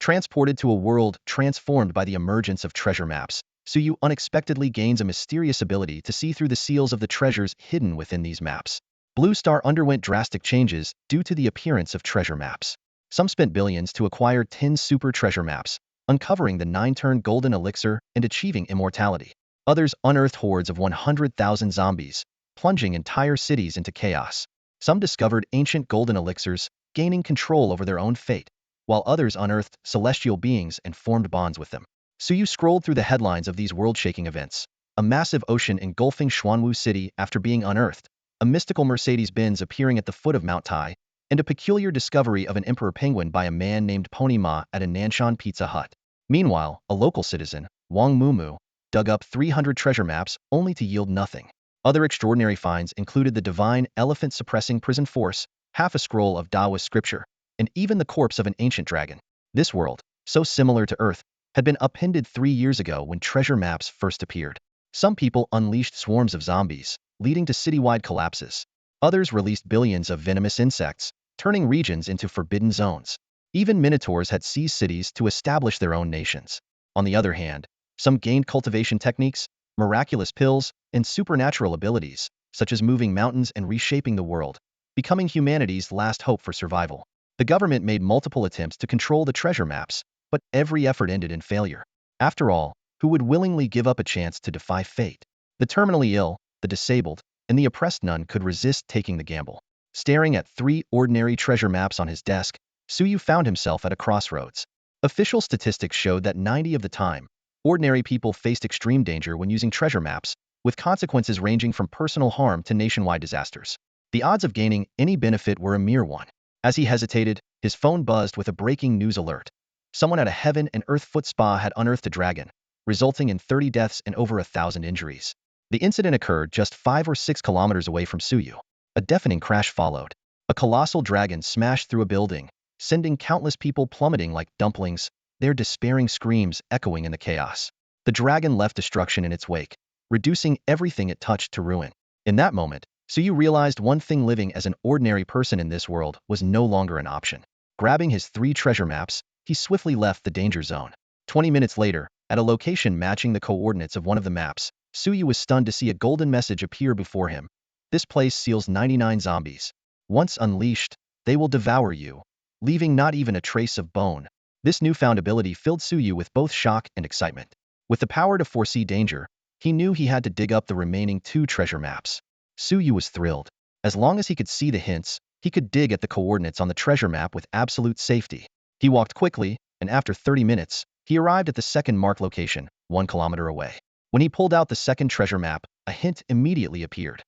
Transported to a world transformed by the emergence of treasure maps, Suyu unexpectedly gains a mysterious ability to see through the seals of the treasures hidden within these maps. Blue Star underwent drastic changes due to the appearance of treasure maps. Some spent billions to acquire 10 super treasure maps, uncovering the 9-turn golden elixir and achieving immortality. Others unearthed hordes of 100,000 zombies, plunging entire cities into chaos. Some discovered ancient golden elixirs, gaining control over their own fate, while others unearthed celestial beings and formed bonds with them. Suyu scrolled through the headlines of these world-shaking events. A massive ocean engulfing Xuanwu City after being unearthed, a mystical Mercedes-Benz appearing at the foot of Mount Tai, and a peculiar discovery of an emperor penguin by a man named Pony Ma at a Nanshan Pizza Hut. Meanwhile, a local citizen, Wang Mumu, dug up 300 treasure maps only to yield nothing. Other extraordinary finds included the divine elephant-suppressing prison force, half a scroll of Daoist scripture, and even the corpse of an ancient dragon. This world, so similar to Earth, had been upended 3 years ago when treasure maps first appeared. Some people unleashed swarms of zombies, leading to citywide collapses. Others released billions of venomous insects, turning regions into forbidden zones. Even minotaurs had seized cities to establish their own nations. On the other hand, some gained cultivation techniques, miraculous pills, and supernatural abilities, such as moving mountains and reshaping the world, becoming humanity's last hope for survival. The government made multiple attempts to control the treasure maps, but every effort ended in failure. After all, who would willingly give up a chance to defy fate? The terminally ill, the disabled, and the oppressed none could resist taking the gamble. Staring at 3 ordinary treasure maps on his desk, Suyu found himself at a crossroads. Official statistics showed that 90% of the time, ordinary people faced extreme danger when using treasure maps, with consequences ranging from personal harm to nationwide disasters. The odds of gaining any benefit were a mere 1. As he hesitated, his phone buzzed with a breaking news alert. Someone at a Heaven and Earth foot spa had unearthed a dragon, resulting in 30 deaths and over 1,000 injuries. The incident occurred just 5 or 6 kilometers away from Suyu. A deafening crash followed. A colossal dragon smashed through a building, sending countless people plummeting like dumplings, their despairing screams echoing in the chaos. The dragon left destruction in its wake, reducing everything it touched to ruin. In that moment, Suyu realized one thing: living as an ordinary person in this world was no longer an option. Grabbing his 3 treasure maps, he swiftly left the danger zone. 20 minutes later, at a location matching the coordinates of one of the maps, Suyu was stunned to see a golden message appear before him. This place seals 99 zombies. Once unleashed, they will devour you, leaving not even a trace of bone. This newfound ability filled Suyu with both shock and excitement. With the power to foresee danger, he knew he had to dig up the remaining 2 treasure maps. Suyu was thrilled. As long as he could see the hints, he could dig at the coordinates on the treasure map with absolute safety. He walked quickly, and after 30 minutes, he arrived at the second marked location, 1 kilometer away. When he pulled out the second treasure map, a hint immediately appeared.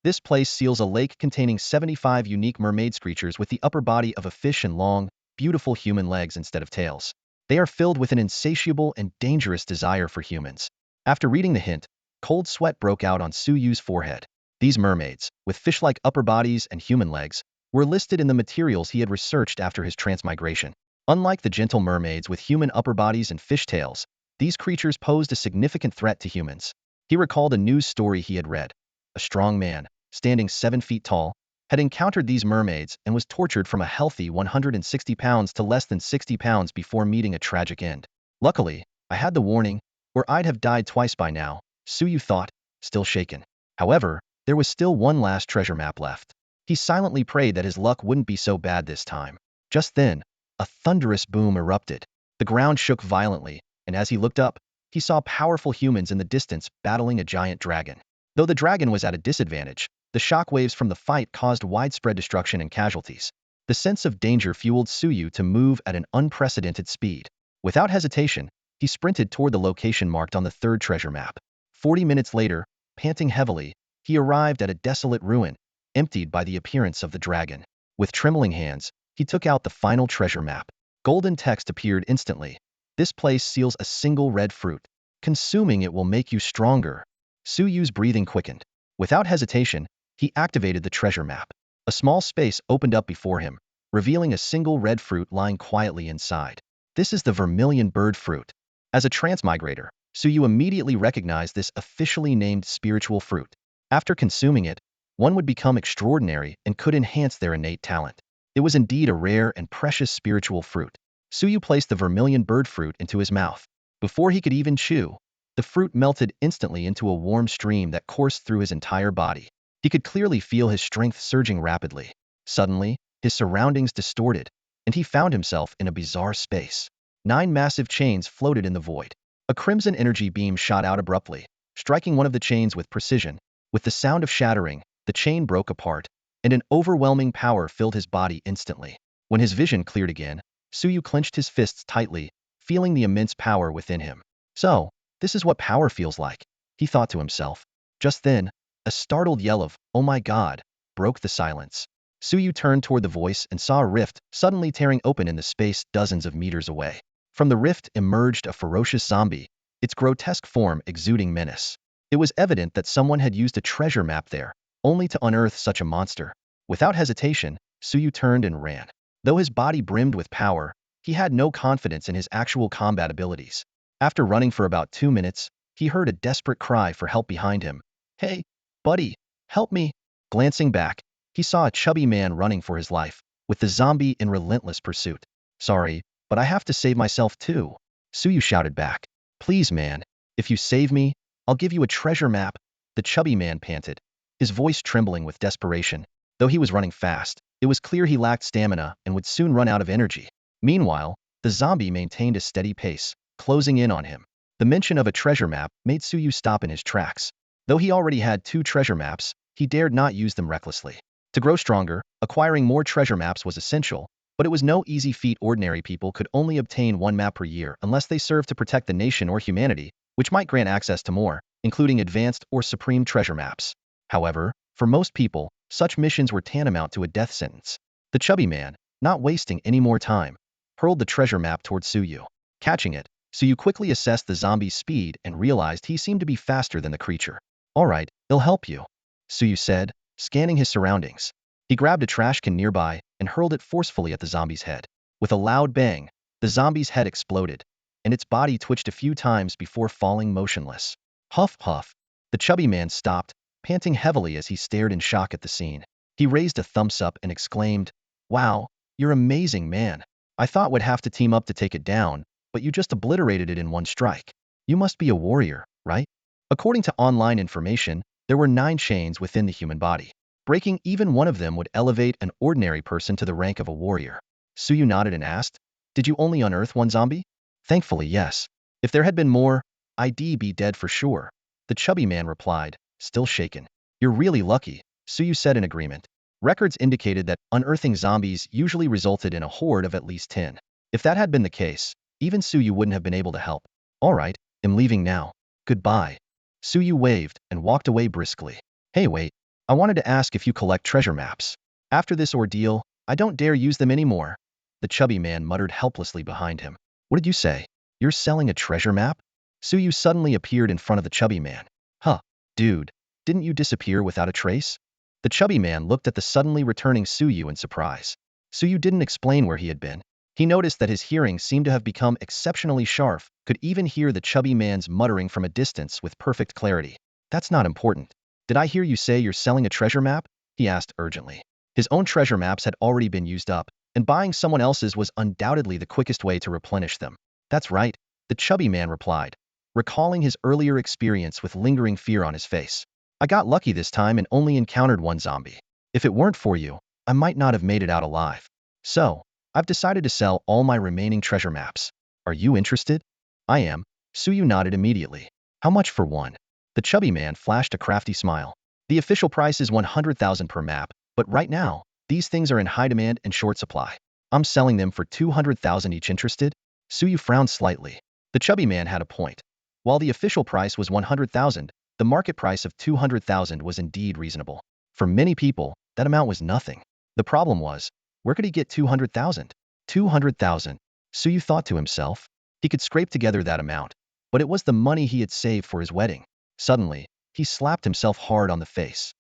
This place seals a lake containing 75 unique mermaid creatures with the upper body of a fish and long, beautiful human legs instead of tails. They are filled with an insatiable and dangerous desire for humans. After reading the hint, cold sweat broke out on Suyu's forehead. These mermaids, with fish-like upper bodies and human legs, were listed in the materials he had researched after his transmigration. Unlike the gentle mermaids with human upper bodies and fish tails, these creatures posed a significant threat to humans. He recalled a news story he had read. A strong man, standing 7 feet tall, had encountered these mermaids and was tortured from a healthy 160 pounds to less than 60 pounds before meeting a tragic end. Luckily, I had the warning, or I'd have died twice by now, Suyu thought, still shaken. However, there was still one last treasure map left. He silently prayed that his luck wouldn't be so bad this time. Just then, a thunderous boom erupted. The ground shook violently, and as he looked up, he saw powerful humans in the distance battling a giant dragon. Though the dragon was at a disadvantage, the shockwaves from the fight caused widespread destruction and casualties. The sense of danger fueled Suyu to move at an unprecedented speed. Without hesitation, he sprinted toward the location marked on the 3rd treasure map. 40 minutes later, panting heavily, he arrived at a desolate ruin, emptied by the appearance of the dragon. With trembling hands, he took out the final treasure map. Golden text appeared instantly. This place seals a single red fruit. Consuming it will make you stronger. Suyu's breathing quickened. Without hesitation, he activated the treasure map. A small space opened up before him, revealing a single red fruit lying quietly inside. This is the Vermilion bird fruit. As a transmigrator, Suyu immediately recognized this officially named spiritual fruit. After consuming it, one would become extraordinary and could enhance their innate talent. It was indeed a rare and precious spiritual fruit. Suyu placed the vermilion bird fruit into his mouth. Before he could even chew, the fruit melted instantly into a warm stream that coursed through his entire body. He could clearly feel his strength surging rapidly. Suddenly, his surroundings distorted, and he found himself in a bizarre space. 9 massive chains floated in the void. A crimson energy beam shot out abruptly, striking one of the chains with precision. With the sound of shattering, the chain broke apart, and an overwhelming power filled his body instantly. When his vision cleared again, Suyu clenched his fists tightly, feeling the immense power within him. So, this is what power feels like, he thought to himself. Just then, a startled yell of, "Oh my God," broke the silence. Suyu turned toward the voice and saw a rift suddenly tearing open in the space dozens of meters away. From the rift emerged a ferocious zombie, its grotesque form exuding menace. It was evident that someone had used a treasure map there, only to unearth such a monster. Without hesitation, Suyu turned and ran. Though his body brimmed with power, he had no confidence in his actual combat abilities. After running for about 2 minutes, he heard a desperate cry for help behind him. "Hey, buddy, help me." Glancing back, he saw a chubby man running for his life, with the zombie in relentless pursuit. "Sorry, but I have to save myself too," Suyu shouted back. "Please, man, if you save me, I'll give you a treasure map," the chubby man panted, his voice trembling with desperation. Though he was running fast, it was clear he lacked stamina and would soon run out of energy. Meanwhile, the zombie maintained a steady pace, closing in on him. The mention of a treasure map made Suyu stop in his tracks. Though he already had 2 treasure maps, he dared not use them recklessly. To grow stronger, acquiring more treasure maps was essential, but it was no easy feat. Ordinary people could only obtain 1 map per year unless they served to protect the nation or humanity, which might grant access to more, including advanced or supreme treasure maps. However, for most people, such missions were tantamount to a death sentence. The chubby man, not wasting any more time, hurled the treasure map towards Suyu. Catching it, Suyu quickly assessed the zombie's speed and realized he seemed to be faster than the creature. "All right, it'll help you," Suyu said, scanning his surroundings. He grabbed a trash can nearby and hurled it forcefully at the zombie's head. With a loud bang, the zombie's head exploded, and its body twitched a few times before falling motionless. Huff, huff. The chubby man stopped, panting heavily as he stared in shock at the scene. He raised a thumbs up and exclaimed, "Wow, you're amazing, man. I thought we'd have to team up to take it down, but you just obliterated it in 1 strike. You must be a warrior, right?" According to online information, there were 9 chains within the human body. Breaking even one of them would elevate an ordinary person to the rank of a warrior. Suyu nodded and asked, "Did you only unearth 1 zombie?" "Thankfully, yes. If there had been more, I'd be dead for sure," the chubby man replied, still shaken. "You're really lucky," Suyu said in agreement. Records indicated that unearthing zombies usually resulted in a horde of at least 10. If that had been the case, even Suyu wouldn't have been able to help. "All right, I'm leaving now. Goodbye." Suyu waved and walked away briskly. "Hey, wait. I wanted to ask if you collect treasure maps. After this ordeal, I don't dare use them anymore," the chubby man muttered helplessly behind him. "What did you say? You're selling a treasure map?" Suyu suddenly appeared in front of the chubby man. "Huh, dude, didn't you disappear without a trace?" The chubby man looked at the suddenly returning Suyu in surprise. Suyu didn't explain where he had been. He noticed that his hearing seemed to have become exceptionally sharp, could even hear the chubby man's muttering from a distance with perfect clarity. "That's not important. Did I hear you say you're selling a treasure map?" he asked urgently. His own treasure maps had already been used up, and buying someone else's was undoubtedly the quickest way to replenish them. "That's right," the chubby man replied, recalling his earlier experience with lingering fear on his face. "I got lucky this time and only encountered 1 zombie. If it weren't for you, I might not have made it out alive. So, I've decided to sell all my remaining treasure maps. Are you interested?" "I am," Suyu nodded immediately. "How much for 1? The chubby man flashed a crafty smile. "The official price is 100,000 per map, but right now, these things are in high demand and short supply. I'm selling them for 200,000 each. Interested?" Suyu frowned slightly. The chubby man had a point. While the official price was 100,000, the market price of 200,000 was indeed reasonable. For many people, that amount was nothing. The problem was, where could he get 200,000? 200,000, Suyu thought to himself. He could scrape together that amount, but it was the money he had saved for his wedding. Suddenly, he slapped himself hard on the face.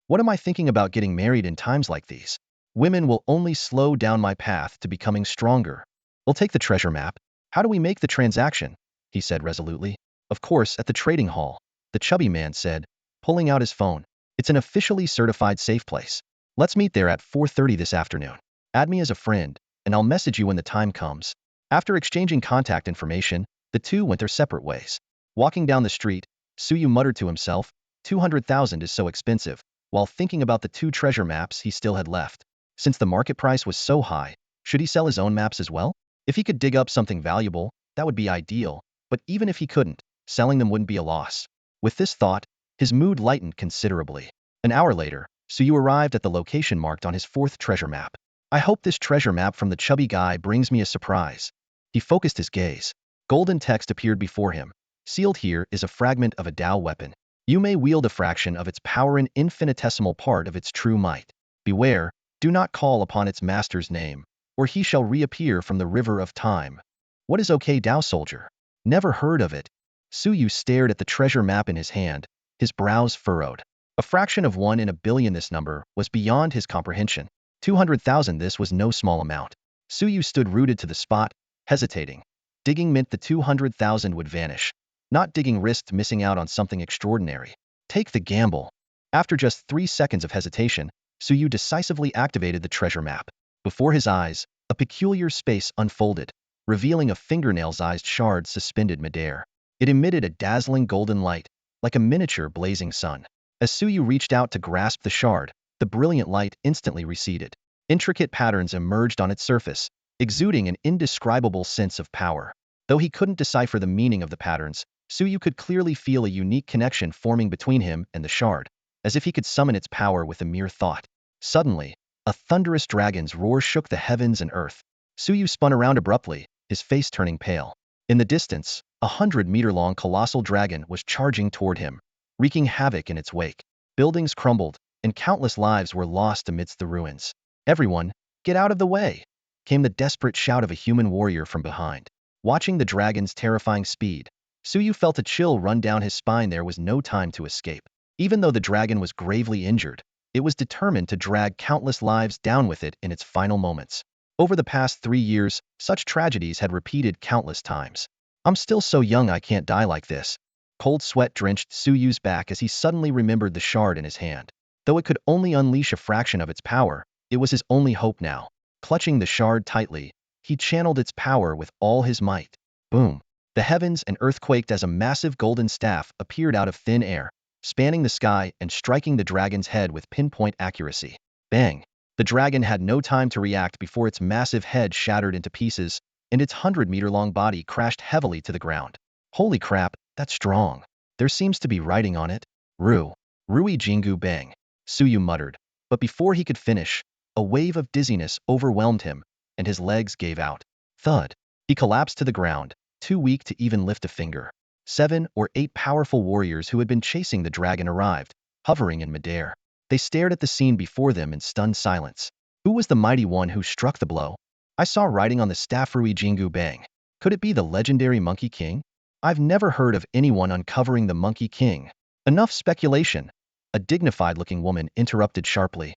"What am I thinking about getting married in times like these? Women will only slow down my path to becoming stronger. We'll take the treasure map. How do we make the transaction?" he said resolutely. "Of course, at the trading hall," the chubby man said, pulling out his phone. "It's an officially certified safe place. Let's meet there at 4:30 this afternoon. Add me as a friend, and I'll message you when the time comes." After exchanging contact information, the two went their separate ways. Walking down the street, Suyu muttered to himself, 200,000 is so expensive, while thinking about the two treasure maps he still had left. Since the market price was so high, should he sell his own maps as well? If he could dig up something valuable, that would be ideal, but even if he couldn't, selling them wouldn't be a loss. With this thought, his mood lightened considerably. An hour later, Suyu arrived at the location marked on his fourth treasure map. I hope this treasure map from the chubby guy brings me a surprise. He focused his gaze. Golden text appeared before him. Sealed here is a fragment of a Dao weapon. You may wield a fraction of its power, an infinitesimal part of its true might. Beware, do not call upon its master's name, or he shall reappear from the river of time. What is OK Dao soldier? Never heard of it. Suyu stared at the treasure map in his hand, his brows furrowed. A fraction of 1 in a billion, this number was beyond his comprehension. 200,000, this was no small amount. Suyu stood rooted to the spot, hesitating. Digging meant the 200,000 would vanish. Not digging risked missing out on something extraordinary. Take the gamble. After just 3 seconds of hesitation, Suyu decisively activated the treasure map. Before his eyes, a peculiar space unfolded, revealing a fingernail-sized shard suspended midair. It emitted a dazzling golden light, like a miniature blazing sun. As Suyu reached out to grasp the shard, the brilliant light instantly receded. Intricate patterns emerged on its surface, exuding an indescribable sense of power. Though he couldn't decipher the meaning of the patterns, Suyu could clearly feel a unique connection forming between him and the shard, as if he could summon its power with a mere thought. Suddenly, a thunderous dragon's roar shook the heavens and earth. Suyu spun around abruptly, his face turning pale. In the distance, 100-meter-long colossal dragon was charging toward him, wreaking havoc in its wake. Buildings crumbled, and countless lives were lost amidst the ruins. Everyone, get out of the way! Came the desperate shout of a human warrior from behind. Watching the dragon's terrifying speed, Suyu felt a chill run down his spine. There was no time to escape. Even though the dragon was gravely injured, it was determined to drag countless lives down with it in its final moments. Over the past 3 years, such tragedies had repeated countless times. I'm still so young, I can't die like this. Cold sweat drenched Suyu's back as he suddenly remembered the shard in his hand. Though it could only unleash a fraction of its power, it was his only hope now. Clutching the shard tightly, he channeled its power with all his might. Boom! The heavens and earth quaked as a massive golden staff appeared out of thin air, spanning the sky and striking the dragon's head with pinpoint accuracy. Bang! The dragon had no time to react before its massive head shattered into pieces, and its 100-meter-long body crashed heavily to the ground. Holy crap, that's strong. There seems to be writing on it. Rui Jingu Bang, Suyu muttered, but before he could finish, a wave of dizziness overwhelmed him, and his legs gave out. Thud! He collapsed to the ground, too weak to even lift a finger. 7 or 8 powerful warriors who had been chasing the dragon arrived, hovering in midair. They stared at the scene before them in stunned silence. Who was the mighty one who struck the blow? I saw writing on the staff, Rui Jingu Bang. Could it be the legendary Monkey King? I've never heard of anyone uncovering the Monkey King. Enough speculation. A dignified-looking woman interrupted sharply.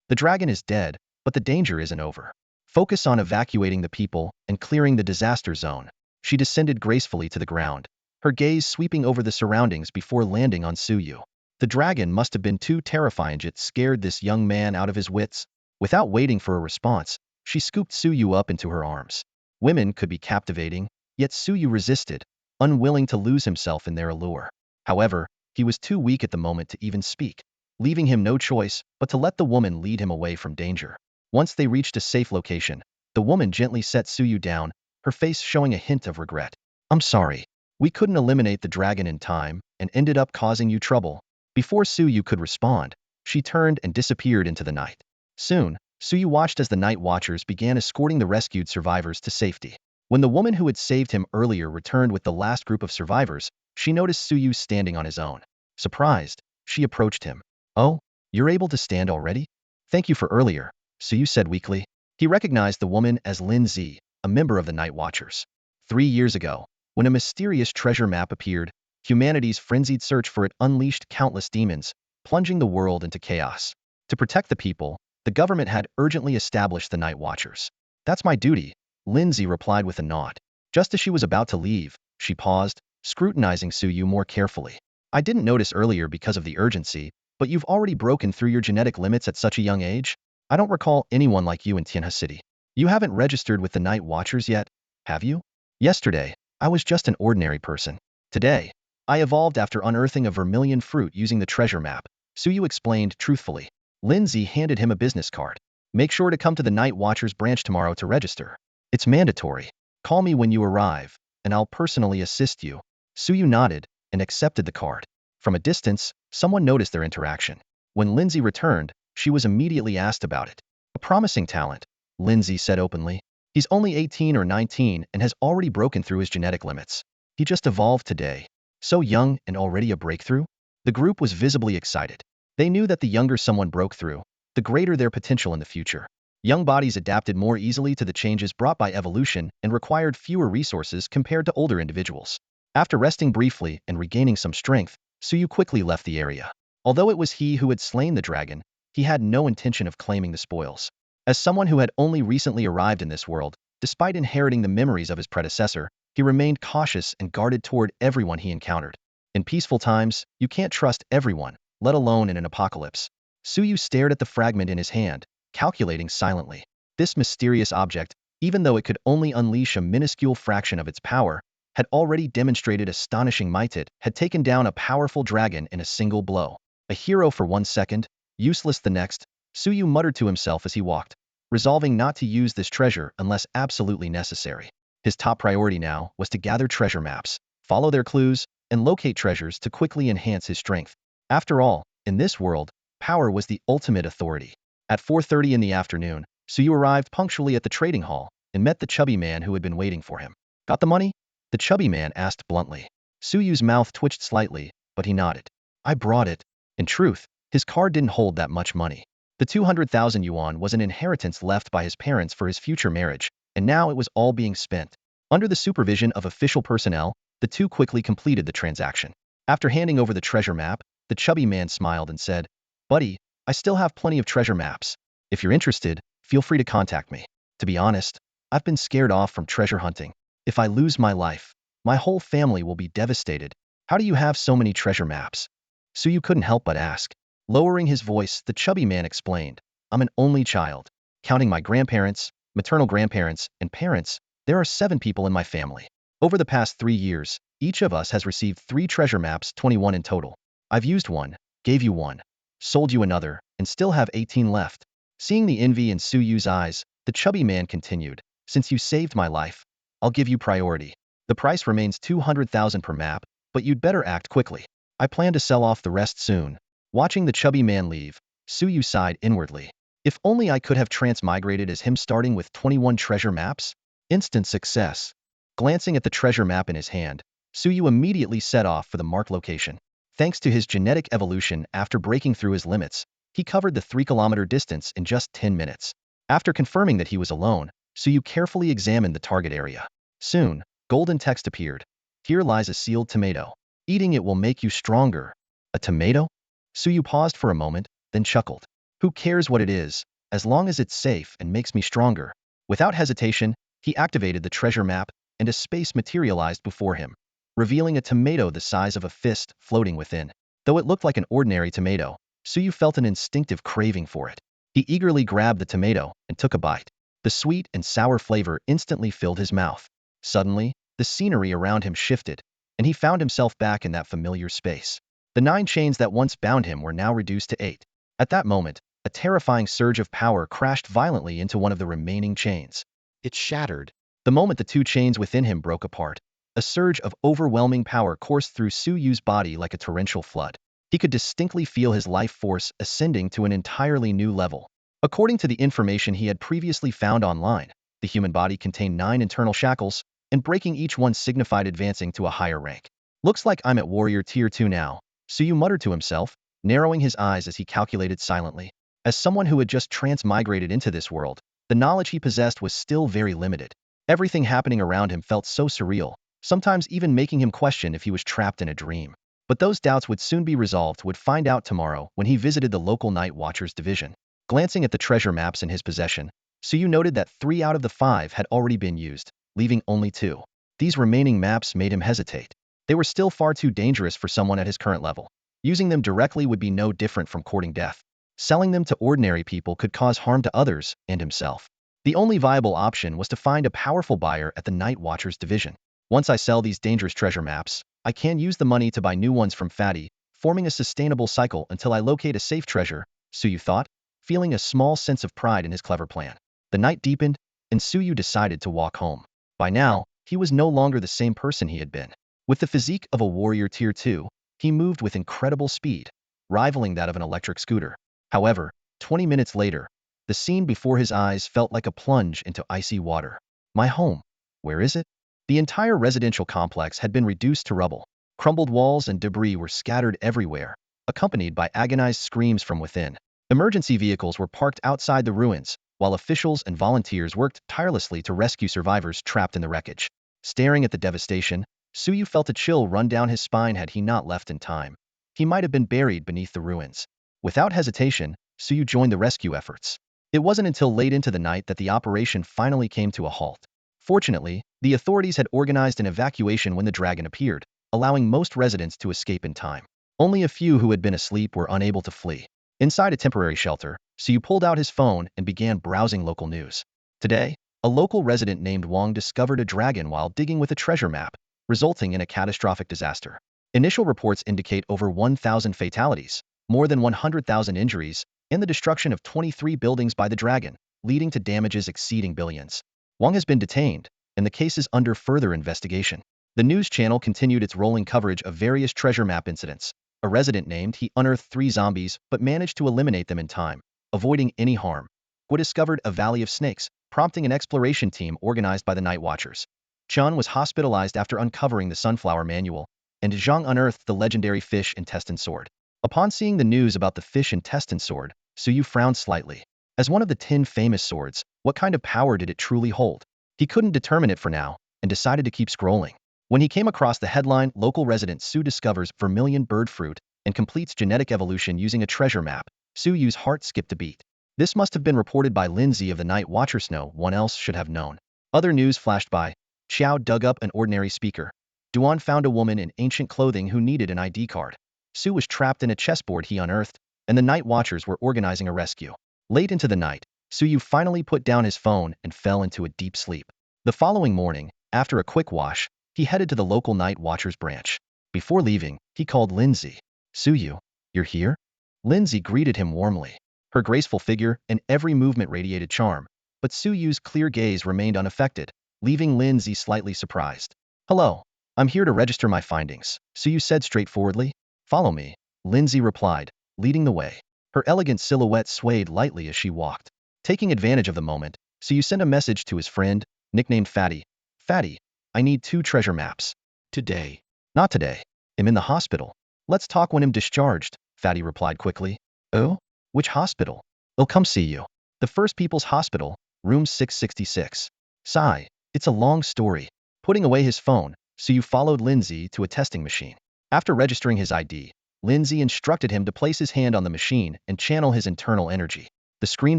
The dragon is dead, but the danger isn't over. Focus on evacuating the people and clearing the disaster zone. She descended gracefully to the ground, her gaze sweeping over the surroundings before landing on Suyu. The dragon must have been too terrifying. It scared this young man out of his wits. Without waiting for a response, she scooped Suyu up into her arms. Women could be captivating, yet Suyu resisted, unwilling to lose himself in their allure. However, he was too weak at the moment to even speak, leaving him no choice but to let the woman lead him away from danger. Once they reached a safe location, the woman gently set Suyu down, her face showing a hint of regret. I'm sorry. We couldn't eliminate the dragon in time and ended up causing you trouble. Before Suyu could respond, she turned and disappeared into the night. Soon, Suyu watched as the night watchers began escorting the rescued survivors to safety. When the woman who had saved him earlier returned with the last group of survivors, she noticed Suyu standing on his own. Surprised, she approached him. Oh, you're able to stand already? Thank you for earlier, Suyu said weakly. He recognized the woman as Lin Zi, a member of the Night Watchers. 3 years ago, when a mysterious treasure map appeared, humanity's frenzied search for it unleashed countless demons, plunging the world into chaos. To protect the people, the government had urgently established the Night Watchers. That's my duty, Lin Zi replied with a nod. Just as she was about to leave, she paused, scrutinizing Suyu more carefully. I didn't notice earlier because of the urgency, but you've already broken through your genetic limits at such a young age? I don't recall anyone like you in Tianhe City. You haven't registered with the Night Watchers yet? have you? Yesterday, I was just an ordinary person. Today, I evolved after unearthing a vermilion fruit using the treasure map, Suyu explained truthfully. Lindsay handed him a business card. Make sure to come to the Night Watchers branch tomorrow to register. It's mandatory. Call me when you arrive, and I'll personally assist you. Suyu nodded and accepted the card. From a distance, someone noticed their interaction. When Lindsay returned, she was immediately asked about it. A promising talent, Lindsay said openly. He's only 18 or 19 and has already broken through his genetic limits. He just evolved today. So young and already a breakthrough? The group was visibly excited. They knew that the younger someone broke through, the greater their potential in the future. Young bodies adapted more easily to the changes brought by evolution and required fewer resources compared to older individuals. After resting briefly and regaining some strength, Suyu quickly left the area. Although it was he who had slain the dragon, he had no intention of claiming the spoils. As someone who had only recently arrived in this world, despite inheriting the memories of his predecessor, he remained cautious and guarded toward everyone he encountered. In peaceful times, you can't trust everyone, let alone in an apocalypse. Suyu stared at the fragment in his hand, calculating silently. This mysterious object, even though it could only unleash a minuscule fraction of its power, had already demonstrated astonishing might. It had taken down a powerful dragon in a single blow. A hero for 1 second, useless the next, Suyu muttered to himself as he walked, resolving not to use this treasure unless absolutely necessary. His top priority now was to gather treasure maps, follow their clues, and locate treasures to quickly enhance his strength. After all, in this world, power was the ultimate authority. At 4:30 in the afternoon, Suyu arrived punctually at the trading hall and met the chubby man who had been waiting for him. Got the money? The chubby man asked bluntly. Suyu's mouth twitched slightly, but he nodded. I brought it. In truth, his card didn't hold that much money. The 200,000 yuan was an inheritance left by his parents for his future marriage, and now it was all being spent. Under the supervision of official personnel, the two quickly completed the transaction. After handing over the treasure map, the chubby man smiled and said, Buddy, I still have plenty of treasure maps. If you're interested, feel free to contact me. To be honest, I've been scared off from treasure hunting. If I lose my life, my whole family will be devastated. How do you have so many treasure maps? Suyu couldn't help but ask. Lowering his voice, the chubby man explained, I'm an only child. Counting my grandparents, maternal grandparents, and parents, there are 7 people in my family. Over the past 3 years, each of us has received 3 treasure maps, 21 in total. I've used one, gave you one, sold you another, and still have 18 left. Seeing the envy in Suyu's eyes, the chubby man continued, Since you saved my life, I'll give you priority. The price remains 200,000 per map, but you'd better act quickly. I plan to sell off the rest soon. Watching the chubby man leave, Suyu sighed inwardly. If only I could have transmigrated as him, starting with 21 treasure maps? Instant success. Glancing at the treasure map in his hand, Suyu immediately set off for the marked location. Thanks to his genetic evolution after breaking through his limits, he covered the 3-kilometer distance in just 10 minutes. After confirming that he was alone, Suyu carefully examined the target area. Soon, golden text appeared. Here lies a sealed tomato. Eating it will make you stronger. A tomato? Suyu paused for a moment, then chuckled. Who cares what it is, as long as it's safe and makes me stronger? Without hesitation, he activated the treasure map, and a space materialized before him, revealing a tomato the size of a fist floating within. Though it looked like an ordinary tomato, Suyu felt an instinctive craving for it. He eagerly grabbed the tomato and took a bite. The sweet and sour flavor instantly filled his mouth. Suddenly, the scenery around him shifted, and he found himself back in that familiar space. The 9 chains that once bound him were now reduced to 8. At that moment, a terrifying surge of power crashed violently into one of the remaining chains. It shattered. The moment the 2 chains within him broke apart, a surge of overwhelming power coursed through Suyu's body like a torrential flood. He could distinctly feel his life force ascending to an entirely new level. According to the information he had previously found online, the human body contained 9 internal shackles, and breaking each one signified advancing to a higher rank. Looks like I'm at Warrior Tier 2 now, Suyu muttered to himself, narrowing his eyes as he calculated silently. As someone who had just transmigrated into this world, the knowledge he possessed was still very limited. Everything happening around him felt so surreal, sometimes even making him question if he was trapped in a dream. But those doubts would soon be resolved. Would find out tomorrow when he visited the local Night Watchers division. Glancing at the treasure maps in his possession, Suyu noted that 3 out of the 5 had already been used, leaving only 2. These remaining maps made him hesitate. They were still far too dangerous for someone at his current level. Using them directly would be no different from courting death. Selling them to ordinary people could cause harm to others and himself. The only viable option was to find a powerful buyer at the Night Watchers division. Once I sell these dangerous treasure maps, I can use the money to buy new ones from Fatty, forming a sustainable cycle until I locate a safe treasure, Suyu thought, feeling a small sense of pride in his clever plan. The night deepened, and Suyu decided to walk home. By now, he was no longer the same person he had been. With the physique of a warrior tier 2, he moved with incredible speed, rivaling that of an electric scooter. However, 20 minutes later, the scene before his eyes felt like a plunge into icy water. My home. Where is it? The entire residential complex had been reduced to rubble. Crumbled walls and debris were scattered everywhere, accompanied by agonized screams from within. Emergency vehicles were parked outside the ruins, while officials and volunteers worked tirelessly to rescue survivors trapped in the wreckage. Staring at the devastation, Suyu felt a chill run down his spine had he not left in time. He might have been buried beneath the ruins. Without hesitation, Suyu joined the rescue efforts. It wasn't until late into the night that the operation finally came to a halt. Fortunately, the authorities had organized an evacuation when the dragon appeared, allowing most residents to escape in time. Only a few who had been asleep were unable to flee. Inside a temporary shelter, Suyu pulled out his phone and began browsing local news. Today, a local resident named Wang discovered a dragon while digging with a treasure map, resulting in a catastrophic disaster. Initial reports indicate over 1,000 fatalities, more than 100,000 injuries, and the destruction of 23 buildings by the dragon, leading to damages exceeding billions. Wang has been detained, and the case is under further investigation. The news channel continued its rolling coverage of various treasure map incidents. A resident named he unearthed 3 zombies but managed to eliminate them in time, avoiding any harm. Gu discovered a valley of snakes, prompting an exploration team organized by the Night Watchers. Chun was hospitalized after uncovering the Sunflower Manual, and Zhang unearthed the legendary fish intestine sword. Upon seeing the news about the fish intestine sword, Suyu frowned slightly. As one of the 10 famous swords, what kind of power did it truly hold? He couldn't determine it for now, and decided to keep scrolling. When he came across the headline, local resident Su discovers Vermilion bird fruit and completes genetic evolution using a treasure map, Suyu's heart skipped a beat. This must have been reported by Lindsay of the Night Watchers. No one else should have known. Other news flashed by. Xiao dug up an ordinary speaker. Duan found a woman in ancient clothing who needed an ID card. Su was trapped in a chessboard he unearthed, and the Night Watchers were organizing a rescue. Late into the night, Suyu finally put down his phone and fell into a deep sleep. The following morning, after a quick wash, he headed to the local Night Watchers branch. Before leaving, he called Lindsay. Suyu, you're here? Lindsay greeted him warmly. Her graceful figure and every movement radiated charm, but Suyu's clear gaze remained unaffected, leaving Lindsay slightly surprised. Hello, I'm here to register my findings, Suyu said straightforwardly. Follow me, Lindsay replied, leading the way. Her elegant silhouette swayed lightly as she walked. Taking advantage of the moment, Suyu sent a message to his friend, nicknamed Fatty. Fatty, I need 2 treasure maps. Today. Not today. I'm in the hospital. Let's talk when I'm discharged, Fatty replied quickly. Oh? Which hospital? I'll come see you. The First People's Hospital, room 666. Sigh, it's a long story. Putting away his phone, Suyu followed Lindsay to a testing machine. After registering his ID, Lindsay instructed him to place his hand on the machine and channel his internal energy. The screen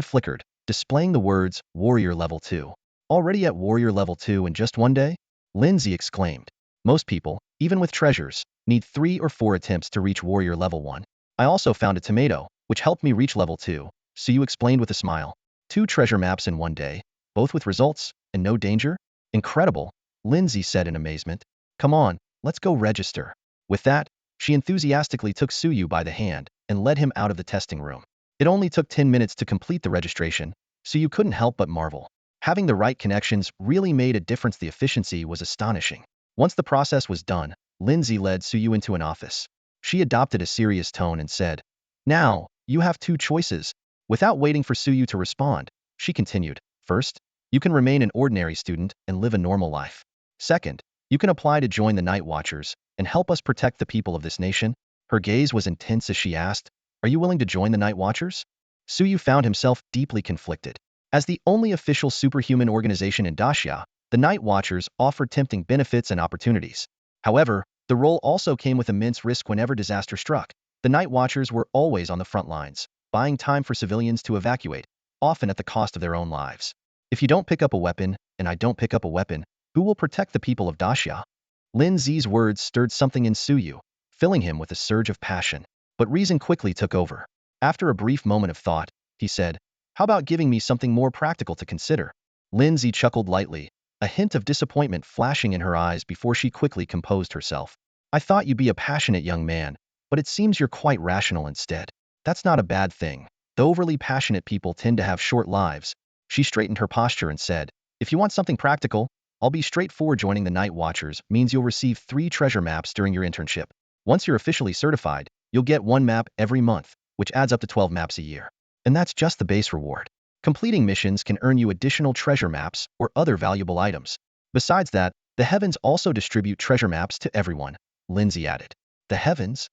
flickered, displaying the words, Warrior Level 2. Already at Warrior Level 2 in just one day? Lindsay exclaimed. Most people, even with treasures, need 3 or 4 attempts to reach Warrior Level 1. I also found a tomato, which helped me reach Level 2, Suyu explained with a smile. 2 treasure maps in one day, both with results, and no danger? Incredible, Lindsay said in amazement. Come on, let's go register. With that, she enthusiastically took Suyu by the hand and led him out of the testing room. It only took 10 minutes to complete the registration, Suyu couldn't help but marvel. Having the right connections really made a difference. The efficiency was astonishing. Once the process was done, Lindsay led Suyu into an office. She adopted a serious tone and said, Now, you have 2 choices. Without waiting for Suyu to respond, she continued, First, you can remain an ordinary student and live a normal life. Second, you can apply to join the Night Watchers and help us protect the people of this nation. Her gaze was intense as she asked, Are you willing to join the Night Watchers? Suyu found himself deeply conflicted. As the only official superhuman organization in Daxia, the Night Watchers offered tempting benefits and opportunities. However, the role also came with immense risk whenever disaster struck. The Night Watchers were always on the front lines, buying time for civilians to evacuate, often at the cost of their own lives. If you don't pick up a weapon, and I don't pick up a weapon, who will protect the people of Daxia? Lindsay's words stirred something in Suyu, filling him with a surge of passion. But reason quickly took over. After a brief moment of thought, he said, How about giving me something more practical to consider? Lindsay chuckled lightly, a hint of disappointment flashing in her eyes before she quickly composed herself. I thought you'd be a passionate young man, but it seems you're quite rational instead. That's not a bad thing. The overly passionate people tend to have short lives. She straightened her posture and said, if you want something practical, I'll be straightforward. Joining the Night Watchers means you'll receive 3 treasure maps during your internship. Once you're officially certified, you'll get 1 map every month, which adds up to 12 maps a year. And that's just the base reward. Completing missions can earn you additional treasure maps or other valuable items. Besides that, the Heavens also distribute treasure maps to everyone, Lindsay added. The Heavens?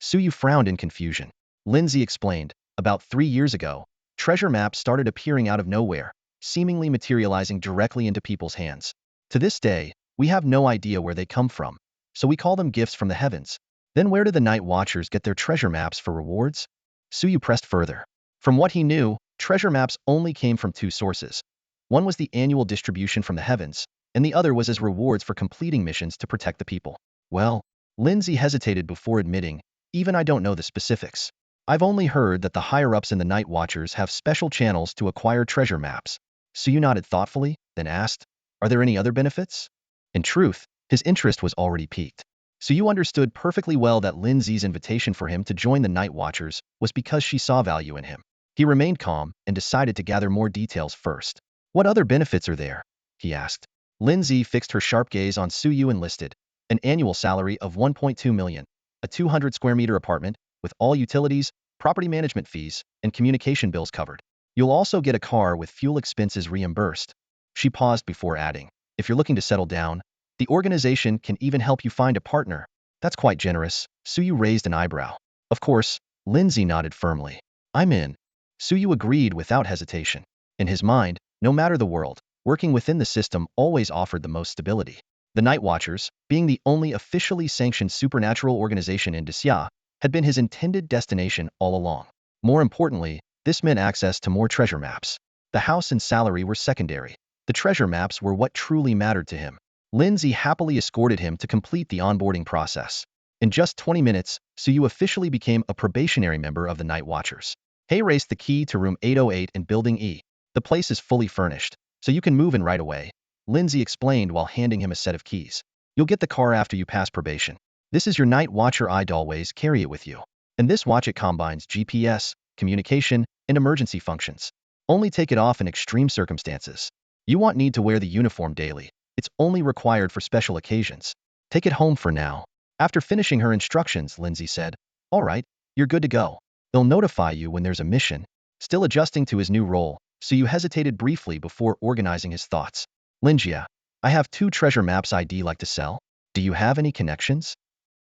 Suyu frowned in confusion. Lindsay explained, about 3 years ago, treasure maps started appearing out of nowhere, seemingly materializing directly into people's hands. To this day, we have no idea where they come from, so we call them gifts from the heavens. Then where do the Night Watchers get their treasure maps for rewards? Suyu pressed further. From what he knew, treasure maps only came from 2 sources. One was the annual distribution from the heavens, and the other was as rewards for completing missions to protect the people. Well, Lindsay hesitated before admitting, even I don't know the specifics. I've only heard that the higher-ups in the Night Watchers have special channels to acquire treasure maps. Suyu nodded thoughtfully, then asked, are there any other benefits? In truth, his interest was already piqued. Suyu understood perfectly well that Lindsay's invitation for him to join the Night Watchers was because she saw value in him. He remained calm and decided to gather more details first. What other benefits are there? He asked. Lindsay fixed her sharp gaze on Suyu and listed, an annual salary of 1.2 million, a 200 square meter apartment, with all utilities, property management fees, and communication bills covered. You'll also get a car with fuel expenses reimbursed. She paused before adding, if you're looking to settle down, the organization can even help you find a partner. That's quite generous. Suyu raised an eyebrow. Of course, Lindsay nodded firmly. I'm in. Suyu agreed without hesitation. In his mind, no matter the world, working within the system always offered the most stability. The Night Watchers, being the only officially sanctioned supernatural organization in Daoist, had been his intended destination all along. More importantly, this meant access to more treasure maps. The house and salary were secondary. The treasure maps were what truly mattered to him. Lindsay happily escorted him to complete the onboarding process. In just 20 minutes, Suyu officially became a probationary member of the Night Watchers. He raced the key to room 808 in Building E. The place is fully furnished, so you can move in right away, Lindsay explained while handing him a set of keys. You'll get the car after you pass probation. This is your Night Watcher ID, always carry it with you. And this watch, it combines GPS, communication, and emergency functions. Only take it off in extreme circumstances. You won't need to wear the uniform daily. It's only required for special occasions. Take it home for now. After finishing her instructions, Lindsay said, all right, you're good to go. They'll notify you when there's a mission. Still adjusting to his new role, Suyu hesitated briefly before organizing his thoughts. Lindsay, I have 2 treasure maps I'd like to sell. Do you have any connections?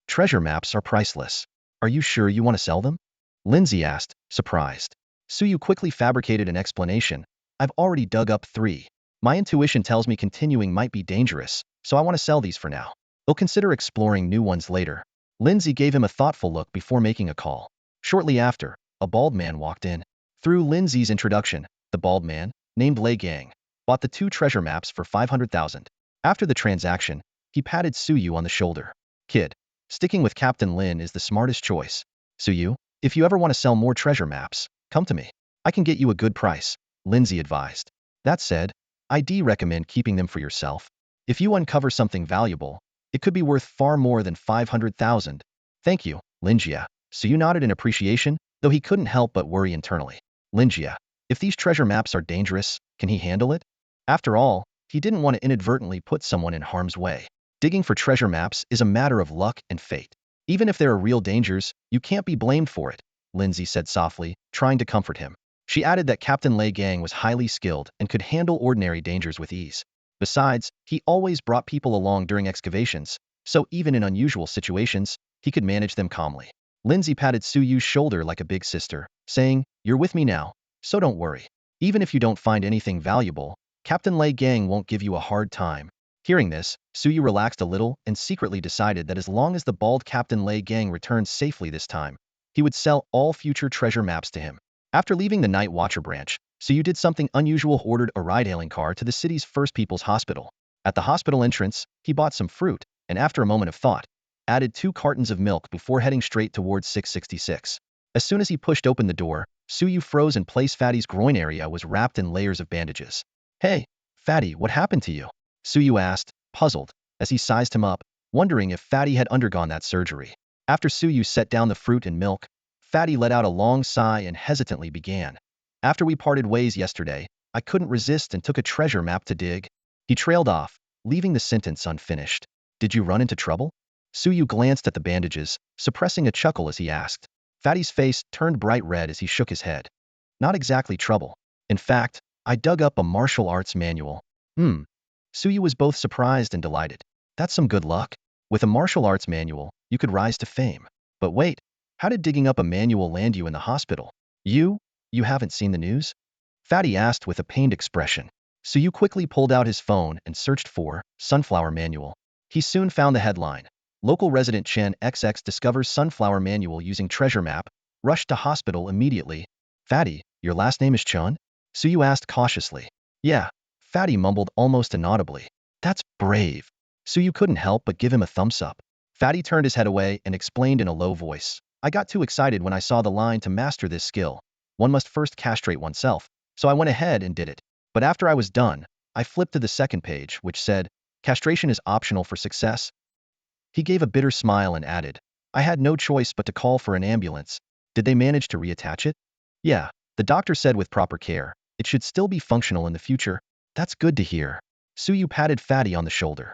Treasure maps are priceless. Are you sure you want to sell them? Lindsay asked, surprised. Suyu quickly fabricated an explanation. I've already dug up 3. My intuition tells me continuing might be dangerous, so I want to sell these for now. They'll consider exploring new ones later. Lindsay gave him a thoughtful look before making a call. Shortly after, a bald man walked in. Through Lindsay's introduction, the bald man, named Lei Gang, bought the 2 treasure maps for 500,000. After the transaction, he patted Suyu on the shoulder. Kid, sticking with Captain Lin is the smartest choice. Suyu, if you ever want to sell more treasure maps, come to me. I can get you a good price, Lindsay advised. That said, I'd recommend keeping them for yourself. If you uncover something valuable, it could be worth far more than 500,000. Thank you, Lindsay. Suyu nodded in appreciation, though he couldn't help but worry internally. Lindsay, if these treasure maps are dangerous, can he handle it? After all, he didn't want to inadvertently put someone in harm's way. Digging for treasure maps is a matter of luck and fate. Even if there are real dangers, you can't be blamed for it, Lindsay said softly, trying to comfort him. She added that Captain Lei Gang was highly skilled and could handle ordinary dangers with ease. Besides, he always brought people along during excavations, so even in unusual situations, he could manage them calmly. Lindsay patted Suyu's shoulder like a big sister, saying, you're with me now, so don't worry. Even if you don't find anything valuable, Captain Lei Gang won't give you a hard time. Hearing this, Suyu relaxed a little and secretly decided that as long as the bald Captain Lei Gang returned safely this time, he would sell all future treasure maps to him. After leaving the Night Watcher branch, Suyu did something unusual, ordered a ride-hailing car to the city's first people's hospital. At the hospital entrance, he bought some fruit, and after a moment of thought, added 2 cartons of milk before heading straight towards 666. As soon as he pushed open the door, Suyu froze in place. Fatty's groin area was wrapped in layers of bandages. Hey, Fatty, what happened to you? Suyu asked, puzzled, as he sized him up, wondering if Fatty had undergone that surgery. After Suyu set down the fruit and milk, Fatty let out a long sigh and hesitantly began. After we parted ways yesterday, I couldn't resist and took a treasure map to dig. He trailed off, leaving the sentence unfinished. Did you run into trouble? Suyu glanced at the bandages, suppressing a chuckle as he asked. Fatty's face turned bright red as he shook his head. Not exactly trouble. In fact, I dug up a martial arts manual. Suyu was both surprised and delighted. That's some good luck. With a martial arts manual, you could rise to fame. But wait, how did digging up a manual land you in the hospital? You haven't seen the news? Fatty asked with a pained expression. Suyu quickly pulled out his phone and searched for Sunflower Manual. He soon found the headline. Local resident Chen XX discovers sunflower manual using treasure map, rushed to hospital immediately. Fatty, your last name is Chun? Suyu asked cautiously. Yeah, Fatty mumbled almost inaudibly. That's brave. Suyu couldn't help but give him a thumbs up. Fatty turned his head away and explained in a low voice. I got too excited when I saw the line to master this skill. One must first castrate oneself, so I went ahead and did it. But after I was done, I flipped to the second page, which said, castration is optional for success. He gave a bitter smile and added, I had no choice but to call for an ambulance. Did they manage to reattach it? Yeah, the doctor said with proper care, it should still be functional in the future. That's good to hear. Suyu patted Fatty on the shoulder.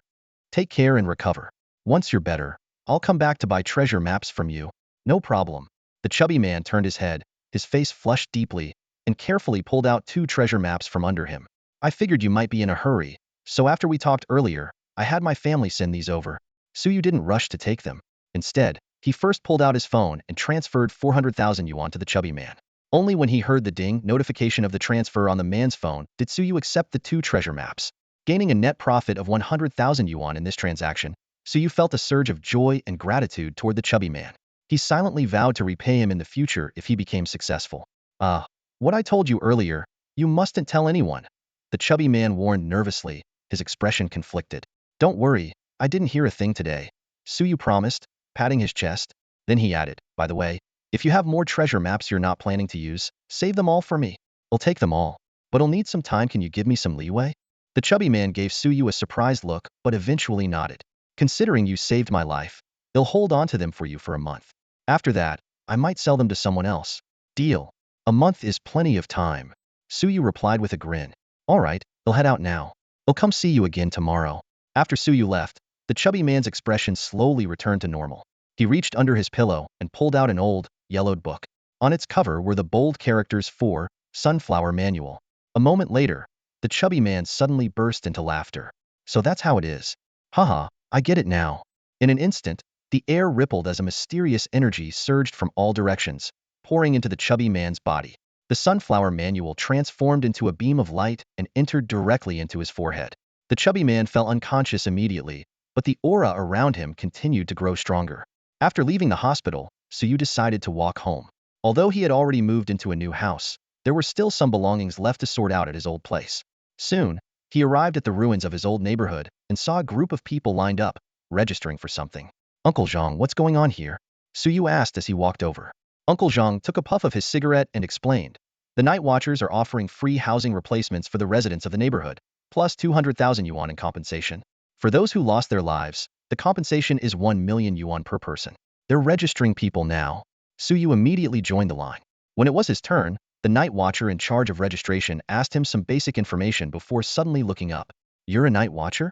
Take care and recover. Once you're better, I'll come back to buy treasure maps from you. No problem. The chubby man turned his head, his face flushed deeply, and carefully pulled out 2 treasure maps from under him. I figured you might be in a hurry, so after we talked earlier, I had my family send these over. Suyu didn't rush to take them. Instead, he first pulled out his phone and transferred 400,000 yuan to the chubby man. Only when he heard the ding notification of the transfer on the man's phone did Suyu accept the 2 treasure maps. Gaining a net profit of 100,000 yuan in this transaction, Suyu felt a surge of joy and gratitude toward the chubby man. He silently vowed to repay him in the future if he became successful. What I told you earlier, you mustn't tell anyone. The chubby man warned nervously, his expression conflicted. Don't worry, I didn't hear a thing today. Suyu promised, patting his chest. Then he added, by the way, if you have more treasure maps you're not planning to use, save them all for me. I'll take them all. But I'll need some time. Can you give me some leeway? The chubby man gave Suyu a surprised look, but eventually nodded. Considering you saved my life, they'll hold on to them for you for a month. After that, I might sell them to someone else. Deal. A month is plenty of time. Suyu replied with a grin. All right, they'll head out now. I'll come see you again tomorrow. After Suyu left, the chubby man's expression slowly returned to normal. He reached under his pillow and pulled out an old, yellowed book. On its cover were the bold characters for Sunflower Manual. A moment later, the chubby man suddenly burst into laughter. So that's how it is. Haha, I get it now. In an instant, the air rippled as a mysterious energy surged from all directions, pouring into the chubby man's body. The Sunflower Manual transformed into a beam of light and entered directly into his forehead. The chubby man fell unconscious immediately, but the aura around him continued to grow stronger. After leaving the hospital, Suyu decided to walk home. Although he had already moved into a new house, there were still some belongings left to sort out at his old place. Soon, he arrived at the ruins of his old neighborhood and saw a group of people lined up, registering for something. Uncle Zhang, what's going on here? Suyu asked as he walked over. Uncle Zhang took a puff of his cigarette and explained. The Night Watchers are offering free housing replacements for the residents of the neighborhood, plus 200,000 yuan in compensation. For those who lost their lives, the compensation is 1 million yuan per person. They're registering people now. Suyu immediately joined the line. When it was his turn, the Night Watcher in charge of registration asked him some basic information before suddenly looking up. You're a Night Watcher?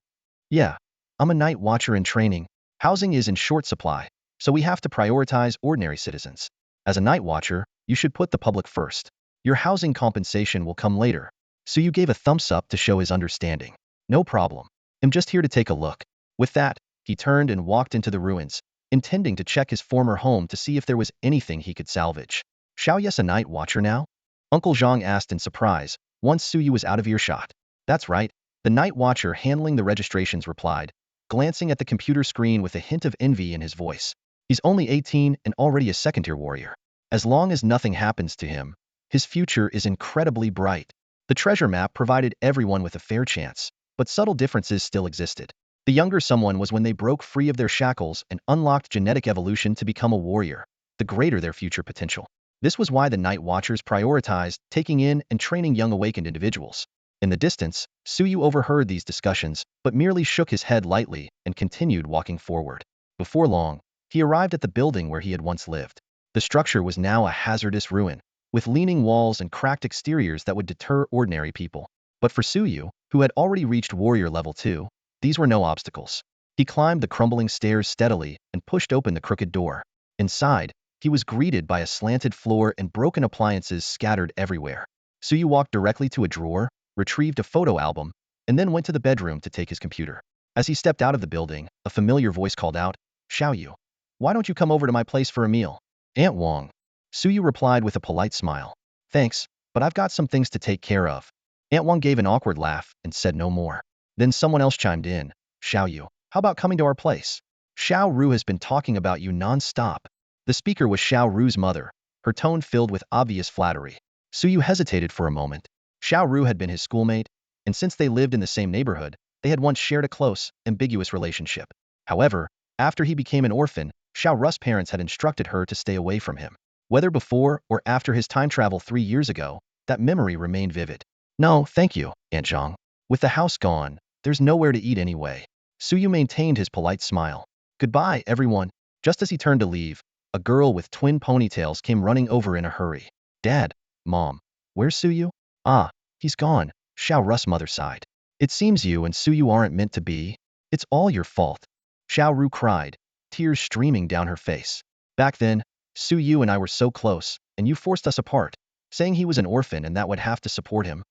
Yeah, I'm a Night Watcher in training. Housing is in short supply, so we have to prioritize ordinary citizens. As a Night Watcher, you should put the public first. Your housing compensation will come later. Suyu gave a thumbs up to show his understanding. No problem. I'm just here to take a look. With that, he turned and walked into the ruins, intending to check his former home to see if there was anything he could salvage. Xiaoyes a Night Watcher now? Uncle Zhang asked in surprise, once Suyu was out of earshot. That's right, the Night Watcher handling the registrations replied, glancing at the computer screen with a hint of envy in his voice. He's only 18 and already a second-tier warrior. As long as nothing happens to him, his future is incredibly bright. The treasure map provided everyone with a fair chance, but subtle differences still existed. The younger someone was when they broke free of their shackles and unlocked genetic evolution to become a warrior, the greater their future potential. This was why the Night Watchers prioritized taking in and training young awakened individuals. In the distance, Suyu overheard these discussions, but merely shook his head lightly and continued walking forward. Before long, he arrived at the building where he had once lived. The structure was now a hazardous ruin, with leaning walls and cracked exteriors that would deter ordinary people. But for Suyu, who had already reached warrior level 2, these were no obstacles. He climbed the crumbling stairs steadily and pushed open the crooked door. Inside, he was greeted by a slanted floor and broken appliances scattered everywhere. Suyu walked directly to a drawer, retrieved a photo album, and then went to the bedroom to take his computer. As he stepped out of the building, a familiar voice called out, "Xiaoyu, why don't you come over to my place for a meal?" "Aunt Wang." Suyu replied with a polite smile. "Thanks, but I've got some things to take care of." Aunt Wang gave an awkward laugh and said no more. Then someone else chimed in, "Xiaoyu, how about coming to our place? Xiao Ru has been talking about you non-stop." The speaker was Xiao Ru's mother, her tone filled with obvious flattery. Suyu hesitated for a moment. Xiao Ru had been his schoolmate, and since they lived in the same neighborhood, they had once shared a close, ambiguous relationship. However, after he became an orphan, Xiao Ru's parents had instructed her to stay away from him. Whether before or after his time travel 3 years ago, that memory remained vivid. "No, thank you, Aunt Zhang. With the house gone, there's nowhere to eat anyway." Suyu maintained his polite smile. "Goodbye, everyone." Just as he turned to leave, a girl with twin ponytails came running over in a hurry. "Dad, Mom, where's Suyu?" "Ah, he's gone," Xiao Ru's mother sighed. "It seems you and Suyu aren't meant to be. It's all your fault." Xiao Ru cried, tears streaming down her face. "Back then, Suyu and I were so close, and you forced us apart, saying he was an orphan and that would have to support him."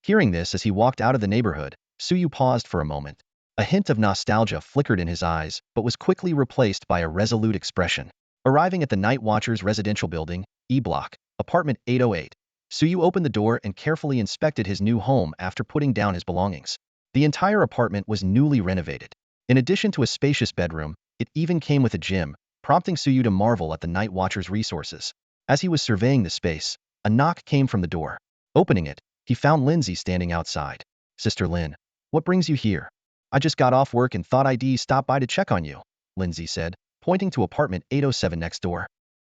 Hearing this as he walked out of the neighborhood, Suyu paused for a moment. A hint of nostalgia flickered in his eyes, but was quickly replaced by a resolute expression. Arriving at the Night Watchers residential building, E Block, apartment 808, Suyu opened the door and carefully inspected his new home after putting down his belongings. The entire apartment was newly renovated. In addition to a spacious bedroom, it even came with a gym, prompting Suyu to marvel at the Night Watchers' resources. As he was surveying the space, a knock came from the door. Opening it, he found Lindsay standing outside. "Sister Lin, what brings you here?" "I just got off work and thought I'd stop by to check on you," Lindsay said, pointing to apartment 807 next door.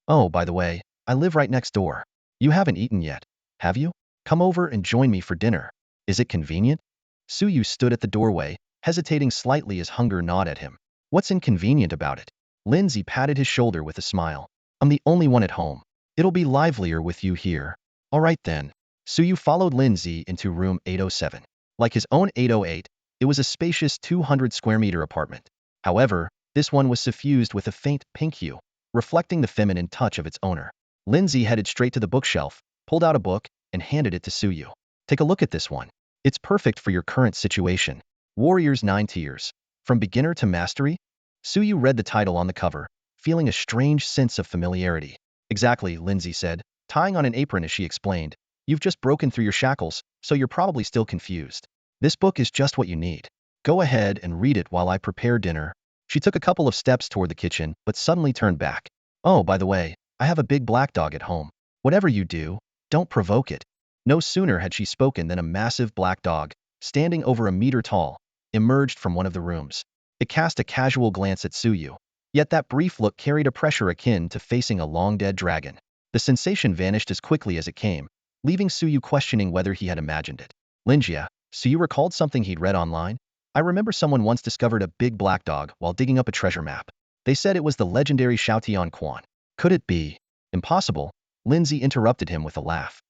"Oh, by the way, I live right next door. You haven't eaten yet, have you? Come over and join me for dinner. Is it convenient?" Suyu stood at the doorway, hesitating slightly as hunger gnawed at him. "What's inconvenient about it?" Lindsay patted his shoulder with a smile. "I'm the only one at home. It'll be livelier with you here." "All right then." Suyu followed Lindsay into room 807. Like his own 808, it was a spacious 200-square-meter apartment. However, this one was suffused with a faint pink hue, reflecting the feminine touch of its owner. Lindsay headed straight to the bookshelf, pulled out a book, and handed it to Suyu. "Take a look at this one. It's perfect for your current situation. Warrior's 9 Tiers. From Beginner to Mastery?" Suyu read the title on the cover, feeling a strange sense of familiarity. "Exactly," Lindsay said, tying on an apron as she explained. "You've just broken through your shackles, so you're probably still confused. This book is just what you need. Go ahead and read it while I prepare dinner." She took a couple of steps toward the kitchen, but suddenly turned back. "Oh, by the way, I have a big black dog at home. Whatever you do, don't provoke it." No sooner had she spoken than a massive black dog, standing over a meter tall, emerged from one of the rooms. It cast a casual glance at Suyu. Yet that brief look carried a pressure akin to facing a long-dead dragon. The sensation vanished as quickly as it came, leaving Suyu questioning whether he had imagined it. "Linjia, Suyu recalled something he'd read online. I remember someone once discovered a big black dog while digging up a treasure map. They said it was the legendary Xiaotian Quan. Could it be?" "Impossible," Lindsay interrupted him with a laugh.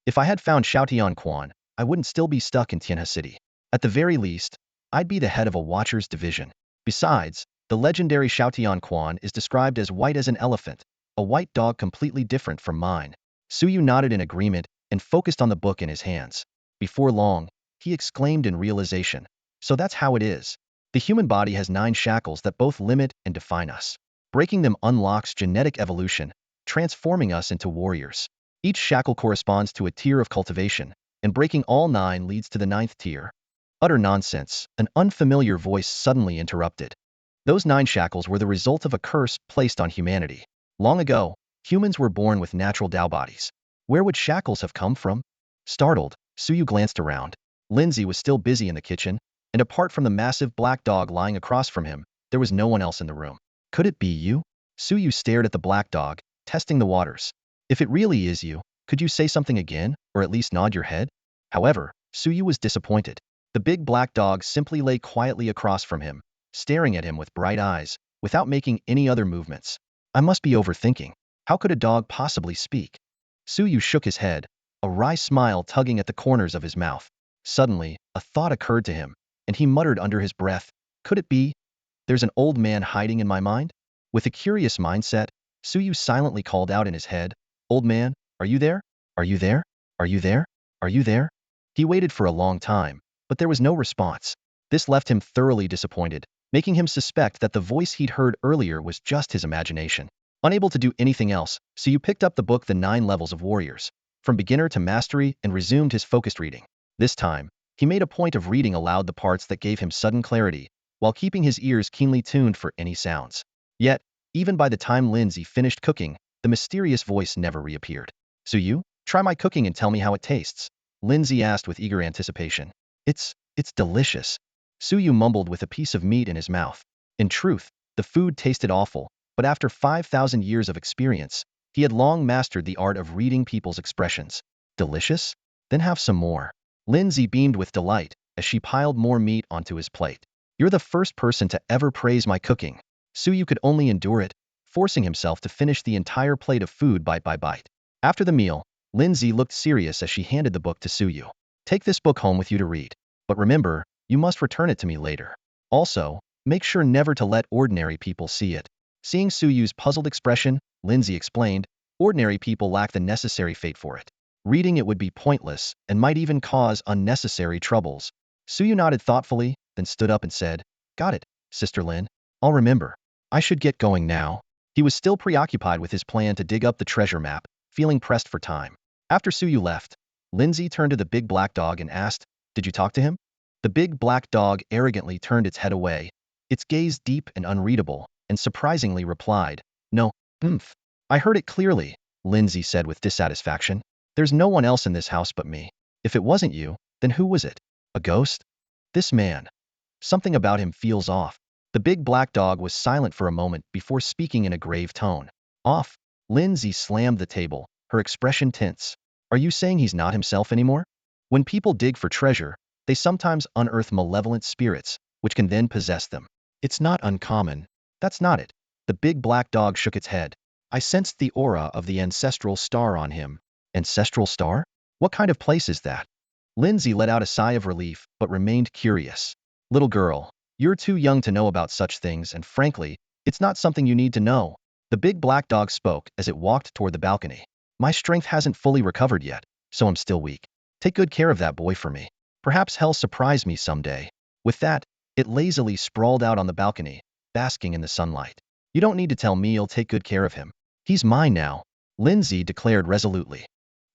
"If I had found Xiaotian Quan, I wouldn't still be stuck in Tianhe City. At the very least, I'd be the head of a Watcher's division. Besides, the legendary Xiaotian Quan is described as white as an elephant, a white dog completely different from mine." Suyu nodded in agreement and focused on the book in his hands. Before long, he exclaimed in realization. "So that's how it is. The human body has 9 shackles that both limit and define us. Breaking them unlocks genetic evolution, transforming us into warriors. Each shackle corresponds to a tier of cultivation, and breaking all 9 leads to the 9th tier." "Utter nonsense," an unfamiliar voice suddenly interrupted. "Those 9 shackles were the result of a curse placed on humanity. Long ago, humans were born with natural Dao bodies. Where would shackles have come from?" Startled, Suyu glanced around. Lindsay was still busy in the kitchen, and apart from the massive black dog lying across from him, there was no one else in the room. "Could it be you?" Suyu stared at the black dog, testing the waters. If it really is you, could you say something again, or at least nod your head? However, Suyu was disappointed. The big black dog simply lay quietly across from him, staring at him with bright eyes, without making any other movements. I must be overthinking. How could a dog possibly speak? Suyu shook his head, a wry smile tugging at the corners of his mouth. Suddenly, a thought occurred to him, and he muttered under his breath, could it be? There's an old man hiding in my mind? With a curious mindset, Suyu silently called out in his head, Old man, are you there? Are you there? Are you there? Are you there? He waited for a long time, but there was no response. This left him thoroughly disappointed, making him suspect that the voice he'd heard earlier was just his imagination. Unable to do anything else, Suyu picked up the book The 9 Levels of Warriors, from beginner to mastery, and resumed his focused reading. This time, he made a point of reading aloud the parts that gave him sudden clarity, while keeping his ears keenly tuned for any sounds. Yet, even by the time Lindsay finished cooking, the mysterious voice never reappeared. Suyu, try my cooking and tell me how it tastes, Lindsay asked with eager anticipation. It's delicious, Suyu mumbled with a piece of meat in his mouth. In truth, the food tasted awful, but after 5,000 years of experience, he had long mastered the art of reading people's expressions. Delicious? Then have some more. Lindsay beamed with delight as she piled more meat onto his plate. You're the first person to ever praise my cooking. Suyu could only endure it, forcing himself to finish the entire plate of food bite by bite. After the meal, Lindsay looked serious as she handed the book to Suyu. Take this book home with you to read. But remember, you must return it to me later. Also, make sure never to let ordinary people see it. Seeing Suyu's puzzled expression, Lindsay explained, ordinary people lack the necessary fate for it. Reading it would be pointless and might even cause unnecessary troubles. Suyu nodded thoughtfully, then stood up and said, Got it, Sister Lin. I'll remember. I should get going now. He was still preoccupied with his plan to dig up the treasure map, feeling pressed for time. After Suyu left, Lindsay turned to the big black dog and asked, Did you talk to him? The big black dog arrogantly turned its head away, its gaze deep and unreadable, and surprisingly replied, No, I heard it clearly, Lindsay said with dissatisfaction. There's no one else in this house but me. If it wasn't you, then who was it? A ghost? This man. Something about him feels off. The big black dog was silent for a moment before speaking in a grave tone. Off. Lindsay slammed the table, her expression tense. Are you saying he's not himself anymore? When people dig for treasure, they sometimes unearth malevolent spirits, which can then possess them. It's not uncommon. That's not it. The big black dog shook its head. I sensed the aura of the ancestral star on him. Ancestral star? What kind of place is that? Lindsay let out a sigh of relief, but remained curious. Little girl, you're too young to know about such things, and frankly, it's not something you need to know. The big black dog spoke as it walked toward the balcony. My strength hasn't fully recovered yet, so I'm still weak. Take good care of that boy for me. Perhaps he'll surprise me someday. With that, it lazily sprawled out on the balcony, basking in the sunlight. You don't need to tell me you'll take good care of him. He's mine now, Lindsay declared resolutely.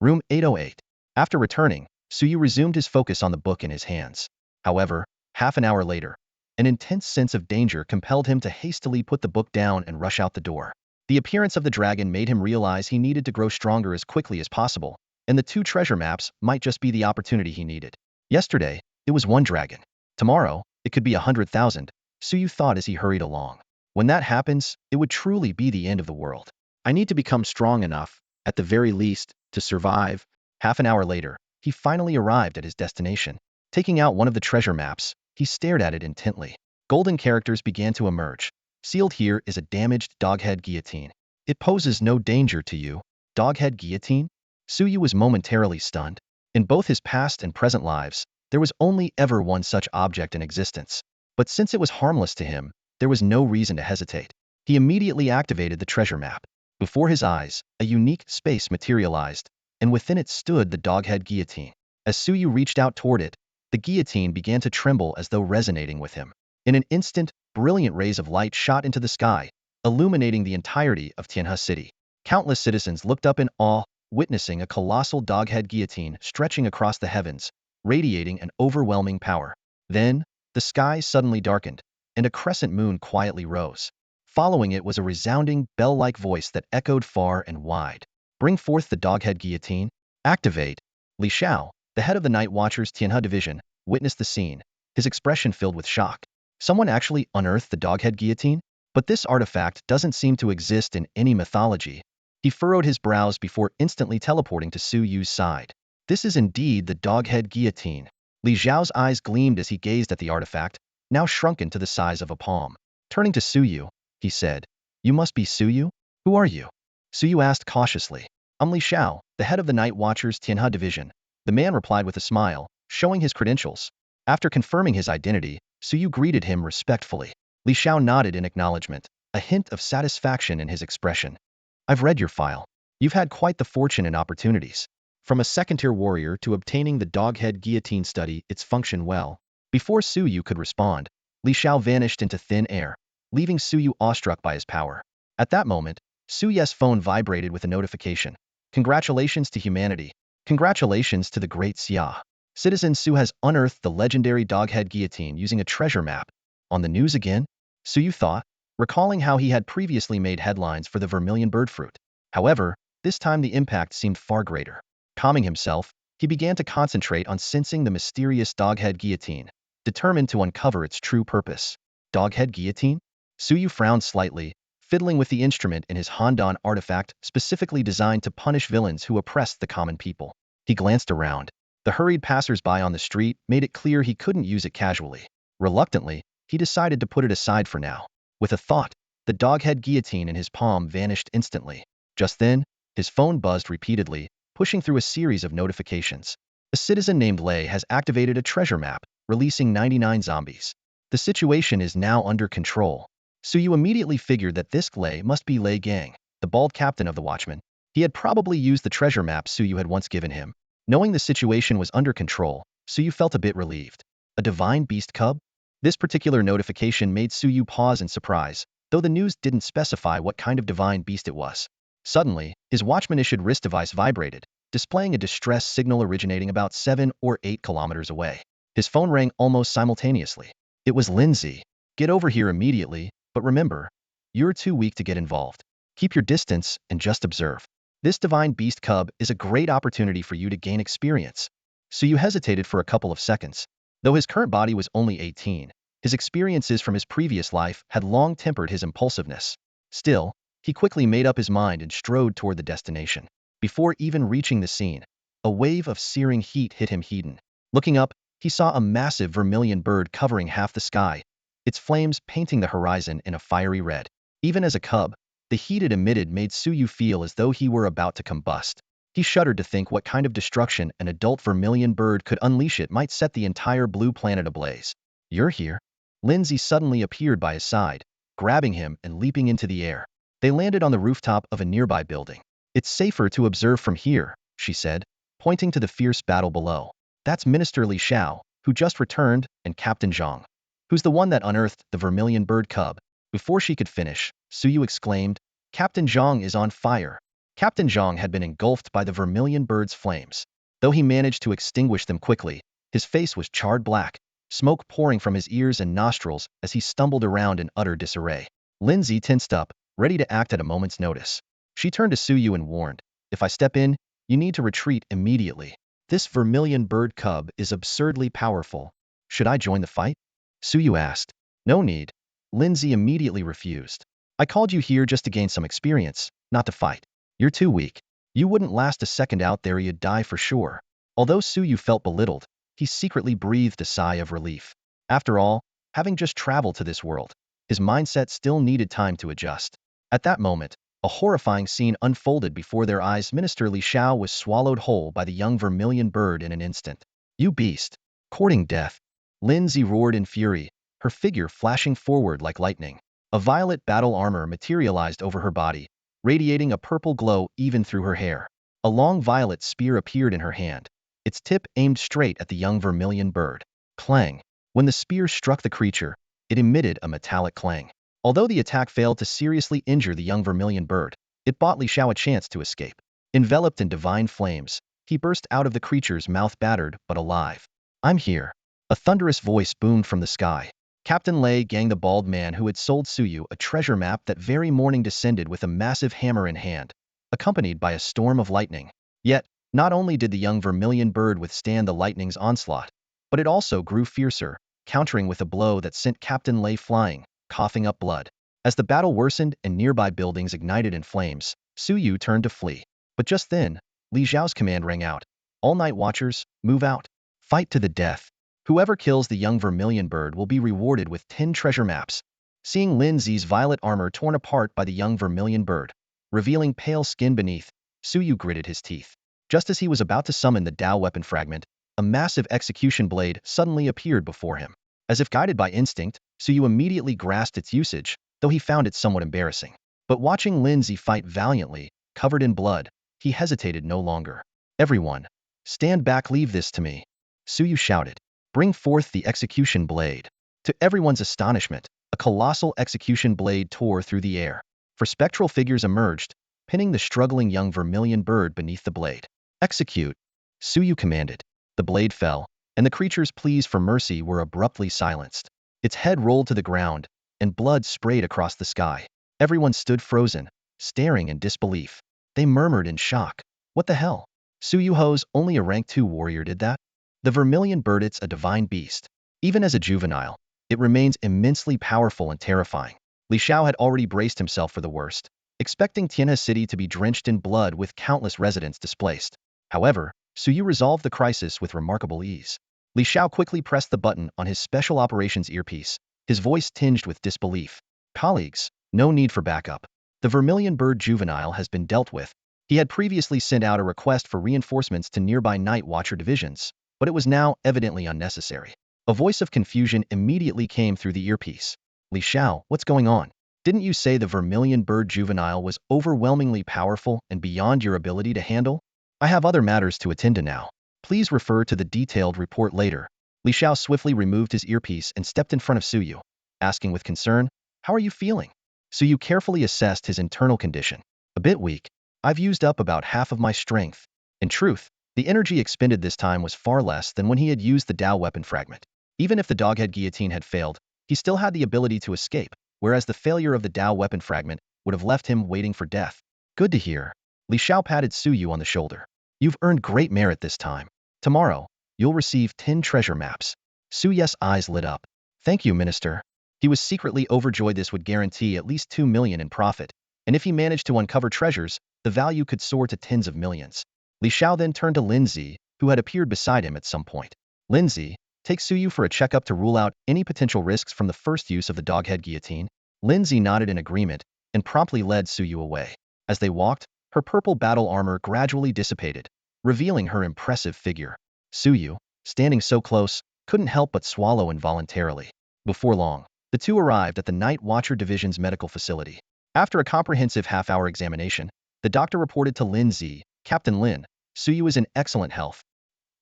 Room 808. After returning, Suyu resumed his focus on the book in his hands. However, half an hour later, an intense sense of danger compelled him to hastily put the book down and rush out the door. The appearance of the dragon made him realize he needed to grow stronger as quickly as possible, and the 2 treasure maps might just be the opportunity he needed. Yesterday, it was 1 dragon. Tomorrow, it could be 100,000, Suyu thought as he hurried along. When that happens, it would truly be the end of the world. I need to become strong enough, at the very least, to survive. Half an hour later, he finally arrived at his destination. Taking out one of the treasure maps, he stared at it intently. Golden characters began to emerge. Sealed here is a damaged doghead guillotine. It poses no danger to you. Doghead guillotine? Suyu was momentarily stunned. In both his past and present lives, there was only ever one such object in existence. But since it was harmless to him, there was no reason to hesitate. He immediately activated the treasure map. Before his eyes, a unique space materialized, and within it stood the doghead guillotine. As Suyu reached out toward it, the guillotine began to tremble as though resonating with him. In an instant, brilliant rays of light shot into the sky, illuminating the entirety of Tianhe City. Countless citizens looked up in awe, witnessing a colossal doghead guillotine stretching across the heavens, radiating an overwhelming power. Then, the sky suddenly darkened, and a crescent moon quietly rose. Following it was a resounding, bell-like voice that echoed far and wide. Bring forth the doghead guillotine. Activate. Li Xiao, the head of the Night Watchers Tianhe division, witnessed the scene, his expression filled with shock. Someone actually unearthed the doghead guillotine? But this artifact doesn't seem to exist in any mythology. He furrowed his brows before instantly teleporting to Suyu's side. This is indeed the doghead guillotine. Li Xiao's eyes gleamed as he gazed at the artifact, now shrunken to the size of a palm. Turning to Suyu, he said, "You must be Suyu? Who are you?" Suyu asked cautiously. "I'm Li Xiao, the head of the Night Watchers Tianhe division." The man replied with a smile, showing his credentials. After confirming his identity, Suyu greeted him respectfully. Li Xiao nodded in acknowledgement, a hint of satisfaction in his expression. "I've read your file. You've had quite the fortune and opportunities. From a second-tier warrior to obtaining the doghead guillotine study its function well." Before Suyu could respond, Li Xiao vanished into thin air, leaving Suyu awestruck by his power. At that moment, Suyu's phone vibrated with a notification. "Congratulations to humanity. Congratulations to the great Xia. Citizen Su has unearthed the legendary doghead guillotine using a treasure map." On the news again? Suyu thought, recalling how he had previously made headlines for the Vermilion bird fruit. However, this time the impact seemed far greater. Calming himself, he began to concentrate on sensing the mysterious doghead guillotine, determined to uncover its true purpose. Doghead guillotine? Suyu frowned slightly, fiddling with the instrument in his Handan artifact specifically designed to punish villains who oppressed the common people. He glanced around. The hurried passers-by on the street made it clear he couldn't use it casually. Reluctantly, he decided to put it aside for now. With a thought, the doghead guillotine in his palm vanished instantly. Just then, his phone buzzed repeatedly, pushing through a series of notifications. A citizen named Lei has activated a treasure map, releasing 99 zombies. The situation is now under control. Suyu immediately figured that this Lei must be Lei Gang, the bald captain of the Watchmen. He had probably used the treasure map Suyu had once given him. Knowing the situation was under control, Suyu felt a bit relieved. A divine beast cub? This particular notification made Suyu pause in surprise, though the news didn't specify what kind of divine beast it was. Suddenly, his Watchman-issued wrist device vibrated, displaying a distress signal originating about 7 or 8 kilometers away. His phone rang almost simultaneously. It was Lindsay. "Get over here immediately, but remember, you're too weak to get involved. Keep your distance and just observe. This divine beast cub is a great opportunity for you to gain experience." Suyu hesitated for a couple of seconds. Though his current body was only 18, his experiences from his previous life had long tempered his impulsiveness. Still, he quickly made up his mind and strode toward the destination. Before even reaching the scene, a wave of searing heat hit him head. Looking up, he saw a massive vermilion bird covering half the sky, its flames painting the horizon in a fiery red. Even as a cub, the heat it emitted made Suyu feel as though he were about to combust. He shuddered to think what kind of destruction an adult vermilion bird could unleash. It might set the entire blue planet ablaze. "You're here?" Lindsay suddenly appeared by his side, grabbing him and leaping into the air. They landed on the rooftop of a nearby building. "It's safer to observe from here," she said, pointing to the fierce battle below. "That's Minister Li Xiao, who just returned, and Captain Zhang, who's the one that unearthed the vermilion bird cub." Before she could finish, Suyu exclaimed, "Captain Zhang is on fire." Captain Zhang had been engulfed by the vermilion bird's flames. Though he managed to extinguish them quickly, his face was charred black, smoke pouring from his ears and nostrils as he stumbled around in utter disarray. Lindsay tensed up, ready to act at a moment's notice. She turned to Suyu and warned, "If I step in, you need to retreat immediately. This vermilion bird cub is absurdly powerful. Should I join the fight?" Suyu asked. "No need." Lindsay immediately refused. "I called you here just to gain some experience, not to fight. You're too weak. You wouldn't last a second out there, you'd die for sure." Although Suyu felt belittled, he secretly breathed a sigh of relief. After all, having just traveled to this world, his mindset still needed time to adjust. At that moment, a horrifying scene unfolded before their eyes. Minister Li Xiao was swallowed whole by the young vermilion bird in an instant. "You beast! Courting death!" Lindsay roared in fury, her figure flashing forward like lightning. A violet battle armor materialized over her body, radiating a purple glow even through her hair. A long violet spear appeared in her hand, its tip aimed straight at the young vermilion bird. Clang! When the spear struck the creature, it emitted a metallic clang. Although the attack failed to seriously injure the young vermilion bird, it bought Li Xiao a chance to escape. Enveloped in divine flames, he burst out of the creature's mouth, battered but alive. "I'm here." A thunderous voice boomed from the sky. Captain Lei Gang, the bald man who had sold Suyu a treasure map that very morning, descended with a massive hammer in hand, accompanied by a storm of lightning. Yet, not only did the young vermilion bird withstand the lightning's onslaught, but it also grew fiercer, countering with a blow that sent Captain Lei flying, coughing up blood. As the battle worsened and nearby buildings ignited in flames, Suyu turned to flee. But just then, Li Zhao's command rang out. All night watchers, move out. Fight to the death. Whoever kills the young vermilion bird will be rewarded with 10 treasure maps. Seeing Lin Zi's violet armor torn apart by the young vermilion bird, revealing pale skin beneath, Suyu gritted his teeth. Just as he was about to summon the Dao weapon fragment, a massive execution blade suddenly appeared before him. As if guided by instinct, Suyu immediately grasped its usage, though he found it somewhat embarrassing. But watching Lin Zi fight valiantly, covered in blood, he hesitated no longer. Everyone, stand back, leave this to me. Suyu shouted. Bring forth the execution blade. To everyone's astonishment, a colossal execution blade tore through the air. For spectral figures emerged, pinning the struggling young vermilion bird beneath the blade. Execute, Suyu commanded. The blade fell, and the creature's pleas for mercy were abruptly silenced. Its head rolled to the ground, and blood sprayed across the sky. Everyone stood frozen, staring in disbelief. They murmured in shock. What the hell? Suyuho's only a rank 2 warrior did that? The vermilion bird, it's a divine beast. Even as a juvenile, it remains immensely powerful and terrifying. Li Xiao had already braced himself for the worst, expecting Tianhe City to be drenched in blood with countless residents displaced. However, Suyu resolved the crisis with remarkable ease. Li Xiao quickly pressed the button on his special operations earpiece, his voice tinged with disbelief. Colleagues, no need for backup. The vermilion bird juvenile has been dealt with. He had previously sent out a request for reinforcements to nearby night watcher divisions, but it was now evidently unnecessary. A voice of confusion immediately came through the earpiece. Li Xiao, what's going on? Didn't you say the vermilion bird juvenile was overwhelmingly powerful and beyond your ability to handle? I have other matters to attend to now. Please refer to the detailed report later. Li Xiao swiftly removed his earpiece and stepped in front of Suyu, asking with concern, how are you feeling? Suyu carefully assessed his internal condition. A bit weak. I've used up about half of my strength. In truth, the energy expended this time was far less than when he had used the Dao weapon fragment. Even if the doghead guillotine had failed, he still had the ability to escape, whereas the failure of the Dao weapon fragment would have left him waiting for death. Good to hear. Li Xiao patted Suyu on the shoulder. You've earned great merit this time. Tomorrow, you'll receive 10 treasure maps. Suyu's eyes lit up. Thank you, Minister. He was secretly overjoyed. This would guarantee at least 2 million in profit, and if he managed to uncover treasures, the value could soar to tens of millions. Li Xiao then turned to Lin Zi, who had appeared beside him at some point. Lin Zi, take Suyu for a checkup to rule out any potential risks from the first use of the doghead guillotine. Lin Zi nodded in agreement and promptly led Suyu away. As they walked, her purple battle armor gradually dissipated, revealing her impressive figure. Suyu, standing so close, couldn't help but swallow involuntarily. Before long, the two arrived at the Night Watcher Division's medical facility. After a comprehensive half-hour examination, the doctor reported to Lin Zi, Captain Lin, Suyu is in excellent health.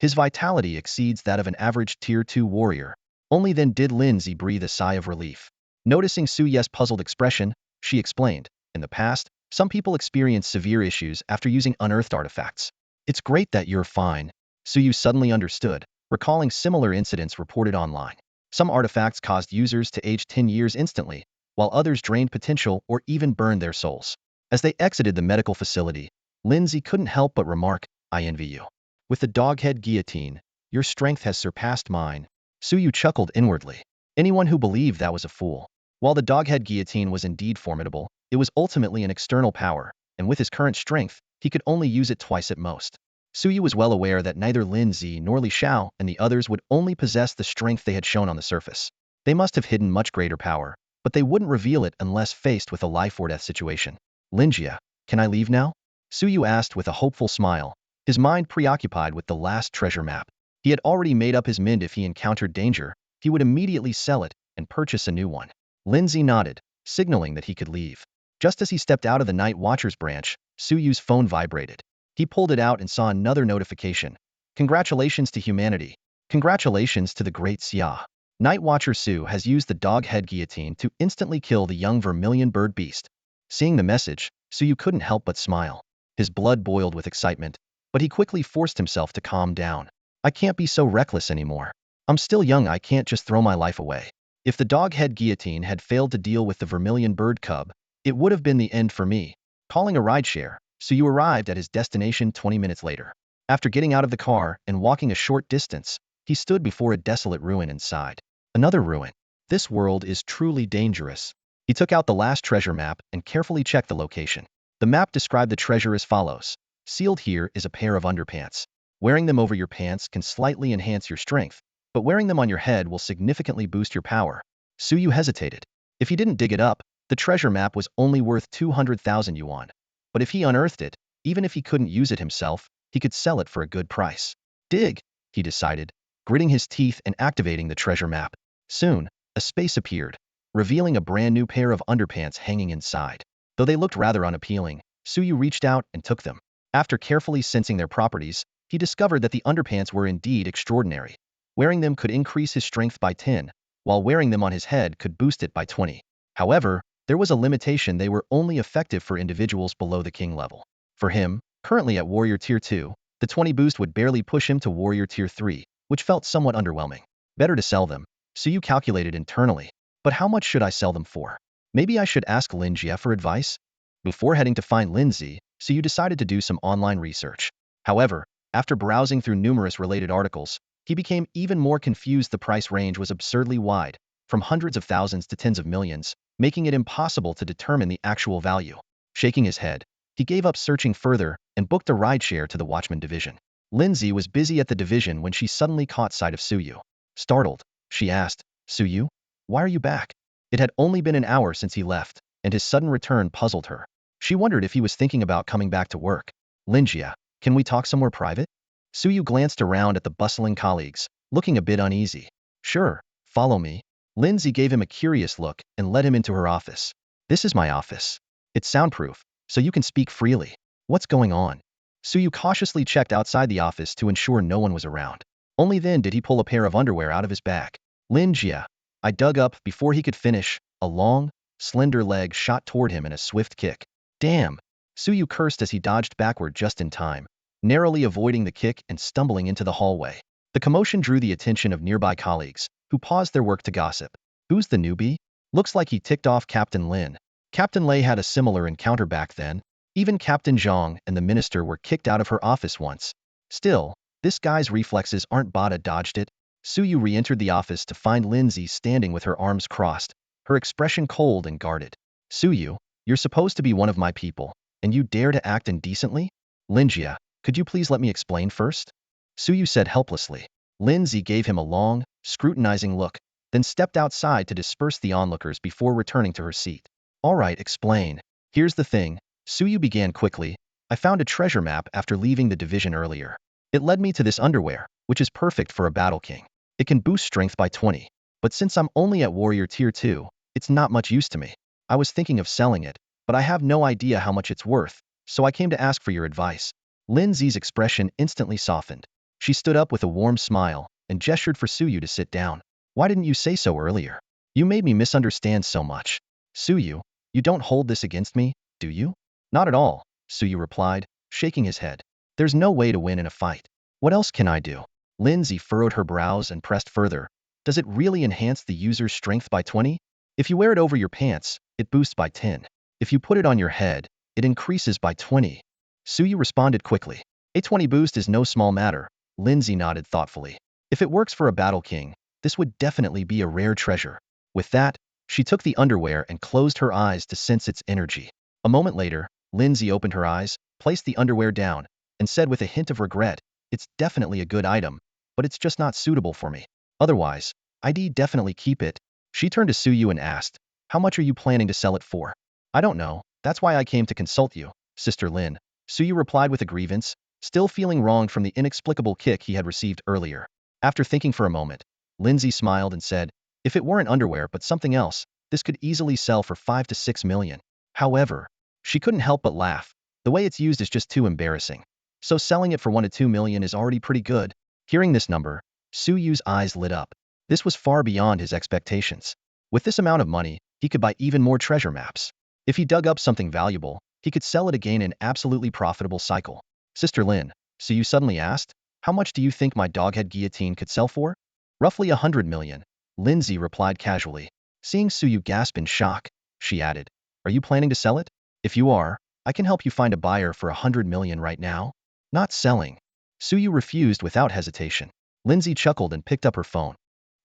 His vitality exceeds that of an average Tier 2 warrior. Only then did Lin Zi breathe a sigh of relief. Noticing Suyu's puzzled expression, she explained, in the past, some people experience severe issues after using unearthed artifacts. It's great that you're fine. Suyu suddenly understood, recalling similar incidents reported online. Some artifacts caused users to age 10 years instantly, while others drained potential or even burned their souls. As they exited the medical facility, Lin Zi couldn't help but remark, I envy you. With the doghead guillotine, your strength has surpassed mine. Suyu chuckled inwardly. Anyone who believed that was a fool. While the doghead guillotine was indeed formidable, it was ultimately an external power, and with his current strength, he could only use it twice at most. Suyu was well aware that neither Lin Zi nor Li Xiao and the others would only possess the strength they had shown on the surface. They must have hidden much greater power, but they wouldn't reveal it unless faced with a life-or-death situation. Linjia, can I leave now? Suyu asked with a hopeful smile, his mind preoccupied with the last treasure map. He had already made up his mind if he encountered danger, he would immediately sell it and purchase a new one. Lin Zi nodded, signaling that he could leave. Just as he stepped out of the Night Watcher's branch, Suyu's phone vibrated. He pulled it out and saw another notification. Congratulations to humanity. Congratulations to the great Xia. Night Watcher Su has used the doghead guillotine to instantly kill the young vermilion bird beast. Seeing the message, Suyu couldn't help but smile. His blood boiled with excitement, but he quickly forced himself to calm down. I can't be so reckless anymore. I'm still young, I can't just throw my life away. If the doghead guillotine had failed to deal with the vermilion bird cub, it would have been the end for me. Calling a rideshare, Suyu arrived at his destination 20 minutes later. After getting out of the car and walking a short distance, he stood before a desolate ruin and sighed. Another ruin. This world is truly dangerous. He took out the last treasure map and carefully checked the location. The map described the treasure as follows. Sealed here is a pair of underpants. Wearing them over your pants can slightly enhance your strength, but wearing them on your head will significantly boost your power. Suyu hesitated. If he didn't dig it up, the treasure map was only worth 200,000 yuan. But if he unearthed it, even if he couldn't use it himself, he could sell it for a good price. Dig, he decided, gritting his teeth and activating the treasure map. Soon, a space appeared, revealing a brand new pair of underpants hanging inside. Though they looked rather unappealing, Suyu reached out and took them. After carefully sensing their properties, he discovered that the underpants were indeed extraordinary. Wearing them could increase his strength by 10, while wearing them on his head could boost it by 20. However, there was a limitation: they were only effective for individuals below the king level. For him, currently at warrior tier 2, the 20 boost would barely push him to warrior tier 3, which felt somewhat underwhelming. Better to sell them, Suyu calculated internally. But how much should I sell them for? Maybe I should ask Lin Jie for advice? Before heading to find Lindsay, Suyu decided to do some online research. However, after browsing through numerous related articles, he became even more confused. The price range was absurdly wide, from hundreds of thousands to tens of millions, making it impossible to determine the actual value. Shaking his head, he gave up searching further and booked a rideshare to the Watchman division. Lindsay was busy at the division when she suddenly caught sight of Suyu. Startled, she asked, "Suyu, why are you back?" It had only been an hour since he left, and his sudden return puzzled her. She wondered if he was thinking about coming back to work. "Linjia, can we talk somewhere private?" Suyu glanced around at the bustling colleagues, looking a bit uneasy. "Sure, follow me." Lindsay gave him a curious look and led him into her office. "This is my office. It's soundproof, so you can speak freely. What's going on?" Suyu cautiously checked outside the office to ensure no one was around. Only then did he pull a pair of underwear out of his bag. "Linjia." I dug up before he could finish. A long, slender leg shot toward him in a swift kick. "Damn!" Suyu cursed as he dodged backward just in time, narrowly avoiding the kick and stumbling into the hallway. The commotion drew the attention of nearby colleagues, who paused their work to gossip. "Who's the newbie? Looks like he ticked off Captain Lin." Captain Lei had a similar encounter back then. Even Captain Zhang and the minister were kicked out of her office once. Still, this guy's reflexes aren't bad. Dodged it. Suyu re-entered the office to find Lindsay standing with her arms crossed, her expression cold and guarded. "Suyu, you're supposed to be one of my people, and you dare to act indecently?" "Linjia, could you please let me explain first?" Suyu said helplessly. Lindsay gave him a long, scrutinizing look, then stepped outside to disperse the onlookers before returning to her seat. "All right, explain." "Here's the thing," Suyu began quickly. "I found a treasure map after leaving the division earlier. It led me to this underwear, which is perfect for a battle king. It can boost strength by 20, but since I'm only at warrior tier 2, it's not much use to me. I was thinking of selling it, but I have no idea how much it's worth, so I came to ask for your advice." Lindsay's expression instantly softened. She stood up with a warm smile and gestured for Suyu to sit down. "Why didn't you say so earlier? You made me misunderstand so much." "Suyu, you don't hold this against me, do you?" "Not at all," Suyu replied, shaking his head. "There's no way to win in a fight. What else can I do?" Lindsay furrowed her brows and pressed further. "Does it really enhance the user's strength by 20? If you wear it over your pants, it boosts by 10. If you put it on your head, it increases by 20. Suyu responded quickly. "A 20 boost is no small matter." Lindsay nodded thoughtfully. "If it works for a battle king, this would definitely be a rare treasure." With that, she took the underwear and closed her eyes to sense its energy. A moment later, Lindsay opened her eyes, placed the underwear down, and said with a hint of regret, "It's definitely a good item, but it's just not suitable for me. Otherwise, I'd definitely keep it." She turned to Suyu and asked, "How much are you planning to sell it for?" "I don't know, that's why I came to consult you, Sister Lin," Suyu replied with a grievance, still feeling wronged from the inexplicable kick he had received earlier. After thinking for a moment, Lindsay smiled and said, "If it weren't underwear but something else, this could easily sell for 5 to 6 million. However," she couldn't help but laugh, "the way it's used is just too embarrassing. So selling it for 1 to 2 million is already pretty good." Hearing this number, Suyu's eyes lit up. This was far beyond his expectations. With this amount of money, he could buy even more treasure maps. If he dug up something valuable, he could sell it again in an absolutely profitable cycle. "Sister Lin," Suyu suddenly asked, "how much do you think my doghead guillotine could sell for?" "Roughly 100 million, Lindsay replied casually. Seeing Suyu gasp in shock, she added, "Are you planning to sell it? If you are, I can help you find a buyer for 100 million right now." "Not selling." Suyu refused without hesitation. Lindsay chuckled and picked up her phone.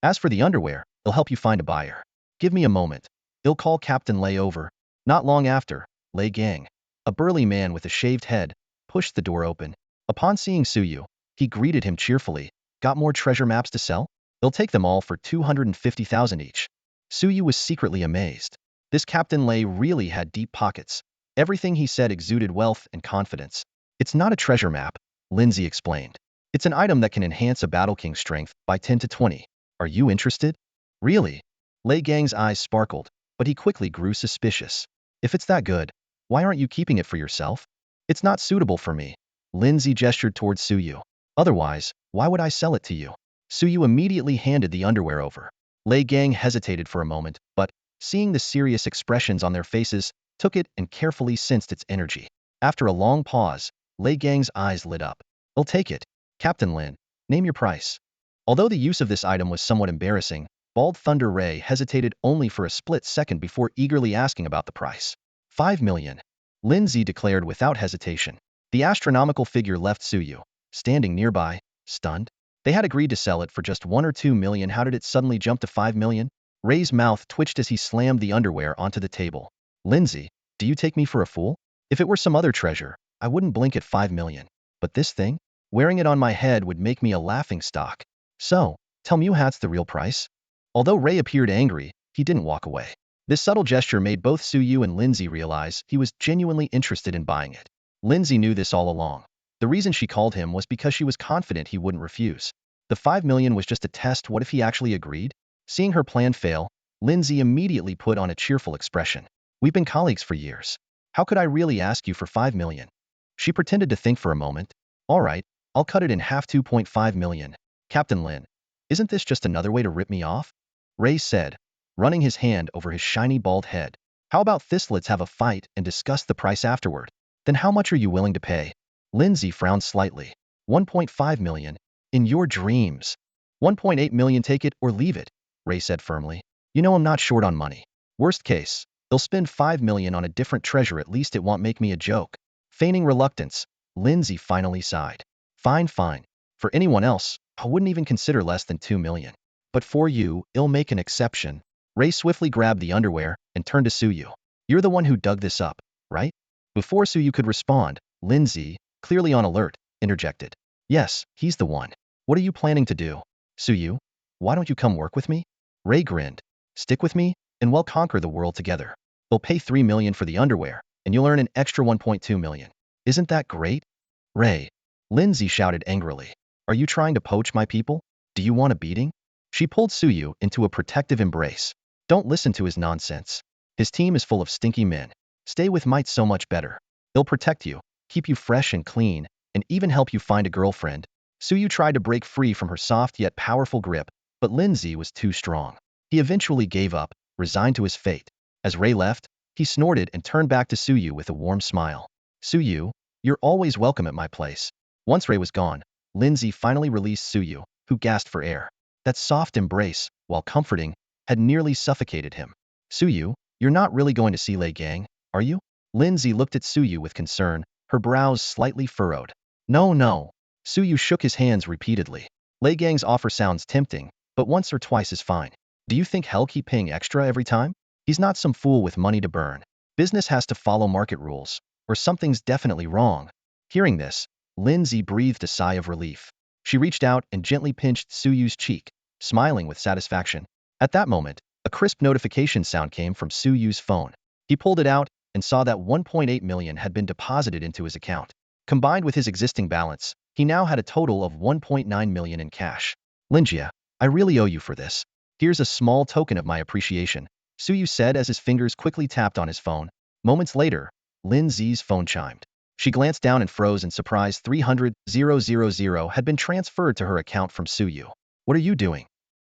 "As for the underwear, I'll help you find a buyer. Give me a moment. I'll call Captain Lei over." Not long after, Lei Gang, A burly man with a shaved head pushed the door open. Upon seeing Suyu, he greeted him cheerfully. Got more treasure maps to sell? They'll take them all for 250,000 each. Suyu was secretly amazed. This Captain Lei really had deep pockets. Everything he said exuded wealth and confidence. It's not a treasure map, Lindsay explained. It's an item that can enhance a Battle King's strength by 10 to 20. Are you interested? Really? Lei Gang's eyes sparkled, but he quickly grew suspicious. If it's that good, why aren't you keeping it for yourself? It's not suitable for me. Lindsay gestured towards Suyu. Otherwise, why would I sell it to you? Suyu immediately handed the underwear over. Lei Gang hesitated for a moment, but, seeing the serious expressions on their faces, took it and carefully sensed its energy. After a long pause, Lei Gang's eyes lit up. I'll take it. Captain Lin, name your price. Although the use of this item was somewhat embarrassing, Bald Thunder Ray hesitated only for a split second before eagerly asking about the price. 5 million. Lindsay declared without hesitation. The astronomical figure left Suyu, standing nearby, stunned. They had agreed to sell it for just 1 or 2 million. How did it suddenly jump to 5 million? Ray's mouth twitched as he slammed the underwear onto the table. Lindsay, do you take me for a fool? If it were some other treasure, I wouldn't blink at 5 million. But this thing? Wearing it on my head would make me a laughingstock. So, tell me that's the real price? Although Ray appeared angry, he didn't walk away. This subtle gesture made both Suyu and Lindsay realize he was genuinely interested in buying it. Lindsay knew this all along. The reason she called him was because she was confident he wouldn't refuse. The 5 million was just a test. What if he actually agreed? Seeing her plan fail, Lindsay immediately put on a cheerful expression. We've been colleagues for years. How could I really ask you for 5 million? She pretended to think for a moment. All right, I'll cut it in half. 2.5 million. Captain Lin, isn't this just another way to rip me off? Ray said, running his hand over his shiny bald head. How about this? Let's have a fight and discuss the price afterward. Then how much are you willing to pay? Lindsay frowned slightly. 1.5 million. In your dreams. 1.8 million. Take it or leave it, Ray said firmly. You know I'm not short on money. Worst case, they'll spend 5 million on a different treasure. At least it won't make me a joke. Feigning reluctance, Lindsay finally sighed. Fine, fine. For anyone else, I wouldn't even consider less than 2 million. But for you, I'll make an exception. Ray swiftly grabbed the underwear and turned to Suyu. You're the one who dug this up, right? Before Suyu could respond, Lindsay, clearly on alert, interjected. Yes, he's the one. What are you planning to do? Suyu, why don't you come work with me? Ray grinned. Stick with me, and we'll conquer the world together. They'll pay 3 million for the underwear, and you'll earn an extra 1.2 million. Isn't that great? Ray. Lindsay shouted angrily. Are you trying to poach my people? Do you want a beating? She pulled Suyu into a protective embrace. Don't listen to his nonsense. His team is full of stinky men. Stay with Might so much better. They'll protect you, keep you fresh and clean, and even help you find a girlfriend. Suyu tried to break free from her soft yet powerful grip, but Lindsay was too strong. He eventually gave up, resigned to his fate. As Ray left, he snorted and turned back to Suyu with a warm smile. Suyu, you're always welcome at my place. Once Ray was gone, Lindsay finally released Suyu, who gasped for air. That soft embrace, while comforting, had nearly suffocated him. Suyu, you're not really going to see Lei Gang, are you? Lindsay looked at Suyu with concern, her brows slightly furrowed. No, no. Suyu shook his hands repeatedly. Lei Gang's offer sounds tempting, but once or twice is fine. Do you think he'll keep paying extra every time? He's not some fool with money to burn. Business has to follow market rules, or something's definitely wrong. Hearing this, Lindsay breathed a sigh of relief. She reached out and gently pinched Suyu's cheek, smiling with satisfaction. At that moment, a crisp notification sound came from Suyu's phone. He pulled it out and saw that 1.8 million had been deposited into his account. Combined with his existing balance, he now had a total of 1.9 million in cash. Linjia, I really owe you for this. Here's a small token of my appreciation, Suyu said as his fingers quickly tapped on his phone. Moments later, Lindsay's phone chimed. She glanced down and froze in surprise. 300,000 had been transferred to her account from Suyu. What are you doing?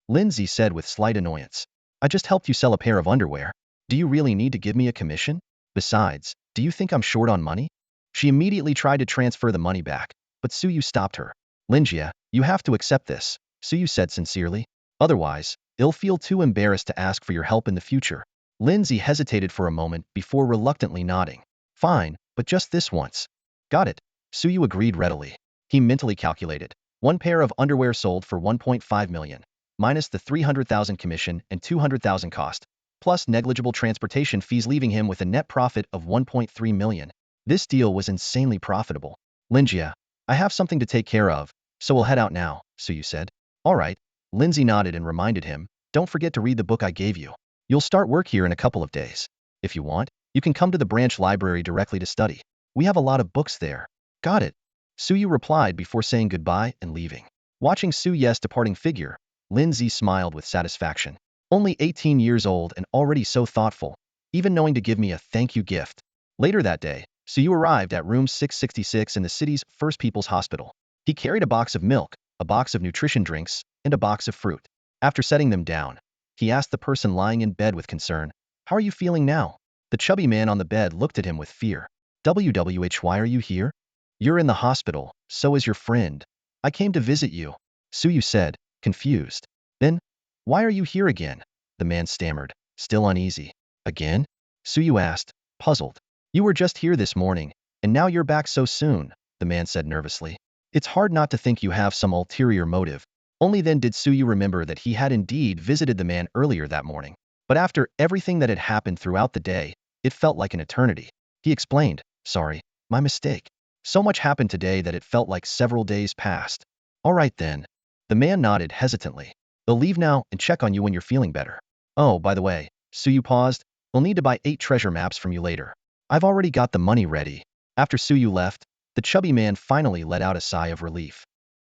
Lindsay said with slight annoyance. I just helped you sell a pair of underwear. Do you really need to give me a commission? Besides, do you think I'm short on money? She immediately tried to transfer the money back, but Suyu stopped her. Linjia, you have to accept this, Suyu said sincerely. Otherwise, I'll feel too embarrassed to ask for your help in the future. Lindsay hesitated for a moment before reluctantly nodding. Fine, but just this once. Got it. Suyu agreed readily. He mentally calculated. One pair of underwear sold for 1.5 million, minus the 300,000 commission and 200,000 cost, plus negligible transportation fees, leaving him with a net profit of 1.3 million. This deal was insanely profitable. Linjia, I have something to take care of, so we'll head out now, Suyu said. All right. Lindsay nodded and reminded him, don't forget to read the book I gave you. You'll start work here in a couple of days. If you want, you can come to the branch library directly to study. We have a lot of books there. Got it. Suyu replied before saying goodbye and leaving. Watching Suyu's departing figure, Lindsay smiled with satisfaction. Only 18 years old and already so thoughtful, even knowing to give me a thank you gift. Later that day, Suyu arrived at room 666 in the city's First People's Hospital. He carried a box of milk, a box of nutrition drinks, and a box of fruit. After setting them down, he asked the person lying in bed with concern, how are you feeling now? The chubby man on the bed looked at him with fear. Why are you here? You're in the hospital, so is your friend. I came to visit you, Suyu said, confused. Then, why are you here again? The man stammered, still uneasy. Again? Suyu asked, puzzled. You were just here this morning, and now you're back so soon, the man said nervously. It's hard not to think you have some ulterior motive. Only then did Suyu remember that he had indeed visited the man earlier that morning. But after everything that had happened throughout the day, it felt like an eternity. He explained, sorry, my mistake. So much happened today that it felt like several days passed. All right then. The man nodded hesitantly. They'll leave now and check on you when you're feeling better. Oh, by the way, Suyu paused, we'll need to buy 8 treasure maps from you later. I've already got the money ready. After Suyu left, the chubby man finally let out a sigh of relief.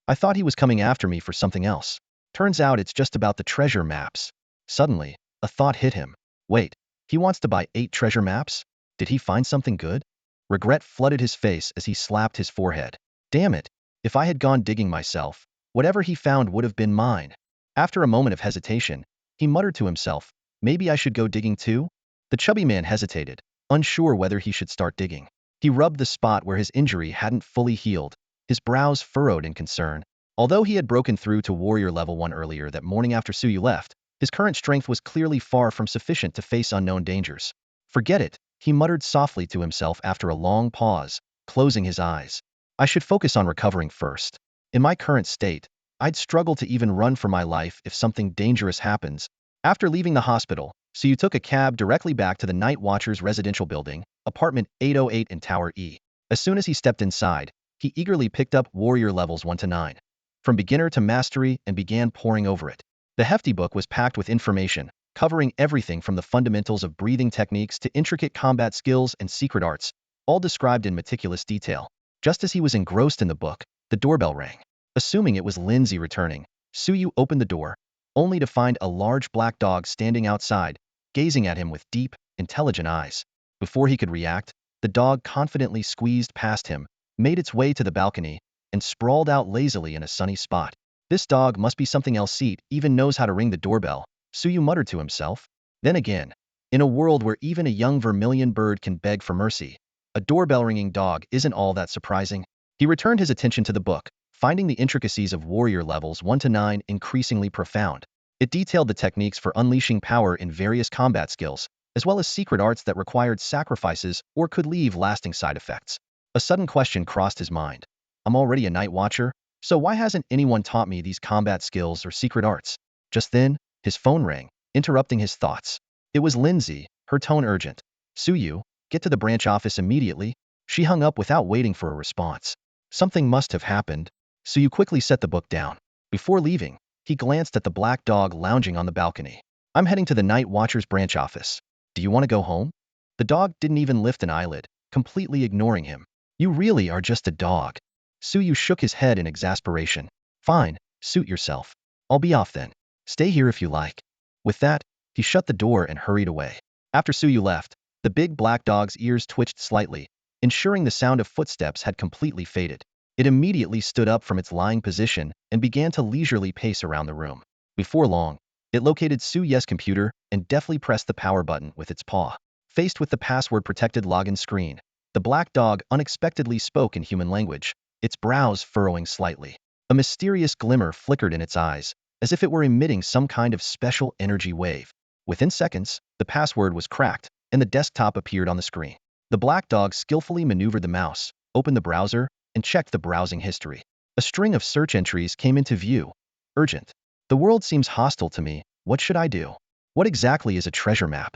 I thought he was coming after me for something else. Turns out it's just about the treasure maps. Suddenly, a thought hit him. Wait, he wants to buy 8 treasure maps? Did he find something good? Regret flooded his face as he slapped his forehead. Damn it, if I had gone digging myself, whatever he found would have been mine. After a moment of hesitation, he muttered to himself, maybe I should go digging too? The chubby man hesitated, unsure whether he should start digging. He rubbed the spot where his injury hadn't fully healed, his brows furrowed in concern. Although he had broken through to warrior level 1 earlier that morning after Suyu left, his current strength was clearly far from sufficient to face unknown dangers. Forget it, he muttered softly to himself after a long pause, closing his eyes. I should focus on recovering first. In my current state, I'd struggle to even run for my life if something dangerous happens. After leaving the hospital, Suyu took a cab directly back to the Night Watcher's residential building, apartment 808 in Tower E. As soon as he stepped inside, he eagerly picked up warrior levels 1 to 9. From beginner to mastery and began poring over it. The hefty book was packed with information, covering everything from the fundamentals of breathing techniques to intricate combat skills and secret arts, all described in meticulous detail. Just as he was engrossed in the book, the doorbell rang. Assuming it was Lindsay returning, Suyu opened the door, only to find a large black dog standing outside, gazing at him with deep, intelligent eyes. Before he could react, the dog confidently squeezed past him, made its way to the balcony, and sprawled out lazily in a sunny spot. This dog must be something else. It even knows how to ring the doorbell, Suyu muttered to himself. Then again, in a world where even a young vermilion bird can beg for mercy, a doorbell-ringing dog isn't all that surprising. He returned his attention to the book, finding the intricacies of warrior levels 1 to 9 increasingly profound. It detailed the techniques for unleashing power in various combat skills, as well as secret arts that required sacrifices or could leave lasting side effects. A sudden question crossed his mind. I'm already a Night Watcher, so why hasn't anyone taught me these combat skills or secret arts? Just then, his phone rang, interrupting his thoughts. It was Lindsay, her tone urgent. Suyu, get to the branch office immediately. She hung up without waiting for a response. Something must have happened. Suyu quickly set the book down. Before leaving, he glanced at the black dog lounging on the balcony. I'm heading to the Night Watcher's branch office. Do you want to go home? The dog didn't even lift an eyelid, completely ignoring him. You really are just a dog. Suyu shook his head in exasperation. Fine, suit yourself. I'll be off then. Stay here if you like. With that, he shut the door and hurried away. After Suyu left, the big black dog's ears twitched slightly, ensuring the sound of footsteps had completely faded. It immediately stood up from its lying position and began to leisurely pace around the room. Before long, it located Suyu's computer and deftly pressed the power button with its paw. Faced with the password-protected login screen, the black dog unexpectedly spoke in human language, its brows furrowing slightly. A mysterious glimmer flickered in its eyes, as if it were emitting some kind of special energy wave. Within seconds, the password was cracked, and the desktop appeared on the screen. The black dog skillfully maneuvered the mouse, opened the browser, and checked the browsing history. A string of search entries came into view. Urgent. The world seems hostile to me. What should I do? What exactly is a treasure map?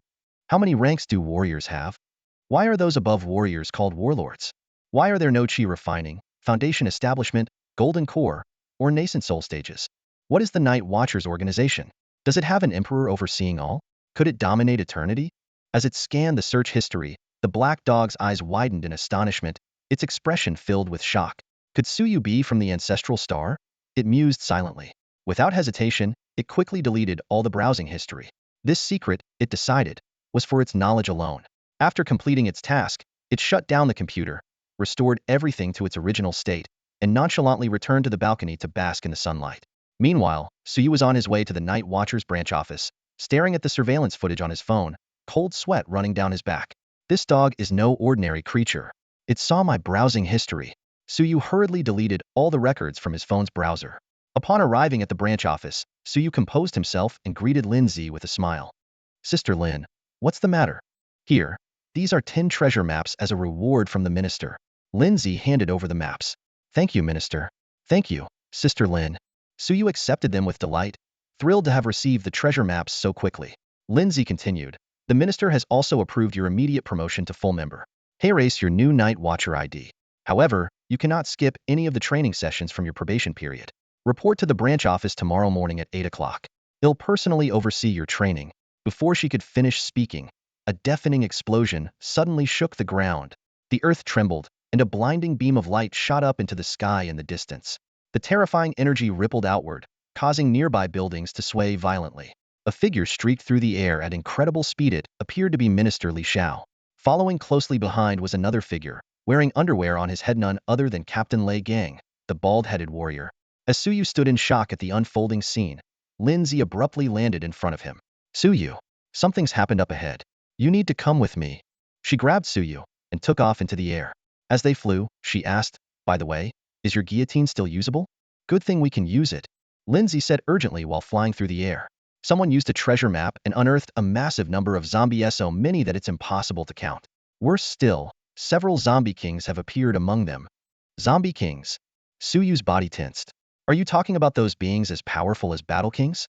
How many ranks do warriors have? Why are those above warriors called warlords? Why are there no chi refining, foundation establishment, golden core, or nascent soul stages? What is the Night Watchers organization? Does it have an emperor overseeing all? Could it dominate eternity? As it scanned the search history, the black dog's eyes widened in astonishment, its expression filled with shock. Could Suyu be from the ancestral star? It mused silently. Without hesitation, it quickly deleted all the browsing history. This secret, it decided, was for its knowledge alone. After completing its task, it shut down the computer, restored everything to its original state, and nonchalantly returned to the balcony to bask in the sunlight. Meanwhile, Suyu was on his way to the Night Watcher's branch office, staring at the surveillance footage on his phone, cold sweat running down his back. This dog is no ordinary creature. It saw my browsing history. Suyu hurriedly deleted all the records from his phone's browser. Upon arriving at the branch office, Suyu composed himself and greeted Lindsay with a smile. Sister Lin, what's the matter? Here, these are 10 treasure maps as a reward from the minister. Lindsay handed over the maps. Thank you, minister. Thank you, Sister Lin. Suyu accepted them with delight, thrilled to have received the treasure maps so quickly. Lindsay continued. The minister has also approved your immediate promotion to full member. Erase your new Night Watcher ID. However, you cannot skip any of the training sessions from your probation period. Report to the branch office tomorrow morning at 8 o'clock. He'll personally oversee your training. Before she could finish speaking, a deafening explosion suddenly shook the ground. The earth trembled, and a blinding beam of light shot up into the sky in the distance. The terrifying energy rippled outward, causing nearby buildings to sway violently. A figure streaked through the air at incredible speed. It appeared to be Minister Li Xiao. Following closely behind was another figure, wearing underwear on his head, none other than Captain Lei Gang, the bald-headed warrior. As Suyu stood in shock at the unfolding scene, Lindsay abruptly landed in front of him. Suyu, something's happened up ahead. You need to come with me. She grabbed Suyu and took off into the air. As they flew, she asked, by the way, is your guillotine still usable? Good thing we can use it, Lindsay said urgently while flying through the air. Someone used a treasure map and unearthed a massive number of zombies, so many that it's impossible to count. Worse still, several zombie kings have appeared among them. Zombie kings? Suyu's body tensed. Are you talking about those beings as powerful as battle kings?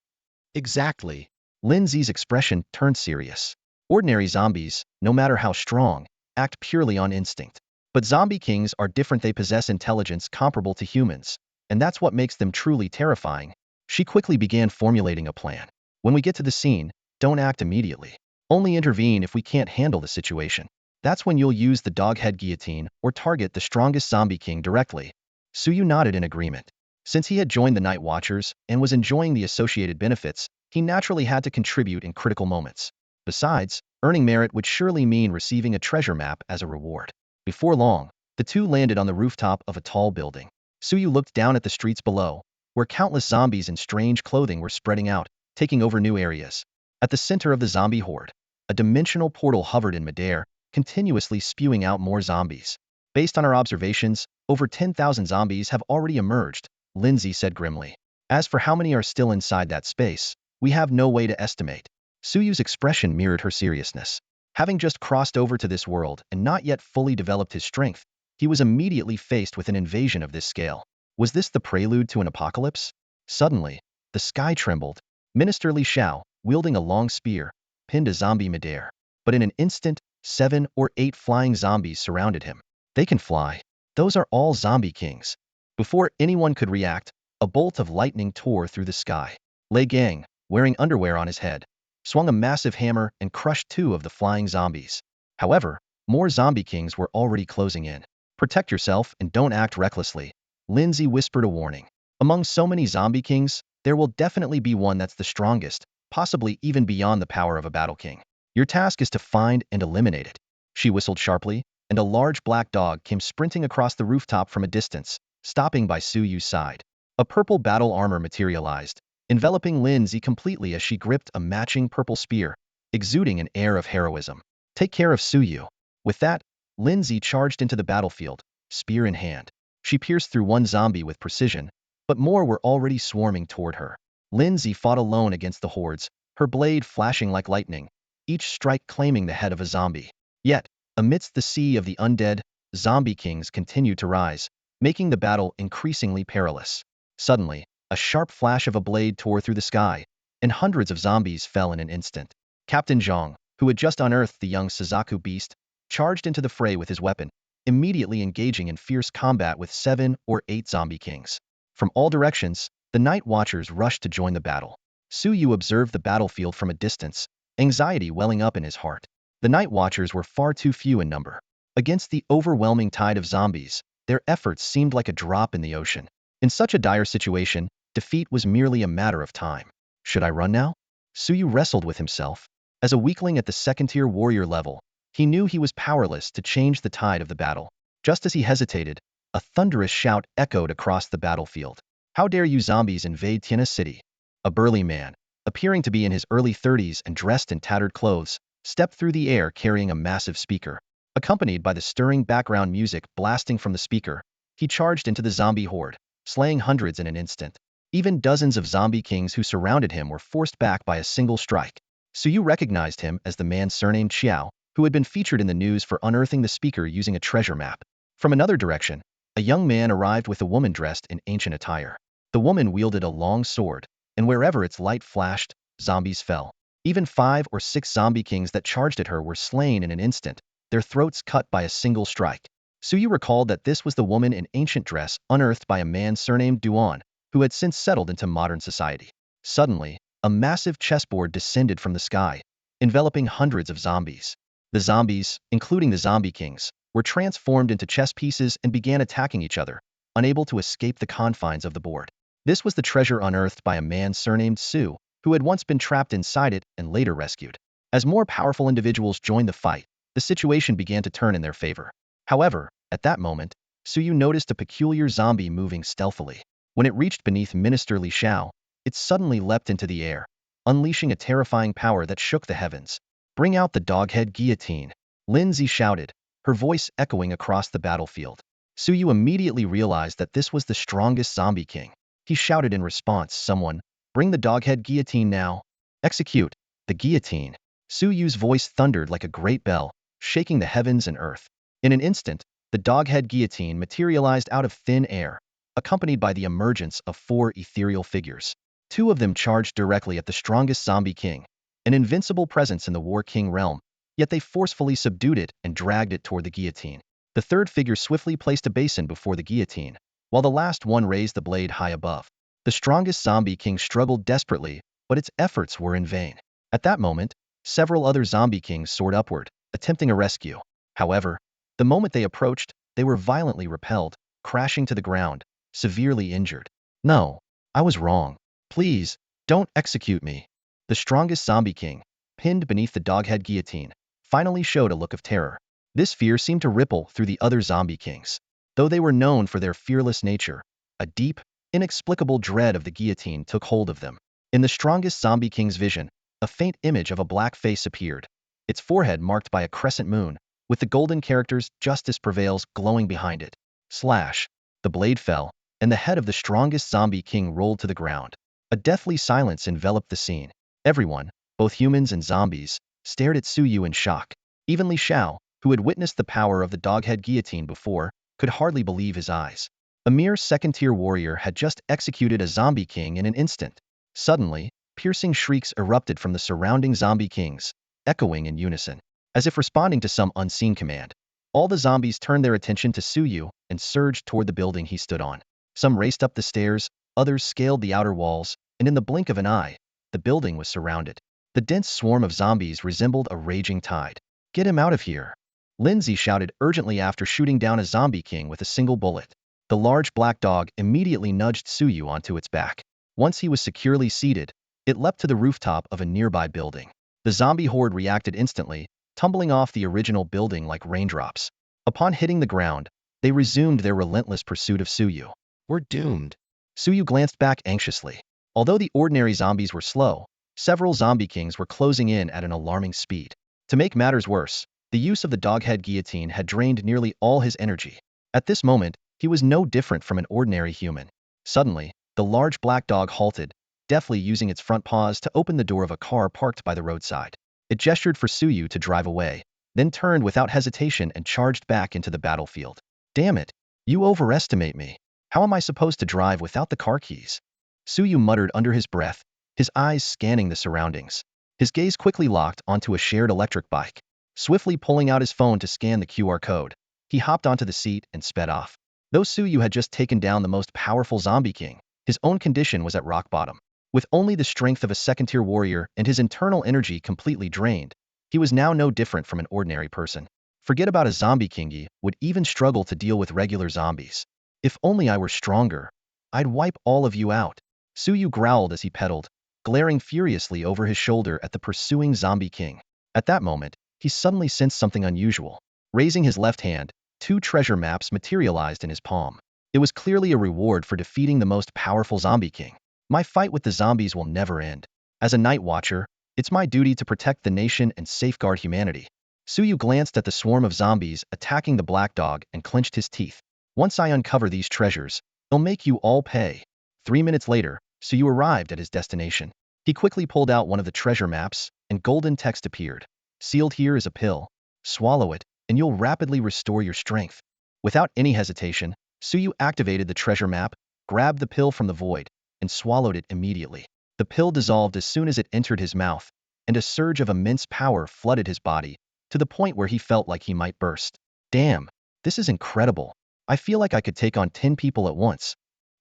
Exactly. Lindsay's expression turned serious. Ordinary zombies, no matter how strong, act purely on instinct. But zombie kings are different. They possess intelligence comparable to humans, and that's what makes them truly terrifying. She quickly began formulating a plan. When we get to the scene, don't act immediately. Only intervene if we can't handle the situation. That's when you'll use the doghead guillotine or target the strongest zombie king directly. Suyu nodded in agreement. Since he had joined the Night Watchers and was enjoying the associated benefits, he naturally had to contribute in critical moments. Besides, earning merit would surely mean receiving a treasure map as a reward. Before long, the two landed on the rooftop of a tall building. Suyu looked down at the streets below, where countless zombies in strange clothing were spreading out, taking over new areas. At the center of the zombie horde, a dimensional portal hovered in midair, continuously spewing out more zombies. Based on our observations, over 10,000 zombies have already emerged, Lindsay said grimly. As for how many are still inside that space, we have no way to estimate. Suyu's expression mirrored her seriousness. Having just crossed over to this world and not yet fully developed his strength, he was immediately faced with an invasion of this scale. Was this the prelude to an apocalypse? Suddenly, the sky trembled. Minister Li Xiao, wielding a long spear, pinned a zombie midair. But in an instant, 7 or 8 flying zombies surrounded him. They can fly. Those are all zombie kings. Before anyone could react, a bolt of lightning tore through the sky. Lei Gang, wearing underwear on his head, swung a massive hammer and crushed 2 of the flying zombies. However, more zombie kings were already closing in. Protect yourself and don't act recklessly, Lindsay whispered a warning. Among so many zombie kings, there will definitely be one that's the strongest, possibly even beyond the power of a battle king. Your task is to find and eliminate it. She whistled sharply, and a large black dog came sprinting across the rooftop from a distance, stopping by Suyu's side. A purple battle armor materialized, enveloping Lindsay completely as she gripped a matching purple spear, exuding an air of heroism. Take care of Suyu. With that, Lindsay charged into the battlefield, spear in hand. She pierced through one zombie with precision, but more were already swarming toward her. Lindsay fought alone against the hordes, her blade flashing like lightning, each strike claiming the head of a zombie. Yet, amidst the sea of the undead, zombie kings continued to rise, making the battle increasingly perilous. Suddenly, a sharp flash of a blade tore through the sky, and hundreds of zombies fell in an instant. Captain Zhang, who had just unearthed the young Suzaku beast, charged into the fray with his weapon, immediately engaging in fierce combat with 7 or 8 zombie kings. From all directions, the Night Watchers rushed to join the battle. Suyu observed the battlefield from a distance, anxiety welling up in his heart. The Night Watchers were far too few in number. Against the overwhelming tide of zombies, their efforts seemed like a drop in the ocean. In such a dire situation, defeat was merely a matter of time. Should I run now? Suyu wrestled with himself. As a weakling at the second-tier warrior level, he knew he was powerless to change the tide of the battle. Just as he hesitated, a thunderous shout echoed across the battlefield. How dare you zombies invade Tiana City? A burly man, appearing to be in his early 30s and dressed in tattered clothes, stepped through the air carrying a massive speaker. Accompanied by the stirring background music blasting from the speaker, he charged into the zombie horde, slaying hundreds in an instant. Even dozens of zombie kings who surrounded him were forced back by a single strike. Suyu recognized him as the man surnamed Xiao, who had been featured in the news for unearthing the speaker using a treasure map. From another direction, a young man arrived with a woman dressed in ancient attire. The woman wielded a long sword, and wherever its light flashed, zombies fell. Even 5 or 6 zombie kings that charged at her were slain in an instant, their throats cut by a single strike. Suyu recalled that this was the woman in ancient dress unearthed by a man surnamed Duan, who had since settled into modern society. Suddenly, a massive chessboard descended from the sky, enveloping hundreds of zombies. The zombies, including the zombie kings, were transformed into chess pieces and began attacking each other, unable to escape the confines of the board. This was the treasure unearthed by a man surnamed Su, who had once been trapped inside it and later rescued. As more powerful individuals joined the fight, the situation began to turn in their favor. However, at that moment, Suyu noticed a peculiar zombie moving stealthily. When it reached beneath Minister Li Xiao, it suddenly leapt into the air, unleashing a terrifying power that shook the heavens. Bring out the doghead guillotine, Lindsay shouted, her voice echoing across the battlefield. Suyu immediately realized that this was the strongest zombie king. He shouted in response, someone, bring the doghead guillotine now. Execute the guillotine. Suyu's voice thundered like a great bell, shaking the heavens and earth. In an instant, the doghead guillotine materialized out of thin air, accompanied by the emergence of 4 ethereal figures. 2 of them charged directly at the strongest zombie king, an invincible presence in the War King realm, yet they forcefully subdued it and dragged it toward the guillotine. The third figure swiftly placed a basin before the guillotine, while the last one raised the blade high above. The strongest zombie king struggled desperately, but its efforts were in vain. At that moment, several other zombie kings soared upward, attempting a rescue. However, the moment they approached, they were violently repelled, crashing to the ground, severely injured. No, I was wrong. Please, don't execute me. The strongest zombie king, pinned beneath the doghead guillotine, finally showed a look of terror. This fear seemed to ripple through the other zombie kings. Though they were known for their fearless nature, a deep, inexplicable dread of the guillotine took hold of them. In the strongest zombie king's vision, a faint image of a black face appeared, its forehead marked by a crescent moon, with the golden characters "Justice Prevails" glowing behind it. Slash! The blade fell, and the head of the strongest zombie king rolled to the ground. A deathly silence enveloped the scene. Everyone, both humans and zombies, stared at Suyu in shock. Even Li Xiao, who had witnessed the power of the doghead guillotine before, could hardly believe his eyes. A mere second-tier warrior had just executed a zombie king in an instant. Suddenly, piercing shrieks erupted from the surrounding zombie kings, echoing in unison. As if responding to some unseen command, all the zombies turned their attention to Suyu and surged toward the building he stood on. Some raced up the stairs, others scaled the outer walls, and in the blink of an eye, the building was surrounded. The dense swarm of zombies resembled a raging tide. Get him out of here! Lindsay shouted urgently after shooting down a zombie king with a single bullet. The large black dog immediately nudged Suyu onto its back. Once he was securely seated, it leapt to the rooftop of a nearby building. The zombie horde reacted instantly, tumbling off the original building like raindrops. Upon hitting the ground, they resumed their relentless pursuit of Suyu. We're doomed. Suyu glanced back anxiously. Although the ordinary zombies were slow, several zombie kings were closing in at an alarming speed. To make matters worse, the use of the doghead guillotine had drained nearly all his energy. At this moment, he was no different from an ordinary human. Suddenly, the large black dog halted, deftly using its front paws to open the door of a car parked by the roadside. It gestured for Suyu to drive away, then turned without hesitation and charged back into the battlefield. Damn it! You overestimate me. How am I supposed to drive without the car keys? Suyu muttered under his breath, his eyes scanning the surroundings. His gaze quickly locked onto a shared electric bike. Swiftly pulling out his phone to scan the QR code, he hopped onto the seat and sped off. Though Suyu had just taken down the most powerful zombie king, his own condition was at rock bottom. With only the strength of a second-tier warrior and his internal energy completely drained, he was now no different from an ordinary person. Forget about a zombie king, he would even struggle to deal with regular zombies. If only I were stronger, I'd wipe all of you out. Suyu growled as he pedaled, glaring furiously over his shoulder at the pursuing zombie king. At that moment, he suddenly sensed something unusual. Raising his left hand, 2 treasure maps materialized in his palm. It was clearly a reward for defeating the most powerful zombie king. My fight with the zombies will never end. As a night watcher, it's my duty to protect the nation and safeguard humanity. Suyu glanced at the swarm of zombies attacking the black dog and clenched his teeth. Once I uncover these treasures, they'll make you all pay. 3 minutes later, Suyu arrived at his destination. He quickly pulled out one of the treasure maps, and golden text appeared. Sealed here is a pill. Swallow it, and you'll rapidly restore your strength. Without any hesitation, Suyu activated the treasure map, grabbed the pill from the void, and swallowed it immediately. The pill dissolved as soon as it entered his mouth, and a surge of immense power flooded his body, to the point where he felt like he might burst. Damn, this is incredible. I feel like I could take on 10 people at once.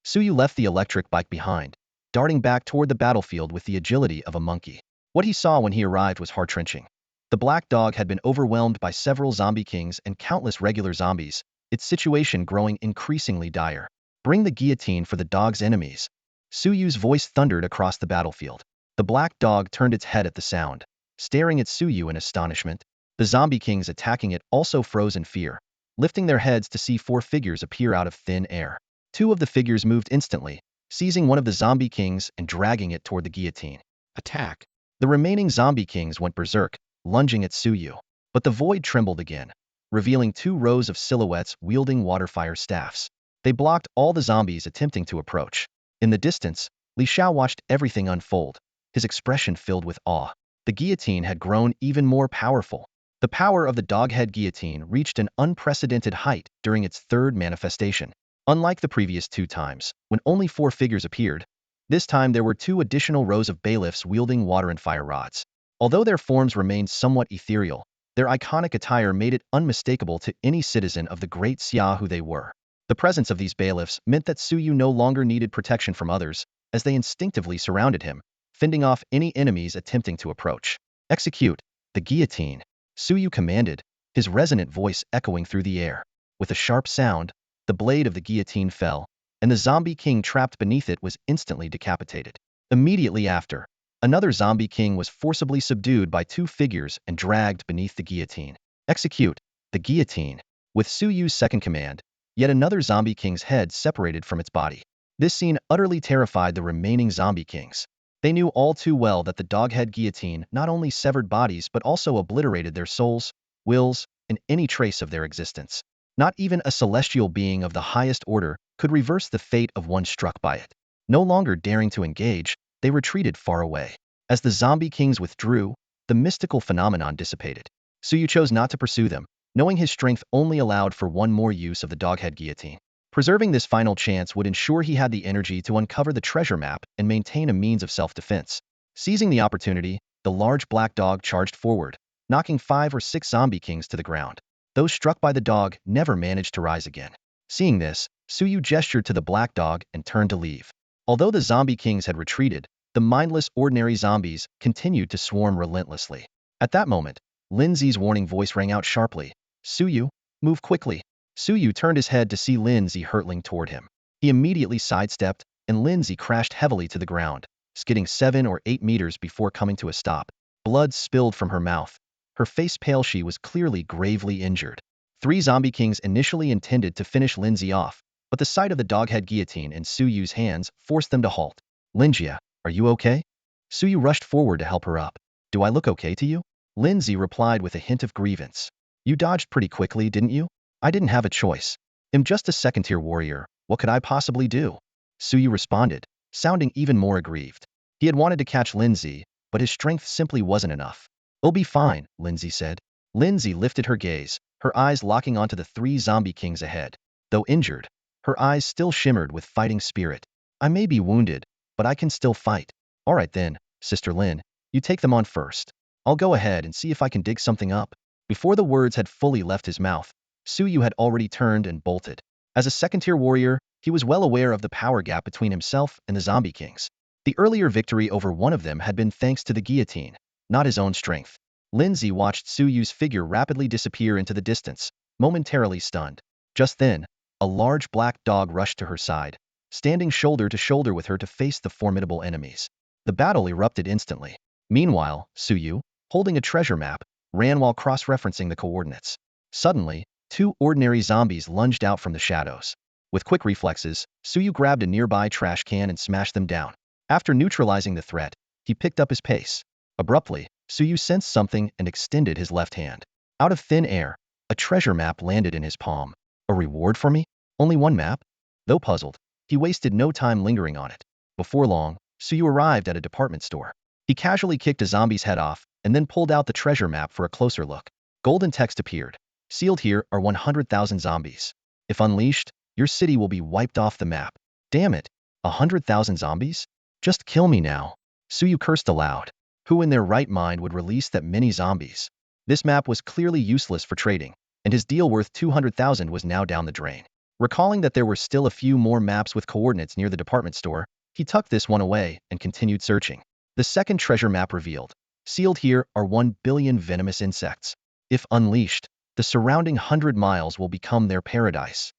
Suyu left the electric bike behind, darting back toward the battlefield with the agility of a monkey. What he saw when he arrived was heart-wrenching. The black dog had been overwhelmed by several zombie kings and countless regular zombies, its situation growing increasingly dire. Bring the guillotine for the dog's enemies. Suyu's voice thundered across the battlefield. The black dog turned its head at the sound, staring at Suyu in astonishment. The zombie kings attacking it also froze in fear, lifting their heads to see 4 figures appear out of thin air. 2 of the figures moved instantly, seizing one of the zombie kings and dragging it toward the guillotine. Attack! The remaining zombie kings went berserk, lunging at Suyu. But the void trembled again, revealing 2 rows of silhouettes wielding water-fire staffs. They blocked all the zombies attempting to approach. In the distance, Li Xiao watched everything unfold, his expression filled with awe. The guillotine had grown even more powerful. The power of the doghead guillotine reached an unprecedented height during its 3rd manifestation. Unlike the previous 2 times, when only 4 figures appeared, this time there were 2 additional rows of bailiffs wielding water and fire rods. Although their forms remained somewhat ethereal, their iconic attire made it unmistakable to any citizen of the Great Xia who they were. The presence of these bailiffs meant that Suyu no longer needed protection from others, as they instinctively surrounded him, fending off any enemies attempting to approach. Execute the guillotine, Suyu commanded, his resonant voice echoing through the air. With a sharp sound, the blade of the guillotine fell, and the zombie king trapped beneath it was instantly decapitated. Immediately after, another zombie king was forcibly subdued by 2 figures and dragged beneath the guillotine. Execute the guillotine. With Suyu's second command, yet another zombie king's head separated from its body. This scene utterly terrified the remaining zombie kings. They knew all too well that the doghead guillotine not only severed bodies but also obliterated their souls, wills, and any trace of their existence. Not even a celestial being of the highest order could reverse the fate of one struck by it. No longer daring to engage, they retreated far away. As the zombie kings withdrew, the mystical phenomenon dissipated. Suyu chose not to pursue them, knowing his strength only allowed for one more use of the doghead guillotine. Preserving this final chance would ensure he had the energy to uncover the treasure map and maintain a means of self-defense. Seizing the opportunity, the large black dog charged forward, knocking 5 or 6 zombie kings to the ground. Those struck by the dog never managed to rise again. Seeing this, Suyu gestured to the black dog and turned to leave. Although the zombie kings had retreated, the mindless ordinary zombies continued to swarm relentlessly. At that moment, Lindsay's warning voice rang out sharply. Suyu, move quickly. Suyu turned his head to see Lindsay hurtling toward him. He immediately sidestepped, and Lindsay crashed heavily to the ground, skidding 7 or 8 meters before coming to a stop. Blood spilled from her mouth. Her face pale, she was clearly gravely injured. 3 zombie kings initially intended to finish Lindsay off, but the sight of the doghead guillotine in Suyu's hands forced them to halt. Lindsay, are you okay? Suyu rushed forward to help her up. Do I look okay to you? Lindsay replied with a hint of grievance. You dodged pretty quickly, didn't you? I didn't have a choice. I'm just a second-tier warrior. What could I possibly do? Suyu responded, sounding even more aggrieved. He had wanted to catch Lindsay, but his strength simply wasn't enough. It'll be fine, Lindsay said. Lindsay lifted her gaze, her eyes locking onto the 3 zombie kings ahead. Though injured, her eyes still shimmered with fighting spirit. I may be wounded, but I can still fight. All right then, Sister Lin, you take them on first. I'll go ahead and see if I can dig something up. Before the words had fully left his mouth, Suyu had already turned and bolted. As a second-tier warrior, he was well aware of the power gap between himself and the zombie kings. The earlier victory over one of them had been thanks to the guillotine, not his own strength. Lindsay watched Suyu's figure rapidly disappear into the distance, momentarily stunned. Just then, a large black dog rushed to her side, standing shoulder to shoulder with her to face the formidable enemies. The battle erupted instantly. Meanwhile, Suyu, holding a treasure map, ran while cross-referencing the coordinates. Suddenly, two ordinary zombies lunged out from the shadows. With quick reflexes, Suyu grabbed a nearby trash can and smashed them down. After neutralizing the threat, he picked up his pace. Abruptly, Suyu sensed something and extended his left hand. Out of thin air, a treasure map landed in his palm. A reward for me? Only one map? Though puzzled, he wasted no time lingering on it. Before long, Suyu arrived at a department store. He casually kicked a zombie's head off and then pulled out the treasure map for a closer look. Golden text appeared. Sealed here are 100,000 zombies. If unleashed, your city will be wiped off the map. Damn it, 100,000 zombies? Just kill me now. Suyu cursed aloud. Who in their right mind would release that many zombies? This map was clearly useless for trading, and his deal worth 200,000 was now down the drain. Recalling that there were still a few more maps with coordinates near the department store, he tucked this one away and continued searching. The second treasure map revealed. Sealed here are 1 billion venomous insects. If unleashed, the surrounding 100 miles will become their paradise.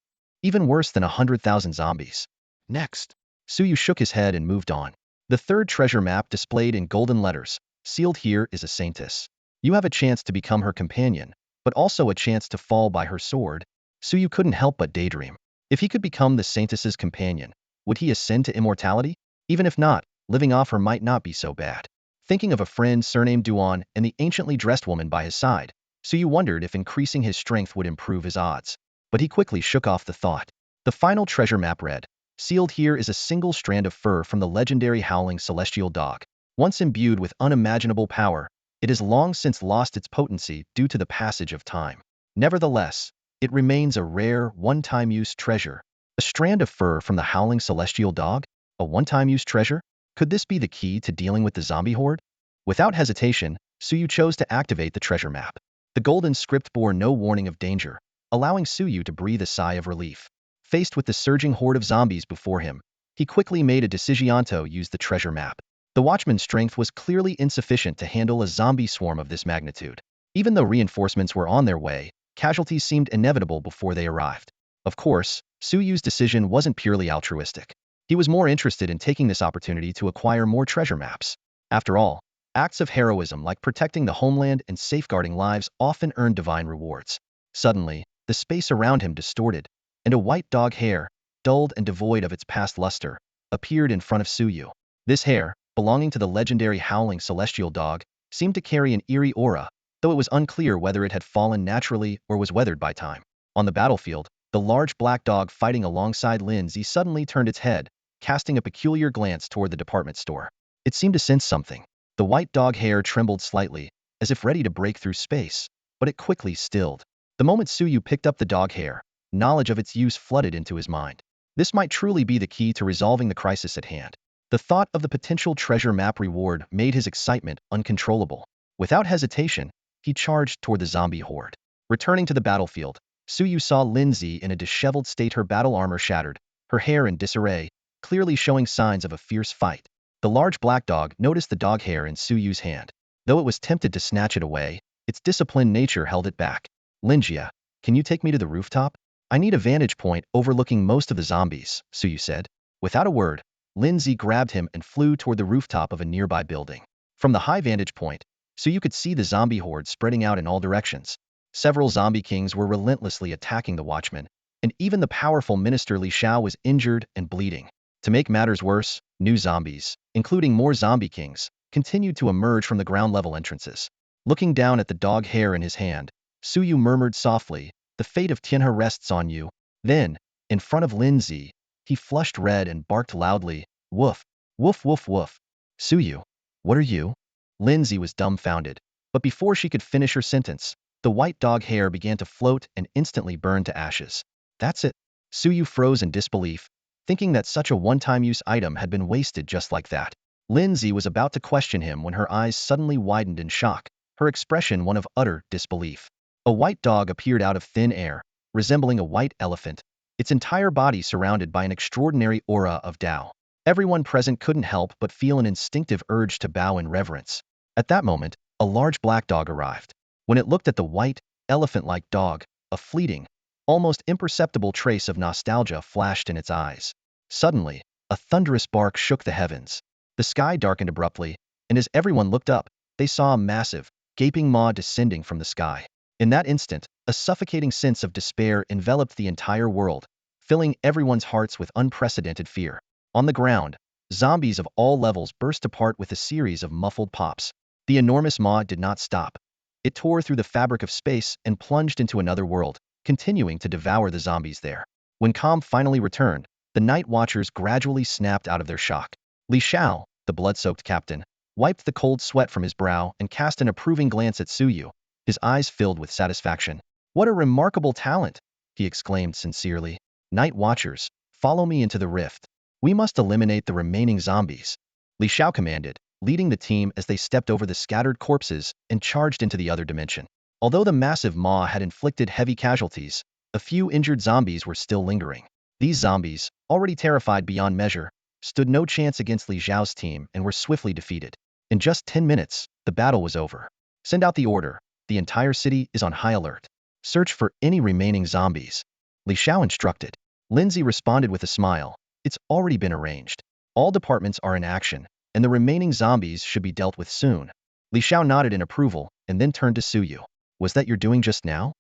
Even worse than 100,000 zombies. Next. Suyu shook his head and moved on. The third treasure map displayed in golden letters. Sealed here is a saintess. You have a chance to become her companion, but also a chance to fall by her sword. Suyu couldn't help but daydream. If he could become the saintess's companion, would he ascend to immortality? Even if not, living off her might not be so bad. Thinking of a friend surnamed Duan and the anciently dressed woman by his side, Suyu wondered if increasing his strength would improve his odds. But he quickly shook off the thought. The final treasure map read, Sealed here is a single strand of fur from the legendary howling celestial dog. Once imbued with unimaginable power, it has long since lost its potency due to the passage of time. Nevertheless, it remains a rare, one-time use treasure. A strand of fur from the howling celestial dog? A one-time use treasure? Could this be the key to dealing with the zombie horde? Without hesitation, Suyu chose to activate the treasure map. The golden script bore no warning of danger, allowing Suyu to breathe a sigh of relief. Faced with the surging horde of zombies before him, he quickly made a decision to use the treasure map. The watchman's strength was clearly insufficient to handle a zombie swarm of this magnitude. Even though reinforcements were on their way, casualties seemed inevitable before they arrived. Of course, Suyu's decision wasn't purely altruistic. He was more interested in taking this opportunity to acquire more treasure maps. After all, acts of heroism like protecting the homeland and safeguarding lives often earn divine rewards. Suddenly, the space around him distorted, and a white dog hair, dulled and devoid of its past luster, appeared in front of Suyu. This hair, belonging to the legendary howling celestial dog, seemed to carry an eerie aura, though it was unclear whether it had fallen naturally or was weathered by time. On the battlefield, the large black dog fighting alongside Lindsay suddenly turned its head, casting a peculiar glance toward the department store. It seemed to sense something. The white dog hair trembled slightly, as if ready to break through space, but it quickly stilled. The moment Suyu picked up the dog hair, knowledge of its use flooded into his mind. This might truly be the key to resolving the crisis at hand. The thought of the potential treasure map reward made his excitement uncontrollable. Without hesitation, he charged toward the zombie horde. Returning to the battlefield, Suyu saw Lindsay in a disheveled state, her battle armor shattered, her hair in disarray, clearly showing signs of a fierce fight. The large black dog noticed the dog hair in Suyu's hand. Though it was tempted to snatch it away, its disciplined nature held it back. Linjia, can you take me to the rooftop? I need a vantage point overlooking most of the zombies, Suyu said. Without a word, Lindsay grabbed him and flew toward the rooftop of a nearby building. From the high vantage point, Suyu could see the zombie horde spreading out in all directions. Several zombie kings were relentlessly attacking the watchman, and even the powerful minister Li Xiao was injured and bleeding. To make matters worse, new zombies, including more zombie kings, continued to emerge from the ground-level entrances. Looking down at the dog hair in his hand, Suyu murmured softly, "The fate of Tianhe rests on you." Then, in front of Lindsay, he flushed red and barked loudly, "Woof, woof, woof, woof." "Suyu, what are you?" Lindsay was dumbfounded, but before she could finish her sentence, the white dog hair began to float and instantly burned to ashes. That's it. Suyu froze in disbelief, thinking that such a one-time use item had been wasted just like that. Lindsay was about to question him when her eyes suddenly widened in shock, her expression one of utter disbelief. A white dog appeared out of thin air, resembling a white elephant, its entire body surrounded by an extraordinary aura of Tao. Everyone present couldn't help but feel an instinctive urge to bow in reverence. At that moment, a large black dog arrived. When it looked at the white, elephant-like dog, a fleeting, almost imperceptible trace of nostalgia flashed in its eyes. Suddenly, a thunderous bark shook the heavens. The sky darkened abruptly, and as everyone looked up, they saw a massive, gaping maw descending from the sky. In that instant, a suffocating sense of despair enveloped the entire world, filling everyone's hearts with unprecedented fear. On the ground, zombies of all levels burst apart with a series of muffled pops. The enormous maw did not stop. It tore through the fabric of space and plunged into another world, continuing to devour the zombies there. When calm finally returned, the night watchers gradually snapped out of their shock. Li Xiao, the blood-soaked captain, wiped the cold sweat from his brow and cast an approving glance at Suyu, his eyes filled with satisfaction. "What a remarkable talent!" he exclaimed sincerely. "Night watchers, follow me into the rift. We must eliminate the remaining zombies," Li Xiao commanded, leading the team as they stepped over the scattered corpses and charged into the other dimension. Although the massive maw had inflicted heavy casualties, a few injured zombies were still lingering. These zombies, already terrified beyond measure, stood no chance against Li Xiao's team and were swiftly defeated. In just 10 minutes, the battle was over. "Send out the order. The entire city is on high alert. Search for any remaining zombies," Li Xiao instructed. Lindsay responded with a smile. "It's already been arranged. All departments are in action, and the remaining zombies should be dealt with soon." Li Xiao nodded in approval and then turned to Suyu. "Was that your doing just now?"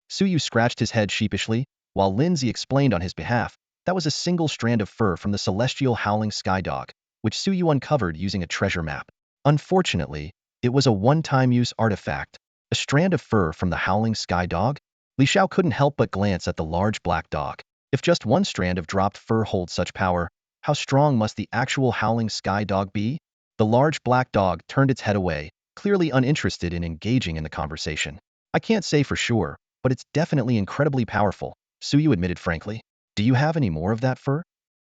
Suyu scratched his head sheepishly, while Lindsay explained on his behalf. That was a single strand of fur from the celestial howling sky dog, which Suyu uncovered using a treasure map. Unfortunately, it was a one-time use artifact. A strand of fur from the howling sky dog? Li Xiao couldn't help but glance at the large black dog. If just one strand of dropped fur holds such power, how strong must the actual howling sky dog be? The large black dog turned its head away, clearly uninterested in engaging in the conversation. "I can't say for sure, but it's definitely incredibly powerful," Suyu admitted frankly. "Do you have any more of that fur?"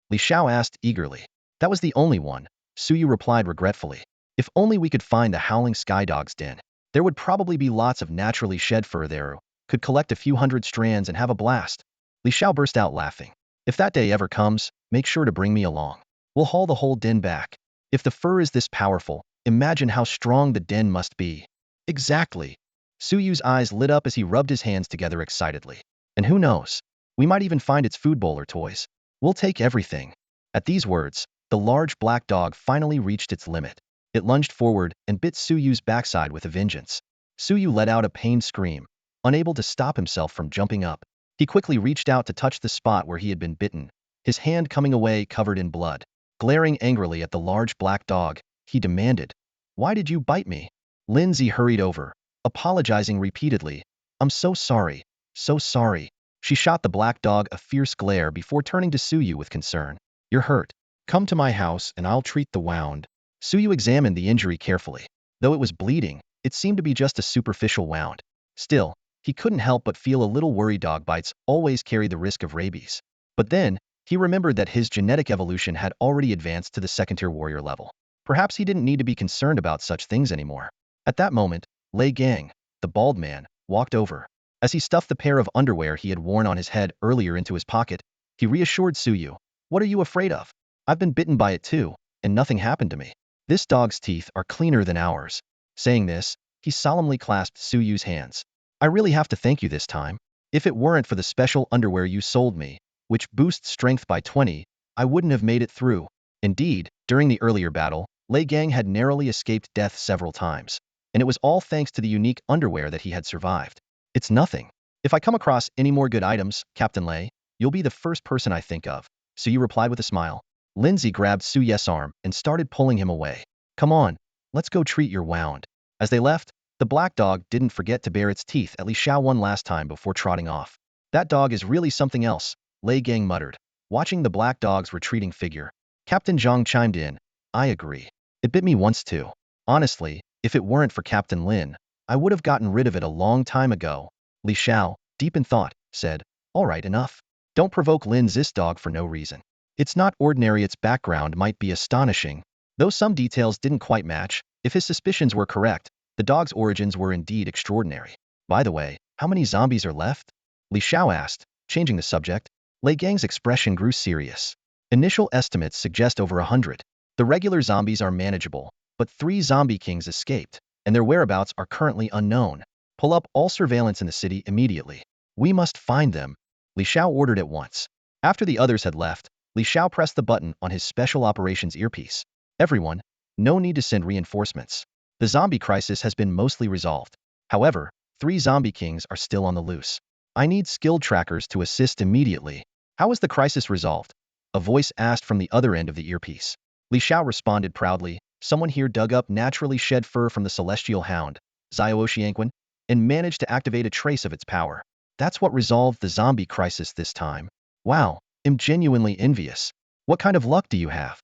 Li Xiao asked eagerly. "That was the only one," Suyu replied regretfully. "If only we could find the howling sky dog's den. There would probably be lots of naturally shed fur there. Could collect a few hundred strands and have a blast." Li Xiao burst out laughing. "If that day ever comes, make sure to bring me along. We'll haul the whole den back. If the fur is this powerful, imagine how strong the den must be." "Exactly." Suyu's eyes lit up as he rubbed his hands together excitedly. "And who knows? We might even find its food bowl or toys. We'll take everything." At these words, the large black dog finally reached its limit. It lunged forward and bit Suyu's backside with a vengeance. Suyu let out a pained scream, unable to stop himself from jumping up. He quickly reached out to touch the spot where he had been bitten, his hand coming away covered in blood. Glaring angrily at the large black dog, he demanded, "Why did you bite me?" Lindsay hurried over, apologizing repeatedly. "I'm so sorry, so sorry." She shot the black dog a fierce glare before turning to Suyu with concern. "You're hurt. Come to my house and I'll treat the wound." Suyu examined the injury carefully. Though it was bleeding, it seemed to be just a superficial wound. Still, he couldn't help but feel a little worried. Dog bites always carry the risk of rabies. But then, he remembered that his genetic evolution had already advanced to the second-tier warrior level. Perhaps he didn't need to be concerned about such things anymore. At that moment, Lei Gang, the bald man, walked over. As he stuffed the pair of underwear he had worn on his head earlier into his pocket, he reassured Suyu. "What are you afraid of? I've been bitten by it too, and nothing happened to me. This dog's teeth are cleaner than ours." Saying this, he solemnly clasped Suyu's hands. "I really have to thank you this time. If it weren't for the special underwear you sold me, which boosts strength by 20, I wouldn't have made it through." Indeed, during the earlier battle, Lei Gang had narrowly escaped death several times, and it was all thanks to the unique underwear that he had survived. "It's nothing. If I come across any more good items, Captain Lei, you'll be the first person I think of," Suyu replied with a smile. Lindsay grabbed Suyu's arm and started pulling him away. "Come on, let's go treat your wound." As they left, the black dog didn't forget to bare its teeth at Li Xiao one last time before trotting off. "That dog is really something else," Lei Gang muttered, watching the black dog's retreating figure. Captain Zhang chimed in. "I agree. It bit me once too. Honestly, if it weren't for Captain Lin, I would have gotten rid of it a long time ago." Li Xiao, deep in thought, said, "All right, enough. Don't provoke Lin's this dog for no reason. It's not ordinary. Its background might be astonishing. Though some details didn't quite match, if his suspicions were correct, the dog's origins were indeed extraordinary. By the way, How many zombies are left? Li Xiao asked, changing the subject. Lei Gang's expression grew serious. Initial estimates suggest over 100. The regular zombies are manageable, but 3 zombie kings escaped, and their whereabouts are currently unknown. Pull up all surveillance in the city immediately. We must find them, Li Xiao ordered at once. After the others had left, Li Xiao pressed the button on his special operations earpiece. Everyone, no need to send reinforcements. The zombie crisis has been mostly resolved. However, 3 zombie kings are still on the loose. I need skilled trackers to assist immediately. How is the crisis resolved? A voice asked from the other end of the earpiece. Li Xiao responded proudly. Someone here dug up naturally shed fur from the celestial hound, Xiaoshianquan, and managed to activate a trace of its power. That's what resolved the zombie crisis this time. Wow, I'm genuinely envious. What kind of luck do you have?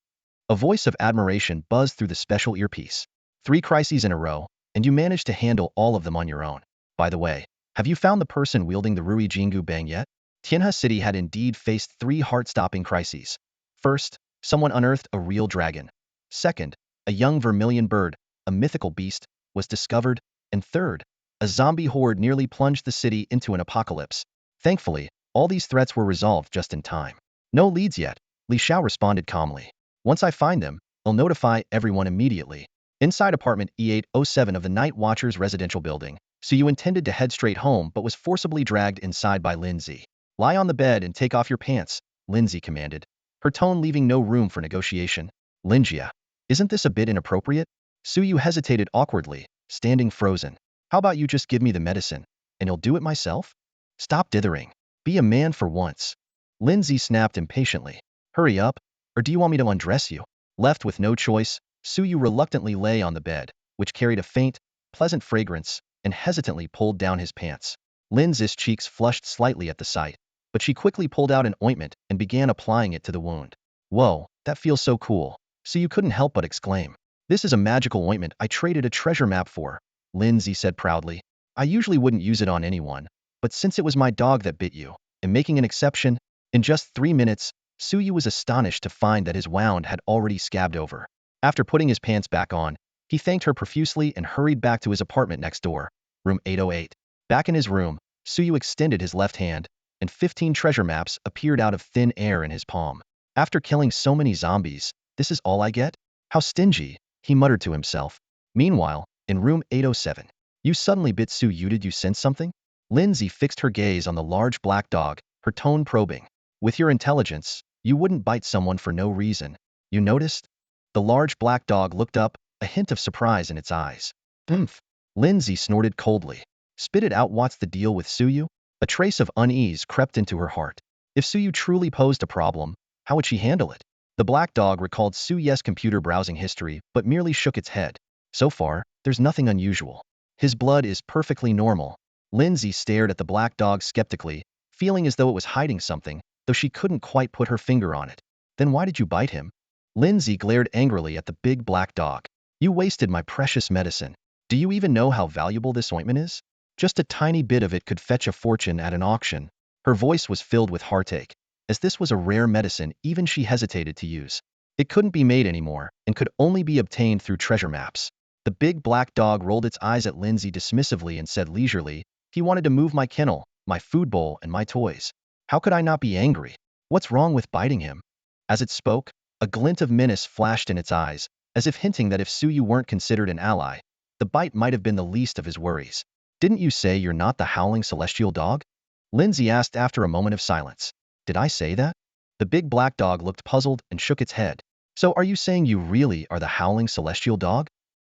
A voice of admiration buzzed through the special earpiece. 3 crises in a row, and you managed to handle all of them on your own. By the way, have you found the person wielding the Rui Jingu Bang yet? Tianhe City had indeed faced 3 heart-stopping crises. First, someone unearthed a real dragon. Second, a young vermilion bird, a mythical beast, was discovered. And third, a zombie horde nearly plunged the city into an apocalypse. Thankfully, all these threats were resolved just in time. No leads yet, Li Xiao responded calmly. Once I find them, I'll notify everyone immediately. Inside apartment E807 of the Night Watcher's residential building, Suyu intended to head straight home but was forcibly dragged inside by Lindsay. Lie on the bed and take off your pants, Lindsay commanded, her tone leaving no room for negotiation. Linjia, isn't this a bit inappropriate? Suyu hesitated awkwardly, standing frozen. How about you just give me the medicine, and I'll do it myself? Stop dithering. Be a man for once. Lindsay snapped impatiently. Hurry up, or do you want me to undress you? Left with no choice, Suyu reluctantly lay on the bed, which carried a faint, pleasant fragrance, and hesitantly pulled down his pants. Lindsay's cheeks flushed slightly at the sight, but she quickly pulled out an ointment and began applying it to the wound. Whoa, that feels so cool. Suyu couldn't help but exclaim. This is a magical ointment I traded a treasure map for, Lindsay said proudly. I usually wouldn't use it on anyone, but since it was my dog that bit you, and making an exception, in just 3 minutes, Suyu was astonished to find that his wound had already scabbed over. After putting his pants back on, he thanked her profusely and hurried back to his apartment next door, room 808. Back in his room, Suyu extended his left hand, and 15 treasure maps appeared out of thin air in his palm. After killing so many zombies, this is all I get? How stingy, he muttered to himself. Meanwhile, in room 807, you suddenly bit Suyu. Did you sense something? Lindsay fixed her gaze on the large black dog, her tone probing. With your intelligence, you wouldn't bite someone for no reason. You noticed? The large black dog looked up, a hint of surprise in its eyes. Oomph. Lindsay snorted coldly. Spit it out. What's the deal with Suyu? A trace of unease crept into her heart. If Suyu truly posed a problem, how would she handle it? The black dog recalled Suyu's computer browsing history but merely shook its head. So far, there's nothing unusual. His blood is perfectly normal. Lindsay stared at the black dog skeptically, feeling as though it was hiding something, though she couldn't quite put her finger on it. Then why did you bite him? Lindsay glared angrily at the big black dog. You wasted my precious medicine. Do you even know how valuable this ointment is? Just a tiny bit of it could fetch a fortune at an auction. Her voice was filled with heartache. As this was a rare medicine, even she hesitated to use. It couldn't be made anymore, and could only be obtained through treasure maps. The big black dog rolled its eyes at Lindsay dismissively and said leisurely, he wanted to move my kennel, my food bowl, and my toys. How could I not be angry? What's wrong with biting him? As it spoke, a glint of menace flashed in its eyes, as if hinting that if Suyu weren't considered an ally, the bite might have been the least of his worries. Didn't you say you're not the howling celestial dog? Lindsay asked after a moment of silence. Did I say that? The big black dog looked puzzled and shook its head. So are you saying you really are the howling celestial dog?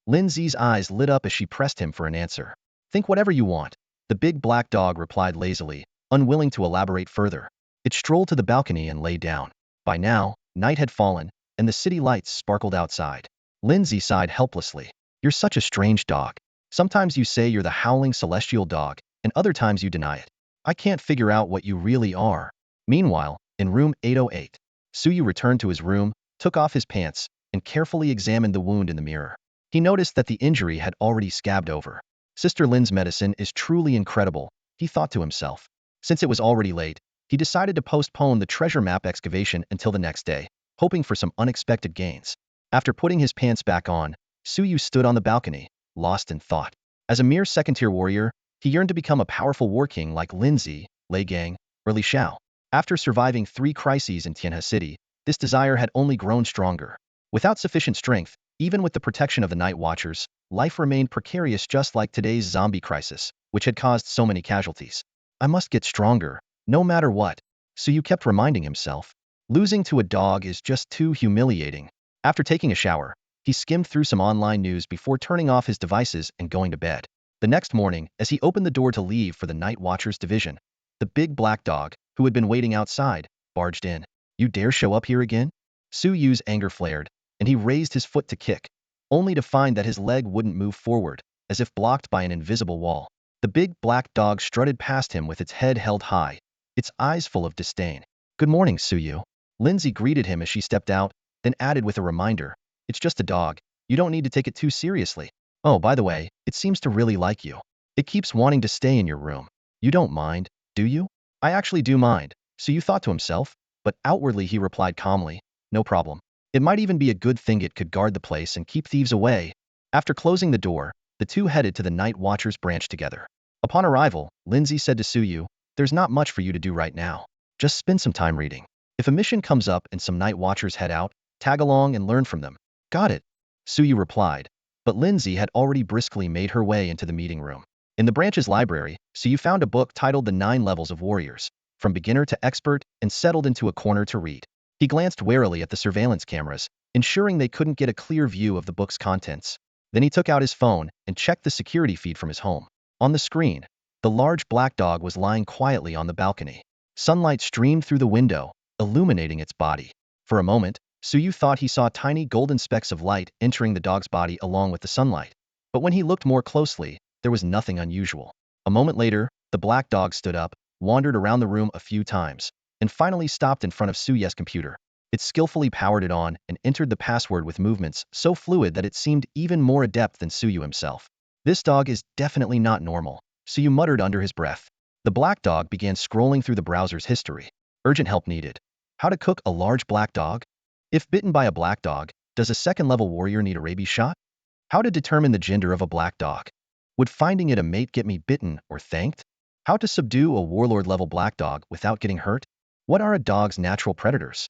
Lindsay's eyes lit up as she pressed him for an answer. Think whatever you want, the big black dog replied lazily, unwilling to elaborate further. It strolled to the balcony and lay down. By now, night had fallen, and the city lights sparkled outside. Lindsay sighed helplessly. You're such a strange dog. Sometimes you say you're the howling celestial dog, and other times you deny it. I can't figure out what you really are. Meanwhile, in room 808, Suyu returned to his room, took off his pants, and carefully examined the wound in the mirror. He noticed that the injury had already scabbed over. Sister Lin's medicine is truly incredible, he thought to himself. Since it was already late, he decided to postpone the treasure map excavation until the next day, hoping for some unexpected gains. After putting his pants back on, Suyu stood on the balcony, lost in thought. As a mere second-tier warrior, He yearned to become a powerful war king like Linzi, Lei Gang, or Li Xiao. After surviving 3 crises in Tianhe City, this desire had only grown stronger. Without sufficient strength, even with the protection of the Night Watchers, life remained precarious just like today's zombie crisis, which had caused so many casualties. I must get stronger, no matter what. Suyu kept reminding himself. Losing to a dog is just too humiliating. After taking a shower, he skimmed through some online news before turning off his devices and going to bed. The next morning, as he opened the door to leave for the Night Watchers division, the big black dog, who had been waiting outside, barged in. You dare show up here again? Suyu's anger flared, and he raised his foot to kick, only to find that his leg wouldn't move forward, as if blocked by an invisible wall. The big black dog strutted past him with its head held high, its eyes full of disdain. Good morning, Suyu. Lindsay greeted him as she stepped out, then added with a reminder. It's just a dog. You don't need to take it too seriously. Oh, by the way, it seems to really like you. It keeps wanting to stay in your room. You don't mind, do you? I actually do mind, Suyu thought to himself, but outwardly he replied calmly, no problem. It might even be a good thing it could guard the place and keep thieves away. After closing the door, the two headed to the Night Watchers branch together. Upon arrival, Lindsay said to Suyu, there's not much for you to do right now. Just spend some time reading. If a mission comes up and some Night Watchers head out, tag along and learn from them. Got it, Suyu replied, but Lindsay had already briskly made her way into the meeting room. In the branch's library, Suyu found a book titled The 9 Levels of Warriors, from beginner to expert, and settled into a corner to read. He glanced warily at the surveillance cameras, ensuring they couldn't get a clear view of the book's contents. Then he took out his phone and checked the security feed from his home. On the screen, the large black dog was lying quietly on the balcony. Sunlight streamed through the window, illuminating its body. For a moment, Suyu thought he saw tiny golden specks of light entering the dog's body along with the sunlight. But when he looked more closely, there was nothing unusual. A moment later, the black dog stood up, wandered around the room a few times, and finally stopped in front of Suyu's computer. It skillfully powered it on and entered the password with movements so fluid that it seemed even more adept than Suyu himself. This dog is definitely not normal, Suyu muttered under his breath. The black dog began scrolling through the browser's history. Urgent help needed. How to cook a large black dog? If bitten by a black dog, does a second-level warrior need a rabies shot? How to determine the gender of a black dog? Would finding it a mate get me bitten or thanked? How to subdue a warlord-level black dog without getting hurt? What are a dog's natural predators?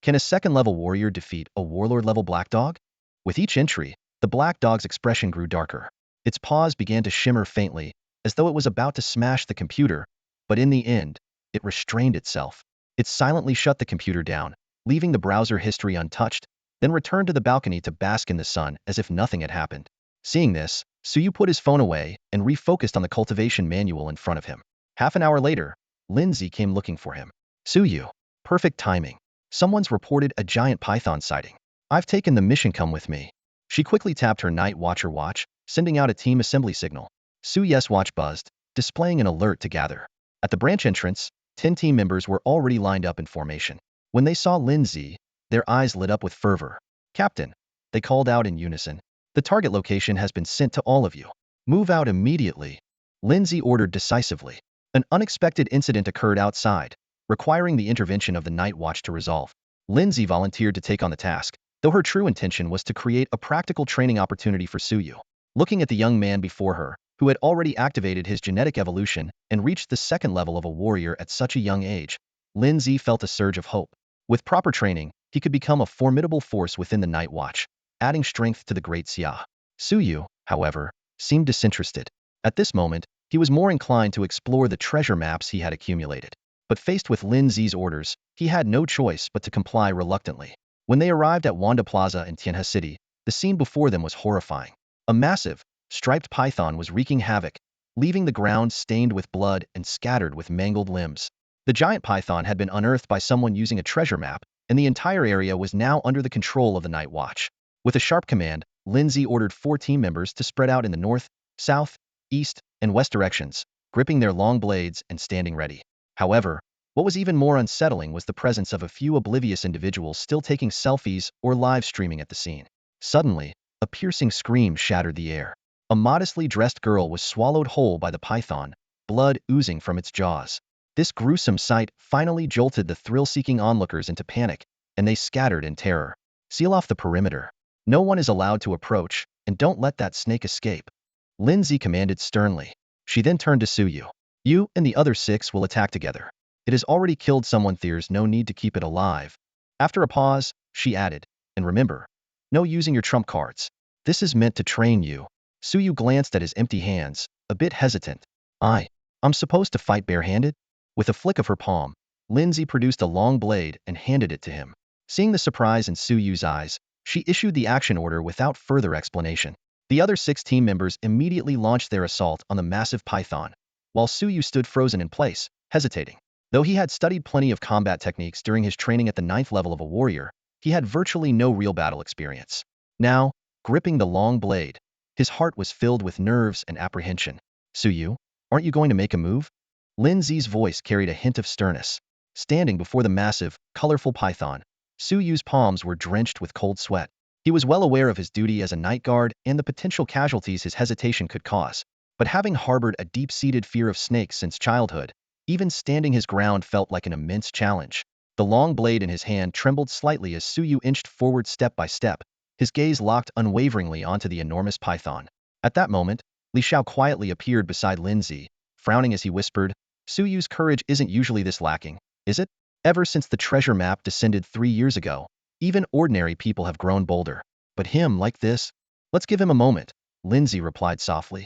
Can a second-level warrior defeat a warlord-level black dog? With each entry, the black dog's expression grew darker. Its paws began to shimmer faintly, as though it was about to smash the computer, but in the end, it restrained itself. It silently shut the computer down, leaving the browser history untouched, then returned to the balcony to bask in the sun as if nothing had happened. Seeing this, Suyu put his phone away and refocused on the cultivation manual in front of him. Half an hour later, Lindsay came looking for him. Suyu. Perfect timing. Someone's reported a giant python sighting. I've taken the mission, come with me. She quickly tapped her Night Watcher watch, sending out a team assembly signal. Suyu's watch buzzed, displaying an alert to gather. At the branch entrance, 10 team members were already lined up in formation. When they saw Lindsay, their eyes lit up with fervor. Captain, they called out in unison. The target location has been sent to all of you. Move out immediately. Lindsay ordered decisively. An unexpected incident occurred outside, requiring the intervention of the Night Watch to resolve. Lindsay volunteered to take on the task, though her true intention was to create a practical training opportunity for Suyu. Looking at the young man before her, who had already activated his genetic evolution and reached the second level of a warrior at such a young age, Lindsay felt a surge of hope. With proper training, he could become a formidable force within the Night Watch, adding strength to the great Xia. Suyu, however, seemed disinterested. At this moment, he was more inclined to explore the treasure maps he had accumulated. But faced with Lindsay's orders, he had no choice but to comply reluctantly. When they arrived at Wanda Plaza in Tianhe City, the scene before them was horrifying. A massive, striped python was wreaking havoc, leaving the ground stained with blood and scattered with mangled limbs. The giant python had been unearthed by someone using a treasure map, and the entire area was now under the control of the Night Watch. With a sharp command, Lindsay ordered 4 team members to spread out in the north, south, east, and west directions, gripping their long blades and standing ready. However, what was even more unsettling was the presence of a few oblivious individuals still taking selfies or live streaming at the scene. Suddenly, a piercing scream shattered the air. A modestly dressed girl was swallowed whole by the python, blood oozing from its jaws. This gruesome sight finally jolted the thrill-seeking onlookers into panic, and they scattered in terror. Seal off the perimeter. No one is allowed to approach, and don't let that snake escape. Lindsay commanded sternly. She then turned to Suyu. You and the other 6 will attack together. It has already killed someone, there's no need to keep it alive. After a pause, she added, and remember, no using your trump cards. This is meant to train you. Suyu glanced at his empty hands, a bit hesitant. I'm supposed to fight barehanded? With a flick of her palm, Lindsay produced a long blade and handed it to him. Seeing the surprise in Suyu's eyes, she issued the action order without further explanation. The other 6 team members immediately launched their assault on the massive python, while Suyu stood frozen in place, hesitating. Though he had studied plenty of combat techniques during his training at the 9th level of a warrior, he had virtually no real battle experience. Now, gripping the long blade, his heart was filled with nerves and apprehension. Suyu, aren't you going to make a move? Lindsay's voice carried a hint of sternness. Standing before the massive, colorful python, Suyu's palms were drenched with cold sweat. He was well aware of his duty as a night guard and the potential casualties his hesitation could cause, but having harbored a deep-seated fear of snakes since childhood, even standing his ground felt like an immense challenge. The long blade in his hand trembled slightly as Suyu inched forward step by step, his gaze locked unwaveringly onto the enormous python. At that moment, Li Xiao quietly appeared beside Lindsay, frowning as he whispered, Suyu's courage isn't usually this lacking, is it? Ever since the treasure map descended 3 years ago, even ordinary people have grown bolder. But him like this? Let's give him a moment, Lindsay replied softly.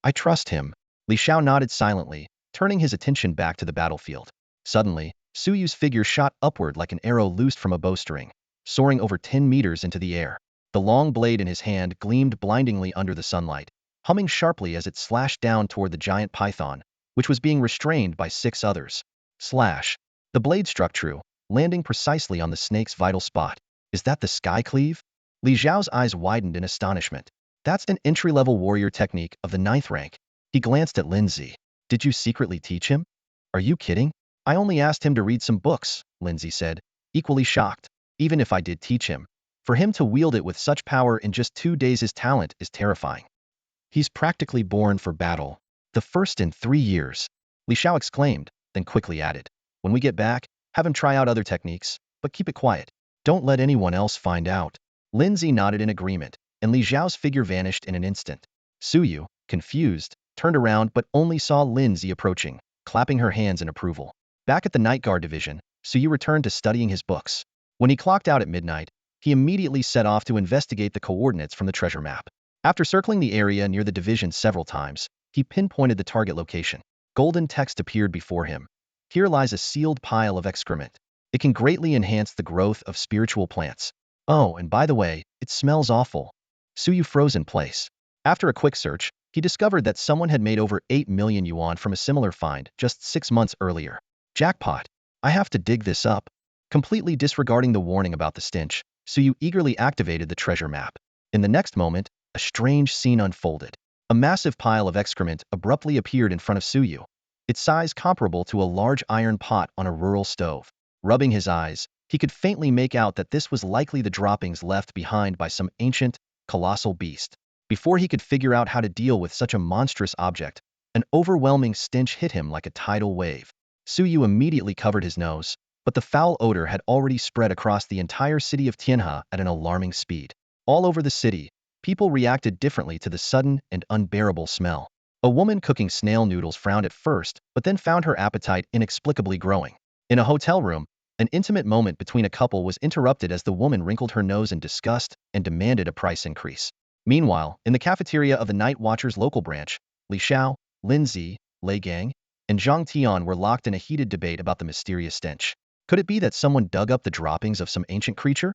I trust him. Li Xiao nodded silently, turning his attention back to the battlefield. Suddenly, Suyu's figure shot upward like an arrow loosed from a bowstring, soaring over 10 meters into the air. The long blade in his hand gleamed blindingly under the sunlight, humming sharply as it slashed down toward the giant python, which was being restrained by 6 others. Slash. The blade struck true, landing precisely on the snake's vital spot. Is that the sky cleave? Li Xiao's eyes widened in astonishment. That's an entry-level warrior technique of the 9th rank. He glanced at Lindsay. Did you secretly teach him? Are you kidding? I only asked him to read some books, Lindsay said, equally shocked. Even if I did teach him, for him to wield it with such power in just 2 days, his talent is terrifying. He's practically born for battle. The first in 3 years. Li Xiao exclaimed, then quickly added. When we get back, have him try out other techniques, but keep it quiet. Don't let anyone else find out. Lindsay nodded in agreement, and Li Xiao's figure vanished in an instant. Suyu, confused, turned around but only saw Lindsay approaching, clapping her hands in approval. Back at the Night Guard division, Suyu returned to studying his books. When he clocked out at midnight, he immediately set off to investigate the coordinates from the treasure map. After circling the area near the division several times, he pinpointed the target location. Golden text appeared before him. Here lies a sealed pile of excrement. It can greatly enhance the growth of spiritual plants. Oh, and by the way, it smells awful. Suyu froze in place. After a quick search, he discovered that someone had made over 8 million yuan from a similar find just 6 months earlier. Jackpot. I have to dig this up. Completely disregarding the warning about the stench, Suyu eagerly activated the treasure map. In the next moment, a strange scene unfolded. A massive pile of excrement abruptly appeared in front of Suyu, its size comparable to a large iron pot on a rural stove. Rubbing his eyes, he could faintly make out that this was likely the droppings left behind by some ancient, colossal beast. Before he could figure out how to deal with such a monstrous object, an overwhelming stench hit him like a tidal wave. Suyu immediately covered his nose, but the foul odor had already spread across the entire city of Tianhe at an alarming speed. All over the city, people reacted differently to the sudden and unbearable smell. A woman cooking snail noodles frowned at first, but then found her appetite inexplicably growing. In a hotel room, an intimate moment between a couple was interrupted as the woman wrinkled her nose in disgust and demanded a price increase. Meanwhile, in the cafeteria of the Night Watcher's local branch, Li Xiao, Lindsay, Lei Gang, and Zhang Tian were locked in a heated debate about the mysterious stench. Could it be that someone dug up the droppings of some ancient creature?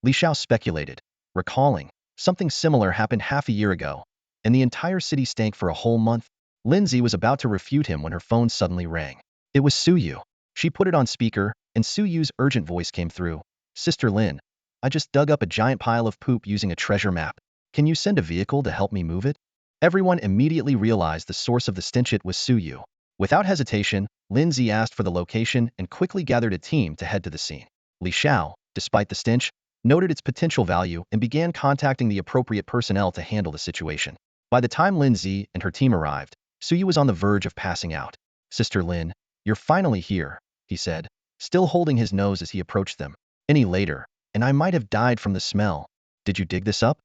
Li Xiao speculated, recalling, something similar happened half a year ago, and the entire city stank for a whole month. Lindsay was about to refute him when her phone suddenly rang. It was Suyu. She put it on speaker, and Suyu's urgent voice came through. Sister Lin, I just dug up a giant pile of poop using a treasure map. Can you send a vehicle to help me move it? Everyone immediately realized the source of the stench. It was Suyu. Without hesitation, Lindsay asked for the location and quickly gathered a team to head to the scene. Li Xiao, despite the stench, noted its potential value and began contacting the appropriate personnel to handle the situation. By the time Lindsay and her team arrived, Suyu was on the verge of passing out. Sister Lin, you're finally here, he said, still holding his nose as he approached them. Any later, and I might have died from the smell. Did you dig this up?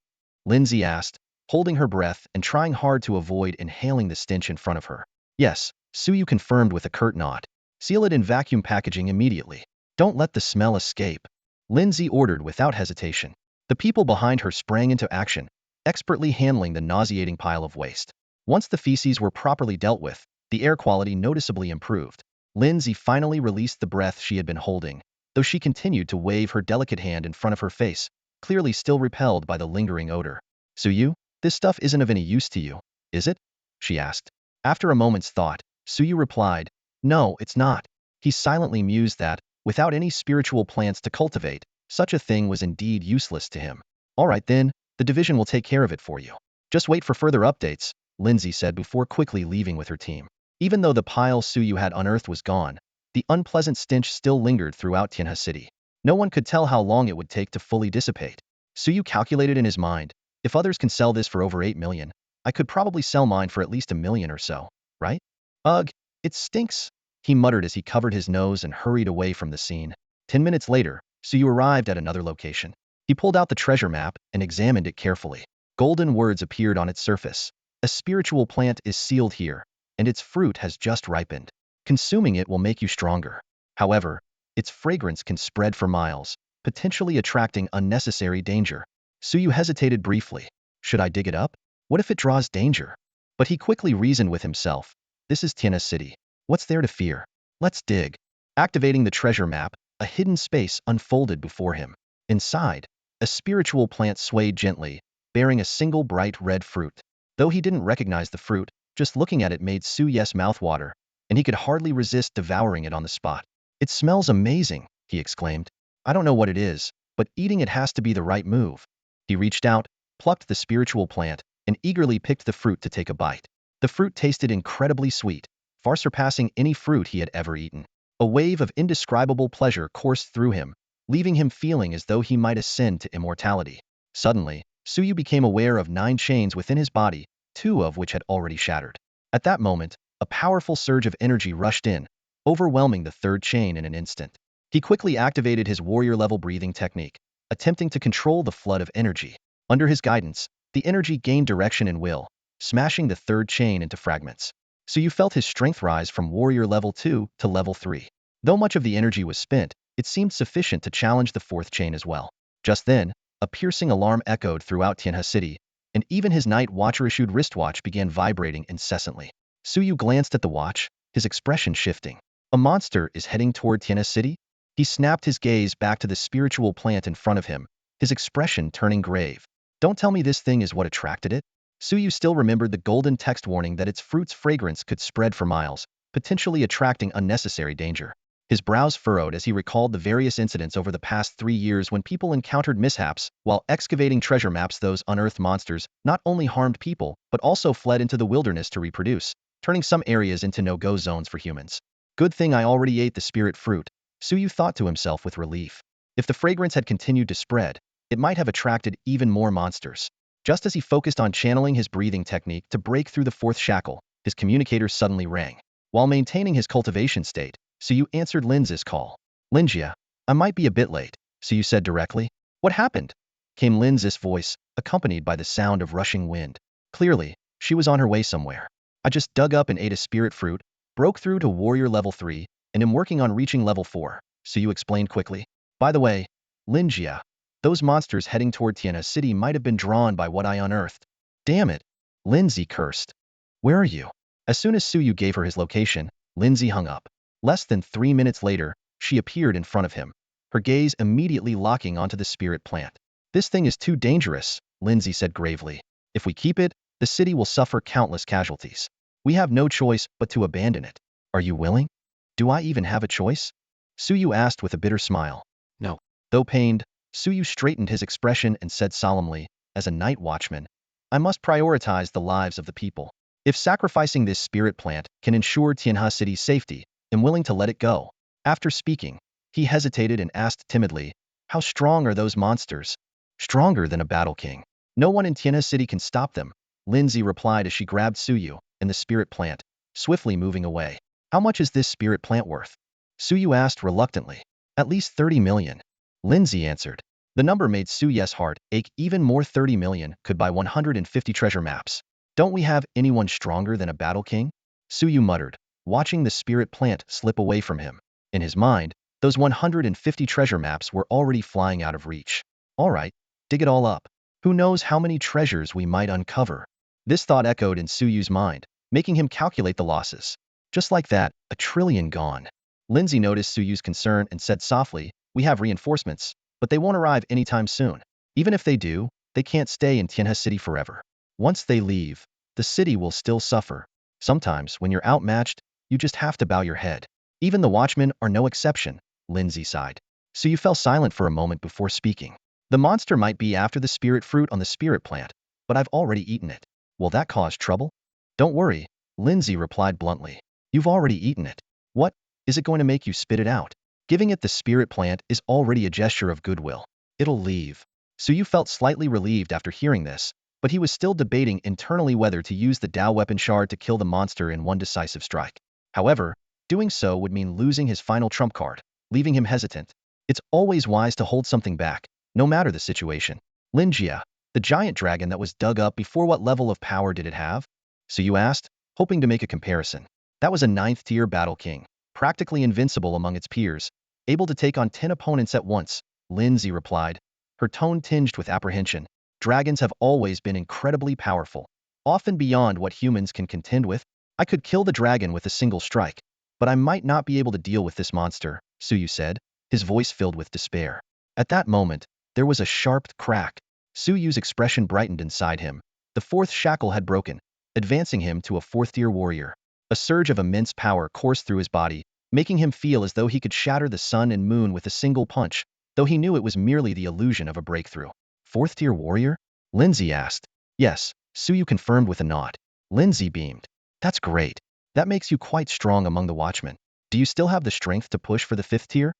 Lindsay asked, holding her breath and trying hard to avoid inhaling the stench in front of her. Yes, Suyu confirmed with a curt nod. Seal it in vacuum packaging immediately. Don't let the smell escape, Lindsay ordered without hesitation. The people behind her sprang into action, expertly handling the nauseating pile of waste. Once the feces were properly dealt with, the air quality noticeably improved. Lindsay finally released the breath she had been holding, though she continued to wave her delicate hand in front of her face, clearly still repelled by the lingering odor. Suyu, this stuff isn't of any use to you, is it? She asked. After a moment's thought, Suyu replied, no, it's not. He silently mused that, without any spiritual plants to cultivate, such a thing was indeed useless to him. All right then, the division will take care of it for you. Just wait for further updates, Lindsay said before quickly leaving with her team. Even though the pile Suyu had unearthed was gone, the unpleasant stench still lingered throughout Tianhe City. No one could tell how long it would take to fully dissipate. Suyu calculated in his mind, if others can sell this for over 8 million, I could probably sell mine for at least 1 million or so, right? Ugh, it stinks, he muttered as he covered his nose and hurried away from the scene. 10 minutes later, Suyu arrived at another location. He pulled out the treasure map and examined it carefully. Golden words appeared on its surface. A spiritual plant is sealed here, and its fruit has just ripened. Consuming it will make you stronger. However, its fragrance can spread for miles, potentially attracting unnecessary danger. Suyu hesitated briefly. Should I dig it up? What if it draws danger? But he quickly reasoned with himself. This is Tianhe City. What's there to fear? Let's dig. Activating the treasure map, a hidden space unfolded before him. Inside, a spiritual plant swayed gently, bearing a single bright red fruit. Though he didn't recognize the fruit, just looking at it made Suyu's mouth water, and he could hardly resist devouring it on the spot. It smells amazing, he exclaimed. I don't know what it is, but eating it has to be the right move. He reached out, plucked the spiritual plant, and eagerly picked the fruit to take a bite. The fruit tasted incredibly sweet, far surpassing any fruit he had ever eaten. A wave of indescribable pleasure coursed through him, leaving him feeling as though he might ascend to immortality. Suddenly, Suyu became aware of 9 chains within his body, 2 of which had already shattered. At that moment, a powerful surge of energy rushed in, overwhelming the 3rd chain in an instant. He quickly activated his warrior-level breathing technique, attempting to control the flood of energy. Under his guidance, the energy gained direction and will, smashing the 3rd chain into fragments. Suyu felt his strength rise from warrior level 2 to level 3. Though much of the energy was spent, it seemed sufficient to challenge the 4th chain as well. Just then, a piercing alarm echoed throughout Tianhe City, and even his night watcher-issued wristwatch began vibrating incessantly. Suyu glanced at the watch, his expression shifting. A monster is heading toward Tianhe City? He snapped his gaze back to the spiritual plant in front of him, his expression turning grave. Don't tell me this thing is what attracted it? Suyu still remembered the golden text warning that its fruit's fragrance could spread for miles, potentially attracting unnecessary danger. His brows furrowed as he recalled the various incidents over the past 3 years when people encountered mishaps. While excavating treasure maps, those unearthed monsters not only harmed people, but also fled into the wilderness to reproduce, turning some areas into no-go zones for humans. Good thing I already ate the spirit fruit, Suyu thought to himself with relief. If the fragrance had continued to spread, it might have attracted even more monsters. Just as he focused on channeling his breathing technique to break through the 4th shackle, his communicator suddenly rang. While maintaining his cultivation state, Suyu answered Linz's call. Linjia, I might be a bit late, Suyu said directly. What happened? Came Linz's voice, accompanied by the sound of rushing wind. Clearly, she was on her way somewhere. I just dug up and ate a spirit fruit, broke through to warrior level 3, and am working on reaching level 4, Suyu explained quickly. By the way, Linjia, those monsters heading toward Tianhe City might have been drawn by what I unearthed. Damn it, Lindsay cursed. Where are you? As soon as Suyu gave her his location, Lindsay hung up. Less than 3 minutes later, she appeared in front of him, her gaze immediately locking onto the spirit plant. This thing is too dangerous, Lindsay said gravely. If we keep it, the city will suffer countless casualties. We have no choice but to abandon it. Are you willing? Do I even have a choice? Suyu asked with a bitter smile. No. Though pained, Suyu straightened his expression and said solemnly, as a night watchman, I must prioritize the lives of the people. If sacrificing this spirit plant can ensure Tianhe City's safety, I'm willing to let it go. After speaking, he hesitated and asked timidly, how strong are those monsters? Stronger than a battle king. No one in Tianhe City can stop them, Lindsay replied as she grabbed Suyu and the spirit plant, swiftly moving away. How much is this spirit plant worth? Suyu asked reluctantly. At least 30 million. Lindsay answered. The number made Suyu's heart ache even more. 30 million could buy 150 treasure maps. Don't we have anyone stronger than a battle king? Suyu muttered, watching the spirit plant slip away from him. In his mind, those 150 treasure maps were already flying out of reach. All right, dig it all up. Who knows how many treasures we might uncover? This thought echoed in Suyu's mind, making him calculate the losses. Just like that, 1 trillion gone. Lindsay noticed Suyu's concern and said softly, "We have reinforcements, but they won't arrive anytime soon. Even if they do, they can't stay in Tianhe City forever. Once they leave, the city will still suffer. Sometimes, when you're outmatched, you just have to bow your head. Even the watchmen are no exception," Lindsay sighed. Suyu fell silent for a moment before speaking. "The monster might be after the spirit fruit on the spirit plant, but I've already eaten it. Will that cause trouble?" "Don't worry," Lindsay replied bluntly. "You've already eaten it. What? Is it going to make you spit it out? Giving it the spirit plant is already a gesture of goodwill. It'll leave." Suyu felt slightly relieved after hearing this, but he was still debating internally whether to use the Dao weapon shard to kill the monster in one decisive strike. However, doing so would mean losing his final trump card, leaving him hesitant. It's always wise to hold something back, no matter the situation. "Linjia, the giant dragon that was dug up before, what level of power did it have?" Suyu asked, hoping to make a comparison. "That was a 9th-tier battle king, practically invincible among its peers, able to take on 10 opponents at once," Lindsay replied, her tone tinged with apprehension. "Dragons have always been incredibly powerful, often beyond what humans can contend with. I could kill the dragon with a single strike, but I might not be able to deal with this monster," Suyu said, his voice filled with despair. At that moment, there was a sharp crack. Suyu's expression brightened inside him. The 4th shackle had broken, advancing him to a 4th-tier warrior. A surge of immense power coursed through his body, making him feel as though he could shatter the sun and moon with a single punch, though he knew it was merely the illusion of a breakthrough. 4th-tier warrior? Lindsay asked. "Yes," Suyu confirmed with a nod. Lindsay beamed. "That's great. That makes you quite strong among the watchmen. Do you still have the strength to push for the 5th tier?"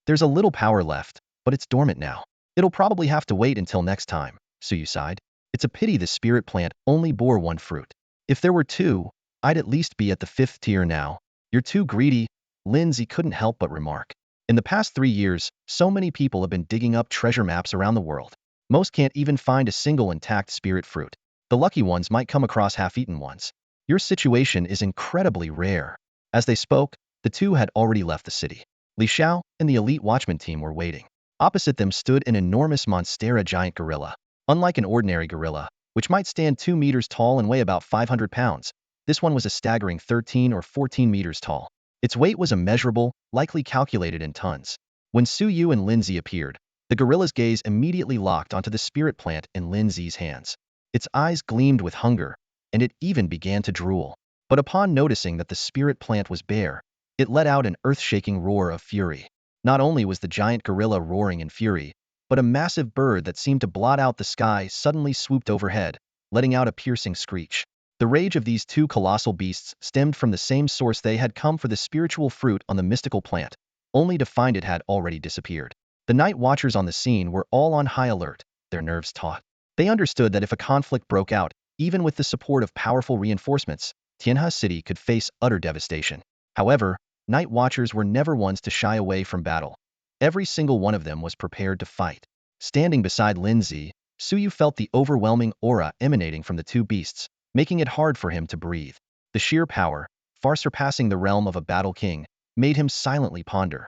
"There's a little power left, but it's dormant now. It'll probably have to wait until next time," Suyu sighed. "It's a pity the spirit plant only bore 1 fruit. If there were 2, I'd at least be at the 5th tier now." "You're too greedy," Lindsay couldn't help but remark. "In the past 3 years, so many people have been digging up treasure maps around the world. Most can't even find a single intact spirit fruit. The lucky ones might come across half-eaten ones. Your situation is incredibly rare." As they spoke, the two had already left the city. Li Xiao and the elite watchman team were waiting. Opposite them stood an enormous monstera giant gorilla. Unlike an ordinary gorilla, which might stand 2 meters tall and weigh about 500 pounds, this one was a staggering 13 or 14 meters tall. Its weight was immeasurable, likely calculated in tons. When Suyu and Lindsay appeared, the gorilla's gaze immediately locked onto the spirit plant in Lindsay's hands. Its eyes gleamed with hunger, and it even began to drool. But upon noticing that the spirit plant was bare, it let out an earth-shaking roar of fury. Not only was the giant gorilla roaring in fury, but a massive bird that seemed to blot out the sky suddenly swooped overhead, letting out a piercing screech. The rage of these two colossal beasts stemmed from the same source. They had come for the spiritual fruit on the mystical plant, only to find it had already disappeared. The night watchers on the scene were all on high alert, their nerves taut. They understood that if a conflict broke out, even with the support of powerful reinforcements, Tianhe City could face utter devastation. However, night watchers were never ones to shy away from battle. Every single one of them was prepared to fight. Standing beside Lindsay, Suyu felt the overwhelming aura emanating from the two beasts, making it hard for him to breathe. The sheer power, far surpassing the realm of a battle king, made him silently ponder.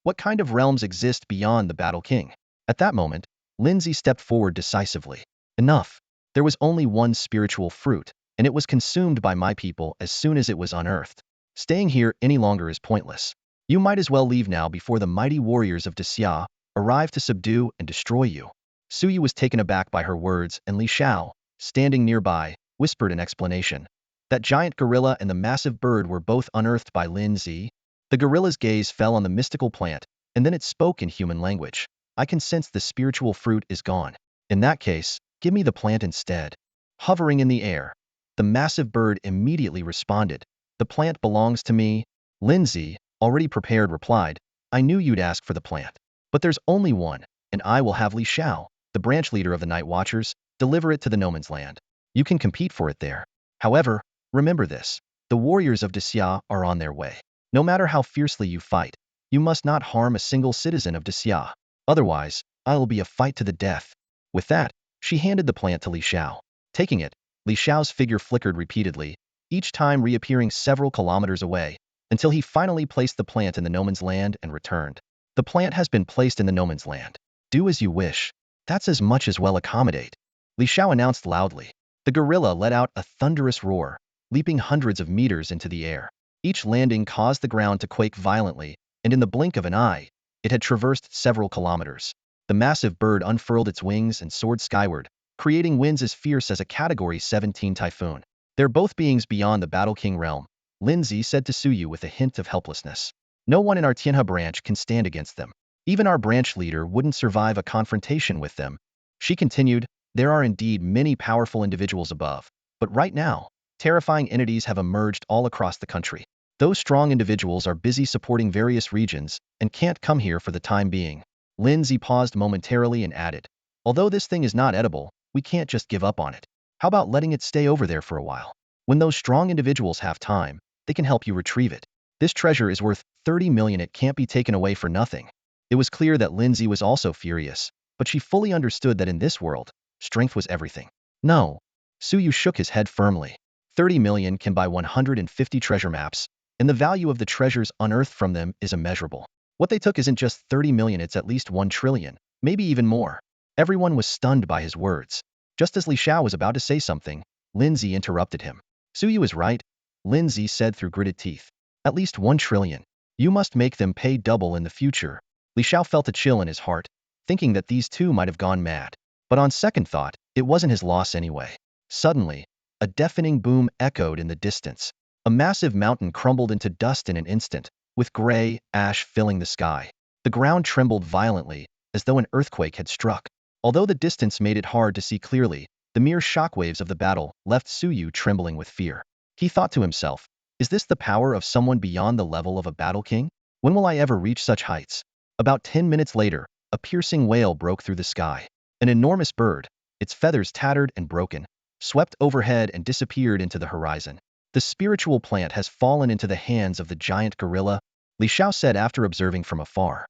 What kind of realms exist beyond the battle king? At that moment, Lindsay stepped forward decisively. "Enough. There was only one spiritual fruit, and it was consumed by my people as soon as it was unearthed. Staying here any longer is pointless. You might as well leave now before the mighty warriors of Daoist arrive to subdue and destroy you." Suyu was taken aback by her words, and Li Xiao, standing nearby, whispered an explanation. That giant gorilla and the massive bird were both unearthed by Lindsay. The gorilla's gaze fell on the mystical plant, and then it spoke in human language. "I can sense the spiritual fruit is gone. In that case, give me the plant instead." Hovering in the air, the massive bird immediately responded. "The plant belongs to me." Lindsay, already prepared, replied, "I knew you'd ask for the plant. But there's only one, and I will have Li Xiao, the branch leader of the Night Watchers, deliver it to the No Man's Land. You can compete for it there. However, remember this, the warriors of Daoist are on their way. No matter how fiercely you fight, you must not harm a single citizen of Daoist. Otherwise, I'll be a fight to the death. With that, she handed the plant to Li Xiao. Taking it, Li Xiao's figure flickered repeatedly, each time reappearing several kilometers away, until he finally placed the plant in the no man's land and returned. The plant has been placed in the no man's land. Do as you wish. That's as much as well accommodate. Li Xiao announced loudly. The gorilla let out a thunderous roar, leaping hundreds of meters into the air. Each landing caused the ground to quake violently, and in the blink of an eye, it had traversed several kilometers. The massive bird unfurled its wings and soared skyward, creating winds as fierce as a Category 17 typhoon. They're both beings beyond the Battle King realm, Lindsay said to Suyu with a hint of helplessness. No one in our Tianhe branch can stand against them. Even our branch leader wouldn't survive a confrontation with them. She continued, there are indeed many powerful individuals above, but right now, terrifying entities have emerged all across the country. Those strong individuals are busy supporting various regions and can't come here for the time being. Lindsay paused momentarily and added, although this thing is not edible, we can't just give up on it. How about letting it stay over there for a while? When those strong individuals have time, they can help you retrieve it. This treasure is worth 30 million. It can't be taken away for nothing. It was clear that Lindsay was also furious, but she fully understood that in this world, strength was everything. No. Suyu shook his head firmly. 30 million can buy 150 treasure maps, and the value of the treasures unearthed from them is immeasurable. What they took isn't just 30 million, it's at least 1 trillion, maybe even more. Everyone was stunned by his words. Just as Li Xiao was about to say something, Lindsay interrupted him. Suyu is right, Lindsay said through gritted teeth. At least 1 trillion. You must make them pay double in the future. Li Xiao felt a chill in his heart, thinking that these two might have gone mad. But on second thought, it wasn't his loss anyway. Suddenly, a deafening boom echoed in the distance. A massive mountain crumbled into dust in an instant, with gray ash filling the sky. The ground trembled violently, as though an earthquake had struck. Although the distance made it hard to see clearly, the mere shockwaves of the battle left Suyu trembling with fear. He thought to himself, is this the power of someone beyond the level of a battle king? When will I ever reach such heights? About 10 minutes later, a piercing wail broke through the sky. An enormous bird, its feathers tattered and broken, swept overhead and disappeared into the horizon. The spiritual plant has fallen into the hands of the giant gorilla, Li Xiao said after observing from afar.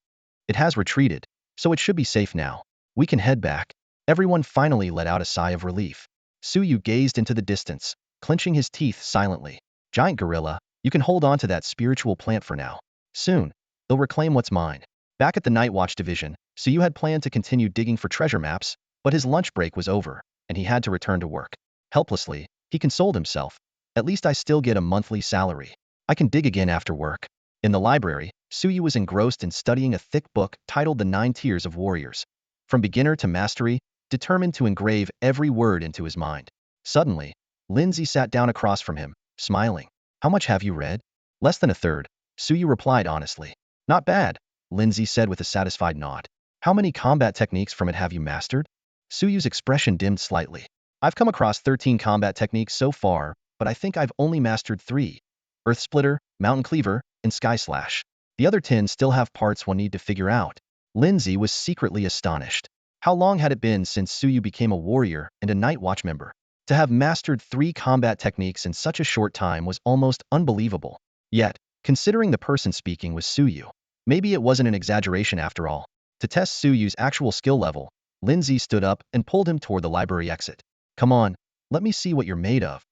It has retreated, so it should be safe now. We can head back. Everyone finally let out a sigh of relief. Suyu gazed into the distance, clenching his teeth silently. Giant gorilla, you can hold on to that spiritual plant for now. Soon, they'll reclaim what's mine. Back at the Night Watch division, Suyu had planned to continue digging for treasure maps, but his lunch break was over, and he had to return to work. Helplessly, he consoled himself. At least I still get a monthly salary. I can dig again after work. In the library, Suyu was engrossed in studying a thick book titled The 9 Tiers of Warriors. From beginner to mastery, determined to engrave every word into his mind. Suddenly, Lindsay sat down across from him, smiling. How much have you read? Less than a third, Suyu replied honestly. Not bad, Lindsay said with a satisfied nod. How many combat techniques from it have you mastered? Suyu's expression dimmed slightly. I've come across 13 combat techniques so far, but I think I've only mastered 3. Earth Splitter, Mountain Cleaver, and Sky Slash. The other 10 still have parts one need to figure out. Lindsay was secretly astonished. How long had it been since Suyu became a warrior and a Night Watch member? To have mastered 3 combat techniques in such a short time was almost unbelievable. Yet, considering the person speaking was Suyu, maybe it wasn't an exaggeration after all. To test Suyu's actual skill level, Lindsay stood up and pulled him toward the library exit. Come on, let me see what you're made of.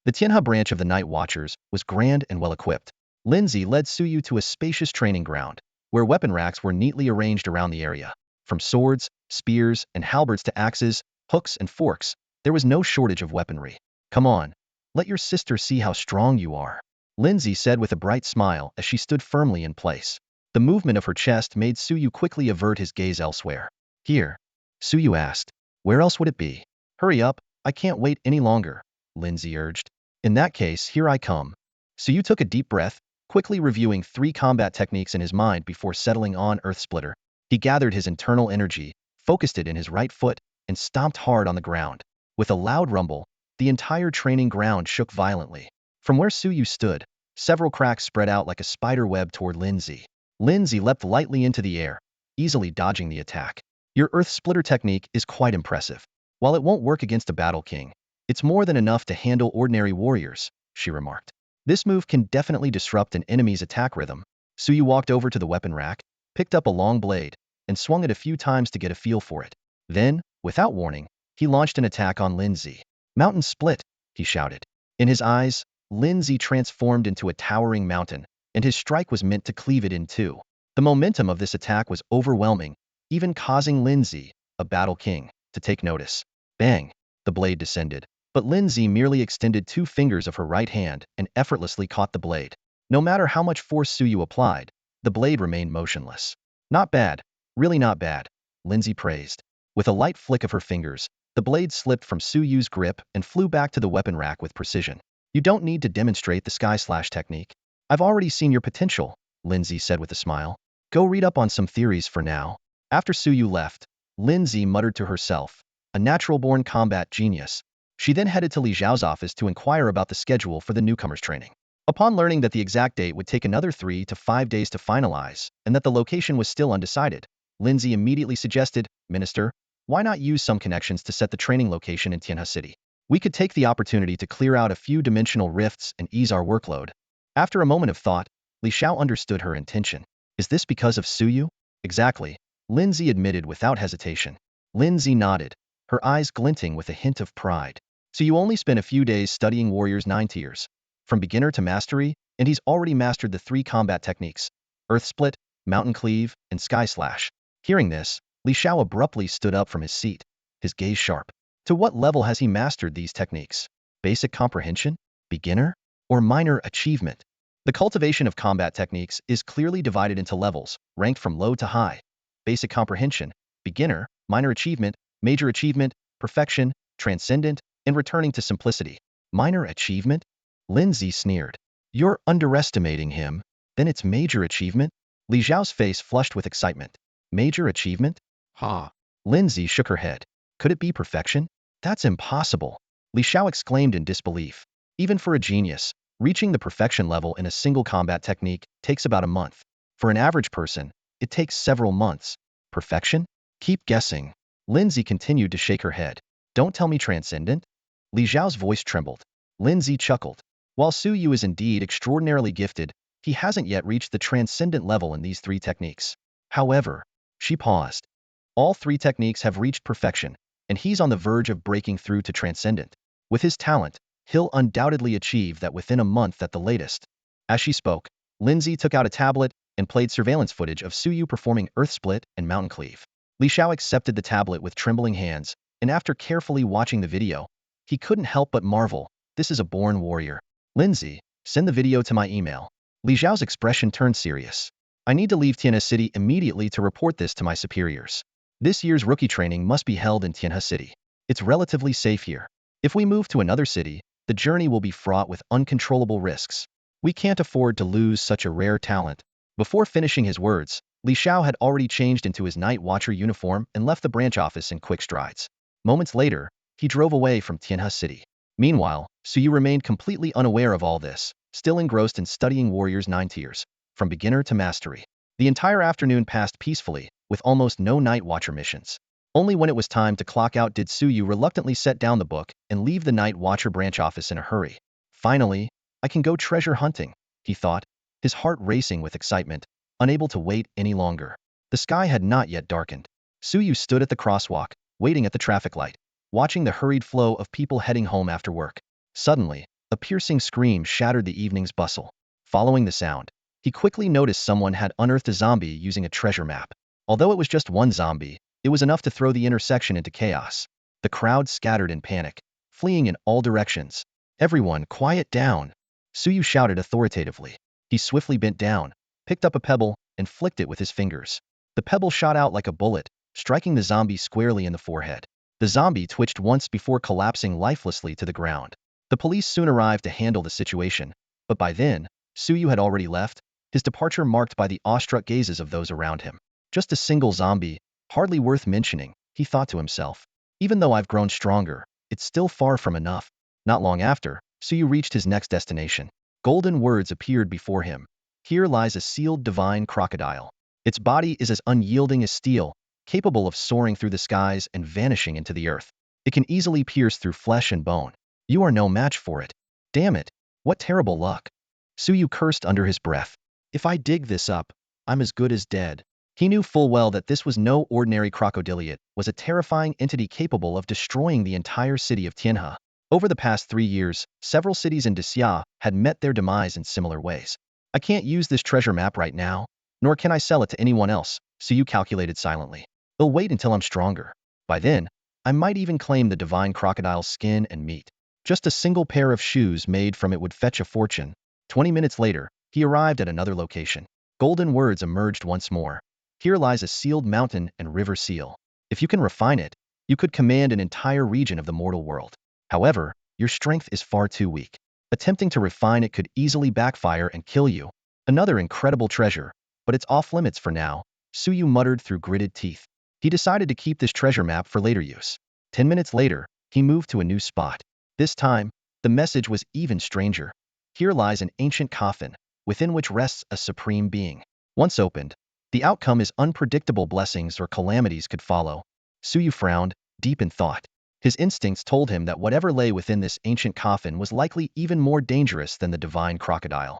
The Tianhe branch of the Night Watchers was grand and well-equipped. Lindsay led Suyu to a spacious training ground, where weapon racks were neatly arranged around the area. From swords, spears, and halberds to axes, hooks, and forks, there was no shortage of weaponry. Come on, let your sister see how strong you are, Lindsay said with a bright smile as she stood firmly in place. The movement of her chest made Suyu quickly avert his gaze elsewhere. Here, Suyu asked. Where else would it be? Hurry up, I can't wait any longer, Lindsay urged. In that case, here I come. Suyu took a deep breath, quickly reviewing 3 combat techniques in his mind before settling on Earth Splitter. He gathered his internal energy, focused it in his right foot, and stomped hard on the ground. With a loud rumble, the entire training ground shook violently. From where Suyu stood, several cracks spread out like a spider web toward Lindsay. Lindsay leapt lightly into the air, easily dodging the attack. Your Earth Splitter technique is quite impressive. While it won't work against a battle king, it's more than enough to handle ordinary warriors, she remarked. This move can definitely disrupt an enemy's attack rhythm. Suyu walked over to the weapon rack, picked up a long blade, and swung it a few times to get a feel for it. Then, without warning, he launched an attack on Lindsay. "Mountain split," he shouted. In his eyes, Lindsay transformed into a towering mountain, and his strike was meant to cleave it in two. The momentum of this attack was overwhelming, even causing Lindsay, a battle king, to take notice. Bang! The blade descended, but Lindsay merely extended 2 fingers of her right hand and effortlessly caught the blade. No matter how much force Suyu applied, the blade remained motionless. "Not bad, really not bad," Lindsay praised. With a light flick of her fingers, the blade slipped from Suyu's grip and flew back to the weapon rack with precision. "You don't need to demonstrate the sky slash technique. I've already seen your potential," Lindsay said with a smile. "Go read up on some theories for now." After Suyu left, Lindsay muttered to herself, "A natural-born combat genius." She then headed to Li Zhao's office to inquire about the schedule for the newcomers' training. Upon learning that the exact date would take another 3 to 5 days to finalize, and that the location was still undecided, Lindsay immediately suggested, "Minister, why not use some connections to set the training location in Tianhe City? We could take the opportunity to clear out a few dimensional rifts and ease our workload." After a moment of thought, Li Xiao understood her intention. "Is this because of Suyu?" "Exactly," Lindsay admitted without hesitation. Lindsay nodded, her eyes glinting with a hint of pride. "So you only spent a few days studying Warrior's 9 tiers, from beginner to mastery, and he's already mastered the 3 combat techniques: Earth Split, Mountain Cleave, and Sky Slash." Hearing this, Li Xiao abruptly stood up from his seat, his gaze sharp. To what level has he mastered these techniques? Basic comprehension? Beginner? Or minor achievement? The cultivation of combat techniques is clearly divided into levels, ranked from low to high. Basic comprehension, beginner, minor achievement, major achievement, perfection, transcendent, and returning to simplicity. Minor achievement? Lindsay sneered. "You're underestimating him. Then it's major achievement?" Li Zhao's face flushed with excitement. "Major achievement? Ha!" Lindsay shook her head. "Could it be perfection? That's impossible." Li Xiao exclaimed in disbelief. "Even for a genius, reaching the perfection level in a single combat technique takes about a month. For an average person, it takes several months. Perfection? Keep guessing." Lindsay continued to shake her head. "Don't tell me transcendent?" Li Zhao's voice trembled. Lindsay chuckled. "While Suyu is indeed extraordinarily gifted, he hasn't yet reached the transcendent level in these 3 techniques. However," she paused, "all 3 techniques have reached perfection, and he's on the verge of breaking through to transcendent. With his talent, he'll undoubtedly achieve that within a month at the latest." As she spoke, Lindsay took out a tablet and played surveillance footage of Suyu performing Earth Split and Mountain Cleave. Li Xiao accepted the tablet with trembling hands, and after carefully watching the video, he couldn't help but marvel, "This is a born warrior." "Lindsay, send the video to my email." Li Zhao's expression turned serious. "I need to leave Tianhe City immediately to report this to my superiors. This year's rookie training must be held in Tianhe City. It's relatively safe here. If we move to another city, the journey will be fraught with uncontrollable risks. We can't afford to lose such a rare talent." Before finishing his words, Li Xiao had already changed into his night watcher uniform and left the branch office in quick strides. Moments later, he drove away from Tianhe City. Meanwhile, Suyu remained completely unaware of all this, still engrossed in studying Warrior's 9 tiers, from beginner to mastery. The entire afternoon passed peacefully, with almost no night watcher missions. Only when it was time to clock out did Suyu reluctantly set down the book and leave the night watcher branch office in a hurry. "Finally, I can go treasure hunting," he thought, his heart racing with excitement, unable to wait any longer. The sky had not yet darkened. Suyu stood at the crosswalk, waiting at the traffic light, watching the hurried flow of people heading home after work. Suddenly, a piercing scream shattered the evening's bustle. Following the sound, he quickly noticed someone had unearthed a zombie using a treasure map. Although it was just one zombie, it was enough to throw the intersection into chaos. The crowd scattered in panic, fleeing in all directions. "Everyone, quiet down," Suyu shouted authoritatively. He swiftly bent down, picked up a pebble, and flicked it with his fingers. The pebble shot out like a bullet, striking the zombie squarely in the forehead. The zombie twitched once before collapsing lifelessly to the ground. The police soon arrived to handle the situation, but by then, Suyu had already left, his departure marked by the awestruck gazes of those around him. "Just a single zombie, hardly worth mentioning," he thought to himself. "Even though I've grown stronger, it's still far from enough." Not long after, Suyu reached his next destination. Golden words appeared before him. "Here lies a sealed divine crocodile. Its body is as unyielding as steel, capable of soaring through the skies and vanishing into the earth. It can easily pierce through flesh and bone. You are no match for it. Damn it, what terrible luck." Suyu cursed under his breath. "If I dig this up, I'm as good as dead." He knew full well that this was no ordinary crocodiliate, was a terrifying entity capable of destroying the entire city of Tianhe. Over the past 3 years, several cities in Xia had met their demise in similar ways. I can't use this treasure map right now, nor can I sell it to anyone else, Suyu calculated silently. I'll wait until I'm stronger. By then, I might even claim the divine crocodile's skin and meat. Just a single pair of shoes made from it would fetch a fortune. 20 minutes later, he arrived at another location. Golden words emerged once more. Here lies a sealed mountain and river seal. If you can refine it, you could command an entire region of the mortal world. However, your strength is far too weak. Attempting to refine it could easily backfire and kill you. Another incredible treasure, but it's off limits for now, Suyu muttered through gritted teeth. He decided to keep this treasure map for later use. 10 minutes later, he moved to a new spot. This time, the message was even stranger. Here lies an ancient coffin, within which rests a supreme being. Once opened, the outcome is unpredictable. Blessings or calamities could follow. Suyu frowned, deep in thought. His instincts told him that whatever lay within this ancient coffin was likely even more dangerous than the divine crocodile.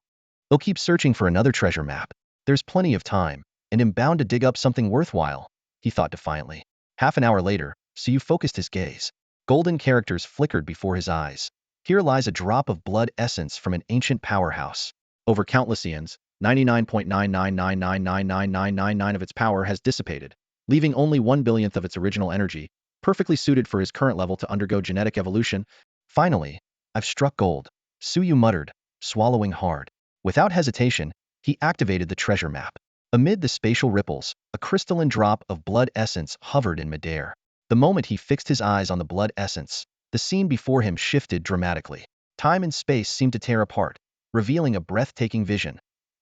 They'll keep searching for another treasure map. There's plenty of time, and I'm bound to dig up something worthwhile, he thought defiantly. Half an hour later, Suyu focused his gaze. Golden characters flickered before his eyes. Here lies a drop of blood essence from an ancient powerhouse. Over countless eons, 99.999999999 of its power has dissipated, leaving only 1/1000th of its original energy, perfectly suited for his current level to undergo genetic evolution. Finally, I've struck gold, Suyu muttered, swallowing hard. Without hesitation, he activated the treasure map. Amid the spatial ripples, a crystalline drop of blood essence hovered in midair. The moment he fixed his eyes on the blood essence, the scene before him shifted dramatically. Time and space seemed to tear apart, revealing a breathtaking vision.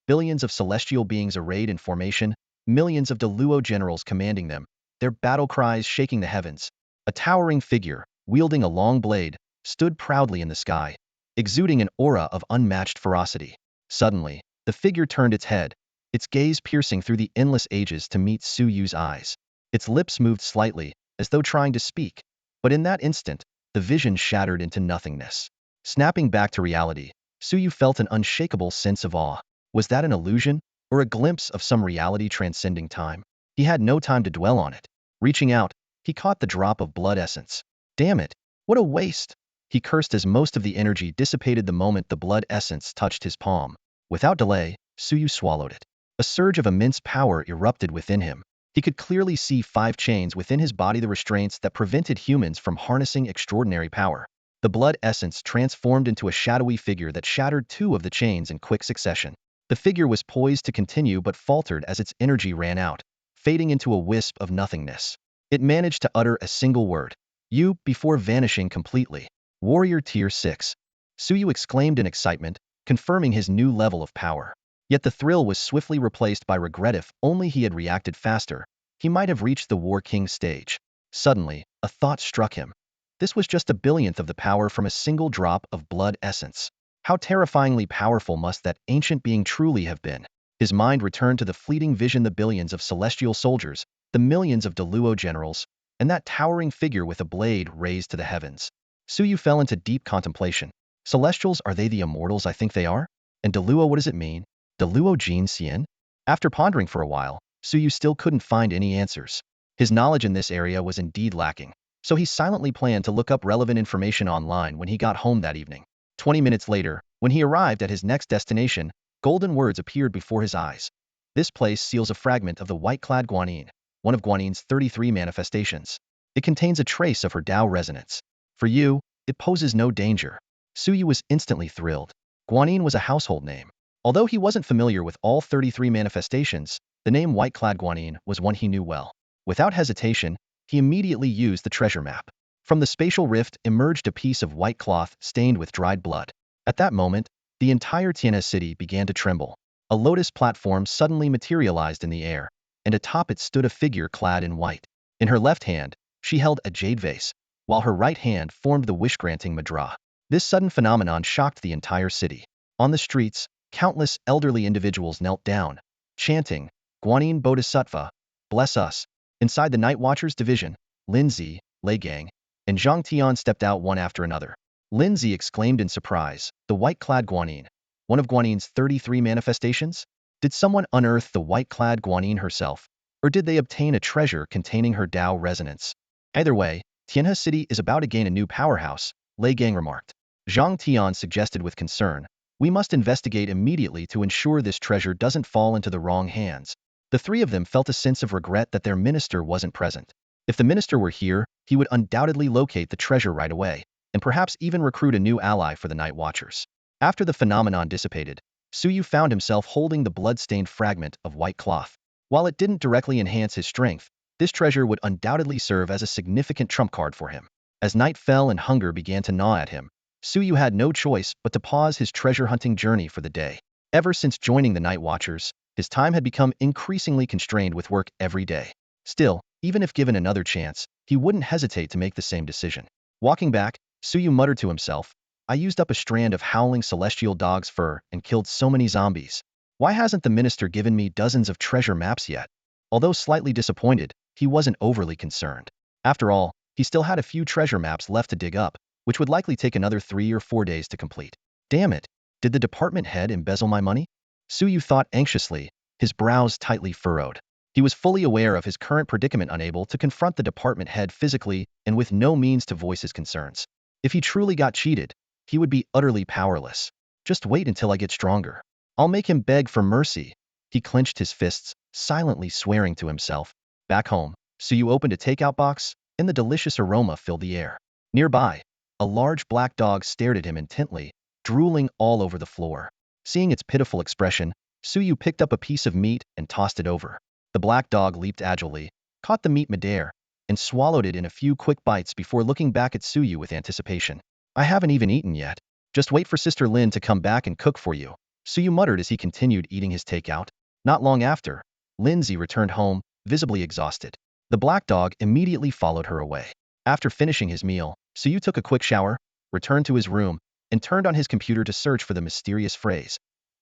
Billions of celestial beings arrayed in formation, millions of Deluo generals commanding them, their battle cries shaking the heavens. A towering figure, wielding a long blade, stood proudly in the sky, exuding an aura of unmatched ferocity. Suddenly, the figure turned its head, its gaze piercing through the endless ages to meet Suyu's eyes. Its lips moved slightly, as though trying to speak, but in that instant, the vision shattered into nothingness. Snapping back to reality, Suyu felt an unshakable sense of awe. Was that an illusion, or a glimpse of some reality transcending time? He had no time to dwell on it. Reaching out, he caught the drop of blood essence. Damn it, what a waste! He cursed as most of the energy dissipated the moment the blood essence touched his palm. Without delay, Suyu swallowed it. A surge of immense power erupted within him. He could clearly see 5 chains within his body, the restraints that prevented humans from harnessing extraordinary power. The blood essence transformed into a shadowy figure that shattered 2 of the chains in quick succession. The figure was poised to continue but faltered as its energy ran out, fading into a wisp of nothingness. It managed to utter a single word, "You," before vanishing completely. Warrior Tier 6. Suyu exclaimed in excitement, confirming his new level of power. Yet the thrill was swiftly replaced by regret. If only he had reacted faster, he might have reached the War King stage. Suddenly, a thought struck him. This was just 1/1000th of the power from a single drop of blood essence. How terrifyingly powerful must that ancient being truly have been? His mind returned to the fleeting vision, the billions of celestial soldiers, the millions of Deluo generals, and that towering figure with a blade raised to the heavens. Suyu fell into deep contemplation. Celestials, are they the immortals I think they are? And Deluo, what does it mean? Deluo Jin Xian? After pondering for a while, Suyu still couldn't find any answers. His knowledge in this area was indeed lacking, so he silently planned to look up relevant information online when he got home that evening. 20 minutes later, when he arrived at his next destination, golden words appeared before his eyes. This place seals a fragment of the white-clad Guanyin, one of Guanin's 33 manifestations. It contains a trace of her Dao resonance. For you, it poses no danger. Suyu was instantly thrilled. Guanyin was a household name. Although he wasn't familiar with all 33 manifestations, the name white-clad Guanyin was one he knew well. Without hesitation, he immediately used the treasure map. From the spatial rift emerged a piece of white cloth stained with dried blood. At that moment, the entire Tianhe city began to tremble. A lotus platform suddenly materialized in the air, and atop it stood a figure clad in white. In her left hand, she held a jade vase, while her right hand formed the wish-granting mudra. This sudden phenomenon shocked the entire city. On the streets, countless elderly individuals knelt down, chanting, "Guanyin Bodhisattva, bless us." Inside the Night Watchers division, Linzi, Lei Gang, and Zhang Tian stepped out one after another. Linzi exclaimed in surprise, "The white-clad Guanyin, one of Guanin's 33 manifestations? Did someone unearth the white-clad Guanyin herself?" Or did they obtain a treasure containing her Dao resonance? Either way, Tianhe City is about to gain a new powerhouse, Lei Gang remarked. Zhang Tian suggested with concern, we must investigate immediately to ensure this treasure doesn't fall into the wrong hands. The three of them felt a sense of regret that their minister wasn't present. If the minister were here, he would undoubtedly locate the treasure right away, and perhaps even recruit a new ally for the Night Watchers. After the phenomenon dissipated, Suyu found himself holding the blood-stained fragment of white cloth. While it didn't directly enhance his strength, this treasure would undoubtedly serve as a significant trump card for him. As night fell and hunger began to gnaw at him, Suyu had no choice but to pause his treasure-hunting journey for the day. Ever since joining the Night Watchers, his time had become increasingly constrained with work every day. Still, even if given another chance, he wouldn't hesitate to make the same decision. Walking back, Suyu muttered to himself, I used up a strand of howling celestial dog's fur and killed so many zombies. Why hasn't the minister given me dozens of treasure maps yet? Although slightly disappointed, he wasn't overly concerned. After all, he still had a few treasure maps left to dig up, which would likely take another 3 or 4 days to complete. Damn it, did the department head embezzle my money? Suyu thought anxiously, his brows tightly furrowed. He was fully aware of his current predicament, unable to confront the department head physically and with no means to voice his concerns. If he truly got cheated, he would be utterly powerless. Just wait until I get stronger. I'll make him beg for mercy. He clenched his fists, silently swearing to himself. Back home, Suyu opened a takeout box, and the delicious aroma filled the air. Nearby, a large black dog stared at him intently, drooling all over the floor. Seeing its pitiful expression, Suyu picked up a piece of meat and tossed it over. The black dog leaped agilely, caught the meat midair, and swallowed it in a few quick bites before looking back at Suyu with anticipation. I haven't even eaten yet. Just wait for Sister Lin to come back and cook for you, Suyu muttered as he continued eating his takeout. Not long after, Lindsay returned home, visibly exhausted. The black dog immediately followed her away. After finishing his meal, Suyu took a quick shower, returned to his room, and turned on his computer to search for the mysterious phrase.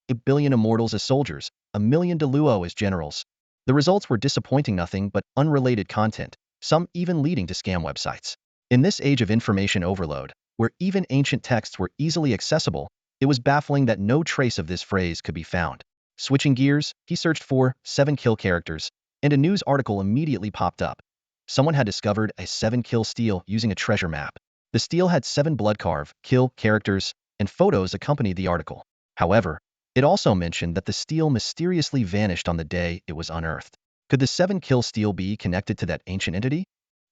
1,000,000,000 immortals as soldiers, 1,000,000 Deluo as generals. The results were disappointing, nothing but unrelated content, some even leading to scam websites. In this age of information overload, where even ancient texts were easily accessible, it was baffling that no trace of this phrase could be found. Switching gears, he searched for 7 kill characters, and a news article immediately popped up. Someone had discovered a 7-kill steal using a treasure map. The steal had 7 blood-carve, kill characters, and photos accompanied the article. However, it also mentioned that the steal mysteriously vanished on the day it was unearthed. Could the 7-kill steal be connected to that ancient entity?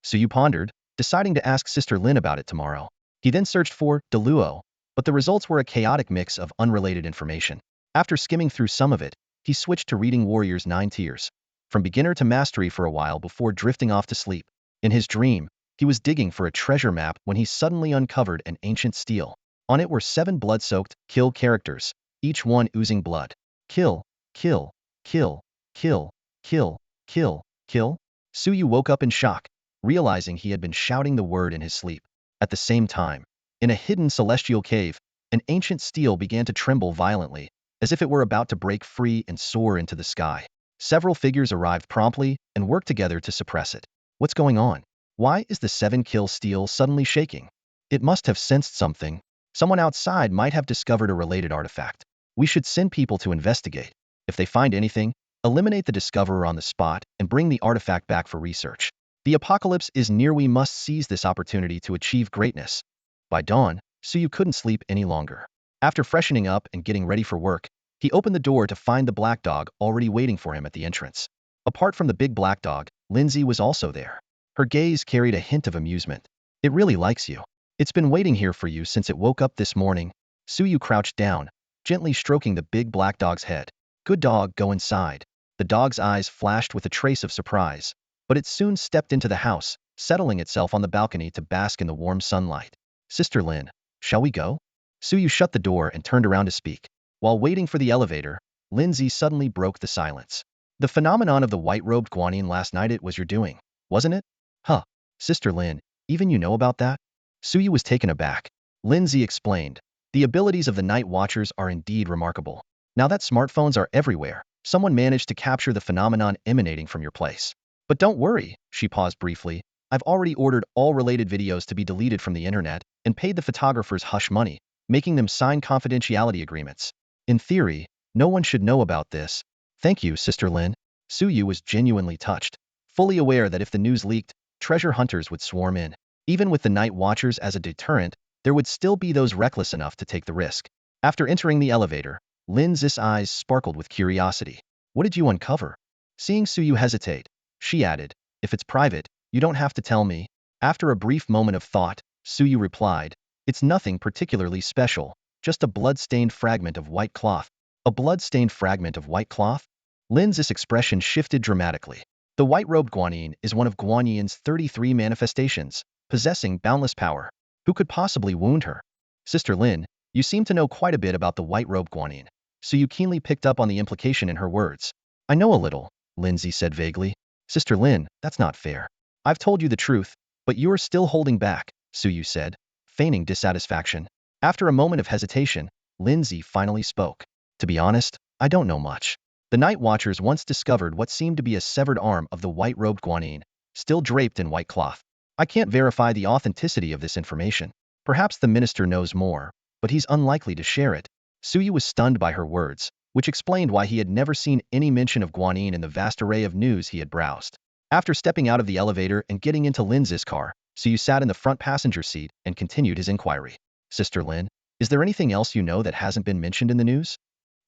Suyu pondered, deciding to ask Sister Lin about it tomorrow. He then searched for Deluo, but the results were a chaotic mix of unrelated information. After skimming through some of it, he switched to reading Warrior's 9 tiers, from beginner to mastery for a while before drifting off to sleep. In his dream, he was digging for a treasure map when he suddenly uncovered an ancient steal. On it were 7 blood-soaked, kill characters, each one oozing blood. Kill, kill, kill, kill, kill, kill, kill. Suyu woke up in shock, realizing he had been shouting the word in his sleep. At the same time, in a hidden celestial cave, an ancient steel began to tremble violently, as if it were about to break free and soar into the sky. Several figures arrived promptly and worked together to suppress it. What's going on? Why is the 7-kill steel suddenly shaking? It must have sensed something. Someone outside might have discovered a related artifact. We should send people to investigate. If they find anything, eliminate the discoverer on the spot and bring the artifact back for research. The apocalypse is near. We must seize this opportunity to achieve greatness. By dawn, Suyu couldn't sleep any longer. After freshening up and getting ready for work, he opened the door to find the black dog already waiting for him at the entrance. Apart from the big black dog, Lindsay was also there. Her gaze carried a hint of amusement. It really likes you. It's been waiting here for you since it woke up this morning. Suyu crouched down, gently stroking the big black dog's head. Good dog, go inside. The dog's eyes flashed with a trace of surprise, but it soon stepped into the house, settling itself on the balcony to bask in the warm sunlight. Sister Lin, shall we go? Suyu shut the door and turned around to speak. While waiting for the elevator, Lindsay suddenly broke the silence. The phenomenon of the white-robed Guanyin last night, it was your doing, wasn't it? Huh. Sister Lin, even you know about that? Suyu was taken aback. Lindsay explained. The abilities of the Night Watchers are indeed remarkable. Now that smartphones are everywhere, someone managed to capture the phenomenon emanating from your place. But don't worry, she paused briefly. I've already ordered all related videos to be deleted from the internet and paid the photographers hush money, making them sign confidentiality agreements. In theory, no one should know about this. Thank you, Sister Lin. Suyu was genuinely touched, fully aware that if the news leaked, treasure hunters would swarm in. Even with the Night Watchers as a deterrent, there would still be those reckless enough to take the risk. After entering the elevator, Lin's eyes sparkled with curiosity. What did you uncover? Seeing Suyu hesitate, she added, if it's private, you don't have to tell me. After a brief moment of thought, Suyu replied, it's nothing particularly special, just a blood-stained fragment of white cloth. A blood-stained fragment of white cloth? Lin's expression shifted dramatically. The white-robed Guanyin is one of Guanyin's 33 manifestations, possessing boundless power. Who could possibly wound her? Sister Lin, you seem to know quite a bit about the white-robed Guanyin. Suyu keenly picked up on the implication in her words. I know a little, Lindsay said vaguely. Sister Lin, that's not fair. I've told you the truth, but you're still holding back, Suyu said, feigning dissatisfaction. After a moment of hesitation, Lindsay finally spoke. To be honest, I don't know much. The Night Watchers once discovered what seemed to be a severed arm of the white-robed Guanyin, still draped in white cloth. I can't verify the authenticity of this information. Perhaps the minister knows more, but he's unlikely to share it. Suyu was stunned by her words, which explained why he had never seen any mention of Guanyin in the vast array of news he had browsed. After stepping out of the elevator and getting into Lin's car, Suyu sat in the front passenger seat and continued his inquiry. Sister Lin, is there anything else you know that hasn't been mentioned in the news?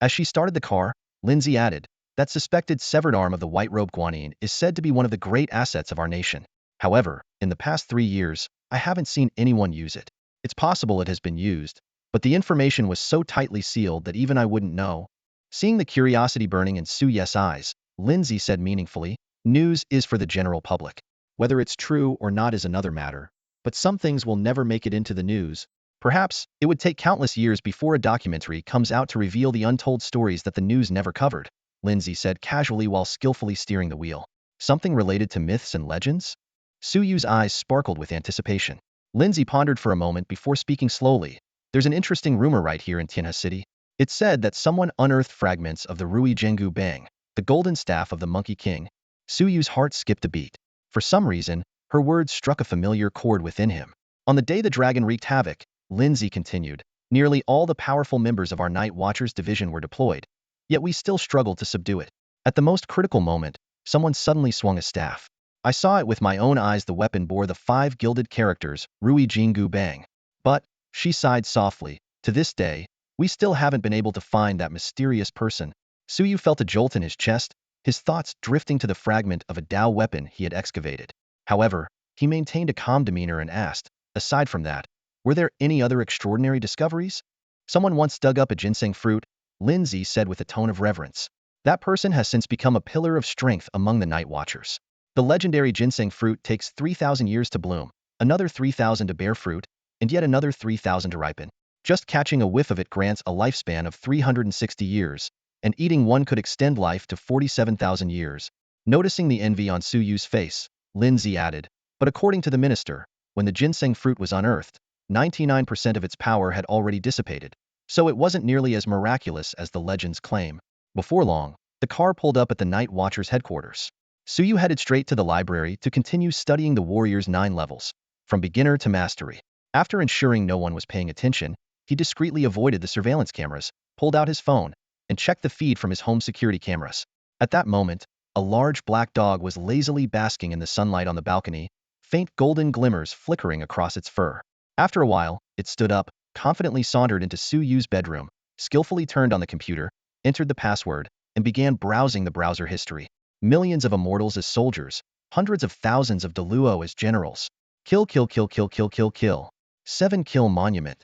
As she started the car, Lindsay added, that suspected severed arm of the white-robed Guanyin is said to be one of the great assets of our nation. However, in the past 3 years, I haven't seen anyone use it. It's possible it has been used, but the information was so tightly sealed that even I wouldn't know. Seeing the curiosity burning in Suyu's eyes, Lindsay said meaningfully, news is for the general public. Whether it's true or not is another matter, but some things will never make it into the news. Perhaps, it would take countless years before a documentary comes out to reveal the untold stories that the news never covered, Lindsay said casually while skillfully steering the wheel. Something related to myths and legends? Suyu's eyes sparkled with anticipation. Lindsay pondered for a moment before speaking slowly. There's an interesting rumor right here in Tianhe City. It's said that someone unearthed fragments of the Rui Zhengu Bang, the golden staff of the Monkey King. Suyu's heart skipped a beat. For some reason, her words struck a familiar chord within him. On the day the dragon wreaked havoc, Lindsay continued, nearly all the powerful members of our Night Watchers division were deployed, yet we still struggled to subdue it. At the most critical moment, someone suddenly swung a staff. I saw it with my own eyes. The weapon bore the 5 gilded characters, Rui Zhengu Bang. But, she sighed softly, to this day, we still haven't been able to find that mysterious person. Suyu felt a jolt in his chest, his thoughts drifting to the fragment of a Dao weapon he had excavated. However, he maintained a calm demeanor and asked, aside from that, were there any other extraordinary discoveries? Someone once dug up a ginseng fruit, Lindsay said with a tone of reverence. That person has since become a pillar of strength among the Night Watchers. The legendary ginseng fruit takes 3,000 years to bloom, another 3,000 to bear fruit, and yet another 3,000 to ripen. Just catching a whiff of it grants a lifespan of 360 years, and eating one could extend life to 47,000 years. Noticing the envy on Suyu's face, Lindsay added, but according to the minister, when the ginseng fruit was unearthed, 99% of its power had already dissipated, so it wasn't nearly as miraculous as the legends claim. Before long, the car pulled up at the Night Watchers' headquarters. Suyu headed straight to the library to continue studying the warrior's 9 levels, from beginner to mastery. After ensuring no one was paying attention, he discreetly avoided the surveillance cameras, pulled out his phone, and checked the feed from his home security cameras. At that moment, a large black dog was lazily basking in the sunlight on the balcony, faint golden glimmers flickering across its fur. After a while, it stood up, confidently sauntered into Suyu's bedroom, skillfully turned on the computer, entered the password, and began browsing the browser history. Millions of immortals as soldiers, hundreds of thousands of Deluo as generals. Kill, kill, kill, kill, kill, kill, kill. 7 kill monument.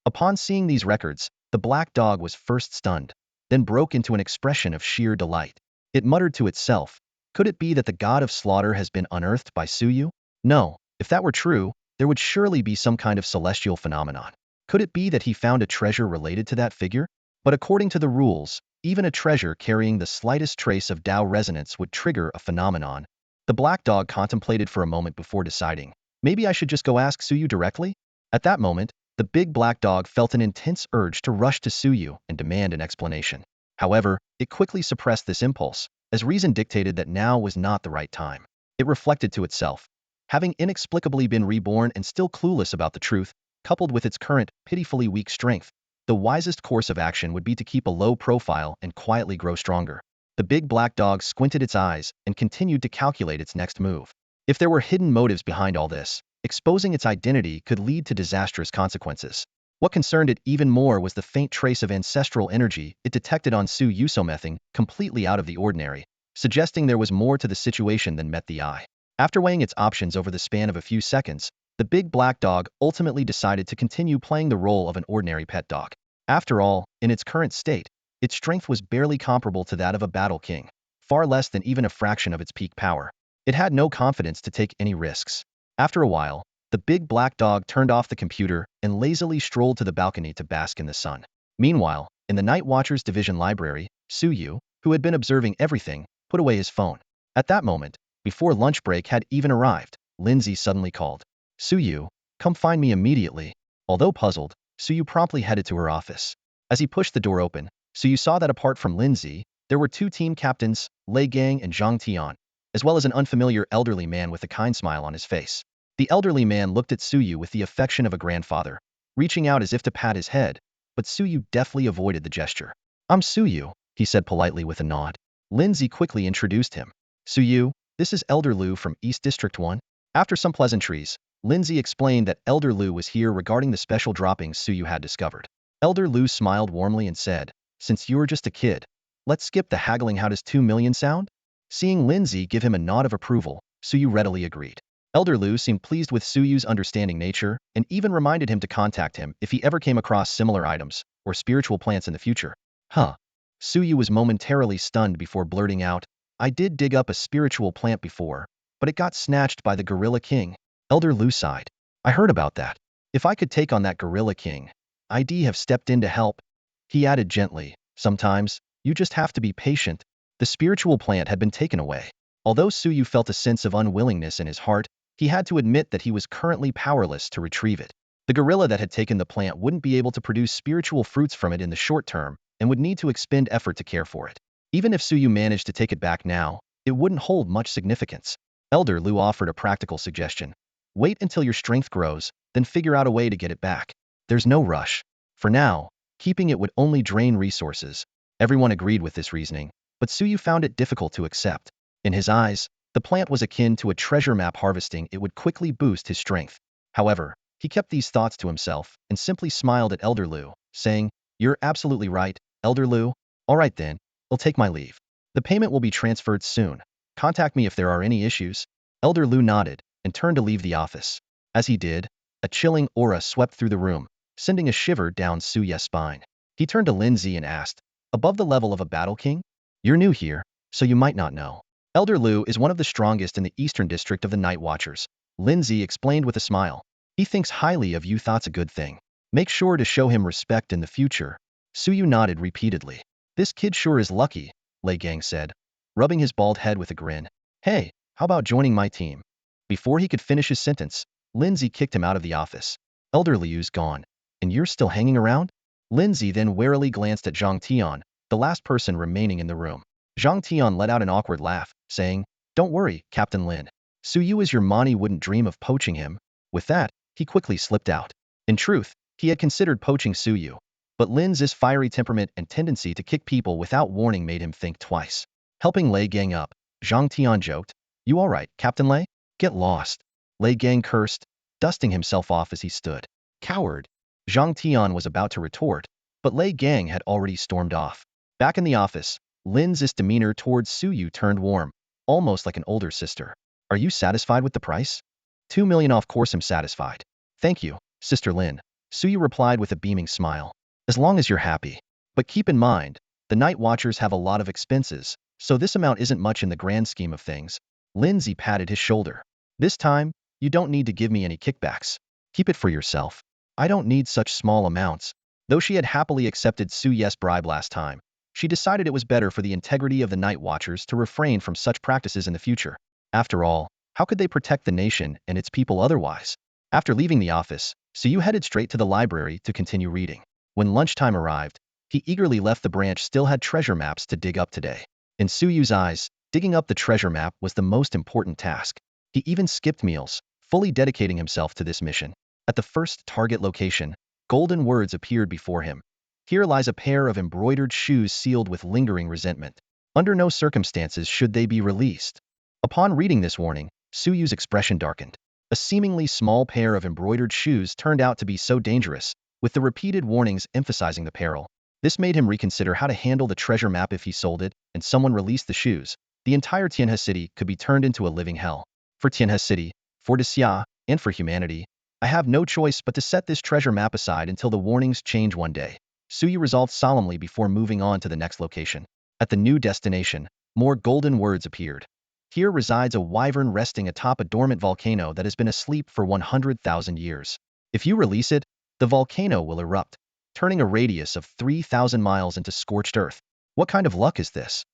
Upon seeing these records, the black dog was first stunned, then broke into an expression of sheer delight. It muttered to itself, could it be that the god of slaughter has been unearthed by Suyu? No, if that were true, there would surely be some kind of celestial phenomenon. Could it be that he found a treasure related to that figure? But according to the rules, even a treasure carrying the slightest trace of Dao resonance would trigger a phenomenon. The black dog contemplated for a moment before deciding, maybe I should just go ask Suyu directly? At that moment, the big black dog felt an intense urge to rush to Suyu and demand an explanation. However, it quickly suppressed this impulse, as reason dictated that now was not the right time. It reflected to itself. Having inexplicably been reborn and still clueless about the truth, coupled with its current, pitifully weak strength, the wisest course of action would be to keep a low profile and quietly grow stronger. The big black dog squinted its eyes and continued to calculate its next move. If there were hidden motives behind all this, exposing its identity could lead to disastrous consequences. What concerned it even more was the faint trace of ancestral energy it detected on Suyu, completely out of the ordinary, suggesting there was more to the situation than met the eye. After weighing its options over the span of a few seconds, the big black dog ultimately decided to continue playing the role of an ordinary pet dog. After all, in its current state, its strength was barely comparable to that of a battle king, far less than even a fraction of its peak power. It had no confidence to take any risks. After a while, the big black dog turned off the computer and lazily strolled to the balcony to bask in the sun. Meanwhile, in the Night Watchers Division library, Suyu, who had been observing everything, put away his phone. At that moment, before lunch break had even arrived, Lindsay suddenly called. Suyu, come find me immediately. Although puzzled, Suyu promptly headed to her office. As he pushed the door open, Suyu saw that apart from Lindsay, there were two team captains, Lei Gang and Zhang Tian, as well as an unfamiliar elderly man with a kind smile on his face. The elderly man looked at Suyu with the affection of a grandfather, reaching out as if to pat his head, but Suyu deftly avoided the gesture. I'm Suyu, he said politely with a nod. Lindsay quickly introduced him. Suyu, this is Elder Lu from East District 1. After some pleasantries, Lindsay explained that Elder Lu was here regarding the special droppings Suyu had discovered. Elder Lu smiled warmly and said, since you're just a kid, let's skip the haggling. How does 2 million sound? Seeing Lindsay give him a nod of approval, Suyu readily agreed. Elder Lu seemed pleased with Suyu's understanding nature and even reminded him to contact him if he ever came across similar items or spiritual plants in the future. Huh. Suyu was momentarily stunned before blurting out, I did dig up a spiritual plant before, but it got snatched by the Gorilla King. Elder Lu sighed. I heard about that. If I could take on that Gorilla King, I'd have stepped in to help. He added gently, sometimes, you just have to be patient. The spiritual plant had been taken away. Although Suyu felt a sense of unwillingness in his heart, he had to admit that he was currently powerless to retrieve it. The gorilla that had taken the plant wouldn't be able to produce spiritual fruits from it in the short term and would need to expend effort to care for it. Even if Suyu managed to take it back now, it wouldn't hold much significance. Elder Lu offered a practical suggestion. Wait until your strength grows, then figure out a way to get it back. There's no rush. For now, keeping it would only drain resources. Everyone agreed with this reasoning, but Suyu found it difficult to accept. In his eyes, the plant was akin to a treasure map harvesting. It would quickly boost his strength. However, he kept these thoughts to himself and simply smiled at Elder Lu, saying, You're absolutely right, Elder Lu. All right then, I'll take my leave. The payment will be transferred soon. Contact me if there are any issues. Elder Lu nodded and turned to leave the office. As he did, a chilling aura swept through the room, sending a shiver down Suyu's spine. He turned to Lindsay and asked, above the level of a battle king? You're new here, so you might not know. Elder Lu is one of the strongest in the Eastern District of the Night Watchers, Lindsay explained with a smile. He thinks highly of you. That's a good thing. Make sure to show him respect in the future. Suyu nodded repeatedly. This kid sure is lucky, Lei Gang said, rubbing his bald head with a grin. Hey, how about joining my team? Before he could finish his sentence, Lindsay kicked him out of the office. Elder Liu's gone, and you're still hanging around? Lindsay then warily glanced at Zhang Tian, the last person remaining in the room. Zhang Tian let out an awkward laugh, saying, Don't worry, Captain Lin. Suyu as your Mani wouldn't dream of poaching him. With that, he quickly slipped out. In truth, he had considered poaching Suyu, but Lin's fiery temperament and tendency to kick people without warning made him think twice. Helping Lei Gang up, Zhang Tian joked, You alright, Captain Lei? Get lost. Lei Gang cursed, dusting himself off as he stood. Coward. Zhang Tian was about to retort, but Lei Gang had already stormed off. Back in the office, Lin's demeanor towards Suyu turned warm, almost like an older sister. Are you satisfied with the price? 2 million. Of course I'm satisfied. Thank you, Sister Lin. Suyu replied with a beaming smile. As long as you're happy. But keep in mind, the Night Watchers have a lot of expenses, so this amount isn't much in the grand scheme of things. Lindsay patted his shoulder. This time, you don't need to give me any kickbacks. Keep it for yourself. I don't need such small amounts. Though she had happily accepted Suyu's bribe last time, she decided it was better for the integrity of the Night Watchers to refrain from such practices in the future. After all, how could they protect the nation and its people otherwise? After leaving the office, Suyu headed straight to the library to continue reading. When lunchtime arrived, he eagerly left. The branch still had treasure maps to dig up today. In Suyu's eyes, digging up the treasure map was the most important task. He even skipped meals, fully dedicating himself to this mission. At the first target location, golden words appeared before him. Here lies a pair of embroidered shoes sealed with lingering resentment. Under no circumstances should they be released. Upon reading this warning, Suyu's expression darkened. A seemingly small pair of embroidered shoes turned out to be so dangerous, with the repeated warnings emphasizing the peril. This made him reconsider how to handle the treasure map. If he sold it, and someone released the shoes, the entire Tianhe city could be turned into a living hell. For Tianhe city, for Xia, and for humanity, I have no choice but to set this treasure map aside until the warnings change one day. Suyu resolved solemnly before moving on to the next location. At the new destination, more golden words appeared. Here resides a wyvern resting atop a dormant volcano that has been asleep for 100,000 years. If you release it, the volcano will erupt, turning a radius of 3,000 miles into scorched earth. What kind of luck is this?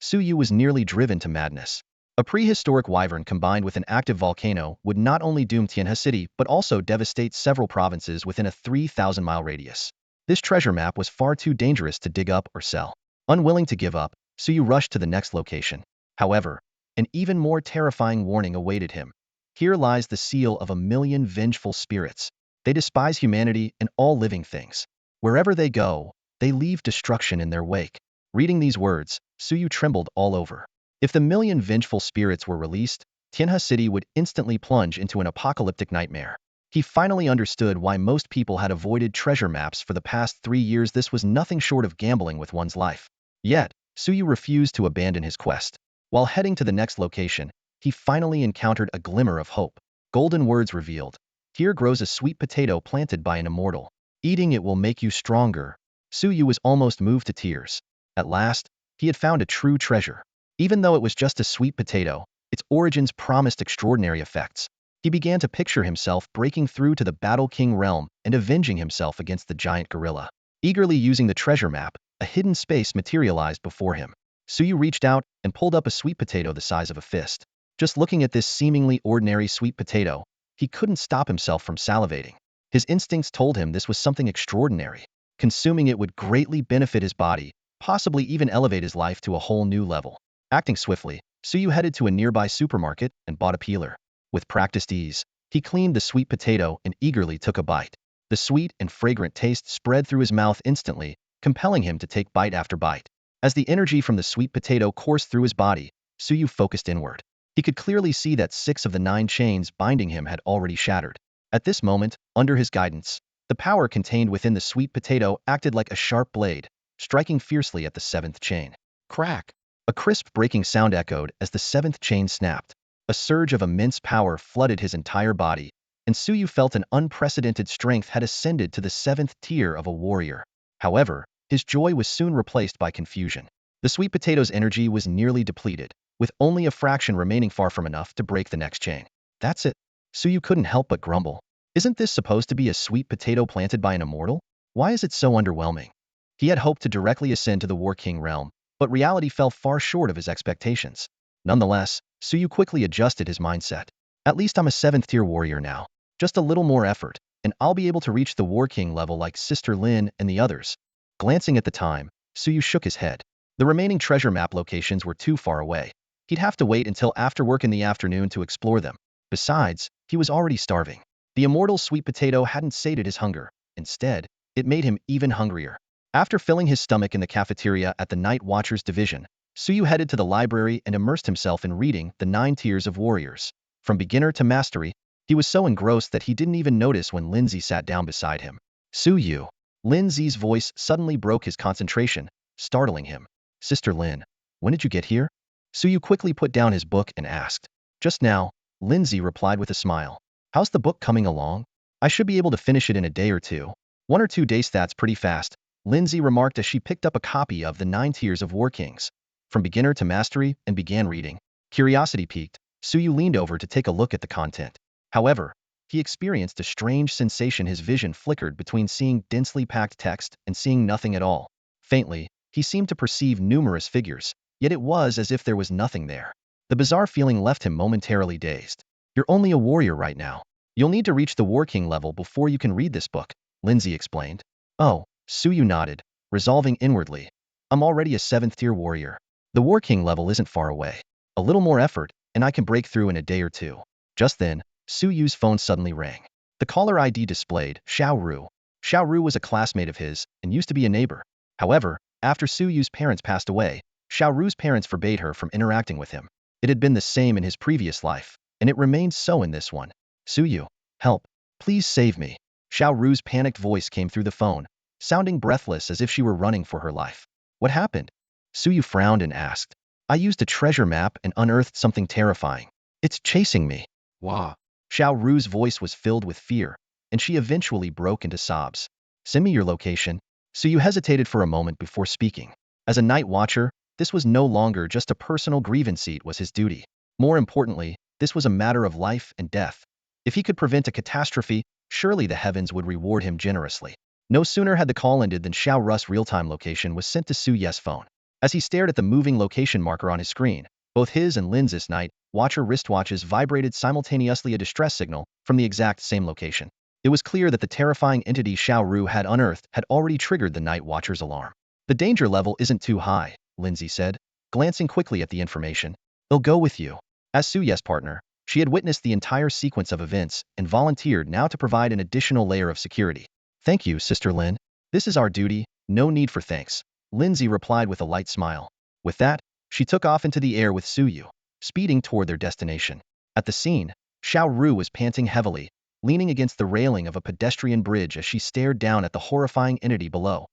Suyu was nearly driven to madness. A prehistoric wyvern combined with an active volcano would not only doom Tianhe City but also devastate several provinces within a 3,000-mile radius. This treasure map was far too dangerous to dig up or sell. Unwilling to give up, Suyu rushed to the next location. However, an even more terrifying warning awaited him. Here lies the seal of 1,000,000 vengeful spirits. They despise humanity and all living things. Wherever they go, they leave destruction in their wake. Reading these words, Suyu trembled all over. If the 1,000,000 vengeful spirits were released, Tianhe City would instantly plunge into an apocalyptic nightmare. He finally understood why most people had avoided treasure maps for the past 3 years. This was nothing short of gambling with one's life. Yet, Suyu refused to abandon his quest. While heading to the next location, he finally encountered a glimmer of hope. Golden words revealed. Here grows a sweet potato planted by an immortal. Eating it will make you stronger. Suyu was almost moved to tears. At last, he had found a true treasure. Even though it was just a sweet potato, its origins promised extraordinary effects. He began to picture himself breaking through to the Battle King realm and avenging himself against the giant gorilla. Eagerly using the treasure map, a hidden space materialized before him. Suyu reached out and pulled up a sweet potato the size of a fist. Just looking at this seemingly ordinary sweet potato, he couldn't stop himself from salivating. His instincts told him this was something extraordinary. Consuming it would greatly benefit his body, possibly even elevate his life to a whole new level. Acting swiftly, Suyu headed to a nearby supermarket and bought a peeler. With practiced ease, he cleaned the sweet potato and eagerly took a bite. The sweet and fragrant taste spread through his mouth instantly, compelling him to take bite after bite. As the energy from the sweet potato coursed through his body, Suyu focused inward. He could clearly see that 6 of the 9 chains binding him had already shattered. At this moment, under his guidance, the power contained within the sweet potato acted like a sharp blade, striking fiercely at the 7th chain. Crack! A crisp breaking sound echoed as the 7th chain snapped. A surge of immense power flooded his entire body, and Suyu felt an unprecedented strength had ascended to the 7th tier of a warrior. However, his joy was soon replaced by confusion. The sweet potato's energy was nearly depleted, with only a fraction remaining, far from enough to break the next chain. That's it. Suyu couldn't help but grumble. Isn't this supposed to be a sweet potato planted by an immortal? Why is it so underwhelming? He had hoped to directly ascend to the War King realm, but reality fell far short of his expectations. Nonetheless, Suyu quickly adjusted his mindset. At least I'm a 7th tier warrior now. Just a little more effort, and I'll be able to reach the War King level like Sister Lin and the others. Glancing at the time, Suyu shook his head. The remaining treasure map locations were too far away. He'd have to wait until after work in the afternoon to explore them. Besides, he was already starving. The immortal sweet potato hadn't sated his hunger. Instead, it made him even hungrier. After filling his stomach in the cafeteria at the Night Watchers division, Suyu headed to the library and immersed himself in reading the 9 tiers of warriors. From beginner to mastery, he was so engrossed that he didn't even notice when Lindsay sat down beside him. Suyu. Lindsay's voice suddenly broke his concentration, startling him. Sister Lin, when did you get here? Suyu quickly put down his book and asked. Just now, Lindsay replied with a smile. How's the book coming along? I should be able to finish it in a day or two. 1 or 2 days, that's pretty fast, Lindsay remarked as she picked up a copy of the 9 tiers of War Kings. From beginner to mastery, and began reading. Curiosity piqued, Suyu leaned over to take a look at the content. However, he experienced a strange sensation. His vision flickered between seeing densely packed text and seeing nothing at all. Faintly, he seemed to perceive numerous figures, yet it was as if there was nothing there. The bizarre feeling left him momentarily dazed. You're only a warrior right now. You'll need to reach the War King level before you can read this book, Lindsay explained. Oh, Suyu nodded, resolving inwardly. I'm already a 7th tier warrior. The War King level isn't far away. A little more effort, and I can break through in a day or two. Just then, Suyu's phone suddenly rang. The caller ID displayed Xiao Ru. Xiao Ru was a classmate of his and used to be a neighbor. However, after Suyu's parents passed away, Xiao Ru's parents forbade her from interacting with him. It had been the same in his previous life, and it remained so in this one. Suyu, help. Please save me. Xiao Ru's panicked voice came through the phone, sounding breathless as if she were running for her life. What happened? Suyu frowned and asked. I used a treasure map and unearthed something terrifying. It's chasing me. Wah. Xiao Ru's voice was filled with fear, and she eventually broke into sobs. Send me your location. Suyu hesitated for a moment before speaking. As a night watcher, this was no longer just a personal grievance, it was his duty. More importantly, this was a matter of life and death. If he could prevent a catastrophe, surely the heavens would reward him generously. No sooner had the call ended than Xiao Ru's real-time location was sent to Suyu's phone. As he stared at the moving location marker on his screen, both his and Lin's night watcher wristwatches vibrated simultaneously, a distress signal from the exact same location. It was clear that the terrifying entity Xiao Ru had unearthed had already triggered the night watcher's alarm. The danger level isn't too high, Lindsay said, glancing quickly at the information. I'll go with you. As Suyu's partner, she had witnessed the entire sequence of events and volunteered now to provide an additional layer of security. Thank you, Sister Lin. This is our duty, no need for thanks, Lindsay replied with a light smile. With that, she took off into the air with Suyu, speeding toward their destination. At the scene, Xiao Ru was panting heavily, leaning against the railing of a pedestrian bridge as she stared down at the horrifying entity below.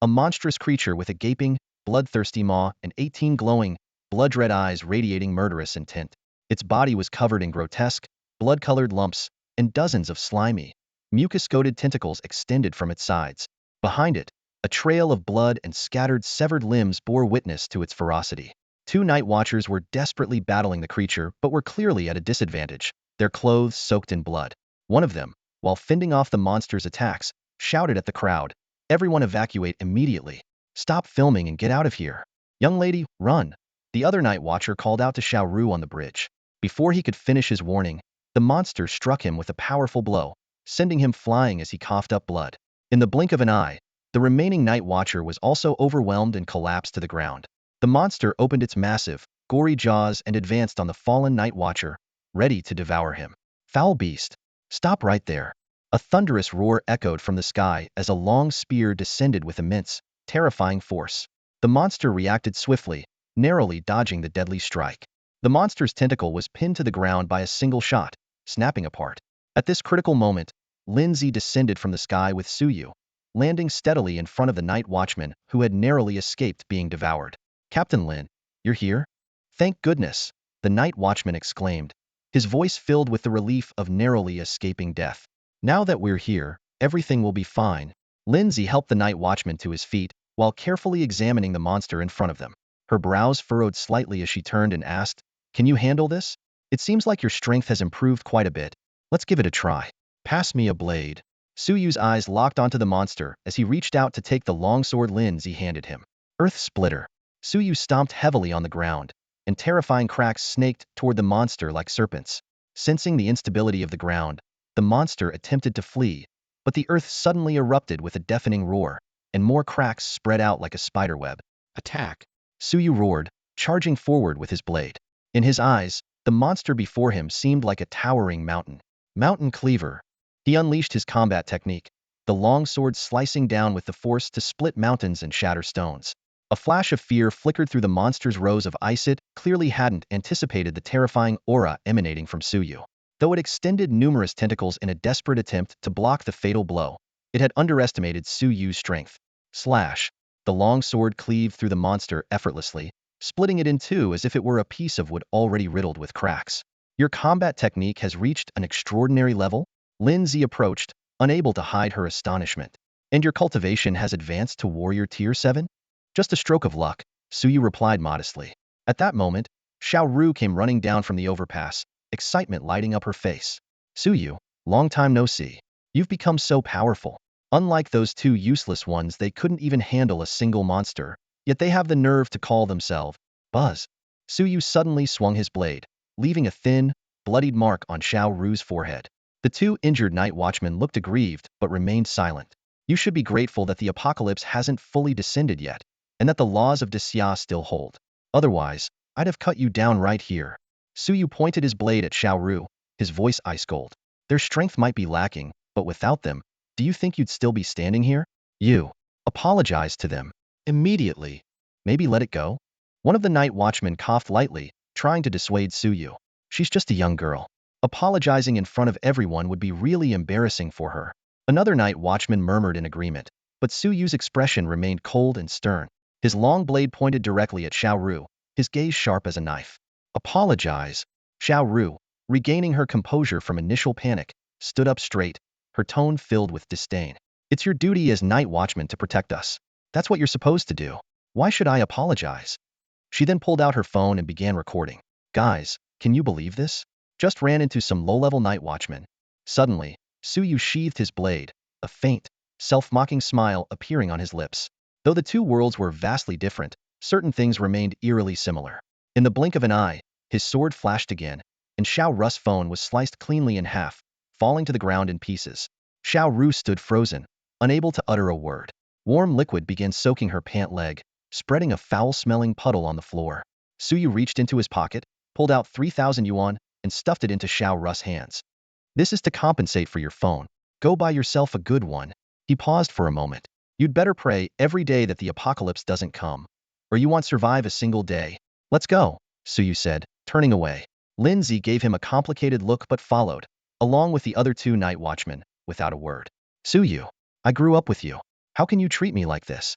A monstrous creature with a gaping, bloodthirsty maw and 18 glowing, blood-red eyes radiating murderous intent. Its body was covered in grotesque, blood-colored lumps, and dozens of slimy, mucus-coated tentacles extended from its sides. Behind it, a trail of blood and scattered severed limbs bore witness to its ferocity. Two night watchers were desperately battling the creature but were clearly at a disadvantage, their clothes soaked in blood. One of them, while fending off the monster's attacks, shouted at the crowd, "Everyone evacuate immediately. Stop filming and get out of here. Young lady, run." The other night watcher called out to Xiao Ru on the bridge. Before he could finish his warning, the monster struck him with a powerful blow, sending him flying as he coughed up blood. In the blink of an eye, the remaining night watcher was also overwhelmed and collapsed to the ground. The monster opened its massive, gory jaws and advanced on the fallen night watcher, ready to devour him. Foul beast! Stop right there. A thunderous roar echoed from the sky as a long spear descended with immense, terrifying force. The monster reacted swiftly, narrowly dodging the deadly strike. The monster's tentacle was pinned to the ground by a single shot, snapping apart. At this critical moment, Lindsay descended from the sky with Suyu, landing steadily in front of the night watchman who had narrowly escaped being devoured. Captain Lin, you're here? Thank goodness, the night watchman exclaimed, his voice filled with the relief of narrowly escaping death. Now that we're here, everything will be fine. Lindsay helped the night watchman to his feet while carefully examining the monster in front of them. Her brows furrowed slightly as she turned and asked, "Can you handle this? It seems like your strength has improved quite a bit. Let's give it a try. Pass me a blade." Suyu's eyes locked onto the monster as he reached out to take the longsword Lindsay handed him. Earth splitter. Suyu stomped heavily on the ground, and terrifying cracks snaked toward the monster like serpents. Sensing the instability of the ground, the monster attempted to flee, but the earth suddenly erupted with a deafening roar, and more cracks spread out like a spiderweb. Attack! Suyu roared, charging forward with his blade. In his eyes, the monster before him seemed like a towering mountain. Mountain cleaver. He unleashed his combat technique, the long sword slicing down with the force to split mountains and shatter stones. A flash of fear flickered through the monster's rows of eyes. It clearly hadn't anticipated the terrifying aura emanating from Suyu. Though it extended numerous tentacles in a desperate attempt to block the fatal blow, it had underestimated Suyu's strength. Slash! The long sword cleaved through the monster effortlessly, splitting it in two as if it were a piece of wood already riddled with cracks. Your combat technique has reached an extraordinary level? Lindsay approached, unable to hide her astonishment. And your cultivation has advanced to warrior tier 7? Just a stroke of luck, Suyu replied modestly. At that moment, Xiao Ru came running down from the overpass, excitement lighting up her face. Suyu, long time no see. You've become so powerful. Unlike those two useless ones, they couldn't even handle a single monster, yet they have the nerve to call themselves Buzz. Suyu suddenly swung his blade, leaving a thin, bloodied mark on Xiao Ru's forehead. The two injured night watchmen looked aggrieved but remained silent. You should be grateful that the apocalypse hasn't fully descended yet, and that the laws of Xia still hold. Otherwise, I'd have cut you down right here. Suyu pointed his blade at Xiao Ru, his voice ice cold. Their strength might be lacking, but without them, do you think you'd still be standing here? You. Apologize to them. Immediately. Maybe let it go? One of the night watchmen coughed lightly, trying to dissuade Suyu. She's just a young girl. Apologizing in front of everyone would be really embarrassing for her. Another night watchman murmured in agreement, but Suyu's expression remained cold and stern. His long blade pointed directly at Xiao Ru, his gaze sharp as a knife. Apologize. Xiao Ru, regaining her composure from initial panic, stood up straight, her tone filled with disdain. It's your duty as night watchman to protect us. That's what you're supposed to do. Why should I apologize? She then pulled out her phone and began recording. Guys, can you believe this? Just ran into some low-level night watchman. Suddenly, Suyu sheathed his blade, a faint, self-mocking smile appearing on his lips. Though the two worlds were vastly different, certain things remained eerily similar. In the blink of an eye, his sword flashed again, and Xiao Ru's phone was sliced cleanly in half, falling to the ground in pieces. Xiao Ru stood frozen, unable to utter a word. Warm liquid began soaking her pant leg, spreading a foul-smelling puddle on the floor. Suyu reached into his pocket, pulled out 3,000 yuan, and stuffed it into Xiao Ru's hands. This is to compensate for your phone. Go buy yourself a good one. He paused for a moment. You'd better pray every day that the apocalypse doesn't come. Or you won't survive a single day. Let's go, Suyu said, turning away. Lindsay gave him a complicated look but followed, along with the other two night watchmen, without a word. Suyu, I grew up with you. How can you treat me like this?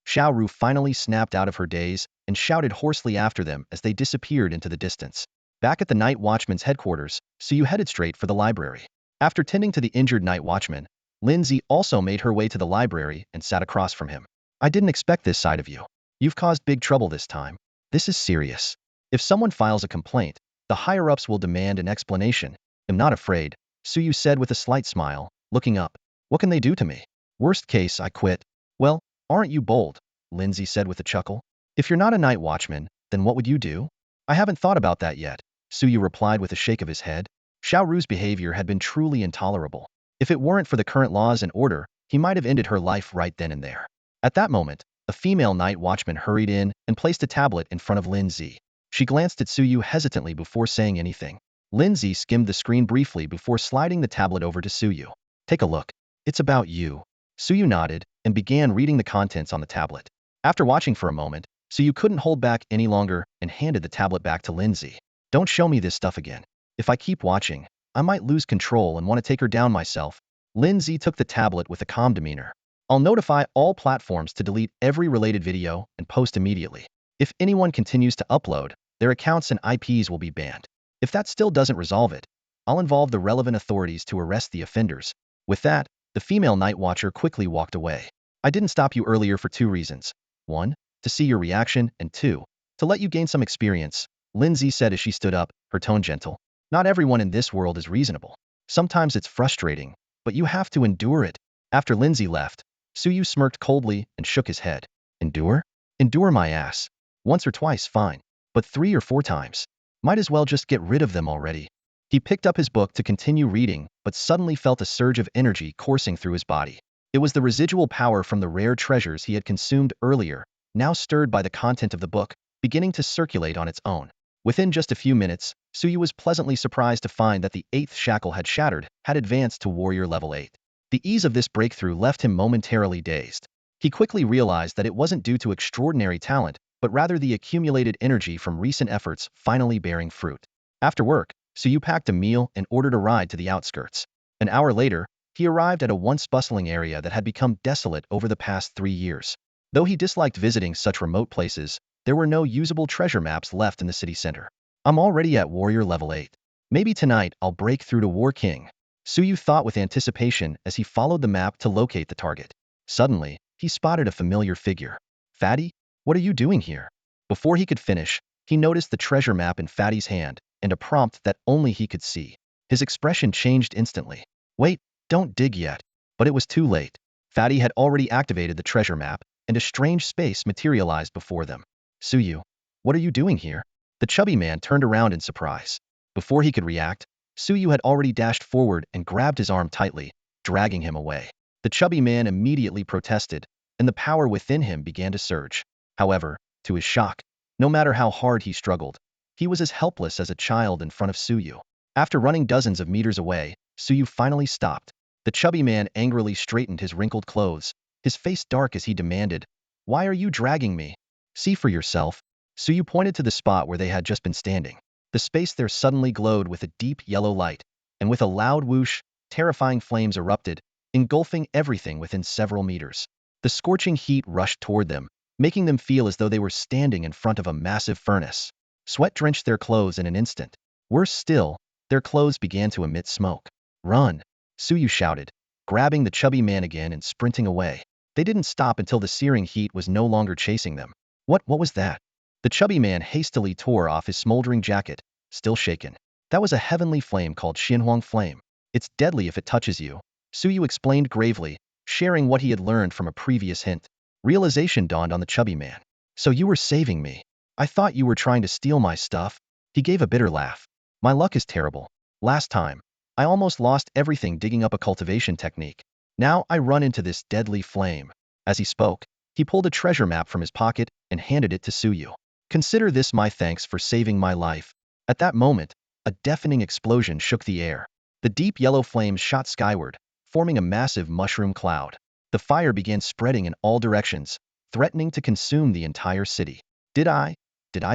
Xiao Ru finally snapped out of her daze and shouted hoarsely after them as they disappeared into the distance. Back at the night watchman's headquarters, Suyu headed straight for the library. After tending to the injured night watchman, Lindsay also made her way to the library and sat across from him. I didn't expect this side of you. You've caused big trouble this time. This is serious. If someone files a complaint, the higher-ups will demand an explanation. I'm not afraid, Suyu said with a slight smile, looking up. What can they do to me? Worst case, I quit. Well, aren't you bold? Lindsay said with a chuckle. If you're not a night watchman, then what would you do? I haven't thought about that yet, Suyu replied with a shake of his head. Xiao Ru's behavior had been truly intolerable. If it weren't for the current laws and order, he might have ended her life right then and there. At that moment, a female night watchman hurried in and placed a tablet in front of Lindsay. She glanced at Suyu hesitantly before saying anything. Lindsay skimmed the screen briefly before sliding the tablet over to Suyu. Take a look. It's about you. Suyu nodded and began reading the contents on the tablet. After watching for a moment, Suyu couldn't hold back any longer and handed the tablet back to Lindsay. Don't show me this stuff again. If I keep watching, I might lose control and want to take her down myself. Lindsay took the tablet with a calm demeanor. I'll notify all platforms to delete every related video and post immediately. If anyone continues to upload, their accounts and IPs will be banned. If that still doesn't resolve it, I'll involve the relevant authorities to arrest the offenders. With that, the female night watcher quickly walked away. I didn't stop you earlier for two reasons. 1, to see your reaction, and 2, to let you gain some experience, Lindsay said as she stood up, her tone gentle. Not everyone in this world is reasonable. Sometimes it's frustrating, but you have to endure it. After Lindsay left, Suyu smirked coldly and shook his head. Endure? Endure my ass. Once or twice, fine. But 3 or 4 times. Might as well just get rid of them already. He picked up his book to continue reading, but suddenly felt a surge of energy coursing through his body. It was the residual power from the rare treasures he had consumed earlier, now stirred by the content of the book, beginning to circulate on its own. Within just a few minutes, Suyu was pleasantly surprised to find that the 8th shackle had shattered, had advanced to warrior level 8. The ease of this breakthrough left him momentarily dazed. He quickly realized that it wasn't due to extraordinary talent, but rather the accumulated energy from recent efforts finally bearing fruit. After work, Suyu packed a meal and ordered a ride to the outskirts. An hour later, he arrived at a once bustling area that had become desolate over the past 3 years. Though he disliked visiting such remote places, there were no usable treasure maps left in the city center. I'm already at warrior level 8. Maybe tonight I'll break through to War King. Suyu thought with anticipation as he followed the map to locate the target. Suddenly, he spotted a familiar figure. Fatty? What are you doing here? Before he could finish, he noticed the treasure map in Fatty's hand and a prompt that only he could see. His expression changed instantly. Wait, don't dig yet. But it was too late. Fatty had already activated the treasure map, and a strange space materialized before them. Suyu, what are you doing here? The chubby man turned around in surprise. Before he could react, Suyu had already dashed forward and grabbed his arm tightly, dragging him away. The chubby man immediately protested, and the power within him began to surge. However, to his shock, no matter how hard he struggled, he was as helpless as a child in front of Suyu. After running dozens of meters away, Suyu finally stopped. The chubby man angrily straightened his wrinkled clothes, his face dark as he demanded, "Why are you dragging me? See for yourself." Suyu pointed to the spot where they had just been standing. The space there suddenly glowed with a deep yellow light, and with a loud whoosh, terrifying flames erupted, engulfing everything within several meters. The scorching heat rushed toward them, making them feel as though they were standing in front of a massive furnace. Sweat drenched their clothes in an instant. Worse still, their clothes began to emit smoke. Run! Suyu shouted, grabbing the chubby man again and sprinting away. They didn't stop until the searing heat was no longer chasing them. What was that? The chubby man hastily tore off his smoldering jacket, still shaken. That was a heavenly flame called Xianhuang flame. It's deadly if it touches you, Suyu explained gravely, sharing what he had learned from a previous hint. Realization dawned on the chubby man. So you were saving me. I thought you were trying to steal my stuff. He gave a bitter laugh. My luck is terrible. Last time, I almost lost everything digging up a cultivation technique. Now I run into this deadly flame. As he spoke, he pulled a treasure map from his pocket and handed it to Suyu. Consider this my thanks for saving my life. At that moment, a deafening explosion shook the air. The deep yellow flames shot skyward, forming a massive mushroom cloud. The fire began spreading in all directions, threatening to consume the entire city. Did I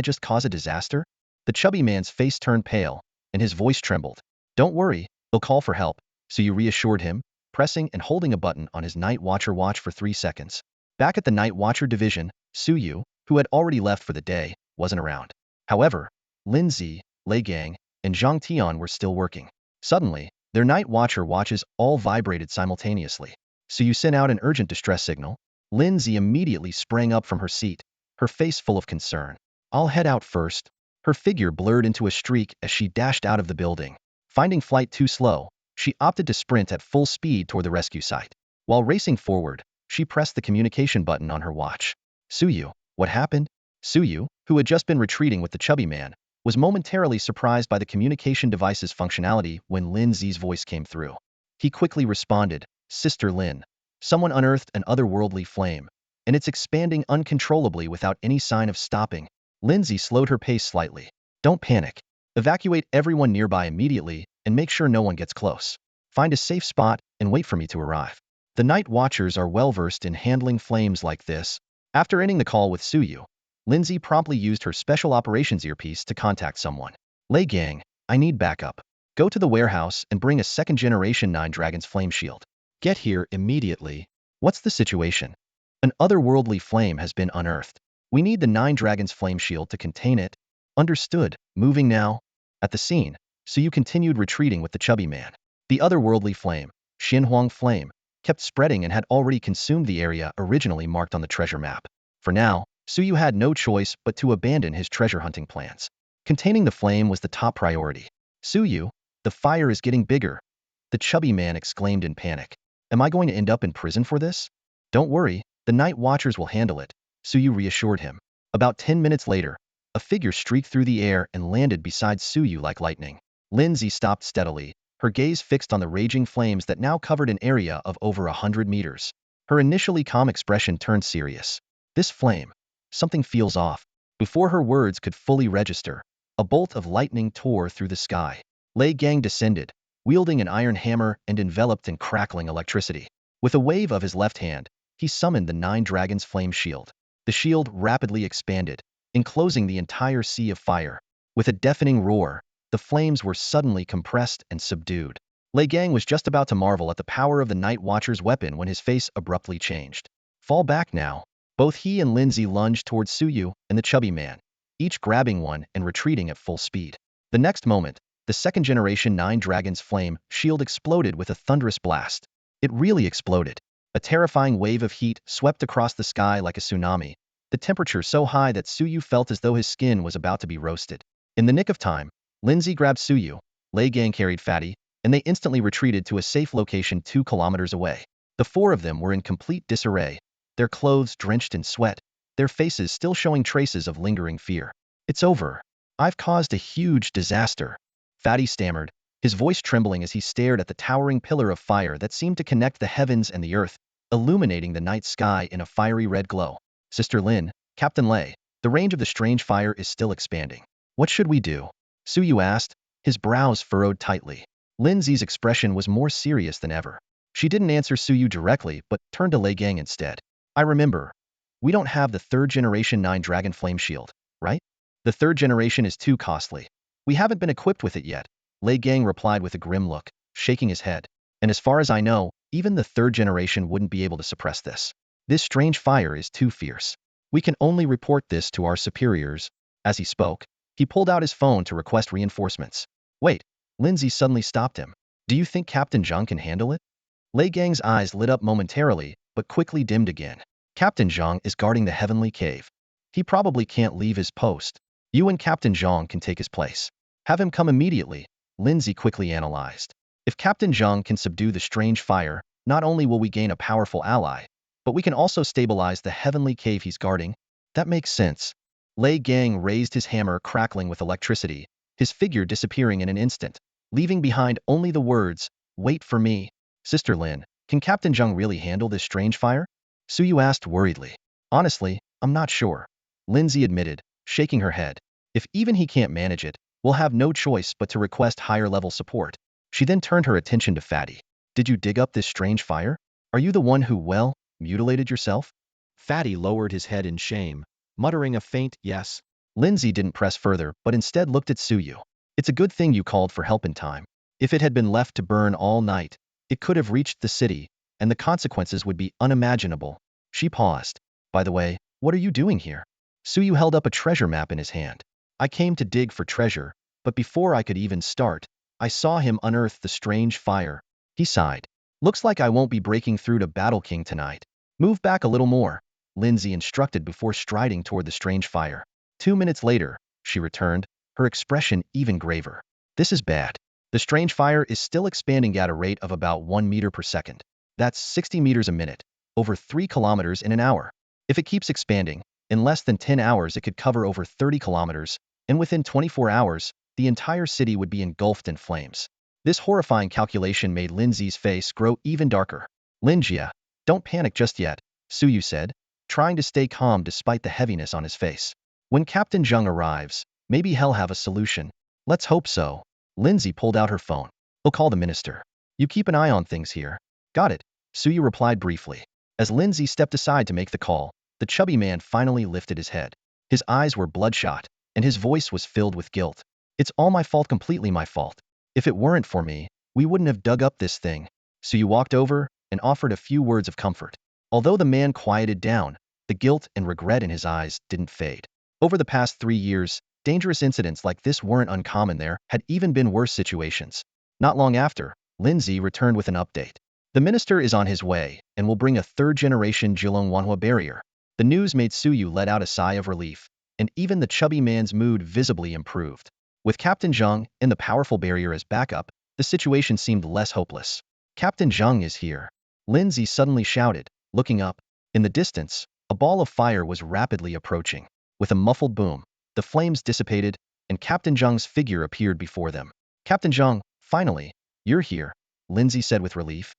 just cause a disaster? The chubby man's face turned pale, and his voice trembled. Don't worry, they'll call for help, Suyu reassured him, pressing and holding a button on his Night Watcher watch for 3 seconds. Back at the Night Watcher division, Suyu, who had already left for the day, wasn't around. However, Lin Zi, Lei Gang, and Zhang Tian were still working. Suddenly, their Night Watcher watches all vibrated simultaneously. Suyu sent out an urgent distress signal. Lin Zi immediately sprang up from her seat, her face full of concern. I'll head out first. Her figure blurred into a streak as she dashed out of the building. Finding flight too slow, she opted to sprint at full speed toward the rescue site. While racing forward, she pressed the communication button on her watch. Suyu, what happened? Suyu, who had just been retreating with the chubby man, was momentarily surprised by the communication device's functionality when Lin Zi's voice came through. He quickly responded, Sister Lin, someone unearthed an otherworldly flame, and it's expanding uncontrollably without any sign of stopping. Lin Zi slowed her pace slightly. Don't panic. Evacuate everyone nearby immediately and make sure no one gets close. Find a safe spot and wait for me to arrive. The Night Watchers are well versed in handling flames like this. After ending the call with Suyu, Lin Zi promptly used her special operations earpiece to contact someone. Lei Gang, I need backup. Go to the warehouse and bring a second-generation 9 Dragons flame shield. Get here immediately. What's the situation? An otherworldly flame has been unearthed. We need the 9 Dragons flame shield to contain it. Understood. Moving now. At the scene, Suyu continued retreating with the chubby man. The otherworldly flame, Xianhuang flame, kept spreading and had already consumed the area originally marked on the treasure map. For now, Suyu had no choice but to abandon his treasure hunting plans. Containing the flame was the top priority. Suyu, the fire is getting bigger. The chubby man exclaimed in panic. Am I going to end up in prison for this? Don't worry, the Night Watchers will handle it, Suyu reassured him. About 10 minutes later, a figure streaked through the air and landed beside Suyu like lightning. Lin Zi stopped steadily, her gaze fixed on the raging flames that now covered an area of over 100 meters. Her initially calm expression turned serious. This flame. Something feels off. Before her words could fully register, a bolt of lightning tore through the sky. Lei Gang descended, wielding an iron hammer and enveloped in crackling electricity. With a wave of his left hand, he summoned the 9 Dragons flame shield. The shield rapidly expanded, enclosing the entire sea of fire. With a deafening roar, the flames were suddenly compressed and subdued. Lei Gang was just about to marvel at the power of the Night Watcher's weapon when his face abruptly changed. Fall back now. Both he and Lin Zi lunged towards Suyu and the chubby man, each grabbing one and retreating at full speed. The next moment, the second-generation 9 Dragons flame shield exploded with a thunderous blast. It really exploded. A terrifying wave of heat swept across the sky like a tsunami, the temperature so high that Suyu felt as though his skin was about to be roasted. In the nick of time, Lin Zi grabbed Suyu, Lei Gang carried Fatty, and they instantly retreated to a safe location 2 kilometers away. The 4 of them were in complete disarray, their clothes drenched in sweat, their faces still showing traces of lingering fear. It's over. I've caused a huge disaster. Fatty stammered, his voice trembling as he stared at the towering pillar of fire that seemed to connect the heavens and the earth, illuminating the night sky in a fiery red glow. Sister Lin, Captain Lei, the range of the strange fire is still expanding. What should we do? Suyu asked, his brows furrowed tightly. Lin Zi's expression was more serious than ever. She didn't answer Suyu directly but turned to Lei Gang instead. I remember. We don't have the 3rd generation 9 Dragon flame shield. right? The third generation is too costly. We haven't been equipped with it yet, Lei Gang replied with a grim look, shaking his head. And as far as I know, even the third generation wouldn't be able to suppress this. This strange fire is too fierce. We can only report this to our superiors. As he spoke, he pulled out his phone to request reinforcements. Wait, Lindsay suddenly stopped him. Do you think Captain Zhang can handle it? Lei Gang's eyes lit up momentarily, but quickly dimmed again. Captain Zhang is guarding the heavenly cave. He probably can't leave his post. You and Captain Zhang can take his place. Have him come immediately, Lindsay quickly analyzed. If Captain Zhang can subdue the strange fire, not only will we gain a powerful ally, but we can also stabilize the heavenly cave he's guarding. That makes sense. Lei Gang raised his hammer, crackling with electricity, his figure disappearing in an instant, leaving behind only the words, "Wait for me." Sister Lin, can Captain Zhang really handle this strange fire? Suyu asked worriedly. Honestly, I'm not sure. Lindsay admitted, shaking her head. If even he can't manage it, we'll have no choice but to request higher-level support. She then turned her attention to Fatty. Did you dig up this strange fire? Are you the one who, well, mutilated yourself? Fatty lowered his head in shame, muttering a faint yes. Lindsay didn't press further, but instead looked at Suyu. It's a good thing you called for help in time. If it had been left to burn all night, it could have reached the city, and the consequences would be unimaginable. She paused. By the way, what are you doing here? Suyu held up a treasure map in his hand. I came to dig for treasure, but before I could even start, I saw him unearth the strange fire. He sighed. Looks like I won't be breaking through to Battle King tonight. Move back a little more, Lindsay instructed before striding toward the strange fire. 2 minutes later, she returned, her expression even graver. This is bad. The strange fire is still expanding at a rate of about 1 meter per second. That's 60 meters a minute, over 3 kilometers in an hour. If it keeps expanding, in less than 10 hours it could cover over 30 kilometers, and within 24 hours, the entire city would be engulfed in flames. This horrifying calculation made Lindsay's face grow even darker. Linjia, don't panic just yet, Suyu said, trying to stay calm despite the heaviness on his face. When Captain Zhang arrives, maybe he'll have a solution. Let's hope so. Lindsay pulled out her phone. He'll call the minister. You keep an eye on things here. Got it, Suyu replied briefly. As Lindsay stepped aside to make the call, the chubby man finally lifted his head. His eyes were bloodshot, and his voice was filled with guilt. It's all my fault, completely my fault. If it weren't for me, we wouldn't have dug up this thing. Suyu walked over and offered a few words of comfort. Although the man quieted down, the guilt and regret in his eyes didn't fade. Over the past 3 years, dangerous incidents like this weren't uncommon. There had even been worse situations. Not long after, Lindsay returned with an update. The minister is on his way and will bring a third-generation Jilongwanhua barrier. The news made Suyu let out a sigh of relief, and even the chubby man's mood visibly improved. With Captain Zhang and the powerful barrier as backup, the situation seemed less hopeless. Captain Zhang is here, Lindsay suddenly shouted, looking up. In the distance, a ball of fire was rapidly approaching. With a muffled boom, the flames dissipated, and Captain Zhang's figure appeared before them. Captain Zhang, finally, you're here, Lindsay said with relief.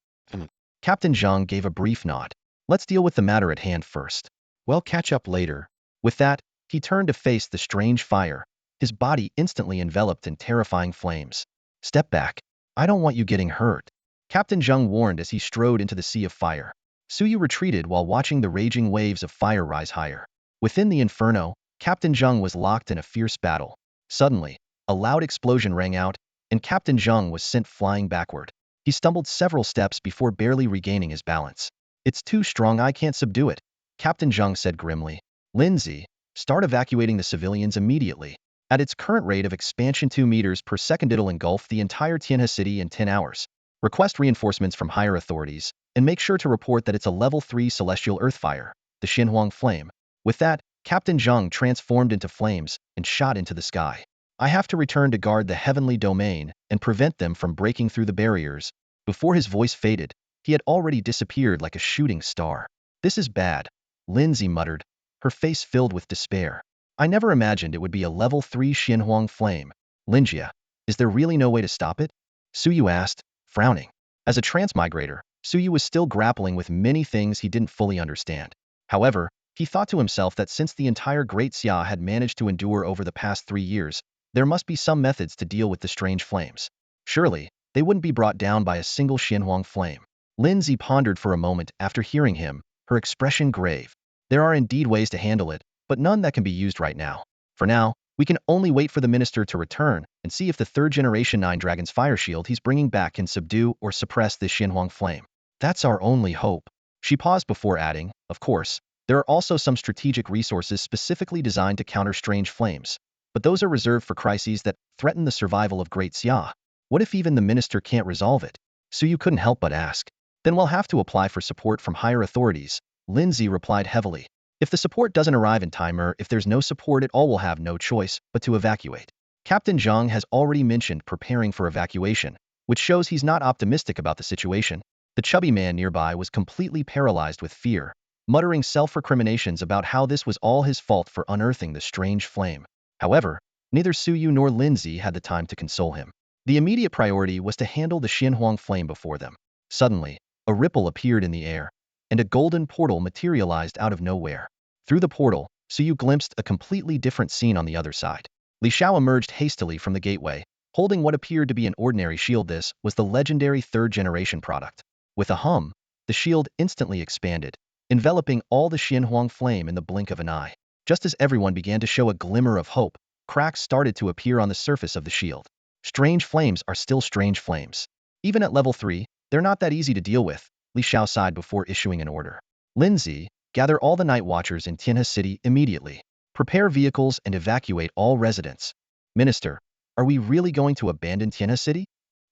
Captain Zhang gave a brief nod. Let's deal with the matter at hand first. We'll catch up later. With that, he turned to face the strange fire, his body instantly enveloped in terrifying flames. Step back. I don't want you getting hurt, Captain Zhang warned as he strode into the sea of fire. Suyu retreated while watching the raging waves of fire rise higher. Within the inferno, Captain Zhang was locked in a fierce battle. Suddenly, a loud explosion rang out, and Captain Zhang was sent flying backward. He stumbled several steps before barely regaining his balance. It's too strong, I can't subdue it, Captain Zhang said grimly. Lindsay, start evacuating the civilians immediately. At its current rate of expansion 2 meters per second, it'll engulf the entire Tianhe city in 10 hours. Request reinforcements from higher authorities, and make sure to report that it's a level 3 celestial earth fire, the Xinhuang flame. With that, Captain Zhang transformed into flames and shot into the sky. I have to return to guard the heavenly domain and prevent them from breaking through the barriers. Before his voice faded, he had already disappeared like a shooting star. This is bad, Lindsay muttered, her face filled with despair. I never imagined it would be a level 3 Xinhuang flame. Linjia, is there really no way to stop it? Suyu asked, frowning. As a transmigrator, Suyu was still grappling with many things he didn't fully understand. However, he thought to himself that since the entire Great Xia had managed to endure over the past 3 years, there must be some methods to deal with the strange flames. Surely, they wouldn't be brought down by a single Xinhuang flame. Lindsay pondered for a moment after hearing him, her expression grave. There are indeed ways to handle it, but none that can be used right now. For now, we can only wait for the minister to return and see if the third generation 9 Dragon's fire shield he's bringing back can subdue or suppress this Xinhuang flame. That's our only hope. She paused before adding, of course, there are also some strategic resources specifically designed to counter strange flames, but those are reserved for crises that threaten the survival of Great Xia. What if even the minister can't resolve it? Suyu couldn't help but ask. Then we'll have to apply for support from higher authorities, Lindsay replied heavily. If the support doesn't arrive in time or if there's no support at all, we'll have no choice but to evacuate. Captain Zhang has already mentioned preparing for evacuation, which shows he's not optimistic about the situation. The chubby man nearby was completely paralyzed with fear, muttering self-recriminations about how this was all his fault for unearthing the strange flame. However, neither Suyu nor Lindsay had the time to console him. The immediate priority was to handle the Xinhuang flame before them. Suddenly, a ripple appeared in the air, and a golden portal materialized out of nowhere. Through the portal, Suyu glimpsed a completely different scene on the other side. Li Xiao emerged hastily from the gateway, holding what appeared to be an ordinary shield. This was the legendary third-generation product. With a hum, the shield instantly expanded, enveloping all the Xinhuang flame in the blink of an eye. Just as everyone began to show a glimmer of hope, cracks started to appear on the surface of the shield. Strange flames are still strange flames. Even at level 3, they're not that easy to deal with, Li Xiao sighed before issuing an order. Lindsay, gather all the night watchers in Tianhe City immediately. Prepare vehicles and evacuate all residents. Minister, are we really going to abandon Tianhe City?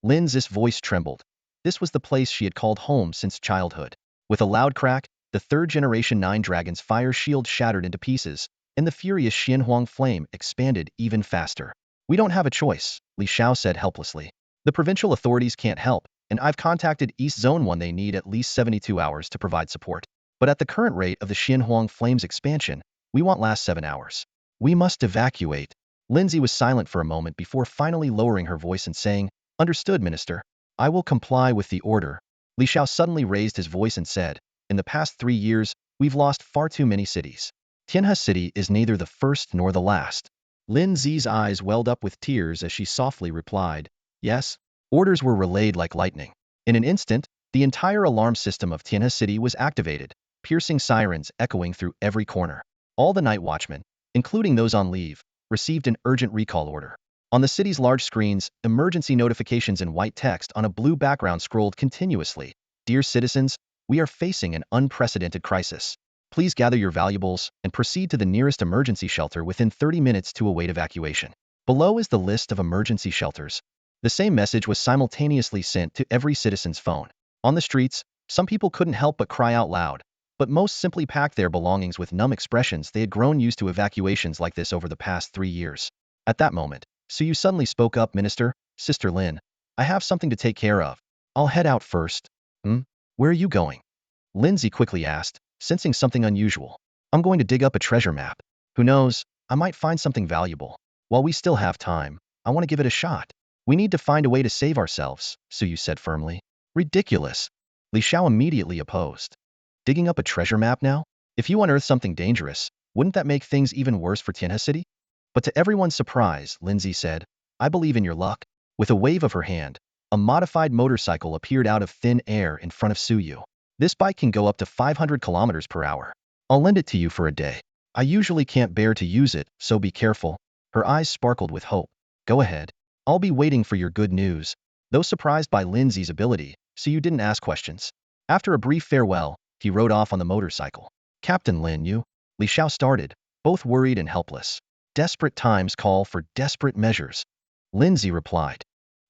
Lin's voice trembled. This was the place she had called home since childhood. With a loud crack, the third generation 9 Dragon's fire shield shattered into pieces, and the furious Xinhuang flame expanded even faster. We don't have a choice, Li Xiao said helplessly. The provincial authorities can't help, and I've contacted East Zone 1. They need at least 72 hours to provide support. But at the current rate of the Xinhuang flame's expansion, we won't last 7 hours. We must evacuate. Lindsay was silent for a moment before finally lowering her voice and saying, Understood, Minister. I will comply with the order. Li Xiao suddenly raised his voice and said, In the past 3 years, we've lost far too many cities. Tianhe City is neither the first nor the last. Lindsay's eyes welled up with tears as she softly replied, Yes. Orders were relayed like lightning. In an instant, the entire alarm system of Tianhe City was activated, piercing sirens echoing through every corner. All the night watchmen, including those on leave, received an urgent recall order. On the city's large screens, emergency notifications in white text on a blue background scrolled continuously. Dear citizens, we are facing an unprecedented crisis. Please gather your valuables and proceed to the nearest emergency shelter within 30 minutes to await evacuation. Below is the list of emergency shelters. The same message was simultaneously sent to every citizen's phone. On the streets, some people couldn't help but cry out loud, but most simply packed their belongings with numb expressions. They had grown used to evacuations like this over the past 3 years. At that moment, Suyu suddenly spoke up, Minister, Sister Lin, I have something to take care of. I'll head out first. Where are you going? Lindsay quickly asked, sensing something unusual. I'm going to dig up a treasure map. Who knows, I might find something valuable. While we still have time, I want to give it a shot. We need to find a way to save ourselves, Suyu said firmly. Ridiculous. Li Xiao immediately opposed. Digging up a treasure map now? If you unearth something dangerous, wouldn't that make things even worse for Tianhe City? But to everyone's surprise, Lindsay said, I believe in your luck. With a wave of her hand, a modified motorcycle appeared out of thin air in front of Suyu. This bike can go up to 500 kilometers per hour. I'll lend it to you for a day. I usually can't bear to use it, so be careful. Her eyes sparkled with hope. Go ahead. I'll be waiting for your good news. Though surprised by Lindsay's ability, Suyu didn't ask questions. After a brief farewell, he rode off on the motorcycle. Captain Lin, you? Li Xiao started, both worried and helpless. Desperate times call for desperate measures. Lindsay replied.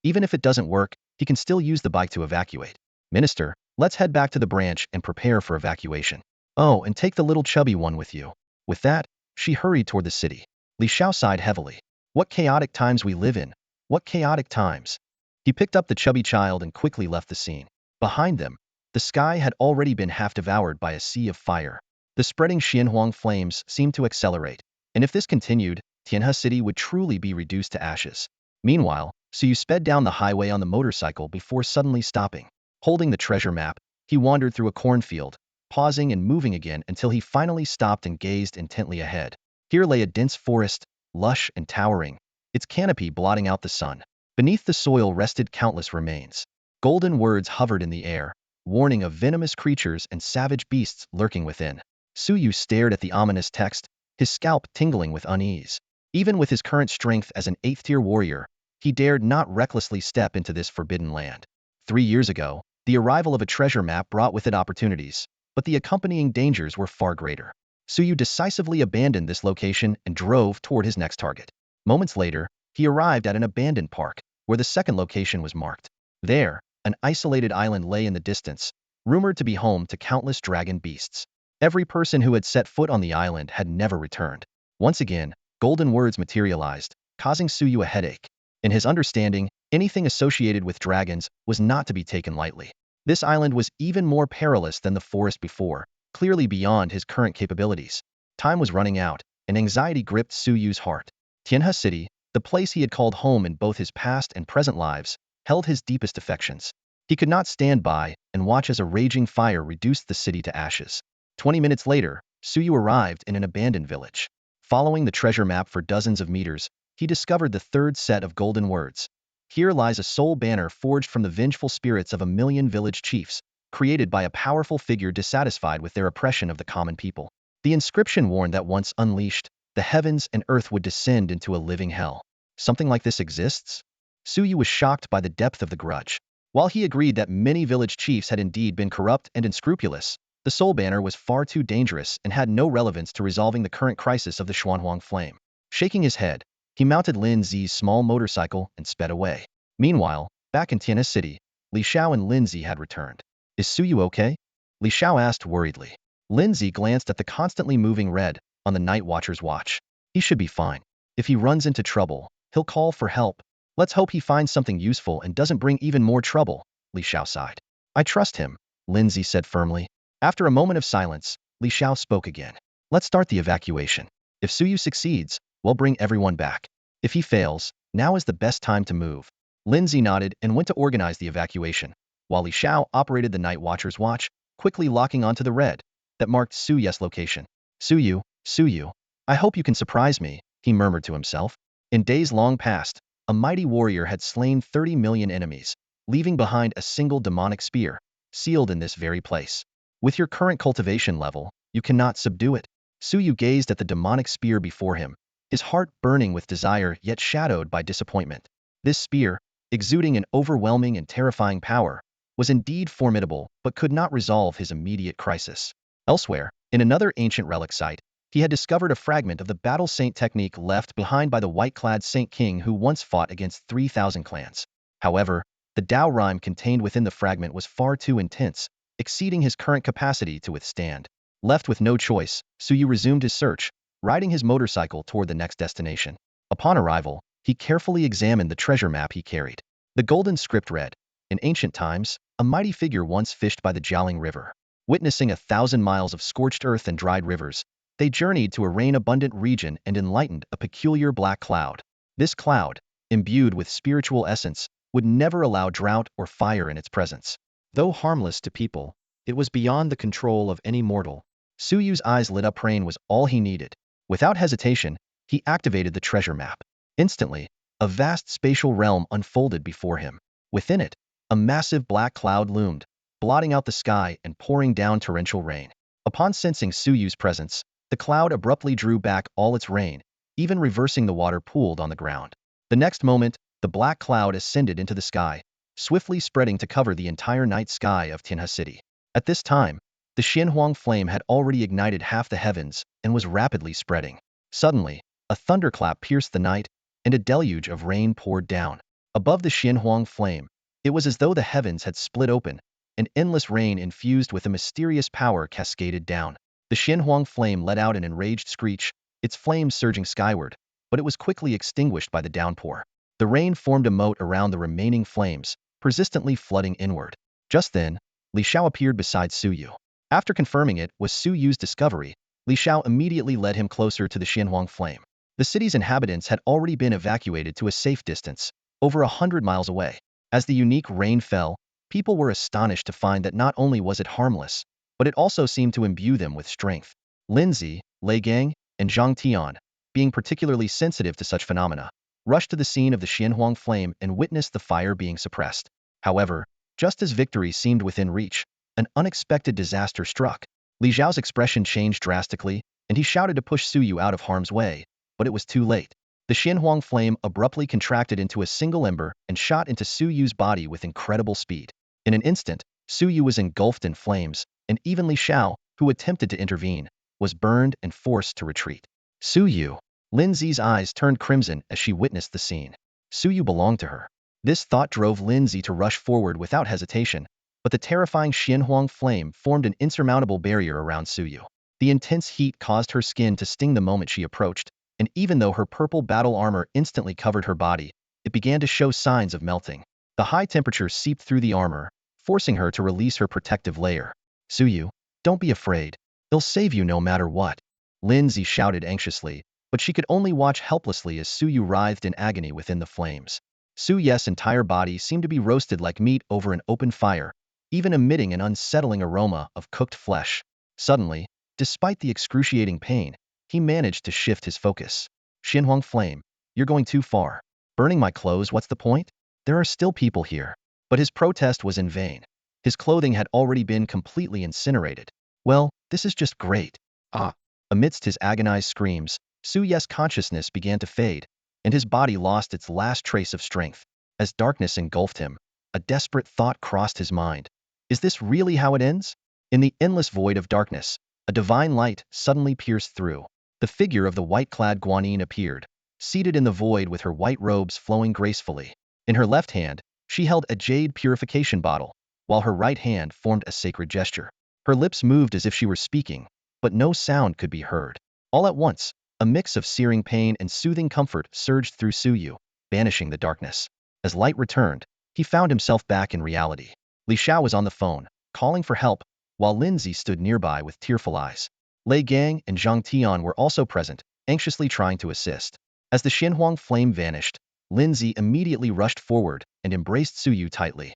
Even if it doesn't work, he can still use the bike to evacuate. Minister, let's head back to the branch and prepare for evacuation. Oh, and take the little chubby one with you. With that, she hurried toward the city. Li Xiao sighed heavily. What chaotic times we live in. What chaotic times. He picked up the chubby child and quickly left the scene. Behind them, the sky had already been half devoured by a sea of fire. The spreading Xinhuang flames seemed to accelerate, and if this continued, Tianhe City would truly be reduced to ashes. Meanwhile, Suyu sped down the highway on the motorcycle before suddenly stopping. Holding the treasure map, he wandered through a cornfield, pausing and moving again until he finally stopped and gazed intently ahead. Here lay a dense forest, lush and towering, its canopy blotting out the sun. Beneath the soil rested countless remains. Golden words hovered in the air, warning of venomous creatures and savage beasts lurking within. Suyu stared at the ominous text, his scalp tingling with unease. Even with his current strength as an 8th-tier warrior, he dared not recklessly step into this forbidden land. 3 years ago, the arrival of a treasure map brought with it opportunities, but the accompanying dangers were far greater. Suyu decisively abandoned this location and drove toward his next target. Moments later, he arrived at an abandoned park, where the second location was marked. There, an isolated island lay in the distance, rumored to be home to countless dragon beasts. Every person who had set foot on the island had never returned. Once again, golden words materialized, causing Suyu a headache. In his understanding, anything associated with dragons was not to be taken lightly. This island was even more perilous than the forest before, clearly beyond his current capabilities. Time was running out, and anxiety gripped Suyu's heart. Tianhe City, the place he had called home in both his past and present lives, held his deepest affections. He could not stand by and watch as a raging fire reduced the city to ashes. 20 minutes later, Suyu arrived in an abandoned village. Following the treasure map for dozens of meters, he discovered the third set of golden words. Here lies a soul banner forged from the vengeful spirits of 1,000,000 village chiefs, created by a powerful figure dissatisfied with their oppression of the common people. The inscription warned that once unleashed, the heavens and earth would descend into a living hell. Something like this exists? Suyu was shocked by the depth of the grudge. While he agreed that many village chiefs had indeed been corrupt and unscrupulous, the soul banner was far too dangerous and had no relevance to resolving the current crisis of the Xuanhuang flame. Shaking his head, he mounted Lin Zi's small motorcycle and sped away. Meanwhile, back in Tianhe City, Li Xiao and Lin Zi had returned. Is Suyu okay? Li Xiao asked worriedly. Lin Zi glanced at the constantly moving red on the night watcher's watch. He should be fine. If he runs into trouble, he'll call for help. Let's hope he finds something useful and doesn't bring even more trouble, Li Xiao sighed. I trust him, Lin Zi said firmly. After a moment of silence, Li Xiao spoke again. Let's start the evacuation. If Suyu succeeds, we'll bring everyone back. If he fails, now is the best time to move. Lin Zi nodded and went to organize the evacuation, while Li Xiao operated the night watcher's watch, quickly locking onto the red that marked Suyu's location. Suyu, I hope you can surprise me, he murmured to himself. In days long past, a mighty warrior had slain 30 million enemies, leaving behind a single demonic spear, sealed in this very place. With your current cultivation level, you cannot subdue it. Suyu gazed at the demonic spear before him, his heart burning with desire yet shadowed by disappointment. This spear, exuding an overwhelming and terrifying power, was indeed formidable but could not resolve his immediate crisis. Elsewhere, in another ancient relic site, he had discovered a fragment of the battle saint technique left behind by the white-clad Saint King who once fought against 3,000 clans. However, the Dao rhyme contained within the fragment was far too intense, exceeding his current capacity to withstand. Left with no choice, Suyu resumed his search, riding his motorcycle toward the next destination. Upon arrival, he carefully examined the treasure map he carried. The golden script read, in ancient times, a mighty figure once fished by the Jialing River. Witnessing 1,000 miles of scorched earth and dried rivers, they journeyed to a rain-abundant region and enlightened a peculiar black cloud. This cloud, imbued with spiritual essence, would never allow drought or fire in its presence. Though harmless to people, it was beyond the control of any mortal. Suyu's eyes lit up. Rain was all he needed. Without hesitation, he activated the treasure map. Instantly, a vast spatial realm unfolded before him. Within it, a massive black cloud loomed, blotting out the sky and pouring down torrential rain. Upon sensing Suyu's presence, the cloud abruptly drew back all its rain, even reversing the water pooled on the ground. The next moment, the black cloud ascended into the sky, swiftly spreading to cover the entire night sky of Tianhe City. At this time, the Xuanhuang flame had already ignited half the heavens and was rapidly spreading. Suddenly, a thunderclap pierced the night, and a deluge of rain poured down. Above the Xuanhuang flame, it was as though the heavens had split open, and endless rain infused with a mysterious power cascaded down. The Xuanhuang flame let out an enraged screech, its flames surging skyward, but it was quickly extinguished by the downpour. The rain formed a moat around the remaining flames, persistently flooding inward. Just then, Li Xiao appeared beside Suyu. After confirming it was Suyu's discovery, Li Xiao immediately led him closer to the Xuanhuang flame. The city's inhabitants had already been evacuated to a safe distance, over 100 miles away. As the unique rain fell, people were astonished to find that not only was it harmless, but it also seemed to imbue them with strength. Lin Zi, Lei Gang, and Zhang Tian, being particularly sensitive to such phenomena, rushed to the scene of the Xuanhuang flame and witnessed the fire being suppressed. However, just as victory seemed within reach, an unexpected disaster struck. Li Zhao's expression changed drastically, and he shouted to push Suyu out of harm's way, but it was too late. The Xinhuang flame abruptly contracted into a single ember and shot into Suyu's body with incredible speed. In an instant, Suyu was engulfed in flames, and even Li Xiao, who attempted to intervene, was burned and forced to retreat. Suyu. Lin Zi's eyes turned crimson as she witnessed the scene. Suyu belonged to her. This thought drove Lin Zi to rush forward without hesitation, but the terrifying Xinhuang flame formed an insurmountable barrier around Suyu. The intense heat caused her skin to sting the moment she approached, and even though her purple battle armor instantly covered her body, it began to show signs of melting. The high temperature seeped through the armor, forcing her to release her protective layer. Suyu, don't be afraid. They'll save you no matter what. Lin Zi shouted anxiously, but she could only watch helplessly as Suyu writhed in agony within the flames. Suyu's entire body seemed to be roasted like meat over an open fire, even emitting an unsettling aroma of cooked flesh. Suddenly, despite the excruciating pain, he managed to shift his focus. Xinhuang flame, you're going too far. Burning my clothes, what's the point? There are still people here. But his protest was in vain. His clothing had already been completely incinerated. Well, this is just great. Ah. Amidst his agonized screams, Suyu's consciousness began to fade, and his body lost its last trace of strength. As darkness engulfed him, a desperate thought crossed his mind. Is this really how it ends? In the endless void of darkness, a divine light suddenly pierced through. The figure of the white-clad Guanyin appeared, seated in the void with her white robes flowing gracefully. In her left hand, she held a jade purification bottle, while her right hand formed a sacred gesture. Her lips moved as if she were speaking, but no sound could be heard. All at once, a mix of searing pain and soothing comfort surged through Suyu, banishing the darkness. As light returned, he found himself back in reality. Li Xiao was on the phone, calling for help, while Lin Zi stood nearby with tearful eyes. Lei Gang and Zhang Tian were also present, anxiously trying to assist. As the Xinhuang flame vanished, Lin Zi immediately rushed forward and embraced Suyu tightly.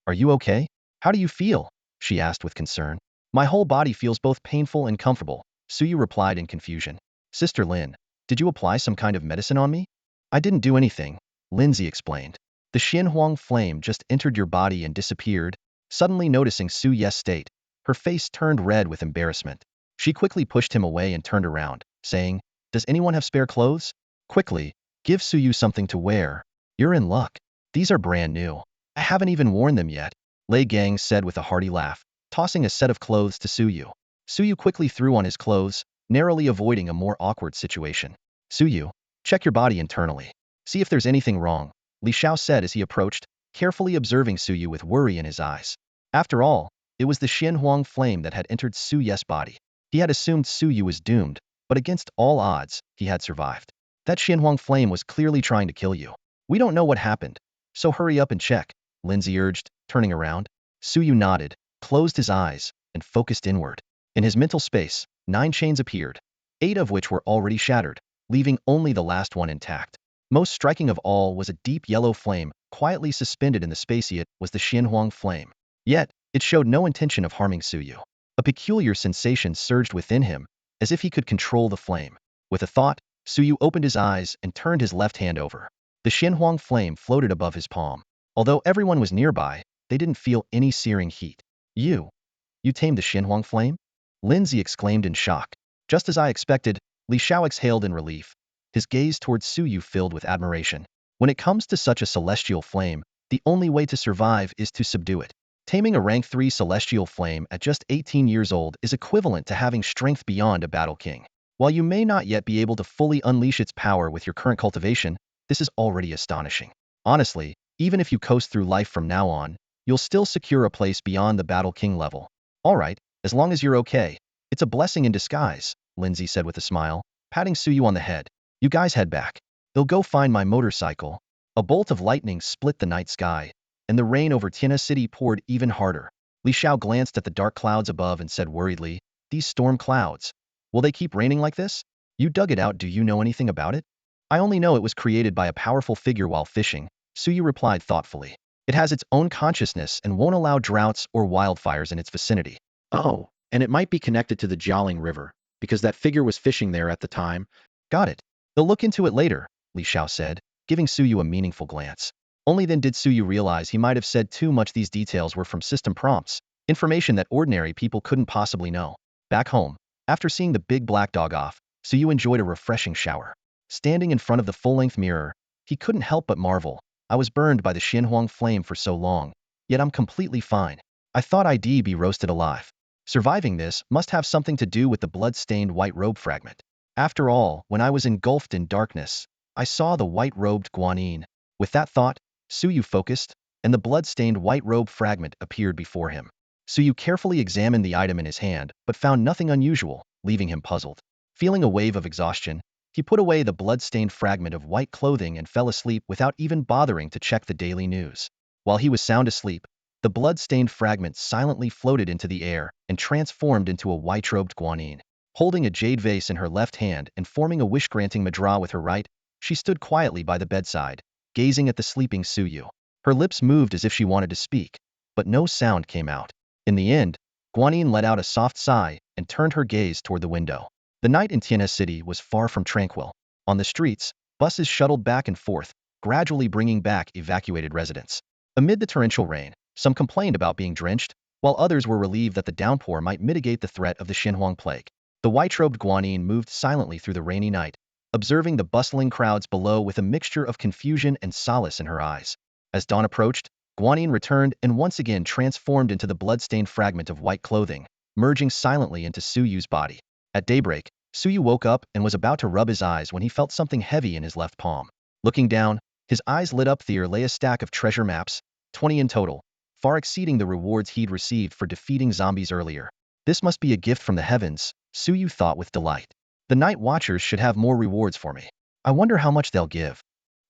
Are you okay? How do you feel? She asked with concern. My whole body feels both painful and comfortable, Suyu replied in confusion. Sister Lin, did you apply some kind of medicine on me? I didn't do anything, Lin Zi explained. The Xinhuang flame just entered your body and disappeared. Suddenly noticing Suyu's state, her face turned red with embarrassment. She quickly pushed him away and turned around, saying, Does anyone have spare clothes? Quickly, give Suyu something to wear. You're in luck. These are brand new. I haven't even worn them yet, Lei Gang said with a hearty laugh, tossing a set of clothes to Suyu. Suyu quickly threw on his clothes, narrowly avoiding a more awkward situation. Suyu, check your body internally. See if there's anything wrong, Li Xiao said as he approached, carefully observing Suyu with worry in his eyes. After all, it was the Xinhuang flame that had entered Suyu's body. He had assumed Suyu was doomed, but against all odds, he had survived. That Xinhuang flame was clearly trying to kill you. We don't know what happened, so hurry up and check, Lin Zi urged, turning around. Suyu nodded, closed his eyes, and focused inward. In his mental space, 9 chains appeared, 8 of which were already shattered, leaving only the last one intact. Most striking of all was a deep yellow flame, quietly suspended in the space. It was the Xinhuang flame. Yet, it showed no intention of harming Suyu. A peculiar sensation surged within him, as if he could control the flame. With a thought, Suyu opened his eyes and turned his left hand over. The Xinhuang flame floated above his palm. Although everyone was nearby, they didn't feel any searing heat. You tamed the Xinhuang flame? Lin Zi exclaimed in shock. Just as I expected, Li Xiao exhaled in relief, his gaze towards Suyu filled with admiration. When it comes to such a celestial flame, the only way to survive is to subdue it. Taming a rank 3 celestial flame at just 18 years old is equivalent to having strength beyond a battle king. While you may not yet be able to fully unleash its power with your current cultivation, this is already astonishing. Honestly, even if you coast through life from now on, you'll still secure a place beyond the battle king level. Alright, as long as you're okay. It's a blessing in disguise, Lin Zi said with a smile, patting Suyu on the head. You guys head back. They'll go find my motorcycle. A bolt of lightning split the night sky, and the rain over Tiana City poured even harder. Li Xiao glanced at the dark clouds above and said worriedly, These storm clouds. Will they keep raining like this? You dug it out, do you know anything about it? I only know it was created by a powerful figure while fishing, Suyu replied thoughtfully. It has its own consciousness and won't allow droughts or wildfires in its vicinity. Oh, and it might be connected to the Jialing River, because that figure was fishing there at the time. Got it. They'll look into it later, Li Xiao said, giving Suyu a meaningful glance. Only then did Suyu realize he might have said too much. These details were from system prompts, information that ordinary people couldn't possibly know. Back home, after seeing the big black dog off, Suyu enjoyed a refreshing shower. Standing in front of the full-length mirror, he couldn't help but marvel. I was burned by the Xinhuang flame for so long, yet I'm completely fine. I thought I'd be roasted alive. Surviving this must have something to do with the blood-stained white robe fragment. After all, when I was engulfed in darkness, I saw the white-robed guanyin. With that thought, Suyu focused, and the blood-stained white robe fragment appeared before him. Suyu carefully examined the item in his hand, but found nothing unusual, leaving him puzzled. Feeling a wave of exhaustion, he put away the blood-stained fragment of white clothing and fell asleep without even bothering to check the daily news. While he was sound asleep, the blood-stained fragment silently floated into the air and transformed into a white-robed guanyin. Holding a jade vase in her left hand and forming a wish-granting mudra with her right, she stood quietly by the bedside, gazing at the sleeping Suyu. Her lips moved as if she wanted to speak, but no sound came out. In the end, Guanyin let out a soft sigh and turned her gaze toward the window. The night in Tianhe City was far from tranquil. On the streets, buses shuttled back and forth, gradually bringing back evacuated residents. Amid the torrential rain, some complained about being drenched, while others were relieved that the downpour might mitigate the threat of the Xinhuang plague. The white-robed Guanyin moved silently through the rainy night, observing the bustling crowds below with a mixture of confusion and solace in her eyes. As dawn approached, Guanyin returned and once again transformed into the blood-stained fragment of white clothing, merging silently into Suyu's body. At daybreak, Suyu woke up and was about to rub his eyes when he felt something heavy in his left palm. Looking down, his eyes lit up. There lay a stack of treasure maps, 20 in total, far exceeding the rewards he'd received for defeating zombies earlier. This must be a gift from the heavens, Suyu thought with delight. The Night Watchers should have more rewards for me. I wonder how much they'll give.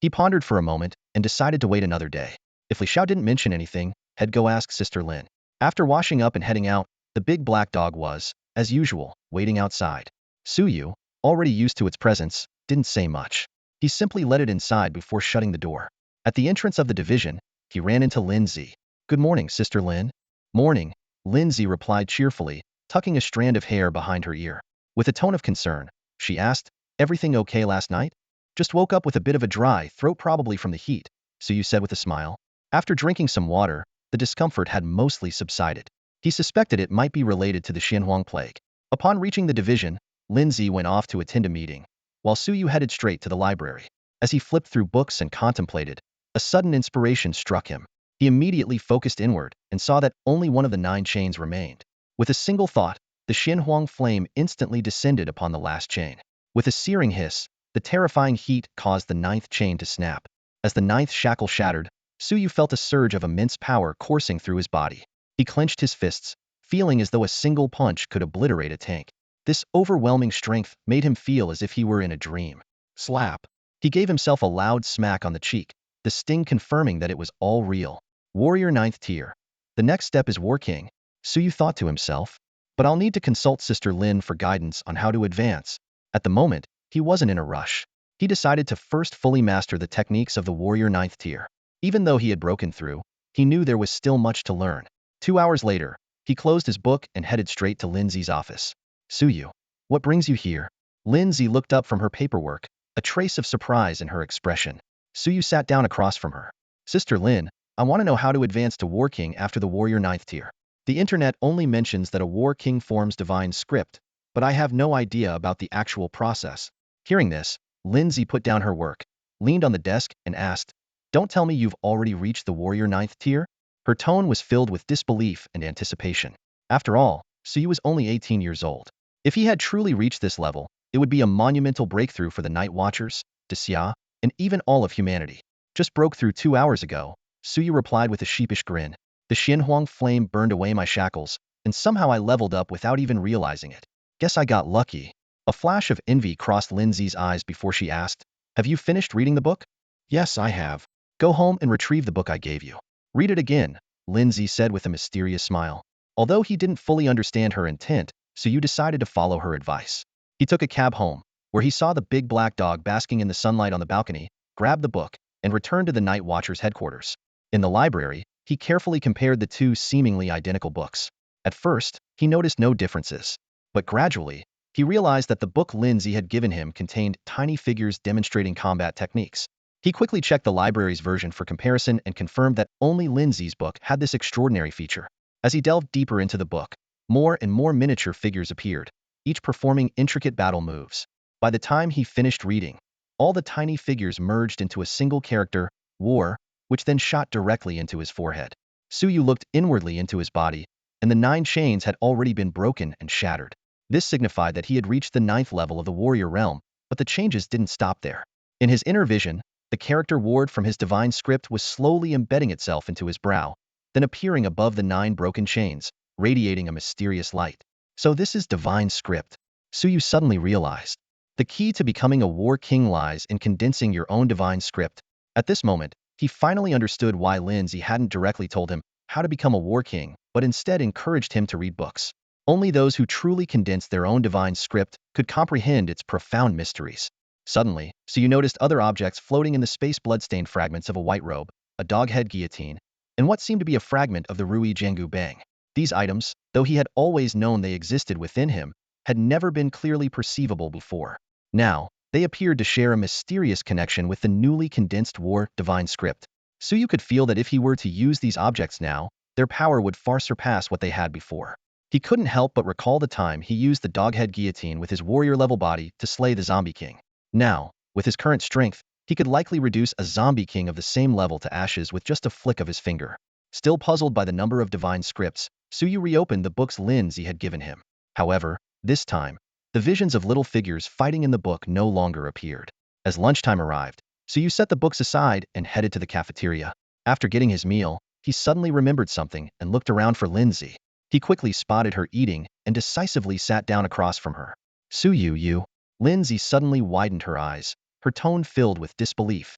He pondered for a moment and decided to wait another day. If Li Xiao didn't mention anything, he'd go ask Sister Lin. After washing up and heading out, the big black dog was, as usual, waiting outside. Suyu, already used to its presence, didn't say much. He simply let it inside before shutting the door. At the entrance of the division, he ran into Lindsay. Good morning, Sister Lin. Morning, Lindsay replied cheerfully, tucking a strand of hair behind her ear. With a tone of concern, she asked, everything okay last night? Just woke up with a bit of a dry throat, probably from the heat, Suyu said with a smile. After drinking some water, the discomfort had mostly subsided. He suspected it might be related to the Xinhuang plague. Upon reaching the division, Lindsay went off to attend a meeting, while Suyu headed straight to the library. As he flipped through books and contemplated, a sudden inspiration struck him. He immediately focused inward and saw that only one of the 9 chains remained. With a single thought, the Xinhuang flame instantly descended upon the last chain. With a searing hiss, the terrifying heat caused the 9th chain to snap. As the 9th shackle shattered, Suyu felt a surge of immense power coursing through his body. He clenched his fists, feeling as though a single punch could obliterate a tank. This overwhelming strength made him feel as if he were in a dream. Slap! He gave himself a loud smack on the cheek, the sting confirming that it was all real. Warrior 9th tier. The next step is War King, Suyu thought to himself. But I'll need to consult Sister Lin for guidance on how to advance. At the moment, he wasn't in a rush. He decided to first fully master the techniques of the Warrior 9th tier. Even though he had broken through, he knew there was still much to learn. 2 hours later, he closed his book and headed straight to Lindsay's office. Suyu, what brings you here? Lindsay looked up from her paperwork, a trace of surprise in her expression. Suyu sat down across from her. Sister Lin, I want to know how to advance to War King after the Warrior 9th tier. The internet only mentions that a War King forms divine script, but I have no idea about the actual process. Hearing this, Lindsay put down her work, leaned on the desk, and asked, Don't tell me you've already reached the Warrior 9th tier? Her tone was filled with disbelief and anticipation. After all, Suyu was only 18 years old. If he had truly reached this level, it would be a monumental breakthrough for the Night Watchers, Xia, and even all of humanity. Just broke through 2 hours ago, Suyu replied with a sheepish grin. The Xinhuang flame burned away my shackles, and somehow I leveled up without even realizing it. Guess I got lucky. A flash of envy crossed Lindsay's eyes before she asked, Have you finished reading the book? Yes, I have. Go home and retrieve the book I gave you. Read it again, Lindsay said with a mysterious smile. Although he didn't fully understand her intent, Suyu decided to follow her advice. He took a cab home, where he saw the big black dog basking in the sunlight on the balcony, grabbed the book, and returned to the Night Watchers' headquarters. In the library, he carefully compared the 2 seemingly identical books. At first, he noticed no differences. But gradually, he realized that the book Lindsay had given him contained tiny figures demonstrating combat techniques. He quickly checked the library's version for comparison and confirmed that only Lindsay's book had this extraordinary feature. As he delved deeper into the book, more and more miniature figures appeared, each performing intricate battle moves. By the time he finished reading, All the tiny figures merged into a single character, war, which then shot directly into his forehead. Suyu looked inwardly into his body, and the 9 chains had already been broken and shattered. This signified that he had reached the 9th level of the warrior realm, but the changes didn't stop there. In his inner vision, the character ward from his divine script was slowly embedding itself into his brow, then appearing above the 9 broken chains, radiating a mysterious light. So this is divine script. Suyu suddenly realized. The key to becoming a war king lies in condensing your own divine script. At this moment, he finally understood why Lindsay hadn't directly told him how to become a war king, but instead encouraged him to read books. Only those who truly condensed their own divine script could comprehend its profound mysteries. Suddenly, Suyu noticed other objects floating in the space bloodstained fragments of a white robe, a doghead guillotine, and what seemed to be a fragment of the Rui Jiangu Bang. These items, though he had always known they existed within him, had never been clearly perceivable before. Now, they appeared to share a mysterious connection with the newly condensed war divine script. Suyu could feel that if he were to use these objects now, their power would far surpass what they had before. He couldn't help but recall the time he used the doghead guillotine with his warrior-level body to slay the zombie king. Now, with his current strength, he could likely reduce a zombie king of the same level to ashes with just a flick of his finger. Still puzzled by the number of divine scripts, Suyu reopened the books Lindsay had given him. However, this time, the visions of little figures fighting in the book no longer appeared. As lunchtime arrived, Suyu set the books aside and headed to the cafeteria. After getting his meal, he suddenly remembered something and looked around for Lindsay. He quickly spotted her eating and decisively sat down across from her. Suyu, you. Lindsay suddenly widened her eyes, her tone filled with disbelief.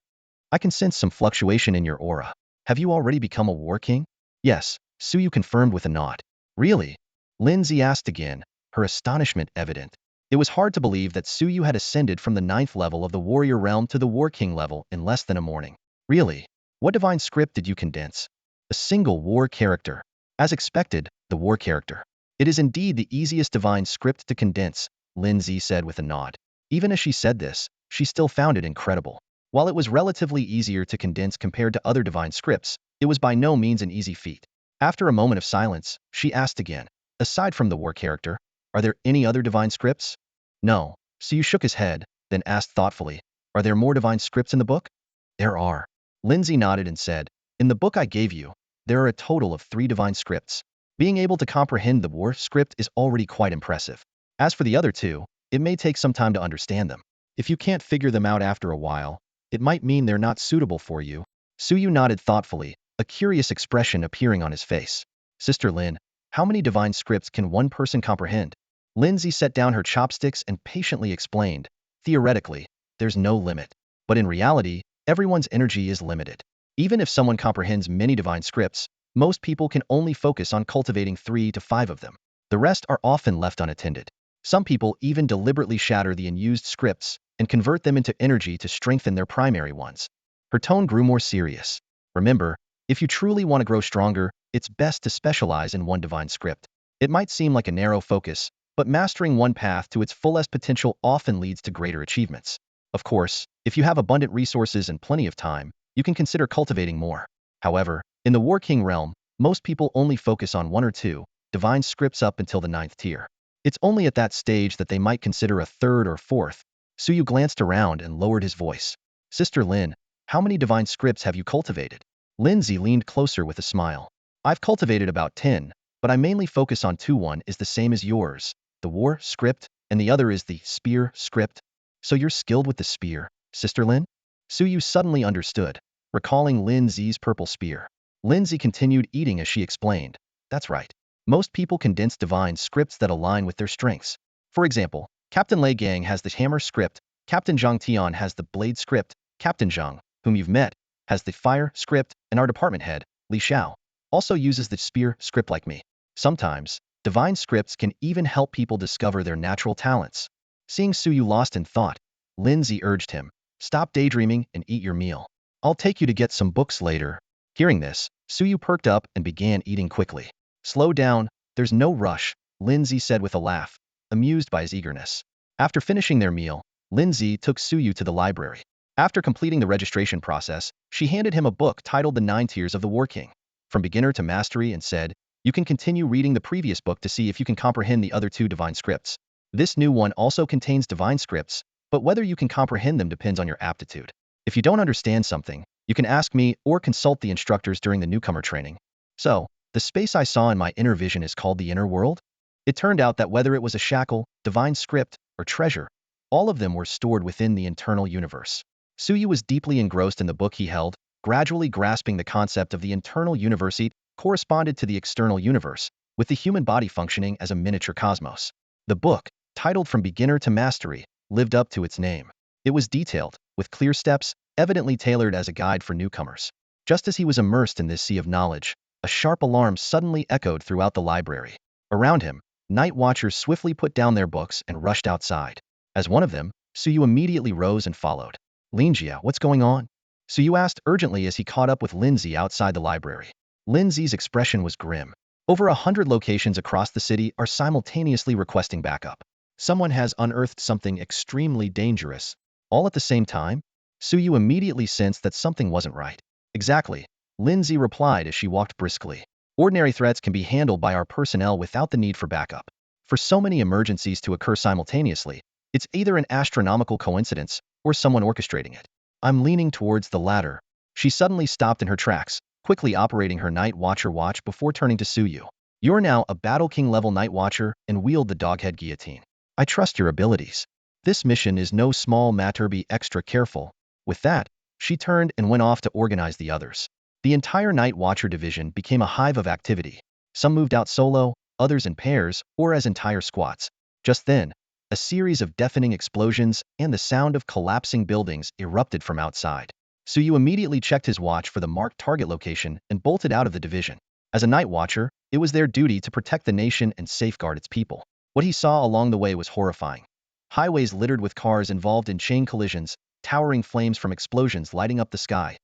I can sense some fluctuation in your aura. Have you already become a war king? Yes, Suyu confirmed with a nod. Really? Lindsay asked again, her astonishment evident. It was hard to believe that Suyu had ascended from the 9th level of the warrior realm to the war king level in less than a morning. Really? What divine script did you condense? A single war character. As expected, the war character. It is indeed the easiest divine script to condense, Lindsay said with a nod. Even as she said this, she still found it incredible. While it was relatively easier to condense compared to other divine scripts, it was by no means an easy feat. After a moment of silence, she asked again, aside from the war character, are there any other divine scripts? No. Suyu shook his head, then asked thoughtfully, are there more divine scripts in the book? There are. Lindsay nodded and said, in the book I gave you, there are a total of 3 divine scripts. Being able to comprehend the war script is already quite impressive. As for the other 2, it may take some time to understand them. If you can't figure them out after a while, it might mean they're not suitable for you. Suyu nodded thoughtfully, a curious expression appearing on his face. Sister Lin, how many divine scripts can one person comprehend? Lindsay set down her chopsticks and patiently explained, theoretically, there's no limit. But in reality, everyone's energy is limited. Even if someone comprehends many divine scripts, most people can only focus on cultivating 3 to 5 of them. The rest are often left unattended. Some people even deliberately shatter the unused scripts and convert them into energy to strengthen their primary ones. Her tone grew more serious. Remember, if you truly want to grow stronger, it's best to specialize in one divine script. It might seem like a narrow focus, but mastering one path to its fullest potential often leads to greater achievements. Of course, if you have abundant resources and plenty of time, you can consider cultivating more. However, in the War King realm, most people only focus on 1 or 2 divine scripts up until the 9th tier. It's only at that stage that they might consider a 3rd or 4th. Suyu glanced around and lowered his voice. Sister Lin, how many divine scripts have you cultivated? Lindsay leaned closer with a smile. I've cultivated about 10, but I mainly focus on 2. One is the same as yours, the war script, and the other is the spear script. So you're skilled with the spear, Sister Lin? Suyu suddenly understood, recalling Lindsay's purple spear. Lindsay continued eating as she explained, that's right. Most people condense divine scripts that align with their strengths. For example, Captain Lei Gang has the hammer script, Captain Zhang Tian has the blade script, Captain Zhang, whom you've met, has the fire script, and our department head, Li Xiao, also uses the spear script like me. Sometimes, divine scripts can even help people discover their natural talents. Seeing Suyu lost in thought, Lindsay urged him, stop daydreaming and eat your meal. I'll take you to get some books later. Hearing this, Suyu perked up and began eating quickly. Slow down, there's no rush, Lindsay said with a laugh, amused by his eagerness. After finishing their meal, Lindsay took Suyu to the library. After completing the registration process, she handed him a book titled The 9 Tiers of the War King, from beginner to mastery, and said, you can continue reading the previous book to see if you can comprehend the other 2 divine scripts. This new one also contains divine scripts, but whether you can comprehend them depends on your aptitude. If you don't understand something, you can ask me or consult the instructors during the newcomer training. So, the space I saw in my inner vision is called the inner world? It turned out that whether it was a shackle, divine script, or treasure, all of them were stored within the internal universe. Suyu was deeply engrossed in the book he held, gradually grasping the concept of the internal universe corresponded to the external universe, with the human body functioning as a miniature cosmos. The book, titled From Beginner to Mastery, lived up to its name. It was detailed, with clear steps, evidently tailored as a guide for newcomers. Just as he was immersed in this sea of knowledge, a sharp alarm suddenly echoed throughout the library. Around him, night watchers swiftly put down their books and rushed outside. As one of them, Suyu immediately rose and followed. Linjia, what's going on? Suyu asked urgently as he caught up with Lindsay outside the library. Lindsay's expression was grim. Over 100 locations across the city are simultaneously requesting backup. Someone has unearthed something extremely dangerous. All at the same time? Suyu immediately sensed that something wasn't right. Exactly, Lindsay replied as she walked briskly. Ordinary threats can be handled by our personnel without the need for backup. For so many emergencies to occur simultaneously, it's either an astronomical coincidence or someone orchestrating it. I'm leaning towards the latter. She suddenly stopped in her tracks, quickly operating her Night Watcher watch before turning to Suyu. You're now a Battle King level Night Watcher and wield the doghead guillotine. I trust your abilities. This mission is no small matter, be extra careful. With that, she turned and went off to organize the others. The entire Night Watcher division became a hive of activity. Some moved out solo, others in pairs, or as entire squads. Just then, a series of deafening explosions and the sound of collapsing buildings erupted from outside. Suyu immediately checked his watch for the marked target location and bolted out of the division. As a Night Watcher, it was their duty to protect the nation and safeguard its people. What he saw along the way was horrifying. Highways littered with cars involved in chain collisions, towering flames from explosions lighting up the sky.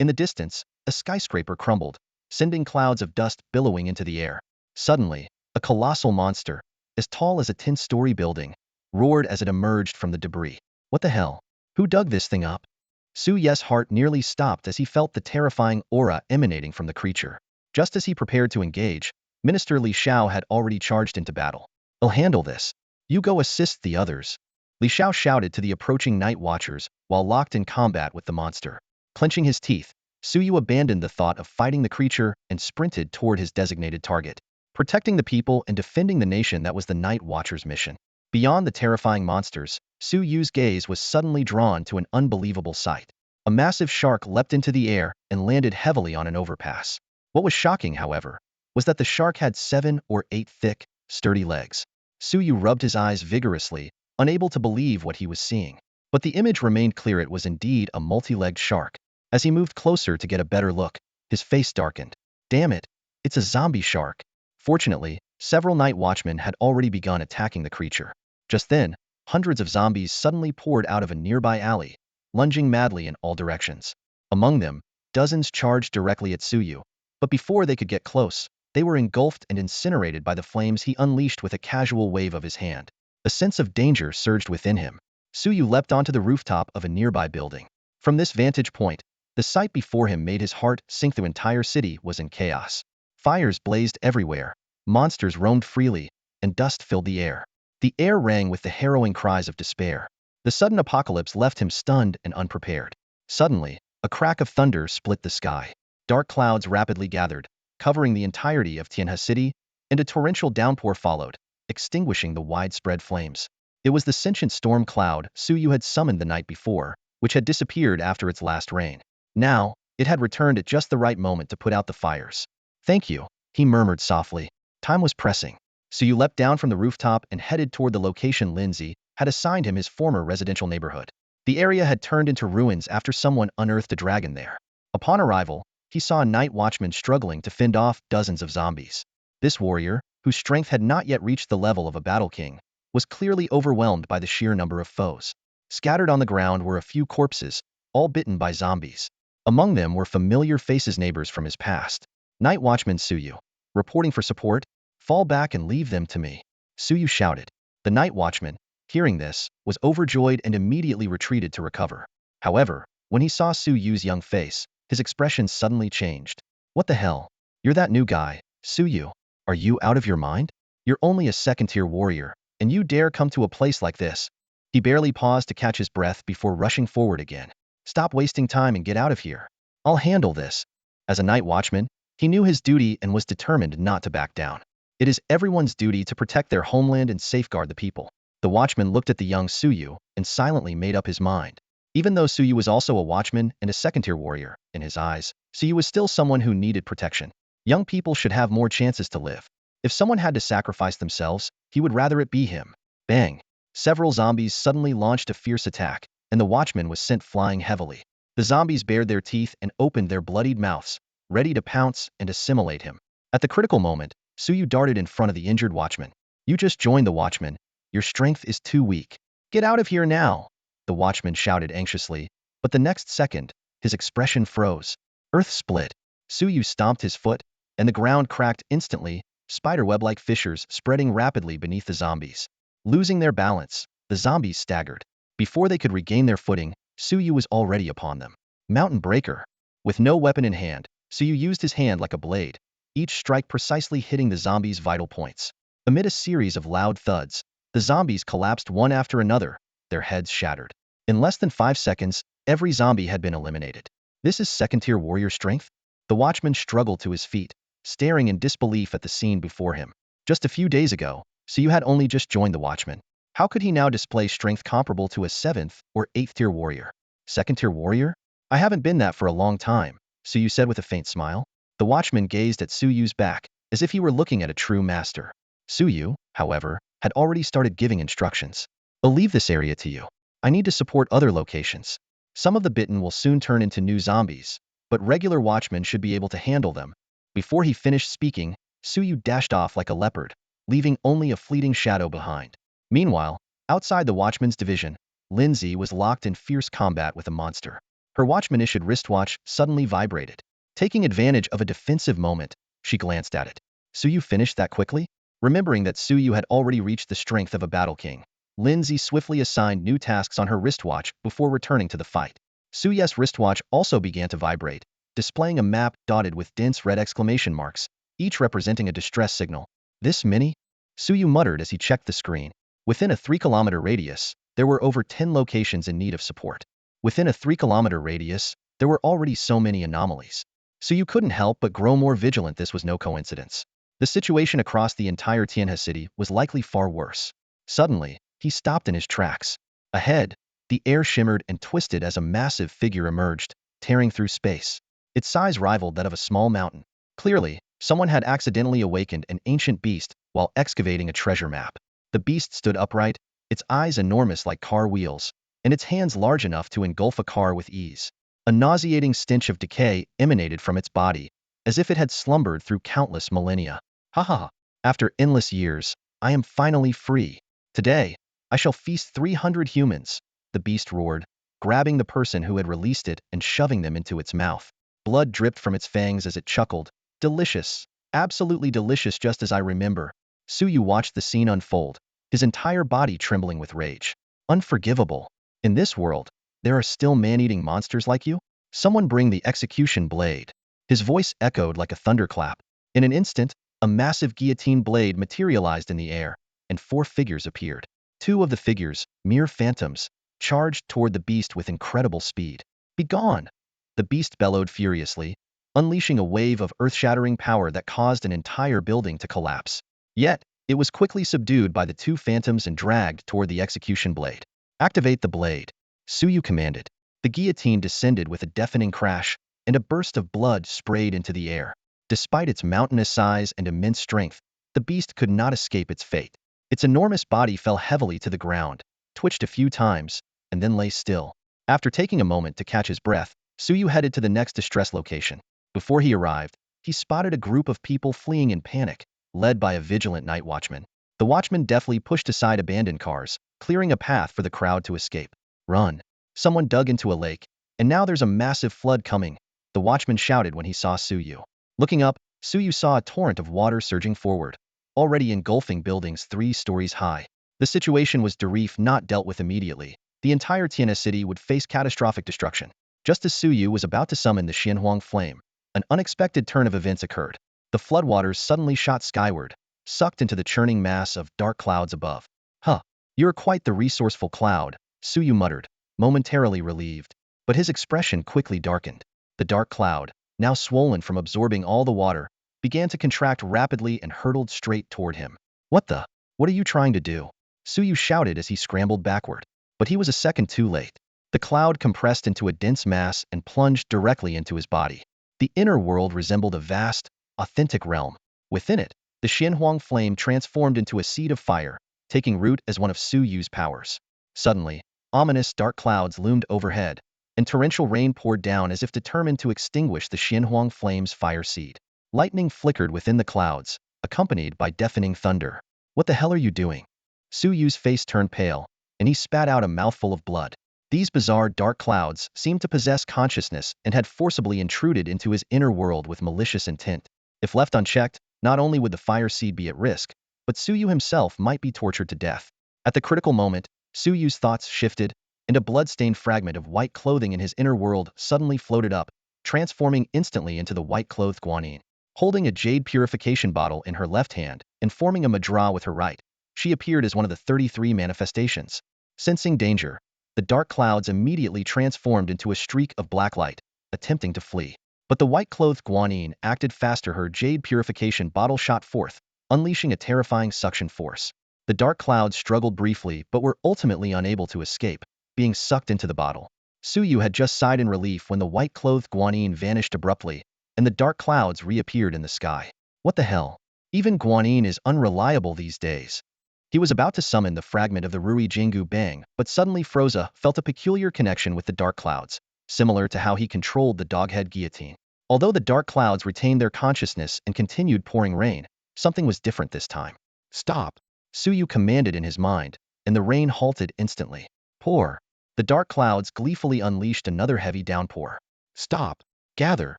In the distance, a skyscraper crumbled, sending clouds of dust billowing into the air. Suddenly, a colossal monster, as tall as a 10-story building, roared as it emerged from the debris. What the hell? Who dug this thing up? Suyu's heart nearly stopped as he felt the terrifying aura emanating from the creature. Just as he prepared to engage, Minister Li Xiao had already charged into battle. I'll handle this. You go assist the others. Li Xiao shouted to the approaching Night Watchers while locked in combat with the monster. Clenching his teeth, Suyu abandoned the thought of fighting the creature and sprinted toward his designated target. Protecting the people and defending the nation, that was the Night Watcher's mission. Beyond the terrifying monsters, Suyu's gaze was suddenly drawn to an unbelievable sight. A massive shark leapt into the air and landed heavily on an overpass. What was shocking, however, was that the shark had 7 or 8 thick, sturdy legs. Suyu rubbed his eyes vigorously, unable to believe what he was seeing. But the image remained clear, it was indeed a multi-legged shark. As he moved closer to get a better look, his face darkened. Damn it, it's a zombie shark. Fortunately, several night watchmen had already begun attacking the creature. Just then, hundreds of zombies suddenly poured out of a nearby alley, lunging madly in all directions. Among them, dozens charged directly at Suyu, but before they could get close, they were engulfed and incinerated by the flames he unleashed with a casual wave of his hand. A sense of danger surged within him. Suyu leapt onto the rooftop of a nearby building. From this vantage point, the sight before him made his heart sink. The entire city was in chaos. Fires blazed everywhere, monsters roamed freely, and dust filled the air. The air rang with the harrowing cries of despair. The sudden apocalypse left him stunned and unprepared. Suddenly, a crack of thunder split the sky. Dark clouds rapidly gathered, covering the entirety of Tianhe City, and a torrential downpour followed, extinguishing the widespread flames. It was the sentient storm cloud Suyu had summoned the night before, which had disappeared after its last rain. Now, it had returned at just the right moment to put out the fires. Thank you, he murmured softly. Time was pressing. Suyu leapt down from the rooftop and headed toward the location Lindsay had assigned him, his former residential neighborhood. The area had turned into ruins after someone unearthed a dragon there. Upon arrival, he saw a night watchman struggling to fend off dozens of zombies. This warrior, whose strength had not yet reached the level of a battle king, was clearly overwhelmed by the sheer number of foes. Scattered on the ground were a few corpses, all bitten by zombies. Among them were familiar faces, neighbors from his past. Night Watchman Suyu, reporting for support. Fall back and leave them to me, Suyu shouted. The night watchman, hearing this, was overjoyed and immediately retreated to recover. However, when he saw Suyu's young face, his expression suddenly changed. What the hell? You're that new guy, Suyu. Are you out of your mind? You're only a second-tier warrior, and you dare come to a place like this? He barely paused to catch his breath before rushing forward again. Stop wasting time and get out of here. I'll handle this. As a night watchman, he knew his duty and was determined not to back down. It is everyone's duty to protect their homeland and safeguard the people. The watchman looked at the young Suyu and silently made up his mind. Even though Suyu was also a watchman and a second-tier warrior, in his eyes, Suyu was still someone who needed protection. Young people should have more chances to live. If someone had to sacrifice themselves, he would rather it be him. Bang! Several zombies suddenly launched a fierce attack, and the watchman was sent flying heavily. The zombies bared their teeth and opened their bloodied mouths, ready to pounce and assimilate him. At the critical moment, Suyu darted in front of the injured watchman. You just joined the watchman. Your strength is too weak. Get out of here now! The watchman shouted anxiously, but the next second, his expression froze. Earth split. Suyu stomped his foot, and the ground cracked instantly, spiderweb-like fissures spreading rapidly beneath the zombies. Losing their balance, the zombies staggered. Before they could regain their footing, Suyu was already upon them. Mountain Breaker. With no weapon in hand, Suyu used his hand like a blade, each strike precisely hitting the zombies' vital points. Amid a series of loud thuds, the zombies collapsed one after another, their heads shattered. In less than 5 seconds, every zombie had been eliminated. This is second-tier warrior strength? The watchman struggled to his feet, staring in disbelief at the scene before him. Just a few days ago, Suyu had only just joined the watchman. How could he now display strength comparable to a 7th or 8th-tier warrior? Second-tier warrior? I haven't been that for a long time, Suyu said with a faint smile. The watchman gazed at Suyu's back, as if he were looking at a true master. Suyu, however, had already started giving instructions. I'll leave this area to you. I need to support other locations. Some of the bitten will soon turn into new zombies, but regular watchmen should be able to handle them. Before he finished speaking, Suyu dashed off like a leopard, leaving only a fleeting shadow behind. Meanwhile, outside the watchman's division, Lindsay was locked in fierce combat with a monster. Her watchman-issued wristwatch suddenly vibrated. Taking advantage of a defensive moment, she glanced at it. Suyu finished that quickly? Remembering that Suyu had already reached the strength of a battle king, Lindsay swiftly assigned new tasks on her wristwatch before returning to the fight. Suyu's wristwatch also began to vibrate, displaying a map dotted with dense red exclamation marks, each representing a distress signal. This many? Suyu muttered as he checked the screen. Within a 3-kilometer radius, there were over 10 locations in need of support. Within a 3-kilometer radius, there were already so many anomalies. Suyu couldn't help but grow more vigilant. This was no coincidence. The situation across the entire Tianhe city was likely far worse. Suddenly, he stopped in his tracks. Ahead, the air shimmered and twisted as a massive figure emerged, tearing through space. Its size rivaled that of a small mountain. Clearly, someone had accidentally awakened an ancient beast while excavating a treasure map. The beast stood upright, its eyes enormous like car wheels, and its hands large enough to engulf a car with ease. A nauseating stench of decay emanated from its body, as if it had slumbered through countless millennia. Ha ha ha! After endless years, I am finally free. Today, I shall feast 300 humans, the beast roared, grabbing the person who had released it and shoving them into its mouth. Blood dripped from its fangs as it chuckled. Delicious. Absolutely delicious, just as I remember. Suyu watched the scene unfold, his entire body trembling with rage. Unforgivable. In this world, there are still man-eating monsters like you? Someone bring the execution blade. His voice echoed like a thunderclap. In an instant, a massive guillotine blade materialized in the air, and 4 figures appeared. 2 of the figures, mere phantoms, charged toward the beast with incredible speed. Begone! The beast bellowed furiously, unleashing a wave of earth-shattering power that caused an entire building to collapse. Yet, it was quickly subdued by the 2 phantoms and dragged toward the execution blade. Activate the blade, Suyu commanded. The guillotine descended with a deafening crash, and a burst of blood sprayed into the air. Despite its mountainous size and immense strength, the beast could not escape its fate. Its enormous body fell heavily to the ground, twitched a few times, and then lay still. After taking a moment to catch his breath, Suyu headed to the next distress location. Before he arrived, he spotted a group of people fleeing in panic, led by a vigilant night watchman. The watchman deftly pushed aside abandoned cars, clearing a path for the crowd to escape. Run. Someone dug into a lake, and now there's a massive flood coming, the watchman shouted when he saw Suyu. Looking up, Suyu saw a torrent of water surging forward, already engulfing buildings 3 stories high. The situation was not dealt with immediately. The entire Tianhe city would face catastrophic destruction. Just as Suyu was about to summon the Xianhuang flame, an unexpected turn of events occurred. The floodwaters suddenly shot skyward, sucked into the churning mass of dark clouds above. Huh! You're quite the resourceful cloud, Suyu muttered, momentarily relieved. But his expression quickly darkened. The dark cloud, now swollen from absorbing all the water, began to contract rapidly and hurtled straight toward him. What the? What are you trying to do? Suyu shouted as he scrambled backward. But he was a second too late. The cloud compressed into a dense mass and plunged directly into his body. The inner world resembled a vast, authentic realm. Within it, the Xianhuang flame transformed into a seed of fire, taking root as one of Suyu's powers. Suddenly, ominous dark clouds loomed overhead, and torrential rain poured down as if determined to extinguish the Xianhuang flame's fire seed. Lightning flickered within the clouds, accompanied by deafening thunder. What the hell are you doing? Suyu's face turned pale, and he spat out a mouthful of blood. These bizarre dark clouds seemed to possess consciousness and had forcibly intruded into his inner world with malicious intent. If left unchecked, not only would the fire seed be at risk, but Suyu himself might be tortured to death. At the critical moment, Suyu's thoughts shifted, and a blood-stained fragment of white clothing in his inner world suddenly floated up, transforming instantly into the white-clothed Guanyin. Holding a jade purification bottle in her left hand and forming a mudra with her right, she appeared as one of the 33 manifestations. Sensing danger, the dark clouds immediately transformed into a streak of black light, attempting to flee. But the white-clothed Guanyin acted faster. Her jade purification bottle shot forth, unleashing a terrifying suction force. The dark clouds struggled briefly but were ultimately unable to escape, being sucked into the bottle. Suyu had just sighed in relief when the white-clothed Guanyin vanished abruptly, and the dark clouds reappeared in the sky. What the hell? Even Guanyin is unreliable these days. He was about to summon the fragment of the Rui Jingu Bang, but suddenly felt a peculiar connection with the dark clouds, similar to how he controlled the doghead guillotine. Although the dark clouds retained their consciousness and continued pouring rain, something was different this time. Stop! Suyu commanded in his mind, and the rain halted instantly. Pour! The dark clouds gleefully unleashed another heavy downpour. Stop! Gather!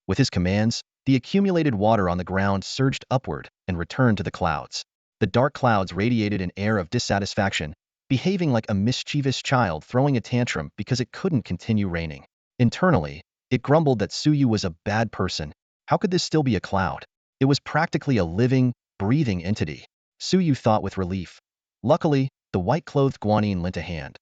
With his commands, the accumulated water on the ground surged upward and returned to the clouds. The dark clouds radiated an air of dissatisfaction, behaving like a mischievous child throwing a tantrum because it couldn't continue raining. Internally, it grumbled that Suyu was a bad person. How could this still be a cloud? It was practically a living, breathing entity. Suyu thought with relief. Luckily, the white-clothed Guanyin lent a hand.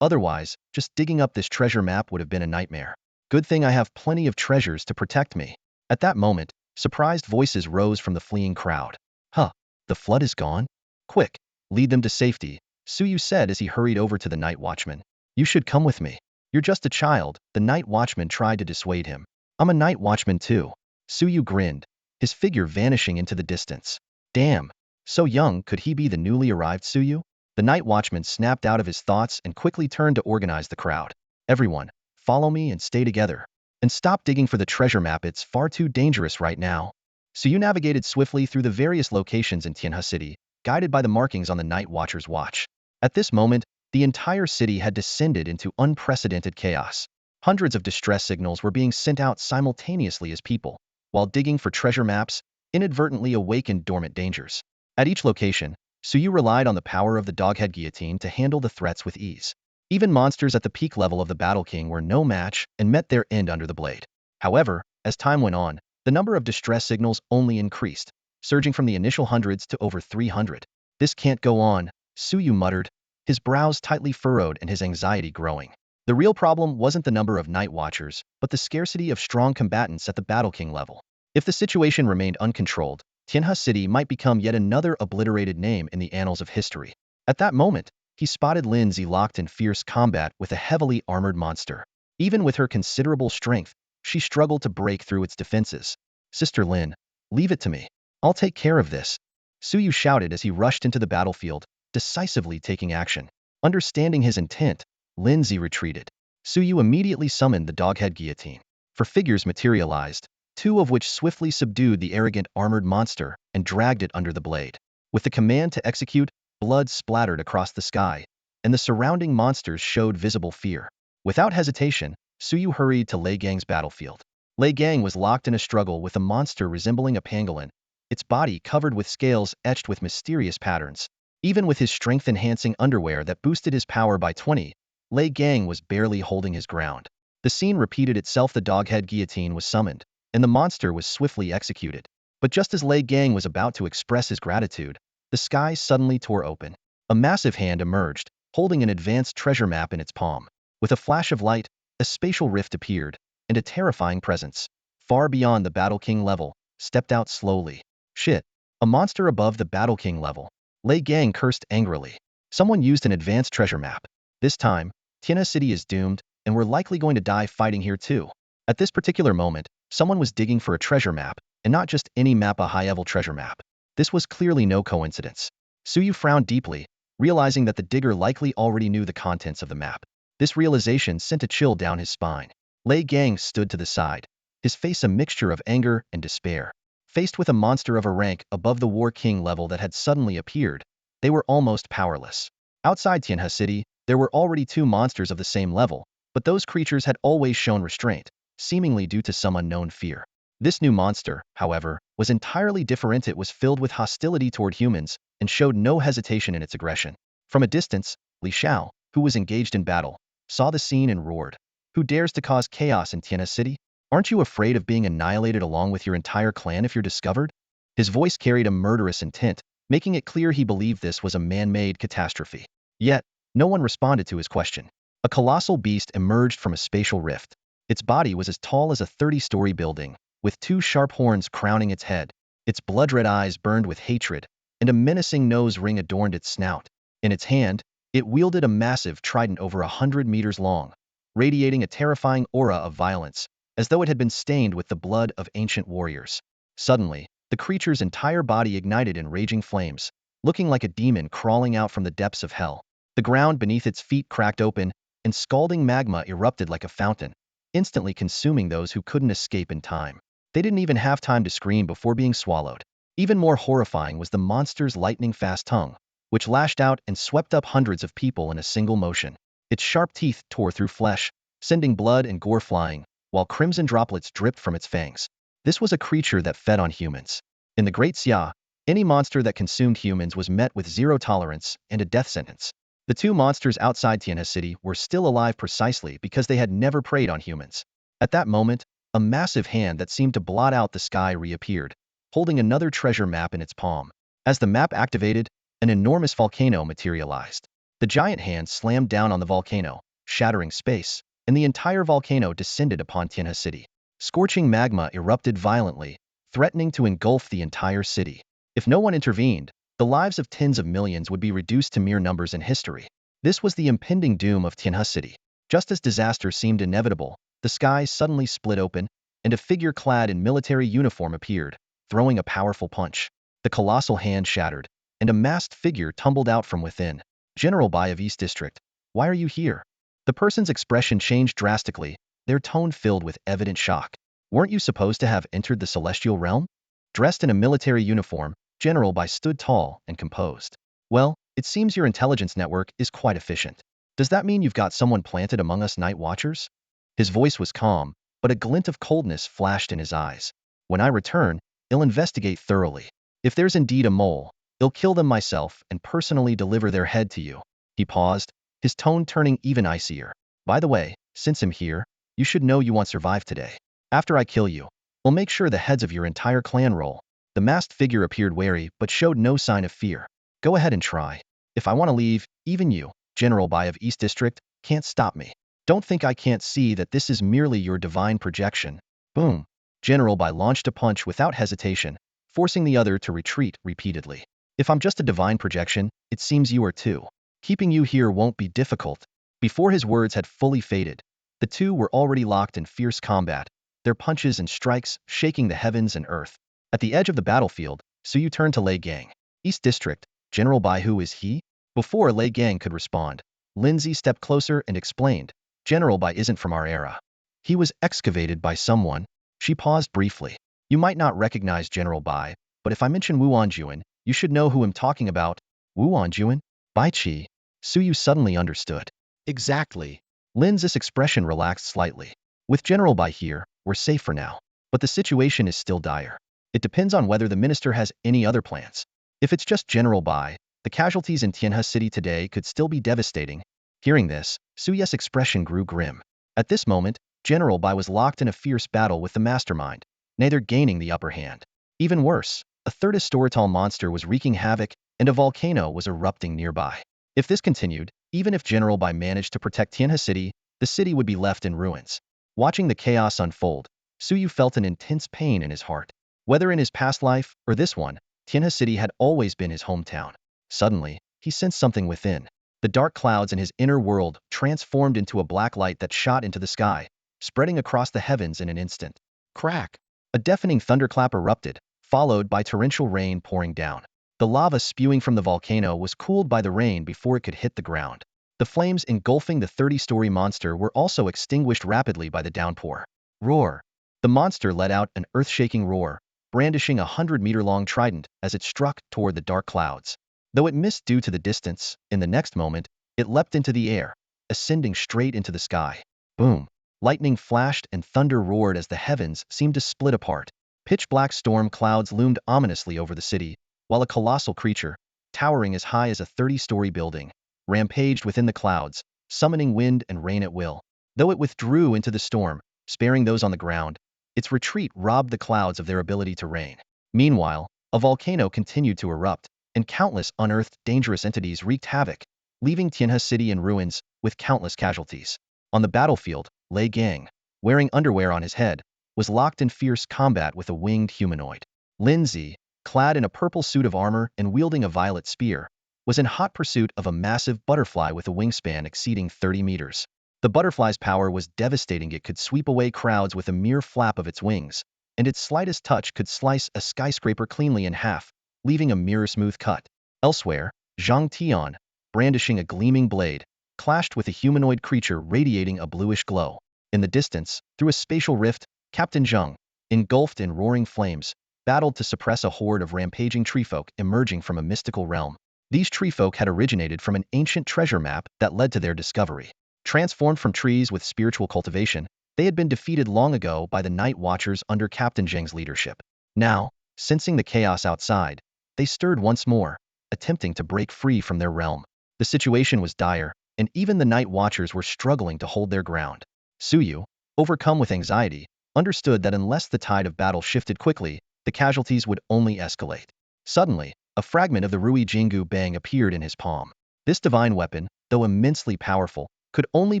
Otherwise, just digging up this treasure map would have been a nightmare. Good thing I have plenty of treasures to protect me. At that moment, surprised voices rose from the fleeing crowd. Huh, the flood is gone? Quick, lead them to safety, Suyu said as he hurried over to the night watchman. You should come with me. You're just a child, the night watchman tried to dissuade him. I'm a night watchman too. Suyu grinned, his figure vanishing into the distance. Damn, so young, could he be the newly arrived Suyu? The night watchman snapped out of his thoughts and quickly turned to organize the crowd. Everyone, follow me and stay together. And stop digging for the treasure map, it's far too dangerous right now. Suyu navigated swiftly through the various locations in Tianhe City, guided by the markings on the night watcher's watch. At this moment, the entire city had descended into unprecedented chaos. Hundreds of distress signals were being sent out simultaneously as people, while digging for treasure maps, inadvertently awakened dormant dangers. At each location, Suyu relied on the power of the doghead guillotine to handle the threats with ease. Even monsters at the peak level of the Battle King were no match and met their end under the blade. However, as time went on, the number of distress signals only increased, surging from the initial hundreds to over 300. This can't go on, Suyu muttered, his brows tightly furrowed and his anxiety growing. The real problem wasn't the number of night watchers, but the scarcity of strong combatants at the Battle King level. If the situation remained uncontrolled, Tianhe City might become yet another obliterated name in the annals of history. At that moment, he spotted Lindsay locked in fierce combat with a heavily armored monster. Even with her considerable strength, she struggled to break through its defenses. Sister Lin, leave it to me. I'll take care of this, Suyu shouted as he rushed into the battlefield, decisively taking action. Understanding his intent, Lindsay retreated. Suyu immediately summoned the doghead guillotine. For figures materialized, two of which swiftly subdued the arrogant armored monster and dragged it under the blade. With the command to execute, blood splattered across the sky, and the surrounding monsters showed visible fear. Without hesitation, Suyu hurried to Lei Gang's battlefield. Lei Gang was locked in a struggle with a monster resembling a pangolin, its body covered with scales etched with mysterious patterns. Even with his strength-enhancing underwear that boosted his power by 20, Lei Gang was barely holding his ground. The scene repeated itself. The doghead guillotine was summoned, and the monster was swiftly executed. But just as Lei Gang was about to express his gratitude, the sky suddenly tore open. A massive hand emerged, holding an advanced treasure map in its palm. With a flash of light, a spatial rift appeared, and a terrifying presence, far beyond the Battle King level, stepped out slowly. Shit. A monster above the Battle King level. Lei Gang cursed angrily. Someone used an advanced treasure map. This time, Tianhe City is doomed, and we're likely going to die fighting here too. At this particular moment, someone was digging for a treasure map, and not just any map, a high-level treasure map. This was clearly no coincidence. Suyu frowned deeply, realizing that the digger likely already knew the contents of the map. This realization sent a chill down his spine. Lei Gang stood to the side, his face a mixture of anger and despair. Faced with a monster of a rank above the War King level that had suddenly appeared, they were almost powerless. Outside Tianhe City, there were already two monsters of the same level, but those creatures had always shown restraint, seemingly due to some unknown fear. This new monster, however, was entirely different. It was filled with hostility toward humans and showed no hesitation in its aggression. From a distance, Li Xiao, who was engaged in battle, saw the scene and roared. Who dares to cause chaos in Tianhe City? Aren't you afraid of being annihilated along with your entire clan if you're discovered? His voice carried a murderous intent, making it clear he believed this was a man-made catastrophe. Yet, no one responded to his question. A colossal beast emerged from a spatial rift. Its body was as tall as a 30-story building, with two sharp horns crowning its head. Its blood-red eyes burned with hatred, and a menacing nose ring adorned its snout. In its hand, it wielded a massive trident over 100 meters long, radiating a terrifying aura of violence, as though it had been stained with the blood of ancient warriors. Suddenly, the creature's entire body ignited in raging flames, looking like a demon crawling out from the depths of hell. The ground beneath its feet cracked open, and scalding magma erupted like a fountain, instantly consuming those who couldn't escape in time. They didn't even have time to scream before being swallowed. Even more horrifying was the monster's lightning-fast tongue, which lashed out and swept up hundreds of people in a single motion. Its sharp teeth tore through flesh, sending blood and gore flying, while crimson droplets dripped from its fangs. This was a creature that fed on humans. In the Great Xia, any monster that consumed humans was met with zero tolerance and a death sentence. The two monsters outside Tianhe City were still alive precisely because they had never preyed on humans. At that moment, a massive hand that seemed to blot out the sky reappeared, holding another treasure map in its palm. As the map activated, an enormous volcano materialized. The giant hand slammed down on the volcano, shattering space, and the entire volcano descended upon Tianhe City. Scorching magma erupted violently, threatening to engulf the entire city. If no one intervened, the lives of tens of millions would be reduced to mere numbers in history. This was the impending doom of Tianhe City. Just as disaster seemed inevitable, the sky suddenly split open, and a figure clad in military uniform appeared, throwing a powerful punch. The colossal hand shattered, and a masked figure tumbled out from within. General Bai of East District, why are you here? The person's expression changed drastically, their tone filled with evident shock. Weren't you supposed to have entered the celestial realm? Dressed in a military uniform, General Bai stood tall and composed. Well, it seems your intelligence network is quite efficient. Does that mean you've got someone planted among us night watchers? His voice was calm, but a glint of coldness flashed in his eyes. When I return, I'll investigate thoroughly. If there's indeed a mole, I'll kill them myself and personally deliver their head to you. He paused, his tone turning even icier. By the way, since I'm here, you should know you won't survive today. After I kill you, I'll make sure the heads of your entire clan roll. The masked figure appeared wary but showed no sign of fear. Go ahead and try. If I want to leave, even you, General Bai of East District, can't stop me. Don't think I can't see that this is merely your divine projection. Boom. General Bai launched a punch without hesitation, forcing the other to retreat repeatedly. If I'm just a divine projection, it seems you are too. Keeping you here won't be difficult. Before his words had fully faded, the two were already locked in fierce combat, their punches and strikes shaking the heavens and earth. At the edge of the battlefield, Suyu turned to Lei Gang. East District, General Bai, who is he? Before Lei Gang could respond, Lindsay stepped closer and explained, General Bai isn't from our era. He was excavated by someone. She paused briefly. You might not recognize General Bai, but if I mention Wu Anjuan, you should know who I'm talking about. Wu Anjuan? Bai Qi. Suyu suddenly understood. Exactly. Lin's expression relaxed slightly. With General Bai here, we're safe for now. But the situation is still dire. It depends on whether the minister has any other plans. If it's just General Bai, the casualties in Tianhe City today could still be devastating. Hearing this, Suyu's expression grew grim. At this moment, General Bai was locked in a fierce battle with the mastermind, neither gaining the upper hand. Even worse, a third historical monster was wreaking havoc, and a volcano was erupting nearby. If this continued, even if General Bai managed to protect Tianhe City, the city would be left in ruins. Watching the chaos unfold, Suyu felt an intense pain in his heart. Whether in his past life or this one, Tianhe City had always been his hometown. Suddenly, he sensed something within. The dark clouds in his inner world transformed into a black light that shot into the sky, spreading across the heavens in an instant. Crack! A deafening thunderclap erupted, followed by torrential rain pouring down. The lava spewing from the volcano was cooled by the rain before it could hit the ground. The flames engulfing the 30-story monster were also extinguished rapidly by the downpour. Roar! The monster let out an earth-shaking roar, brandishing a 100-meter-long trident as it struck toward the dark clouds. Though it missed due to the distance, in the next moment, it leapt into the air, ascending straight into the sky. Boom! Lightning flashed and thunder roared as the heavens seemed to split apart. Pitch-black storm clouds loomed ominously over the city, while a colossal creature, towering as high as a 30-story building, rampaged within the clouds, summoning wind and rain at will. Though it withdrew into the storm, sparing those on the ground, its retreat robbed the clouds of their ability to rain. Meanwhile, a volcano continued to erupt, and countless unearthed dangerous entities wreaked havoc, leaving Tianhe City in ruins with countless casualties. On the battlefield, Lei Gang, wearing underwear on his head, was locked in fierce combat with a winged humanoid. Lindsay, clad in a purple suit of armor and wielding a violet spear, was in hot pursuit of a massive butterfly with a wingspan exceeding 30 meters. The butterfly's power was devastating. It could sweep away crowds with a mere flap of its wings, and its slightest touch could slice a skyscraper cleanly in half, leaving a mirror-smooth cut. Elsewhere, Zhang Tian, brandishing a gleaming blade, clashed with a humanoid creature radiating a bluish glow. In the distance, through a spatial rift, Captain Zhang, engulfed in roaring flames, battled to suppress a horde of rampaging treefolk emerging from a mystical realm. These treefolk had originated from an ancient treasure map that led to their discovery. Transformed from trees with spiritual cultivation, they had been defeated long ago by the Night Watchers under Captain Zhang's leadership. Now, sensing the chaos outside, they stirred once more, attempting to break free from their realm. The situation was dire, and even the Night Watchers were struggling to hold their ground. Suyu, overcome with anxiety, understood that unless the tide of battle shifted quickly, the casualties would only escalate. Suddenly, a fragment of the Rui Jingu Bang appeared in his palm. This divine weapon, though immensely powerful, could only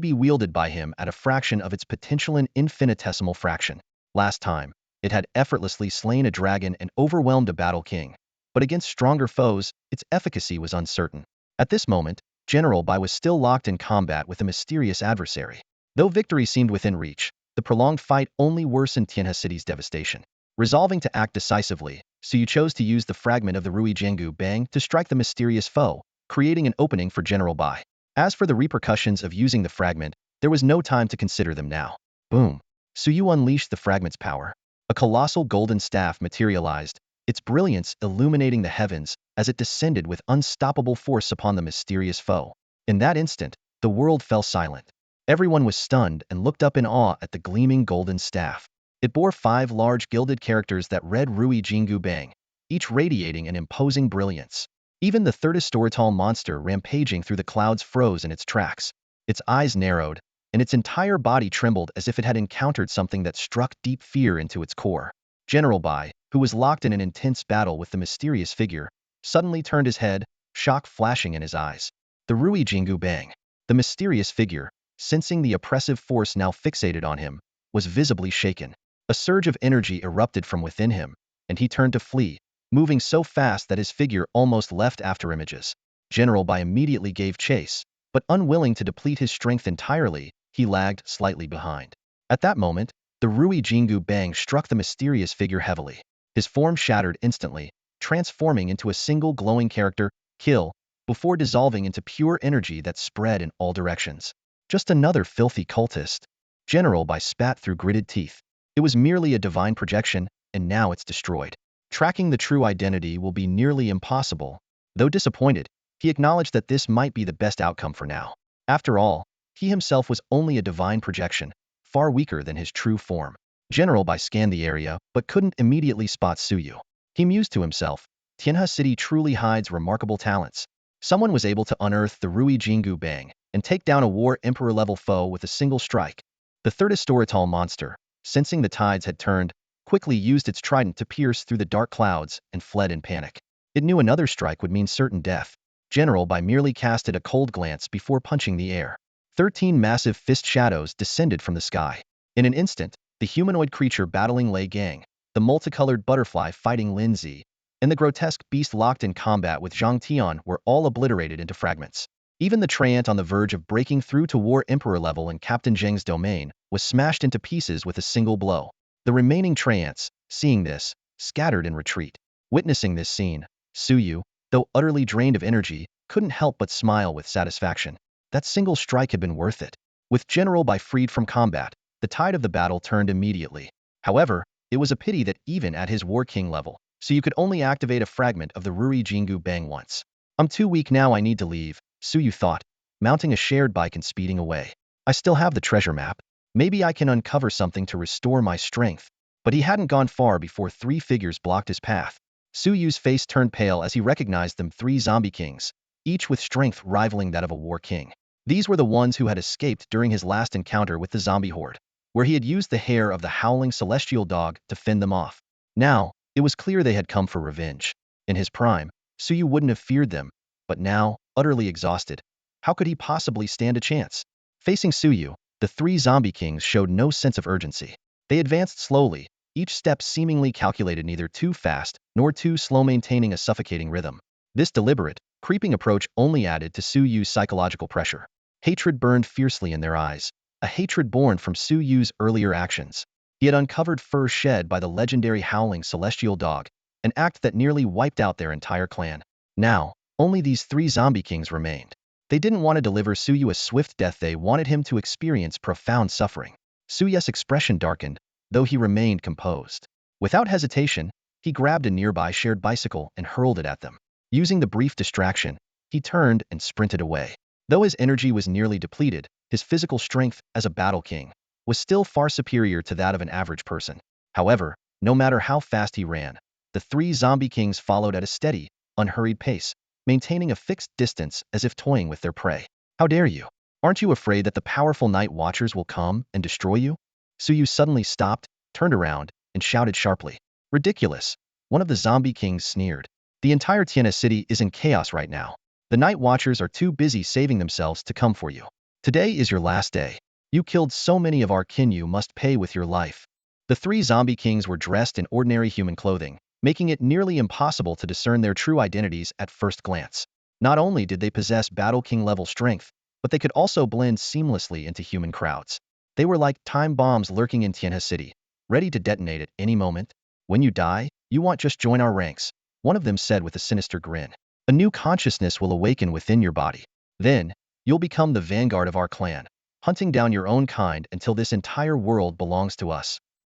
be wielded by him at a fraction of its potential, an infinitesimal fraction. Last time, it had effortlessly slain a dragon and overwhelmed a battle king. But against stronger foes, its efficacy was uncertain. At this moment, General Bai was still locked in combat with a mysterious adversary. Though victory seemed within reach, the prolonged fight only worsened Tianhe City's devastation. Resolving to act decisively, Suyu chose to use the fragment of the Rui Jingu Bang to strike the mysterious foe, creating an opening for General Bai. As for the repercussions of using the fragment, there was no time to consider them now. Boom! Suyu unleashed the fragment's power. A colossal golden staff materialized, its brilliance illuminating the heavens as it descended with unstoppable force upon the mysterious foe. In that instant, the world fell silent. Everyone was stunned and looked up in awe at the gleaming golden staff. It bore 5 large gilded characters that read Rui Jingu Bang, each radiating an imposing brilliance. Even the 30-story-tall monster rampaging through the clouds froze in its tracks. Its eyes narrowed, and its entire body trembled as if it had encountered something that struck deep fear into its core. General Bai, who was locked in an intense battle with the mysterious figure, suddenly turned his head, shock flashing in his eyes. The Rui Jingu Bang. The mysterious figure, sensing the oppressive force now fixated on him, was visibly shaken. A surge of energy erupted from within him, and he turned to flee, moving so fast that his figure almost left after images. General Bai immediately gave chase, but unwilling to deplete his strength entirely, he lagged slightly behind. At that moment, the Rui Jingu Bang struck the mysterious figure heavily. His form shattered instantly, transforming into a single glowing character, Kill, before dissolving into pure energy that spread in all directions. Just another filthy cultist. General Bai spat through gritted teeth. It was merely a divine projection, and now it's destroyed. Tracking the true identity will be nearly impossible. Though disappointed, he acknowledged that this might be the best outcome for now. After all, he himself was only a divine projection, far weaker than his true form. General Bai scanned the area, but couldn't immediately spot Suyu. He mused to himself, Tianhe City truly hides remarkable talents. Someone was able to unearth the Rui Jingu Bang and take down a war emperor-level foe with a single strike. The 30-story-tall monster, sensing the tides had turned, quickly used its trident to pierce through the dark clouds and fled in panic. It knew another strike would mean certain death. General by merely casted a cold glance before punching the air. 13 massive fist shadows descended from the sky. In an instant, the humanoid creature battling Lei Gang, the multicolored butterfly fighting Lin Zi, and the grotesque beast locked in combat with Zhang Tian were all obliterated into fragments. Even the Treant on the verge of breaking through to War Emperor level in Captain Zheng's domain was smashed into pieces with a single blow. The remaining Treants, seeing this, scattered in retreat. Witnessing this scene, Suyu, though utterly drained of energy, couldn't help but smile with satisfaction. That single strike had been worth it. With General Bai freed from combat, the tide of the battle turned immediately. However, it was a pity that even at his War King level, Suyu could only activate a fragment of the Ruri Jingu Bang once. I'm too weak now, I need to leave, Suyu thought, mounting a shared bike and speeding away. I still have the treasure map. Maybe I can uncover something to restore my strength. But he hadn't gone far before 3 figures blocked his path. Suyu's face turned pale as he recognized them, 3 zombie kings, each with strength rivaling that of a war king. These were the ones who had escaped during his last encounter with the zombie horde, where he had used the hair of the howling celestial dog to fend them off. Now, it was clear they had come for revenge. In his prime, Suyu wouldn't have feared them, but now, utterly exhausted, how could he possibly stand a chance? Facing Suyu, the 3 zombie kings showed no sense of urgency. They advanced slowly, each step seemingly calculated, neither too fast nor too slow, maintaining a suffocating rhythm. This deliberate, creeping approach only added to Suyu's psychological pressure. Hatred burned fiercely in their eyes, a hatred born from Suyu's earlier actions. He had uncovered fur shed by the legendary howling celestial dog, an act that nearly wiped out their entire clan. Now, only these 3 zombie kings remained. They didn't want to deliver Suyu a swift death, they wanted him to experience profound suffering. Suyu's expression darkened, though he remained composed. Without hesitation, he grabbed a nearby shared bicycle and hurled it at them. Using the brief distraction, he turned and sprinted away. Though his energy was nearly depleted, his physical strength as a battle king was still far superior to that of an average person. However, no matter how fast he ran, the 3 zombie kings followed at a steady, unhurried pace, maintaining a fixed distance as if toying with their prey. How dare you? Aren't you afraid that the powerful night watchers will come and destroy you? Suyu suddenly stopped, turned around, and shouted sharply. Ridiculous. One of the zombie kings sneered. The entire Tiana city is in chaos right now. The night watchers are too busy saving themselves to come for you. Today is your last day. You killed so many of our kin, you must pay with your life. The 3 zombie kings were dressed in ordinary human clothing, making it nearly impossible to discern their true identities at first glance. Not only did they possess Battle King level strength, but they could also blend seamlessly into human crowds. They were like time bombs lurking in Tianhe City, ready to detonate at any moment. When you die, you won't just join our ranks, one of them said with a sinister grin. A new consciousness will awaken within your body. Then, you'll become the vanguard of our clan, hunting down your own kind until this entire world belongs to us.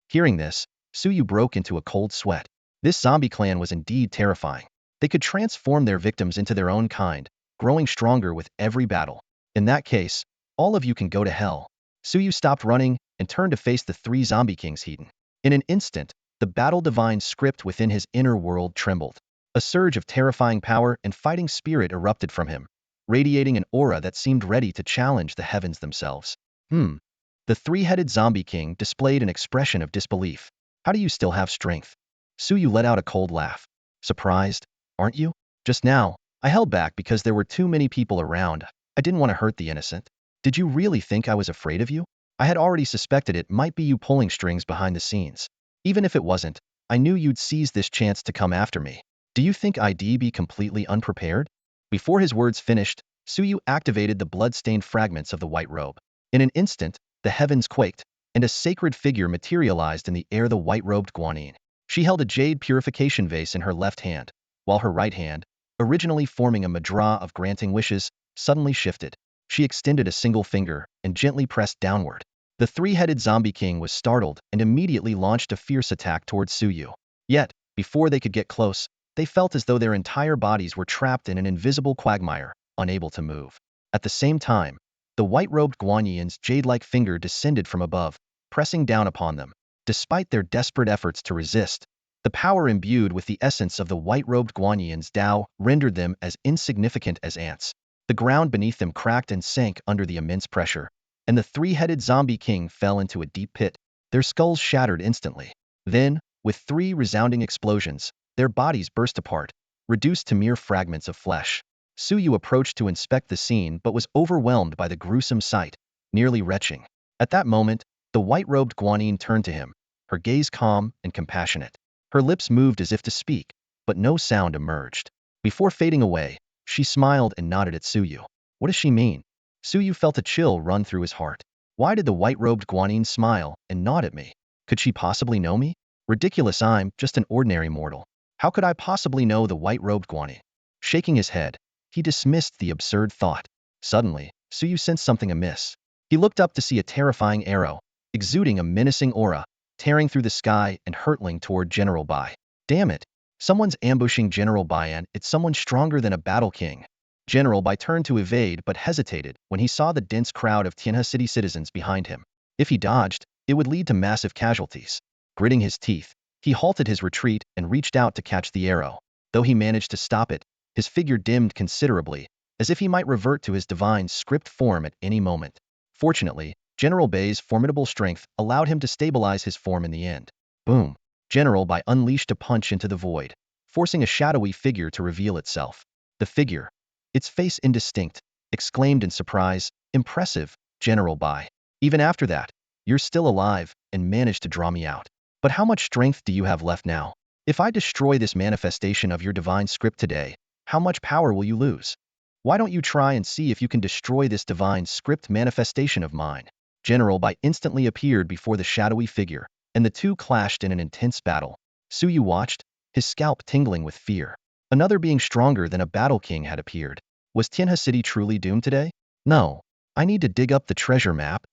Hearing this, Suyu broke into a cold sweat. This zombie clan was indeed terrifying. They could transform their victims into their own kind, growing stronger with every battle. In that case, all of you can go to hell. Suyu stopped running and turned to face the 3 zombie kings Heaton. In an instant, the battle divine script within his inner world trembled. A surge of terrifying power and fighting spirit erupted from him, radiating an aura that seemed ready to challenge the heavens themselves. The 3-headed zombie king displayed an expression of disbelief. How do you still have strength? Suyu let out a cold laugh. Surprised, aren't you? Just now, I held back because there were too many people around. I didn't want to hurt the innocent. Did you really think I was afraid of you? I had already suspected it might be you pulling strings behind the scenes. Even if it wasn't, I knew you'd seize this chance to come after me. Do you think I'd be completely unprepared? Before his words finished, Suyu activated the blood-stained fragments of the white robe. In an instant, the heavens quaked, and a sacred figure materialized in the air, the white-robed Guanyin. She held a jade purification vase in her left hand, while her right hand, originally forming a mudra of granting wishes, suddenly shifted. She extended a single finger and gently pressed downward. The 3-headed zombie king was startled and immediately launched a fierce attack towards Suyu. Yet, before they could get close, they felt as though their entire bodies were trapped in an invisible quagmire, unable to move. At the same time, the white-robed Guanyin's jade-like finger descended from above, pressing down upon them. Despite their desperate efforts to resist, the power imbued with the essence of the white-robed Guanyin's Dao rendered them as insignificant as ants. The ground beneath them cracked and sank under the immense pressure, and the 3-headed zombie king fell into a deep pit. Their skulls shattered instantly. Then, with 3 resounding explosions, their bodies burst apart, reduced to mere fragments of flesh. Suyu approached to inspect the scene but was overwhelmed by the gruesome sight, nearly retching. At that moment, the white-robed Guanyin turned to him, her gaze calm and compassionate. Her lips moved as if to speak, but no sound emerged. Before fading away, she smiled and nodded at Suyu. What does she mean? Suyu felt a chill run through his heart. Why did the white-robed Guanyin smile and nod at me? Could she possibly know me? Ridiculous, I'm just an ordinary mortal. How could I possibly know the white-robed Guanyin? Shaking his head, he dismissed the absurd thought. Suddenly, Suyu sensed something amiss. He looked up to see a terrifying arrow, exuding a menacing aura, tearing through the sky and hurtling toward General Bai. Damn it! Someone's ambushing General Bai, and it's someone stronger than a battle king. General Bai turned to evade but hesitated when he saw the dense crowd of Tianhe city citizens behind him. If he dodged, it would lead to massive casualties. Gritting his teeth, he halted his retreat and reached out to catch the arrow. Though he managed to stop it, his figure dimmed considerably, as if he might revert to his divine script form at any moment. Fortunately, General Bai's formidable strength allowed him to stabilize his form in the end. Boom! General Bai unleashed a punch into the void, forcing a shadowy figure to reveal itself. The figure, its face indistinct, exclaimed in surprise, "Impressive, General Bai. Even after that, you're still alive and managed to draw me out. But how much strength do you have left now? If I destroy this manifestation of your divine script today, how much power will you lose? Why don't you try and see if you can destroy this divine script manifestation of mine?" General Bai instantly appeared before the shadowy figure, and the two clashed in an intense battle. Suyu watched, his scalp tingling with fear. Another being stronger than a battle king had appeared. Was Tianhe City truly doomed today? No. I need to dig up the treasure map.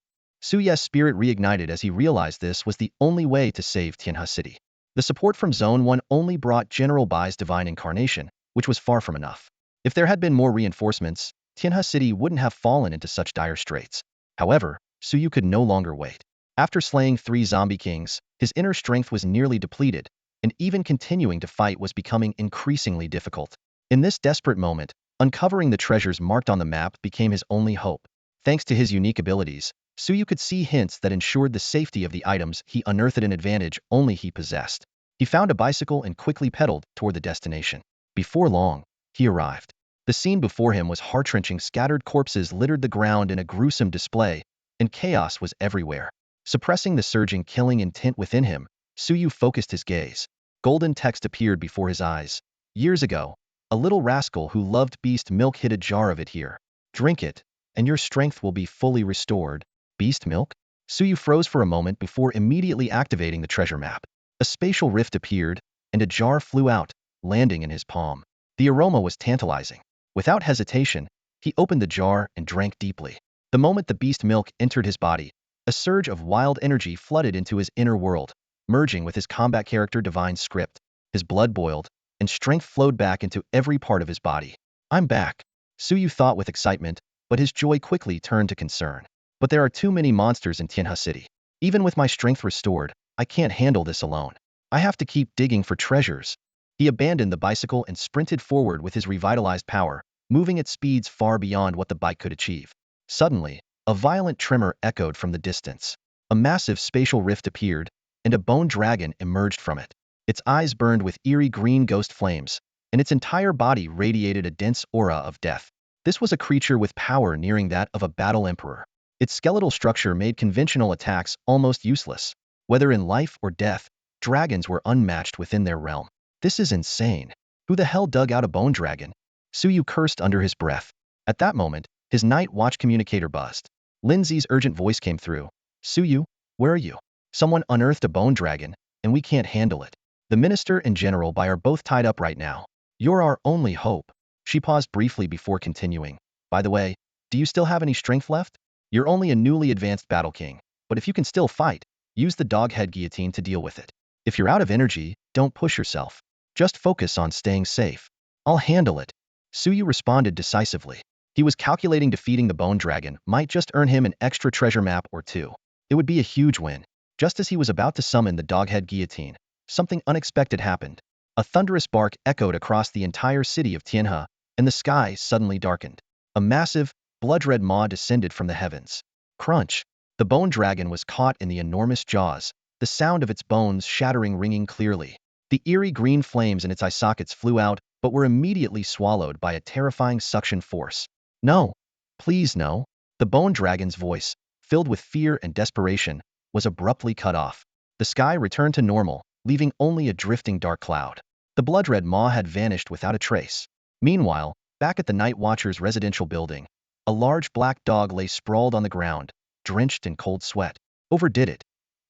Suyu's spirit reignited as he realized this was the only way to save Tianhe City. The support from Zone 1 only brought General Bai's divine incarnation, which was far from enough. If there had been more reinforcements, Tianhe City wouldn't have fallen into such dire straits. However, Suyu could no longer wait. After slaying 3 zombie kings, his inner strength was nearly depleted, and even continuing to fight was becoming increasingly difficult. In this desperate moment, uncovering the treasures marked on the map became his only hope. Thanks to his unique abilities, Suyu could see hints that ensured the safety of the items he unearthed, an advantage only he possessed. He found a bicycle and quickly pedaled toward the destination. Before long, he arrived. The scene before him was heart-wrenching. Scattered corpses littered the ground in a gruesome display, and chaos was everywhere. Suppressing the surging killing intent within him, Suyu focused his gaze. Golden text appeared before his eyes. Years ago, a little rascal who loved beast milk hid a jar of it here. Drink it, and your strength will be fully restored. Beast milk? Suyu froze for a moment before immediately activating the treasure map. A spatial rift appeared, and a jar flew out, landing in his palm. The aroma was tantalizing. Without hesitation, he opened the jar and drank deeply. The moment the beast milk entered his body, a surge of wild energy flooded into his inner world, merging with his combat character divine script. His blood boiled, and strength flowed back into every part of his body. I'm back, Suyu thought with excitement, but his joy quickly turned to concern. But there are too many monsters in Tianhe City. Even with my strength restored, I can't handle this alone. I have to keep digging for treasures. He abandoned the bicycle and sprinted forward with his revitalized power, moving at speeds far beyond what the bike could achieve. Suddenly, a violent tremor echoed from the distance. A massive spatial rift appeared, and a bone dragon emerged from it. Its eyes burned with eerie green ghost flames, and its entire body radiated a dense aura of death. This was a creature with power nearing that of a battle emperor. Its skeletal structure made conventional attacks almost useless. Whether in life or death, dragons were unmatched within their realm. This is insane. Who the hell dug out a bone dragon? Suyu cursed under his breath. At that moment, his night watch communicator buzzed. Lindsay's urgent voice came through. Suyu, where are you? Someone unearthed a bone dragon, and we can't handle it. The minister and General Bai are both tied up right now. You're our only hope. She paused briefly before continuing. By the way, do you still have any strength left? You're only a newly advanced battle king, but if you can still fight, use the doghead guillotine to deal with it. If you're out of energy, don't push yourself. Just focus on staying safe. I'll handle it. Suyu responded decisively. He was calculating defeating the bone dragon might just earn him an extra treasure map or 2. It would be a huge win. Just as he was about to summon the doghead guillotine, something unexpected happened. A thunderous bark echoed across the entire city of Tianhe, and the sky suddenly darkened. A massive, blood-red maw descended from the heavens. Crunch! The bone dragon was caught in the enormous jaws, the sound of its bones shattering ringing clearly. The eerie green flames in its eye sockets flew out, but were immediately swallowed by a terrifying suction force. No! Please no! The bone dragon's voice, filled with fear and desperation, was abruptly cut off. The sky returned to normal, leaving only a drifting dark cloud. The blood-red maw had vanished without a trace. Meanwhile, back at the Night Watcher's residential building, a large black dog lay sprawled on the ground, drenched in cold sweat. Overdid it.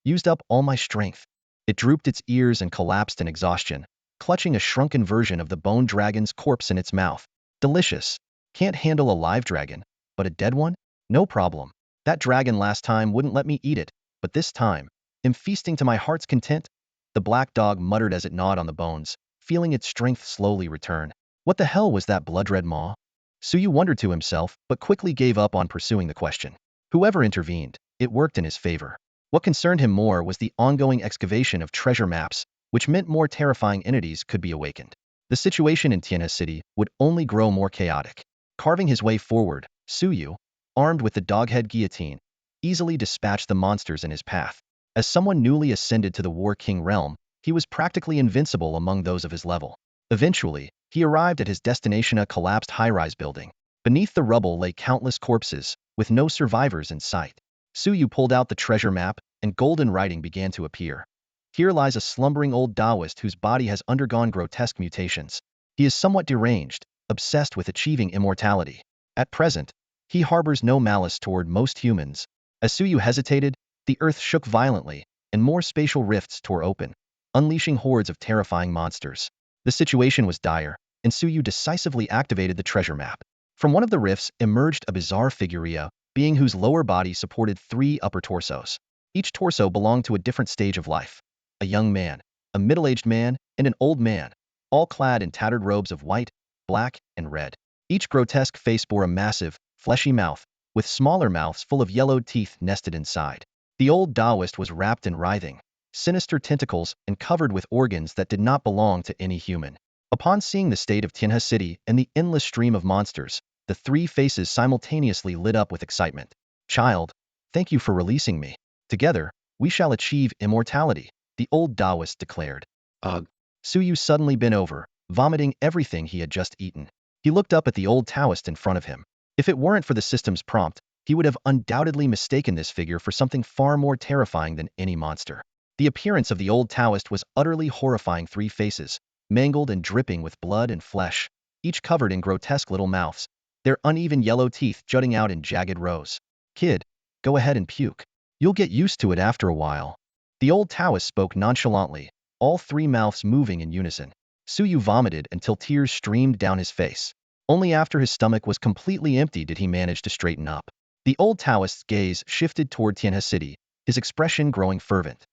Used up all my strength. It drooped its ears and collapsed in exhaustion, clutching a shrunken version of the bone dragon's corpse in its mouth. Delicious. Can't handle a live dragon, but a dead one? No problem. That dragon last time wouldn't let me eat it, but this time, am feasting to my heart's content. The black dog muttered as it gnawed on the bones, feeling its strength slowly return. What the hell was that blood-red maw? Suyu wondered to himself, but quickly gave up on pursuing the question. Whoever intervened, it worked in his favor. What concerned him more was the ongoing excavation of treasure maps, which meant more terrifying entities could be awakened. The situation in Tianhe City would only grow more chaotic. Carving his way forward, Suyu, armed with the doghead guillotine, easily dispatched the monsters in his path. As someone newly ascended to the War King realm, he was practically invincible among those of his level. Eventually, he arrived at his destination, a collapsed high-rise building. Beneath the rubble lay countless corpses, with no survivors in sight. Suyu pulled out the treasure map, and golden writing began to appear. Here lies a slumbering old Daoist whose body has undergone grotesque mutations. He is somewhat deranged, obsessed with achieving immortality. At present, he harbors no malice toward most humans. As Suyu hesitated, the earth shook violently, and more spatial rifts tore open, unleashing hordes of terrifying monsters. The situation was dire, and Suyu decisively activated the treasure map. From one of the rifts emerged a bizarre figuria, being whose lower body supported 3 upper torsos. Each torso belonged to a different stage of life. A young man, a middle-aged man, and an old man, all clad in tattered robes of white, black, and red. Each grotesque face bore a massive, fleshy mouth, with smaller mouths full of yellowed teeth nested inside. The old Daoist was wrapped in writhing, sinister tentacles and covered with organs that did not belong to any human. Upon seeing the state of Tianhe City and the endless stream of monsters, the 3 faces simultaneously lit up with excitement. Child, thank you for releasing me. Together, we shall achieve immortality, the old Daoist declared. Ugh. Suyu suddenly bent over, vomiting everything he had just eaten. He looked up at the old Taoist in front of him. If it weren't for the system's prompt, he would have undoubtedly mistaken this figure for something far more terrifying than any monster. The appearance of the old Taoist was utterly horrifying. 3 faces, mangled and dripping with blood and flesh, each covered in grotesque little mouths, their uneven yellow teeth jutting out in jagged rows. Kid, go ahead and puke. You'll get used to it after a while. The old Taoist spoke nonchalantly, all 3 mouths moving in unison. Suyu vomited until tears streamed down his face. Only after his stomach was completely empty did he manage to straighten up. The old Taoist's gaze shifted toward Tianhe City, his expression growing fervent.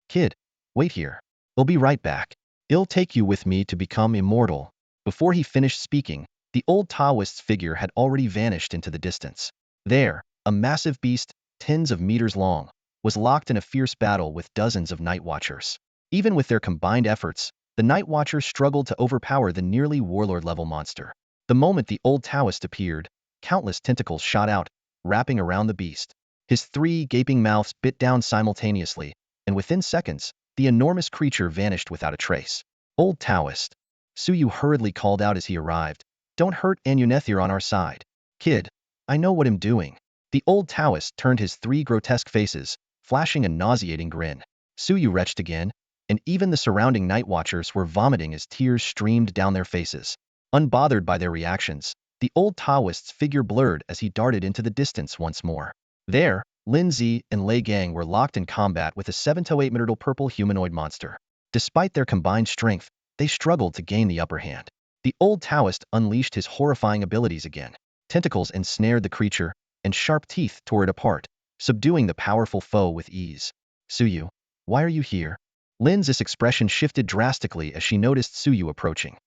Kid, wait here. I'll be right back. I'll take you with me to become immortal. Before he finished speaking, the old Taoist's figure had already vanished into the distance. There, a massive beast, tens of meters long, was locked in a fierce battle with dozens of Night Watchers. Even with their combined efforts, the Night Watchers struggled to overpower the nearly warlord-level monster. The moment the old Taoist appeared, countless tentacles shot out, wrapping around the beast. His 3 gaping mouths bit down simultaneously, and within seconds, the enormous creature vanished without a trace. Old Taoist. Suyu hurriedly called out as he arrived. Don't hurt Unearths on our side. Kid, I know what I'm doing. The old Taoist turned his 3 grotesque faces, flashing a nauseating grin. Suyu retched again, and even the surrounding Night Watchers were vomiting as tears streamed down their faces. Unbothered by their reactions, the old Taoist's figure blurred as he darted into the distance once more. There, Lin Zi and Lei Gang were locked in combat with a 7 to 8 meter purple humanoid monster. Despite their combined strength, they struggled to gain the upper hand. The old Taoist unleashed his horrifying abilities again. Tentacles ensnared the creature, and sharp teeth tore it apart, subduing the powerful foe with ease. Suyu, why are you here? Lin's expression shifted drastically as she noticed Suyu approaching.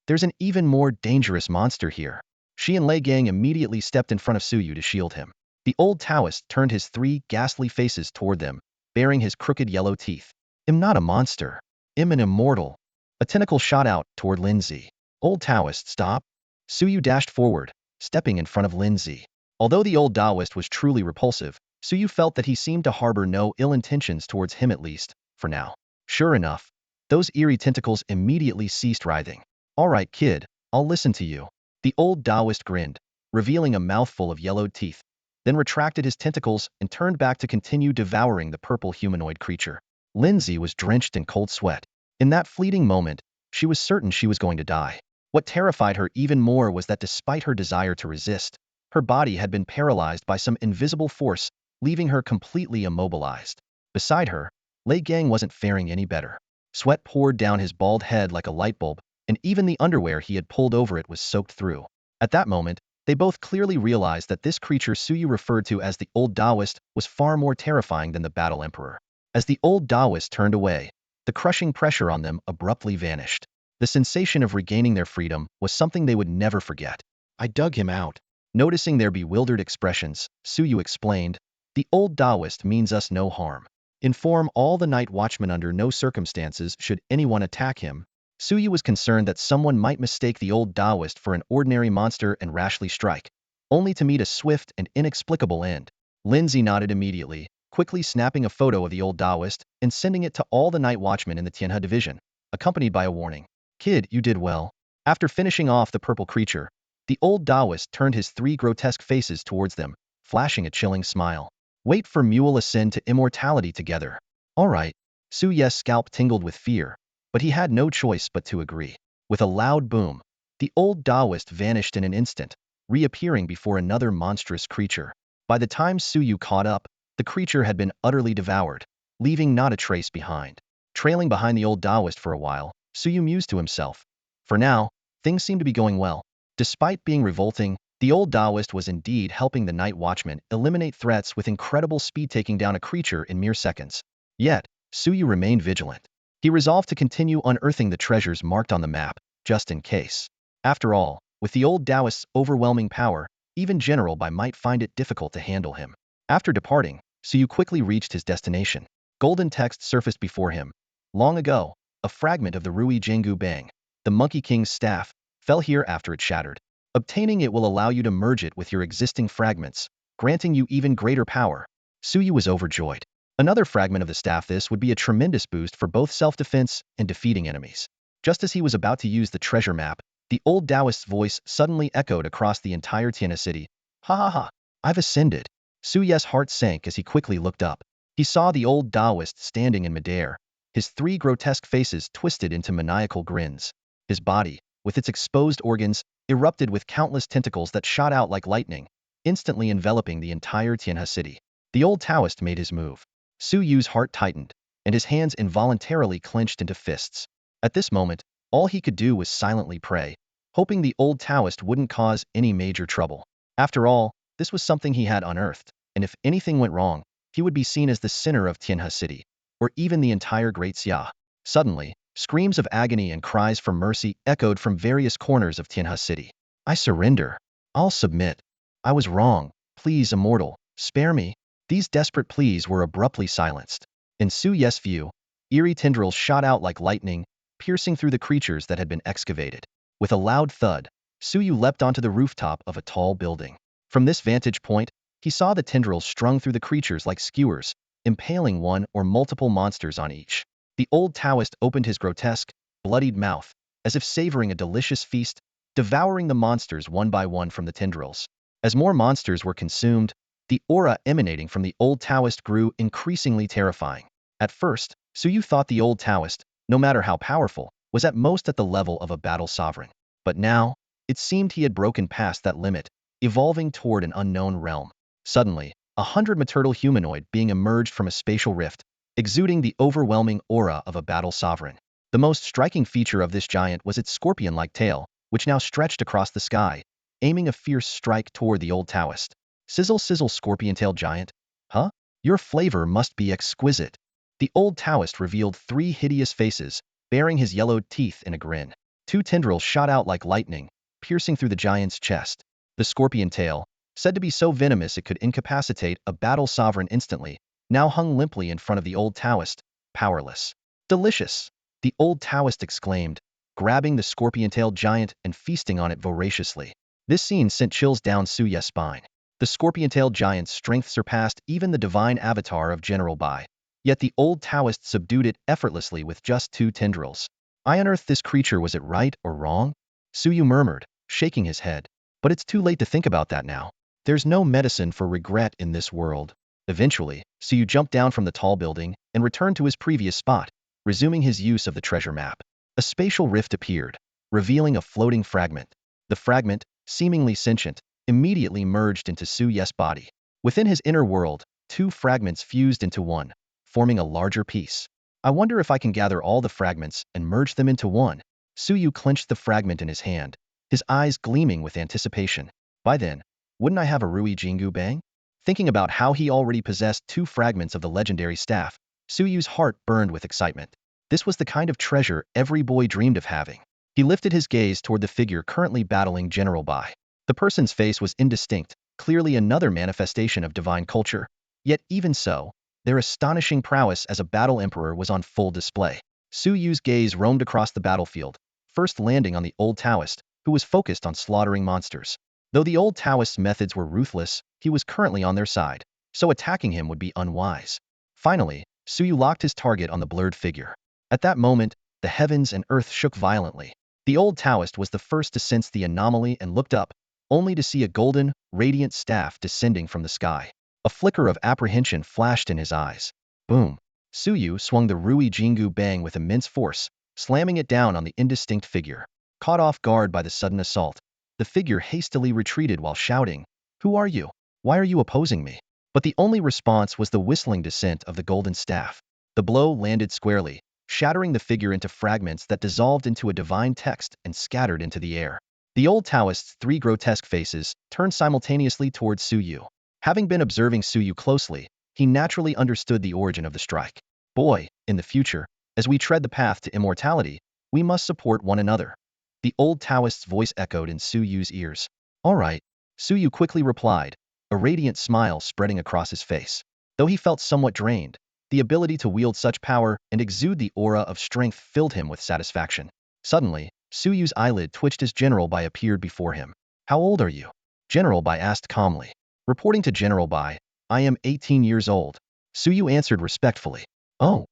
There's an even more dangerous monster here. She and Lei Gang immediately stepped in front of Suyu to shield him. The old Taoist turned his 3 ghastly faces toward them, baring his crooked yellow teeth. I'm not a monster. I'm an immortal. A tentacle shot out toward Lin Zi. Old Taoist, stop. Suyu dashed forward, stepping in front of Lin Zi. Although the old Daoist was truly repulsive, Suyu felt that he seemed to harbor no ill intentions towards him, at least, for now. Sure enough, those eerie tentacles immediately ceased writhing. All right, kid, I'll listen to you. The old Daoist grinned, revealing a mouthful of yellowed teeth, then retracted his tentacles and turned back to continue devouring the purple humanoid creature. Lindsay was drenched in cold sweat. In that fleeting moment, she was certain she was going to die. What terrified her even more was that despite her desire to resist, her body had been paralyzed by some invisible force, leaving her completely immobilized. Beside her, Lei Gang wasn't faring any better. Sweat poured down his bald head like a light bulb, and even the underwear he had pulled over it was soaked through. At that moment, they both clearly realized that this creature Suyu referred to as the old Daoist was far more terrifying than the Battle Emperor. As the old Daoist turned away, the crushing pressure on them abruptly vanished. The sensation of regaining their freedom was something they would never forget. I dug him out. Noticing their bewildered expressions, Suyu explained, the old Daoist means us no harm. Inform all the night watchmen under no circumstances should anyone attack him. Suyu was concerned that someone might mistake the old Daoist for an ordinary monster and rashly strike, only to meet a swift and inexplicable end. Lindsay nodded immediately, quickly snapping a photo of the old Daoist and sending it to all the night watchmen in the Tianhe division, accompanied by a warning. Kid, you did well. After finishing off the purple creature, the old Daoist turned his three grotesque faces towards them, flashing a chilling smile. Wait for Mule ascend to immortality together. All right. Suyu's scalp tingled with fear, but he had no choice but to agree. With a loud boom, the old Daoist vanished in an instant, reappearing before another monstrous creature. By the time Suyu caught up, the creature had been utterly devoured, leaving not a trace behind. Trailing behind the old Daoist for a while, Suyu mused to himself. For now, things seem to be going well. Despite being revolting, the old Daoist was indeed helping the night watchman eliminate threats with incredible speed, taking down a creature in mere seconds. Yet, Suyu remained vigilant. He resolved to continue unearthing the treasures marked on the map, just in case. After all, with the old Daoist's overwhelming power, even General Bai might find it difficult to handle him. After departing, Suyu quickly reached his destination. Golden text surfaced before him. Long ago, a fragment of the Rui Jengu Bang, the Monkey King's staff, fell here after it shattered. Obtaining it will allow you to merge it with your existing fragments, granting you even greater power. Suyu was overjoyed. Another fragment of the staff. This would be a tremendous boost for both self-defense and defeating enemies. Just as he was about to use the treasure map, the old Daoist's voice suddenly echoed across the entire Tianhe city. Ha ha ha, I've ascended. Suyu's heart sank as he quickly looked up. He saw the old Daoist standing in midair, his three grotesque faces twisted into maniacal grins. His body, with its exposed organs, erupted with countless tentacles that shot out like lightning, instantly enveloping the entire Tianhe city. The old Daoist made his move. Suyu's heart tightened, and his hands involuntarily clenched into fists. At this moment, all he could do was silently pray, hoping the old Daoist wouldn't cause any major trouble. After all, this was something he had unearthed, and if anything went wrong, he would be seen as the sinner of Tianhe city, or even the entire Great Xia. Suddenly, screams of agony and cries for mercy echoed from various corners of Tianhe city. I surrender. I'll submit. I was wrong. Please, immortal, spare me. These desperate pleas were abruptly silenced. In Suyu's view, eerie tendrils shot out like lightning, piercing through the creatures that had been excavated. With a loud thud, Suyu leapt onto the rooftop of a tall building. From this vantage point, he saw the tendrils strung through the creatures like skewers, impaling one or multiple monsters on each. The old Daoist opened his grotesque, bloodied mouth, as if savoring a delicious feast, devouring the monsters one by one from the tendrils. As more monsters were consumed, the aura emanating from the old Daoist grew increasingly terrifying. At first, Suyu thought the old Daoist, no matter how powerful, was at most at the level of a battle sovereign. But now, it seemed he had broken past that limit, evolving toward an unknown realm. Suddenly, 100 maternal humanoid being emerged from a spatial rift, exuding the overwhelming aura of a battle sovereign. The most striking feature of this giant was its scorpion-like tail, which now stretched across the sky, aiming a fierce strike toward the old Daoist. Sizzle sizzle, scorpion-tailed giant. Huh? Your flavor must be exquisite. The old Daoist revealed 3 hideous faces, baring his yellowed teeth in a grin. 2 tendrils shot out like lightning, piercing through the giant's chest. The scorpion tail, said to be so venomous it could incapacitate a battle sovereign instantly, now hung limply in front of the old Daoist, powerless. Delicious! The old Daoist exclaimed, grabbing the scorpion-tailed giant and feasting on it voraciously. This scene sent chills down Suyu's spine. The scorpion-tailed giant's strength surpassed even the divine avatar of General Bai, yet the old Daoist subdued it effortlessly with just 2 tendrils. I unearthed this creature. Was it right or wrong? Suyu murmured, shaking his head. But it's too late to think about that now. There's no medicine for regret in this world. Eventually, Suyu jumped down from the tall building and returned to his previous spot, resuming his use of the treasure map. A spatial rift appeared, revealing a floating fragment. The fragment, seemingly sentient, immediately merged into Suyu's body. Within his inner world, two fragments fused into one, forming a larger piece. I wonder if I can gather all the fragments and merge them into one. Suyu clenched the fragment in his hand, his eyes gleaming with anticipation. By then, wouldn't I have a Rui Jingu Bang? Thinking about how he already possessed two fragments of the legendary staff, Suyu's heart burned with excitement. This was the kind of treasure every boy dreamed of having. He lifted his gaze toward the figure currently battling General Bai. The person's face was indistinct, clearly another manifestation of divine culture. Yet even so, their astonishing prowess as a battle emperor was on full display. Suyu's gaze roamed across the battlefield, first landing on the old Daoist, who was focused on slaughtering monsters. Though the old Daoist's methods were ruthless, he was currently on their side, so attacking him would be unwise. Finally, Suyu locked his target on the blurred figure. At that moment, the heavens and earth shook violently. The old Daoist was the first to sense the anomaly and looked up, only to see a golden, radiant staff descending from the sky. A flicker of apprehension flashed in his eyes. Boom! Suyu swung the Rui Jingu Bang with immense force, slamming it down on the indistinct figure. Caught off guard by the sudden assault, the figure hastily retreated while shouting, "Who are you? Why are you opposing me?" But the only response was the whistling descent of the golden staff. The blow landed squarely, shattering the figure into fragments that dissolved into a divine text and scattered into the air. The old Taoist's three grotesque faces turned simultaneously towards Suyu. Having been observing Suyu closely, he naturally understood the origin of the strike. Boy, in the future, as we tread the path to immortality, we must support one another. The old Taoist's voice echoed in Suyu's ears. All right, Suyu quickly replied, a radiant smile spreading across his face. Though he felt somewhat drained, the ability to wield such power and exude the aura of strength filled him with satisfaction. Suddenly, Suyu's eyelid twitched as General Bai appeared before him. How old are you? General Bai asked calmly. Reporting to General Bai, I am 18 years old. Suyu answered respectfully. Oh.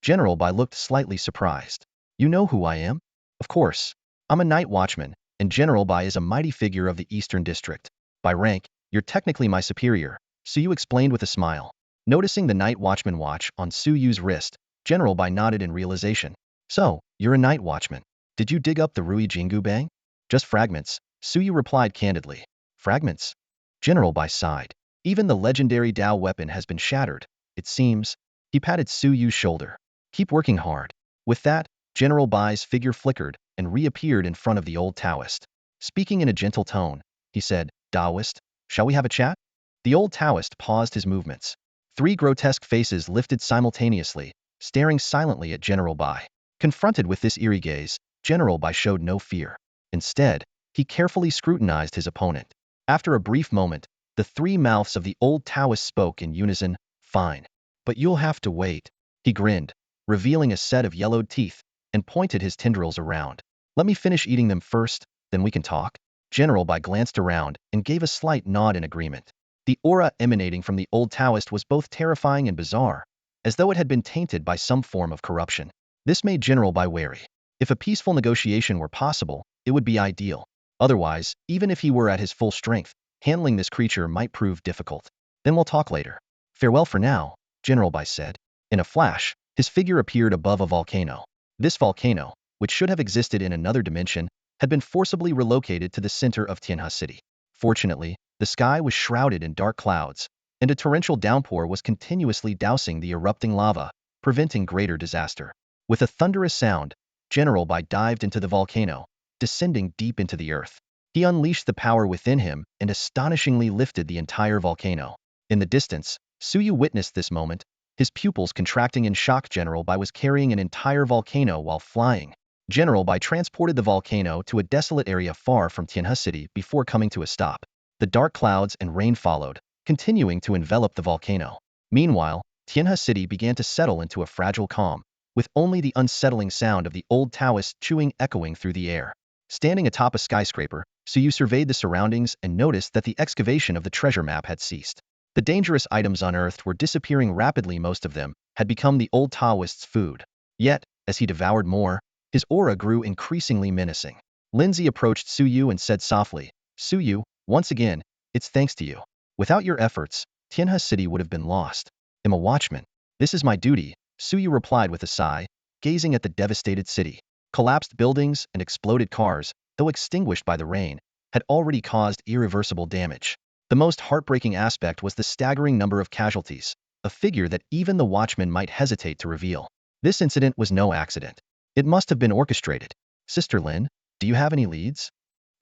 General Bai looked slightly surprised. You know who I am? Of course. I'm a night watchman, and General Bai is a mighty figure of the Eastern District. By rank, you're technically my superior, Suyu explained with a smile. Noticing the night watchman watch on Suyu's wrist, General Bai nodded in realization. So, you're a night watchman. Did you dig up the Rui Jingu Bang? Just fragments, Suyu replied candidly. Fragments? General Bai sighed. Even the legendary Dao weapon has been shattered, it seems. He patted Suyu's shoulder. Keep working hard. With that, General Bai's figure flickered and reappeared in front of the old Taoist. Speaking in a gentle tone, he said, Daoist, shall we have a chat? The old Taoist paused his movements. Three grotesque faces lifted simultaneously, staring silently at General Bai. Confronted with this eerie gaze, General Bai showed no fear. Instead, he carefully scrutinized his opponent. After a brief moment, the three mouths of the old Taoist spoke in unison, fine. But you'll have to wait. He grinned, revealing a set of yellowed teeth, and pointed his tendrils around. Let me finish eating them first, then we can talk. General Bai glanced around and gave a slight nod in agreement. The aura emanating from the old Taoist was both terrifying and bizarre, as though it had been tainted by some form of corruption. This made General Bai wary. If a peaceful negotiation were possible, it would be ideal. Otherwise, even if he were at his full strength, handling this creature might prove difficult. Then we'll talk later. Farewell for now, General Bai said. In a flash, his figure appeared above a volcano. This volcano, which should have existed in another dimension, had been forcibly relocated to the center of Tianhe City. Fortunately, the sky was shrouded in dark clouds, and a torrential downpour was continuously dousing the erupting lava, preventing greater disaster. With a thunderous sound, General Bai dived into the volcano, descending deep into the earth. He unleashed the power within him and astonishingly lifted the entire volcano. In the distance, Suyu witnessed this moment, his pupils contracting in shock. General Bai was carrying an entire volcano while flying. General Bai transported the volcano to a desolate area far from Tianhe City before coming to a stop. The dark clouds and rain followed, continuing to envelop the volcano. Meanwhile, Tianhe City began to settle into a fragile calm, with only the unsettling sound of the old Taoist chewing echoing through the air. Standing atop a skyscraper, Suyu surveyed the surroundings and noticed that the excavation of the treasure map had ceased. The dangerous items unearthed were disappearing rapidly. Most of them had become the old Taoist's food. Yet, as he devoured more, his aura grew increasingly menacing. Lindsay approached Suyu and said softly, Suyu, once again, it's thanks to you. Without your efforts, Tianhe City would have been lost. I'm a watchman. This is my duty, Suyu replied with a sigh, gazing at the devastated city. Collapsed buildings and exploded cars, though extinguished by the rain, had already caused irreversible damage. The most heartbreaking aspect was the staggering number of casualties, a figure that even the watchman might hesitate to reveal. This incident was no accident. It must have been orchestrated. Sister Lin, do you have any leads?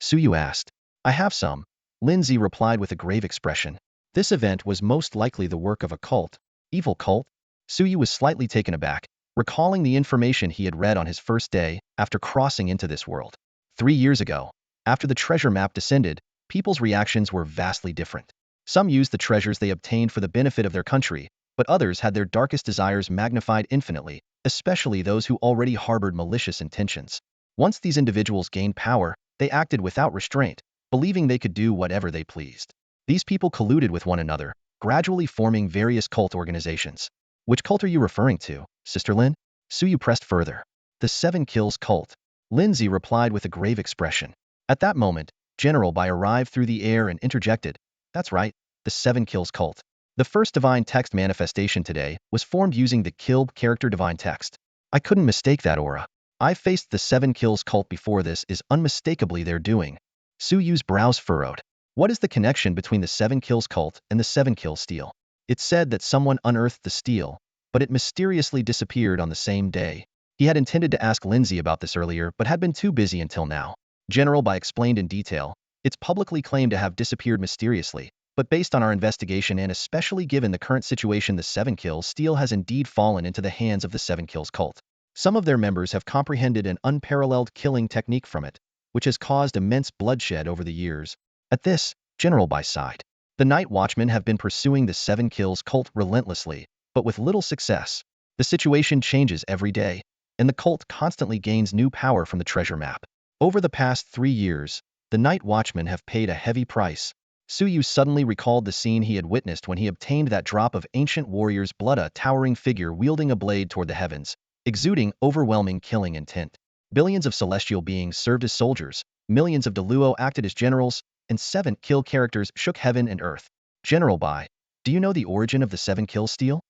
Suyu asked. I have some, Lindsay replied with a grave expression. This event was most likely the work of a cult. Evil cult? Suyu was slightly taken aback, recalling the information he had read on his first day after crossing into this world. 3 years ago, after the treasure map descended, people's reactions were vastly different. Some used the treasures they obtained for the benefit of their country, but others had their darkest desires magnified infinitely, especially those who already harbored malicious intentions. Once these individuals gained power, they acted without restraint, believing they could do whatever they pleased. These people colluded with one another, gradually forming various cult organizations. Which cult are you referring to, Sister Lin? Suyu pressed further. The Seven Kills cult. Lindsay replied with a grave expression. At that moment, General Bai arrived through the air and interjected, That's right, the Seven Kills cult. The first divine text manifestation today was formed using the killed character divine text. I couldn't mistake that aura. I've faced the Seven Kills cult before. This is unmistakably their doing. Suyu's brows furrowed. What is the connection between the Seven Kills cult and the Seven Kills steel? It's said that someone unearthed the steel, but it mysteriously disappeared on the same day. He had intended to ask Lindsay about this earlier but had been too busy until now. General Bai explained in detail. It's publicly claimed to have disappeared mysteriously, but based on our investigation and especially given the current situation, the Seven Kills steel has indeed fallen into the hands of the Seven Kills cult. Some of their members have comprehended an unparalleled killing technique from it, which has caused immense bloodshed over the years. At this, General Bai sighed. The Night Watchmen have been pursuing the Seven Kills cult relentlessly, but with little success. The situation changes every day, and the cult constantly gains new power from the treasure map. Over the past 3 years, the Night Watchmen have paid a heavy price. Suyu suddenly recalled the scene he had witnessed when he obtained that drop of ancient warrior's blood, a towering figure wielding a blade toward the heavens, exuding overwhelming killing intent. Billions of celestial beings served as soldiers, millions of Deluo acted as generals, and 7 kill characters shook heaven and earth. General Bai, do you know the origin of the 7 kill steel?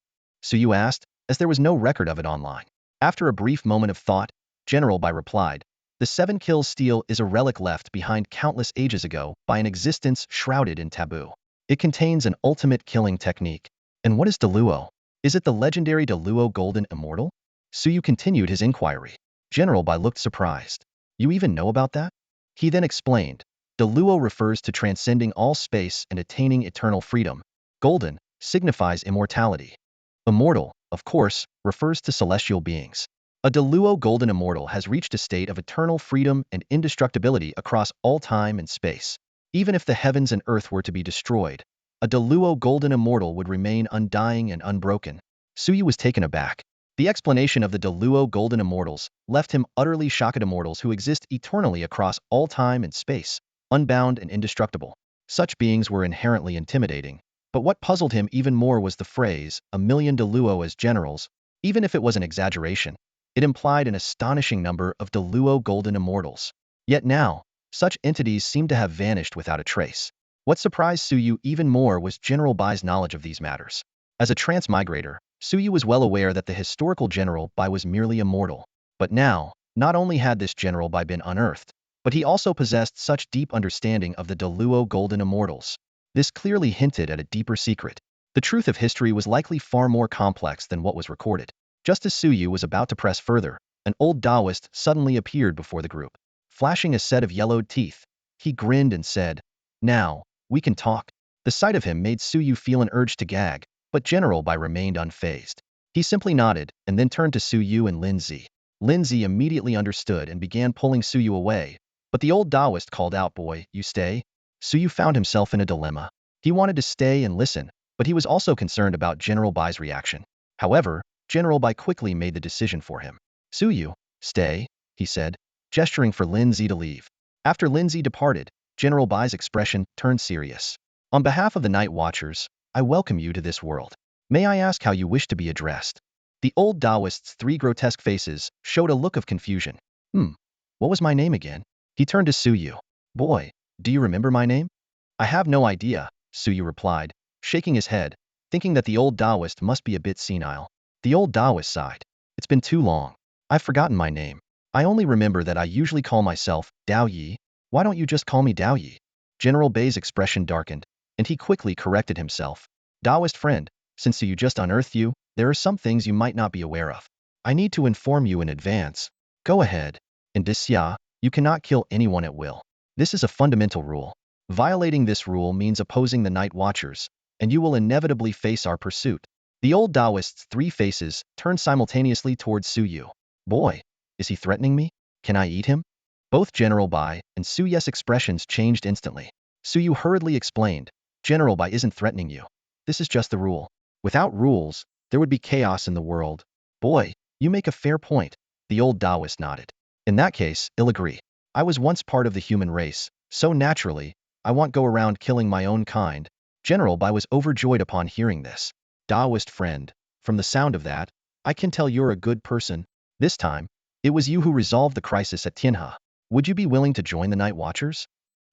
Suyu asked, as there was no record of it online. After a brief moment of thought, General Bai replied, the 7 kills steel is a relic left behind countless ages ago by an existence shrouded in taboo. It contains an ultimate killing technique. And what is Deluo? Is it the legendary Deluo Golden Immortal? Suyu continued his inquiry. General Bai looked surprised. You even know about that? He then explained. Deluo refers to transcending all space and attaining eternal freedom. Golden signifies immortality. Immortal, of course, refers to celestial beings. A Deluo Golden Immortal has reached a state of eternal freedom and indestructibility across all time and space. Even if the heavens and earth were to be destroyed, a Deluo Golden Immortal would remain undying and unbroken. Suyu was taken aback. The explanation of the Deluo Golden Immortals left him utterly shocked. Immortals who exist eternally across all time and space, unbound and indestructible. Such beings were inherently intimidating. But what puzzled him even more was the phrase, a million Deluo as generals. Even if it was an exaggeration, it implied an astonishing number of Deluo Golden Immortals. Yet now, such entities seemed to have vanished without a trace. What surprised Suyu even more was General Bai's knowledge of these matters. As a transmigrator, Suyu was well aware that the historical General Bai was merely immortal. But now, not only had this General Bai been unearthed, but he also possessed such deep understanding of the Deluo Golden Immortals. This clearly hinted at a deeper secret. The truth of history was likely far more complex than what was recorded. Just as Suyu was about to press further, an old Daoist suddenly appeared before the group. Flashing a set of yellowed teeth, he grinned and said, Now, we can talk. The sight of him made Suyu feel an urge to gag, but General Bai remained unfazed. He simply nodded and then turned to Suyu and Lindsay. Lindsay immediately understood and began pulling Suyu away, but the old Daoist called out, Boy, you stay? Suyu found himself in a dilemma. He wanted to stay and listen, but he was also concerned about General Bai's reaction. However, General Bai quickly made the decision for him. Suyu, stay, he said, gesturing for Lindsay to leave. After Lindsay departed, General Bai's expression turned serious. On behalf of the Night Watchers, I welcome you to this world. May I ask how you wish to be addressed? The old Daoist's 3 grotesque faces showed a look of confusion. What was my name again? He turned to Suyu. Boy, do you remember my name? I have no idea, Suyu replied, shaking his head, thinking that the old Daoist must be a bit senile. The old Daoist sighed. It's been too long. I've forgotten my name. I only remember that I usually call myself Dao Yi. Why don't you just call me Dao Yi? General Bei's expression darkened, and he quickly corrected himself. Daoist friend, since you just unearthed you, there are some things you might not be aware of. I need to inform you in advance. Go ahead. In Disya, you cannot kill anyone at will. This is a fundamental rule. Violating this rule means opposing the Night Watchers, and you will inevitably face our pursuit. The old Daoist's three faces turned simultaneously towards Suyu. Boy, is he threatening me? Can I eat him? Both General Bai and Suyu's expressions changed instantly. Suyu hurriedly explained, General Bai isn't threatening you. This is just the rule. Without rules, there would be chaos in the world. Boy, you make a fair point. The old Daoist nodded. In that case, I'll agree. I was once part of the human race, so naturally, I won't go around killing my own kind. General Bai was overjoyed upon hearing this. Daoist friend, from the sound of that, I can tell you're a good person. This time, it was you who resolved the crisis at Tianhe. Would you be willing to join the Night Watchers?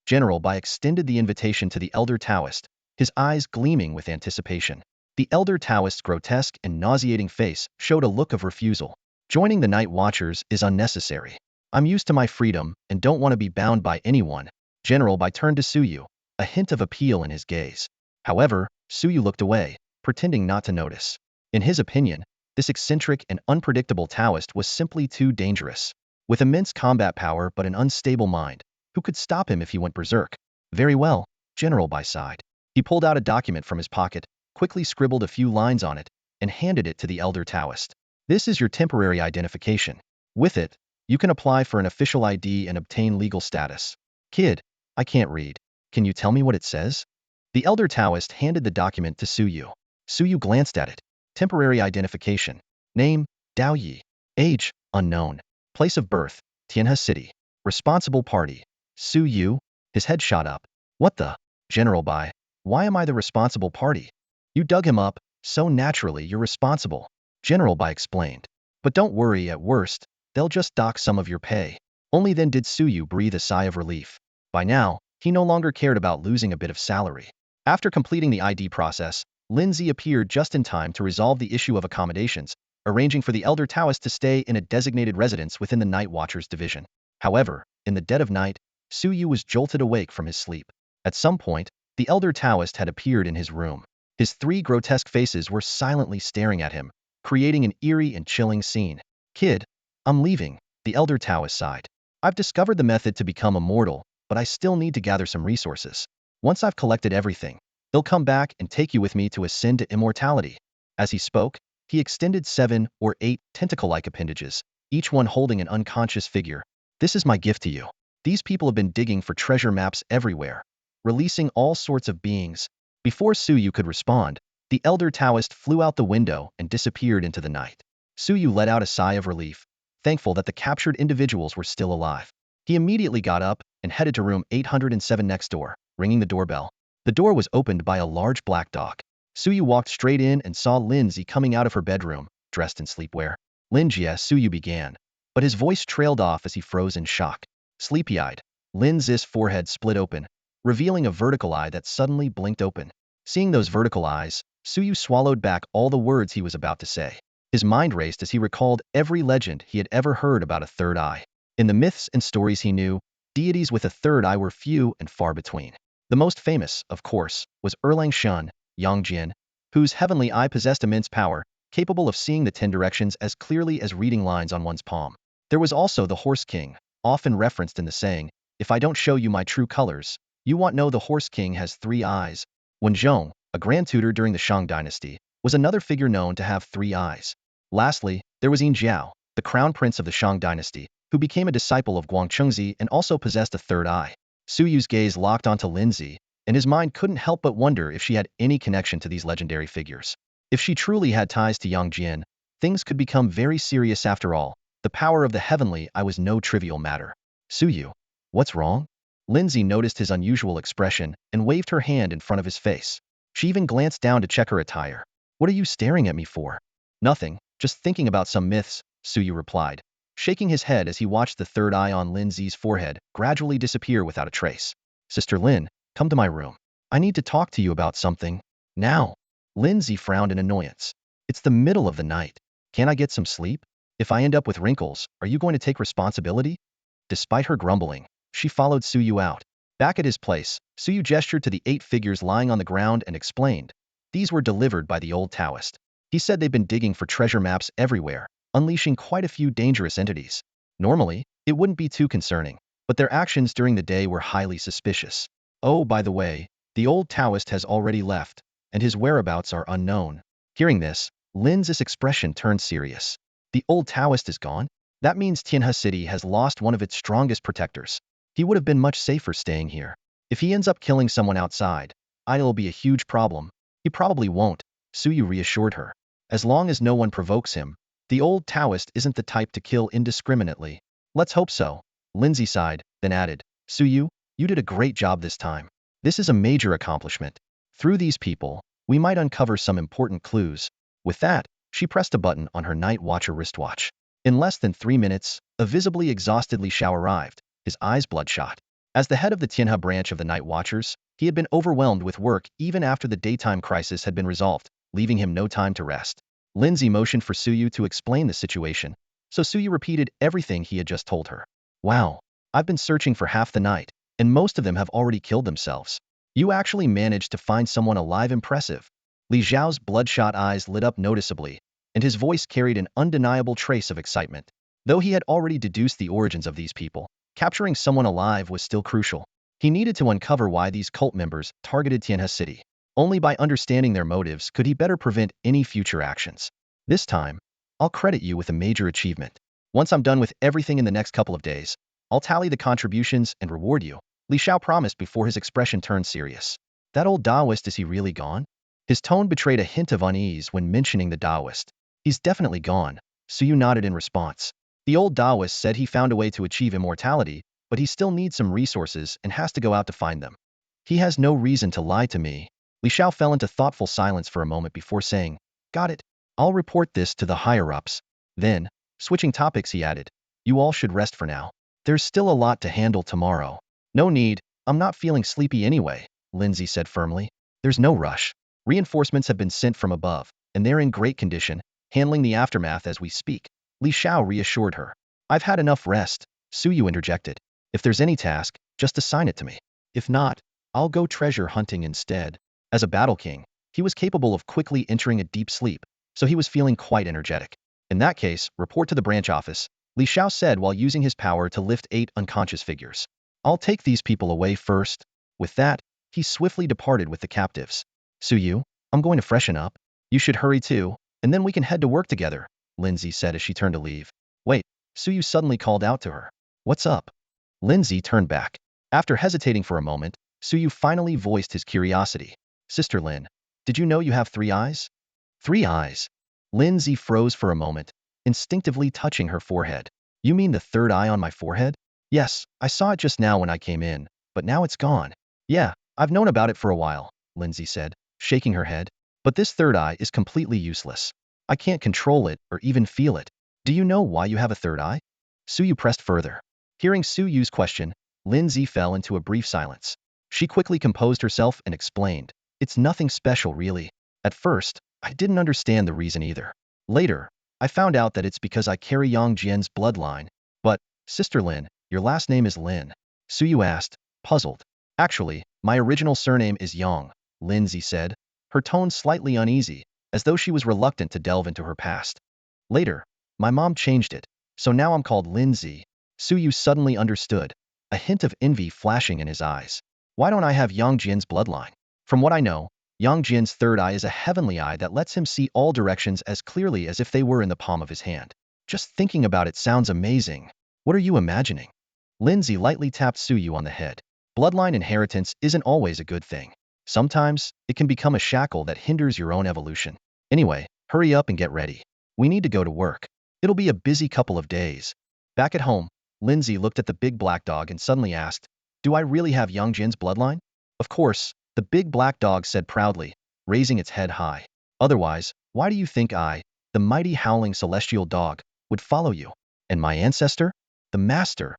General Bai extended the invitation to the elder Taoist, his eyes gleaming with anticipation. The elder Taoist's grotesque and nauseating face showed a look of refusal. Joining the Night Watchers is unnecessary. I'm used to my freedom and don't want to be bound by anyone. General Bai turned to Suyu, a hint of appeal in his gaze. However, Suyu looked away, pretending not to notice. In his opinion, this eccentric and unpredictable Taoist was simply too dangerous. With immense combat power but an unstable mind, who could stop him if he went berserk? Very well, General Bai sighed. He pulled out a document from his pocket, quickly scribbled a few lines on it, and handed it to the elder Taoist. This is your temporary identification. With it, you can apply for an official ID and obtain legal status. Kid, I can't read. Can you tell me what it says? The elder Taoist handed the document to Suyu. Suyu glanced at it. Temporary identification. Name, Dao Yi. Age, unknown. Place of birth, Tianhe City. Responsible party, Suyu. His head shot up. What the? General Bai, why am I the responsible party? You dug him up, so naturally you're responsible. General Bai explained. But don't worry, at worst, they'll just dock some of your pay. Only then did Suyu breathe a sigh of relief. By now, he no longer cared about losing a bit of salary. After completing the ID process, Lindsay appeared just in time to resolve the issue of accommodations, arranging for the elder Taoist to stay in a designated residence within the Night Watchers division. However, in the dead of night, Suyu was jolted awake from his sleep. At some point, the elder Taoist had appeared in his room. His three grotesque faces were silently staring at him, creating an eerie and chilling scene. Kid, I'm leaving, the elder Taoist sighed. I've discovered the method to become immortal, but I still need to gather some resources. Once I've collected everything, I'll come back and take you with me to ascend to immortality. As he spoke, he extended 7 or 8 tentacle-like appendages, each one holding an unconscious figure. This is my gift to you. These people have been digging for treasure maps everywhere, releasing all sorts of beings. Before Suyu could respond, the elder Taoist flew out the window and disappeared into the night. Suyu let out a sigh of relief, thankful that the captured individuals were still alive. He immediately got up and headed to room 807 next door, ringing the doorbell. The door was opened by a large black dog. Suyu walked straight in and saw Lindsay coming out of her bedroom, dressed in sleepwear. Linjia, Suyu began, but his voice trailed off as he froze in shock. Sleepy-eyed, Lin's forehead split open, revealing a vertical eye that suddenly blinked open. Seeing those vertical eyes, Suyu swallowed back all the words he was about to say. His mind raced as he recalled every legend he had ever heard about a third eye. In the myths and stories he knew, deities with a third eye were few and far between. The most famous, of course, was Erlang Shun, Yongjin, whose heavenly eye possessed immense power, capable of seeing the 10 directions as clearly as reading lines on one's palm. There was also the Horse King, often referenced in the saying, if I don't show you my true colors, you won't know the Horse King has 3 eyes. Wen Zhong, a grand tutor during the Shang dynasty, was another figure known to have 3 eyes. Lastly, there was Yin Jiao, the crown prince of the Shang dynasty, who became a disciple of Guangchengzi and also possessed a third eye. Suyu's gaze locked onto Lindsay, and his mind couldn't help but wonder if she had any connection to these legendary figures. If she truly had ties to Yongjin, things could become very serious after all. The power of the heavenly eye was no trivial matter. Suyu, what's wrong? Lindsay noticed his unusual expression and waved her hand in front of his face. She even glanced down to check her attire. What are you staring at me for? Nothing, just thinking about some myths, Suyu replied. shaking his head as he watched the third eye on Lin Zi's forehead gradually disappear without a trace. Sister Lin, come to my room. I need to talk to you about something. Now. Lin Zi frowned in annoyance. It's the middle of the night. Can't I get some sleep? If I end up with wrinkles, are you going to take responsibility? Despite her grumbling, she followed Suyu out. Back at his place, Suyu gestured to the 8 figures lying on the ground and explained. These were delivered by the old Daoist. He said they've been digging for treasure maps everywhere, unleashing quite a few dangerous entities. Normally, it wouldn't be too concerning, but their actions during the day were highly suspicious. Oh, by the way, the old Daoist has already left, and his whereabouts are unknown. Hearing this, Lin Zi's expression turned serious. The old Daoist is gone? That means Tianhe City has lost one of its strongest protectors. He would have been much safer staying here. If he ends up killing someone outside, it'll be a huge problem. He probably won't, Suyu reassured her. As long as no one provokes him, the old Daoist isn't the type to kill indiscriminately. Let's hope so. Lin Zi sighed, then added, Suyu, you did a great job this time. This is a major accomplishment. Through these people, we might uncover some important clues. With that, she pressed a button on her night watcher wristwatch. In less than 3 minutes, a visibly exhausted Li Xiao arrived, his eyes bloodshot. As the head of the Tianhe branch of the Night Watchers, he had been overwhelmed with work even after the daytime crisis had been resolved, leaving him no time to rest. Lin Zi motioned for Suyu to explain the situation, so Suyu repeated everything he had just told her. Wow, I've been searching for half the night, and most of them have already killed themselves. You actually managed to find someone alive. Impressive. Li Xiao's bloodshot eyes lit up noticeably, and his voice carried an undeniable trace of excitement. Though he had already deduced the origins of these people, capturing someone alive was still crucial. He needed to uncover why these cult members targeted Tianhe City. Only by understanding their motives could he better prevent any future actions. This time, I'll credit you with a major achievement. Once I'm done with everything in the next couple of days, I'll tally the contributions and reward you, Li Xiao promised before his expression turned serious. That old Daoist, is he really gone? His tone betrayed a hint of unease when mentioning the Daoist. He's definitely gone, Suyu nodded in response. The old Daoist said he found a way to achieve immortality, but he still needs some resources and has to go out to find them. He has no reason to lie to me. Li Xiao fell into thoughtful silence for a moment before saying, Got it. I'll report this to the higher-ups. Then, switching topics, he added, You all should rest for now. There's still a lot to handle tomorrow. No need, I'm not feeling sleepy anyway, Lin Zi said firmly. There's no rush. Reinforcements have been sent from above, and they're in great condition, handling the aftermath as we speak. Li Xiao reassured her. I've had enough rest, Suyu interjected. If there's any task, just assign it to me. If not, I'll go treasure hunting instead. As a battle king, he was capable of quickly entering a deep sleep, so he was feeling quite energetic. In that case, report to the branch office, Li Xiao said while using his power to lift 8 unconscious figures. I'll take these people away first. With that, he swiftly departed with the captives. Suyu, I'm going to freshen up. You should hurry too, and then we can head to work together, Lin Zi said as she turned to leave. Wait, Suyu suddenly called out to her. What's up? Lin Zi turned back. After hesitating for a moment, Suyu finally voiced his curiosity. Sister Lin, did you know you have 3 eyes? 3 eyes? Lin Zi froze for a moment, instinctively touching her forehead. You mean the third eye on my forehead? Yes, I saw it just now when I came in, but now it's gone. Yeah, I've known about it for a while, Lin Zi said, shaking her head. But this third eye is completely useless. I can't control it or even feel it. Do you know why you have a third eye? Suyu pressed further. Hearing Suyu's question, Lin Zi fell into a brief silence. She quickly composed herself and explained. It's nothing special really. At first, I didn't understand the reason either. Later, I found out that it's because I carry Yang Jian's bloodline. But, Sister Lin, your last name is Lin? Suyu asked, puzzled. Actually, my original surname is Yang, Lin Zi said, her tone slightly uneasy, as though she was reluctant to delve into her past. Later, my mom changed it, so now I'm called Lin Zi. Suyu suddenly understood, a hint of envy flashing in his eyes. Why don't I have Yang Jian's bloodline? From what I know, Yang Jian's third eye is a heavenly eye that lets him see all directions as clearly as if they were in the palm of his hand. Just thinking about it sounds amazing. What are you imagining? Lin Zi lightly tapped Suyu on the head. Bloodline inheritance isn't always a good thing. Sometimes, it can become a shackle that hinders your own evolution. Anyway, hurry up and get ready. We need to go to work. It'll be a busy couple of days. Back at home, Lin Zi looked at the big black dog and suddenly asked, Do I really have Yang Jin's bloodline? Of course, the big black dog said proudly, raising its head high. Otherwise, why do you think I, the mighty howling celestial dog, would follow you? And my ancestor? The master.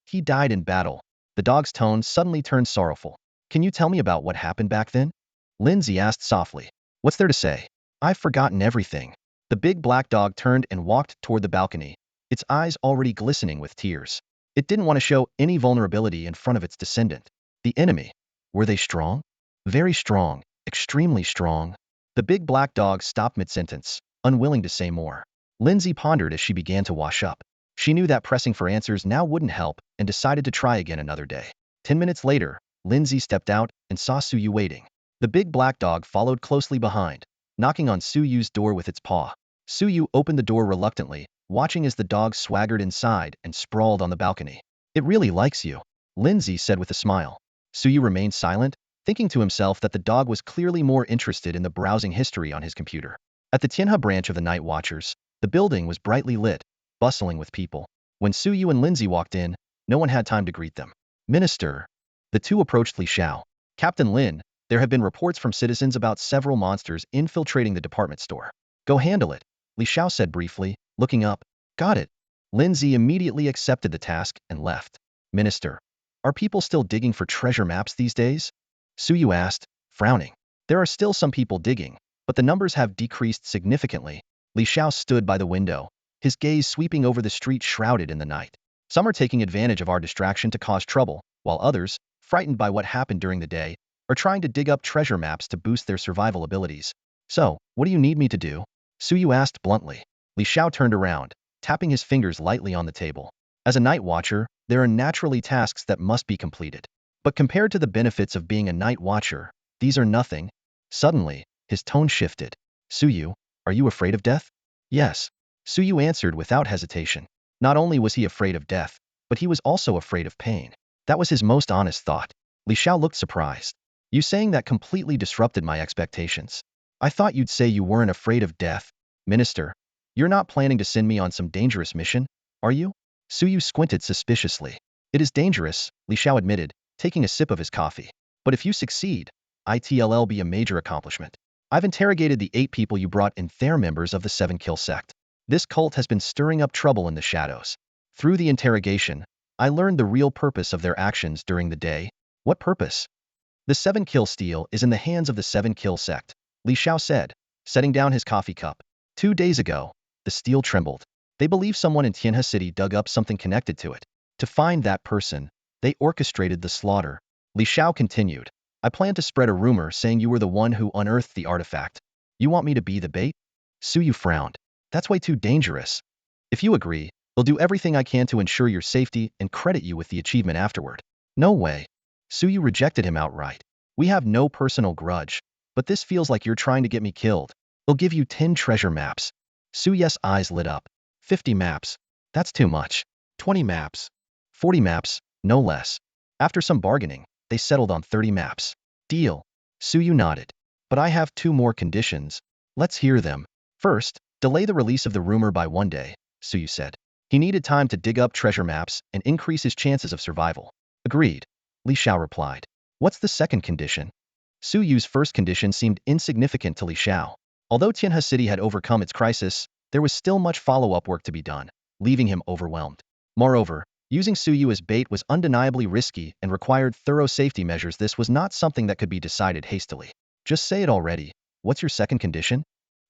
He died in battle. The dog's tone suddenly turned sorrowful. Can you tell me about what happened back then? Lindsay asked softly. What's there to say? I've forgotten everything. The big black dog turned and walked toward the balcony, its eyes already glistening with tears. It didn't want to show any vulnerability in front of its descendant. The enemy. Were they strong? Very strong. Extremely strong. The big black dog stopped mid-sentence, unwilling to say more. Lindsay pondered as she began to wash up. She knew that pressing for answers now wouldn't help and decided to try again another day. 10 minutes later, Lindsay stepped out and saw Suyu waiting. The big black dog followed closely behind, knocking on Suyu's door with its paw. Suyu opened the door reluctantly, watching as the dog swaggered inside and sprawled on the balcony. It really likes you, Lindsay said with a smile. Suyu remained silent, thinking to himself that the dog was clearly more interested in the browsing history on his computer. At the Tianhe branch of the Night Watchers, the building was brightly lit, bustling with people. When Suyu and Lindsay walked in, no one had time to greet them. Minister. The two approached Li Xiao. Captain Lin, there have been reports from citizens about several monsters infiltrating the department store. Go handle it, Li Xiao said briefly, looking up. Got it. Lindsay immediately accepted the task and left. Minister. Are people still digging for treasure maps these days? Suyu asked, frowning. There are still some people digging, but the numbers have decreased significantly. Li Xiao stood by the window, his gaze sweeping over the street shrouded in the night. Some are taking advantage of our distraction to cause trouble, while others, frightened by what happened during the day, are trying to dig up treasure maps to boost their survival abilities. So, what do you need me to do? Suyu asked bluntly. Li Xiao turned around, tapping his fingers lightly on the table. As a night watcher, there are naturally tasks that must be completed. But compared to the benefits of being a night watcher, these are nothing. Suddenly, his tone shifted. Suyu, are you afraid of death? Yes. Suyu answered without hesitation. Not only was he afraid of death, but he was also afraid of pain. That was his most honest thought. Li Xiao looked surprised. You saying that completely disrupted my expectations. I thought you'd say you weren't afraid of death. Minister, you're not planning to send me on some dangerous mission, are you? Suyu squinted suspiciously. It is dangerous, Li Xiao admitted, taking a sip of his coffee. But if you succeed, it'll be a major accomplishment. I've interrogated the 8 people you brought in. They're members of the 7 Kill sect. This cult has been stirring up trouble in the shadows. Through the interrogation, I learned the real purpose of their actions during the day. What purpose? The 7 Kill steel is in the hands of the 7 Kill sect, Li Xiao said, setting down his coffee cup. 2 days ago, the steel trembled. They believe someone in Tianhe City dug up something connected to it. To find that person, they orchestrated the slaughter. Li Xiao continued. I plan to spread a rumor saying you were the one who unearthed the artifact. You want me to be the bait? Suyu frowned. That's way too dangerous. If you agree, I'll do everything I can to ensure your safety and credit you with the achievement afterward. No way. Suyu rejected him outright. We have no personal grudge, but this feels like you're trying to get me killed. I'll give you 10 treasure maps. Suyu's eyes lit up. 50 maps. That's too much. 20 maps. 40 maps, no less. After some bargaining, they settled on 30 maps. Deal. Suyu nodded. But I have 2 more conditions. Let's hear them. First, delay the release of the rumor by 1 day, Suyu said. He needed time to dig up treasure maps and increase his chances of survival. Agreed, Li Xiao replied. What's the second condition? Suyu's first condition seemed insignificant to Li Xiao. Although Tianhe City had overcome its crisis, there was still much follow-up work to be done, leaving him overwhelmed. Moreover, using Suyu as bait was undeniably risky and required thorough safety measures. This was not something that could be decided hastily. Just say it already. What's your second condition?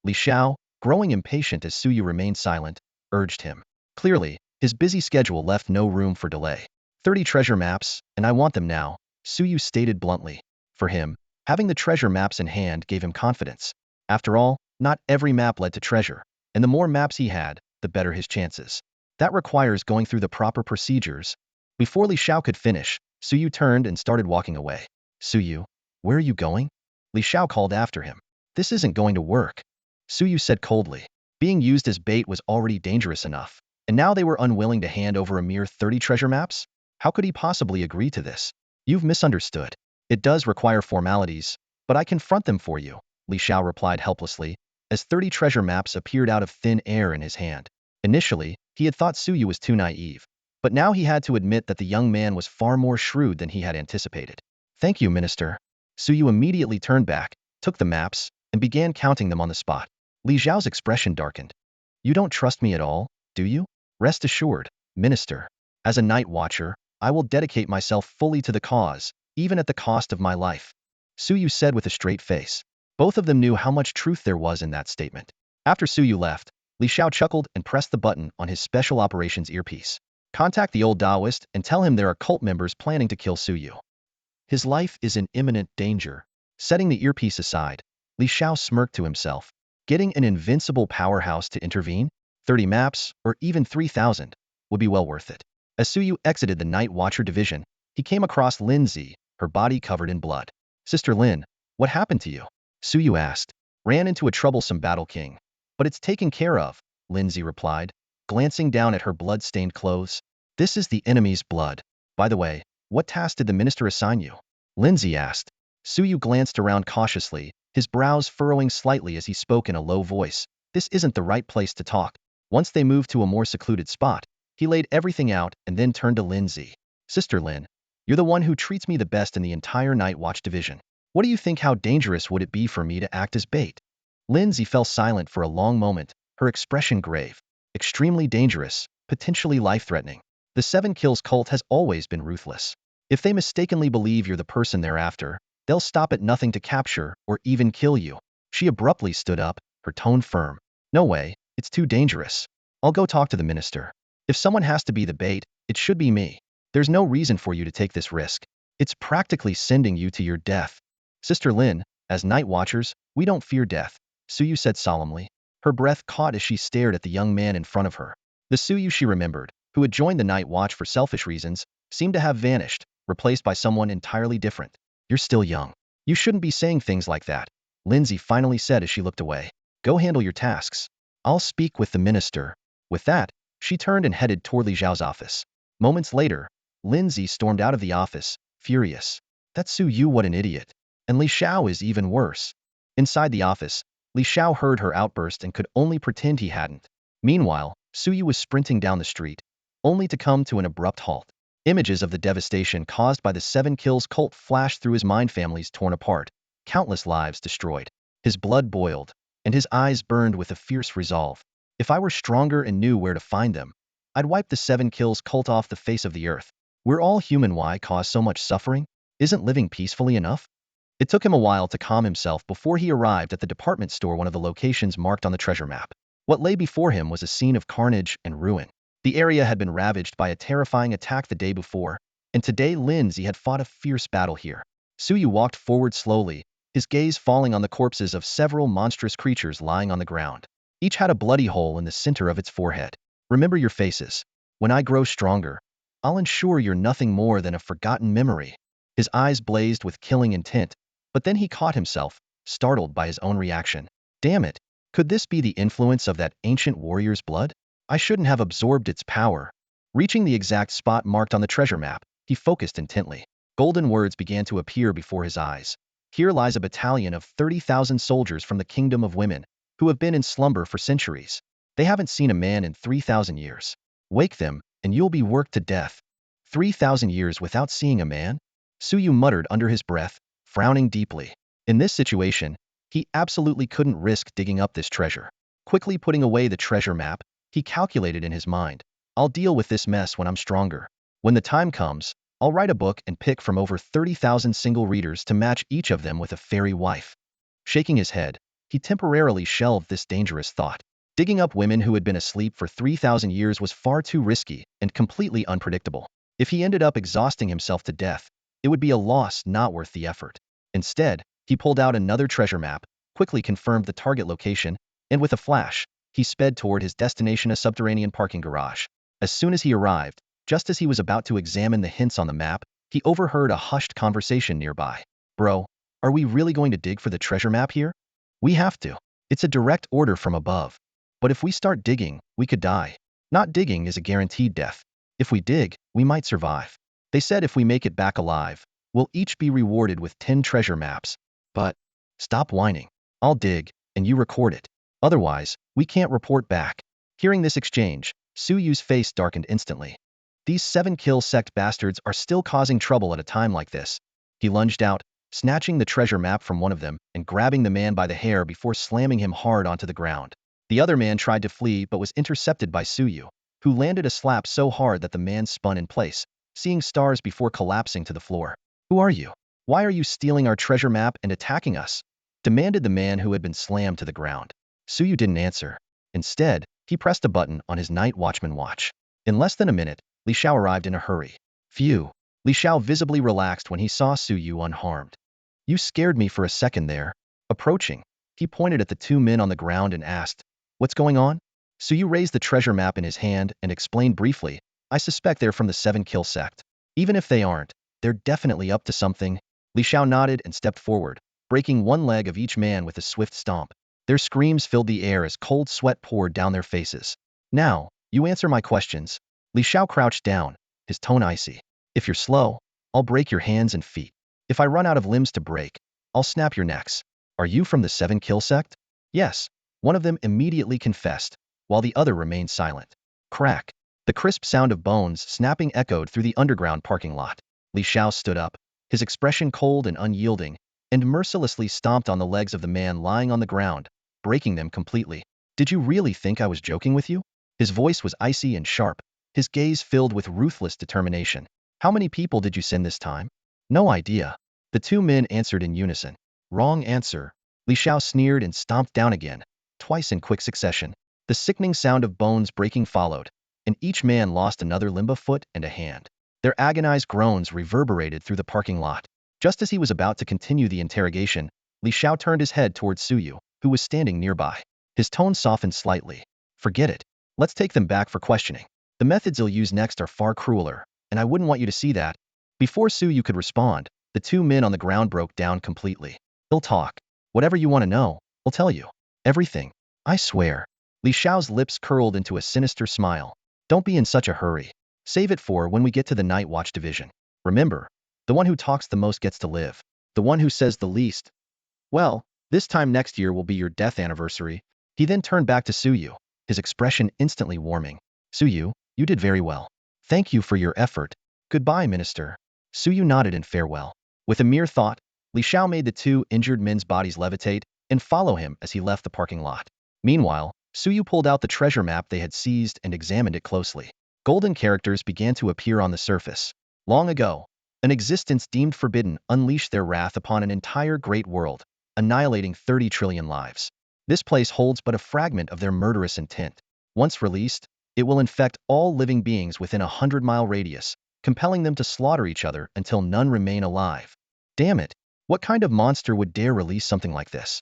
Li Xiao, growing impatient as Suyu remained silent, urged him. Clearly, his busy schedule left no room for delay. 30 treasure maps, and I want them now, Suyu stated bluntly. For him, having the treasure maps in hand gave him confidence. After all, not every map led to treasure, and the more maps he had, the better his chances. That requires going through the proper procedures. Before Li Xiao could finish, Suyu turned and started walking away. Suyu, where are you going? Li Xiao called after him. This isn't going to work. Suyu said coldly. Being used as bait was already dangerous enough, and now they were unwilling to hand over a mere 30 treasure maps? How could he possibly agree to this? You've misunderstood. It does require formalities, but I confront them for you, Li Xiao replied helplessly, as 30 treasure maps appeared out of thin air in his hand. Initially, he had thought Suyu was too naive, but now he had to admit that the young man was far more shrewd than he had anticipated. Thank you, Minister. Suyu immediately turned back, took the maps, and began counting them on the spot. Li Xiao's expression darkened. You don't trust me at all, do you? Rest assured, Minister. As a night watcher, I will dedicate myself fully to the cause, even at the cost of my life. Suyu said with a straight face. Both of them knew how much truth there was in that statement. After Suyu left, Li Xiao chuckled and pressed the button on his special operations earpiece. Contact the old Daoist and tell him there are cult members planning to kill Suyu. His life is in imminent danger. Setting the earpiece aside, Li Xiao smirked to himself. Getting an invincible powerhouse to intervene, 30 maps, or even 3,000, would be well worth it. As Suyu exited the Night Watcher division, he came across Lindsay, her body covered in blood. Sister Lin, what happened to you? Suyu asked. Ran into a troublesome battle king. But it's taken care of, Lindsay replied, glancing down at her blood-stained clothes. This is the enemy's blood. By the way, what task did the minister assign you? Lindsay asked. Suyu glanced around cautiously, his brows furrowing slightly as he spoke in a low voice. This isn't the right place to talk. Once they moved to a more secluded spot, he laid everything out and then turned to Lindsay. Sister Lin, you're the one who treats me the best in the entire Night Watch division. What do you think? How dangerous would it be for me to act as bait? Lindsay fell silent for a long moment, her expression grave. Extremely dangerous, potentially life-threatening. The Seven Kills cult has always been ruthless. If they mistakenly believe you're the person they're after, they'll stop at nothing to capture or even kill you. She abruptly stood up, her tone firm. No way, it's too dangerous. I'll go talk to the minister. If someone has to be the bait, it should be me. There's no reason for you to take this risk. It's practically sending you to your death. Sister Lin, as Night Watchers, we don't fear death, Suyu said solemnly. Her breath caught as she stared at the young man in front of her. The Suyu she remembered, who had joined the Night Watch for selfish reasons, seemed to have vanished, replaced by someone entirely different. You're still young. You shouldn't be saying things like that, Lindsay finally said as she looked away. Go handle your tasks. I'll speak with the minister. With that, she turned and headed toward Li Xiao's office. Moments later, Lindsay stormed out of the office, furious. That's Suyu, what an idiot. And Li Xiao is even worse. Inside the office, Li Xiao heard her outburst and could only pretend he hadn't. Meanwhile, Suyu was sprinting down the street, only to come to an abrupt halt. Images of the devastation caused by the Seven Kills cult flashed through his mind. Families torn apart, countless lives destroyed. His blood boiled, and his eyes burned with a fierce resolve. If I were stronger and knew where to find them, I'd wipe the Seven Kills cult off the face of the earth. We're all human. Why cause so much suffering? Isn't living peacefully enough? It took him a while to calm himself before he arrived at the department store, one of the locations marked on the treasure map. What lay before him was a scene of carnage and ruin. The area had been ravaged by a terrifying attack the day before, and today Lindsay had fought a fierce battle here. Suyu walked forward slowly, his gaze falling on the corpses of several monstrous creatures lying on the ground. Each had a bloody hole in the center of its forehead. Remember your faces. When I grow stronger, I'll ensure you're nothing more than a forgotten memory. His eyes blazed with killing intent, but then he caught himself, startled by his own reaction. Damn it, could this be the influence of that ancient warrior's blood? I shouldn't have absorbed its power. Reaching the exact spot marked on the treasure map, he focused intently. Golden words began to appear before his eyes. Here lies a battalion of 30,000 soldiers from the Kingdom of Women, who have been in slumber for centuries. They haven't seen a man in 3,000 years. Wake them, and you'll be worked to death. 3,000 years without seeing a man? Suyu muttered under his breath, frowning deeply. In this situation, he absolutely couldn't risk digging up this treasure. Quickly putting away the treasure map, he calculated in his mind. I'll deal with this mess when I'm stronger. When the time comes, I'll write a book and pick from over 30,000 single readers to match each of them with a fairy wife. Shaking his head, he temporarily shelved this dangerous thought. Digging up women who had been asleep for 3,000 years was far too risky and completely unpredictable. If he ended up exhausting himself to death, it would be a loss not worth the effort. Instead, he pulled out another treasure map, quickly confirmed the target location, and with a flash, he sped toward his destination, a subterranean parking garage. As soon as he arrived, just as he was about to examine the hints on the map, he overheard a hushed conversation nearby. Bro, are we really going to dig for the treasure map here? We have to. It's a direct order from above. But if we start digging, we could die. Not digging is a guaranteed death. If we dig, we might survive. They said if we make it back alive, we'll each be rewarded with 10 treasure maps. But stop whining. I'll dig, and you record it. Otherwise, we can't report back. Hearing this exchange, Suyu's face darkened instantly. These 7-kill sect bastards are still causing trouble at a time like this. He lunged out, snatching the treasure map from one of them and grabbing the man by the hair before slamming him hard onto the ground. The other man tried to flee but was intercepted by Suyu. who landed a slap so hard that the man spun in place, seeing stars before collapsing to the floor. Who are you? Why are you stealing our treasure map and attacking us? Demanded the man who had been slammed to the ground. Suyu didn't answer. Instead, he pressed a button on his night watchman watch. In less than a minute, Li Xiao arrived in a hurry. Phew. Li Xiao visibly relaxed when he saw Suyu unharmed. You scared me for a second there. Approaching, he pointed at the two men on the ground and asked, What's going on? Suyu raised the treasure map in his hand and explained briefly, I suspect they're from the 7-kill sect. Even if they aren't, they're definitely up to something. Li Xiao nodded and stepped forward, breaking one leg of each man with a swift stomp. Their screams filled the air as cold sweat poured down their faces. Now, you answer my questions. Li Xiao crouched down, his tone icy. If you're slow, I'll break your hands and feet. If I run out of limbs to break, I'll snap your necks. Are you from the 7-kill sect? Yes. One of them immediately confessed, while the other remained silent. Crack. The crisp sound of bones snapping echoed through the underground parking lot. Li Xiao stood up, his expression cold and unyielding, and mercilessly stomped on the legs of the man lying on the ground, breaking them completely. Did you really think I was joking with you? His voice was icy and sharp, his gaze filled with ruthless determination. How many people did you send this time? No idea. The two men answered in unison. Wrong answer. Li Xiao sneered and stomped down again, twice in quick succession. The sickening sound of bones breaking followed, and each man lost another limb, a foot, and a hand. Their agonized groans reverberated through the parking lot. Just as he was about to continue the interrogation, Li Xiao turned his head towards Suyu, who was standing nearby. His tone softened slightly. Forget it. Let's take them back for questioning. The methods you'll use next are far crueler, and I wouldn't want you to see that. Before Suyu could respond, the two men on the ground broke down completely. He'll talk. Whatever you want to know, I'll tell you. Everything. I swear. Li Xiao's lips curled into a sinister smile. Don't be in such a hurry. Save it for when we get to the Night Watch division. Remember, the one who talks the most gets to live. The one who says the least. Well, this time next year will be your death anniversary. He then turned back to Suyu, his expression instantly warming. Suyu, you did very well. Thank you for your effort. Goodbye, Minister. Suyu nodded in farewell. With a mere thought, Li Xiao made the two injured men's bodies levitate and follow him as he left the parking lot. Meanwhile, Suyu pulled out the treasure map they had seized and examined it closely. Golden characters began to appear on the surface. Long ago, an existence deemed forbidden unleashed their wrath upon an entire great world, annihilating 30 trillion lives. This place holds but a fragment of their murderous intent. Once released, it will infect all living beings within a 100-mile radius, compelling them to slaughter each other until none remain alive. Damn it! What kind of monster would dare release something like this?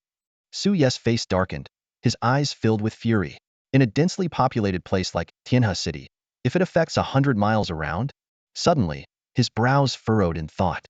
Suyu's face darkened, his eyes filled with fury. In a densely populated place like Tianhe City, if it affects 100 miles around? Suddenly, his brows furrowed in thought.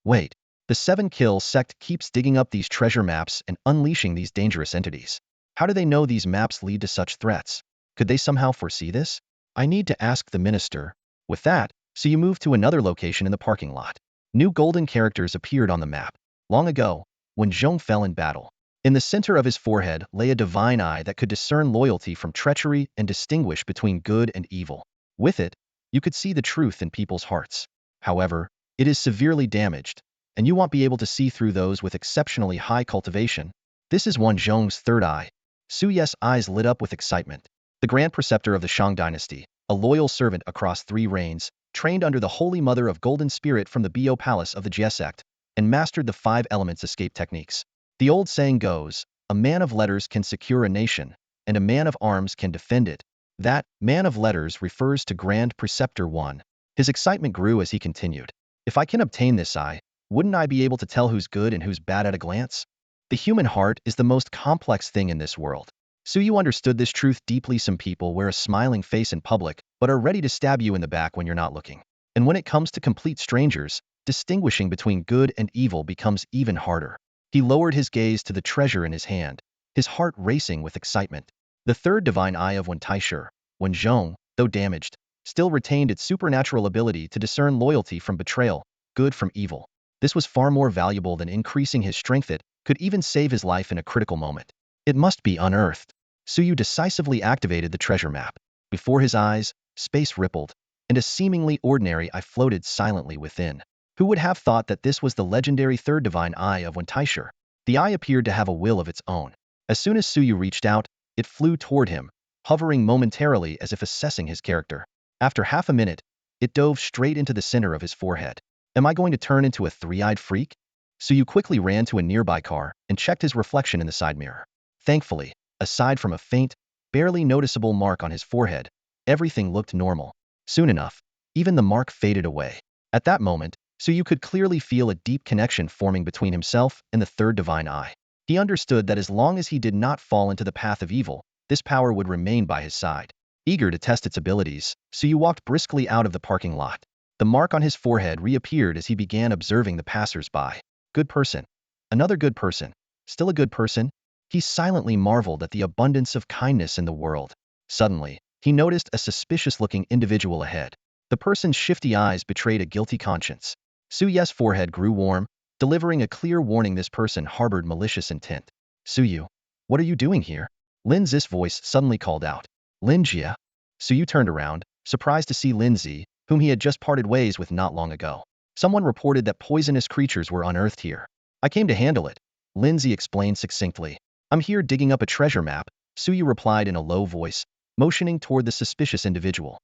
Wait, the 7-kill sect keeps digging up these treasure maps and unleashing these dangerous entities. How do they know these maps lead to such threats? Could they somehow foresee this? I need to ask the minister. With that, Suyu moved to another location in the parking lot. New golden characters appeared on the map. Long ago, when Zhong fell in battle, in the center of his forehead lay a divine eye that could discern loyalty from treachery and distinguish between good and evil. With it, you could see the truth in people's hearts. However, it is severely damaged, and you won't be able to see through those with exceptionally high cultivation. This is one Zhong's third eye. Suyu's eyes lit up with excitement. The Grand Preceptor of the Shang Dynasty, a loyal servant across 3 reigns, trained under the Holy Mother of Golden Spirit from the Bio Palace of the Jie sect, and mastered the 5 elements escape techniques. The old saying goes, a man of letters can secure a nation, and a man of arms can defend it. That man of letters refers to Grand Preceptor 1. His excitement grew as he continued. If I can obtain this eye, wouldn't I be able to tell who's good and who's bad at a glance? The human heart is the most complex thing in this world. Suyu understood this truth deeply. Some people wear a smiling face in public, but are ready to stab you in the back when you're not looking. And when it comes to complete strangers, distinguishing between good and evil becomes even harder. He lowered his gaze to the treasure in his hand, his heart racing with excitement. The third divine eye of Wen Taishe, Wen Zhong, though damaged, still retained its supernatural ability to discern loyalty from betrayal, good from evil. This was far more valuable than increasing his strength. It could even save his life in a critical moment. It must be unearthed. Suyu decisively activated the treasure map. Before his eyes, space rippled, and a seemingly ordinary eye floated silently within. Who would have thought that this was the legendary third divine eye of Wen Taishe? The eye appeared to have a will of its own. As soon as Suyu reached out, it flew toward him, hovering momentarily as if assessing his character. After half a minute, it dove straight into the center of his forehead. Am I going to turn into a three-eyed freak? Suyu quickly ran to a nearby car and checked his reflection in the side mirror. Thankfully, aside from a faint, barely noticeable mark on his forehead, everything looked normal. Soon enough, even the mark faded away. At that moment, Suyu could clearly feel a deep connection forming between himself and the third divine eye. He understood that as long as he did not fall into the path of evil, this power would remain by his side. Eager to test its abilities, Suyu walked briskly out of the parking lot. The mark on his forehead reappeared as he began observing the passers-by. Good person. Another good person. Still a good person? He silently marveled at the abundance of kindness in the world. Suddenly, he noticed a suspicious-looking individual ahead. The person's shifty eyes betrayed a guilty conscience. Suyu's forehead grew warm, delivering a clear warning this person harbored malicious intent. Suyu, what are you doing here? Lin Zi's voice suddenly called out. Lin Jia? Suyu turned around, surprised to see Lin Zi, whom he had just parted ways with not long ago. Someone reported that poisonous creatures were unearthed here. I came to handle it, Lin Zi explained succinctly. I'm here digging up a treasure map, Suyu replied in a low voice, motioning toward the suspicious individual.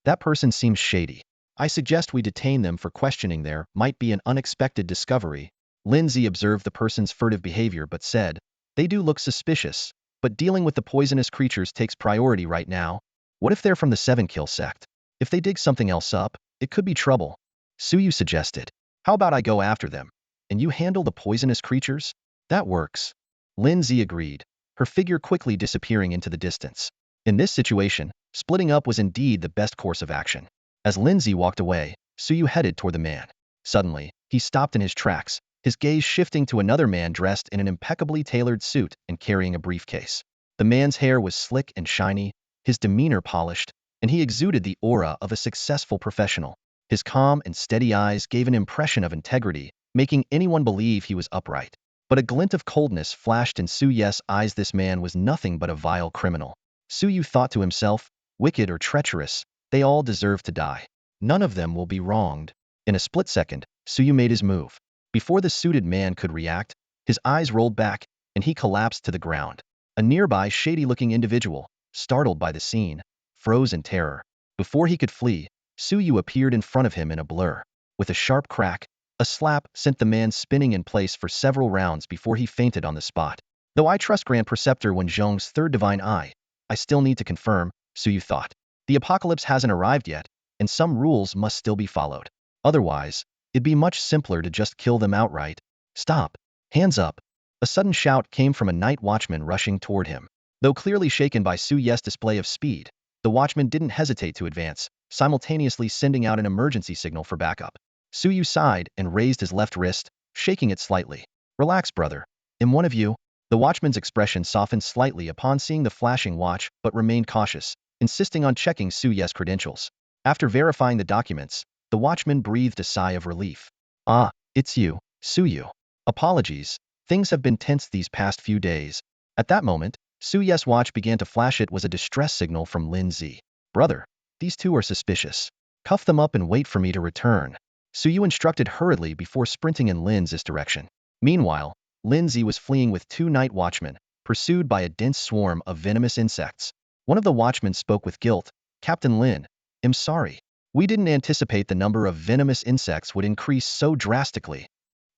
That person seems shady. I suggest we detain them for questioning. There might be an unexpected discovery. Lin Zi observed the person's furtive behavior but said, they do look suspicious, but dealing with the poisonous creatures takes priority right now. What if they're from the Seven Kill sect? If they dig something else up, it could be trouble. Suyu suggested. How about I go after them, and you handle the poisonous creatures? That works. Lin Zi agreed, her figure quickly disappearing into the distance. In this situation, splitting up was indeed the best course of action. As Lin Zi walked away, Suyu headed toward the man. Suddenly, he stopped in his tracks, his gaze shifting to another man dressed in an impeccably tailored suit and carrying a briefcase. The man's hair was slick and shiny, his demeanor polished, and he exuded the aura of a successful professional. His calm and steady eyes gave an impression of integrity, making anyone believe he was upright. But a glint of coldness flashed in Suyu's eyes. This man was nothing but a vile criminal. Suyu thought to himself, wicked or treacherous, they all deserve to die. None of them will be wronged. In a split second, Suyu made his move. Before the suited man could react, his eyes rolled back, and he collapsed to the ground. A nearby shady-looking individual, startled by the scene, froze in terror. Before he could flee, Suyu appeared in front of him in a blur. With a sharp crack, a slap sent the man spinning in place for several rounds before he fainted on the spot. Though I trust Grand Preceptor Wen Zhong's third divine eye, I still need to confirm, Suyu thought. The apocalypse hasn't arrived yet, and some rules must still be followed. Otherwise, it'd be much simpler to just kill them outright. Stop. Hands up. A sudden shout came from a night watchman rushing toward him. Though clearly shaken by Suyu's display of speed, the watchman didn't hesitate to advance, simultaneously sending out an emergency signal for backup. Suyu sighed and raised his left wrist, shaking it slightly. Relax, brother. Am one of you? The watchman's expression softened slightly upon seeing the flashing watch but remained cautious, insisting on checking Suyu's credentials. After verifying the documents, the watchman breathed a sigh of relief. Ah, it's you, Suyu. Apologies, things have been tense these past few days. At that moment, Suyu's watch began to flash. It was a distress signal from Lin Zi. Brother, these two are suspicious. Cuff them up and wait for me to return. Suyu instructed hurriedly before sprinting in Lin Zi's direction. Meanwhile, Lin Zi was fleeing with two night watchmen, pursued by a dense swarm of venomous insects. One of the watchmen spoke with guilt. Captain Lin, I'm sorry. We didn't anticipate the number of venomous insects would increase so drastically.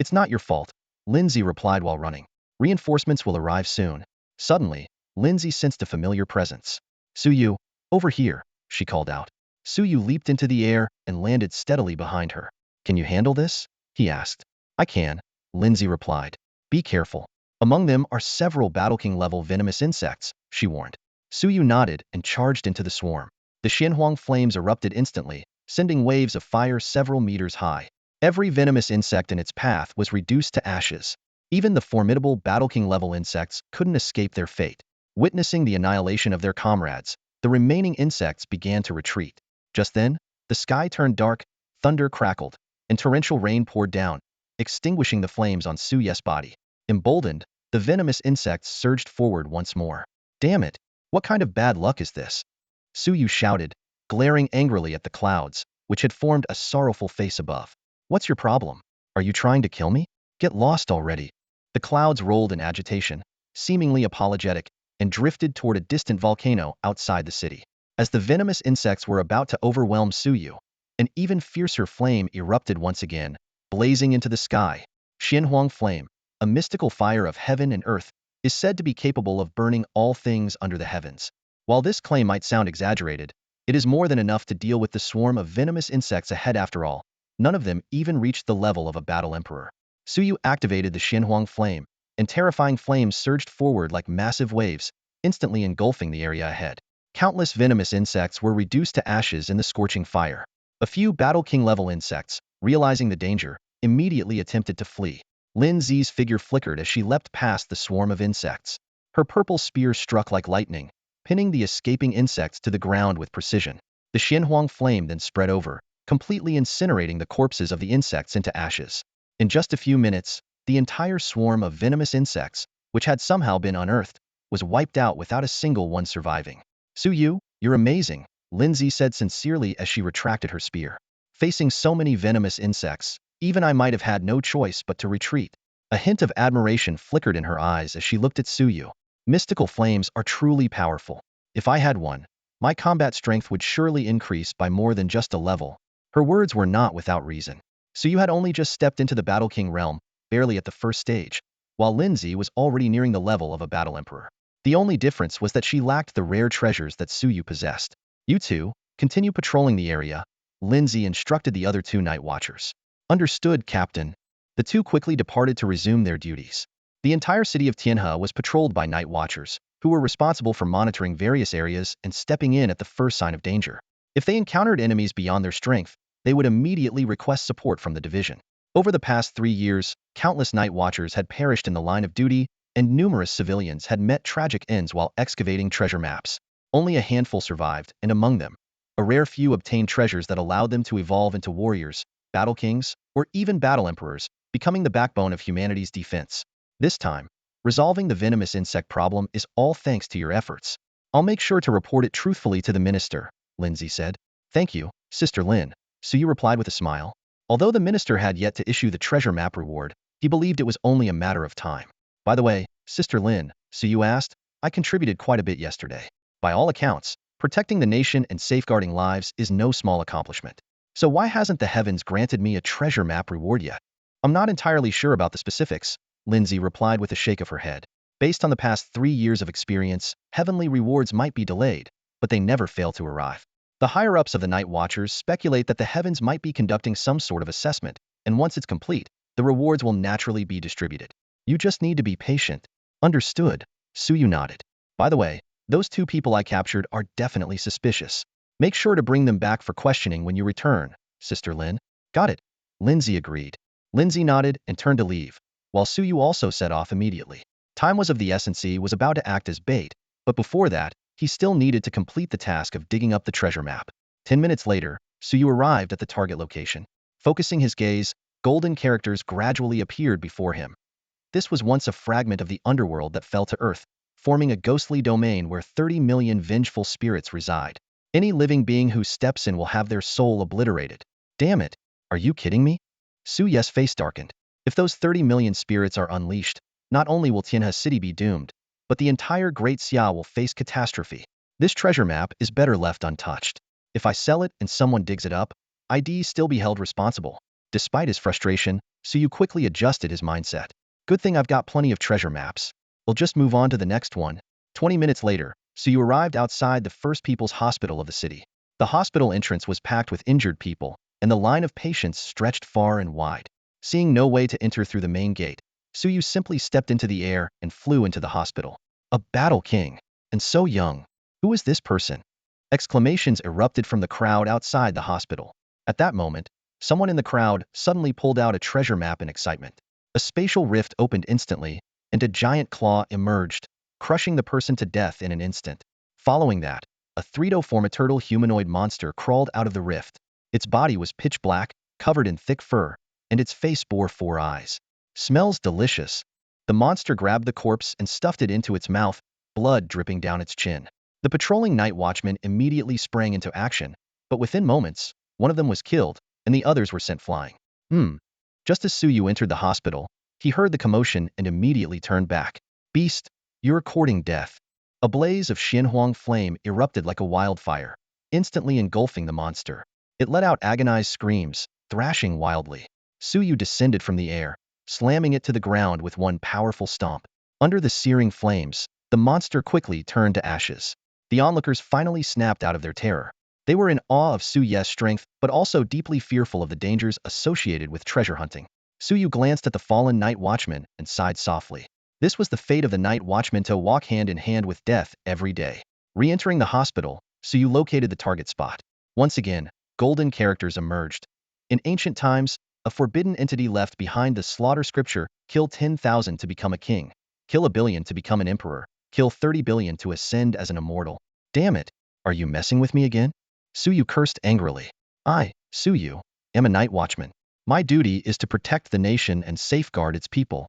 It's not your fault, Lin Zi replied while running. Reinforcements will arrive soon. Suddenly, Lin Zi sensed a familiar presence. Suyu, over here, she called out. Suyu leaped into the air and landed steadily behind her. Can you handle this? He asked. I can, Lin Zi replied. Be careful. Among them are several Battle King level venomous insects, she warned. Suyu nodded and charged into the swarm. The Xianhuang flames erupted instantly, sending waves of fire several meters high. Every venomous insect in its path was reduced to ashes. Even the formidable Battle King level insects couldn't escape their fate. Witnessing the annihilation of their comrades, the remaining insects began to retreat. Just then, the sky turned dark, thunder crackled, and torrential rain poured down, extinguishing the flames on Suyu's body. Emboldened, the venomous insects surged forward once more. Damn it! What kind of bad luck is this? Suyu shouted, glaring angrily at the clouds, which had formed a sorrowful face above. What's your problem? Are you trying to kill me? Get lost already. The clouds rolled in agitation, seemingly apologetic, and drifted toward a distant volcano outside the city. As the venomous insects were about to overwhelm Suyu, an even fiercer flame erupted once again, blazing into the sky. Xianhuang Flame, a mystical fire of heaven and earth, is said to be capable of burning all things under the heavens. While this claim might sound exaggerated, it is more than enough to deal with the swarm of venomous insects ahead after all. None of them even reached the level of a battle emperor. Suyu activated the Xianhuang Flame, and terrifying flames surged forward like massive waves, instantly engulfing the area ahead. Countless venomous insects were reduced to ashes in the scorching fire. A few Battle King-level insects, realizing the danger, immediately attempted to flee. Lin Zi's figure flickered as she leapt past the swarm of insects. Her purple spear struck like lightning, pinning the escaping insects to the ground with precision. The Xianhuang Flame then spread over, completely incinerating the corpses of the insects into ashes. In just a few minutes, the entire swarm of venomous insects, which had somehow been unearthed, was wiped out without a single one surviving. Suyu, you're amazing, Lin Zi said sincerely as she retracted her spear. Facing so many venomous insects, even I might have had no choice but to retreat. A hint of admiration flickered in her eyes as she looked at Suyu. Mystical flames are truly powerful. If I had one, my combat strength would surely increase by more than just a level. Her words were not without reason. Suyu had only just stepped into the Battle King realm, barely at the first stage, while Lin Zi was already nearing the level of a battle emperor. The only difference was that she lacked the rare treasures that Suyu possessed. You two, continue patrolling the area, Lin Zi instructed the other two night watchers. Understood, Captain. The two quickly departed to resume their duties. The entire city of Tianhe was patrolled by night watchers, who were responsible for monitoring various areas and stepping in at the first sign of danger. If they encountered enemies beyond their strength, they would immediately request support from the division. Over the past 3 years, countless night watchers had perished in the line of duty, and numerous civilians had met tragic ends while excavating treasure maps. Only a handful survived, and among them, a rare few obtained treasures that allowed them to evolve into warriors, battle kings, or even battle emperors, becoming the backbone of humanity's defense. This time, resolving the venomous insect problem is all thanks to your efforts. I'll make sure to report it truthfully to the minister, Lin Zi said. Thank you, Sister Lin, Suyu replied with a smile. Although the minister had yet to issue the treasure map reward, he believed it was only a matter of time. By the way, Sister Lin, Suyu asked, I contributed quite a bit yesterday. By all accounts, protecting the nation and safeguarding lives is no small accomplishment. So why hasn't the heavens granted me a treasure map reward yet? I'm not entirely sure about the specifics, Lin Zi replied with a shake of her head. Based on the past 3 years of experience, heavenly rewards might be delayed, but they never fail to arrive. The higher-ups of the Night Watchers speculate that the heavens might be conducting some sort of assessment, and once it's complete, the rewards will naturally be distributed. You just need to be patient. Understood, Suyu nodded. By the way, those 2 people I captured are definitely suspicious. Make sure to bring them back for questioning when you return, Sister Lin. Got it. Lin Zi agreed. Lin Zi nodded and turned to leave, while Suyu also set off immediately. Time was of the essence. He was about to act as bait, but before that, he still needed to complete the task of digging up the treasure map. 10 minutes later, Suyu arrived at the target location. Focusing his gaze, golden characters gradually appeared before him. This was once a fragment of the underworld that fell to earth, forming a ghostly domain where 30 million vengeful spirits reside. Any living being who steps in will have their soul obliterated. Damn it, are you kidding me? Suyu's face darkened. If those 30 million spirits are unleashed, not only will Tianhe City be doomed, but the entire Great Xia will face catastrophe. This treasure map is better left untouched. If I sell it and someone digs it up, I'd still be held responsible. Despite his frustration, Suyu quickly adjusted his mindset. Good thing I've got plenty of treasure maps. We'll just move on to the next one. 20 minutes later, Suyu arrived outside the First People's Hospital of the city. The hospital entrance was packed with injured people, and the line of patients stretched far and wide. Seeing no way to enter through the main gate, Suyu simply stepped into the air and flew into the hospital. A battle king, and so young. Who is this person? Exclamations erupted from the crowd outside the hospital. At that moment, someone in the crowd suddenly pulled out a treasure map in excitement. A spatial rift opened instantly, and a giant claw emerged, crushing the person to death in an instant. Following that, a three-to-four-turtle humanoid monster crawled out of the rift. Its body was pitch black, covered in thick fur, and its face bore 4 eyes. Smells delicious. The monster grabbed the corpse and stuffed it into its mouth, blood dripping down its chin. The patrolling night watchmen immediately sprang into action, but within moments, one of them was killed, and the others were sent flying. Just as Suyu entered the hospital, he heard the commotion and immediately turned back. Beast, you're courting death. A blaze of Xinhuang flame erupted like a wildfire, instantly engulfing the monster. It let out agonized screams, thrashing wildly. Suyu descended from the air, slamming it to the ground with one powerful stomp. Under the searing flames, the monster quickly turned to ashes. The onlookers finally snapped out of their terror. They were in awe of Suyu's strength, but also deeply fearful of the dangers associated with treasure hunting. Suyu glanced at the fallen night watchman and sighed softly. This was the fate of the night watchmen, to walk hand in hand with death every day. Re-entering the hospital, Suyu located the target spot. Once again, golden characters emerged. In ancient times, a forbidden entity left behind the slaughter scripture: kill 10,000 to become a king, kill 1 billion to become an emperor, kill 30 billion to ascend as an immortal. Damn it, are you messing with me again? Suyu cursed angrily. I, Suyu, am a night watchman. My duty is to protect the nation and safeguard its people.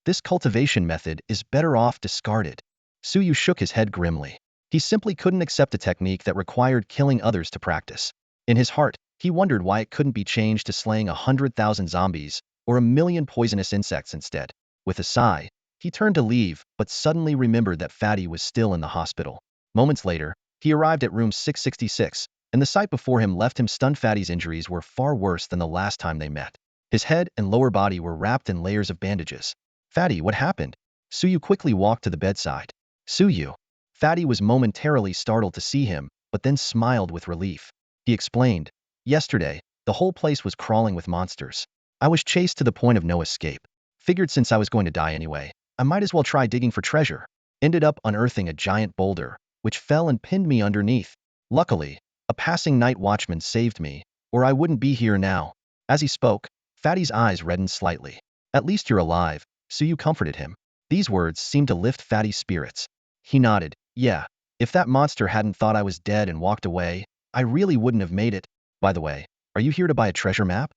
This cultivation method is better off discarded. Suyu shook his head grimly. He simply couldn't accept a technique that required killing others to practice. In his heart, he wondered why it couldn't be changed to slaying 100,000 zombies or 1 million poisonous insects instead. With a sigh, he turned to leave, but suddenly remembered that Fatty was still in the hospital. Moments later, he arrived at room 666, and the sight before him left him stunned. Fatty's injuries were far worse than the last time they met. His head and lower body were wrapped in layers of bandages. Fatty, what happened? Suyu quickly walked to the bedside. Suyu. Fatty was momentarily startled to see him, but then smiled with relief. He explained, yesterday, the whole place was crawling with monsters. I was chased to the point of no escape. Figured since I was going to die anyway, I might as well try digging for treasure. Ended up unearthing a giant boulder, which fell and pinned me underneath. Luckily, a passing night watchman saved me, or I wouldn't be here now. As he spoke, Fatty's eyes reddened slightly. At least you're alive, Suyu comforted him. These words seemed to lift Fatty's spirits. He nodded. Yeah, if that monster hadn't thought I was dead and walked away, I really wouldn't have made it. By the way, are you here to buy a treasure map?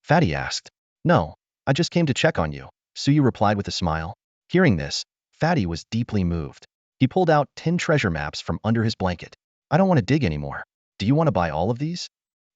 Fatty asked. No, I just came to check on you, Suyu replied with a smile. Hearing this, Fatty was deeply moved. He pulled out 10 treasure maps from under his blanket. I don't want to dig anymore. Do you want to buy all of these?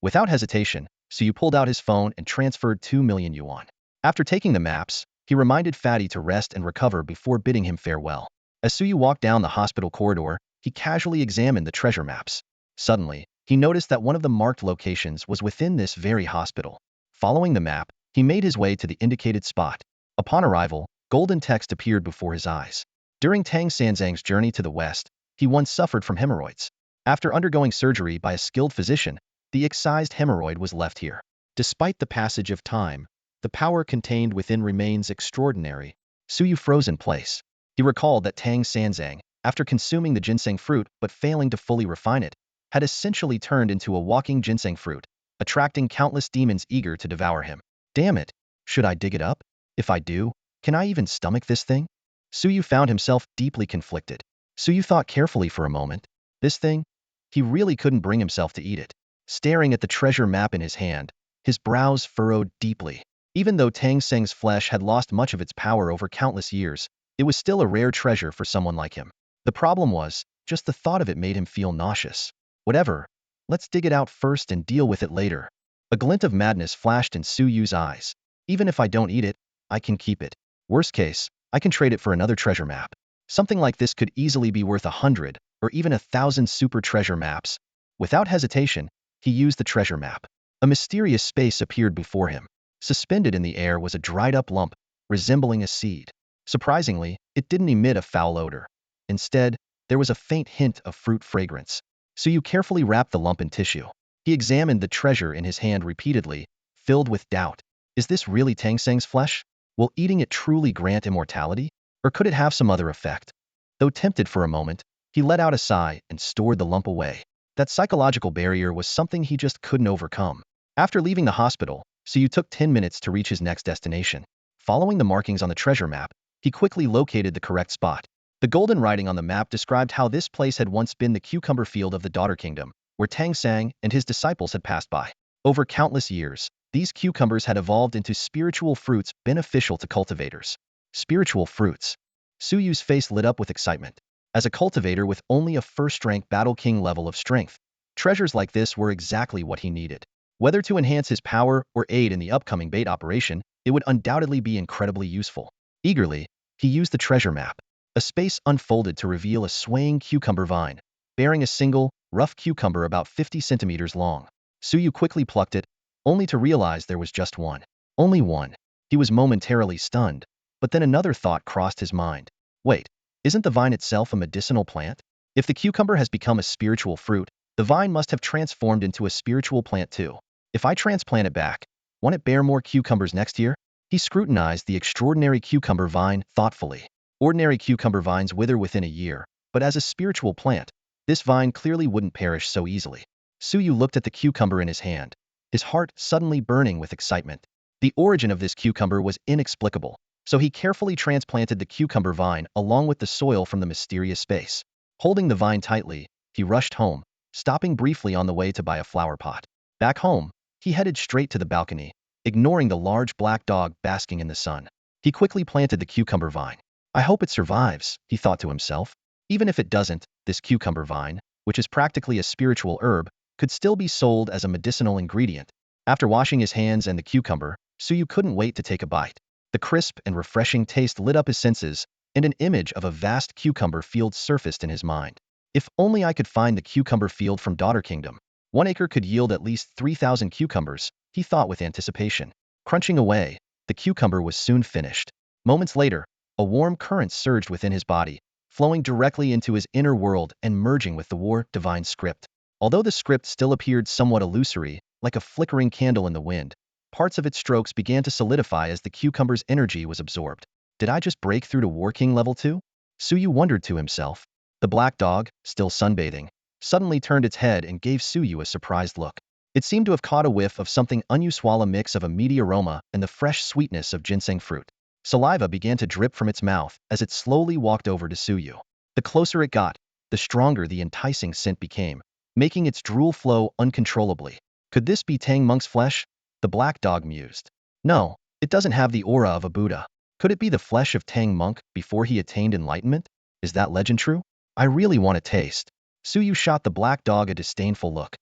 Without hesitation, Suyu pulled out his phone and transferred 2 million yuan. After taking the maps, he reminded Fatty to rest and recover before bidding him farewell. As Suyu walked down the hospital corridor, he casually examined the treasure maps. Suddenly, he noticed that one of the marked locations was within this very hospital. Following the map, he made his way to the indicated spot. Upon arrival, golden text appeared before his eyes. During Tang Sanzang's journey to the west, he once suffered from hemorrhoids. After undergoing surgery by a skilled physician, the excised hemorrhoid was left here. Despite the passage of time, the power contained within remains extraordinary. Suyu froze in place. He recalled that Tang Sanzang, after consuming the ginseng fruit but failing to fully refine it, had essentially turned into a walking ginseng fruit, attracting countless demons eager to devour him. Damn it! Should I dig it up? If I do, can I even stomach this thing? Suyu found himself deeply conflicted. Suyu thought carefully for a moment. This thing? He really couldn't bring himself to eat it. Staring at the treasure map in his hand, his brows furrowed deeply. Even though Tang Seng's flesh had lost much of its power over countless years, it was still a rare treasure for someone like him. The problem was, just the thought of it made him feel nauseous. Whatever, let's dig it out first and deal with it later. A glint of madness flashed in Suyu's eyes. Even if I don't eat it, I can keep it. Worst case, I can trade it for another treasure map. Something like this could easily be worth 100 or even 1,000 super treasure maps. Without hesitation, he used the treasure map. A mysterious space appeared before him. Suspended in the air was a dried-up lump, resembling a seed. Surprisingly, it didn't emit a foul odor. Instead, there was a faint hint of fruit fragrance. Suyu carefully wrapped the lump in tissue. He examined the treasure in his hand repeatedly, filled with doubt. Is this really Tang Seng's flesh? Will eating it truly grant immortality? Or could it have some other effect? Though tempted for a moment, he let out a sigh and stored the lump away. That psychological barrier was something he just couldn't overcome. After leaving the hospital, Suyu took 10 minutes to reach his next destination. Following the markings on the treasure map, he quickly located the correct spot. The golden writing on the map described how this place had once been the cucumber field of the Daughter Kingdom, where Tang Sang and his disciples had passed by. Over countless years, these cucumbers had evolved into spiritual fruits beneficial to cultivators. Spiritual fruits. Suyu's face lit up with excitement. As a cultivator with only a first-rank Battle King level of strength, treasures like this were exactly what he needed. Whether to enhance his power or aid in the upcoming bait operation, it would undoubtedly be incredibly useful. Eagerly, he used the treasure map. A space unfolded to reveal a swaying cucumber vine, bearing a single, rough cucumber about 50 centimeters long. Suyu quickly plucked it, only to realize there was just one. Only one. He was momentarily stunned, but then another thought crossed his mind. Wait, isn't the vine itself a medicinal plant? If the cucumber has become a spiritual fruit, the vine must have transformed into a spiritual plant too. If I transplant it back, won't it bear more cucumbers next year? He scrutinized the extraordinary cucumber vine thoughtfully. Ordinary cucumber vines wither within a year, but as a spiritual plant, this vine clearly wouldn't perish so easily. Suyu looked at the cucumber in his hand, his heart suddenly burning with excitement. The origin of this cucumber was inexplicable, so he carefully transplanted the cucumber vine along with the soil from the mysterious space. Holding the vine tightly, he rushed home, stopping briefly on the way to buy a flower pot. Back home, he headed straight to the balcony, ignoring the large black dog basking in the sun. He quickly planted the cucumber vine. I hope it survives, he thought to himself. Even if it doesn't, this cucumber vine, which is practically a spiritual herb, could still be sold as a medicinal ingredient. After washing his hands and the cucumber, Suyu couldn't wait to take a bite. The crisp and refreshing taste lit up his senses, and an image of a vast cucumber field surfaced in his mind. If only I could find the cucumber field from Daughter Kingdom. 1 acre could yield at least 3,000 cucumbers, he thought with anticipation. Crunching away, the cucumber was soon finished. Moments later, a warm current surged within his body, flowing directly into his inner world and merging with the war divine script. Although the script still appeared somewhat illusory, like a flickering candle in the wind, parts of its strokes began to solidify as the cucumber's energy was absorbed. Did I just break through to War King level 2? Suyu wondered to himself. The black dog, still sunbathing, suddenly turned its head and gave Suyu a surprised look. It seemed to have caught a whiff of something unusual, a mix of a meaty aroma and the fresh sweetness of ginseng fruit. Saliva began to drip from its mouth as it slowly walked over to Suyu. The closer it got, the stronger the enticing scent became, making its drool flow uncontrollably. Could this be Tang Monk's flesh? The black dog mused. No, it doesn't have the aura of a Buddha. Could it be the flesh of Tang Monk before he attained enlightenment? Is that legend true? I really want to taste. Suyu shot the black dog a disdainful look.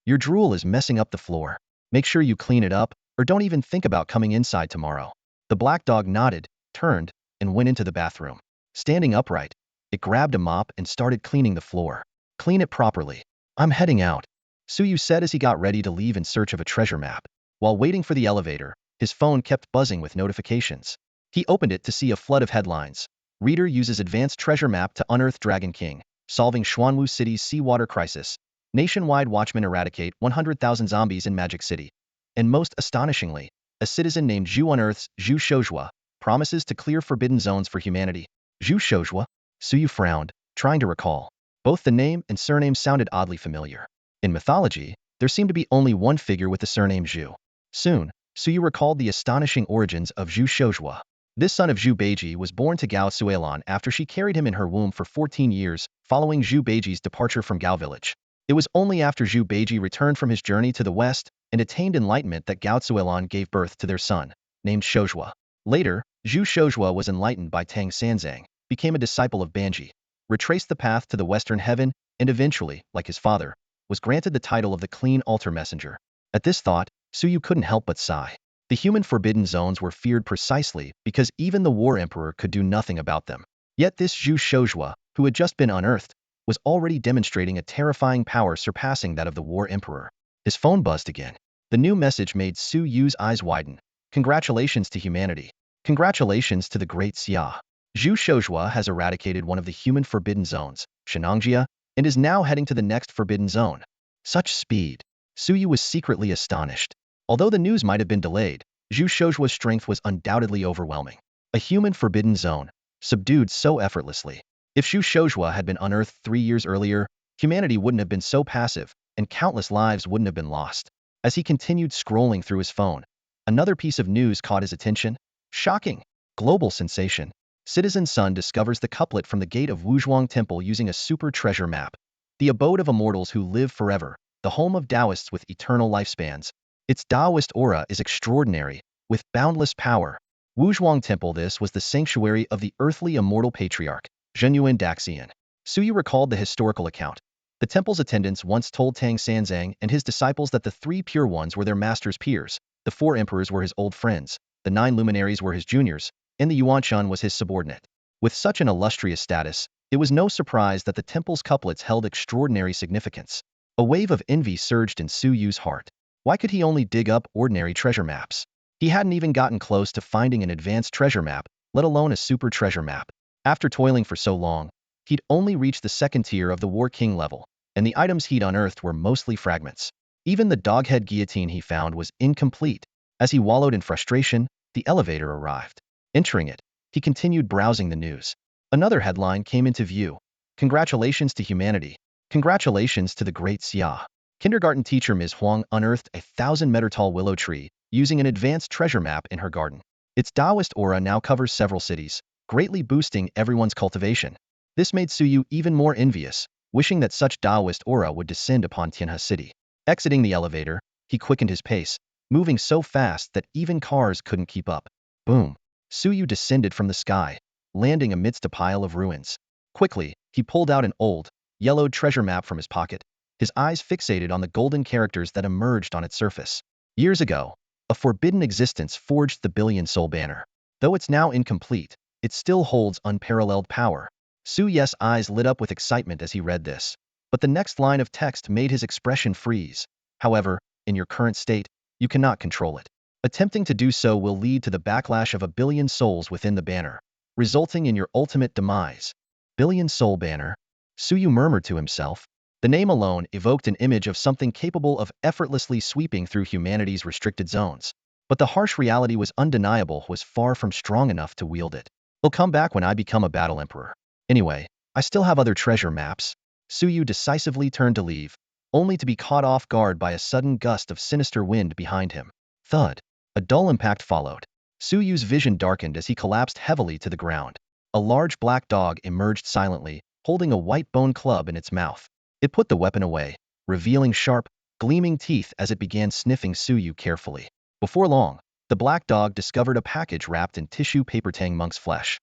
Your drool is messing up the floor. Make sure you clean it up, or don't even think about coming inside tomorrow. The black dog nodded, turned, and went into the bathroom. Standing upright, it grabbed a mop and started cleaning the floor. Clean it properly. I'm heading out, Suyu said as he got ready to leave in search of a treasure map. While waiting for the elevator, his phone kept buzzing with notifications. He opened it to see a flood of headlines. Reader uses advanced treasure map to unearth Dragon King, solving Xuanwu City's seawater crisis. Nationwide watchmen eradicate 100,000 zombies in Magic City. And most astonishingly, a citizen named Zhu Unearths Zhu Shouzhua, promises to clear forbidden zones for humanity. Zhu Shouzhua? Suyu frowned, trying to recall. Both the name and surname sounded oddly familiar. In mythology, there seemed to be only one figure with the surname Zhu. Soon, Suyu recalled the astonishing origins of Zhu Shouzhua. This son of Zhu Beiji was born to Gao Suelon after she carried him in her womb for 14 years, following Zhu Beiji's departure from Gao village. It was only after Zhu Beiji returned from his journey to the west and attained enlightenment that Gao Suelon gave birth to their son, named Shouzhua. Later, Zhu Shouzhua was enlightened by Tang Sanzang, became a disciple of Banji, retraced the path to the western heaven, and eventually, like his father, was granted the title of the Clean Altar Messenger. At this thought, Suyu couldn't help but sigh. The human forbidden zones were feared precisely because even the War Emperor could do nothing about them. Yet this Zhu Shouzhua, who had just been unearthed, was already demonstrating a terrifying power surpassing that of the War Emperor. His phone buzzed again. The new message made Suyu's eyes widen. Congratulations to humanity. Congratulations to the great Xia. Zhu Shouzhua has eradicated one of the human forbidden zones, Shenangjia, and is now heading to the next forbidden zone. Such speed. Suyu was secretly astonished. Although the news might have been delayed, Zhu Shouzhua's strength was undoubtedly overwhelming. A human forbidden zone, subdued so effortlessly. If Zhu Shouzhua had been unearthed 3 years earlier, humanity wouldn't have been so passive, and countless lives wouldn't have been lost. As he continued scrolling through his phone, another piece of news caught his attention. Shocking! Global sensation. Citizen Sun discovers the couplet from the gate of Wuzhuang Temple using a super treasure map. The abode of immortals who live forever, the home of Daoists with eternal lifespans. Its Daoist aura is extraordinary, with boundless power. Wuzhuang Temple. This was the sanctuary of the earthly immortal patriarch, Zhenyuan Daxian. Suyu recalled the historical account. The temple's attendants once told Tang Sanzang and his disciples that the 3 pure ones were their master's peers, the 4 emperors were his old friends, the 9 luminaries were his juniors, and the Yuanshan was his subordinate. With such an illustrious status, it was no surprise that the temple's couplets held extraordinary significance. A wave of envy surged in Suyu's heart. Why could he only dig up ordinary treasure maps? He hadn't even gotten close to finding an advanced treasure map, let alone a super treasure map. After toiling for so long, he'd only reached the second tier of the War King level, and the items he'd unearthed were mostly fragments. Even the doghead guillotine he found was incomplete. As he wallowed in frustration, the elevator arrived. Entering it, he continued browsing the news. Another headline came into view. Congratulations to humanity. Congratulations to the great Xia. Kindergarten teacher Ms. Huang unearthed a 1,000-meter-tall willow tree using an advanced treasure map in her garden. Its Daoist aura now covers several cities, greatly boosting everyone's cultivation. This made Suyu even more envious, wishing that such Daoist aura would descend upon Tianhe City. Exiting the elevator, he quickened his pace, moving so fast that even cars couldn't keep up. Boom! Suyu descended from the sky, landing amidst a pile of ruins. Quickly, he pulled out an old, yellowed treasure map from his pocket, his eyes fixated on the golden characters that emerged on its surface. Years ago, a forbidden existence forged the Billion Soul banner. Though it's now incomplete, it still holds unparalleled power. Suyu's eyes lit up with excitement as he read this. But the next line of text made his expression freeze. However, in your current state, you cannot control it. Attempting to do so will lead to the backlash of a billion souls within the banner, resulting in your ultimate demise. Billion Soul banner? Suyu murmured to himself. The name alone evoked an image of something capable of effortlessly sweeping through humanity's restricted zones. But the harsh reality was undeniable, was far from strong enough to wield it. It'll come back when I become a battle emperor. Anyway, I still have other treasure maps. Suyu decisively turned to leave, only to be caught off guard by a sudden gust of sinister wind behind him. Thud. A dull impact followed. Suyu's vision darkened as he collapsed heavily to the ground. A large black dog emerged silently, holding a white bone club in its mouth. It put the weapon away, revealing sharp, gleaming teeth as it began sniffing Suyu carefully. Before long, the black dog discovered a package wrapped in tissue paper Tang monk's flesh.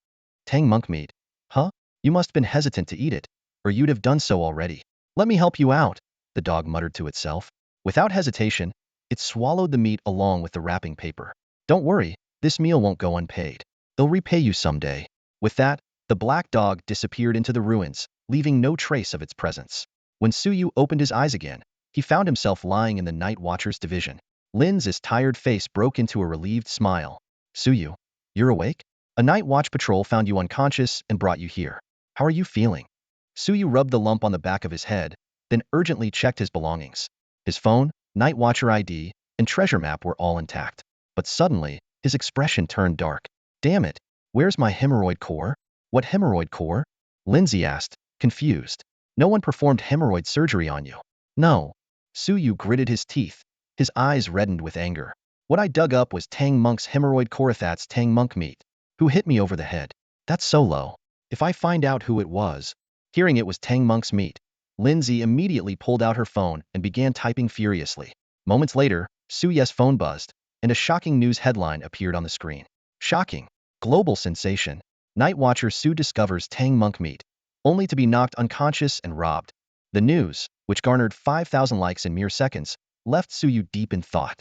Tang monk meat. Huh? You must have been hesitant to eat it, or you'd have done so already. Let me help you out, the dog muttered to itself. Without hesitation, it swallowed the meat along with the wrapping paper. Don't worry, this meal won't go unpaid. They'll repay you someday. With that, the black dog disappeared into the ruins, leaving no trace of its presence. When Suyu opened his eyes again, he found himself lying in the Night Watcher's division. Lin's tired face broke into a relieved smile. Suyu, you're awake? A night watch patrol found you unconscious and brought you here. How are you feeling? Suyu rubbed the lump on the back of his head, then urgently checked his belongings. His phone, Night Watcher ID, and treasure map were all intact. But suddenly, his expression turned dark. Damn it, where's my hemorrhoid core? What hemorrhoid core? Lindsay asked, confused. No one performed hemorrhoid surgery on you. No. Suyu gritted his teeth. His eyes reddened with anger. What I dug up was Tang monk's hemorrhoid core. That's Tang monk meat. Who hit me over the head? That's so low. If I find out who it was. Hearing it was Tang monk's meat, Lindsay immediately pulled out her phone and began typing furiously. Moments later, Suyu's phone buzzed, and a shocking news headline appeared on the screen. Shocking. Global sensation. Night Watcher Su discovers Tang monk meat, only to be knocked unconscious and robbed. The news, which garnered 5,000 likes in mere seconds, left Suyu deep in thought.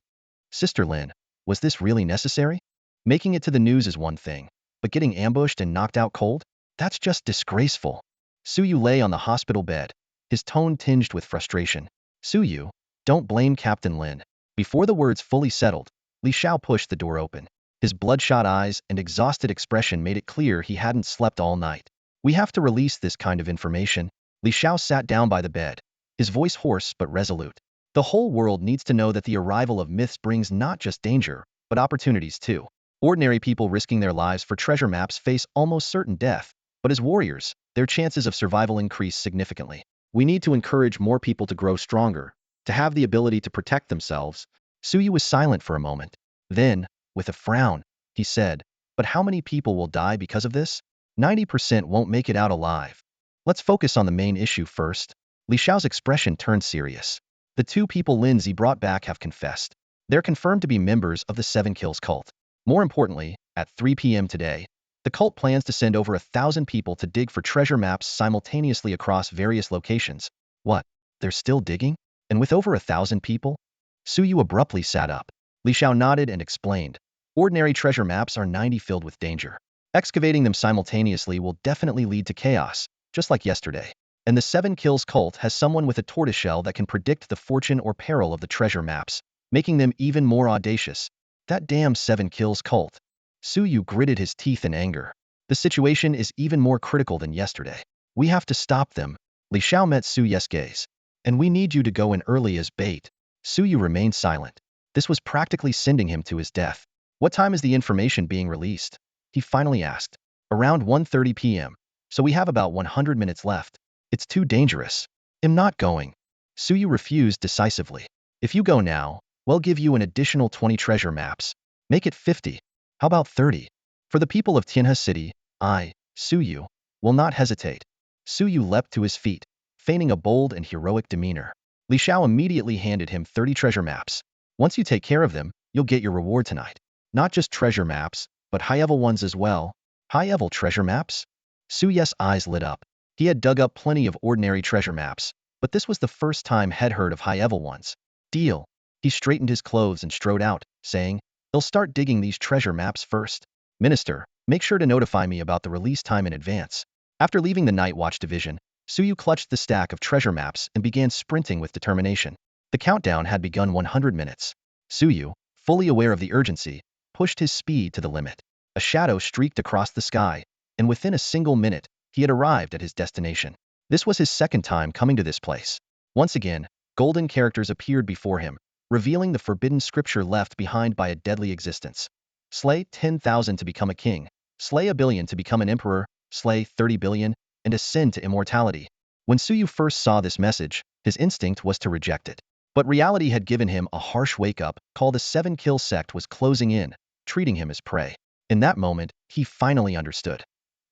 Sister Lin, was this really necessary? Making it to the news is one thing, but getting ambushed and knocked out cold? That's just disgraceful. Suyu lay on the hospital bed, his tone tinged with frustration. Suyu, don't blame Captain Lin. Before the words fully settled, Li Xiao pushed the door open. His bloodshot eyes and exhausted expression made it clear he hadn't slept all night. We have to release this kind of information. Li Xiao sat down by the bed, his voice hoarse but resolute. The whole world needs to know that the arrival of myths brings not just danger, but opportunities too. Ordinary people risking their lives for treasure maps face almost certain death, but as warriors, their chances of survival increase significantly. We need to encourage more people to grow stronger, to have the ability to protect themselves. Suyu was silent for a moment. Then, with a frown, he said, but how many people will die because of this? 90% won't make it out alive. Let's focus on the main issue first. Li Xiao's expression turned serious. The two people Lindsay brought back have confessed. They're confirmed to be members of the Seven Kills cult. More importantly, at 3 p.m. today, the cult plans to send over 1,000 people to dig for treasure maps simultaneously across various locations. What? They're still digging? And with over 1,000 people? Suyu abruptly sat up. Li Xiao nodded and explained. Ordinary treasure maps are 90 filled with danger. Excavating them simultaneously will definitely lead to chaos, just like yesterday. And the 7 kills cult has someone with a tortoiseshell that can predict the fortune or peril of the treasure maps, making them even more audacious. That damn 7 kills cult. Suyu gritted his teeth in anger. The situation is even more critical than yesterday. We have to stop them. Li Xiao met Suyu's gaze. And we need you to go in early as bait. Suyu remained silent. This was practically sending him to his death. What time is the information being released? He finally asked. Around 1:30 p.m. So we have about 100 minutes left. It's too dangerous. I'm not going. Suyu refused decisively. If you go now, we'll give you an additional 20 treasure maps. Make it 50. How about 30? For the people of Tianhe City, I, Suyu, will not hesitate. Suyu leapt to his feet, feigning a bold and heroic demeanor. Li Xiao immediately handed him 30 treasure maps. Once you take care of them, you'll get your reward tonight. Not just treasure maps, but high-level ones as well. High-level treasure maps? Suyu's eyes lit up. He had dug up plenty of ordinary treasure maps, but this was the first time he'd heard of high-level ones. Deal. He straightened his clothes and strode out, saying, they'll start digging these treasure maps first. Minister, make sure to notify me about the release time in advance. After leaving the Night Watch division, Suyu clutched the stack of treasure maps and began sprinting with determination. The countdown had begun 100 minutes. Suyu, fully aware of the urgency, pushed his speed to the limit. A shadow streaked across the sky, and within a single minute, he had arrived at his destination. This was his second time coming to this place. Once again, golden characters appeared before him, revealing the forbidden scripture left behind by a deadly existence. Slay 10,000 to become a king, slay 1 billion to become an emperor, slay 30 billion, and ascend to immortality. When Suyu first saw this message, his instinct was to reject it. But reality had given him a harsh wake-up call. The 7-kill sect was closing in, treating him as prey. In that moment, he finally understood.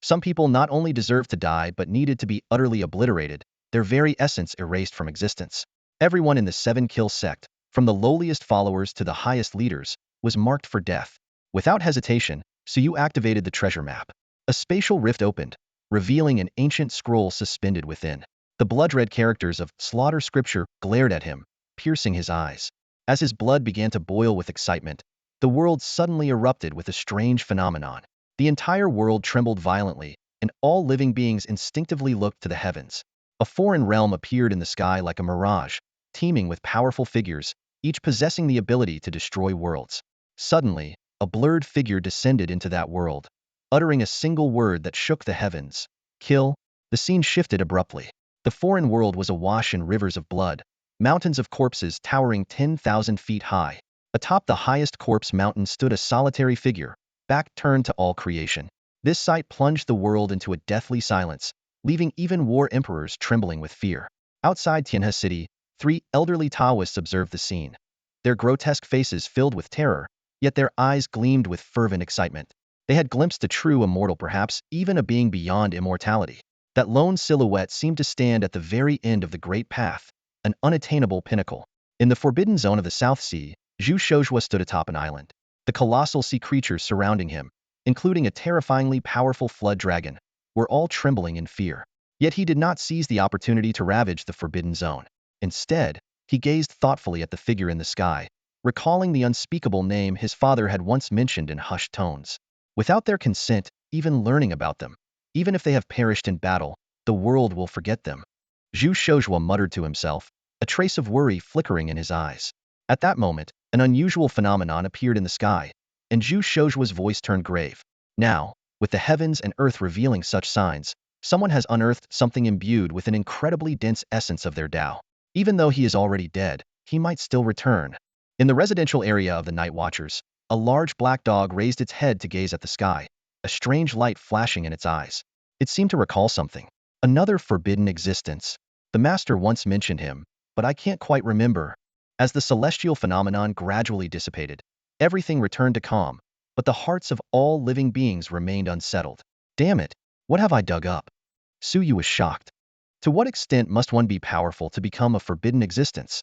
Some people not only deserved to die but needed to be utterly obliterated, their very essence erased from existence. Everyone in the 7-kill sect, from the lowliest followers to the highest leaders, was marked for death. Without hesitation, Suyu activated the treasure map. A spatial rift opened, revealing an ancient scroll suspended within. The blood-red characters of slaughter scripture glared at him, piercing his eyes. As his blood began to boil with excitement, the world suddenly erupted with a strange phenomenon. The entire world trembled violently, and all living beings instinctively looked to the heavens. A foreign realm appeared in the sky like a mirage, teeming with powerful figures, each possessing the ability to destroy worlds. Suddenly, a blurred figure descended into that world, uttering a single word that shook the heavens. Kill. The scene shifted abruptly. The foreign world was awash in rivers of blood, mountains of corpses towering 10,000 feet high. Atop the highest corpse mountain stood a solitary figure, back turned to all creation. This sight plunged the world into a deathly silence, leaving even war emperors trembling with fear. Outside Tianhe City, 3 elderly Daoists observed the scene. Their grotesque faces filled with terror, yet their eyes gleamed with fervent excitement. They had glimpsed a true immortal, perhaps even a being beyond immortality. That lone silhouette seemed to stand at the very end of the great path, an unattainable pinnacle. In the forbidden zone of the South Sea, Zhu Shouzhua stood atop an island. The colossal sea creatures surrounding him, including a terrifyingly powerful flood dragon, were all trembling in fear. Yet he did not seize the opportunity to ravage the forbidden zone. Instead, he gazed thoughtfully at the figure in the sky, recalling the unspeakable name his father had once mentioned in hushed tones. Without their consent, even learning about them, even if they have perished in battle, the world will forget them. Zhu Shouzhua muttered to himself, a trace of worry flickering in his eyes. At that moment, an unusual phenomenon appeared in the sky, and Zhu Shouzhua's voice turned grave. Now, with the heavens and earth revealing such signs, someone has unearthed something imbued with an incredibly dense essence of their Dao. Even though he is already dead, he might still return. In the residential area of the Night Watchers, a large black dog raised its head to gaze at the sky, a strange light flashing in its eyes. It seemed to recall something. Another forbidden existence. The master once mentioned him, but I can't quite remember. As the celestial phenomenon gradually dissipated, everything returned to calm, but the hearts of all living beings remained unsettled. Damn it, what have I dug up? Suyu was shocked. To what extent must one be powerful to become a forbidden existence?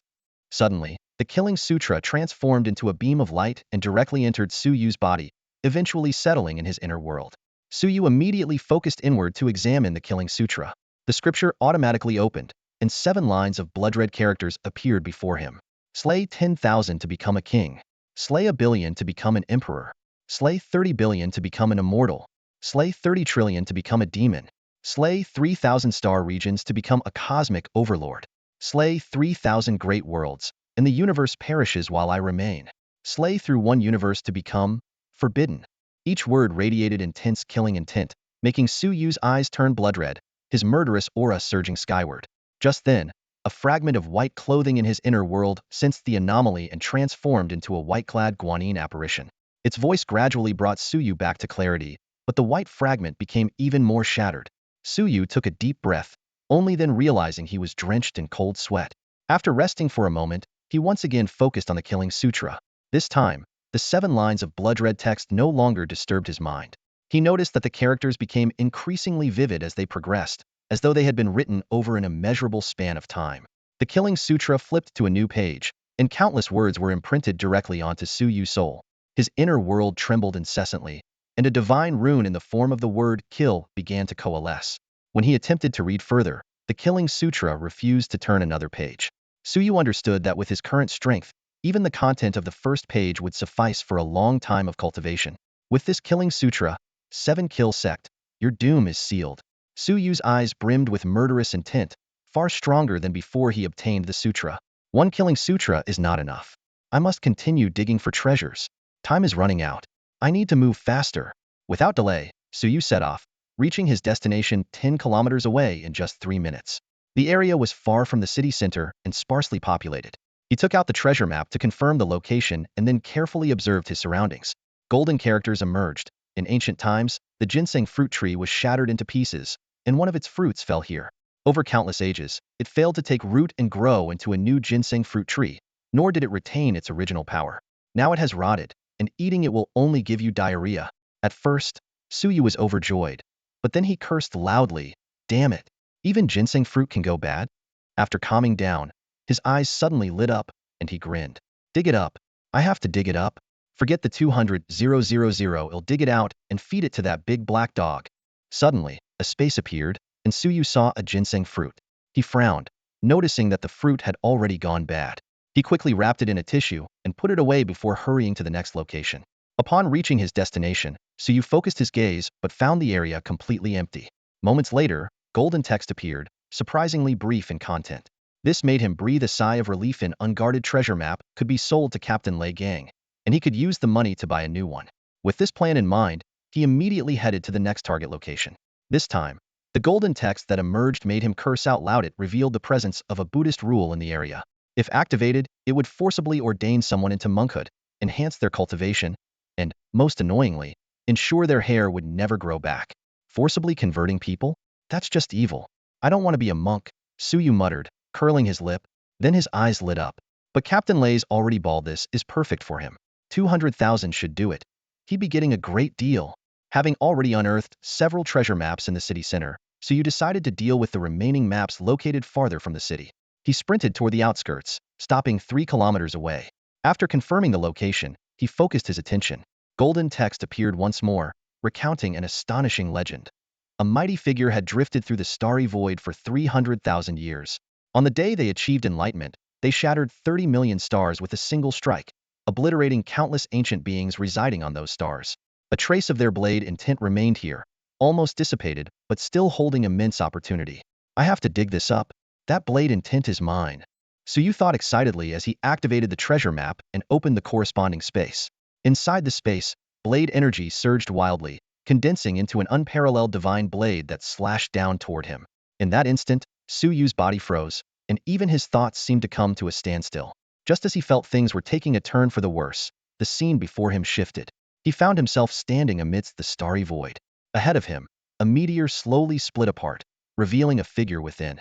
Suddenly, the Killing Sutra transformed into a beam of light and directly entered Suyu's body, eventually settling in his inner world. Suyu immediately focused inward to examine the Killing Sutra. The scripture automatically opened, and 7 lines of blood-red characters appeared before him. Slay 10,000 to become a king. Slay 1 billion to become an emperor. Slay 30 billion to become an immortal. Slay 30 trillion to become a demon. Slay 3,000 star regions to become a cosmic overlord. Slay 3,000 great worlds, and the universe perishes while I remain. Slay through one universe to become forbidden. Each word radiated intense killing intent, making Suyu's eyes turn blood red, his murderous aura surging skyward. Just then, a fragment of white clothing in his inner world sensed the anomaly and transformed into a white-clad guanine apparition. Its voice gradually brought Suyu back to clarity, but the white fragment became even more shattered. Suyu took a deep breath, only then realizing he was drenched in cold sweat. After resting for a moment, he once again focused on the Killing Sutra. This time, the 7 lines of blood-red text no longer disturbed his mind. He noticed that the characters became increasingly vivid as they progressed, as though they had been written over an immeasurable span of time. The Killing Sutra flipped to a new page, and countless words were imprinted directly onto Suyu's soul. His inner world trembled incessantly, and a divine rune in the form of the word kill began to coalesce. When he attempted to read further, the Killing Sutra refused to turn another page. Suyu understood that with his current strength, even the content of the first page would suffice for a long time of cultivation. With this Killing Sutra, 7 kill sect, your doom is sealed. Suyu's eyes brimmed with murderous intent, far stronger than before he obtained the sutra. One Killing Sutra is not enough. I must continue digging for treasures. Time is running out. I need to move faster. Without delay, Suyu set off, reaching his destination 10 kilometers away in just 3 minutes. The area was far from the city center and sparsely populated. He took out the treasure map to confirm the location and then carefully observed his surroundings. Golden characters emerged. In ancient times, the ginseng fruit tree was shattered into pieces, and one of its fruits fell here. Over countless ages, it failed to take root and grow into a new ginseng fruit tree, nor did it retain its original power. Now it has rotted, and eating it will only give you diarrhea. At first, Suyu was overjoyed, but then he cursed loudly. Damn it! Even ginseng fruit can go bad? After calming down, his eyes suddenly lit up, and he grinned. Dig it up. I have to dig it up. Forget the 200,000, I'll dig it out and feed it to that big black dog. Suddenly, a space appeared, and Suyu saw a ginseng fruit. He frowned, noticing that the fruit had already gone bad. He quickly wrapped it in a tissue and put it away before hurrying to the next location. Upon reaching his destination, Suyu focused his gaze but found the area completely empty. Moments later, golden text appeared, surprisingly brief in content. This made him breathe a sigh of relief. An unguarded treasure map could be sold to Captain Lei Gang, and he could use the money to buy a new one. With this plan in mind, he immediately headed to the next target location. This time, the golden text that emerged made him curse out loud. It revealed the presence of a Buddhist rule in the area. If activated, it would forcibly ordain someone into monkhood, enhance their cultivation, and, most annoyingly, ensure their hair would never grow back. Forcibly converting people? That's just evil. I don't want to be a monk, Suyu muttered, curling his lip. Then his eyes lit up. But Captain Lei's already bald. This is perfect for him. 200,000 should do it. He'd be getting a great deal. Having already unearthed several treasure maps in the city center, Suyu decided to deal with the remaining maps located farther from the city. He sprinted toward the outskirts, stopping 3 kilometers away. After confirming the location, he focused his attention. Golden text appeared once more, recounting an astonishing legend. A mighty figure had drifted through the starry void for 300,000 years. On the day they achieved enlightenment, they shattered 30 million stars with a single strike, obliterating countless ancient beings residing on those stars. A trace of their blade intent remained here, almost dissipated, but still holding immense opportunity. I have to dig this up. That blade intent is mine. Suyu thought excitedly as he activated the treasure map and opened the corresponding space. Inside the space, blade energy surged wildly, condensing into an unparalleled divine blade that slashed down toward him. In that instant, Suyu's body froze, and even his thoughts seemed to come to a standstill. Just as he felt things were taking a turn for the worse, the scene before him shifted. He found himself standing amidst the starry void. Ahead of him, a meteor slowly split apart, revealing a figure within.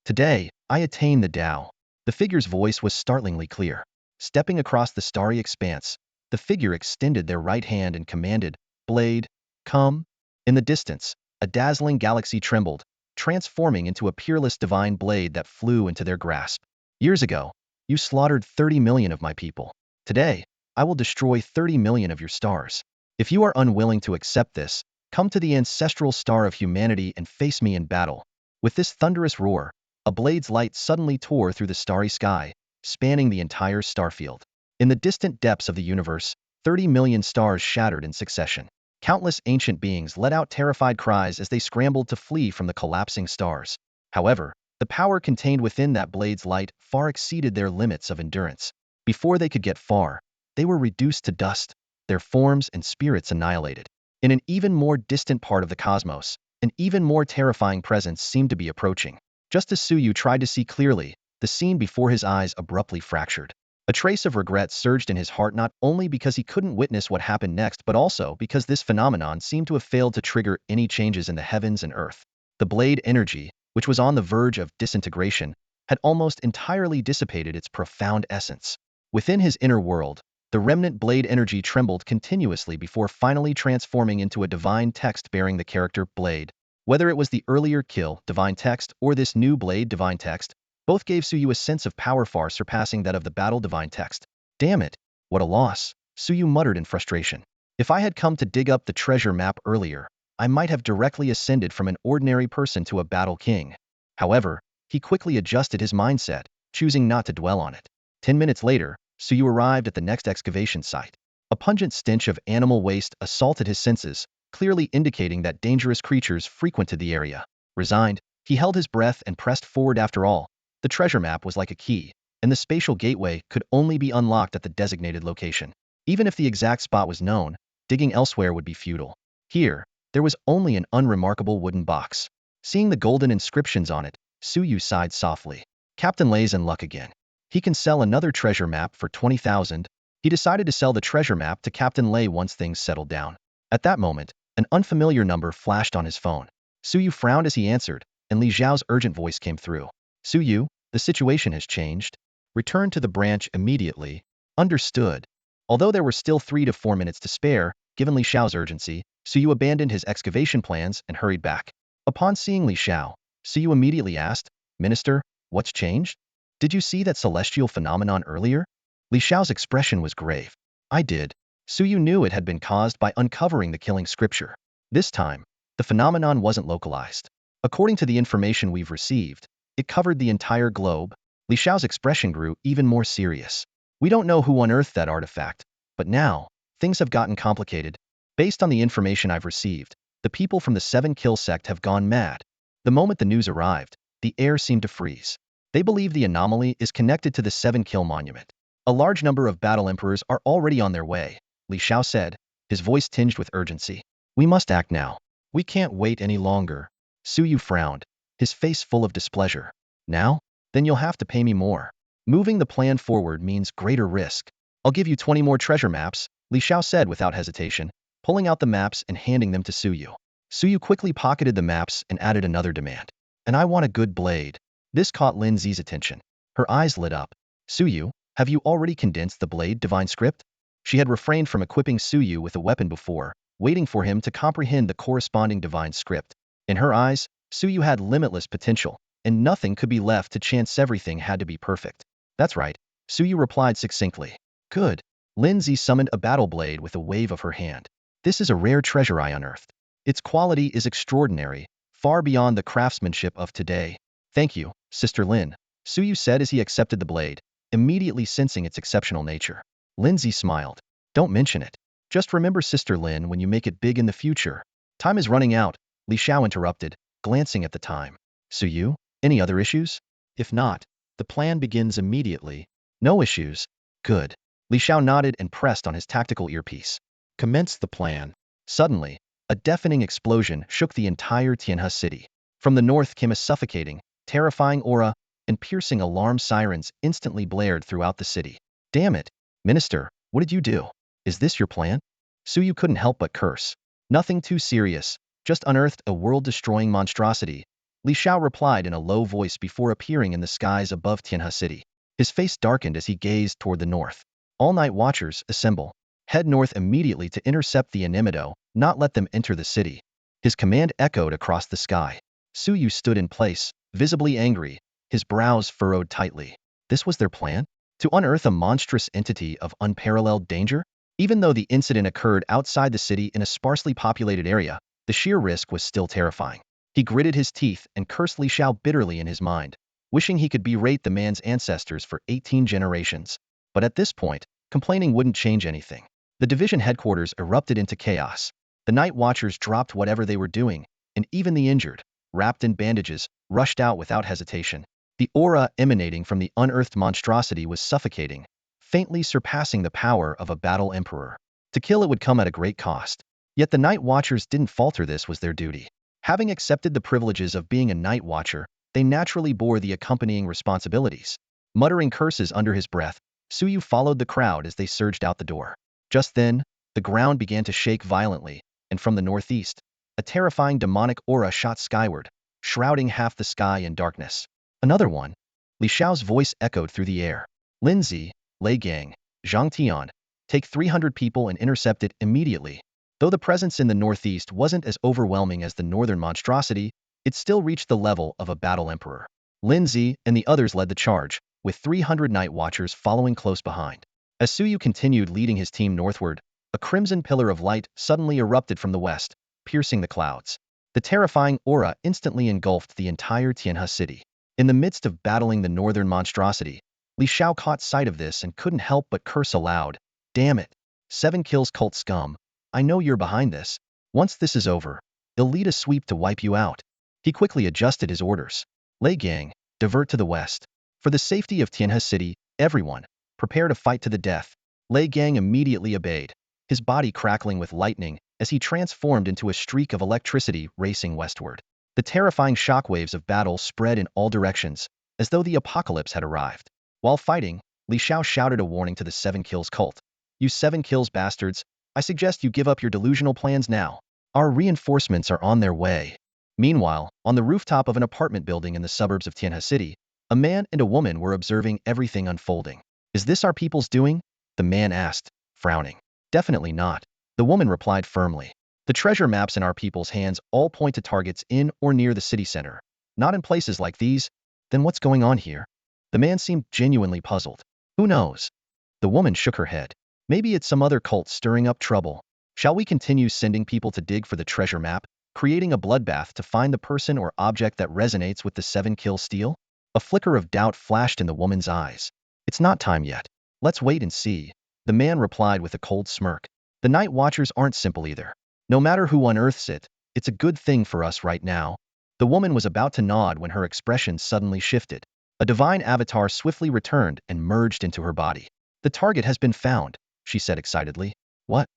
Today, I attain the Tao. The figure's voice was startlingly clear. Stepping across the starry expanse, the figure extended their right hand and commanded, Blade, come. In the distance, a dazzling galaxy trembled, transforming into a peerless divine blade that flew into their grasp. Years ago, you slaughtered 30 million of my people. Today, I will destroy 30 million of your stars. If you are unwilling to accept this, come to the ancestral star of humanity and face me in battle. With this thunderous roar, a blade's light suddenly tore through the starry sky, spanning the entire starfield. In the distant depths of the universe, 30 million stars shattered in succession. Countless ancient beings let out terrified cries as they scrambled to flee from the collapsing stars. However, the power contained within that blade's light far exceeded their limits of endurance. Before they could get far, they were reduced to dust, their forms and spirits annihilated. In an even more distant part of the cosmos, an even more terrifying presence seemed to be approaching. Just as Suyu tried to see clearly, the scene before his eyes abruptly fractured. A trace of regret surged in his heart, not only because he couldn't witness what happened next, but also because this phenomenon seemed to have failed to trigger any changes in the heavens and earth. The blade energy, which was on the verge of disintegration, had almost entirely dissipated its profound essence. Within his inner world, the remnant blade energy trembled continuously before finally transforming into a divine text bearing the character Blade. Whether it was the earlier kill, divine text, or this new blade, divine text, both gave Suyu a sense of power far surpassing that of the battle divine text. Damn it, what a loss, Suyu muttered in frustration. If I had come to dig up the treasure map earlier, I might have directly ascended from an ordinary person to a battle king. However, he quickly adjusted his mindset, choosing not to dwell on it. 10 minutes later, Suyu arrived at the next excavation site. A pungent stench of animal waste assaulted his senses, clearly indicating that dangerous creatures frequented the area. Resigned, he held his breath and pressed forward. After all, the treasure map was like a key, and the spatial gateway could only be unlocked at the designated location. Even if the exact spot was known, digging elsewhere would be futile. Here, there was only an unremarkable wooden box. Seeing the golden inscriptions on it, Suyu sighed softly. Captain Lei's in luck again. He can sell another treasure map for 20,000. He decided to sell the treasure map to Captain Lei once things settled down. At that moment, an unfamiliar number flashed on his phone. Suyu frowned as he answered, and Li Zhao's urgent voice came through. Suyu, the situation has changed. Return to the branch immediately. Understood. Although there were still 3 to 4 minutes to spare, given Li Xiao's urgency, Suyu abandoned his excavation plans and hurried back. Upon seeing Li Xiao, Suyu immediately asked, Minister, what's changed? Did you see that celestial phenomenon earlier? Li Xiao's expression was grave. I did. Suyu knew it had been caused by uncovering the killing scripture. This time, the phenomenon wasn't localized. According to the information we've received, it covered the entire globe. Li Xiao's expression grew even more serious. We don't know who unearthed that artifact, but now, things have gotten complicated. Based on the information I've received, the people from the 7-Kill sect have gone mad. The moment the news arrived, the air seemed to freeze. They believe the anomaly is connected to the 7-Kill monument. A large number of battle emperors are already on their way, Li Xiao said, his voice tinged with urgency. We must act now. We can't wait any longer. Suyu frowned, his face full of displeasure. Now? Then you'll have to pay me more. Moving the plan forward means greater risk. I'll give you 20 more treasure maps, Li Xiao said without hesitation, pulling out the maps and handing them to Suyu. Suyu quickly pocketed the maps and added another demand. And I want a good blade. This caught Lin Zi's attention. Her eyes lit up. Suyu, have you already condensed the blade divine script? She had refrained from equipping Suyu with a weapon before, waiting for him to comprehend the corresponding divine script. In her eyes, Suyu had limitless potential, and nothing could be left to chance. Everything had to be perfect. That's right, Suyu replied succinctly. Good. Lin Zi summoned a battle blade with a wave of her hand. This is a rare treasure I unearthed. Its quality is extraordinary, far beyond the craftsmanship of today. Thank you, Sister Lin, Suyu said as he accepted the blade, immediately sensing its exceptional nature. Lin Zi smiled. Don't mention it. Just remember Sister Lin when you make it big in the future. Time is running out, Li Xiao interrupted, glancing at the time. Suyu, any other issues? If not, the plan begins immediately. No issues. Good. Li Xiao nodded and pressed on his tactical earpiece. Commence the plan. Suddenly, a deafening explosion shook the entire Tianhe city. From the north came a suffocating, terrifying aura, and piercing alarm sirens instantly blared throughout the city. Damn it, Minister, what did you do? Is this your plan? Suyu couldn't help but curse. Nothing too serious, just unearthed a world-destroying monstrosity, Li Xiao replied in a low voice before appearing in the skies above Tianhe city. His face darkened as he gazed toward the north. All night watchers, assemble. Head north immediately to intercept the Inimido, not let them enter the city. His command echoed across the sky. Suyu stood in place, visibly angry, his brows furrowed tightly. This was their plan? To unearth a monstrous entity of unparalleled danger? Even though the incident occurred outside the city in a sparsely populated area, the sheer risk was still terrifying. He gritted his teeth and cursed Li Xiao bitterly in his mind, wishing he could berate the man's ancestors for 18 generations. But at this point, complaining wouldn't change anything. The division headquarters erupted into chaos. The night watchers dropped whatever they were doing, and even the injured, wrapped in bandages, rushed out without hesitation. The aura emanating from the unearthed monstrosity was suffocating, faintly surpassing the power of a battle emperor. To kill it would come at a great cost. Yet the night watchers didn't falter. This was their duty. Having accepted the privileges of being a night watcher, they naturally bore the accompanying responsibilities. Muttering curses under his breath, Suyu followed the crowd as they surged out the door. Just then, the ground began to shake violently, and from the northeast, a terrifying demonic aura shot skyward, shrouding half the sky in darkness. Another one. Li Xiao's voice echoed through the air. Linzi, Lei Gang, Zhang Tian, take 300 people and intercept it immediately. Though the presence in the northeast wasn't as overwhelming as the northern monstrosity, it still reached the level of a battle emperor. Linzi and the others led the charge, with 300 night watchers following close behind. As Suyu continued leading his team northward, a crimson pillar of light suddenly erupted from the west, piercing the clouds. The terrifying aura instantly engulfed the entire Tianhe city. In the midst of battling the northern monstrosity, Li Xiao caught sight of this and couldn't help but curse aloud. Damn it! 7 kills cult scum. I know you're behind this. Once this is over, they'll lead a sweep to wipe you out. He quickly adjusted his orders. Lei Gang, divert to the west. For the safety of Tianhe city, everyone, prepare to fight to the death. Lei Gang immediately obeyed, his body crackling with lightning as he transformed into a streak of electricity racing westward. The terrifying shockwaves of battle spread in all directions, as though the apocalypse had arrived. While fighting, Li Xiao shouted a warning to the 7 kills cult. You 7 kills bastards, I suggest you give up your delusional plans now. Our reinforcements are on their way. Meanwhile, on the rooftop of an apartment building in the suburbs of Tianhe City, a man and a woman were observing everything unfolding. Is this our people's doing? The man asked, frowning. Definitely not. The woman replied firmly. The treasure maps in our people's hands all point to targets in or near the city center. Not in places like these. Then what's going on here? The man seemed genuinely puzzled. Who knows? The woman shook her head. Maybe it's some other cult stirring up trouble. Shall we continue sending people to dig for the treasure map, creating a bloodbath to find the person or object that resonates with the 7 kill steal? A flicker of doubt flashed in the woman's eyes. It's not time yet. Let's wait and see. The man replied with a cold smirk. The night watchers aren't simple either. No matter who unearths it, it's a good thing for us right now. The woman was about to nod when her expression suddenly shifted. A divine avatar swiftly returned and merged into her body. The target has been found, she said excitedly. What?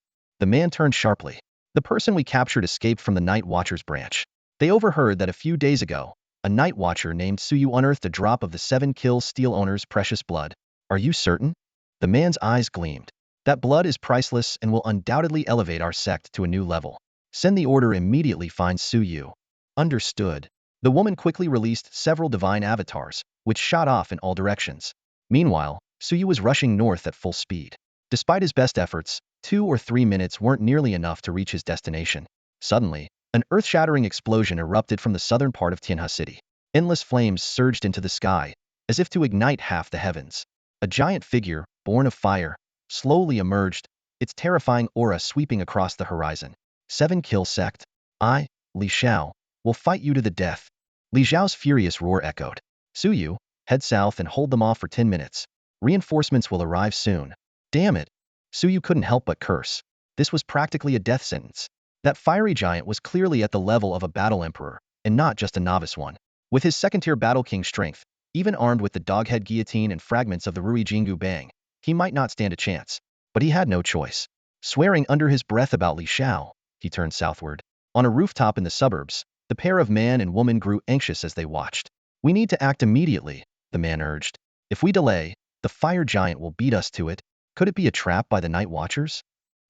The man turned sharply. The person we captured escaped from the Night Watcher's branch. They overheard that a few days ago, a Night Watcher named Suyu unearthed a drop of the 7 kill steel owner's precious blood. Are you certain? The man's eyes gleamed. That blood is priceless and will undoubtedly elevate our sect to a new level. Send the order immediately. Find Suyu. Understood. The woman quickly released several divine avatars, which shot off in all directions. Meanwhile, Suyu was rushing north at full speed. Despite his best efforts, 2 or 3 minutes weren't nearly enough to reach his destination. Suddenly, an earth-shattering explosion erupted from the southern part of Tianhe City. Endless flames surged into the sky, as if to ignite half the heavens. A giant figure, born of fire, slowly emerged, its terrifying aura sweeping across the horizon. 7 kill sect. I, Li Xiao, will fight you to the death. Li Xiao's furious roar echoed. Suyu, head south and hold them off for 10 minutes. Reinforcements will arrive soon. Damn it. Suyu couldn't help but curse. This was practically a death sentence. That fiery giant was clearly at the level of a battle emperor, and not just a novice one. With his second-tier battle king strength, even armed with the doghead guillotine and fragments of the Rui Jingu Bang, he might not stand a chance. But he had no choice. Swearing under his breath about Li Xiao, he turned southward. On a rooftop in the suburbs, the pair of man and woman grew anxious as they watched. We need to act immediately, the man urged. If we delay, the fire giant will beat us to it. Could it be a trap by the Night Watchers?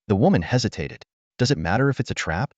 The woman hesitated. Does it matter if it's a trap?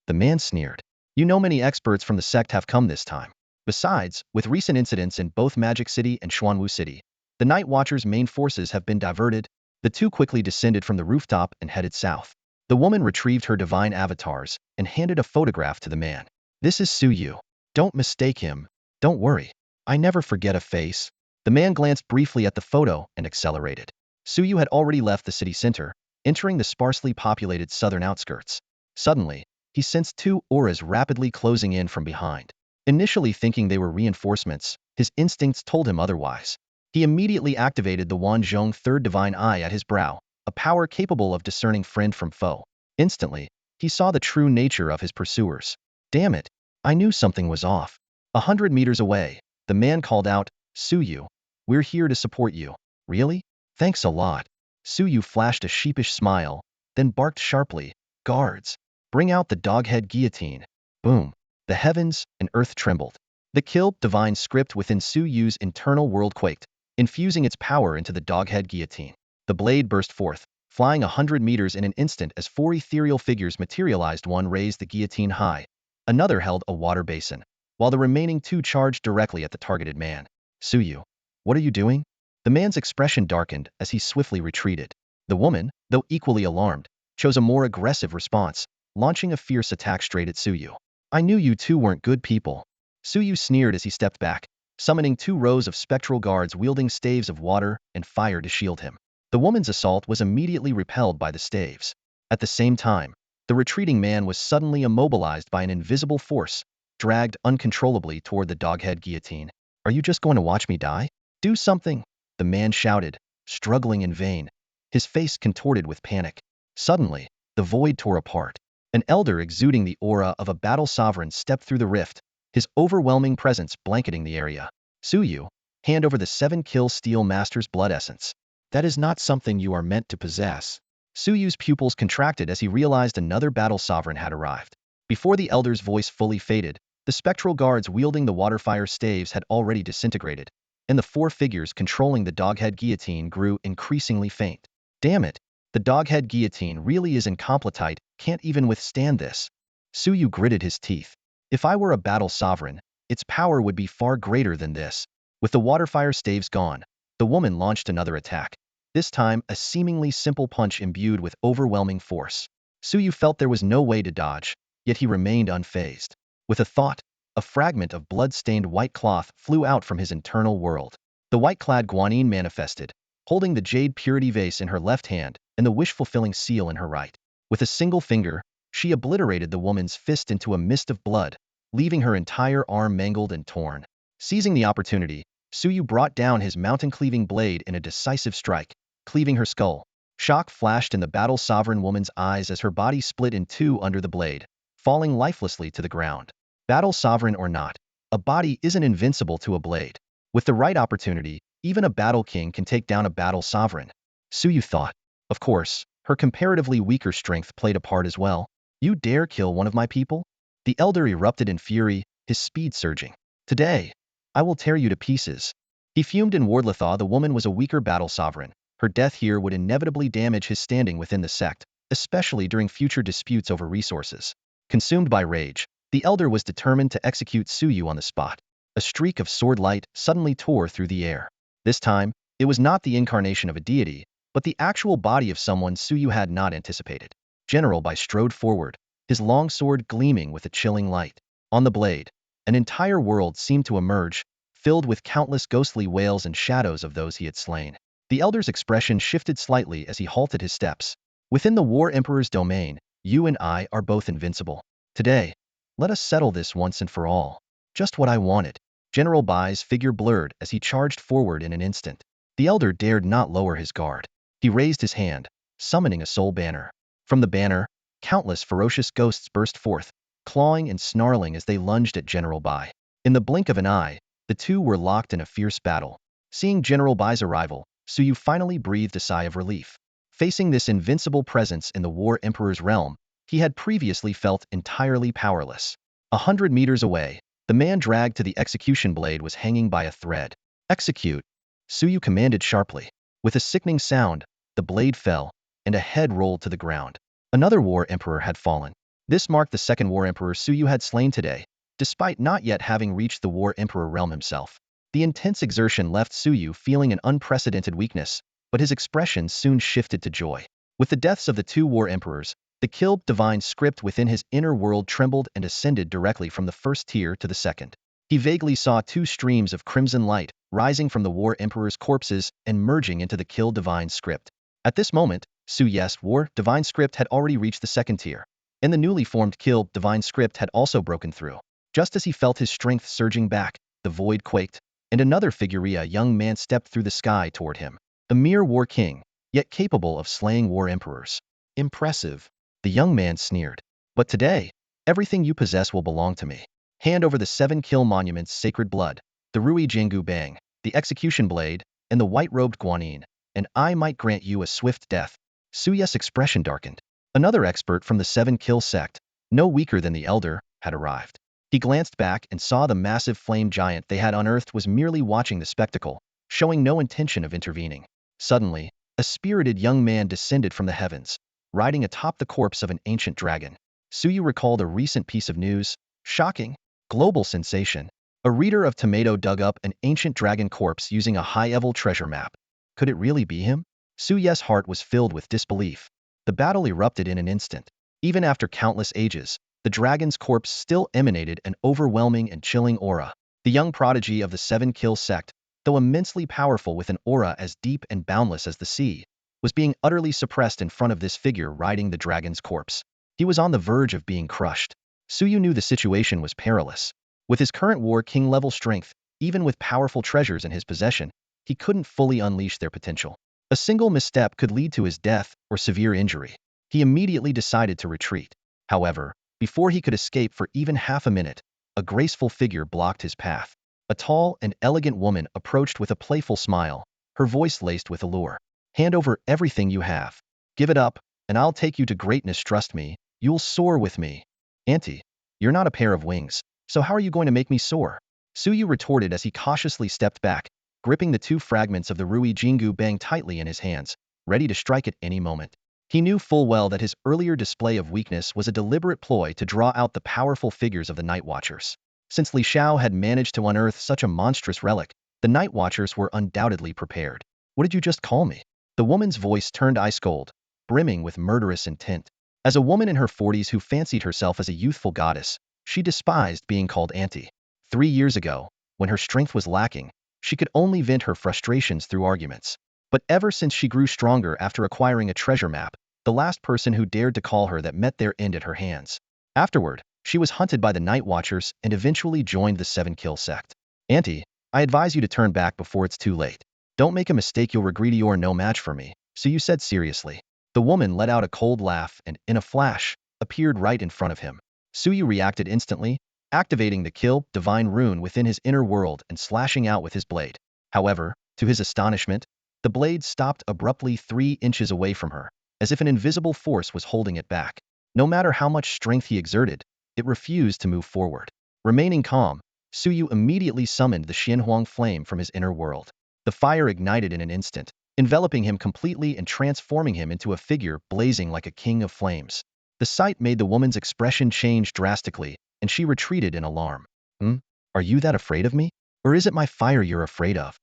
The man sneered. You know, many experts from the sect have come this time. Besides, with recent incidents in both Magic City and Xuanwu City, the Night Watchers' main forces have been diverted. The two quickly descended from the rooftop and headed south. The woman retrieved her divine avatars and handed a photograph to the man. This is Suyu. Don't mistake him. Don't worry. I never forget a face. The man glanced briefly at the photo and accelerated. Suyu had already left the city center, entering the sparsely populated southern outskirts. Suddenly, he sensed 2 auras rapidly closing in from behind. Initially thinking they were reinforcements, his instincts told him otherwise. He immediately activated the Wanzhong third divine eye at his brow, a power capable of discerning friend from foe. Instantly, he saw the true nature of his pursuers. Damn it, I knew something was off. 100 meters away, the man called out, Suyu, we're here to support you. Really? Thanks a lot. Suyu flashed a sheepish smile, then barked sharply, guards, bring out the doghead guillotine. Boom. The heavens and earth trembled. The kill divine script within Suyu's internal world quaked, infusing its power into the doghead guillotine. The blade burst forth, flying 100 meters in an instant as four ethereal figures materialized. One raised the guillotine high, another held a water basin, while the remaining two charged directly at the targeted man. Suyu, what are you doing? The man's expression darkened as he swiftly retreated. The woman, though equally alarmed, chose a more aggressive response, launching a fierce attack straight at Suyu. I knew you two weren't good people. Suyu sneered as he stepped back, summoning two rows of spectral guards wielding staves of water and fire to shield him. The woman's assault was immediately repelled by the staves. At the same time, the retreating man was suddenly immobilized by an invisible force, dragged uncontrollably toward the doghead guillotine. Are you just going to watch me die? Do something, the man shouted, struggling in vain, his face contorted with panic. Suddenly, the void tore apart. An elder exuding the aura of a battle sovereign stepped through the rift, his overwhelming presence blanketing the area. Suyu, hand over the 7-kill Steel Master's blood essence. That is not something you are meant to possess. Suyu's pupils contracted as he realized another battle sovereign had arrived. Before the elder's voice fully faded, the spectral guards wielding the waterfire staves had already disintegrated, and the four figures controlling the doghead guillotine grew increasingly faint. Damn it, the doghead guillotine really is incomplete, can't even withstand this. Suyu gritted his teeth. If I were a battle sovereign, its power would be far greater than this. With the waterfire staves gone, the woman launched another attack, this time a seemingly simple punch imbued with overwhelming force. Suyu felt there was no way to dodge, yet he remained unfazed. With a thought, a fragment of blood-stained white cloth flew out from his internal world. The white-clad Guanyin manifested, holding the jade purity vase in her left hand and the wish-fulfilling seal in her right. With a single finger, she obliterated the woman's fist into a mist of blood, leaving her entire arm mangled and torn. Seizing the opportunity, Suyu brought down his mountain-cleaving blade in a decisive strike, cleaving her skull. Shock flashed in the battle sovereign woman's eyes as her body split in two under the blade, falling lifelessly to the ground. Battle sovereign or not, a body isn't invincible to a blade. With the right opportunity, even a battle king can take down a battle sovereign. Suyu thought. Of course, her comparatively weaker strength played a part as well. You dare kill one of my people? The elder erupted in fury, his speed surging. Today, I will tear you to pieces. He fumed in Wardlethaw. The woman was a weaker battle sovereign. Her death here would inevitably damage his standing within the sect, especially during future disputes over resources. Consumed by rage, the elder was determined to execute Suyu on the spot. A streak of sword light suddenly tore through the air. This time, it was not the incarnation of a deity, but the actual body of someone Suyu had not anticipated. General Bai strode forward, his long sword gleaming with a chilling light. On the blade, an entire world seemed to emerge, filled with countless ghostly wails and shadows of those he had slain. The elder's expression shifted slightly as he halted his steps. Within the War Emperor's domain, you and I are both invincible. Today, let us settle this once and for all. Just what I wanted. General Bai's figure blurred as he charged forward in an instant. The elder dared not lower his guard. He raised his hand, summoning a soul banner. From the banner, countless ferocious ghosts burst forth, clawing and snarling as they lunged at General Bai. In the blink of an eye, the two were locked in a fierce battle. Seeing General Bai's arrival, Suyu finally breathed a sigh of relief. Facing this invincible presence in the War Emperor's realm, he had previously felt entirely powerless. 100 meters away, the man dragged to the execution blade was hanging by a thread. Execute, Suyu commanded sharply. With a sickening sound, the blade fell, and a head rolled to the ground. Another War Emperor had fallen. This marked the second War Emperor Suyu had slain today, despite not yet having reached the War Emperor realm himself. The intense exertion left Suyu feeling an unprecedented weakness, but his expression soon shifted to joy. With the deaths of the two War Emperors, the killed divine script within his inner world trembled and ascended directly from the first tier to the second. He vaguely saw two streams of crimson light rising from the War Emperor's corpses and merging into the killed divine script. At this moment, Suyu's War divine script had already reached the second tier, and the newly formed killed divine script had also broken through. Just as he felt his strength surging back, the void quaked, and another figure, a young man, stepped through the sky toward him. A mere war king, yet capable of slaying war emperors. Impressive. The young man sneered. But today, everything you possess will belong to me. Hand over the 7 kill monument's sacred blood, the Rui Jingu Bang, the execution blade, and the white-robed Guanyin, and I might grant you a swift death. Suyu's expression darkened. Another expert from the 7 kill sect, no weaker than the elder, had arrived. He glanced back and saw the massive flame giant they had unearthed was merely watching the spectacle, showing no intention of intervening. Suddenly, a spirited young man descended from the heavens, riding atop the corpse of an ancient dragon. Suyu recalled a recent piece of news, shocking, global sensation. A reader of Tomato dug up an ancient dragon corpse using a high-level treasure map. Could it really be him? Suyu's heart was filled with disbelief. The battle erupted in an instant. Even after countless ages, the dragon's corpse still emanated an overwhelming and chilling aura. The young prodigy of the 7 kill sect, though immensely powerful with an aura as deep and boundless as the sea, was being utterly suppressed in front of this figure riding the dragon's corpse. He was on the verge of being crushed. Suyu knew the situation was perilous. With his current war king level strength, even with powerful treasures in his possession, he couldn't fully unleash their potential. A single misstep could lead to his death or severe injury. He immediately decided to retreat. However, before he could escape for even half a minute, a graceful figure blocked his path. A tall and elegant woman approached with a playful smile, her voice laced with allure. Hand over everything you have. Give it up, and I'll take you to greatness. Trust me, you'll soar with me. Auntie, you're not a pair of wings, so how are you going to make me soar? Suyu retorted as he cautiously stepped back, gripping the 2 fragments of the Rui Jingu Bang tightly in his hands, ready to strike at any moment. He knew full well that his earlier display of weakness was a deliberate ploy to draw out the powerful figures of the Night Watchers. Since Li Xiao had managed to unearth such a monstrous relic, the Night Watchers were undoubtedly prepared. What did you just call me? The woman's voice turned ice cold, brimming with murderous intent. As a woman in her 40s who fancied herself as a youthful goddess, she despised being called auntie. 3 years ago, when her strength was lacking, she could only vent her frustrations through arguments. But ever since she grew stronger after acquiring a treasure map, the last person who dared to call her that met their end at her hands. Afterward, she was hunted by the Night Watchers and eventually joined the 7 kill sect. Auntie, I advise you to turn back before it's too late. Don't make a mistake, you'll regret. You're no match for me, Suyu said seriously. The woman let out a cold laugh and, in a flash, appeared right in front of him. Suyu reacted instantly, activating the Kill Divine Rune within his inner world and slashing out with his blade. However, to his astonishment, the blade stopped abruptly 3 inches away from her, as if an invisible force was holding it back. No matter how much strength he exerted, it refused to move forward. Remaining calm, Suyu immediately summoned the Xianhuang flame from his inner world. The fire ignited in an instant, enveloping him completely and transforming him into a figure blazing like a king of flames. The sight made the woman's expression change drastically, and she retreated in alarm. Are you that afraid of me? Or is it my fire you're afraid of?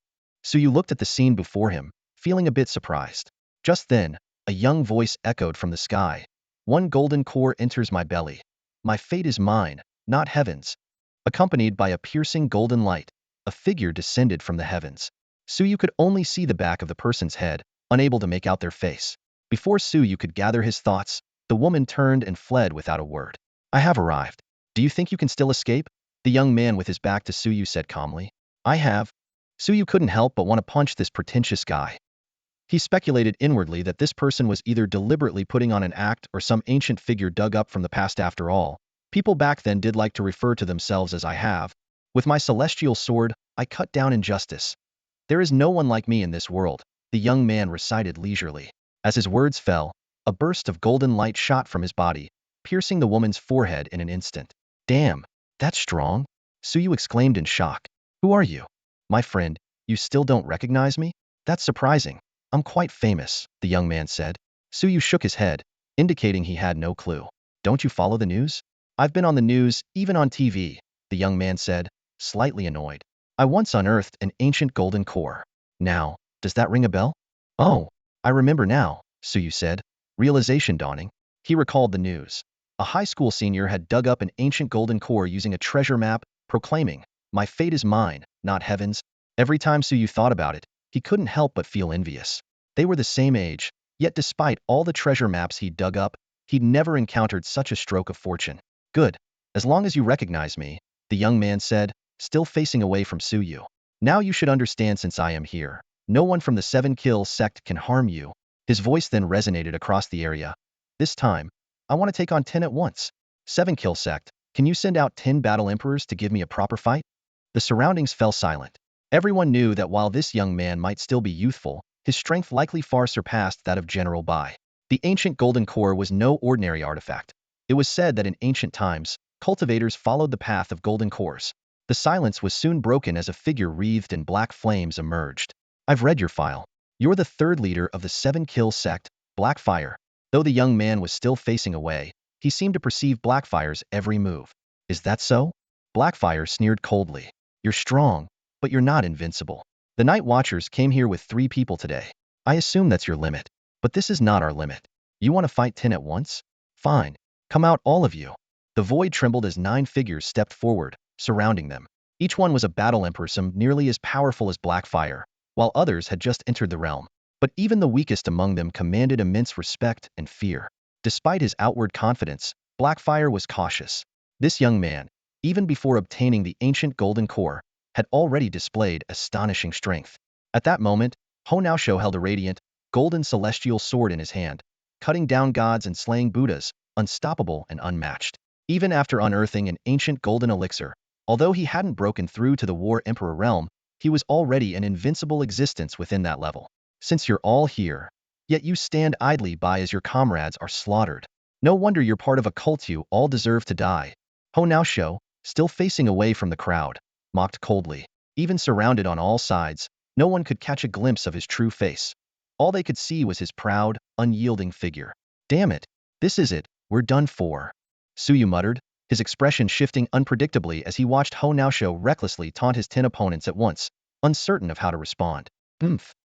Suyu looked at the scene before him, feeling a bit surprised. Just then, a young voice echoed from the sky. One golden core enters my belly. My fate is mine, not heaven's. Accompanied by a piercing golden light, a figure descended from the heavens. Suyu could only see the back of the person's head, unable to make out their face. Before Suyu could gather his thoughts, the woman turned and fled without a word. I have arrived. Do you think you can still escape? The young man with his back to Suyu said calmly. I have. Suyu couldn't help but want to punch this pretentious guy. He speculated inwardly that this person was either deliberately putting on an act or some ancient figure dug up from the past. After all, people back then did like to refer to themselves as I have. With my celestial sword, I cut down injustice. There is no one like me in this world, the young man recited leisurely. As his words fell, a burst of golden light shot from his body, piercing the woman's forehead in an instant. Damn, that's strong, Suyu exclaimed in shock. Who are you? My friend, you still don't recognize me? That's surprising. I'm quite famous, the young man said. Suyu shook his head, indicating he had no clue. Don't you follow the news? I've been on the news, even on TV, the young man said, slightly annoyed. I once unearthed an ancient golden core. Now, does that ring a bell? Oh, I remember now, Suyu said, realization dawning. He recalled the news. A high school senior had dug up an ancient golden core using a treasure map, proclaiming, my fate is mine, not heaven's. Every time Suyu thought about it, he couldn't help but feel envious. They were the same age, yet despite all the treasure maps he'd dug up, he'd never encountered such a stroke of fortune. Good. As long as you recognize me, the young man said, still facing away from Suyu. Now you should understand, since I am here, no one from the 7 kill sect can harm you. His voice then resonated across the area. This time, I want to take on 10 at once. 7-kill sect, can you send out 10 battle emperors to give me a proper fight? The surroundings fell silent. Everyone knew that while this young man might still be youthful, his strength likely far surpassed that of General Bai. The ancient golden core was no ordinary artifact. It was said that in ancient times, cultivators followed the path of golden cores. The silence was soon broken as a figure wreathed in black flames emerged. I've read your file. You're the third leader of the 7-kill sect, Blackfire. Though the young man was still facing away, he seemed to perceive Blackfire's every move. Is that so? Blackfire sneered coldly. You're strong, but you're not invincible. The Night Watchers came here with 3 people today. I assume that's your limit. But this is not our limit. You want to fight 10 at once? Fine. Come out, all of you. The void trembled as 9 figures stepped forward, surrounding them. Each one was a battle emperor, some nearly as powerful as Blackfire, while others had just entered the realm. But even the weakest among them commanded immense respect and fear. Despite his outward confidence, Blackfire was cautious. This young man, even before obtaining the ancient golden core, had already displayed astonishing strength. At that moment, Honaosho held a radiant, golden celestial sword in his hand, cutting down gods and slaying Buddhas, unstoppable and unmatched. Even after unearthing an ancient golden elixir, although he hadn't broken through to the War Emperor realm, he was already an invincible existence within that level. Since you're all here, yet you stand idly by as your comrades are slaughtered. No wonder you're part of a cult. You all deserve to die. Honaosho, still facing away from the crowd, mocked coldly. Even surrounded on all sides, no one could catch a glimpse of his true face. All they could see was his proud, unyielding figure. Damn it, this is it, we're done for. Suyu muttered, his expression shifting unpredictably as he watched Honaosho recklessly taunt his 10 opponents at once, uncertain of how to respond.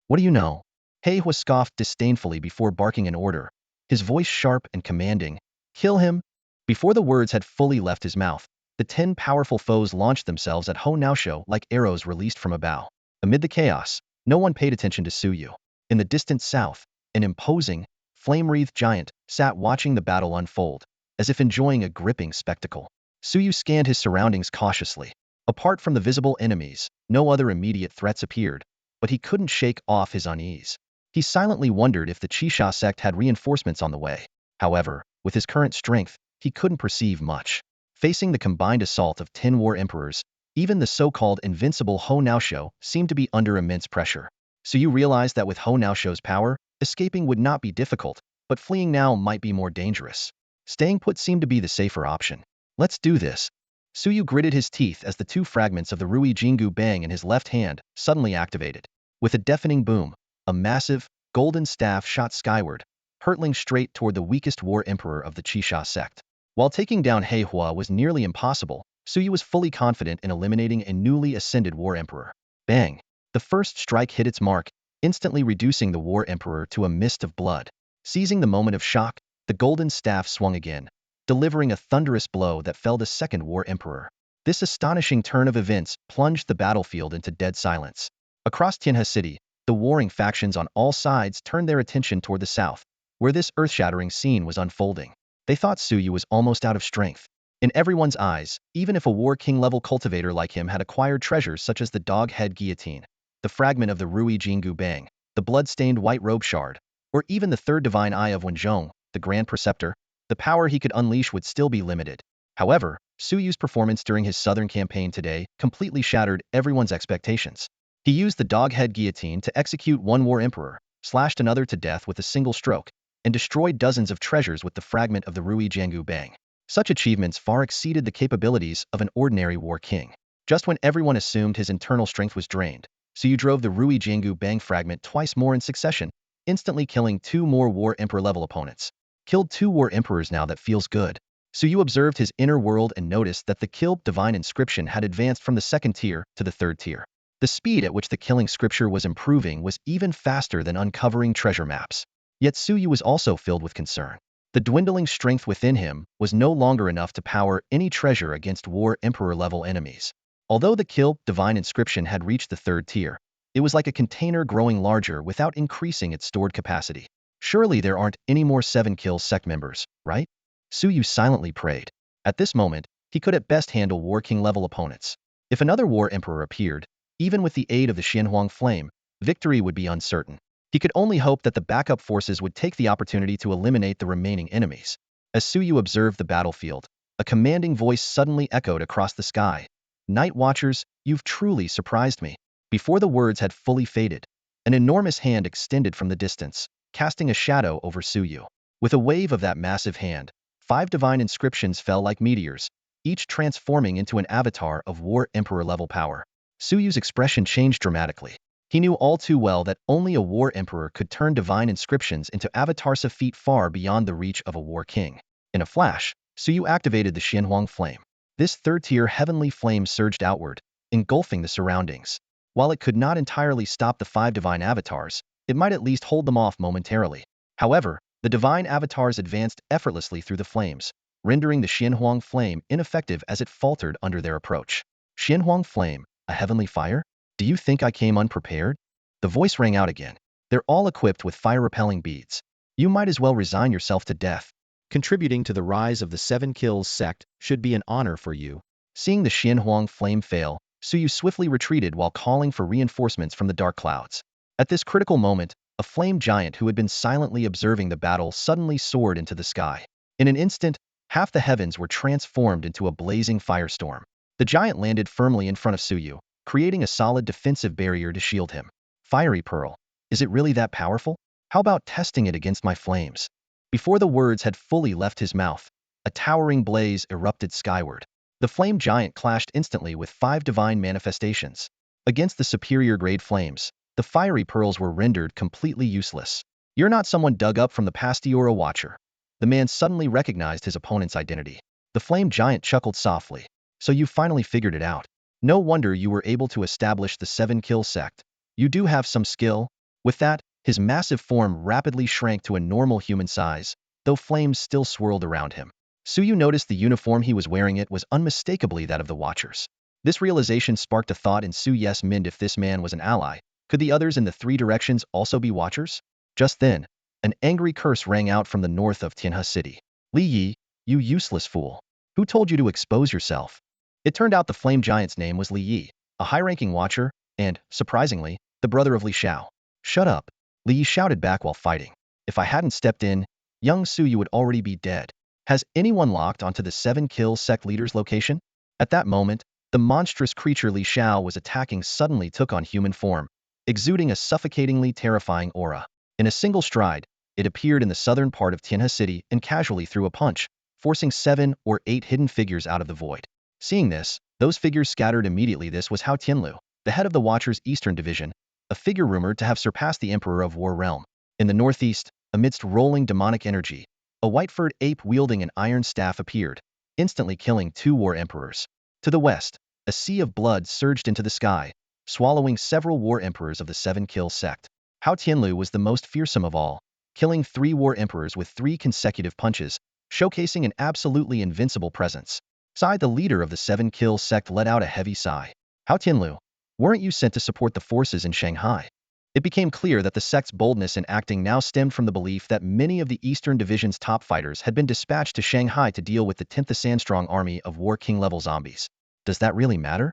What do you know? Heihua scoffed disdainfully before barking an order, his voice sharp and commanding. Kill him? Before the words had fully left his mouth, the 10 powerful foes launched themselves at Honaosho like arrows released from a bow. Amid the chaos, no one paid attention to Suyu. In the distant south, an imposing, flame-wreathed giant sat watching the battle unfold, as if enjoying a gripping spectacle. Suyu scanned his surroundings cautiously. Apart from the visible enemies, no other immediate threats appeared, but he couldn't shake off his unease. He silently wondered if the Chisha sect had reinforcements on the way. However, with his current strength, he couldn't perceive much. Facing the combined assault of 10 war emperors, even the so-called invincible Honaosho seemed to be under immense pressure. Suyu realized that with Honaosho's power, escaping would not be difficult, but fleeing now might be more dangerous. Staying put seemed to be the safer option. Let's do this. Suyu gritted his teeth as the 2 fragments of the Rui Jingu Bang in his left hand suddenly activated. With a deafening boom, a massive, golden staff shot skyward, hurtling straight toward the weakest war emperor of the Chisha sect. While taking down Heihua was nearly impossible, Suyu was fully confident in eliminating a newly ascended war emperor. Bang! The first strike hit its mark, instantly reducing the war emperor to a mist of blood. Seizing the moment of shock, the golden staff swung again, delivering a thunderous blow that felled the second war emperor. This astonishing turn of events plunged the battlefield into dead silence. Across Tianhe City, the warring factions on all sides turned their attention toward the south, where this earth-shattering scene was unfolding. They thought Suyu was almost out of strength. In everyone's eyes, even if a War King-level cultivator like him had acquired treasures such as the doghead guillotine, the fragment of the Rui Jingu Bang, the blood-stained white robe shard, or even the third divine eye of Wenzhong, the Grand Preceptor, the power he could unleash would still be limited. However, Suyu's performance during his southern campaign today completely shattered everyone's expectations. He used the doghead guillotine to execute 1 war emperor, slashed another to death with a single stroke, and destroyed dozens of treasures with the fragment of the Rui Jingu Bang. Such achievements far exceeded the capabilities of an ordinary war king. Just when everyone assumed his internal strength was drained, Suyu drove the Rui Jingu Bang fragment twice more in succession, instantly killing 2 more war emperor level opponents. Killed 2 war emperors now, that feels good. Suyu observed his inner world and noticed that the kill divine inscription had advanced from the 2nd tier to the 3rd tier. The speed at which the killing scripture was improving was even faster than uncovering treasure maps. Yet Suyu was also filled with concern. The dwindling strength within him was no longer enough to power any treasure against war emperor level enemies. Although the kill divine inscription had reached the 3rd tier, it was like a container growing larger without increasing its stored capacity. Surely there aren't any more 7-kill sect members, right? Suyu silently prayed. At this moment, he could at best handle War King level opponents. If another war emperor appeared, even with the aid of the Xianhuang flame, victory would be uncertain. He could only hope that the backup forces would take the opportunity to eliminate the remaining enemies. As Suyu observed the battlefield, a commanding voice suddenly echoed across the sky. Night Watchers, you've truly surprised me. Before the words had fully faded, an enormous hand extended from the distance, casting a shadow over Suyu. With a wave of that massive hand, 5 divine inscriptions fell like meteors, each transforming into an avatar of War Emperor-level power. Suyu's expression changed dramatically. He knew all too well that only a War Emperor could turn divine inscriptions into avatars of feet far beyond the reach of a War King. In a flash, Suyu activated the Xianhuang Flame. This third-tier heavenly flame surged outward, engulfing the surroundings. While it could not entirely stop the 5 divine avatars, it might at least hold them off momentarily. However, the divine avatars advanced effortlessly through the flames, rendering the Xianhuang Flame ineffective as it faltered under their approach. Xianhuang Flame, a heavenly fire? Do you think I came unprepared? The voice rang out again. They're all equipped with fire-repelling beads. You might as well resign yourself to death. Contributing to the rise of the 7 Kills sect should be an honor for you. Seeing the Xianhuang Flame fail, Suyu swiftly retreated while calling for reinforcements from the dark clouds. At this critical moment, a flame giant who had been silently observing the battle suddenly soared into the sky. In an instant, half the heavens were transformed into a blazing firestorm. The giant landed firmly in front of Suyu, creating a solid defensive barrier to shield him. Fiery Pearl. Is it really that powerful? How about testing it against my flames? Before the words had fully left his mouth, a towering blaze erupted skyward. The flame giant clashed instantly with 5 divine manifestations. Against the superior grade flames, the fiery pearls were rendered completely useless. You're not someone dug up from the past, you're a watcher. The man suddenly recognized his opponent's identity. The flame giant chuckled softly. So you finally figured it out. No wonder you were able to establish the 7 Kill sect. You do have some skill. With that, his massive form rapidly shrank to a normal human size, though flames still swirled around him. Suyu noticed the uniform he was wearing. It was unmistakably that of the Watchers. This realization sparked a thought in Suyu's mind: if this man was an ally, could the others in the 3 directions also be Watchers? Just then, an angry curse rang out from the north of Tianhe City. Li Yi, you useless fool. Who told you to expose yourself? It turned out the flame giant's name was Li Yi, a high-ranking Watcher, and, surprisingly, the brother of Li Xiao. Shut up, Li Yi shouted back while fighting. If I hadn't stepped in, young Suyu would already be dead. Has anyone locked onto the 7 Kill sect leader's location? At that moment, the monstrous creature Li Xiao was attacking suddenly took on human form, exuding a suffocatingly terrifying aura. In a single stride, it appeared in the southern part of Tianhe City and casually threw a punch, forcing 7 or 8 hidden figures out of the void. Seeing this, those figures scattered immediately. This was Hao Tianlu, the head of the Watchers' Eastern Division, a figure rumored to have surpassed the Emperor of War Realm. In the northeast, amidst rolling demonic energy, a white-furred ape wielding an iron staff appeared, instantly killing 2 War Emperors. To the west, a sea of blood surged into the sky, swallowing several War Emperors of the 7 Kill sect. Hao Tianlu was the most fearsome of all, killing 3 War Emperors with 3 consecutive punches, showcasing an absolutely invincible presence. Sai, the leader of the 7 Kill sect, let out a heavy sigh. Hao Tianlu, weren't you sent to support the forces in Shanghai? It became clear that the sect's boldness in acting now stemmed from the belief that many of the Eastern Division's top fighters had been dispatched to Shanghai to deal with the 10th Sandstrong army of War King-level zombies. Does that really matter?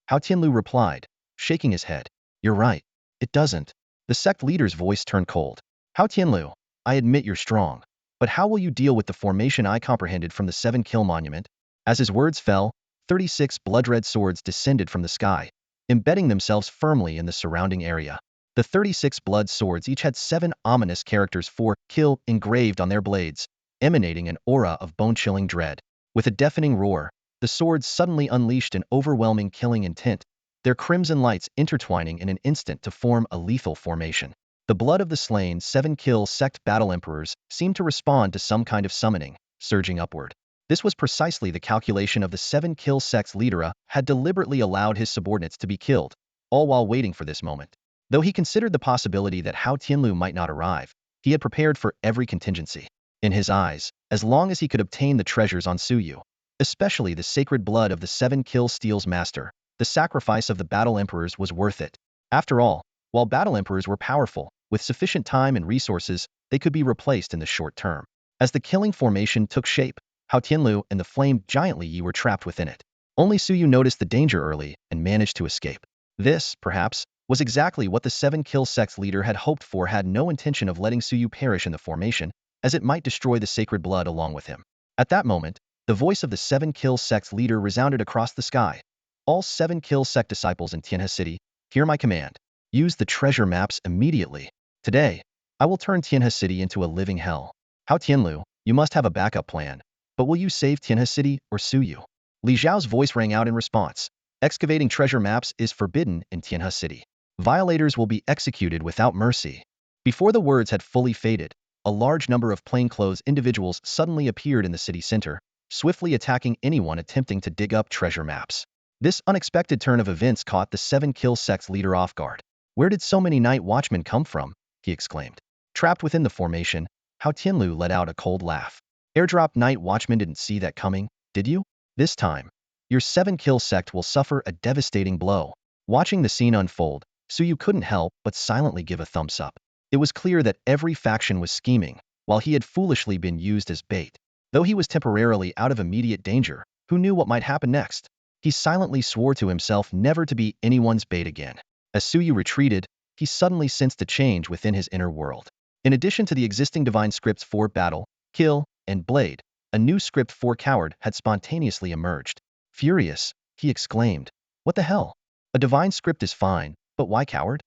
Hao Tianlu replied, shaking his head. You're right. It doesn't. The sect leader's voice turned cold. Hao Tianlu, I admit you're strong, but how will you deal with the formation I comprehended from the 7 Kill monument? As his words fell, 36 blood-red swords descended from the sky, embedding themselves firmly in the surrounding area. The 36 blood swords each had 7 ominous characters for kill engraved on their blades, emanating an aura of bone-chilling dread. With a deafening roar, the swords suddenly unleashed an overwhelming killing intent, their crimson lights intertwining in an instant to form a lethal formation. The blood of the slain 7 Kill sect battle emperors seemed to respond to some kind of summoning, surging upward. This was precisely the calculation of the 7 Kill sect's leader had deliberately allowed his subordinates to be killed, all while waiting for this moment. Though he considered the possibility that Hao Tianlu might not arrive, he had prepared for every contingency. In his eyes, as long as he could obtain the treasures on Suyu, especially the sacred blood of the 7 Kill Steel's master, the sacrifice of the battle emperors was worth it. After all, while battle emperors were powerful, with sufficient time and resources, they could be replaced in the short term. As the killing formation took shape, Hao Tianlu and the flame giant Li Yi were trapped within it. Only Suyu noticed the danger early and managed to escape. This, perhaps, was exactly what the 7 Kill sect's leader had hoped for. Had no intention of letting Suyu perish in the formation, as it might destroy the sacred blood along with him. At that moment, the voice of the 7-kill sect leader resounded across the sky. All 7-kill sect disciples in Tianhe City, hear my command. Use the treasure maps immediately. Today, I will turn Tianhe City into a living hell. How Tianlu, you must have a backup plan. But will you save Tianhe City or Suyu? Li Zhao's voice rang out in response. Excavating treasure maps is forbidden in Tianhe City. Violators will be executed without mercy. Before the words had fully faded, a large number of plainclothes individuals suddenly appeared in the city center, swiftly attacking anyone attempting to dig up treasure maps. This unexpected turn of events caught the 7-kill sect's leader off guard. Where did so many night watchmen come from? He exclaimed. Trapped within the formation, Hao Tianlu let out a cold laugh. Airdrop night watchmen didn't see that coming, did you? This time, your 7-kill sect will suffer a devastating blow. Watching the scene unfold, Suyu couldn't help but silently give a thumbs up. It was clear that every faction was scheming, while he had foolishly been used as bait. Though he was temporarily out of immediate danger, who knew what might happen next? He silently swore to himself never to be anyone's bait again. As Suyu retreated, he suddenly sensed a change within his inner world. In addition to the existing divine scripts for battle, kill, and blade, a new script for coward had spontaneously emerged. Furious, he exclaimed, "What the hell? A divine script is fine, but why coward?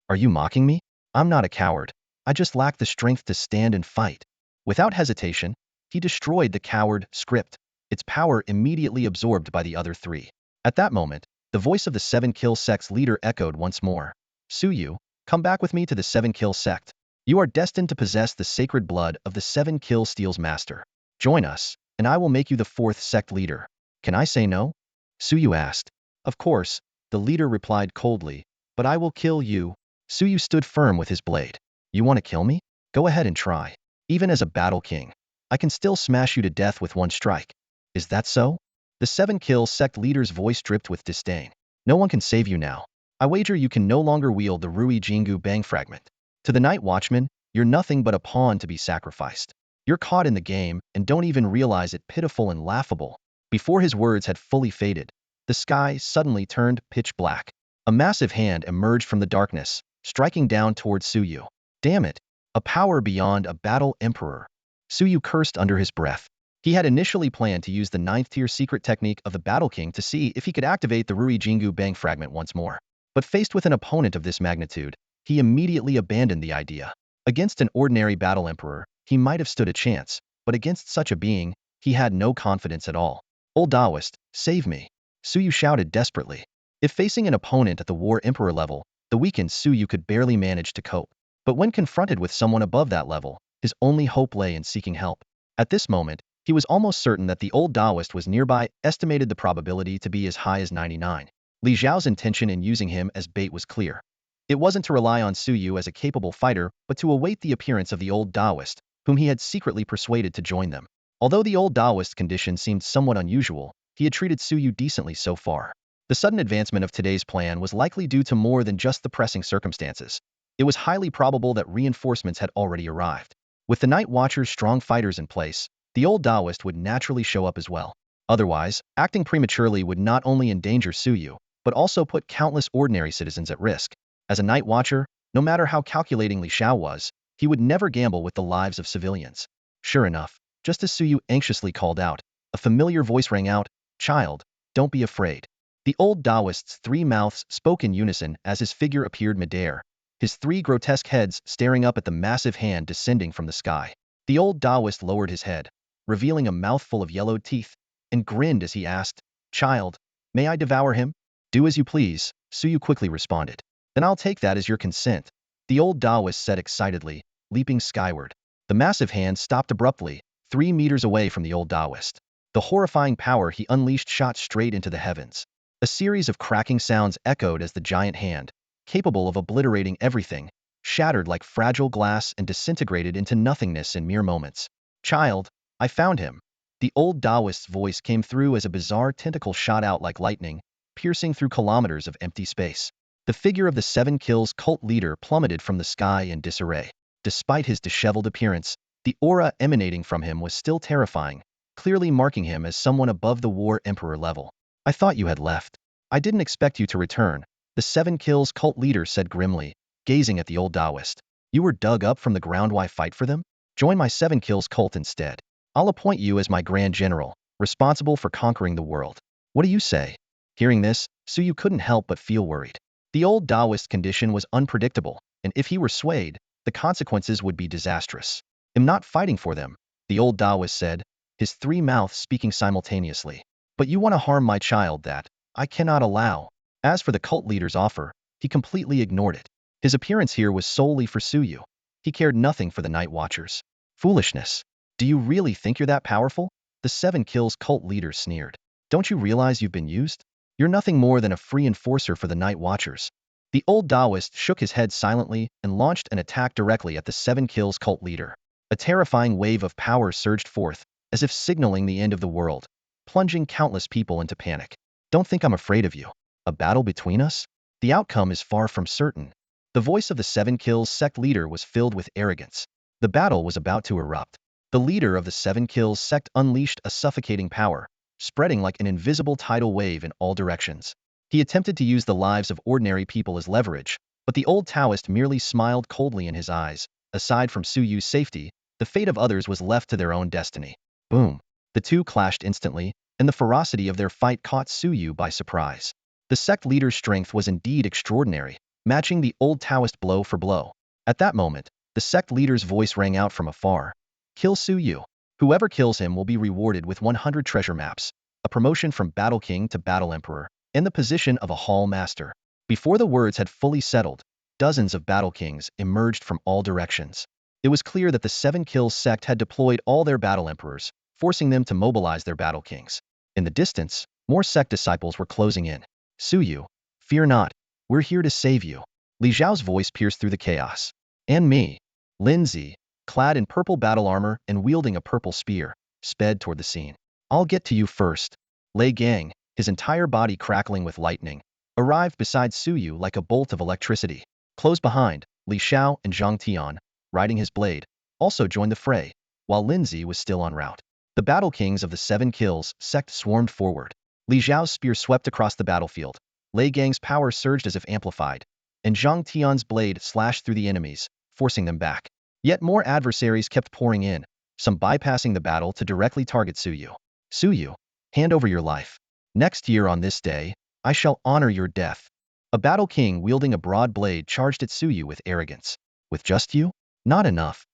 Are you mocking me? I'm not a coward. I just lack the strength to stand and fight." Without hesitation, he destroyed the coward script, its power immediately absorbed by the other three. At that moment, the voice of the 7-kill sect's leader echoed once more. Suyu, come back with me to the 7-kill sect. You are destined to possess the sacred blood of the 7-kill steel's master. Join us, and I will make you the 4th sect leader. Can I say no? Suyu asked. Of course, the leader replied coldly, but I will kill you. Suyu stood firm with his blade. You want to kill me? Go ahead and try. Even as a battle king, I can still smash you to death with one strike. Is that so? The 7-kill sect leader's voice dripped with disdain. No one can save you now. I wager you can no longer wield the Rui Jingu Bang fragment. To the night watchman, you're nothing but a pawn to be sacrificed. You're caught in the game and don't even realize it pitiful and laughable. Before his words had fully faded, the sky suddenly turned pitch black. A massive hand emerged from the darkness, striking down towards Suyu. Damn it! A power beyond a battle emperor. Suyu cursed under his breath. He had initially planned to use the 9th-tier secret technique of the Battle King to see if he could activate the Rui Jingu Bang fragment once more. But faced with an opponent of this magnitude, he immediately abandoned the idea. Against an ordinary battle emperor, he might have stood a chance, but against such a being, he had no confidence at all. Old Daoist, save me! Suyu shouted desperately. If facing an opponent at the War Emperor level, the weakened Suyu could barely manage to cope. But when confronted with someone above that level, his only hope lay in seeking help. At this moment, he was almost certain that the old Daoist was nearby, estimated the probability to be as high as 99. Li Zhao's intention in using him as bait was clear. It wasn't to rely on Suyu as a capable fighter, but to await the appearance of the old Daoist, whom he had secretly persuaded to join them. Although the old Daoist's condition seemed somewhat unusual, he had treated Suyu decently so far. The sudden advancement of today's plan was likely due to more than just the pressing circumstances. It was highly probable that reinforcements had already arrived. With the Night Watcher's strong fighters in place, the old Daoist would naturally show up as well. Otherwise, acting prematurely would not only endanger Suyu, but also put countless ordinary citizens at risk. As a Night Watcher, no matter how calculating Li Xiao was, he would never gamble with the lives of civilians. Sure enough, just as Suyu anxiously called out, a familiar voice rang out, "Child, don't be afraid." The old Daoist's 3 mouths spoke in unison as his figure appeared midair, his 3 grotesque heads staring up at the massive hand descending from the sky. The old Daoist lowered his head, revealing a mouthful of yellowed teeth, and grinned as he asked, "Child, may I devour him?" "Do as you please," Suyu quickly responded. "Then I'll take that as your consent," the old Daoist said excitedly, leaping skyward. The massive hand stopped abruptly, 3 meters away from the old Daoist. The horrifying power he unleashed shot straight into the heavens. A series of cracking sounds echoed as the giant hand, capable of obliterating everything, shattered like fragile glass and disintegrated into nothingness in mere moments. "Child, I found him." The old Daoist's voice came through as a bizarre tentacle shot out like lightning, piercing through kilometers of empty space. The figure of the 7 Kills cult leader plummeted from the sky in disarray. Despite his disheveled appearance, the aura emanating from him was still terrifying, clearly marking him as someone above the War Emperor level. "I thought you had left. I didn't expect you to return," the 7 Kills cult leader said grimly, gazing at the old Daoist. "You were dug up from the ground. Why fight for them?" Join my 7 kills cult instead. I'll appoint you as my Grand General, responsible for conquering the world. What do you say? Hearing this, Suyu couldn't help but feel worried. The old Daoist condition was unpredictable, and if he were swayed, the consequences would be disastrous. I'm not fighting for them, the old Daoist said, his three mouths speaking simultaneously. But you want to harm my child, that I cannot allow. As for the cult leader's offer, he completely ignored it. His appearance here was solely for Suyu. He cared nothing for the Night Watchers. Foolishness. Do you really think you're that powerful? The 7 kills cult leader sneered. Don't you realize you've been used? You're nothing more than a free enforcer for the Night Watchers. The old Daoist shook his head silently and launched an attack directly at the 7 kills cult leader. A terrifying wave of power surged forth, as if signaling the end of the world, plunging countless people into panic. Don't think I'm afraid of you. A battle between us? The outcome is far from certain. The voice of the 7 kills sect leader was filled with arrogance. The battle was about to erupt. The leader of the 7 kills sect unleashed a suffocating power, spreading like an invisible tidal wave in all directions. He attempted to use the lives of ordinary people as leverage, but the old Taoist merely smiled coldly in his eyes. Aside from Suyu's safety, the fate of others was left to their own destiny. Boom. The two clashed instantly, and the ferocity of their fight caught Suyu by surprise. The sect leader's strength was indeed extraordinary, matching the old Taoist blow for blow. At that moment, the sect leader's voice rang out from afar. Kill Suyu. Whoever kills him will be rewarded with 100 treasure maps, a promotion from Battle King to Battle Emperor, and the position of a Hall Master. Before the words had fully settled, dozens of Battle Kings emerged from all directions. It was clear that the 7 kills sect had deployed all their Battle Emperors, forcing them to mobilize their Battle Kings. In the distance, more sect disciples were closing in. Suyu, fear not. We're here to save you. Li Zhao's voice pierced through the chaos. And me. Lindsay, clad in purple battle armor and wielding a purple spear, sped toward the scene. I'll get to you first. Lei Gang, his entire body crackling with lightning, arrived beside Suyu like a bolt of electricity. Close behind, Li Xiao and Zhang Tian, riding his blade, also joined the fray, while Lindsay was still en route. The Battle Kings of the 7 kills sect swarmed forward. Li Zhao's spear swept across the battlefield. Lei Gang's power surged as if amplified, and Zhang Tian's blade slashed through the enemies, forcing them back. Yet more adversaries kept pouring in, some bypassing the battle to directly target Suyu. Suyu, hand over your life. Next year on this day, I shall honor your death. A Battle King wielding a broad blade charged at Suyu with arrogance. With just you? Not enough.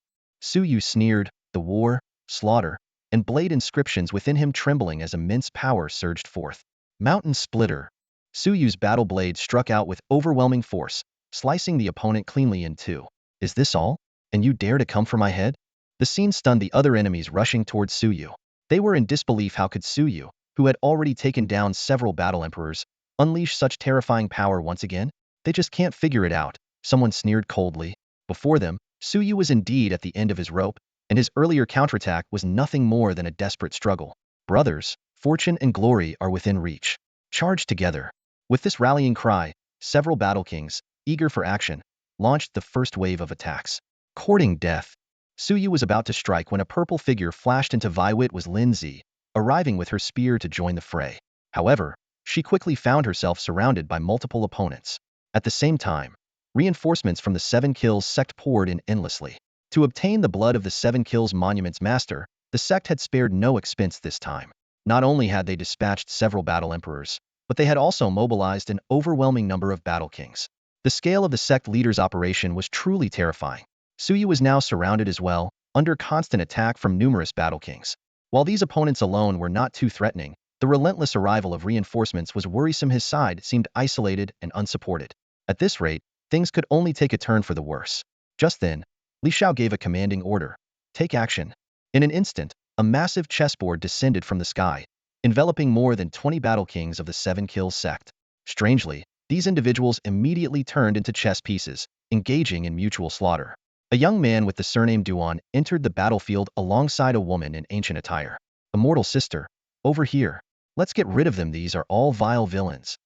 Suyu sneered, the war, slaughter, and blade inscriptions within him trembling as immense power surged forth. Mountain Splitter. Suyu's battle blade struck out with overwhelming force, slicing the opponent cleanly in two. Is this all? And you dare to come for my head? The scene stunned the other enemies rushing towards Suyu. They were in disbelief. How could Suyu, who had already taken down several battle emperors, unleash such terrifying power once again? They just can't figure it out, someone sneered coldly. Before them, Suyu was indeed at the end of his rope, and his earlier counterattack was nothing more than a desperate struggle. Brothers, fortune and glory are within reach. Charge together. With this rallying cry, several Battle Kings, eager for action, launched the first wave of attacks. Courting death. Suyu was about to strike when a purple figure flashed into view. It was Lindsay, arriving with her spear to join the fray. However, she quickly found herself surrounded by multiple opponents. At the same time, reinforcements from the 7 kills sect poured in endlessly. To obtain the blood of the 7 kills monument's master, the sect had spared no expense this time. Not only had they dispatched several battle emperors, but they had also mobilized an overwhelming number of Battle Kings. The scale of the sect leader's operation was truly terrifying. Suyu was now surrounded as well, under constant attack from numerous Battle Kings. While these opponents alone were not too threatening, the relentless arrival of reinforcements was worrisome. His side seemed isolated and unsupported. At this rate, things could only take a turn for the worse. Just then, Li Xiao gave a commanding order. Take action. In an instant, a massive chessboard descended from the sky, enveloping more than 20 Battle Kings of the 7 kills sect. Strangely, these individuals immediately turned into chess pieces, engaging in mutual slaughter. A young man with the surname Duan entered the battlefield alongside a woman in ancient attire. Immortal sister, over here. Let's get rid of them. These are all vile villains.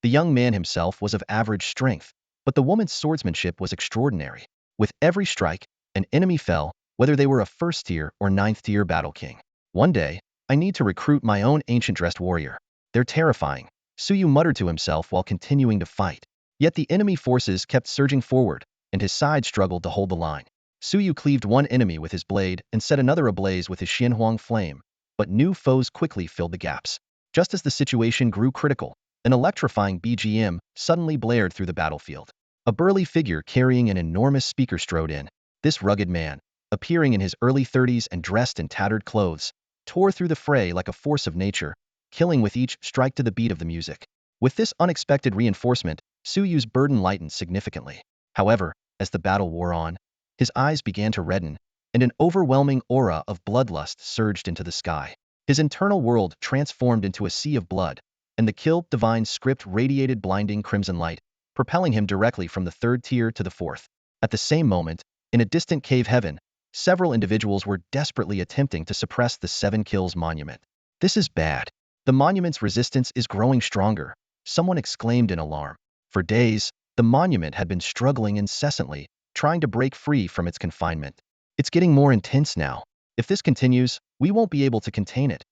The young man himself was of average strength, but the woman's swordsmanship was extraordinary. With every strike, an enemy fell, whether they were a 1st tier or 9th tier Battle King. One day, I need to recruit my own ancient dressed warrior. They're terrifying, Suyu muttered to himself while continuing to fight. Yet the enemy forces kept surging forward, and his side struggled to hold the line. Suyu cleaved one enemy with his blade and set another ablaze with his Xianhuang flame, but new foes quickly filled the gaps. Just as the situation grew critical, an electrifying BGM suddenly blared through the battlefield. A burly figure carrying an enormous speaker strode in. This rugged man, appearing in his early 30s and dressed in tattered clothes, tore through the fray like a force of nature, killing with each strike to the beat of the music. With this unexpected reinforcement, Suyu's burden lightened significantly. However, as the battle wore on, his eyes began to redden, and an overwhelming aura of bloodlust surged into the sky. His internal world transformed into a sea of blood, and the Kill Divine script radiated blinding crimson light, propelling him directly from the third tier to the fourth. At the same moment, in a distant cave heaven, several individuals were desperately attempting to suppress the Seven Kills monument. This is bad. The monument's resistance is growing stronger, someone exclaimed in alarm. For days, the monument had been struggling incessantly, trying to break free from its confinement. It's getting more intense now. If this continues, we won't be able to contain it.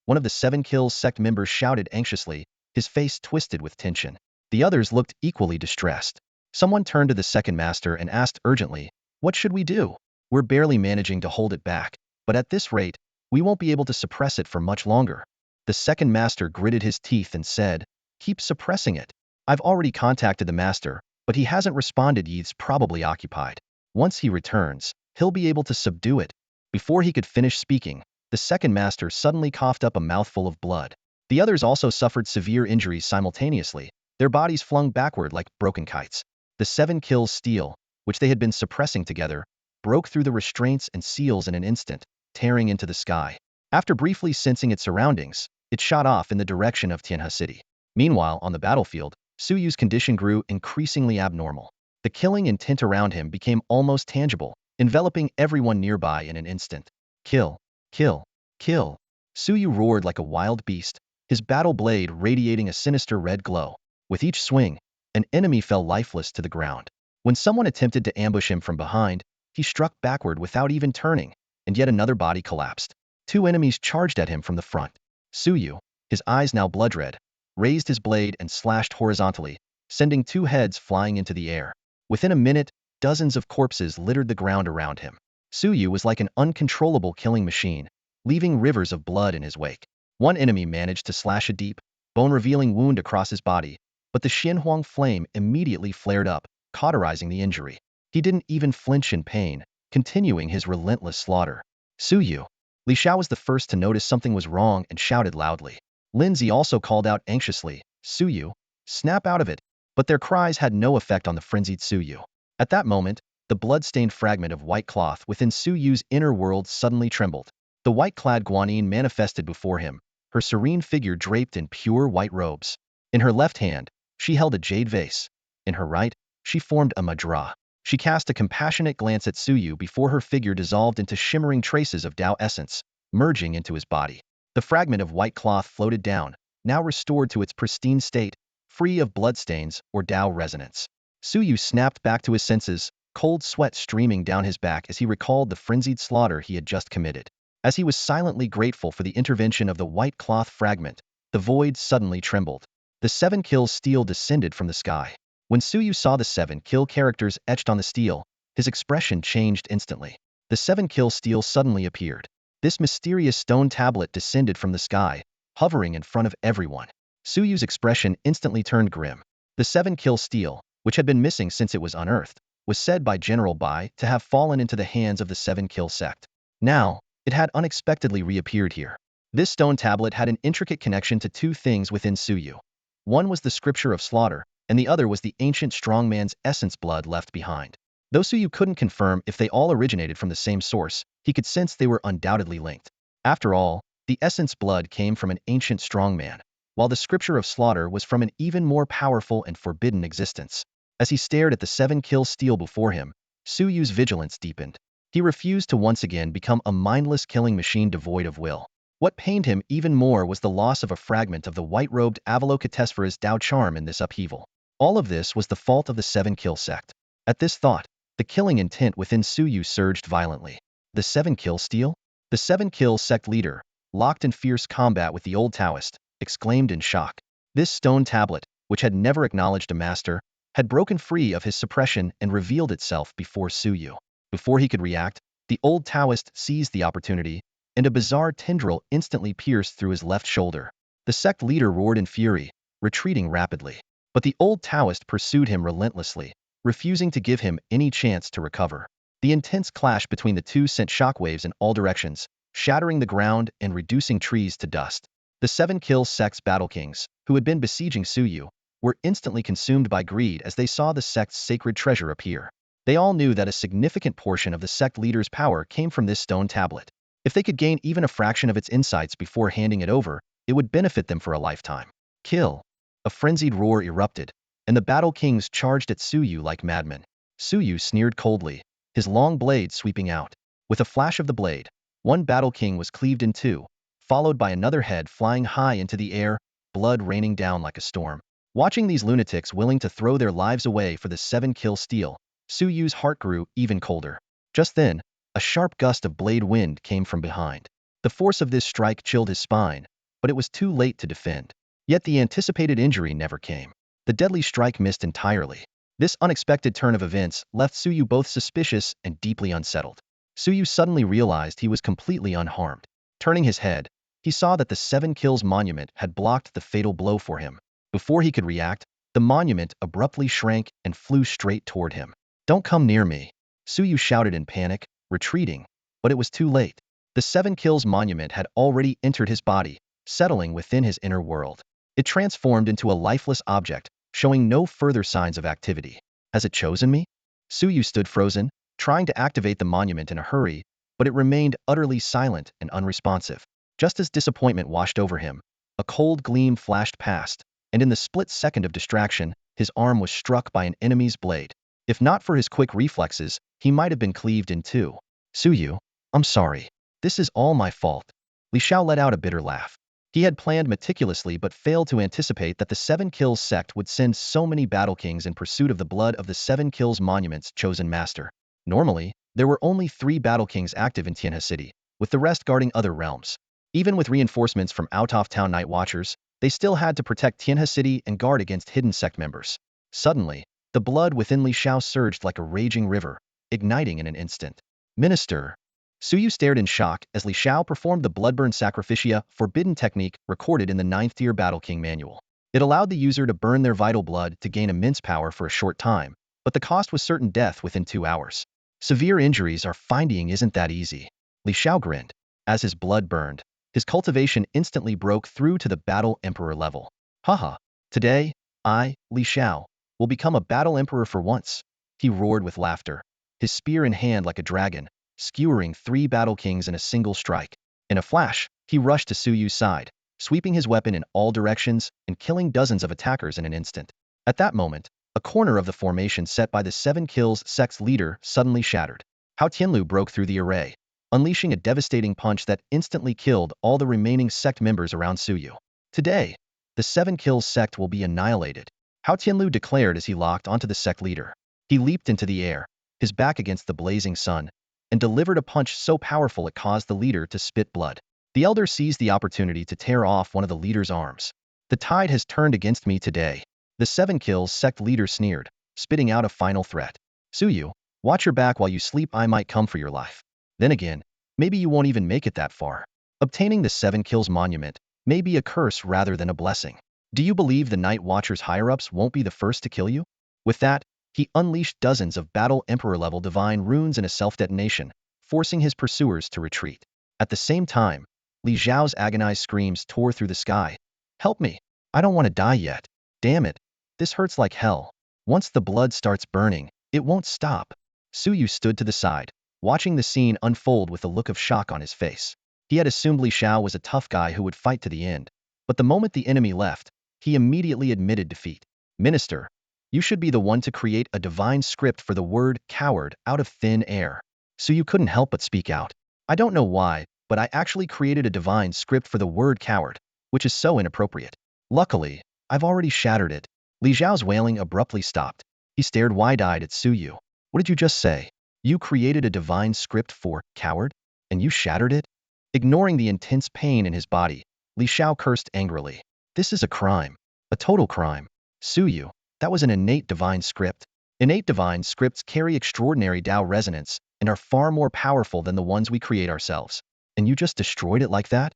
One of the Seven Kills sect members shouted anxiously, his face twisted with tension. The others looked equally distressed. Someone turned to the second master and asked urgently, "What should we do? We're barely managing to hold it back, but at this rate, we won't be able to suppress it for much longer." The second master gritted his teeth and said, "Keep suppressing it. I've already contacted the master, but he hasn't responded. He's probably occupied. Once he returns, he'll be able to subdue it." Before he could finish speaking, the second master suddenly coughed up a mouthful of blood. The others also suffered severe injuries simultaneously, their bodies flung backward like broken kites. The Seven Kills steel, which they had been suppressing together, broke through the restraints and seals in an instant, tearing into the sky. After briefly sensing its surroundings, it shot off in the direction of Tianhe City. Meanwhile, on the battlefield, Suyu's condition grew increasingly abnormal. The killing intent around him became almost tangible, enveloping everyone nearby in an instant. Kill, kill, kill. Suyu roared like a wild beast, his battle blade radiating a sinister red glow. With each swing, an enemy fell lifeless to the ground. When someone attempted to ambush him from behind, he struck backward without even turning, and yet another body collapsed. Two enemies charged at him from the front. Suyu, his eyes now blood-red, raised his blade and slashed horizontally, sending two heads flying into the air. Within a minute, dozens of corpses littered the ground around him. Suyu was like an uncontrollable killing machine, leaving rivers of blood in his wake. One enemy managed to slash a deep, bone-revealing wound across his body, but the Xianhuang flame immediately flared up, cauterizing the injury. He didn't even flinch in pain, continuing his relentless slaughter. Suyu. Li Xiao was the first to notice something was wrong and shouted loudly. Lindsay also called out anxiously, "Suyu, snap out of it." But their cries had no effect on the frenzied Suyu. At that moment, the blood-stained fragment of white cloth within Suyu's inner world suddenly trembled. The white-clad Guanyin manifested before him, her serene figure draped in pure white robes. In her left hand, she held a jade vase. In her right, she formed a mudra. She cast a compassionate glance at Suyu before her figure dissolved into shimmering traces of Dao essence, merging into his body. The fragment of white cloth floated down, now restored to its pristine state, free of bloodstains or Dao resonance. Suyu snapped back to his senses, cold sweat streaming down his back as he recalled the frenzied slaughter he had just committed. As he was silently grateful for the intervention of the white cloth fragment, the void suddenly trembled. The Seven Kills steel descended from the sky. When Suyu saw the Seven Kill characters etched on the steel, his expression changed instantly. The Seven Kill steel suddenly appeared. This mysterious stone tablet descended from the sky, hovering in front of everyone. Suyu's expression instantly turned grim. The Seven Kill steel, which had been missing since it was unearthed, was said by General Bai to have fallen into the hands of the Seven Kill sect. Now, it had unexpectedly reappeared here. This stone tablet had an intricate connection to two things within Suyu. One was the scripture of slaughter, and the other was the ancient strongman's essence blood left behind. Though Suyu couldn't confirm if they all originated from the same source, he could sense they were undoubtedly linked. After all, the essence blood came from an ancient strongman, while the scripture of slaughter was from an even more powerful and forbidden existence. As he stared at the Seven Kill steel before him, Suyu's vigilance deepened. He refused to once again become a mindless killing machine devoid of will. What pained him even more was the loss of a fragment of the white-robed Avalokitesvara's Dao charm in this upheaval. All of this was the fault of the Seven Kill sect. At this thought, the killing intent within Suyu surged violently. The Seven Kill steel? The Seven Kill sect leader, locked in fierce combat with the old Daoist, exclaimed in shock. This stone tablet, which had never acknowledged a master, had broken free of his suppression and revealed itself before Suyu. Before he could react, the old Taoist seized the opportunity, and a bizarre tendril instantly pierced through his left shoulder. The sect leader roared in fury, retreating rapidly. But the old Taoist pursued him relentlessly, refusing to give him any chance to recover. The intense clash between the two sent shockwaves in all directions, shattering the ground and reducing trees to dust. The 7 Kill sect's battle kings, who had been besieging Suyu, were instantly consumed by greed as they saw the sect's sacred treasure appear. They all knew that a significant portion of the sect leader's power came from this stone tablet. If they could gain even a fraction of its insights before handing it over, it would benefit them for a lifetime. Kill! A frenzied roar erupted, and the battle kings charged at Suyu like madmen. Suyu sneered coldly, his long blade sweeping out. With a flash of the blade, one battle king was cleaved in two, followed by another head flying high into the air, blood raining down like a storm. Watching these lunatics willing to throw their lives away for the 7 Kill steal, Suyu's heart grew even colder. Just then, a sharp gust of blade wind came from behind. The force of this strike chilled his spine, but it was too late to defend. Yet the anticipated injury never came. The deadly strike missed entirely. This unexpected turn of events left Suyu both suspicious and deeply unsettled. Suyu suddenly realized he was completely unharmed. Turning his head, he saw that the 7 Kills monument had blocked the fatal blow for him. Before he could react, the monument abruptly shrank and flew straight toward him. "Don't come near me," Suyu shouted in panic, retreating, but it was too late. The 7 Kills monument had already entered his body, settling within his inner world. It transformed into a lifeless object, showing no further signs of activity. Has it chosen me? Suyu stood frozen, trying to activate the monument in a hurry, but it remained utterly silent and unresponsive. Just as disappointment washed over him, a cold gleam flashed past, and in the split second of distraction, his arm was struck by an enemy's blade. If not for his quick reflexes, he might have been cleaved in two. "Suyu, I'm sorry. This is all my fault." Li Xiao let out a bitter laugh. He had planned meticulously but failed to anticipate that the 7 Kills sect would send so many battle kings in pursuit of the blood of the 7 Kills monument's chosen master. Normally, there were only 3 battle kings active in Tianhe City, with the rest guarding other realms. Even with reinforcements from out-of-town night watchers, they still had to protect Tianhe City and guard against hidden sect members. Suddenly, the blood within Li Xiao surged like a raging river, igniting in an instant. "Minister!" Suyu stared in shock as Li Xiao performed the bloodburn sacrificia forbidden technique recorded in the 9th tier Battle King manual. It allowed the user to burn their vital blood to gain immense power for a short time, but the cost was certain death within 2 hours. Severe injuries are finding isn't that easy. Li Xiao grinned. As his blood burned, his cultivation instantly broke through to the Battle Emperor level. "Haha, today, I, Li Xiao, will become a Battle Emperor for once," he roared with laughter, his spear in hand like a dragon, skewering 3 battle kings in a single strike. In a flash, he rushed to Suyu's side, sweeping his weapon in all directions and killing dozens of attackers in an instant. At that moment, a corner of the formation set by the 7 Kills sect's leader suddenly shattered. Hao Tianlu broke through the array, unleashing a devastating punch that instantly killed all the remaining sect members around Suyu. "Today, the 7 Kills sect will be annihilated," Hao Tianlu declared as he locked onto the sect leader. He leaped into the air, his back against the blazing sun, and delivered a punch so powerful it caused the leader to spit blood. The elder seized the opportunity to tear off one of the leader's arms. "The tide has turned against me today," the 7 Kills sect leader sneered, spitting out a final threat. "Suyu, watch your back while you sleep. I might come for your life. Then again, maybe you won't even make it that far." Obtaining the 7 Kills monument may be a curse rather than a blessing. Do you believe the Night Watcher's higher-ups won't be the first to kill you? With that, he unleashed dozens of Battle Emperor-level divine runes in a self-detonation, forcing his pursuers to retreat. At the same time, Li Xiao's agonized screams tore through the sky. "Help me! I don't want to die yet. Damn it! This hurts like hell. Once the blood starts burning, it won't stop." Suyu stood to the side, watching the scene unfold with a look of shock on his face. He had assumed Li Xiao was a tough guy who would fight to the end, but the moment the enemy left, he immediately admitted defeat. "Minister, you should be the one to create a divine script for the word coward out of thin air." Suyu couldn't help but speak out. "I don't know why, but I actually created a divine script for the word coward, which is so inappropriate. Luckily, I've already shattered it." Li Xiao's wailing abruptly stopped. He stared wide-eyed at Suyu. "What did you just say? You created a divine script for coward? And you shattered it?" Ignoring the intense pain in his body, Li Xiao cursed angrily. "This is a crime. A total crime. Suyu, that was an innate divine script. Innate divine scripts carry extraordinary Dao resonance and are far more powerful than the ones we create ourselves. And you just destroyed it like that?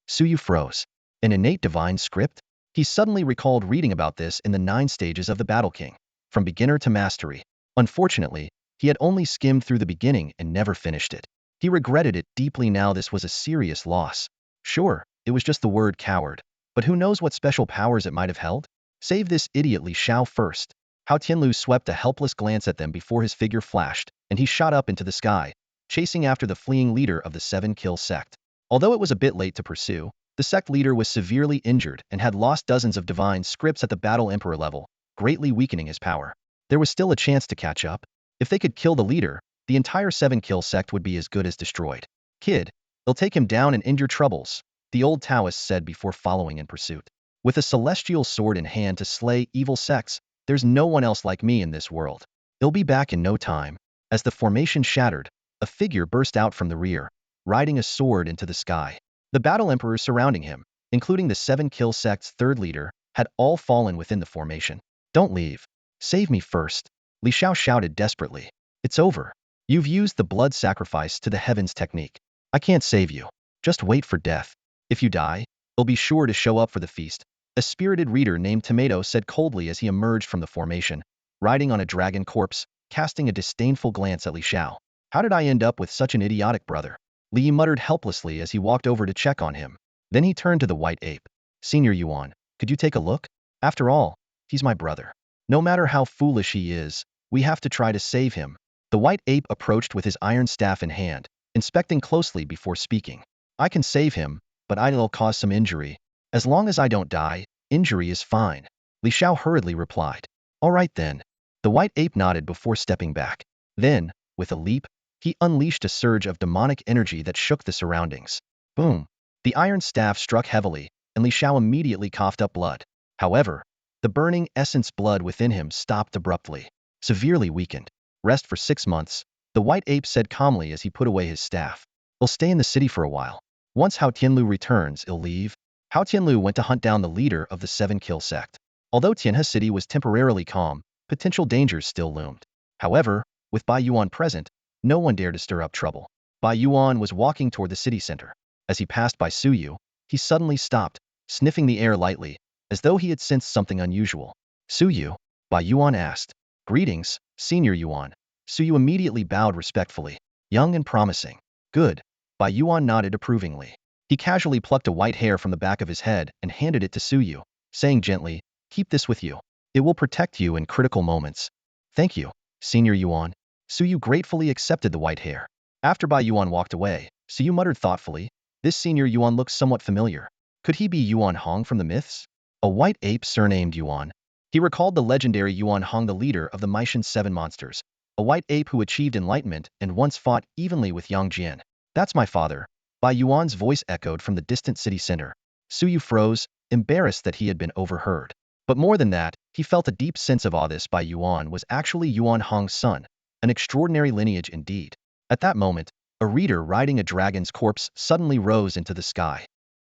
Suyu froze. An innate divine script? He suddenly recalled reading about this in the 9 stages of the Battle King, from beginner to mastery. Unfortunately, he had only skimmed through the beginning and never finished it. He regretted it deeply now. This was a serious loss. Sure, it was just the word coward, but who knows what special powers it might have held? Save this idiot Li Xiao first. Hao Tianlu swept a helpless glance at them before his figure flashed, and he shot up into the sky, chasing after the fleeing leader of the 7-kill sect. Although it was a bit late to pursue, the sect leader was severely injured and had lost dozens of divine scripts at the Battle Emperor level, greatly weakening his power. There was still a chance to catch up. If they could kill the leader, the entire 7-kill sect would be as good as destroyed. Kid, they'll take him down and end your troubles, the old Taoist said before following in pursuit. With a celestial sword in hand to slay evil sects, there's no one else like me in this world. He'll be back in no time. As the formation shattered, a figure burst out from the rear, riding a sword into the sky. The battle emperors surrounding him, including the 7-kill sect's 3rd leader, had all fallen within the formation. Don't leave. Save me first. Li Xiao shouted desperately. It's over. You've used the blood sacrifice to the heavens technique. I can't save you. Just wait for death. If you die, he'll be sure to show up for the feast. A spirited reader named Tomato said coldly as he emerged from the formation, riding on a dragon corpse, casting a disdainful glance at Li Xiao. How did I end up with such an idiotic brother? Li muttered helplessly as he walked over to check on him. Then he turned to the white ape. Senior Yuan, could you take a look? After all, he's my brother. No matter how foolish he is, we have to try to save him. The white ape approached with his iron staff in hand, inspecting closely before speaking. I can save him, but I'll cause some injury. As long as I don't die, injury is fine. Li Xiao hurriedly replied. All right then. The white ape nodded before stepping back. Then, with a leap, he unleashed a surge of demonic energy that shook the surroundings. Boom. The iron staff struck heavily, and Li Xiao immediately coughed up blood. However, the burning essence blood within him stopped abruptly. Severely weakened. Rest for 6 months, the white ape said calmly as he put away his staff. He'll stay in the city for a while. Once Hao Tianlu returns, he'll leave. Hao Tianlu went to hunt down the leader of the 7-kill sect. Although Tianhe City was temporarily calm, potential dangers still loomed. However, with Bai Yuan present, no one dared to stir up trouble. Bai Yuan was walking toward the city center. As he passed by Suyu, he suddenly stopped, sniffing the air lightly, as though he had sensed something unusual. Suyu? Bai Yuan asked. Greetings, Senior Yuan. Suyu immediately bowed respectfully. Young and promising. Good. Bai Yuan nodded approvingly. He casually plucked a white hair from the back of his head and handed it to Suyu, saying gently, keep this with you. It will protect you in critical moments. Thank you, Senior Yuan. Suyu gratefully accepted the white hair. After Bai Yuan walked away, Suyu muttered thoughtfully, this Senior Yuan looks somewhat familiar. Could he be Yuan Hong from the myths? A white ape surnamed Yuan. He recalled the legendary Yuan Hong, the leader of the Meishan 7 monsters, a white ape who achieved enlightenment and once fought evenly with Yang Jian. That's my father. Bai Yuan's voice echoed from the distant city center. Suyu froze, embarrassed that he had been overheard. But more than that, he felt a deep sense of awe. This Bai Yuan was actually Yuan Hong's son, an extraordinary lineage indeed. At that moment, a reader riding a dragon's corpse suddenly rose into the sky.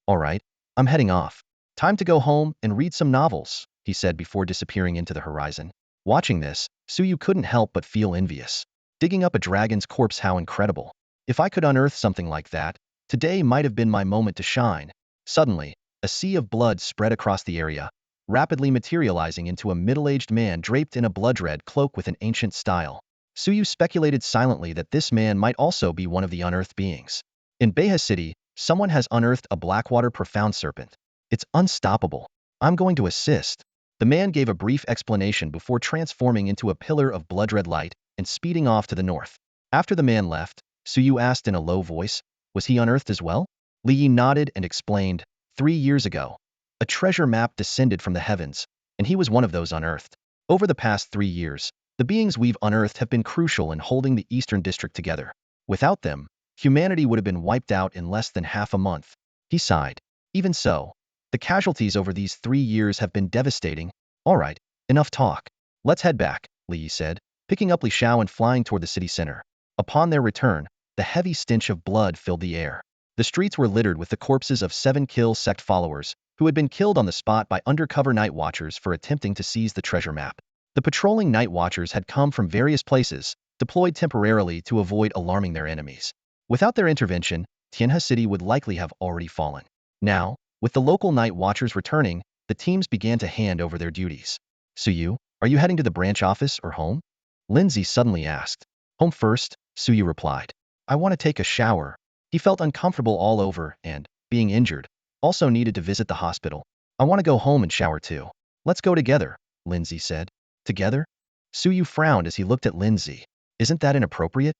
All right, I'm heading off. Time to go home and read some novels, he said before disappearing into the horizon. Watching this, Suyu couldn't help but feel envious. Digging up a dragon's corpse, how incredible. If I could unearth something like that, today might have been my moment to shine. Suddenly, a sea of blood spread across the area, rapidly materializing into a middle-aged man draped in a blood-red cloak with an ancient style. Suyu speculated silently that this man might also be one of the unearthed beings. In Beha City, someone has unearthed a Blackwater profound serpent. It's unstoppable. I'm going to assist. The man gave a brief explanation before transforming into a pillar of blood-red light and speeding off to the north. After the man left, Suyu asked in a low voice, was he unearthed as well? Li Yi nodded and explained, 3 years ago, a treasure map descended from the heavens, and he was one of those unearthed. Over the past 3 years, the beings we've unearthed have been crucial in holding the Eastern District together. Without them, humanity would have been wiped out in less than half a month. He sighed. Even so, the casualties over these 3 years have been devastating. All right, enough talk. Let's head back, Li Yi said, picking up Li Xiao and flying toward the city center. Upon their return, the heavy stench of blood filled the air. The streets were littered with the corpses of 7-kill sect followers, who had been killed on the spot by undercover night watchers for attempting to seize the treasure map. The patrolling night watchers had come from various places, deployed temporarily to avoid alarming their enemies. Without their intervention, Tianhe City would likely have already fallen. Now, with the local night watchers returning, the teams began to hand over their duties. Suyu, are you heading to the branch office or home? Lindsay suddenly asked. Home first, Suyu replied. I want to take a shower. He felt uncomfortable all over and, being injured, also needed to visit the hospital. I want to go home and shower too. Let's go together, Lindsay said. Together? Suyu frowned as he looked at Lindsay. Isn't that inappropriate?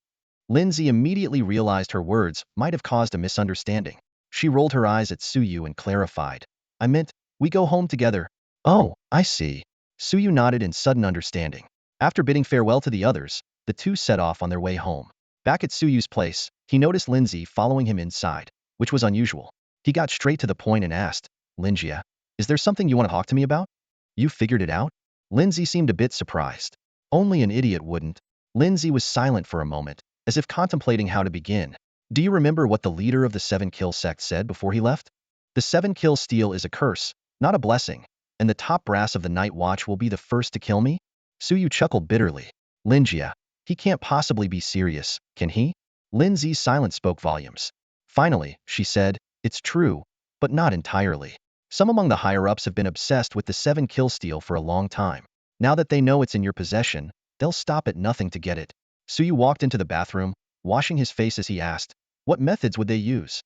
Lindsay immediately realized her words might have caused a misunderstanding. She rolled her eyes at Suyu and clarified. I meant, we go home together. Oh, I see. Suyu nodded in sudden understanding. After bidding farewell to the others, the two set off on their way home. Back at Suyu's place, he noticed Lindsay following him inside, which was unusual. He got straight to the point and asked, Lindsay, is there something you want to talk to me about? You figured it out? Lindsay seemed a bit surprised. Only an idiot wouldn't. Lindsay was silent for a moment, as if contemplating how to begin. Do you remember what the leader of the Seven Kill sect said before he left? The Seven Kill steal is a curse, not a blessing, and the top brass of the Night Watch will be the first to kill me? Suyu chuckled bitterly. Lindsay, he can't possibly be serious, can he? Lindsay's silence spoke volumes. Finally, she said, it's true, but not entirely. Some among the higher-ups have been obsessed with the Seven Kill steal for a long time. Now that they know it's in your possession, they'll stop at nothing to get it. Suyu walked into the bathroom, washing his face as he asked, what methods would they use?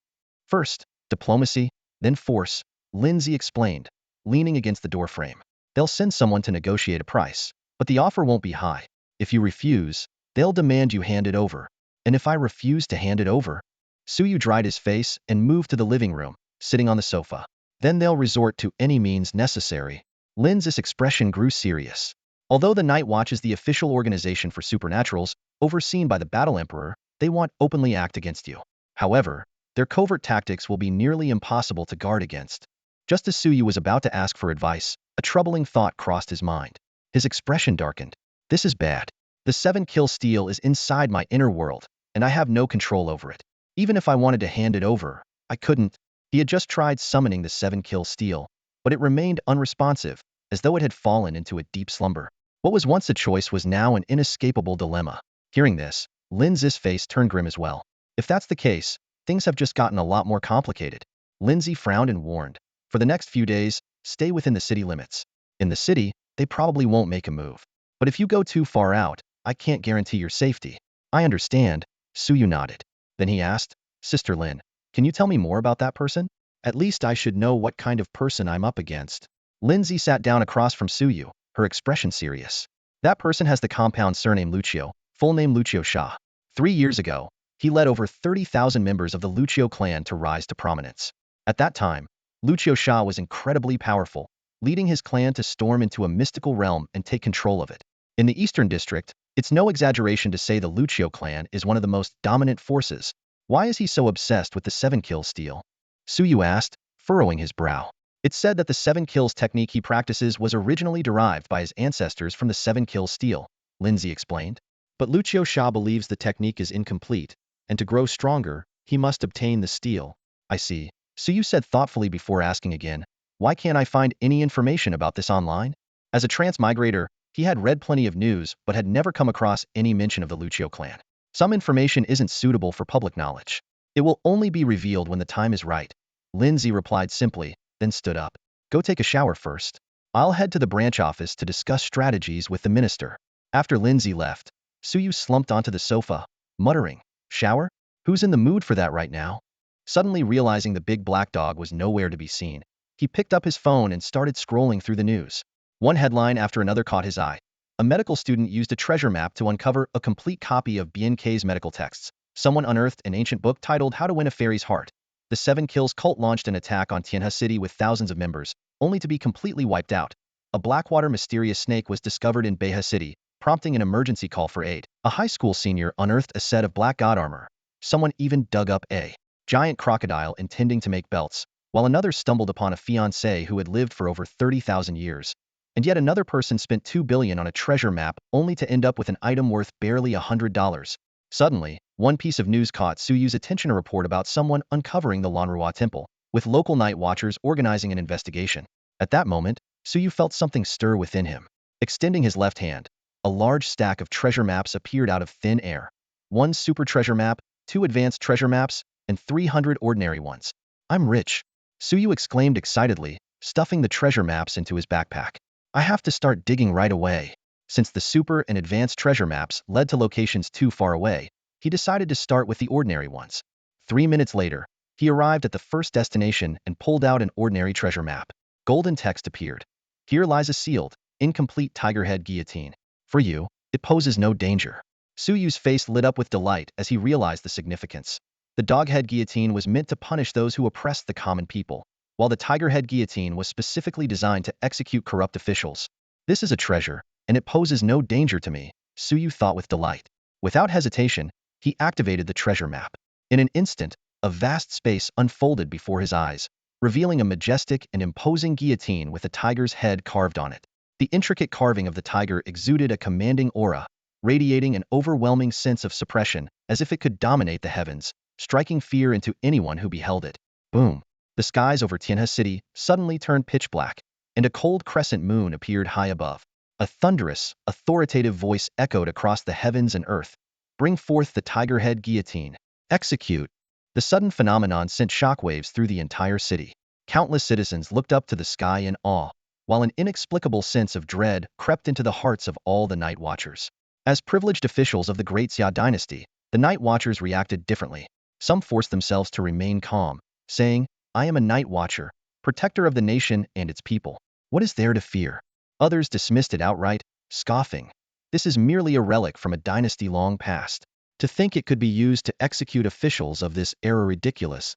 First, diplomacy, then force, Lindsay explained, leaning against the doorframe. They'll send someone to negotiate a price, but the offer won't be high. If you refuse, they'll demand you hand it over. And if I refuse to hand it over? Suyu dried his face and moved to the living room, sitting on the sofa. Then they'll resort to any means necessary. Lin's expression grew serious. Although the Night Watch is the official organization for supernaturals, overseen by the Battle Emperor, they won't openly act against you. However, their covert tactics will be nearly impossible to guard against. Just as Suyu was about to ask for advice, a troubling thought crossed his mind. His expression darkened. This is bad. The Seven Kill steal is inside my inner world, and I have no control over it. Even if I wanted to hand it over, I couldn't. He had just tried summoning the Seven Kill steal, but it remained unresponsive, as though it had fallen into a deep slumber. What was once a choice was now an inescapable dilemma. Hearing this, Lin's face turned grim as well. If that's the case, things have just gotten a lot more complicated. Lindsay frowned and warned. For the next few days, stay within the city limits. In the city, they probably won't make a move. But if you go too far out, I can't guarantee your safety. I understand, Suyu nodded. Then he asked, Sister Lin, can you tell me more about that person? At least I should know what kind of person I'm up against. Lindsay sat down across from Suyu, her expression serious. That person has the compound surname Lucio, full name Lucio Sha. 3 years ago, he led over 30,000 members of the Lucio clan to rise to prominence. At that time, Lucio Sha was incredibly powerful, leading his clan to storm into a mystical realm and take control of it. In the Eastern District, it's no exaggeration to say the Lucio clan is one of the most dominant forces. Why is he so obsessed with the Seven Kill steal? Suyu asked, furrowing his brow. It's said that the Seven Kills technique he practices was originally derived by his ancestors from the Seven Kill steal, Lindsay explained. But Lucio Sha believes the technique is incomplete, and to grow stronger, he must obtain the steal. I see. Suyu said thoughtfully before asking again, why can't I find any information about this online? As a transmigrator, he had read plenty of news but had never come across any mention of the Lucio clan. Some information isn't suitable for public knowledge. It will only be revealed when the time is right. Lindsay replied simply, then stood up. Go take a shower first. I'll head to the branch office to discuss strategies with the minister. After Lindsay left, Suyu slumped onto the sofa, muttering, shower? Who's in the mood for that right now? Suddenly realizing the big black dog was nowhere to be seen, he picked up his phone and started scrolling through the news. One headline after another caught his eye. A medical student used a treasure map to uncover a complete copy of BNK's medical texts. Someone unearthed an ancient book titled How to Win a Fairy's Heart. The Seven Kills cult launched an attack on Tianhe City with thousands of members, only to be completely wiped out. A Blackwater mysterious snake was discovered in Beha City, prompting an emergency call for aid. A high school senior unearthed a set of black god armor. Someone even dug up a giant crocodile intending to make belts, while another stumbled upon a fiancé who had lived for over 30,000 years. And yet another person spent $2 billion on a treasure map only to end up with an item worth barely $100. Suddenly, one piece of news caught Suyu's attention, a report about someone uncovering the Lanrua temple, with local night watchers organizing an investigation. At that moment, Suyu felt something stir within him. Extending his left hand, a large stack of treasure maps appeared out of thin air. 1 super treasure map, 2 advanced treasure maps, and 300 ordinary ones. I'm rich, Suyu exclaimed excitedly, stuffing the treasure maps into his backpack. I have to start digging right away. Since the super and advanced treasure maps led to locations too far away, he decided to start with the ordinary ones. 3 minutes later, he arrived at the first destination and pulled out an ordinary treasure map. Golden text appeared. Here lies a sealed, incomplete tiger head guillotine. For you, it poses no danger. Suyu's face lit up with delight as he realized the significance. The doghead guillotine was meant to punish those who oppressed the common people, while the tiger head guillotine was specifically designed to execute corrupt officials. This is a treasure, and it poses no danger to me, Suyu thought with delight. Without hesitation, he activated the treasure map. In an instant, a vast space unfolded before his eyes, revealing a majestic and imposing guillotine with a tiger's head carved on it. The intricate carving of the tiger exuded a commanding aura, radiating an overwhelming sense of suppression, as if it could dominate the heavens, striking fear into anyone who beheld it. Boom! The skies over Tianhe City suddenly turned pitch black, and a cold crescent moon appeared high above. A thunderous, authoritative voice echoed across the heavens and earth. Bring forth the tiger head guillotine. Execute. The sudden phenomenon sent shockwaves through the entire city. Countless citizens looked up to the sky in awe, while an inexplicable sense of dread crept into the hearts of all the Night Watchers. As privileged officials of the Great Xia dynasty, the Night Watchers reacted differently. Some forced themselves to remain calm, saying, I am a Night Watcher, protector of the nation and its people. What is there to fear? Others dismissed it outright, scoffing. This is merely a relic from a dynasty long past. To think it could be used to execute officials of this era ridiculous.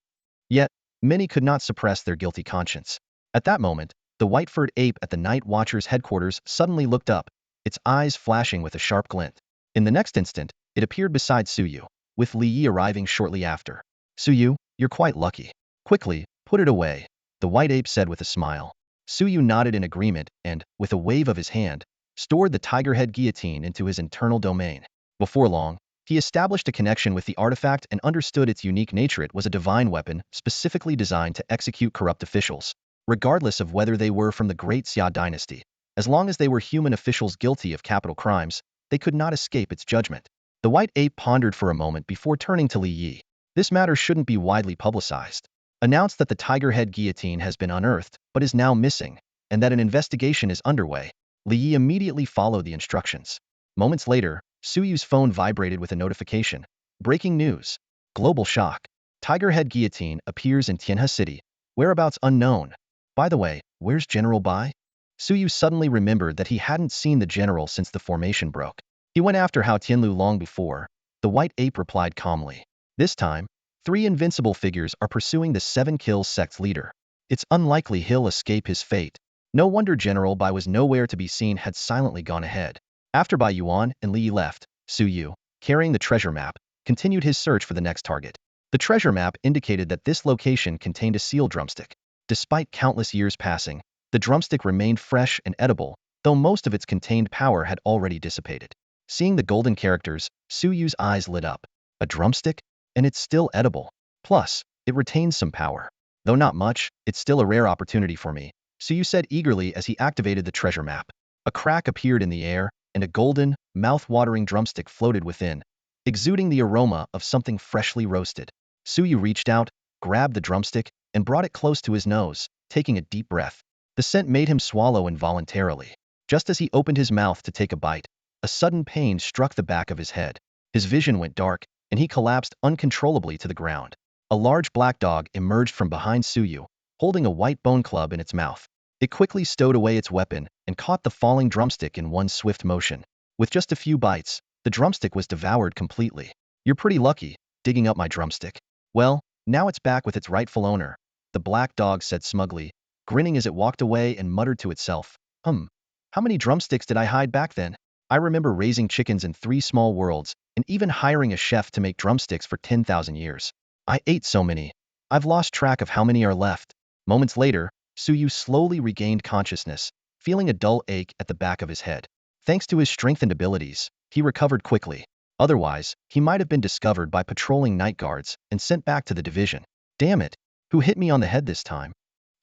Yet, many could not suppress their guilty conscience. At that moment, the white-furred ape at the Night Watcher's headquarters suddenly looked up, its eyes flashing with a sharp glint. In the next instant, it appeared beside Suyu, with Li Yi arriving shortly after. Suyu, you're quite lucky. Quickly, put it away, the white ape said with a smile. Suyu nodded in agreement and, with a wave of his hand, stored the tiger head guillotine into his internal domain. Before long, he established a connection with the artifact and understood its unique nature. It was a divine weapon specifically designed to execute corrupt officials, regardless of whether they were from the Great Xia dynasty. As long as they were human officials guilty of capital crimes, they could not escape its judgment. The white ape pondered for a moment before turning to Li Yi. This matter shouldn't be widely publicized. Announce that the tiger head guillotine has been unearthed, but is now missing, and that an investigation is underway. Li Yi immediately followed the instructions. Moments later, Suyu's phone vibrated with a notification. Breaking news. Global shock. Tiger head guillotine appears in Tianhe City. Whereabouts unknown. By the way, where's General Bai? Suyu suddenly remembered that he hadn't seen the general since the formation broke. He went after Hao Tianlu long before. The white ape replied calmly. This time, 3 invincible figures are pursuing the 7 Kills sect's leader. It's unlikely he'll escape his fate. No wonder General Bai was nowhere to be seen, had silently gone ahead. After Bai Yuan and Li Yi left, Suyu, carrying the treasure map, continued his search for the next target. The treasure map indicated that this location contained a seal drumstick. Despite countless years passing, the drumstick remained fresh and edible, though most of its contained power had already dissipated. Seeing the golden characters, Suyu's eyes lit up. A drumstick? And it's still edible. Plus, it retains some power. Though not much, it's still a rare opportunity for me, Suyu said eagerly as he activated the treasure map. A crack appeared in the air, and a golden, mouth-watering drumstick floated within, exuding the aroma of something freshly roasted. Suyu reached out, grabbed the drumstick, and brought it close to his nose, taking a deep breath. The scent made him swallow involuntarily. Just as he opened his mouth to take a bite, a sudden pain struck the back of his head. His vision went dark, and he collapsed uncontrollably to the ground. A large black dog emerged from behind Suyu, holding a white bone club in its mouth. It quickly stowed away its weapon and caught the falling drumstick in one swift motion. With just a few bites, the drumstick was devoured completely. You're pretty lucky, digging up my drumstick. Well, now it's back with its rightful owner, the black dog said smugly, grinning as it walked away and muttered to itself. How many drumsticks did I hide back then? I remember raising chickens in 3 small worlds, and even hiring a chef to make drumsticks for 10,000 years. I ate so many. I've lost track of how many are left. Moments later, Suyu slowly regained consciousness, feeling a dull ache at the back of his head. Thanks to his strengthened abilities, he recovered quickly. Otherwise, he might have been discovered by patrolling night guards and sent back to the division. Damn it! Who hit me on the head this time?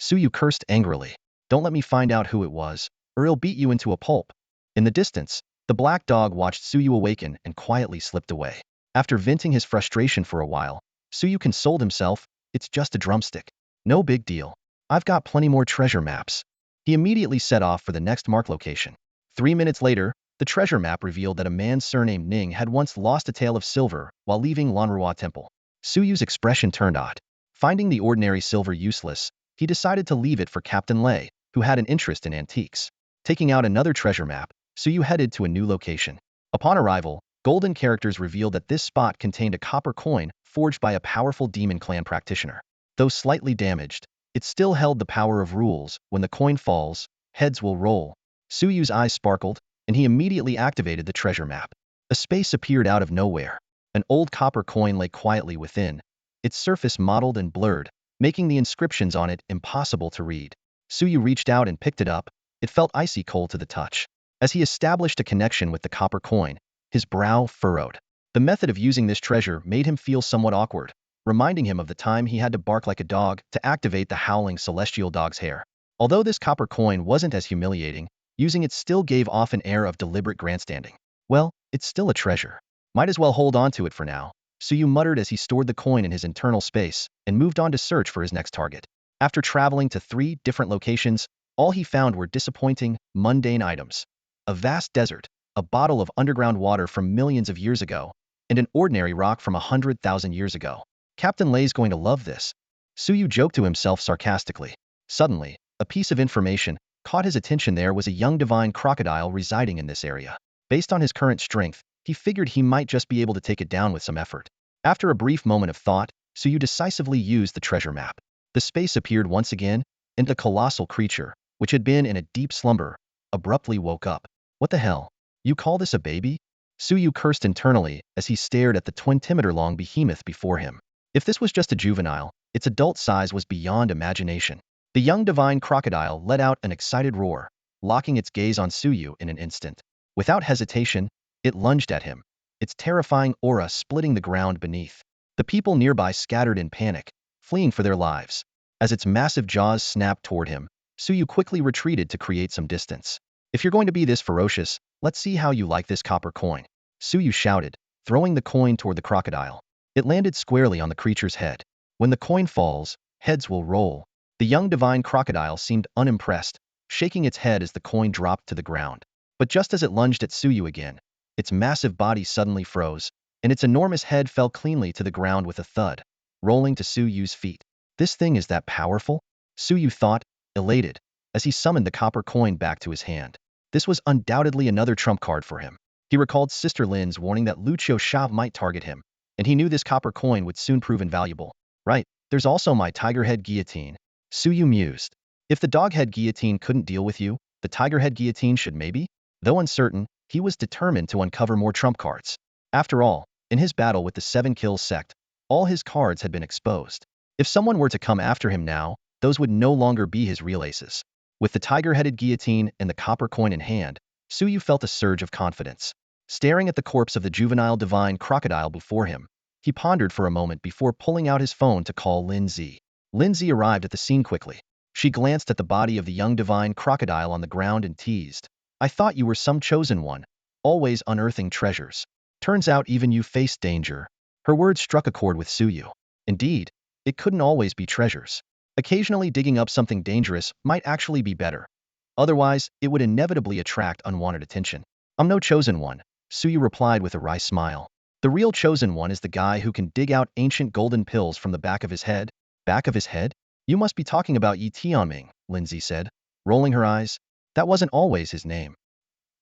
Suyu cursed angrily. Don't let me find out who it was, or he'll beat you into a pulp. In the distance, the black dog watched Suyu awaken and quietly slipped away. After venting his frustration for a while, Suyu consoled himself, "It's just a drumstick. No big deal. I've got plenty more treasure maps." He immediately set off for the next mark location. 3 minutes later, the treasure map revealed that a man surnamed Ning had once lost a tail of silver while leaving Lanrua Temple. Suyu's expression turned odd. Finding the ordinary silver useless, he decided to leave it for Captain Lei, who had an interest in antiques. Taking out another treasure map, Suyu headed to a new location. Upon arrival, golden characters revealed that this spot contained a copper coin forged by a powerful demon clan practitioner. Though slightly damaged, it still held the power of rules. When the coin falls, heads will roll. Suyu's eyes sparkled, and he immediately activated the treasure map. A space appeared out of nowhere. An old copper coin lay quietly within, its surface mottled and blurred, making the inscriptions on it impossible to read. Suyu reached out and picked it up. It felt icy cold to the touch. As he established a connection with the copper coin, his brow furrowed. The method of using this treasure made him feel somewhat awkward, reminding him of the time he had to bark like a dog to activate the howling celestial dog's hair. Although this copper coin wasn't as humiliating, using it still gave off an air of deliberate grandstanding. Well, it's still a treasure. Might as well hold on to it for now, Suyu muttered as he stored the coin in his internal space and moved on to search for his next target. After traveling to 3 different locations, all he found were disappointing, mundane items. A vast desert, a bottle of underground water from millions of years ago, and an ordinary rock from 100,000 years ago. Captain Lei's going to love this, Suyu joked to himself sarcastically. Suddenly, a piece of information caught his attention. There was a young divine crocodile residing in this area. Based on his current strength, he figured he might just be able to take it down with some effort. After a brief moment of thought, Suyu decisively used the treasure map. The space appeared once again, and the colossal creature, which had been in a deep slumber, abruptly woke up. "What the hell? You call this a baby?" Suyu cursed internally as he stared at the 20-meter-long behemoth before him. If this was just a juvenile, its adult size was beyond imagination. The young divine crocodile let out an excited roar, locking its gaze on Suyu in an instant. Without hesitation, it lunged at him, its terrifying aura splitting the ground beneath. The people nearby scattered in panic, fleeing for their lives. As its massive jaws snapped toward him, Suyu quickly retreated to create some distance. "If you're going to be this ferocious, let's see how you like this copper coin," Suyu shouted, throwing the coin toward the crocodile. It landed squarely on the creature's head. "When the coin falls, heads will roll." The young divine crocodile seemed unimpressed, shaking its head as the coin dropped to the ground. But just as it lunged at Suyu again, its massive body suddenly froze, and its enormous head fell cleanly to the ground with a thud, rolling to Suyu's feet. "This thing is that powerful?" Suyu thought, elated, as he summoned the copper coin back to his hand. This was undoubtedly another trump card for him. He recalled Sister Lin's warning that Lucio Sha might target him, and he knew this copper coin would soon prove invaluable. "Right, there's also my tiger-head guillotine," Suyu mused. "If the dog-head guillotine couldn't deal with you, the tiger-head guillotine should maybe?" Though uncertain, he was determined to uncover more trump cards. After all, in his battle with the 7 Kills sect, all his cards had been exposed. If someone were to come after him now, those would no longer be his real aces. With the tiger-headed guillotine and the copper coin in hand, Suyu felt a surge of confidence. Staring at the corpse of the juvenile divine crocodile before him, he pondered for a moment before pulling out his phone to call Lindsay. Lindsay arrived at the scene quickly. She glanced at the body of the young divine crocodile on the ground and teased, "I thought you were some chosen one, always unearthing treasures. Turns out even you face danger." Her words struck a chord with Suyu. Indeed, it couldn't always be treasures. Occasionally digging up something dangerous might actually be better. Otherwise, it would inevitably attract unwanted attention. "I'm no chosen one," Suyu replied with a wry smile. "The real chosen one is the guy who can dig out ancient golden pills from the back of his head." "Back of his head? You must be talking about Yi Tianming," Lindsay said, rolling her eyes. "That wasn't always his name.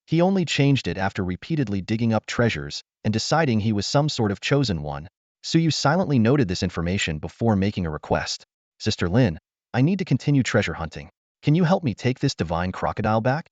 He only changed it after repeatedly digging up treasures and deciding he was some sort of chosen one." Suyu silently noted this information before making a request. "Sister Lin, I need to continue treasure hunting. Can you help me take this divine crocodile back?"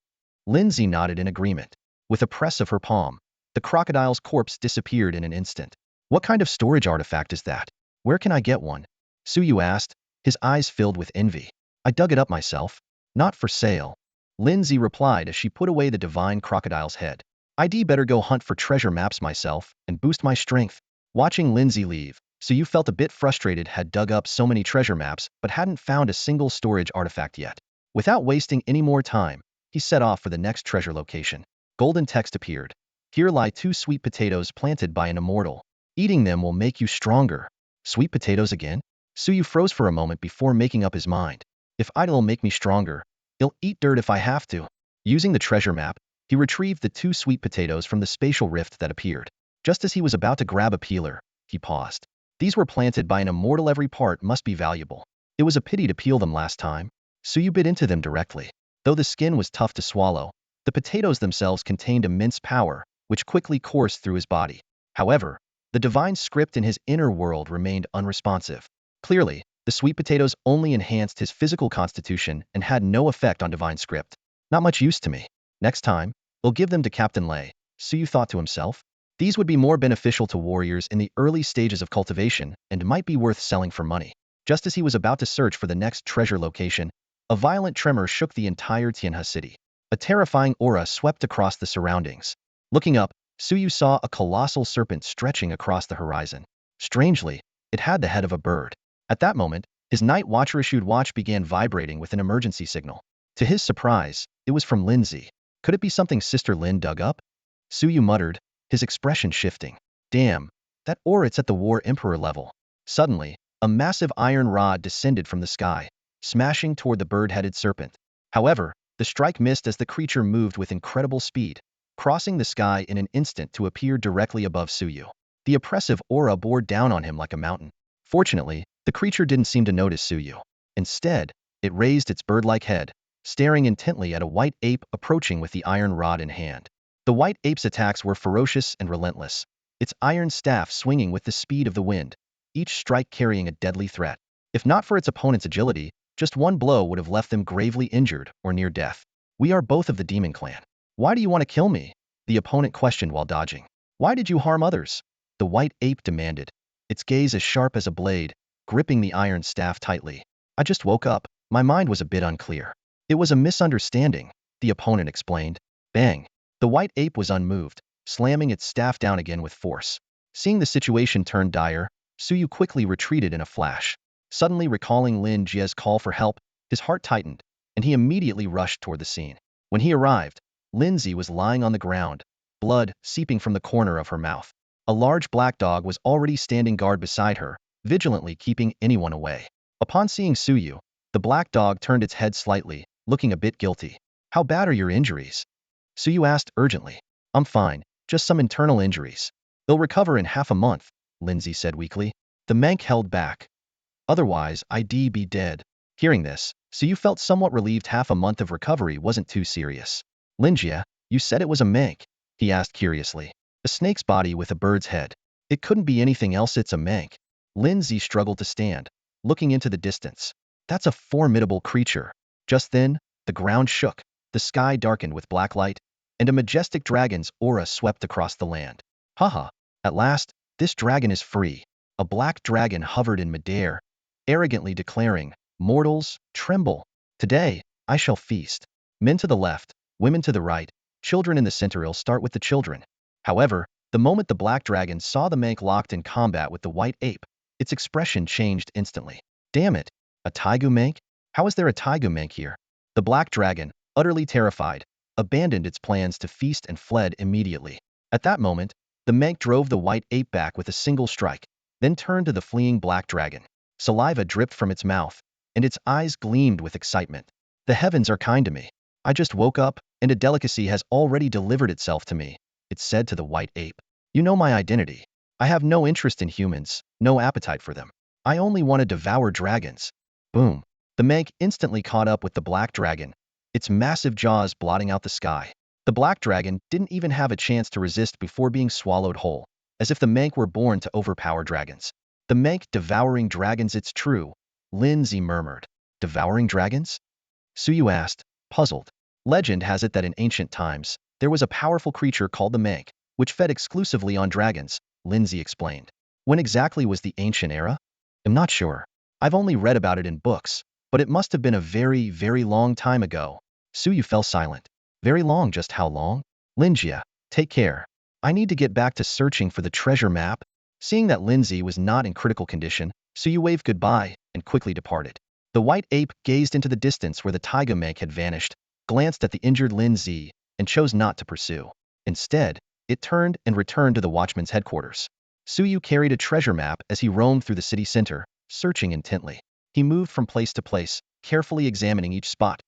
Lindsay nodded in agreement. With a press of her palm, the crocodile's corpse disappeared in an instant. "What kind of storage artifact is that? Where can I get one?" Suyu asked, his eyes filled with envy. "I dug it up myself. Not for sale," Lindsay replied as she put away the divine crocodile's head. "I'd better go hunt for treasure maps myself and boost my strength." Watching Lindsay leave, Suyu felt a bit frustrated. Had dug up so many treasure maps but hadn't found a single storage artifact yet. Without wasting any more time, he set off for the next treasure location. Golden text appeared. Here lie 2 sweet potatoes planted by an immortal. Eating them will make you stronger. Sweet potatoes again? Suyu froze for a moment before making up his mind. If it'll make me stronger, I'll eat dirt if I have to. Using the treasure map, he retrieved the 2 sweet potatoes from the spatial rift that appeared. Just as he was about to grab a peeler, he paused. These were planted by an immortal. Every part must be valuable. It was a pity to peel them last time. Suyu bit into them directly. Though the skin was tough to swallow, the potatoes themselves contained immense power, which quickly coursed through his body. However, the divine script in his inner world remained unresponsive. Clearly, the sweet potatoes only enhanced his physical constitution and had no effect on divine script. Not much use to me. Next time, I'll give them to Captain Lei, Suyu thought to himself. These would be more beneficial to warriors in the early stages of cultivation and might be worth selling for money. Just as he was about to search for the next treasure location, a violent tremor shook the entire Tianhe city. A terrifying aura swept across the surroundings. Looking up, Suyu saw a colossal serpent stretching across the horizon. Strangely, it had the head of a bird. At that moment, his night watcher issued watch began vibrating with an emergency signal. To his surprise, it was from Lindsay. Could it be something Sister Lin dug up? Suyu muttered, his expression shifting. Damn, that or it's at the War Emperor level. Suddenly, a massive iron rod descended from the sky, smashing toward the bird-headed serpent. However, the strike missed as the creature moved with incredible speed, crossing the sky in an instant to appear directly above Suyu. The oppressive aura bore down on him like a mountain. Fortunately, the creature didn't seem to notice Suyu. Instead, it raised its bird-like head, staring intently at a white ape approaching with the iron rod in hand. The white ape's attacks were ferocious and relentless, its iron staff swinging with the speed of the wind, each strike carrying a deadly threat. If not for its opponent's agility, just one blow would have left them gravely injured or near death. We are both of the demon clan. Why do you want to kill me? The opponent questioned while dodging. Why did you harm others? The white ape demanded, its gaze as sharp as a blade, gripping the iron staff tightly. I just woke up. My mind was a bit unclear. It was a misunderstanding, the opponent explained. Bang. The white ape was unmoved, slamming its staff down again with force. Seeing the situation turn dire, Suyu quickly retreated in a flash. Suddenly recalling Lin Jie's call for help, his heart tightened, and he immediately rushed toward the scene. When he arrived, Lindsay was lying on the ground, blood seeping from the corner of her mouth. A large black dog was already standing guard beside her, vigilantly keeping anyone away. Upon seeing Suyu, the black dog turned its head slightly, looking a bit guilty. How bad are your injuries? Suyu asked urgently. I'm fine, just some internal injuries. They'll recover in half a month, Lindsay said weakly. The Mank held back. Otherwise, I'd be dead. Hearing this, Suyu felt somewhat relieved. Half a month of recovery wasn't too serious. Linjia, you said it was a Mank? He asked curiously. A snake's body with a bird's head. It couldn't be anything else. It's a Mank. Lindsay struggled to stand, looking into the distance. That's a formidable creature. Just then, the ground shook, the sky darkened with black light, and a majestic dragon's aura swept across the land. Haha, at last, this dragon is free. A black dragon hovered in midair, arrogantly declaring, mortals, tremble. Today, I shall feast. Men to the left, women to the right, children in the center. I'll start with the children. However, the moment the black dragon saw the Mank locked in combat with the white ape, its expression changed instantly. Damn it, a Taigu Mank? How is there a Taigu Mank here? The black dragon, utterly terrified, abandoned its plans to feast and fled immediately. At that moment, the Mank drove the white ape back with a single strike, then turned to the fleeing black dragon. Saliva dripped from its mouth, and its eyes gleamed with excitement. The heavens are kind to me. I just woke up, and a delicacy has already delivered itself to me, it said to the white ape. You know my identity. I have no interest in humans, no appetite for them. I only want to devour dragons. Boom. The Mank instantly caught up with the black dragon, its massive jaws blotting out the sky. The black dragon didn't even have a chance to resist before being swallowed whole, as if the Mank were born to overpower dragons. The Mank devouring dragons, it's true, Lindsay murmured. Devouring dragons? Suyu asked, puzzled. Legend has it that in ancient times, there was a powerful creature called the Mank, which fed exclusively on dragons, Lindsay explained. When exactly was the ancient era? I'm not sure. I've only read about it in books, but it must have been a very, very long time ago. Suyu fell silent. Very long? Just how long? Linjia, take care. I need to get back to searching for the treasure map. Seeing that Lindsay was not in critical condition, Suyu waved goodbye and quickly departed. The white ape gazed into the distance where the Taiga Mank had vanished, glanced at the injured Lindsay, and chose not to pursue. Instead, it turned and returned to the watchman's headquarters. Suyu carried a treasure map as he roamed through the city center, searching intently. He moved from place to place, carefully examining each spot.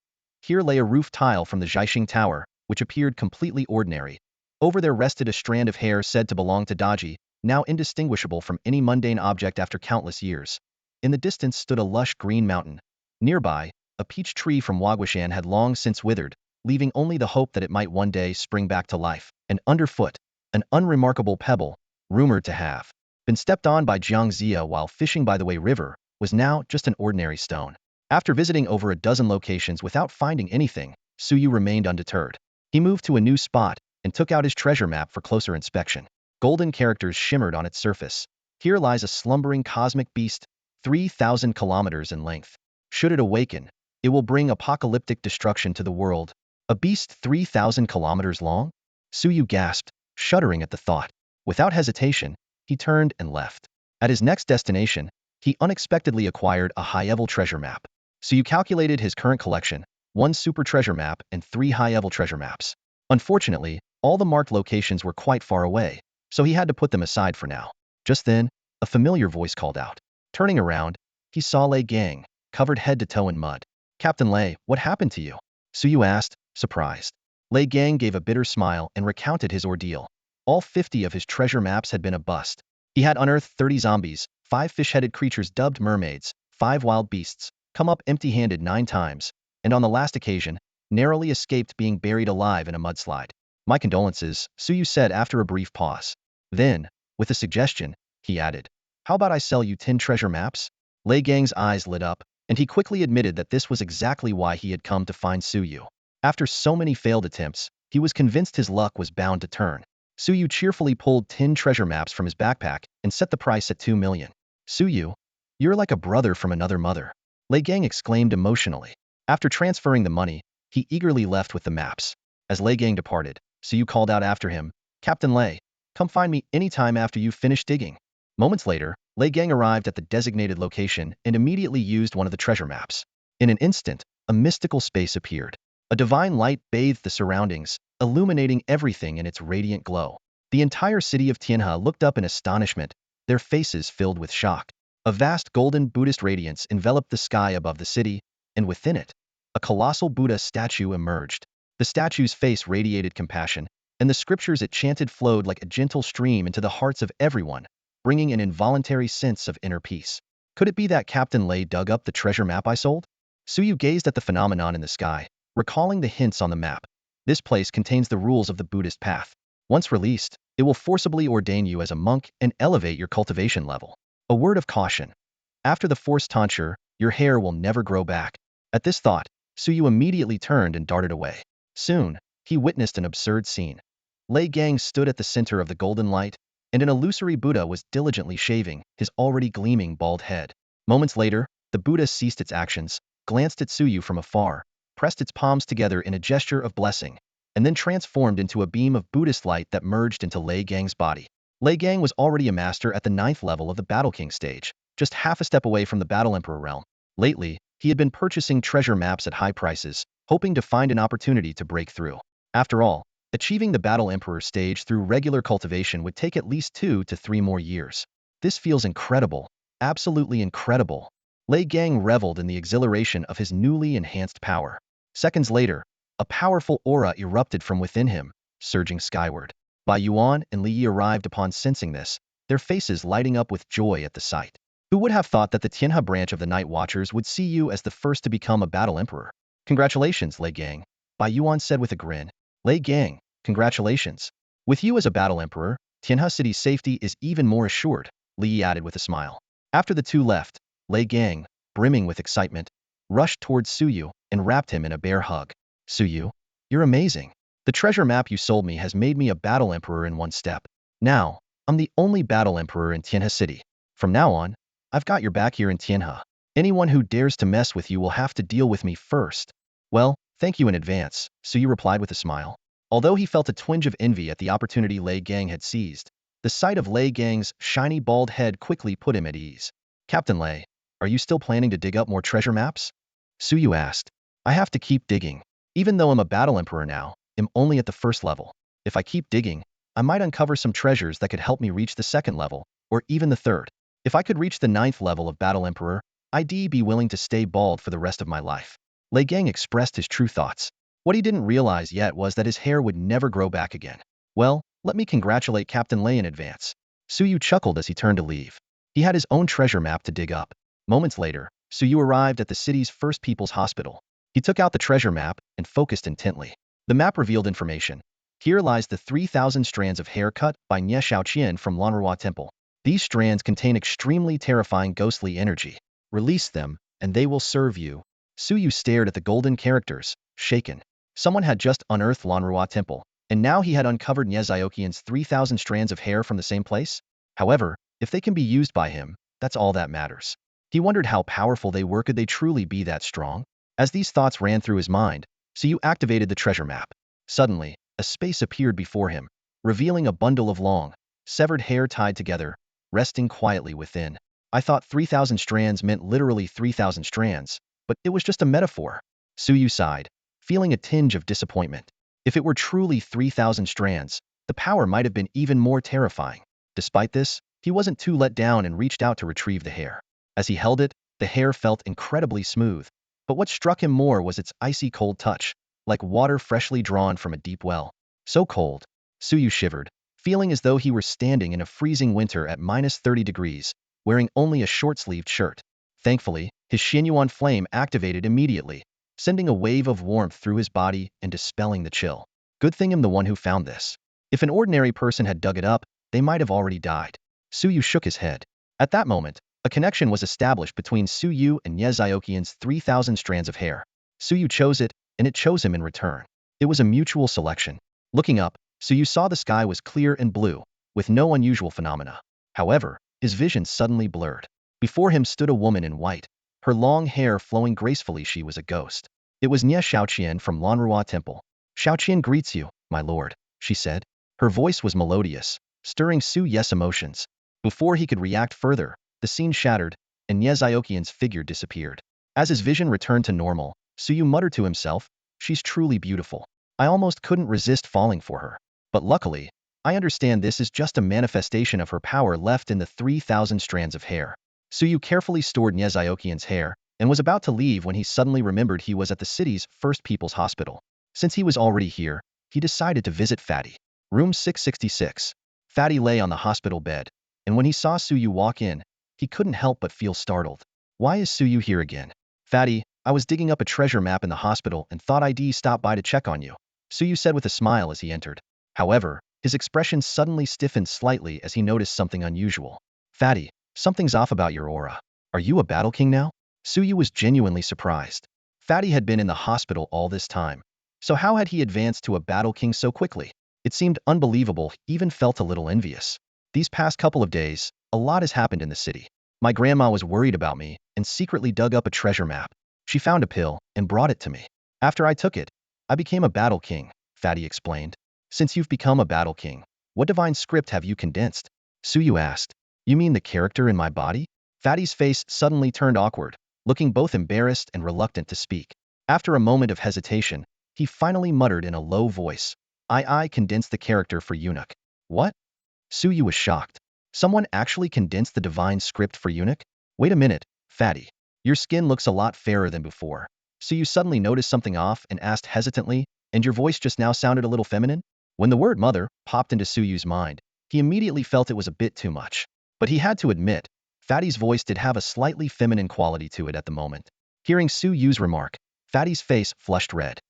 Here lay a roof tile from the Zhaixing Tower, which appeared completely ordinary. Over there rested a strand of hair said to belong to Daji, now indistinguishable from any mundane object after countless years. In the distance stood a lush green mountain. Nearby, a peach tree from Waguishan had long since withered, leaving only the hope that it might one day spring back to life. And underfoot, an unremarkable pebble, rumored to have been stepped on by Jiang Zia while fishing by the Wei River, was now just an ordinary stone. After visiting over a dozen locations without finding anything, Suyu remained undeterred. He moved to a new spot and took out his treasure map for closer inspection. Golden characters shimmered on its surface. Here lies a slumbering cosmic beast, 3,000 kilometers in length. Should it awaken, it will bring apocalyptic destruction to the world. A beast 3,000 kilometers long? Suyu gasped, shuddering at the thought. Without hesitation, he turned and left. At his next destination, he unexpectedly acquired a high-level treasure map. Suyu calculated his current collection, 1 super treasure map and 3 high-level treasure maps. Unfortunately, all the marked locations were quite far away, so he had to put them aside for now. Just then, a familiar voice called out. Turning around, he saw Lei Gang, covered head to toe in mud. Captain Lei, what happened to you? Suyu asked, surprised. Lei Gang gave a bitter smile and recounted his ordeal. All 50 of his treasure maps had been a bust. He had unearthed 30 zombies, 5 fish-headed creatures dubbed mermaids, 5 wild beasts, come up empty-handed 9 times, and on the last occasion, narrowly escaped being buried alive in a mudslide. My condolences, Suyu said after a brief pause. Then, with a suggestion, he added, how about I sell you 10 treasure maps? Lei Gang's eyes lit up, and he quickly admitted that this was exactly why he had come to find Suyu. After so many failed attempts, he was convinced his luck was bound to turn. Suyu cheerfully pulled 10 treasure maps from his backpack and set the price at 2 million. Suyu, you're like a brother from another mother. Lei Gang exclaimed emotionally. After transferring the money, he eagerly left with the maps. As Lei Gang departed, Suyu called out after him, Captain Lei, come find me anytime after you've finished digging. Moments later, Lei Gang arrived at the designated location and immediately used one of the treasure maps. In an instant, a mystical space appeared. A divine light bathed the surroundings, illuminating everything in its radiant glow. The entire city of Tianhe looked up in astonishment, their faces filled with shock. A vast golden Buddhist radiance enveloped the sky above the city, and within it, a colossal Buddha statue emerged. The statue's face radiated compassion, and the scriptures it chanted flowed like a gentle stream into the hearts of everyone, bringing an involuntary sense of inner peace. Could it be that Captain Lei dug up the treasure map I sold? Suyu gazed at the phenomenon in the sky, recalling the hints on the map. This place contains the rules of the Buddhist path. Once released, it will forcibly ordain you as a monk and elevate your cultivation level. A word of caution. After the forced tonsure, your hair will never grow back. At this thought, Suyu immediately turned and darted away. Soon, he witnessed an absurd scene. Lei Gang stood at the center of the golden light, and an illusory Buddha was diligently shaving his already gleaming bald head. Moments later, the Buddha ceased its actions, glanced at Suyu from afar, pressed its palms together in a gesture of blessing, and then transformed into a beam of Buddhist light that merged into Lei Gang's body. Lei Gang was already a master at the 9th level of the Battle King stage, just half a step away from the Battle Emperor realm. Lately, he had been purchasing treasure maps at high prices, hoping to find an opportunity to break through. After all, achieving the Battle Emperor stage through regular cultivation would take at least 2 to 3 more years. This feels incredible, absolutely incredible. Lei Gang reveled in the exhilaration of his newly enhanced power. Seconds later, a powerful aura erupted from within him, surging skyward. Bai Yuan and Li Yi arrived upon sensing this, their faces lighting up with joy at the sight. Who would have thought that the Tianhe branch of the Night Watchers would see you as the first to become a Battle Emperor? Congratulations, Lei Gang, Bai Yuan said with a grin. Lei Gang, congratulations. With you as a Battle Emperor, Tianhe City's safety is even more assured, Li Yi added with a smile. After the two left, Lei Gang, brimming with excitement, rushed towards Suyu and wrapped him in a bear hug. Suyu, you're amazing. The treasure map you sold me has made me a Battle Emperor in one step. Now, I'm the only Battle Emperor in Tianhe City. From now on, I've got your back here in Tianhe. Anyone who dares to mess with you will have to deal with me first. Well, thank you in advance, Suyu replied with a smile. Although he felt a twinge of envy at the opportunity Lei Gang had seized, the sight of Lei Gang's shiny bald head quickly put him at ease. Captain Lei, are you still planning to dig up more treasure maps? Suyu asked. I have to keep digging. Even though I'm a Battle Emperor now, am only at the first level. If I keep digging, I might uncover some treasures that could help me reach the second level, or even the third. If I could reach the 9th level of Battle Emperor, I'd be willing to stay bald for the rest of my life. Lei Gang expressed his true thoughts. What he didn't realize yet was that his hair would never grow back again. Well, let me congratulate Captain Lei in advance. Suyu chuckled as he turned to leave. He had his own treasure map to dig up. Moments later, Suyu arrived at the city's first people's hospital. He took out the treasure map and focused intently. The map revealed information. Here lies the 3,000 strands of hair cut by Nie Shaoqian from Lanrua Temple. These strands contain extremely terrifying ghostly energy. Release them, and they will serve you. Suyu stared at the golden characters, shaken. Someone had just unearthed Lanrua Temple, and now he had uncovered Nie Xiaoqian's 3,000 strands of hair from the same place? However, if they can be used by him, that's all that matters. He wondered how powerful they were. Could they truly be that strong? As these thoughts ran through his mind, Suyu activated the treasure map. Suddenly, a space appeared before him, revealing a bundle of long, severed hair tied together, resting quietly within. I thought 3,000 strands meant literally 3,000 strands, but it was just a metaphor. Suyu sighed, feeling a tinge of disappointment. If it were truly 3,000 strands, the power might have been even more terrifying. Despite this, he wasn't too let down and reached out to retrieve the hair. As he held it, the hair felt incredibly smooth, but what struck him more was its icy cold touch, like water freshly drawn from a deep well. So cold, Suyu shivered, feeling as though he were standing in a freezing winter at -30 degrees, wearing only a short-sleeved shirt. Thankfully, his Xinyuan flame activated immediately, sending a wave of warmth through his body and dispelling the chill. Good thing I'm the one who found this. If an ordinary person had dug it up, they might have already died. Suyu shook his head. At that moment, a connection was established between Suyu and Nie Xiaoqian's 3,000 strands of hair. Suyu chose it, and it chose him in return. It was a mutual selection. Looking up, Suyu saw the sky was clear and blue, with no unusual phenomena. However, his vision suddenly blurred. Before him stood a woman in white, her long hair flowing gracefully. She was a ghost. It was Nie Shaoqian from Lanrua Temple. Shaoqian greets you, my lord, she said. Her voice was melodious, stirring Suyu's emotions. Before he could react further, the scene shattered, and Nie Xiaoqian's figure disappeared. As his vision returned to normal, Suyu muttered to himself, she's truly beautiful. I almost couldn't resist falling for her. But luckily, I understand this is just a manifestation of her power left in the 3,000 strands of hair. Suyu carefully stored Nie Xiaoqian's hair, and was about to leave when he suddenly remembered he was at the city's first people's hospital. Since he was already here, he decided to visit Fatty. Room 666. Fatty lay on the hospital bed, and when he saw Suyu walk in, he couldn't help but feel startled. Why is Suyu here again? Fatty, I was digging up a treasure map in the hospital and thought I'd stop by to check on you, Suyu said with a smile as he entered. However, his expression suddenly stiffened slightly as he noticed something unusual. Fatty, something's off about your aura. Are you a battle king now? Suyu was genuinely surprised. Fatty had been in the hospital all this time, so how had he advanced to a battle king so quickly? It seemed unbelievable. He even felt a little envious. These past couple of days, a lot has happened in the city. My grandma was worried about me and secretly dug up a treasure map. She found a pill and brought it to me. After I took it, I became a battle king, Fatty explained. Since you've become a battle king, what divine script have you condensed? Suyu asked. You mean the character in my body? Fatty's face suddenly turned awkward, looking both embarrassed and reluctant to speak. After a moment of hesitation, he finally muttered in a low voice, I condensed the character for Eunuch. What? Suyu was shocked. Someone actually condensed the divine script for Eunuch? Wait a minute, Fatty. Your skin looks a lot fairer than before. Suyu suddenly noticed something off and asked hesitantly, and your voice just now sounded a little feminine? When the word mother popped into Suyu's mind, he immediately felt it was a bit too much. But he had to admit, Fatty's voice did have a slightly feminine quality to it at the moment. Hearing Suyu's remark, Fatty's face flushed red.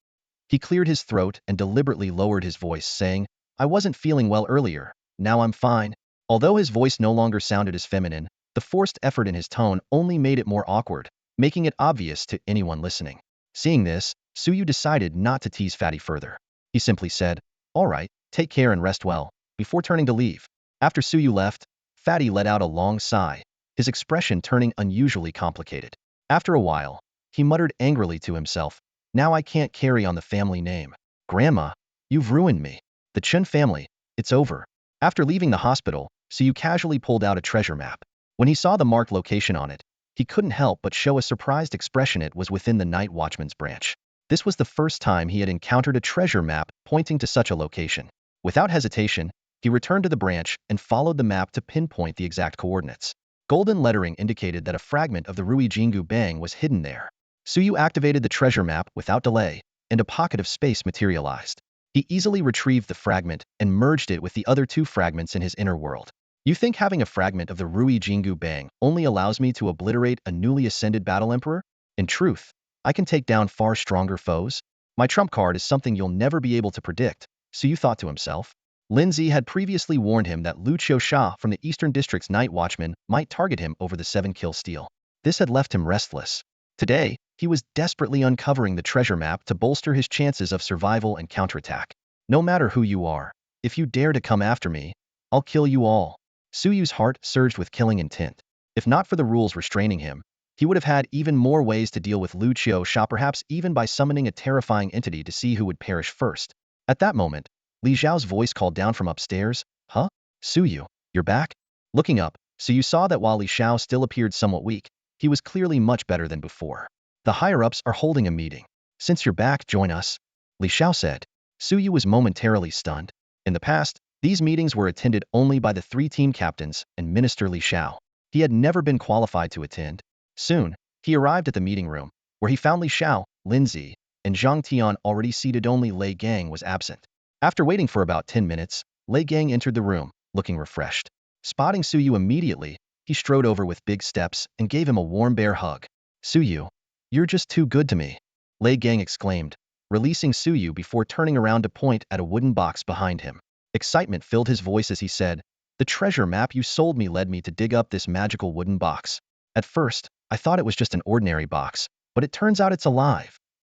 He cleared his throat and deliberately lowered his voice, saying, I wasn't feeling well earlier, now I'm fine. Although his voice no longer sounded as feminine, the forced effort in his tone only made it more awkward, making it obvious to anyone listening. Seeing this, Suyu decided not to tease Fatty further. He simply said, all right, take care and rest well, before turning to leave. After Suyu left, Fatty let out a long sigh, his expression turning unusually complicated. After a while, he muttered angrily to himself, now I can't carry on the family name. Grandma, you've ruined me. The Chen family, it's over. After leaving the hospital, Suyu casually pulled out a treasure map. When he saw the marked location on it, he couldn't help but show a surprised expression. It was within the Night Watchman's branch. This was the first time he had encountered a treasure map pointing to such a location. Without hesitation, he returned to the branch and followed the map to pinpoint the exact coordinates. Golden lettering indicated that a fragment of the Rui Jingu Bang was hidden there. Suyu activated the treasure map without delay, and a pocket of space materialized. He easily retrieved the fragment and merged it with the other two fragments in his inner world. You think having a fragment of the Rui Jingu Bang only allows me to obliterate a newly ascended battle emperor? In truth, I can take down far stronger foes? My trump card is something you'll never be able to predict, Suyu thought to himself. Lindsay had previously warned him that Lu Qiu from the Eastern District's Night Watchman might target him over the 7-kill steal. This had left him restless. Today, he was desperately uncovering the treasure map to bolster his chances of survival and counterattack. No matter who you are, if you dare to come after me, I'll kill you all. Suyu's heart surged with killing intent. If not for the rules restraining him, he would have had even more ways to deal with Lu Qiu, perhaps even by summoning a terrifying entity to see who would perish first. At that moment, Li Zhao's voice called down from upstairs, "Huh? Suyu, you're back?" Looking up, Suyu saw that while Li Zhao still appeared somewhat weak, he was clearly much better than before. "The higher-ups are holding a meeting. Since you're back, join us," Li Zhao said. Suyu was momentarily stunned. In the past, these meetings were attended only by the 3 team captains and Minister Li Zhao. He had never been qualified to attend. Soon, he arrived at the meeting room, where he found Li Zhao, Lindsay, and Zhang Tian already seated. Only Lei Gang was absent. After waiting for about 10 minutes, Lei Gang entered the room, looking refreshed. Spotting Suyu immediately, he strode over with big steps and gave him a warm bear hug. "Suyu, you're just too good to me," Lei Gang exclaimed, releasing Suyu before turning around to point at a wooden box behind him. Excitement filled his voice as he said, "The treasure map you sold me led me to dig up this magical wooden box. At first, I thought it was just an ordinary box, but it turns out it's alive."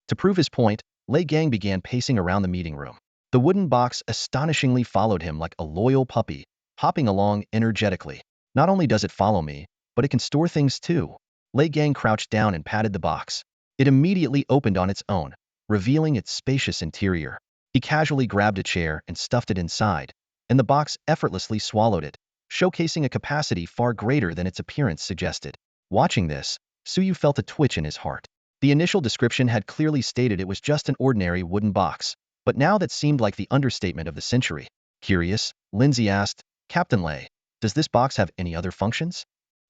To prove his point, Lei Gang began pacing around the meeting room. The wooden box astonishingly followed him like a loyal puppy, hopping along energetically. "Not only does it follow me, but it can store things too." Lei Gang crouched down and patted the box. It immediately opened on its own, revealing its spacious interior. He casually grabbed a chair and stuffed it inside, and the box effortlessly swallowed it, showcasing a capacity far greater than its appearance suggested. Watching this, Suyu felt a twitch in his heart. The initial description had clearly stated it was just an ordinary wooden box, but now that seemed like the understatement of the century. Curious, Lindsay asked, "Captain Lei, does this box have any other functions?"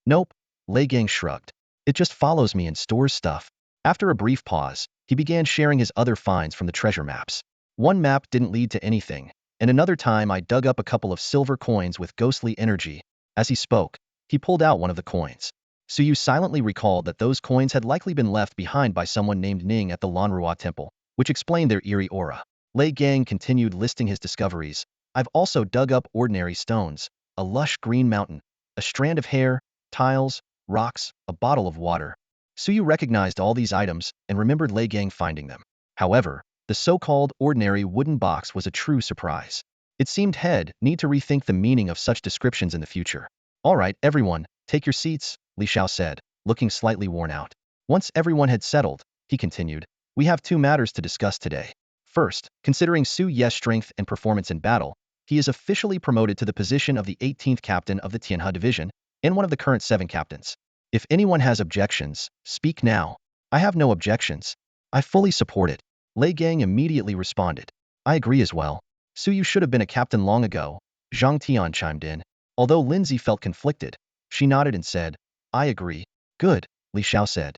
"Nope," Lei Gang shrugged. "It just follows me and stores stuff." After a brief pause, he began sharing his other finds from the treasure maps. "One map didn't lead to anything, and another time I dug up a couple of silver coins with ghostly energy." As he spoke, he pulled out one of the coins. Suyu silently recalled that those coins had likely been left behind by someone named Ning at the Lanrua Temple, which explained their eerie aura. Lei Gang continued listing his discoveries. "I've also dug up ordinary stones, a lush green mountain, a strand of hair, tiles, rocks, a bottle of water." Suyu recognized all these items and remembered Lei Gang finding them. However, the so-called ordinary wooden box was a true surprise. It seemed he'd need to rethink the meaning of such descriptions in the future. "All right, everyone, take your seats," Li Zhao said, looking slightly worn out. Once everyone had settled, he continued, "We have 2 matters to discuss today. First, considering Su Ye's strength and performance in battle, he is officially promoted to the position of the 18th captain of the Tianhe division and one of the current 7 captains. If anyone has objections, speak now." "I have no objections. I fully support it," Lei Gang immediately responded. "I agree as well. Suyu should have been a captain long ago," Zhang Tian chimed in. Although Lindsay felt conflicted, she nodded and said, "I agree." "Good," Li Zhao said.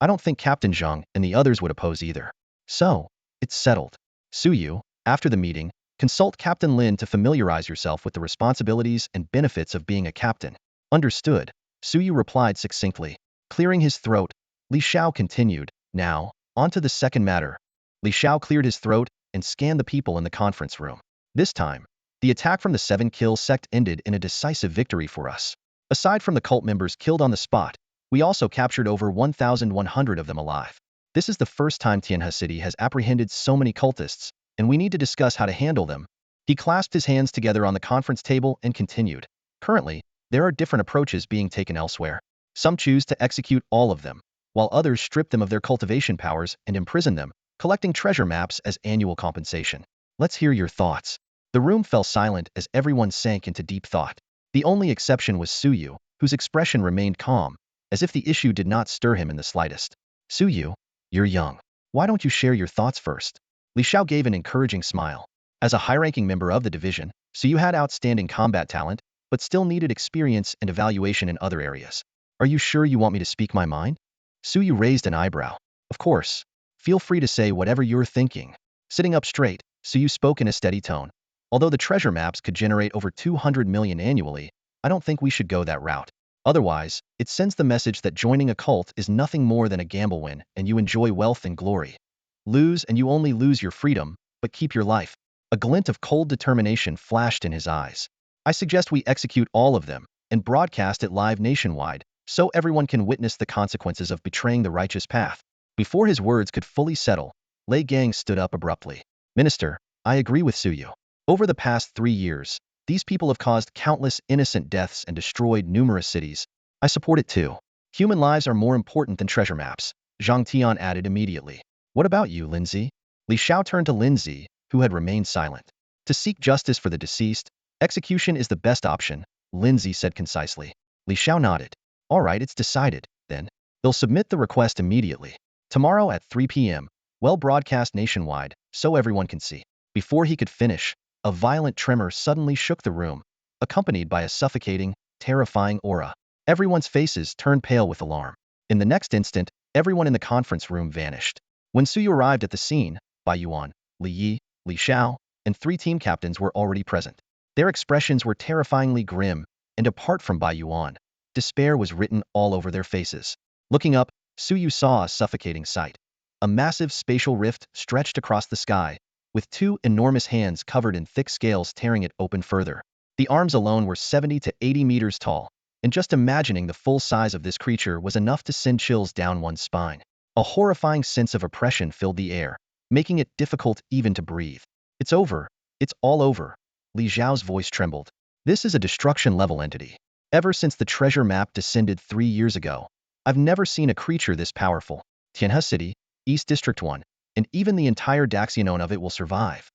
"I don't think Captain Zhang and the others would oppose either. So, it's settled. Suyu, after the meeting, consult Captain Lin to familiarize yourself with the responsibilities and benefits of being a captain." "Understood," Suyu replied succinctly. Clearing his throat, Li Zhao continued, "Now, on to the second matter." Li Zhao cleared his throat and scanned the people in the conference room. This time, the attack from the 7-kill sect ended in a decisive victory for us. Aside from the cult members killed on the spot, we also captured over 1,100 of them alive. This is the first time Tianhe City has apprehended so many cultists, and we need to discuss how to handle them. He clasped his hands together on the conference table and continued. Currently, there are different approaches being taken elsewhere. Some choose to execute all of them, while others strip them of their cultivation powers and imprison them, collecting treasure maps as annual compensation. Let's hear your thoughts. The room fell silent as everyone sank into deep thought. The only exception was Suyu, whose expression remained calm, as if the issue did not stir him in the slightest. "Suyu, you're young. Why don't you share your thoughts first? Li Xiao gave an encouraging smile. As a high-ranking member of the division, Suyu had outstanding combat talent, but still needed experience and evaluation in other areas. Are you sure you want me to speak my mind? Suyu raised an eyebrow. Of course. Feel free to say whatever you're thinking. Sitting up straight, Suyu spoke in a steady tone. Although the treasure maps could generate over 200 million annually, I don't think we should go that route. Otherwise, it sends the message that joining a cult is nothing more than a gamble win and you enjoy wealth and glory. Lose and you only lose your freedom, but keep your life. A glint of cold determination flashed in his eyes. I suggest we execute all of them and broadcast it live nationwide, so everyone can witness the consequences of betraying the righteous path. Before his words could fully settle, Lei Gang stood up abruptly. Minister, I agree with Suyu. Over the past 3 years, these people have caused countless innocent deaths and destroyed numerous cities. I support it too. Human lives are more important than treasure maps, Zhang Tian added immediately. What about you, Lindsay? Li Xiao turned to Lindsay, who had remained silent. To seek justice for the deceased, execution is the best option, Lindsay said concisely. Li Xiao nodded. All right, it's decided, then. They'll submit the request immediately. Tomorrow at 3 p.m., well broadcast nationwide, so everyone can see. Before he could finish, a violent tremor suddenly shook the room, accompanied by a suffocating, terrifying aura. Everyone's faces turned pale with alarm. In the next instant, everyone in the conference room vanished. When Suyu arrived at the scene, Bai Yuan, Li Yi, Li Xiao, and 3 team captains were already present. Their expressions were terrifyingly grim, and apart from Bai Yuan, despair was written all over their faces. Looking up, Suyu saw a suffocating sight. A massive spatial rift stretched across the sky, with 2 enormous hands covered in thick scales tearing it open further. The arms alone were 70 to 80 meters tall, and just imagining the full size of this creature was enough to send chills down one's spine. A horrifying sense of oppression filled the air, making it difficult even to breathe. It's over. It's all over. Li Xiao's voice trembled. This is a destruction-level entity. Ever since the treasure map descended 3 years ago, I've never seen a creature this powerful. Tianhe City, East District 1, and even the entire Daxianon of it will survive.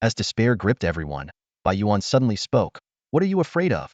As despair gripped everyone, Bai Yuan suddenly spoke. What are you afraid of?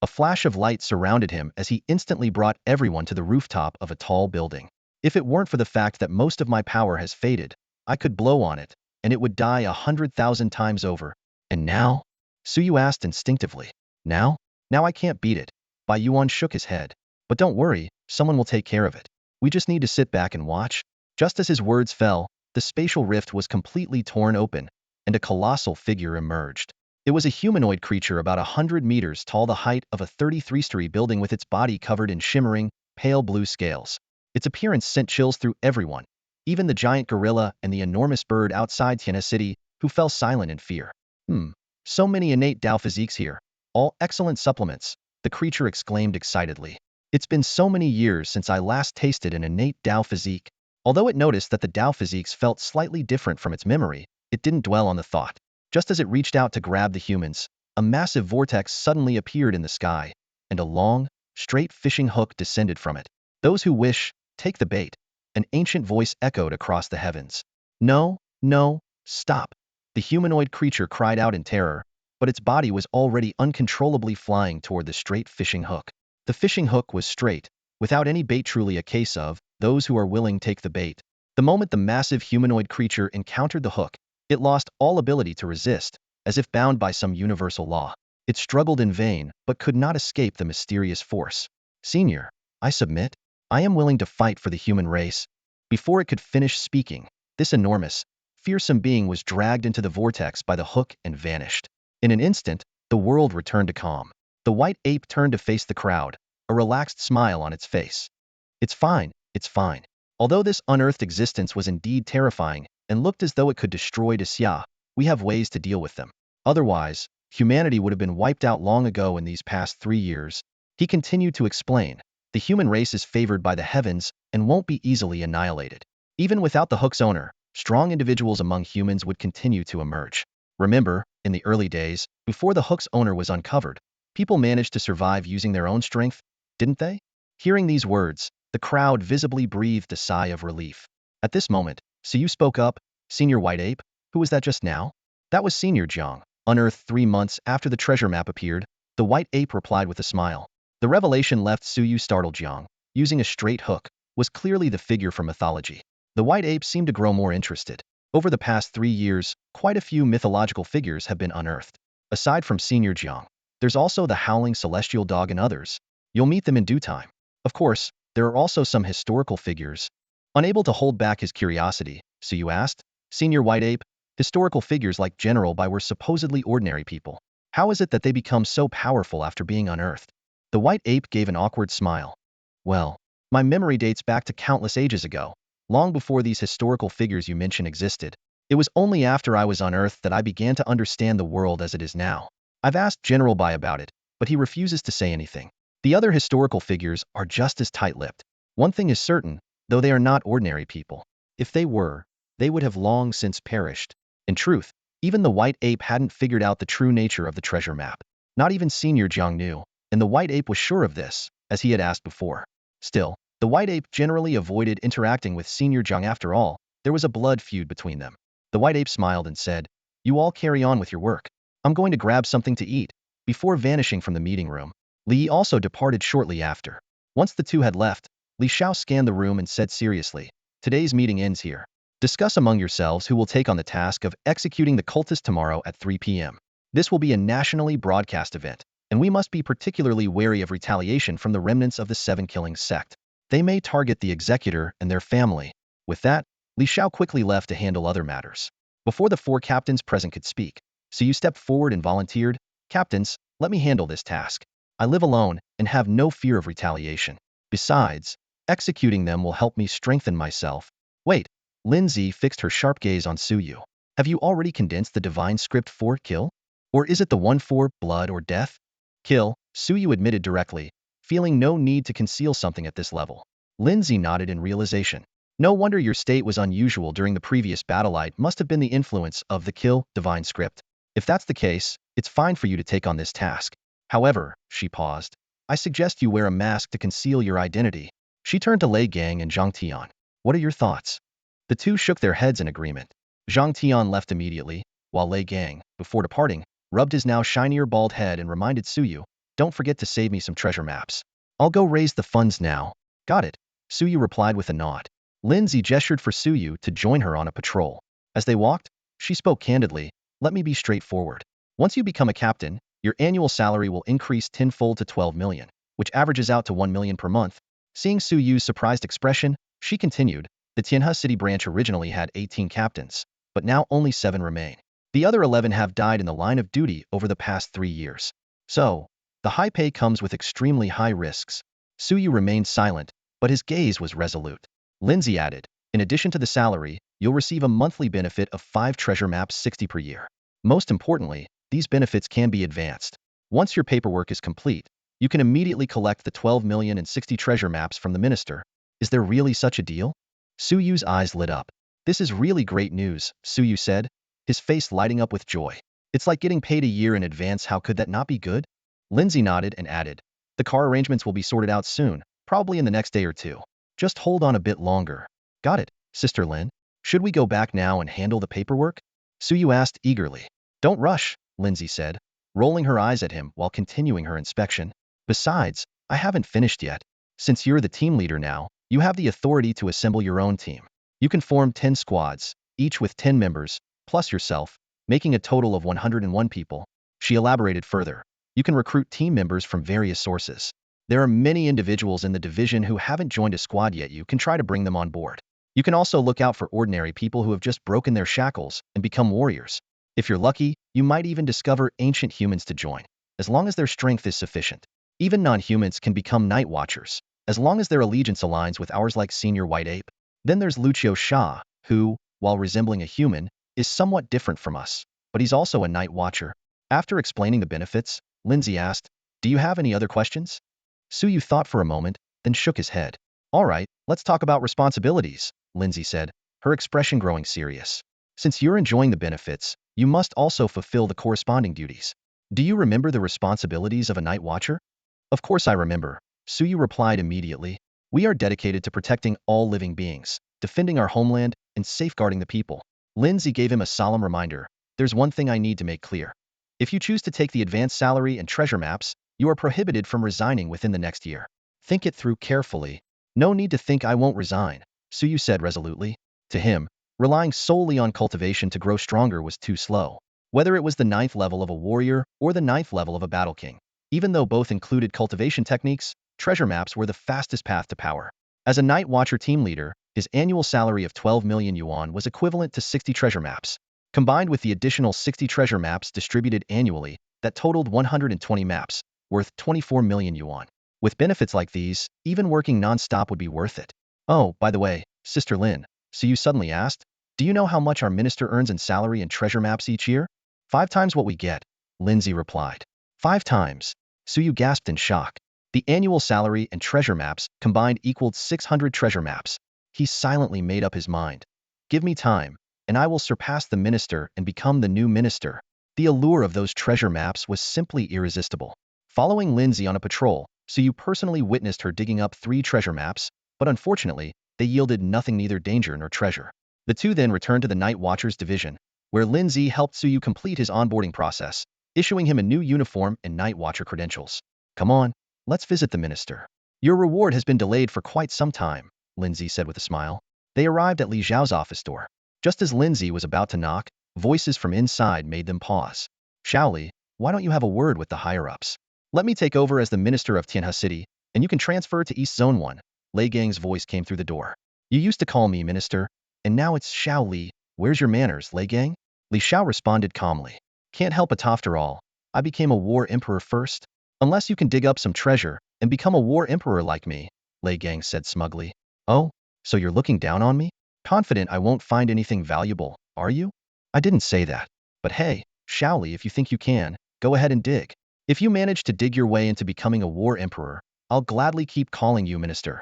A flash of light surrounded him as he instantly brought everyone to the rooftop of a tall building. If it weren't for the fact that most of my power has faded, I could blow on it, and it would die 100,000 times over. And now? Suyu asked instinctively. Now? Now I can't beat it. Bai Yuan shook his head. But don't worry, someone will take care of it. We just need to sit back and watch. Just as his words fell, the spatial rift was completely torn open, and a colossal figure emerged. It was a humanoid creature about 100 meters tall, the height of a 33-story building, with its body covered in shimmering, pale blue scales. Its appearance sent chills through everyone, even the giant gorilla and the enormous bird outside Tianhe City, who fell silent in fear. So many innate Dao physiques here. All excellent supplements, the creature exclaimed excitedly. It's been so many years since I last tasted an innate Dao physique. Although it noticed that the Dao physiques felt slightly different from its memory, it didn't dwell on the thought. Just as it reached out to grab the humans, a massive vortex suddenly appeared in the sky, and a long, straight fishing hook descended from it. Those who wish, take the bait. An ancient voice echoed across the heavens. No, no, stop. The humanoid creature cried out in terror, but its body was already uncontrollably flying toward the straight fishing hook. The fishing hook was straight, without any bait, truly a case of, those who are willing take the bait. The moment the massive humanoid creature encountered the hook, it lost all ability to resist, as if bound by some universal law. It struggled in vain, but could not escape the mysterious force. Senior, I submit. I am willing to fight for the human race. Before it could finish speaking, this enormous, fearsome being was dragged into the vortex by the hook and vanished. In an instant, the world returned to calm. The white ape turned to face the crowd, a relaxed smile on its face. It's fine, it's fine. Although this unearthed existence was indeed terrifying and looked as though it could destroy Daxia, we have ways to deal with them. Otherwise, humanity would have been wiped out long ago in these past 3 years. He continued to explain. The human race is favored by the heavens and won't be easily annihilated. Even without the hook's owner, strong individuals among humans would continue to emerge. Remember, in the early days, before the hook's owner was uncovered, people managed to survive using their own strength, didn't they? Hearing these words, the crowd visibly breathed a sigh of relief. At this moment, Suyu spoke up. Senior White Ape, who was that just now? That was Senior Jiang. Unearthed 3 months after the treasure map appeared, the White Ape replied with a smile. The revelation left Suyu startled. Jiang, using a straight hook, was clearly the figure from mythology. The white ape seemed to grow more interested. Over the past 3 years, quite a few mythological figures have been unearthed. Aside from Senior Jiang, there's also the howling celestial dog and others. You'll meet them in due time. Of course, there are also some historical figures. Unable to hold back his curiosity, Suyu asked, Senior White Ape, historical figures like General Bai were supposedly ordinary people. How is it that they become so powerful after being unearthed? The white ape gave an awkward smile. Well, my memory dates back to countless ages ago, long before these historical figures you mention existed. It was only after I was unearthed that I began to understand the world as it is now. I've asked General Bai about it, but he refuses to say anything. The other historical figures are just as tight-lipped. One thing is certain, though they are not ordinary people. If they were, they would have long since perished. In truth, even the white ape hadn't figured out the true nature of the treasure map. Not even Senior Jiang knew, and the white ape was sure of this, as he had asked before. Still, the white ape generally avoided interacting with Senior Jiang. After all, there was a blood feud between them. The white ape smiled and said, You all carry on with your work. I'm going to grab something to eat. Before vanishing from the meeting room, Li also departed shortly after. Once the two had left, Li Xiao scanned the room and said seriously, Today's meeting ends here. Discuss among yourselves who will take on the task of executing the cultists tomorrow at 3 p.m. This will be a nationally broadcast event, and we must be particularly wary of retaliation from the remnants of the Seven Killings sect. They may target the executor and their family. With that, Li Xiao quickly left to handle other matters. Before the 4 captains present could speak, Suyu stepped forward and volunteered, Captains, let me handle this task. I live alone and have no fear of retaliation. Besides, executing them will help me strengthen myself. Wait, Lindsay fixed her sharp gaze on Suyu. Have you already condensed the divine script for kill? Or is it the one for blood or death? Kill, Suyu admitted directly, feeling no need to conceal something at this level. Lindsay nodded in realization. No wonder your state was unusual during the previous battle. It must have been the influence of the kill divine script. If that's the case, it's fine for you to take on this task. However, she paused, I suggest you wear a mask to conceal your identity. She turned to Lei Gang and Zhang Tian. What are your thoughts? The two shook their heads in agreement. Zhang Tian left immediately, while Lei Gang, before departing, rubbed his now shinier bald head and reminded Suyu, Don't forget to save me some treasure maps. I'll go raise the funds now. Got it, Suyu replied with a nod. Lindsay gestured for Suyu to join her on a patrol. As they walked, she spoke candidly, Let me be straightforward. Once you become a captain, your annual salary will increase tenfold to 12 million, which averages out to 1 million per month. Seeing Suyu's surprised expression, she continued, The Tianhe City branch originally had 18 captains, but now only 7 remain. The other 11 have died in the line of duty over the past 3 years. So, the high pay comes with extremely high risks. Suyu remained silent, but his gaze was resolute. Lindsay added, In addition to the salary, you'll receive a monthly benefit of 5 treasure maps 60 per year. Most importantly, these benefits can be advanced. Once your paperwork is complete, you can immediately collect the 12 million and 60 treasure maps from the minister. Is there really such a deal? Suyu's eyes lit up. This is really great news, Suyu said, his face lighting up with joy. It's like getting paid a year in advance. How could that not be good? Lindsay nodded and added, The car arrangements will be sorted out soon, probably in the next day or two. Just hold on a bit longer. Got it, Sister Lin. Should we go back now and handle the paperwork? Suyu asked eagerly. Don't rush, Lindsay said, rolling her eyes at him while continuing her inspection. Besides, I haven't finished yet. Since you're the team leader now, you have the authority to assemble your own team. You can form 10 squads, each with 10 members, plus yourself, making a total of 101 people. She elaborated further. You can recruit team members from various sources. There are many individuals in the division who haven't joined a squad yet. You can try to bring them on board. You can also look out for ordinary people who have just broken their shackles and become warriors. If you're lucky, you might even discover ancient humans to join, as long as their strength is sufficient. Even non-humans can become night watchers, as long as their allegiance aligns with ours, like Senior White Ape. Then there's Lucio Sha, who, while resembling a human, is somewhat different from us, but he's also a night watcher. After explaining the benefits, Lindsay asked, Do you have any other questions? Suyu thought for a moment, then shook his head. All right, let's talk about responsibilities, Lindsay said, her expression growing serious. Since you're enjoying the benefits, you must also fulfill the corresponding duties. Do you remember the responsibilities of a night watcher? Of course I remember, Suyu replied immediately. We are dedicated to protecting all living beings, defending our homeland, and safeguarding the people. Lindsay gave him a solemn reminder. There's one thing I need to make clear. If you choose to take the advanced salary and treasure maps, you are prohibited from resigning within the next year. Think it through carefully. No need to think I won't resign. Suyu said resolutely. To him, relying solely on cultivation to grow stronger was too slow. Whether it was the ninth level of a warrior or the ninth level of a battle king, even though both included cultivation techniques, treasure maps were the fastest path to power. As a Night Watcher team leader, his annual salary of 12 million yuan was equivalent to 60 treasure maps. Combined with the additional 60 treasure maps distributed annually, that totaled 120 maps, worth 24 million yuan. With benefits like these, even working non-stop would be worth it. Oh, by the way, Sister Lin, Suyu suddenly asked, do you know how much our minister earns in salary and treasure maps each year? 5 times what we get, Lindsay replied. 5 times. Suyu gasped in shock. The annual salary and treasure maps combined equaled 600 treasure maps. He silently made up his mind. Give me time, and I will surpass the minister and become the new minister. The allure of those treasure maps was simply irresistible. Following Lindsay on a patrol, Suyu personally witnessed her digging up 3 treasure maps, but unfortunately, they yielded nothing, neither danger nor treasure. The two then returned to the Night Watchers division, where Lindsay helped Suyu complete his onboarding process, issuing him a new uniform and Night Watcher credentials. Come on, let's visit the minister. Your reward has been delayed for quite some time, Lindsay said with a smile. They arrived at Li Zhao's office door. Just as Lindsay was about to knock, voices from inside made them pause. Xiaoli, why don't you have a word with the higher-ups? Let me take over as the minister of Tianhe City, and you can transfer to East Zone 1. Lei Gang's voice came through the door. You used to call me minister, and now it's Xiaoli. Where's your manners, Lei Gang? Li Xiao responded calmly. Can't help it after all. I became a war emperor first. Unless you can dig up some treasure and become a war emperor like me, Lei Gang said smugly. Oh, so you're looking down on me? Confident I won't find anything valuable, are you? I didn't say that. But hey, Xiaoli, if you think you can, go ahead and dig. If you manage to dig your way into becoming a war emperor, I'll gladly keep calling you minister.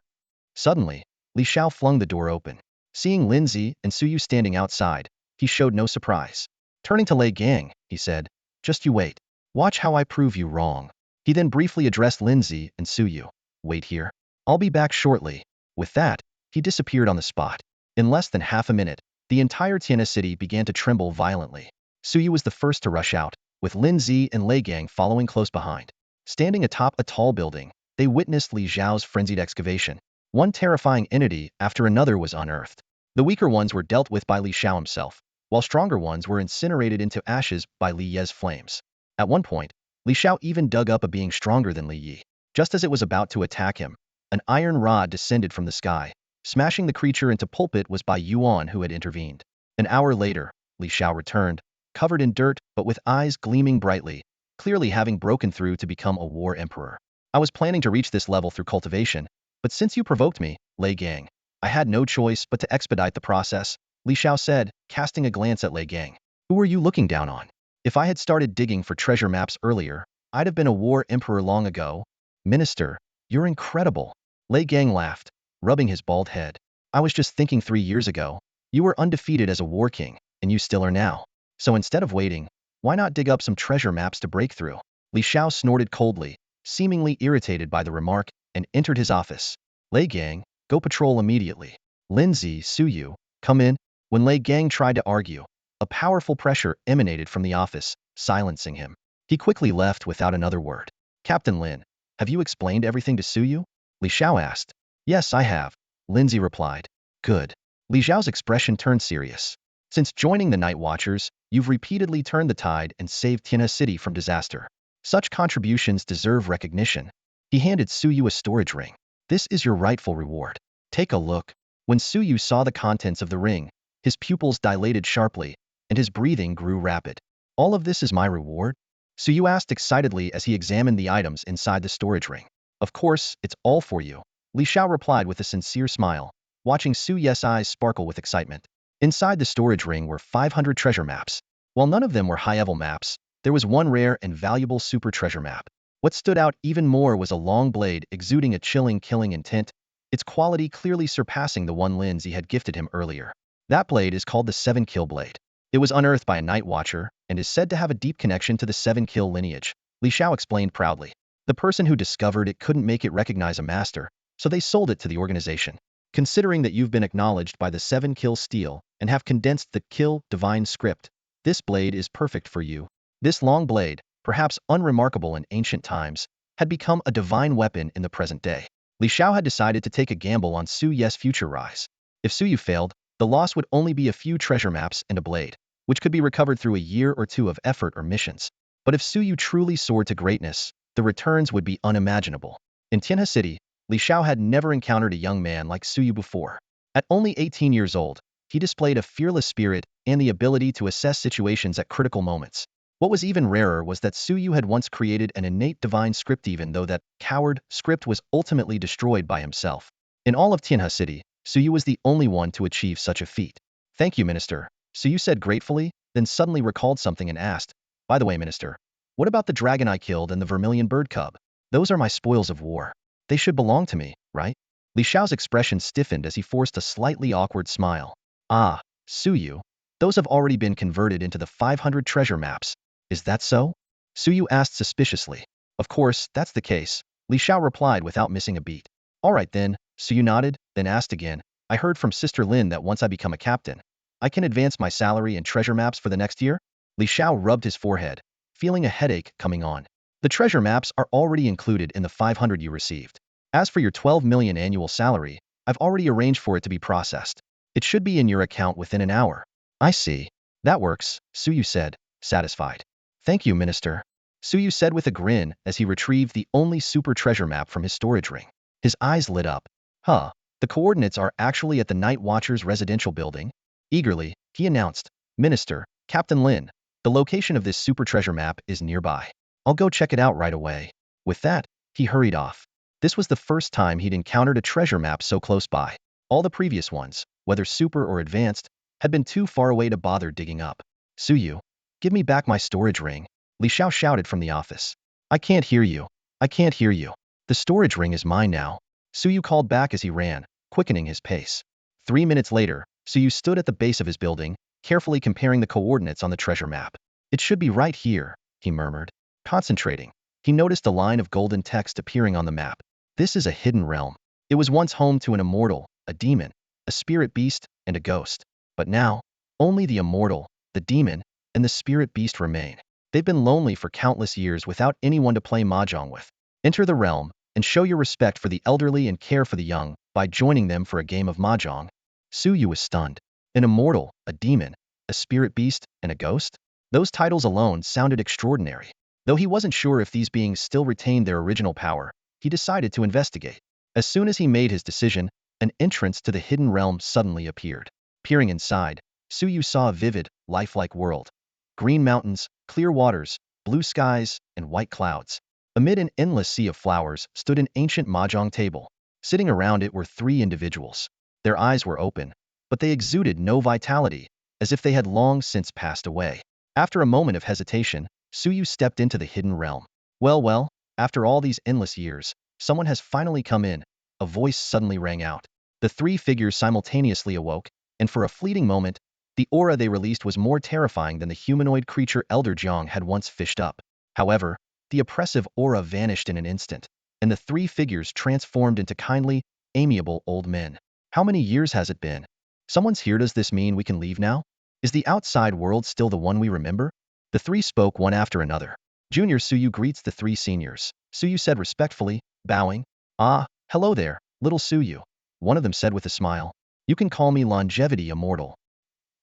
Suddenly, Li Xiao flung the door open. Seeing Lindsay and Suyu standing outside, he showed no surprise. Turning to Lei Gang, he said, just you wait. Watch how I prove you wrong. He then briefly addressed Lindsay and Suyu. Wait here. I'll be back shortly. With that, he disappeared on the spot. In less than half a minute, the entire Tianhe city began to tremble violently. Suyu was the first to rush out, with Lindsay and Lei Gang following close behind. Standing atop a tall building, they witnessed Li Zhao's frenzied excavation. One terrifying entity after another was unearthed. The weaker ones were dealt with by Li Xiao himself, while stronger ones were incinerated into ashes by Li Ye's flames. At one point, Li Xiao even dug up a being stronger than Li Yi. Just as it was about to attack him, an iron rod descended from the sky. Smashing the creature into pulpit was by Yuan, who had intervened. An hour later, Li Xiao returned, covered in dirt but with eyes gleaming brightly, clearly having broken through to become a war emperor. I was planning to reach this level through cultivation, but since you provoked me, Lei Gang, I had no choice but to expedite the process, Li Xiao said, casting a glance at Lei Gang. Who are you looking down on? If I had started digging for treasure maps earlier, I'd have been a war emperor long ago. Minister, you're incredible. Lei Gang laughed, rubbing his bald head. I was just thinking 3 years ago, you were undefeated as a war king, and you still are now. So instead of waiting, why not dig up some treasure maps to break through? Li Xiao snorted coldly, seemingly irritated by the remark, and entered his office. Lei Gang, go patrol immediately. Lindsay, Suyu, come in. When Lei Gang tried to argue, a powerful pressure emanated from the office, silencing him. He quickly left without another word. Captain Lin, have you explained everything to Suyu? Li Xiao asked. Yes, I have, Lindsay replied. Good. Li Xiao's expression turned serious. Since joining the Night Watchers, you've repeatedly turned the tide and saved Tianhe City from disaster. Such contributions deserve recognition. He handed Suyu a storage ring. This is your rightful reward. Take a look. When Suyu saw the contents of the ring, his pupils dilated sharply, and his breathing grew rapid. All of this is my reward? Suyu asked excitedly as he examined the items inside the storage ring. Of course, it's all for you. Li Xiao replied with a sincere smile, watching Suyu's eyes sparkle with excitement. Inside the storage ring were 500 treasure maps. While none of them were high-level maps, there was one rare and valuable super treasure map. What stood out even more was a long blade exuding a chilling killing intent, its quality clearly surpassing the one Lindsay had gifted him earlier. That blade is called the 7-kill blade. It was unearthed by a Night Watcher and is said to have a deep connection to the 7-kill lineage, Li Xiao explained proudly. The person who discovered it couldn't make it recognize a master, so they sold it to the organization. Considering that you've been acknowledged by the 7-kill steel and have condensed the kill divine script, this blade is perfect for you. This long blade, perhaps unremarkable in ancient times, had become a divine weapon in the present day. Li Xiao had decided to take a gamble on Su Ye's future rise. If Suyu failed, the loss would only be a few treasure maps and a blade, which could be recovered through a year or two of effort or missions. But if Suyu truly soared to greatness, the returns would be unimaginable. In Tianhe City, Li Xiao had never encountered a young man like Suyu before. At only 18 years old, he displayed a fearless spirit and the ability to assess situations at critical moments. What was even rarer was that Suyu had once created an innate divine script, even though that coward script was ultimately destroyed by himself. In all of Tianhe City, Suyu was the only one to achieve such a feat. Thank you, Minister, Suyu said gratefully, then suddenly recalled something and asked, by the way, Minister, what about the dragon I killed and the Vermilion bird cub? Those are my spoils of war. They should belong to me, right? Li Xiao's expression stiffened as he forced a slightly awkward smile. Ah, Suyu, those have already been converted into the 500 treasure maps. Is that so? Suyu asked suspiciously. Of course, that's the case, Li Xiao replied without missing a beat. All right then, Suyu nodded, then asked again, I heard from Sister Lin that once I become a captain, I can advance my salary and treasure maps for the next year? Li Xiao rubbed his forehead, feeling a headache coming on. The treasure maps are already included in the 500 you received. As for your 12 million annual salary, I've already arranged for it to be processed. It should be in your account within an hour. I see. That works, Suyu said, satisfied. Thank you, Minister, Suyu said with a grin as he retrieved the only super treasure map from his storage ring. His eyes lit up. Huh, the coordinates are actually at the Night Watcher's residential building? Eagerly, he announced, Minister, Captain Lin, the location of this super treasure map is nearby. I'll go check it out right away. With that, he hurried off. This was the first time he'd encountered a treasure map so close by. All the previous ones, whether super or advanced, had been too far away to bother digging up. Suyu, give me back my storage ring, Li Xiao shouted from the office. I can't hear you. I can't hear you. The storage ring is mine now, Suyu called back as he ran, quickening his pace. 3 minutes later, Suyu stood at the base of his building, carefully comparing the coordinates on the treasure map. It should be right here, he murmured. Concentrating, he noticed a line of golden text appearing on the map. This is a hidden realm. It was once home to an immortal, a demon, a spirit beast, and a ghost. But now, only the immortal, the demon, and the spirit beast remain. They've been lonely for countless years without anyone to play mahjong with. Enter the realm, and show your respect for the elderly and care for the young by joining them for a game of mahjong. Suyu was stunned. An immortal, a demon, a spirit beast, and a ghost? Those titles alone sounded extraordinary. Though he wasn't sure if these beings still retained their original power, he decided to investigate. As soon as he made his decision, an entrance to the hidden realm suddenly appeared. Peering inside, Suyu saw a vivid, lifelike world. Green mountains, clear waters, blue skies, and white clouds. Amid an endless sea of flowers stood an ancient mahjong table. Sitting around it were 3 individuals. Their eyes were open, but they exuded no vitality, as if they had long since passed away. After a moment of hesitation, Suyu stepped into the hidden realm. Well, after all these endless years, someone has finally come in, a voice suddenly rang out. The 3 figures simultaneously awoke, and for a fleeting moment, the aura they released was more terrifying than the humanoid creature Elder Jiang had once fished up. However, the oppressive aura vanished in an instant, and the 3 figures transformed into kindly, amiable old men. How many years has it been? Someone's here. Does this mean we can leave now? Is the outside world still the one we remember? The 3 spoke one after another. Junior Suyu greets the 3 seniors, Suyu said respectfully, bowing. Ah, hello there, little Suyu, one of them said with a smile. You can call me Longevity Immortal.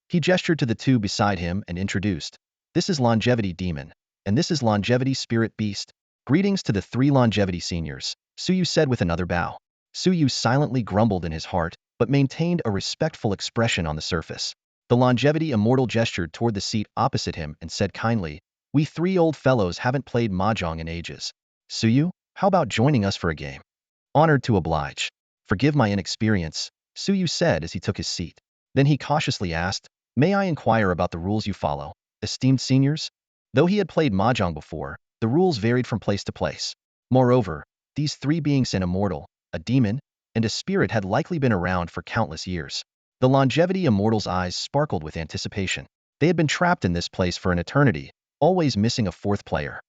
He gestured to the 2 beside him and introduced. This is Longevity Demon, and this is Longevity Spirit Beast. Greetings to the 3 Longevity seniors, Suyu said with another bow. Suyu silently grumbled in his heart, but maintained a respectful expression on the surface. The Longevity Immortal gestured toward the seat opposite him and said kindly, we 3 old fellows haven't played mahjong in ages. Suyu, how about joining us for a game? Honored to oblige. Forgive my inexperience, Suyu said as he took his seat. Then he cautiously asked, may I inquire about the rules you follow, esteemed seniors? Though he had played mahjong before, the rules varied from place to place. Moreover, these 3 beings, an immortal, a demon, and a spirit, had likely been around for countless years. The Longevity Immortal's eyes sparkled with anticipation. They had been trapped in this place for an eternity, always missing a 4th player.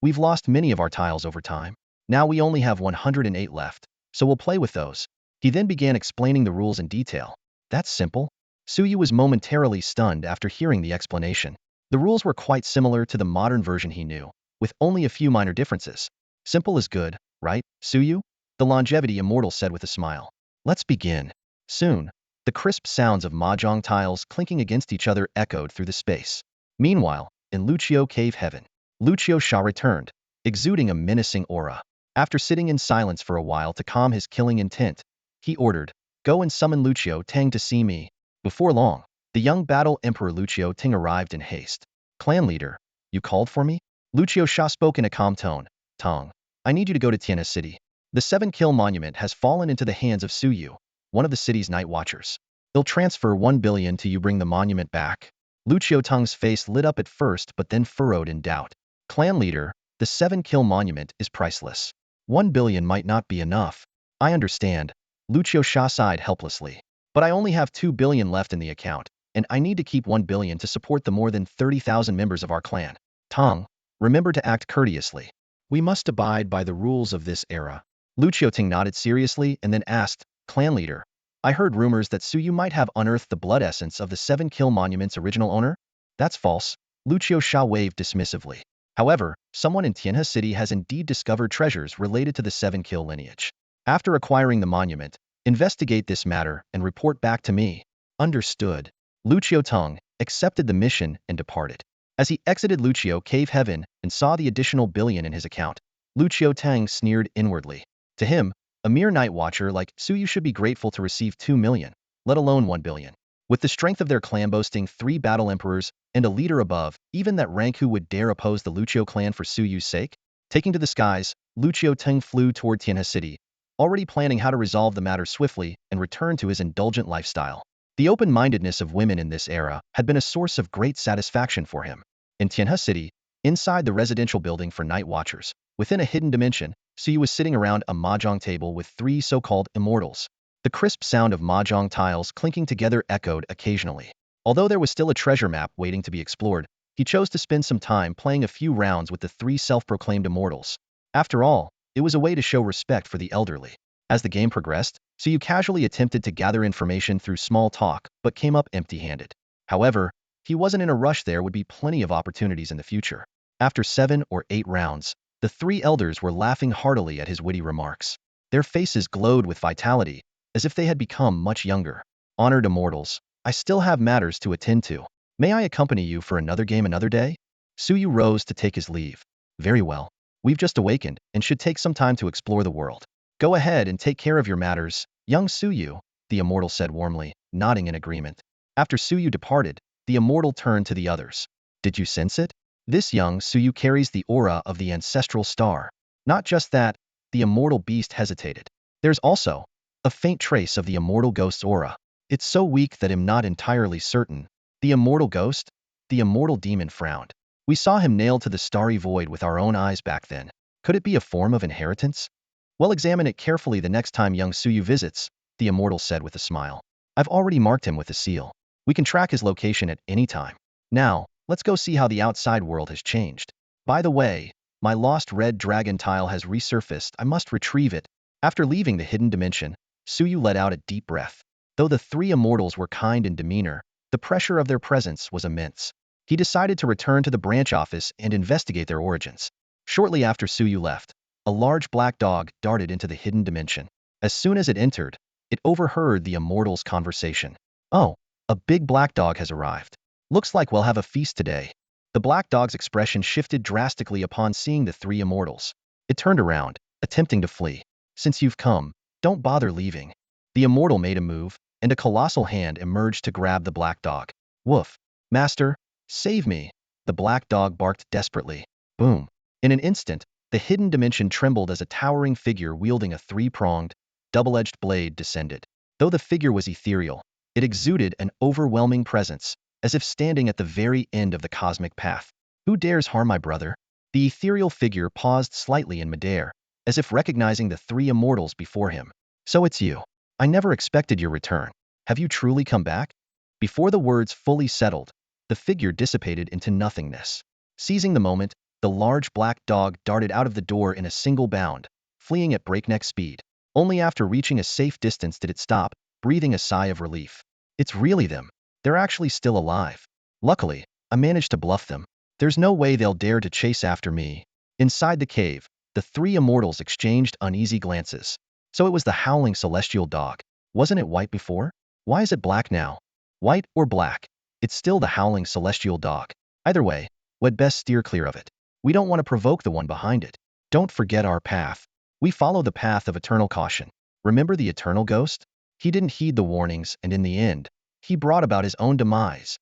We've lost many of our tiles over time. Now we only have 108 left, so we'll play with those. He then began explaining the rules in detail. That's simple. Suyu was momentarily stunned after hearing the explanation. The rules were quite similar to the modern version he knew, with only a few minor differences. Simple is good, right, Suyu? The Longevity Immortal said with a smile. Let's begin. Soon, The crisp sounds of mahjong tiles clinking against each other echoed through the space. Meanwhile, in Lucio Cave Heaven, Lucio Sha returned, exuding a menacing aura. After sitting in silence for a while to calm his killing intent, he ordered, "Go and summon Lucio Tang to see me." Before long, the young battle emperor Lucio Ting arrived in haste. "Clan leader, you called for me?" Lucio Sha spoke in a calm tone. "Tang, I need you to go to Tianhe City. The 7-kill monument has fallen into the hands of Suyu, one of the city's night watchers. He'll transfer 1 billion to you bring the monument back." Lucio Tang's face lit up at first but then furrowed in doubt. "Clan leader, the 7-kill monument is priceless. 1 billion might not be enough." "I understand." Lucio Sha sighed helplessly. "But I only have 2 billion left in the account, and I need to keep 1 billion to support the more than 30,000 members of our clan. Tang, remember to act courteously. We must abide by the rules of this era." Lucio Ting nodded seriously and then asked, "Clan leader, I heard rumors that Suyu might have unearthed the blood essence of the 7-kill monument's original owner?" "That's false." Lucio Sha waved dismissively. "However, someone in Tianhe City has indeed discovered treasures related to the 7-kill lineage. After acquiring the monument, investigate this matter and report back to me." "Understood." Lucio Tang accepted the mission and departed. As he exited Lucio Cave Heaven and saw the additional billion in his account, Lucio Tang sneered inwardly. To him, a mere night watcher like Suyu should be grateful to receive 2 million, let alone 1 billion. With the strength of their clan boasting 3 battle emperors and a leader above, even that rank, who would dare oppose the Lucio clan for Suyu's sake? Taking to the skies, Lucio Tang flew toward Tianhe City, already planning how to resolve the matter swiftly and return to his indulgent lifestyle. The open-mindedness of women in this era had been a source of great satisfaction for him. In Tianhe City, inside the residential building for night watchers, within a hidden dimension, Suyu was sitting around a mahjong table with 3 so-called immortals. The crisp sound of mahjong tiles clinking together echoed occasionally. Although there was still a treasure map waiting to be explored, he chose to spend some time playing a few rounds with the 3 self-proclaimed immortals. After all, it was a way to show respect for the elderly. As the game progressed, Suyu casually attempted to gather information through small talk, but came up empty-handed. However, he wasn't in a rush. There would be plenty of opportunities in the future. After 7 or 8 rounds, the 3 elders were laughing heartily at his witty remarks. Their faces glowed with vitality, as if they had become much younger. "Honored immortals, I still have matters to attend to. May I accompany you for another game another day?" Suyu rose to take his leave. "Very well. We've just awakened and should take some time to explore the world. Go ahead and take care of your matters, young Suyu," the immortal said warmly, nodding in agreement. After Suyu departed, the immortal turned to the others. "Did you sense it? This young Suyu carries the aura of the ancestral star." "Not just that," the immortal beast hesitated. "There's also a faint trace of the immortal ghost's aura. It's so weak that I'm not entirely certain." "The immortal ghost?" The immortal demon frowned. "We saw him nailed to the starry void with our own eyes back then. Could it be a form of inheritance?" "Well, examine it carefully the next time young Suyu visits," the immortal said with a smile. "I've already marked him with a seal. We can track his location at any time. Now, let's go see how the outside world has changed. By the way, my lost red dragon tile has resurfaced. I must retrieve it." After leaving the hidden dimension, Suyu let out a deep breath. Though the 3 immortals were kind in demeanor, the pressure of their presence was immense. He decided to return to the branch office and investigate their origins. Shortly after Suyu left, a large black dog darted into the hidden dimension. As soon as it entered, it overheard the immortals' conversation. "Oh, a big black dog has arrived. Looks like we'll have a feast today." The black dog's expression shifted drastically upon seeing the 3 immortals. It turned around, attempting to flee. "Since you've come, don't bother leaving." The immortal made a move, and a colossal hand emerged to grab the black dog. "Woof. Master, save me." The black dog barked desperately. Boom. In an instant, the hidden dimension trembled as a towering figure wielding a 3-pronged, double-edged blade descended. Though the figure was ethereal, it exuded an overwhelming presence, as if standing at the very end of the cosmic path. "Who dares harm my brother?" The ethereal figure paused slightly in midair, as if recognizing the 3 immortals before him. "So it's you. I never expected your return. Have you truly come back?" Before the words fully settled, the figure dissipated into nothingness. Seizing the moment, the large black dog darted out of the door in a single bound, fleeing at breakneck speed. Only after reaching a safe distance did it stop, breathing a sigh of relief. "It's really them. They're actually still alive. Luckily, I managed to bluff them. There's no way they'll dare to chase after me." Inside the cave, the 3 immortals exchanged uneasy glances. So it was the howling celestial dog. Wasn't it white before? Why is it black now? White or black? It's still the howling celestial dog. Either way, we'd best steer clear of it. We don't want to provoke the one behind it. Don't forget our path. We follow the path of eternal caution. Remember the eternal ghost? He didn't heed the warnings, and in the end, he brought about his own demise.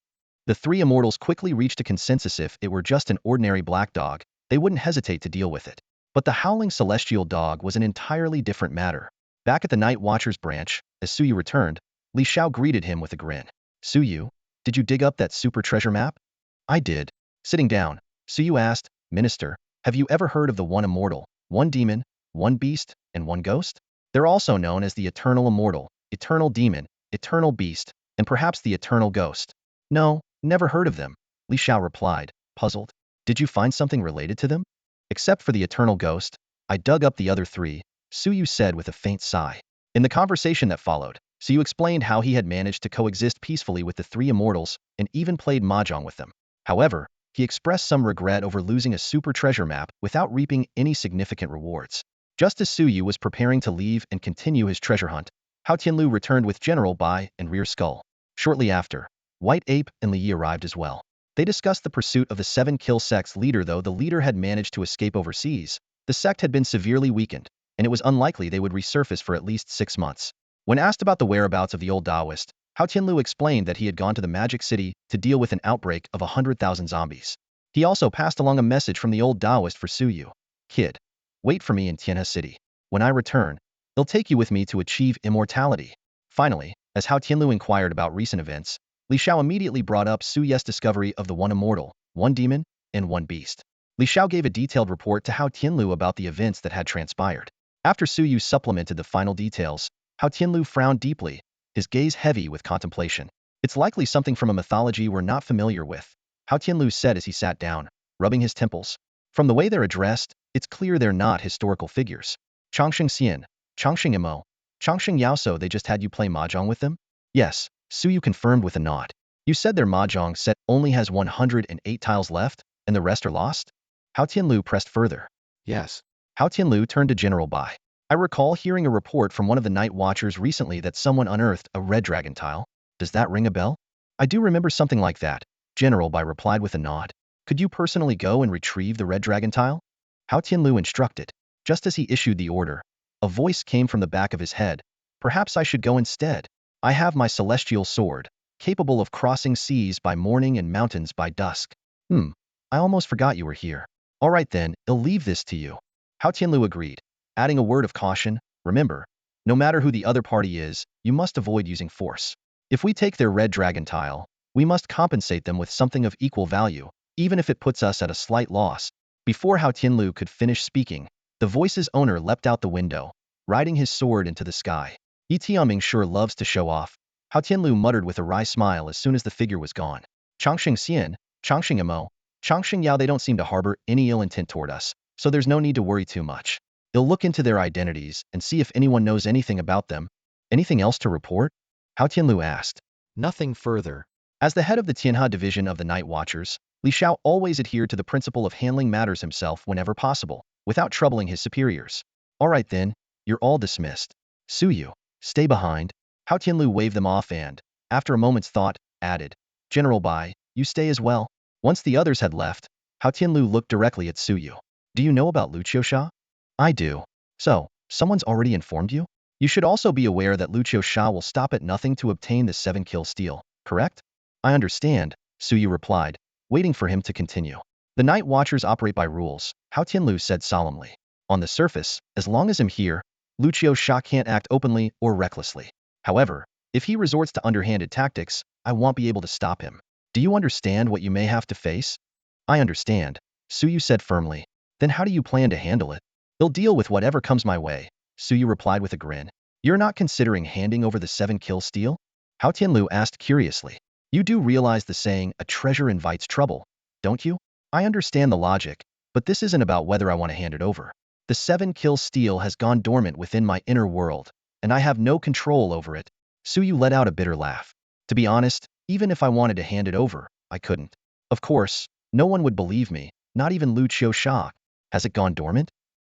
The three immortals quickly reached a consensus: if it were just an ordinary black dog, they wouldn't hesitate to deal with it. But the howling celestial dog was an entirely different matter. Back at the Night Watcher's branch, as Suyu returned, Li Xiao greeted him with a grin. Suyu, did you dig up that super treasure map? I did. Sitting down, Suyu asked, Minister, have you ever heard of the one immortal, one demon, one beast, and one ghost? They're also known as the eternal immortal, eternal demon, eternal beast, and perhaps the eternal ghost. No, never heard of them, Li Xiao replied, puzzled. Did you find something related to them? Except for the eternal ghost, I dug up the other three, Suyu said with a faint sigh. In the conversation that followed, Suyu explained how he had managed to coexist peacefully with the three immortals and even played mahjong with them. However, he expressed some regret over losing a super treasure map without reaping any significant rewards. Just as Suyu was preparing to leave and continue his treasure hunt, Hao Tianlu returned with General Bai and Rear Skull. Shortly after, White Ape and Li Yi arrived as well. They discussed the pursuit of the 7-kill sect's leader. Though the leader had managed to escape overseas, the sect had been severely weakened, and it was unlikely they would resurface for at least 6 months. When asked about the whereabouts of the old Daoist, Hao Tianlu explained that he had gone to the Magic City to deal with an outbreak of 100,000 zombies. He also passed along a message from the old Daoist for Suyu. Kid, wait for me in Tianhe City. When I return, I'll take you with me to achieve immortality. Finally, as Hao Tianlu inquired about recent events, Li Xiao immediately brought up Suyu's discovery of the one immortal, one demon, and one beast. Li Xiao gave a detailed report to Hao Tianlu about the events that had transpired. After Suyu supplemented the final details, Hao Tianlu frowned deeply, his gaze heavy with contemplation. It's likely something from a mythology we're not familiar with, Hao Tianlu said as he sat down, rubbing his temples. From the way they're addressed, it's clear they're not historical figures. Changsheng Xian, Changsheng Imo, Changsheng Yao. So they just had you play mahjong with them? Yes, Suyu confirmed with a nod. You said their mahjong set only has 108 tiles left, and the rest are lost? Hao Tianlu pressed further. Yes. Hao Tianlu turned to General Bai. I recall hearing a report from one of the Night Watchers recently that someone unearthed a red dragon tile. Does that ring a bell? I do remember something like that, General Bai replied with a nod. Could you personally go and retrieve the red dragon tile? Hao Tianlu instructed. Just as he issued the order, a voice came from the back of his head. Perhaps I should go instead. I have my celestial sword, capable of crossing seas by morning and mountains by dusk. I almost forgot you were here. All right then, I'll leave this to you. Hao Tianlu agreed, adding a word of caution. Remember, no matter who the other party is, you must avoid using force. If we take their red dragon tile, we must compensate them with something of equal value, even if it puts us at a slight loss. Before Hao Tianlu could finish speaking, the voice's owner leapt out the window, riding his sword into the sky. Yi Tianming sure loves to show off, Hao Tianlu muttered with a wry smile as soon as the figure was gone. Changsheng Xian, Changsheng Imo, Changsheng Yao. They don't seem to harbor any ill intent toward us, so there's no need to worry too much. I'll look into their identities and see if anyone knows anything about them. Anything else to report? Hao Tianlu asked. Nothing further. As the head of the Tianhe division of the Night Watchers, Li Xiao always adhered to the principle of handling matters himself whenever possible, without troubling his superiors. All right then, you're all dismissed. Suyu, stay behind. Hao Tianlu waved them off and, after a moment's thought, added, General Bai, you stay as well. Once the others had left, Hao Tianlu looked directly at Suyu. Do you know about Lu Qiusha? I do. So, someone's already informed you? You should also be aware that Lu Qiusha will stop at nothing to obtain the 7-kill steal, correct? I understand, Suyu replied, waiting for him to continue. The Night Watchers operate by rules, Hao Tianlu said solemnly. On the surface, as long as I'm here, Lu Qiusha can't act openly or recklessly. However, if he resorts to underhanded tactics, I won't be able to stop him. Do you understand what you may have to face? I understand, Suyu said firmly. Then how do you plan to handle it? I'll deal with whatever comes my way, Suyu replied with a grin. You're not considering handing over the 7-kill steal? Hao Tianlu asked curiously. You do realize the saying, a treasure invites trouble, don't you? I understand the logic, but this isn't about whether I want to hand it over. The 7-kill steal has gone dormant within my inner world, and I have no control over it. Suyu let out a bitter laugh. To be honest, even if I wanted to hand it over, I couldn't. Of course, no one would believe me, not even Lu Qiusha. Has it gone dormant?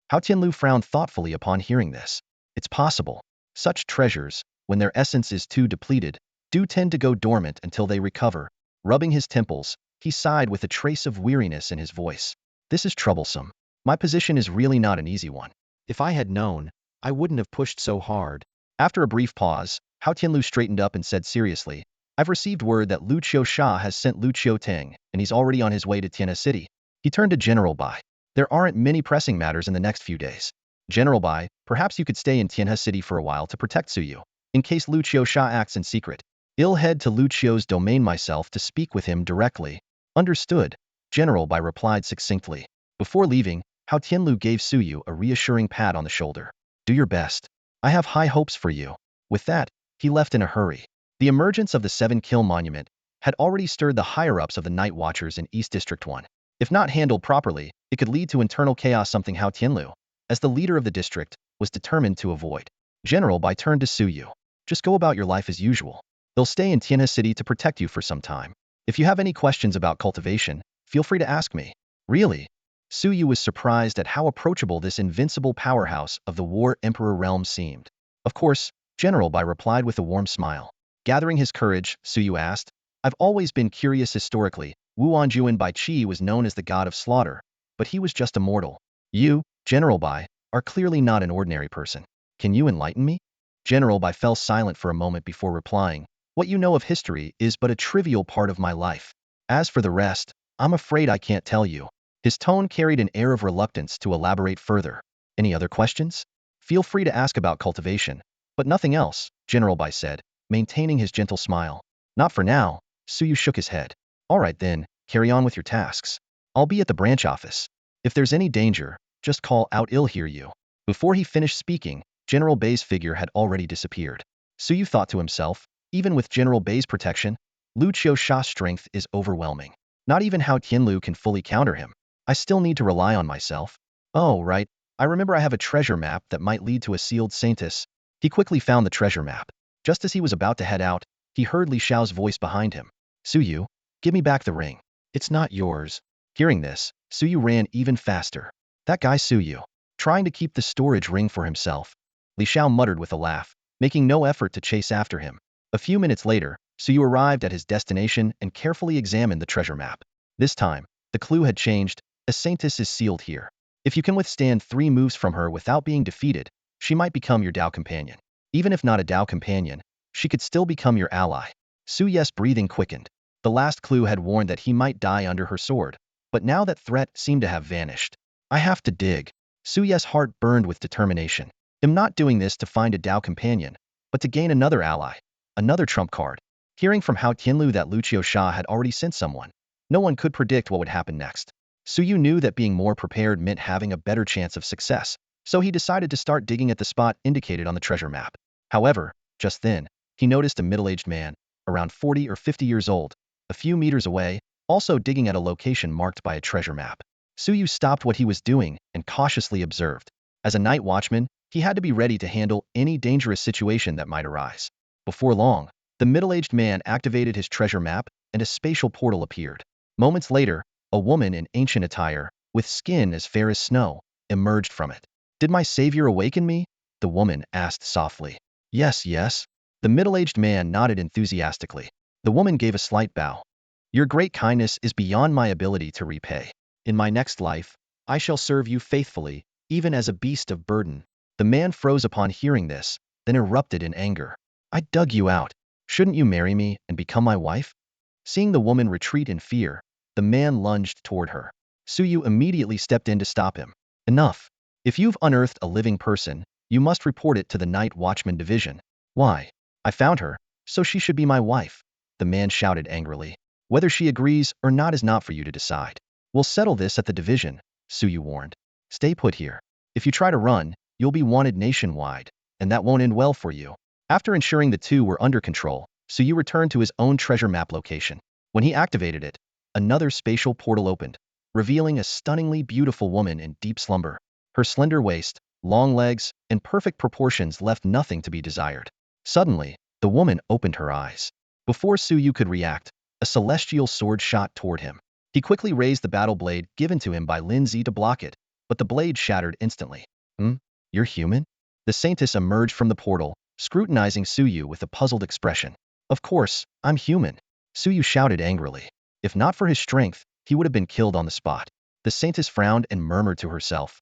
Hao Tianlu frowned thoughtfully upon hearing this. It's possible. Such treasures, When their essence is too depleted, do tend to go dormant until they recover. Rubbing his temples, he sighed with a trace of weariness in his voice. This is troublesome. My position is really not an easy one. If I had known, I wouldn't have pushed so hard. After a brief pause, Hao Tianlu straightened up and said seriously, I've received word that Lu Qiu has sent Lu Qiutang, and he's already on his way to Tianhe City. He turned to General Bai. There aren't many pressing matters in the next few days. General Bai, perhaps you could stay in Tianhe City for a while to protect Suyu, in case Lu Qiu acts in secret. I'll head to Lu Qiu's domain myself to speak with him directly. Understood, General Bai replied succinctly. Before leaving, Hao Tianlu gave Suyu a reassuring pat on the shoulder. Do your best. I have high hopes for you. With that, he left in a hurry. The emergence of the 7-kill monument had already stirred the higher-ups of the Night Watchers in East District 1. If not handled properly, it could lead to internal chaos, something Hao Tianlu, as the leader of the district, was determined to avoid. General Bai turned to Suyu. Just go about your life as usual. They'll stay in Tianhe City to protect you for some time. If you have any questions about cultivation, feel free to ask me. Really? Suyu was surprised at how approachable this invincible powerhouse of the War Emperor realm seemed. Of course, General Bai replied with a warm smile. Gathering his courage, Suyu asked, I've always been curious historically. Wuanjuan Bai Qi was known as the god of slaughter, but he was just a mortal. You, General Bai, are clearly not an ordinary person. Can you enlighten me? General Bai fell silent for a moment before replying, What you know of history is but a trivial part of my life. As for the rest, I'm afraid I can't tell you. His tone carried an air of reluctance to elaborate further. Any other questions? Feel free to ask about cultivation, but nothing else, General Bai said, maintaining his gentle smile. Not for now, Suyu shook his head. All right then, carry on with your tasks. I'll be at the branch office. If there's any danger, just call out, I'll hear you. Before he finished speaking, General Bai's figure had already disappeared. Suyu thought to himself, even with General Bai's protection, Lu Qiu's strength is overwhelming. Not even Hao Tianlu can fully counter him. I still need to rely on myself. Oh, right. I remember I have a treasure map that might lead to a sealed sanctus. He quickly found the treasure map. Just as he was about to head out, he heard Li Xiao's voice behind him. Suyu, give me back the ring. It's not yours. Hearing this, Suyu ran even faster. That guy Suyu, trying to keep the storage ring for himself. Li Xiao muttered with a laugh, making no effort to chase after him. A few minutes later, Suyu arrived at his destination and carefully examined the treasure map. This time, the clue had changed. A sanctus is sealed here. If you can withstand 3 moves from her without being defeated, she might become your Dao companion. Even if not a Dao companion, she could still become your ally. Suyu's breathing quickened. The last clue had warned that he might die under her sword, but now that threat seemed to have vanished. I have to dig. Suyu's heart burned with determination. I'm not doing this to find a Dao companion, but to gain another ally, another trump card. Hearing from Hao Tianlu that Lu Qiu had already sent someone, no one could predict what would happen next. Suyu knew that being more prepared meant having a better chance of success, so he decided to start digging at the spot indicated on the treasure map. However, just then, he noticed a middle-aged man, around 40 or 50 years old, a few meters away, also digging at a location marked by a treasure map. Suyu stopped what he was doing and cautiously observed. As a night watchman, he had to be ready to handle any dangerous situation that might arise. Before long, the middle-aged man activated his treasure map and a spatial portal appeared. Moments later, a woman in ancient attire, with skin as fair as snow, emerged from it. Did my savior awaken me? The woman asked softly. Yes, yes. The middle-aged man nodded enthusiastically. The woman gave a slight bow. Your great kindness is beyond my ability to repay. In my next life, I shall serve you faithfully, even as a beast of burden. The man froze upon hearing this, then erupted in anger. I dug you out. Shouldn't you marry me and become my wife? Seeing the woman retreat in fear, the man lunged toward her. Suyu immediately stepped in to stop him. Enough. If you've unearthed a living person, you must report it to the Night Watchman Division. Why? I found her, so she should be my wife. The man shouted angrily. Whether she agrees or not is not for you to decide. We'll settle this at the division, Suyu warned. Stay put here. If you try to run, you'll be wanted nationwide, and that won't end well for you. After ensuring the two were under control, Suyu returned to his own treasure map location. When he activated it, another spatial portal opened, revealing a stunningly beautiful woman in deep slumber. Her slender waist, long legs, and perfect proportions left nothing to be desired. Suddenly, the woman opened her eyes. Before Suyu could react, a celestial sword shot toward him. He quickly raised the battle blade given to him by Lin Zi to block it, but the blade shattered instantly. You're human? The saintess emerged from the portal, scrutinizing Suyu with a puzzled expression. Of course, I'm human, Suyu shouted angrily. If not for his strength, he would have been killed on the spot. The saintess frowned and murmured to herself.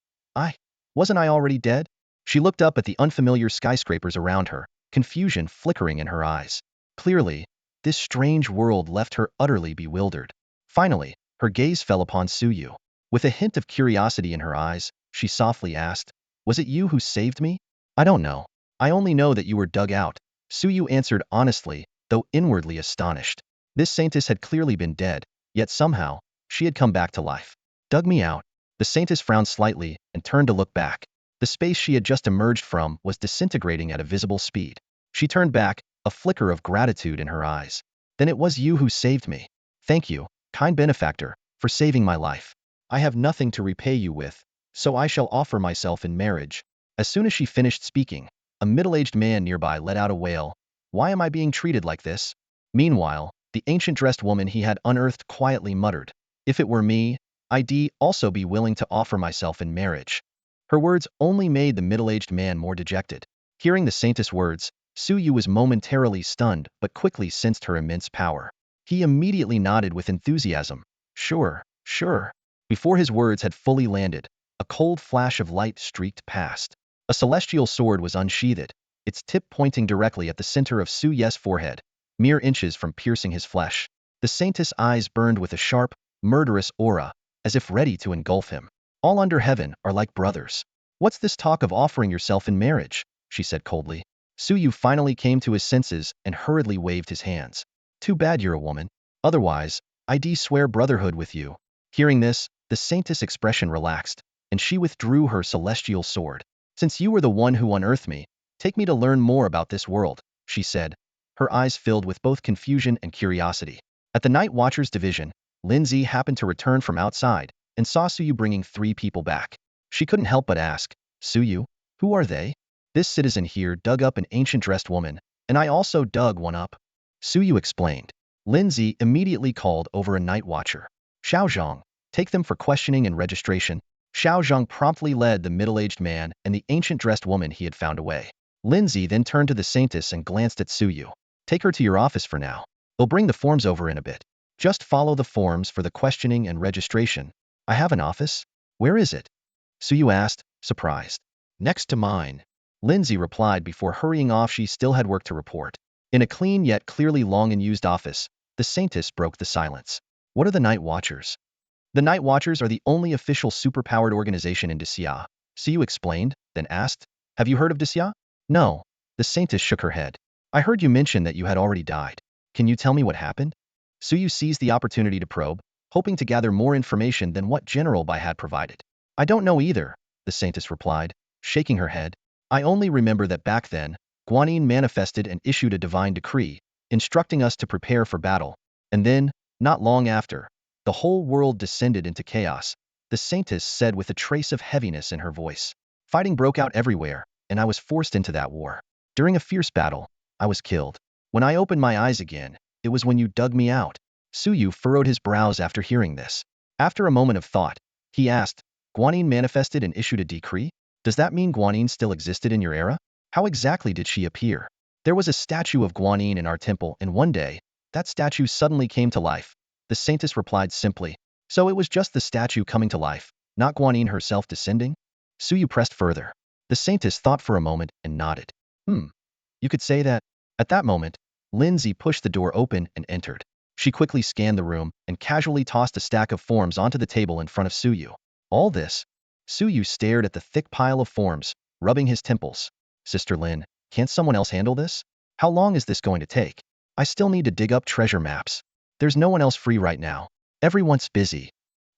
Wasn't I already dead? She looked up at the unfamiliar skyscrapers around her, confusion flickering in her eyes. Clearly, this strange world left her utterly bewildered. Finally, her gaze fell upon Suyu. With a hint of curiosity in her eyes, she softly asked, "Was it you who saved me?" "I don't know. I only know that you were dug out," Suyu answered honestly, though inwardly astonished. This saintess had clearly been dead, yet somehow, she had come back to life. "Dug me out?" The saintess frowned slightly and turned to look back. The space she had just emerged from was disintegrating at a visible speed. She turned back, a flicker of gratitude in her eyes. "Then it was you who saved me. Thank you, kind benefactor, for saving my life. I have nothing to repay you with, so I shall offer myself in marriage." As soon as she finished speaking, a middle-aged man nearby let out a wail. "Why am I being treated like this?" Meanwhile, the ancient dressed woman he had unearthed quietly muttered, "If it were me, I'd also be willing to offer myself in marriage." Her words only made the middle-aged man more dejected. Hearing the saintess' words, Suyu was momentarily stunned but quickly sensed her immense power. He immediately nodded with enthusiasm. Sure, sure." Before his words had fully landed, a cold flash of light streaked past. A celestial sword was unsheathed, its tip pointing directly at the center of Suyu's forehead, mere inches from piercing his flesh. The saintess' eyes burned with a sharp, murderous aura, as if ready to engulf him. "All under heaven are like brothers. What's this talk of offering yourself in marriage?" she said coldly. Suyu finally came to his senses and hurriedly waved his hands. "Too bad you're a woman. Otherwise, I'd swear brotherhood with you." Hearing this, the saintess' expression relaxed, and she withdrew her celestial sword. "Since you were the one who unearthed me, take me to learn more about this world," she said, her eyes filled with both confusion and curiosity. At the Night Watchers division, Lindsay happened to return from outside and saw Suyu bringing 3 people back. She couldn't help but ask, "Suyu, who are they?" "This citizen here dug up an ancient dressed woman, and I also dug one up," Suyu explained. Lindsay immediately called over a night watcher. "Xiaozhang, take them for questioning and registration." Xiaozhang promptly led the middle-aged man and the ancient dressed woman he had found away. Lindsay then turned to the saintess and glanced at Suyu. "Take her to your office for now. They'll bring the forms over in a bit. Just follow the forms for the questioning and registration." "I have an office? Where is it?" Suyu asked, surprised. "Next to mine," Lindsay replied before hurrying off. She still had work to report. In a clean yet clearly long unused office, the saintess broke the silence. "What are the Night Watchers?" "The Night Watchers are the only official superpowered organization in Daoist," Suyu explained, then asked, "Have you heard of Daoist?" "No." The saintess shook her head. "I heard you mention that you had already died. Can you tell me what happened?" Suyu seized the opportunity to probe, hoping to gather more information than what General Bai had provided. "I don't know either," the saintess replied, shaking her head. "I only remember that back then, Guanyin manifested and issued a divine decree, instructing us to prepare for battle. And then, not long after, the whole world descended into chaos," the saintess said with a trace of heaviness in her voice. "Fighting broke out everywhere, and I was forced into that war. During a fierce battle, I was killed. When I opened my eyes again, it was when you dug me out." Suyu furrowed his brows after hearing this. After a moment of thought, he asked, "Guanyin manifested and issued a decree? Does that mean Guanyin still existed in your era? How exactly did she appear?" "There was a statue of Guanyin in our temple, and one day, that statue suddenly came to life," the saintess replied simply. "So it was just the statue coming to life, not Guanyin herself descending?" Suyu pressed further. The saintess thought for a moment and nodded. You could say that." At that moment, Lindsay pushed the door open and entered. She quickly scanned the room and casually tossed a stack of forms onto the table in front of Suyu. "All this?" Suyu stared at the thick pile of forms, rubbing his temples. "Sister Lin, can't someone else handle this? How long is this going to take? I still need to dig up treasure maps. There's no one else free right now. Everyone's busy."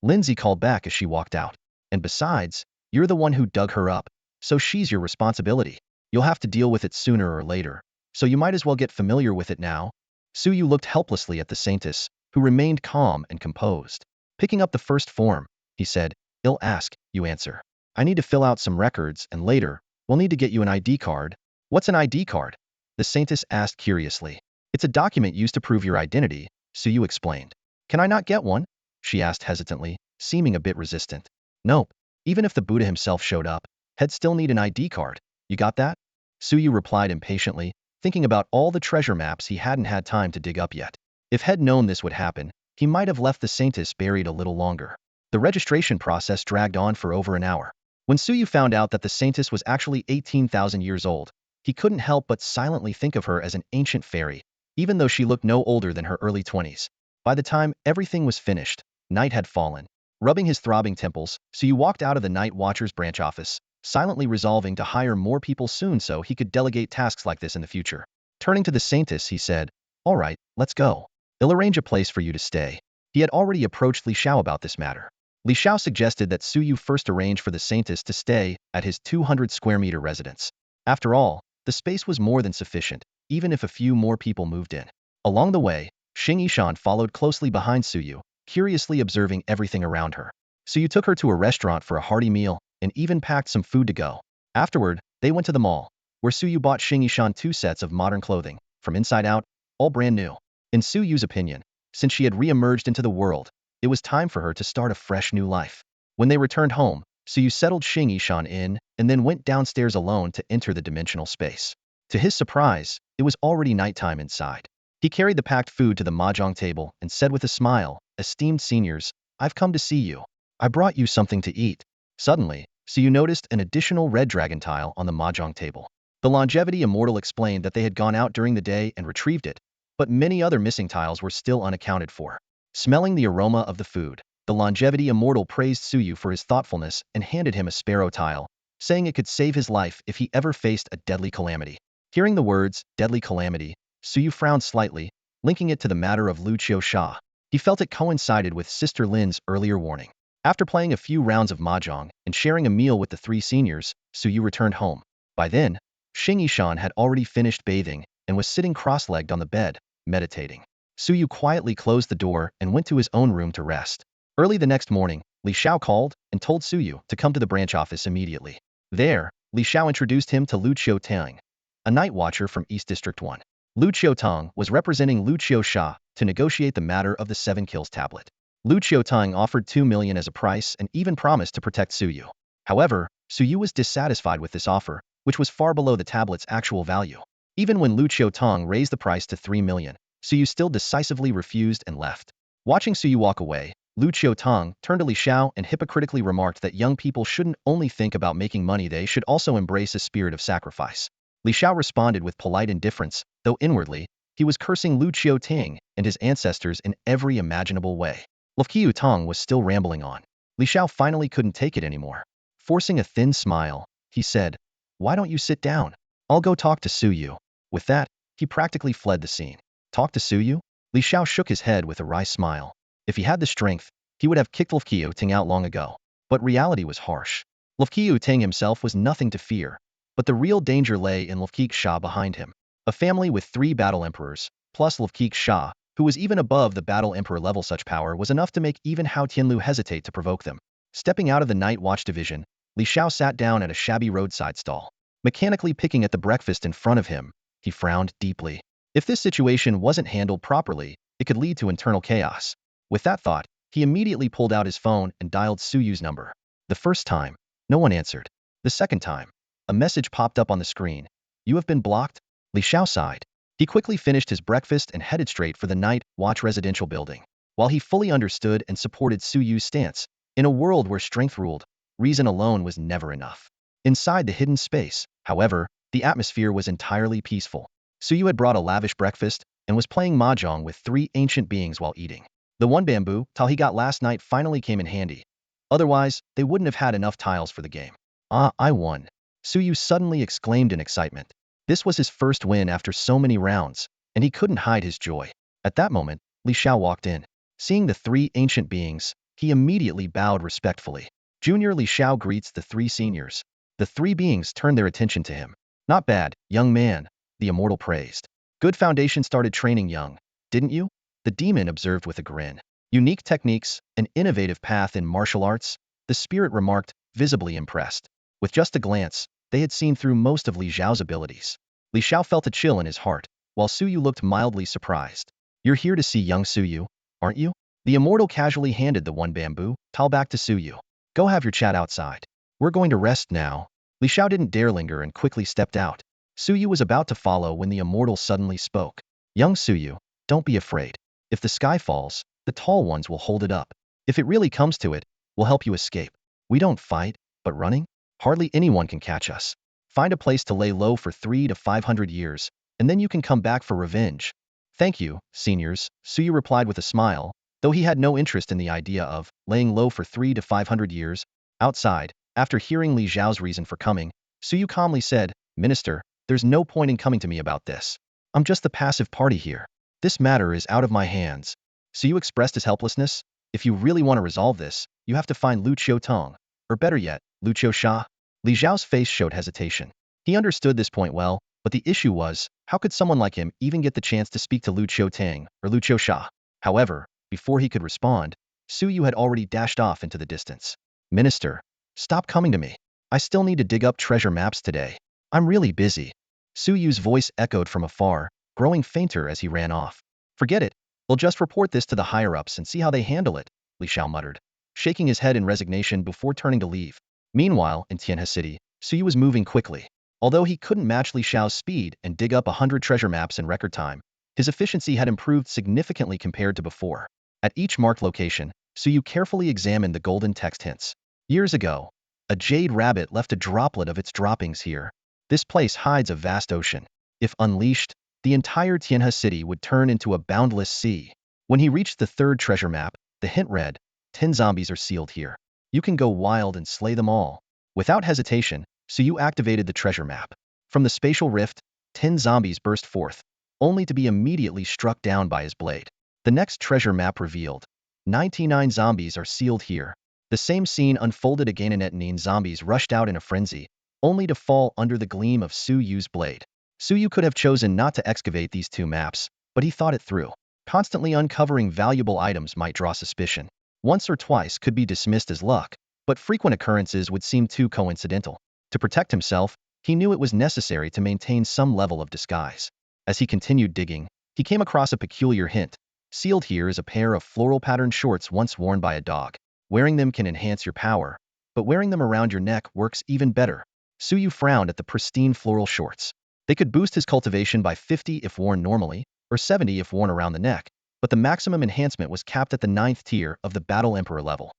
Lindsay called back as she walked out. "And besides, you're the one who dug her up, so she's your responsibility. You'll have to deal with it sooner or later, so you might as well get familiar with it now." Suyu looked helplessly at the saintess, who remained calm and composed. Picking up the first form, he said, "I'll ask, you answer. I need to fill out some records, and later, we'll need to get you an ID card." "What's an ID card?" the saintess asked curiously. "It's a document used to prove your identity," Suyu explained. "Can I not get one?" she asked hesitantly, seeming a bit resistant. "Nope. Even if the Buddha himself showed up, he'd still need an ID card. You got that?" Suyu replied impatiently, thinking about all the treasure maps he hadn't had time to dig up yet. If had known this would happen, he might have left the Saintess buried a little longer. The registration process dragged on for over an hour. When Suyu found out that the Saintess was actually 18,000 years old, he couldn't help but silently think of her as an ancient fairy, even though she looked no older than her early 20s. By the time everything was finished, night had fallen. Rubbing his throbbing temples, Suyu walked out of the Night Watcher's branch office, silently resolving to hire more people soon so he could delegate tasks like this in the future. Turning to the Saintess, he said, "All right, let's go. I'll arrange a place for you to stay." He had already approached Li Xiao about this matter. Li Xiao suggested that Suyu first arrange for the Saintess to stay at his 200 square meter residence. After all, the space was more than sufficient, even if a few more people moved in. Along the way, Xing Yishan followed closely behind Suyu, curiously observing everything around her. Suyu took her to a restaurant for a hearty meal, and even packed some food to go. Afterward, they went to the mall, where Suyu bought Xing Yishan 2 sets of modern clothing, from inside out, all brand new. In Suyu's opinion, since she had re-emerged into the world, it was time for her to start a fresh new life. When they returned home, Suyu settled Xing Yishan in, and then went downstairs alone to enter the dimensional space. To his surprise, it was already nighttime inside. He carried the packed food to the mahjong table and said with a smile, "Esteemed seniors, I've come to see you. I brought you something to eat." Suddenly, Suyu noticed an additional red dragon tile on the mahjong table. The longevity immortal explained that they had gone out during the day and retrieved it, but many other missing tiles were still unaccounted for. Smelling the aroma of the food, the longevity immortal praised Suyu for his thoughtfulness and handed him a sparrow tile, saying it could save his life if he ever faced a deadly calamity. Hearing the words, deadly calamity, Suyu frowned slightly, linking it to the matter of Lu Qiu. He felt it coincided with Sister Lin's earlier warning. After playing a few rounds of mahjong and sharing a meal with the 3 seniors, Suyu returned home. By then, Xing Yishan had already finished bathing and was sitting cross-legged on the bed, meditating. Suyu quietly closed the door and went to his own room to rest. Early the next morning, Li Xiao called and told Suyu to come to the branch office immediately. There, Li Xiao introduced him to Lu Qiu, a night watcher from East District 1. Lu Qiu was representing Lu Qiu to negotiate the matter of the 7 kills tablet. Lu Qiu offered 2 million as a price and even promised to protect Suyu. However, Suyu was dissatisfied with this offer, which was far below the tablet's actual value. Even when Lu Qiu raised the price to 3 million, Suyu still decisively refused and left. Watching Suyu walk away, Lu Qiu turned to Li Xiao and hypocritically remarked that young people shouldn't only think about making money, they should also embrace a spirit of sacrifice. Li Xiao responded with polite indifference, though inwardly, he was cursing Lu Qiu and his ancestors in every imaginable way. Lu Qiu was still rambling on. Li Xiao finally couldn't take it anymore. Forcing a thin smile, he said, "Why don't you sit down? I'll go talk to Suyu." With that, he practically fled the scene. Talk to Suyu? Li Xiao shook his head with a wry smile. If he had the strength, he would have kicked Lu Qiu out long ago. But reality was harsh. Lu Qiu himself was nothing to fear, but the real danger lay in Lu Qiu behind him. A family with 3 battle emperors, plus Lu Qiu, who was even above the battle emperor level. Such power was enough to make even Hao Tianlu hesitate to provoke them. Stepping out of the Night Watch division, Li Xiao sat down at a shabby roadside stall. Mechanically picking at the breakfast in front of him, he frowned deeply. If this situation wasn't handled properly, it could lead to internal chaos. With that thought, he immediately pulled out his phone and dialed Suyu's number. The first time, no one answered. The second time, a message popped up on the screen. "You have been blocked?" Li Xiao sighed. He quickly finished his breakfast and headed straight for the Night Watch residential building. While he fully understood and supported Suyu's stance, in a world where strength ruled, reason alone was never enough. Inside the hidden space, however, the atmosphere was entirely peaceful. Suyu had brought a lavish breakfast and was playing mahjong with 3 ancient beings while eating. The 1 bamboo tile he got last night finally came in handy. Otherwise, they wouldn't have had enough tiles for the game. "Ah, I won!" Suyu suddenly exclaimed in excitement. This was his first win after so many rounds, and he couldn't hide his joy. At that moment, Li Xiao walked in. Seeing the 3 ancient beings, he immediately bowed respectfully. Junior Li Xiao greets the 3 seniors. The 3 beings turned their attention to him. "Not bad, young man," the immortal praised. "Good foundation started training young, didn't you?" The demon observed with a grin. "Unique techniques, an innovative path in martial arts," the spirit remarked, visibly impressed. With just a glance, they had seen through most of Li Xiao's abilities. Li Xiao felt a chill in his heart, while Suyu looked mildly surprised. "You're here to see young Suyu, aren't you?" The immortal casually handed the 1 bamboo tile back to Suyu. "Go have your chat outside. We're going to rest now." Li Xiao didn't dare linger and quickly stepped out. Suyu was about to follow when the immortal suddenly spoke. Young Suyu, don't be afraid. If the sky falls, the tall ones will hold it up. If it really comes to it, we'll help you escape. We don't fight, but running? Hardly anyone can catch us. Find a place to lay low for 300 to 500 years, and then you can come back for revenge. Thank you, seniors, Suyu replied with a smile, though he had no interest in the idea of laying low for 300 to 500 years. Outside, after hearing Li Zhao's reason for coming, Suyu calmly said, Minister, there's no point in coming to me about this. I'm just the passive party here. This matter is out of my hands. Suyu expressed his helplessness. If you really want to resolve this, you have to find Lu Qiutong, or better yet, Lu Qiusha. Li Zhao's face showed hesitation. He understood this point well, but the issue was, how could someone like him even get the chance to speak to Lu Qiutang, or Lu Qiusha? However, before he could respond, Suyu had already dashed off into the distance. Minister, stop coming to me. I still need to dig up treasure maps today. I'm really busy. Suyu's voice echoed from afar, growing fainter as he ran off. Forget it. We'll just report this to the higher-ups and see how they handle it, Li Xiao muttered, shaking his head in resignation before turning to leave. Meanwhile, in Tianhe City, Suyu was moving quickly. Although he couldn't match Li Xiao's speed and dig up 100 treasure maps in record time, his efficiency had improved significantly compared to before. At each marked location, Suyu carefully examined the golden text hints. Years ago, a jade rabbit left a droplet of its droppings here. This place hides a vast ocean. If unleashed, the entire Tianhe city would turn into a boundless sea. When he reached the third treasure map, the hint read, 10 zombies are sealed here. You can go wild and slay them all. Without hesitation, Suyu activated the treasure map. From the spatial rift, 10 zombies burst forth, only to be immediately struck down by his blade. The next treasure map revealed, 99 zombies are sealed here. The same scene unfolded again, and 19 zombies rushed out in a frenzy, only to fall under the gleam of Suyu's blade. Suyu could have chosen not to excavate these two maps, but he thought it through. Constantly uncovering valuable items might draw suspicion. Once or twice could be dismissed as luck, but frequent occurrences would seem too coincidental. To protect himself, he knew it was necessary to maintain some level of disguise. As he continued digging, he came across a peculiar hint. Sealed here is a pair of floral-patterned shorts once worn by a dog. Wearing them can enhance your power, but wearing them around your neck works even better. Suyu frowned at the pristine floral shorts. They could boost his cultivation by 50 if worn normally, or 70 if worn around the neck, but the maximum enhancement was capped at the 9th tier of the Battle Emperor level.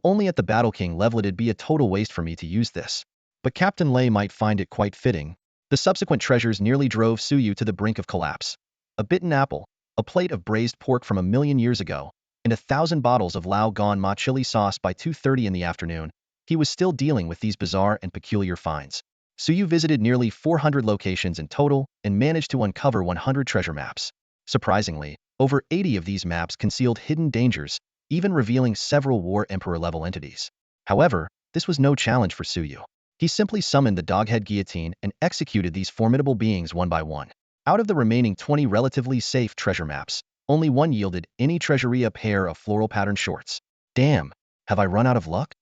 Only at the Battle King level it'd be a total waste for me to use this. But Captain Lei might find it quite fitting. The subsequent treasures nearly drove Suyu to the brink of collapse. A bitten apple, a plate of braised pork from 1,000,000 years ago, and 1,000 bottles of Lao Gan Ma chili sauce by 2:30 in the afternoon, he was still dealing with these bizarre and peculiar finds. Suyu visited nearly 400 locations in total and managed to uncover 100 treasure maps. Surprisingly, over 80 of these maps concealed hidden dangers, even revealing several War Emperor-level entities. However, this was no challenge for Suyu. He simply summoned the doghead guillotine and executed these formidable beings one by one. Out of the remaining 20 relatively safe treasure maps, only one yielded any treasury, a pair of floral-patterned shorts. Damn, have I run out of luck?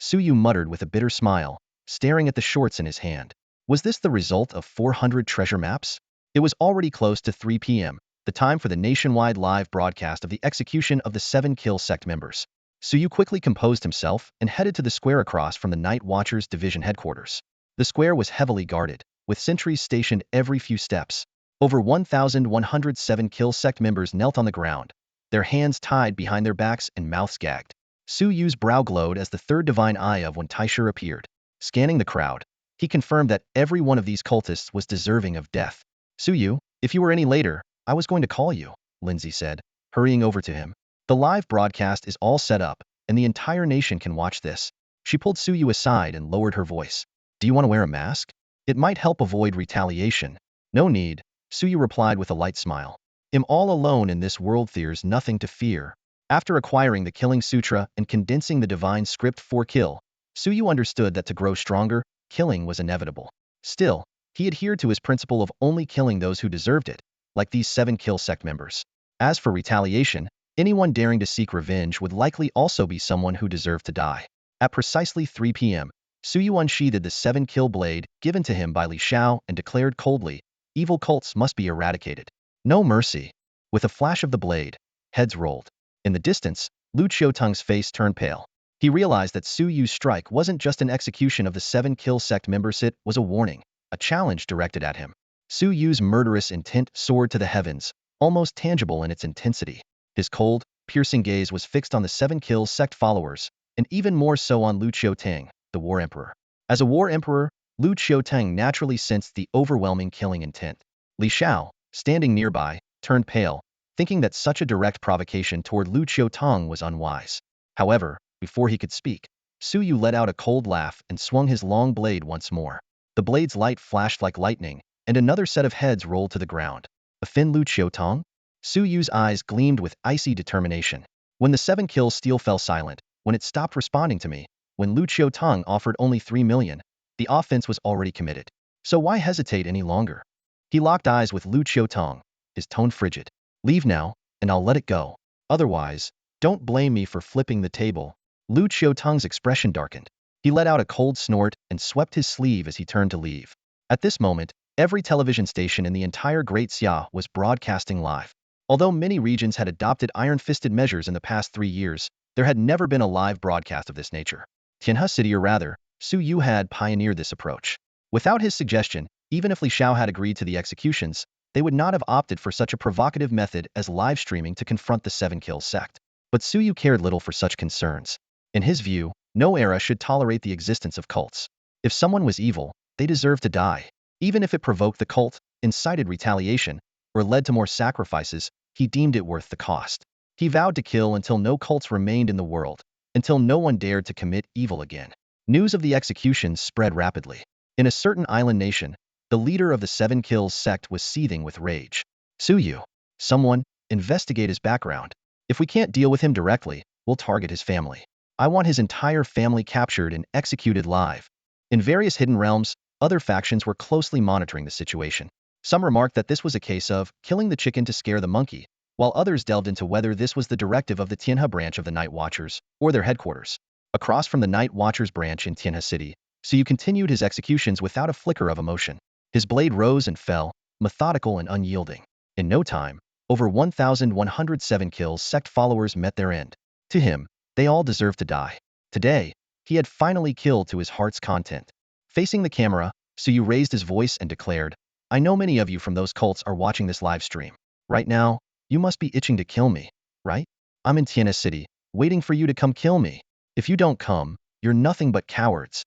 Suyu muttered with a bitter smile, staring at the shorts in his hand. Was this the result of 400 treasure maps? It was already close to 3 p.m., the time for the nationwide live broadcast of the execution of the 7 Kill sect members. Suyu quickly composed himself and headed to the square across from the Night Watchers Division headquarters. The square was heavily guarded, with sentries stationed every few steps. Over 1,107 Kill sect members knelt on the ground, their hands tied behind their backs and mouths gagged. Suyu's brow glowed as the third divine eye of Wen Taishur appeared. Scanning the crowd, he confirmed that every one of these cultists was deserving of death. Suyu, if you were any later, I was going to call you, Lindsay said, hurrying over to him. The live broadcast is all set up, and the entire nation can watch this. She pulled Suyu aside and lowered her voice. Do you want to wear a mask? It might help avoid retaliation. No need, Suyu replied with a light smile. I'm all alone in this world, there's nothing to fear. After acquiring the Killing Sutra and condensing the divine script for kill, Suyu understood that to grow stronger, killing was inevitable. Still, he adhered to his principle of only killing those who deserved it, like these 7 Kill sect members. As for retaliation, anyone daring to seek revenge would likely also be someone who deserved to die. At precisely 3 p.m., Suyu unsheathed the 7 Kill blade given to him by Li Xiao and declared coldly, evil cults must be eradicated. No mercy. With a flash of the blade, heads rolled. In the distance, Lu Qiutong's face turned pale. He realized that Suyu's strike wasn't just an execution of the 7 Kill sect members, it was a warning. a challenge directed at him. Suyu's murderous intent soared to the heavens, almost tangible in its intensity. His cold, piercing gaze was fixed on the 7 Kills sect followers, and even more so on Lu Qiutang, the War Emperor. As a War Emperor, Lu Qiutang naturally sensed the overwhelming killing intent. Li Xiao, standing nearby, turned pale, thinking that such a direct provocation toward Lu Qiutang was unwise. However, before he could speak, Suyu let out a cold laugh and swung his long blade once more. The blade's light flashed like lightning, and another set of heads rolled to the ground. Offend Lu Qiutang? Suyu's eyes gleamed with icy determination. When the 7 Kills steel fell silent, when it stopped responding to me, when Lu Qiutang offered only 3 million, the offense was already committed. So why hesitate any longer? He locked eyes with Lu Qiutang, his tone frigid. Leave now, and I'll let it go. Otherwise, don't blame me for flipping the table. Lu Qiutang's expression darkened. He let out a cold snort and swept his sleeve as he turned to leave. At this moment, every television station in the entire Great Xia was broadcasting live. Although many regions had adopted iron-fisted measures in the past 3 years, there had never been a live broadcast of this nature. Tianhe City, or rather, Suyu, had pioneered this approach. Without his suggestion, even if Li Xiao had agreed to the executions, they would not have opted for such a provocative method as live streaming to confront the 7 Kills sect. But Suyu cared little for such concerns. In his view, no era should tolerate the existence of cults. If someone was evil, they deserved to die. Even if it provoked the cult, incited retaliation, or led to more sacrifices, he deemed it worth the cost. He vowed to kill until no cults remained in the world, until no one dared to commit evil again. News of the executions spread rapidly. In a certain island nation, the leader of the 7 Kills sect was seething with rage. Suyu, someone, investigate his background. If we can't deal with him directly, we'll target his family. I want his entire family captured and executed live. In various hidden realms, other factions were closely monitoring the situation. Some remarked that this was a case of killing the chicken to scare the monkey, while others delved into whether this was the directive of the Tianhe branch of the Night Watchers, or their headquarters. Across from the Night Watchers branch in Tianhe City, Suyu continued his executions without a flicker of emotion. His blade rose and fell, methodical and unyielding. In no time, over 1,107 Kills sect followers met their end. To him, they all deserved to die. Today, he had finally killed to his heart's content. Facing the camera, Suyu raised his voice and declared, I know many of you from those cults are watching this live stream. Right now, you must be itching to kill me, right? I'm in Tianhe City, waiting for you to come kill me. If you don't come, you're nothing but cowards.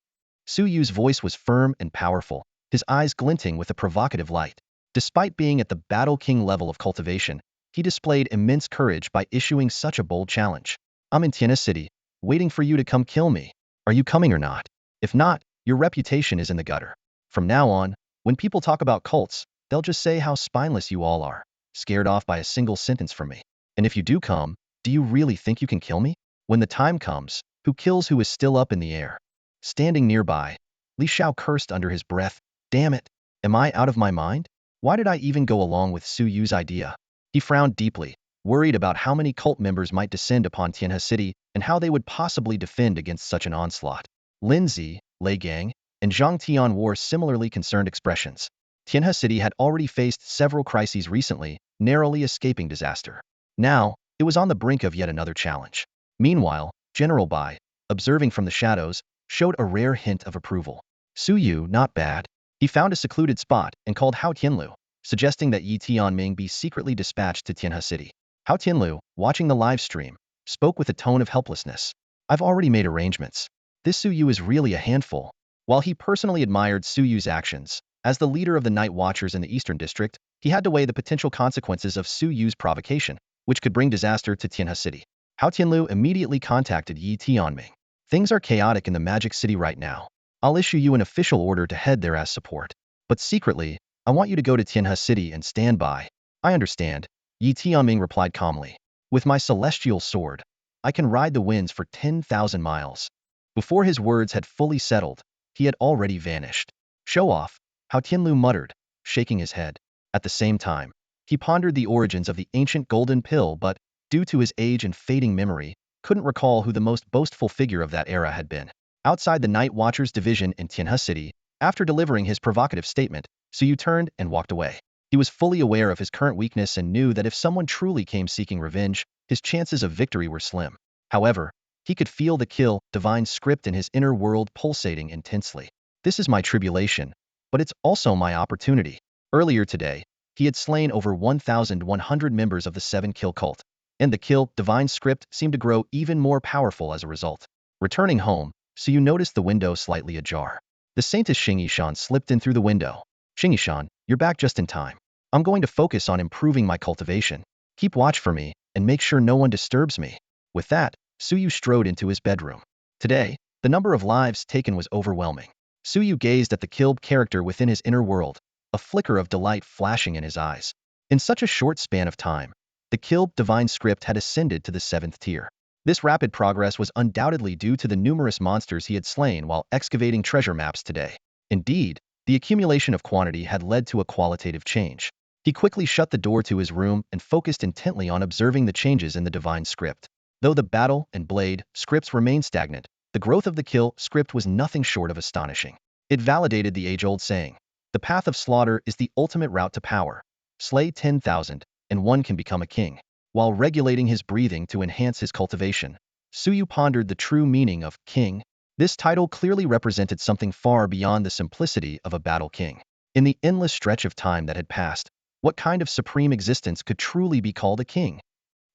Suyu's voice was firm and powerful, his eyes glinting with a provocative light. Despite being at the Battle King level of cultivation, he displayed immense courage by issuing such a bold challenge. I'm in Tianhe City, waiting for you to come kill me. Are you coming or not? If not, your reputation is in the gutter. From now on, when people talk about cults, they'll just say how spineless you all are, scared off by a single sentence from me. And if you do come, do you really think you can kill me? When the time comes, who kills who is still up in the air? Standing nearby, Li Xiao cursed under his breath, damn it, am I out of my mind? Why did I even go along with Suyu's idea? He frowned deeply, worried about how many cult members might descend upon Tianhe City and how they would possibly defend against such an onslaught. Lin Zi, Lei Gang, and Zhang Tian wore similarly concerned expressions. Tianhe City had already faced several crises recently, narrowly escaping disaster. Now, it was on the brink of yet another challenge. Meanwhile, General Bai, observing from the shadows, showed a rare hint of approval. Suyu, not bad. He found a secluded spot and called Hao Tianlu, suggesting that Yi Tianming be secretly dispatched to Tianhe City. Hao Tianlu, watching the live stream, spoke with a tone of helplessness. I've already made arrangements. This Suyu is really a handful. While he personally admired Suyu's actions, as the leader of the Night Watchers in the Eastern District, he had to weigh the potential consequences of Suyu's provocation, which could bring disaster to Tianhe City. Hao Tianlu immediately contacted Yi Tianming. Things are chaotic in the Magic City right now. I'll issue you an official order to head there as support. But secretly, I want you to go to Tianhe City and stand by. I understand, Yi Tianming replied calmly. With my celestial sword, I can ride the winds for 10,000 miles. Before his words had fully settled, he had already vanished. Show off, Hao Tianlu muttered, shaking his head. At the same time, he pondered the origins of the ancient golden pill but, due to his age and fading memory, couldn't recall who the most boastful figure of that era had been. Outside the Night Watchers division in Tianhe City, after delivering his provocative statement, Suyu turned and walked away. He was fully aware of his current weakness and knew that if someone truly came seeking revenge, his chances of victory were slim. However, he could feel the kill, divine script in his inner world pulsating intensely. This is my tribulation, but it's also my opportunity. Earlier today, he had slain over 1,100 members of the 7-kill cult, and the kill divine script seemed to grow even more powerful as a result. Returning home, Suyu noticed the window slightly ajar. The saintess Xing slipped in through the window. Xing, you're back just in time. I'm going to focus on improving my cultivation. Keep watch for me, and make sure no one disturbs me. With that, Suyu strode into his bedroom. Today, the number of lives taken was overwhelming. Suyu gazed at the killed character within his inner world, a flicker of delight flashing in his eyes. In such a short span of time, the killed divine script had ascended to the 7th tier. This rapid progress was undoubtedly due to the numerous monsters he had slain while excavating treasure maps today. Indeed, the accumulation of quantity had led to a qualitative change. He quickly shut the door to his room and focused intently on observing the changes in the divine script. Though the battle and blade scripts remained stagnant, the growth of the kill script was nothing short of astonishing. It validated the age-old saying, "The path of slaughter is the ultimate route to power. Slay 10,000, and one can become a king." While regulating his breathing to enhance his cultivation, Suyu pondered the true meaning of king. This title clearly represented something far beyond the simplicity of a battle king. In the endless stretch of time that had passed, what kind of supreme existence could truly be called a king?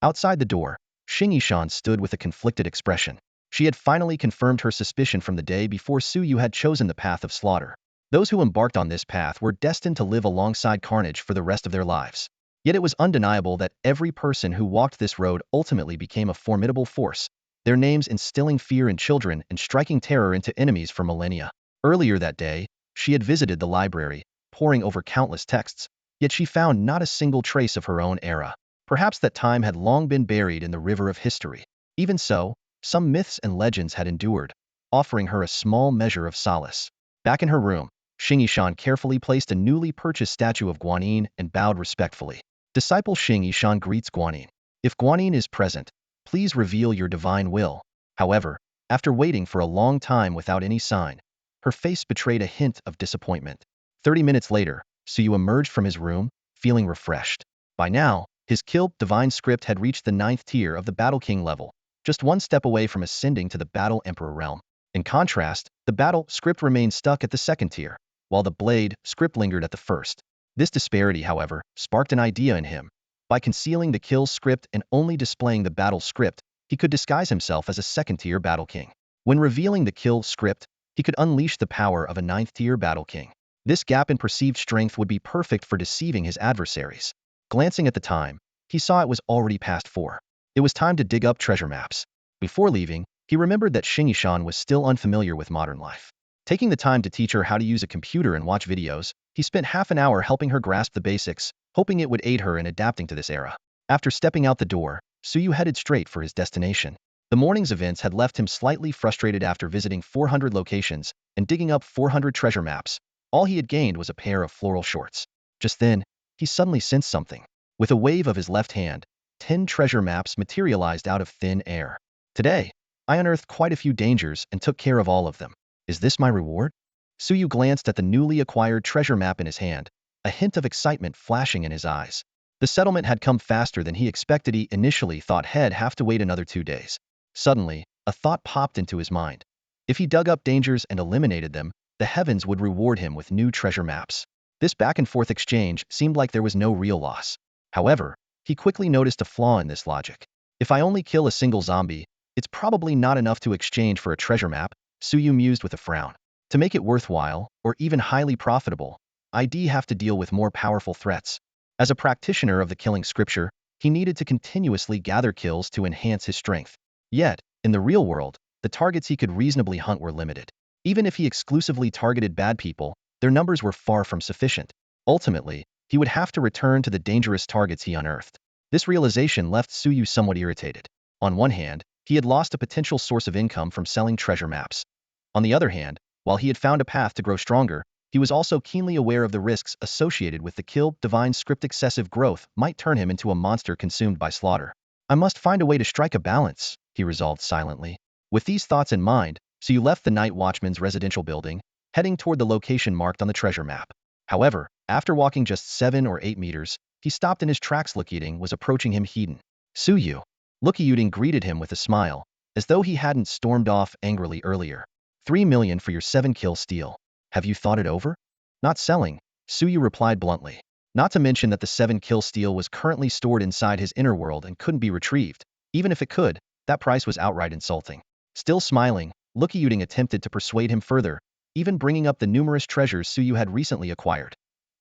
Outside the door, Xing stood with a conflicted expression. She had finally confirmed her suspicion from the day before Suyu had chosen the path of slaughter. Those who embarked on this path were destined to live alongside carnage for the rest of their lives. Yet it was undeniable that every person who walked this road ultimately became a formidable force, their names instilling fear in children and striking terror into enemies for millennia. Earlier that day, she had visited the library, poring over countless texts, yet she found not a single trace of her own era. Perhaps that time had long been buried in the river of history. Even so, some myths and legends had endured, offering her a small measure of solace. Back in her room, Xing carefully placed a newly purchased statue of Guanyin and bowed respectfully. Disciple Xing greets Guanyin. If Guanyin is present, please reveal your divine will. However, after waiting for a long time without any sign, her face betrayed a hint of disappointment. 30 minutes later, Suyu emerged from his room, feeling refreshed. By now, his kill divine script had reached the 9th tier of the Battle King level, just one step away from ascending to the Battle Emperor realm. In contrast, the battle script remained stuck at the 2nd tier, while the blade script lingered at the 1st. This disparity, however, sparked an idea in him. By concealing the kill script and only displaying the battle script, he could disguise himself as a 2nd-tier Battle King. When revealing the kill script, he could unleash the power of a 9th-tier Battle King. This gap in perceived strength would be perfect for deceiving his adversaries. Glancing at the time, he saw it was already past 4. It was time to dig up treasure maps. Before leaving, he remembered that Xing was still unfamiliar with modern life. Taking the time to teach her how to use a computer and watch videos, he spent half an hour helping her grasp the basics, hoping it would aid her in adapting to this era. After stepping out the door, Suyu headed straight for his destination. The morning's events had left him slightly frustrated after visiting 400 locations and digging up 400 treasure maps. All he had gained was a pair of floral shorts. Just then, he suddenly sensed something. With a wave of his left hand, 10 treasure maps materialized out of thin air. Today, I unearthed quite a few dangers and took care of all of them. Is this my reward? Suyu glanced at the newly acquired treasure map in his hand, a hint of excitement flashing in his eyes. The settlement had come faster than he expected. He initially thought he'd have to wait another 2 days. Suddenly, a thought popped into his mind. If he dug up dangers and eliminated them, the heavens would reward him with new treasure maps. This back-and-forth exchange seemed like there was no real loss. However, he quickly noticed a flaw in this logic. If I only kill a single zombie, it's probably not enough to exchange for a treasure map, Suyu mused with a frown. To make it worthwhile, or even highly profitable, I'd have to deal with more powerful threats. As a practitioner of the killing scripture, he needed to continuously gather kills to enhance his strength. Yet, in the real world, the targets he could reasonably hunt were limited. Even if he exclusively targeted bad people, their numbers were far from sufficient. Ultimately, he would have to return to the dangerous targets he unearthed. This realization left Suyu somewhat irritated. On one hand, he had lost a potential source of income from selling treasure maps. On the other hand, while he had found a path to grow stronger, he was also keenly aware of the risks associated with the kill divine script. Excessive growth might turn him into a monster consumed by slaughter. I must find a way to strike a balance, he resolved silently. With these thoughts in mind, Suyu left the night watchman's residential building, heading toward the location marked on the treasure map. However, after walking just 7 or 8 meters, he stopped in his tracks. Looking was approaching him. Suyu. Looking greeted him with a smile, as though he hadn't stormed off angrily earlier. 3 million for your 7-kill steal. Have you thought it over? Not selling, Suyu replied bluntly. Not to mention that the 7-kill steel was currently stored inside his inner world and couldn't be retrieved. Even if it could, that price was outright insulting. Still smiling, Lukiyuting attempted to persuade him further, even bringing up the numerous treasures Suyu had recently acquired.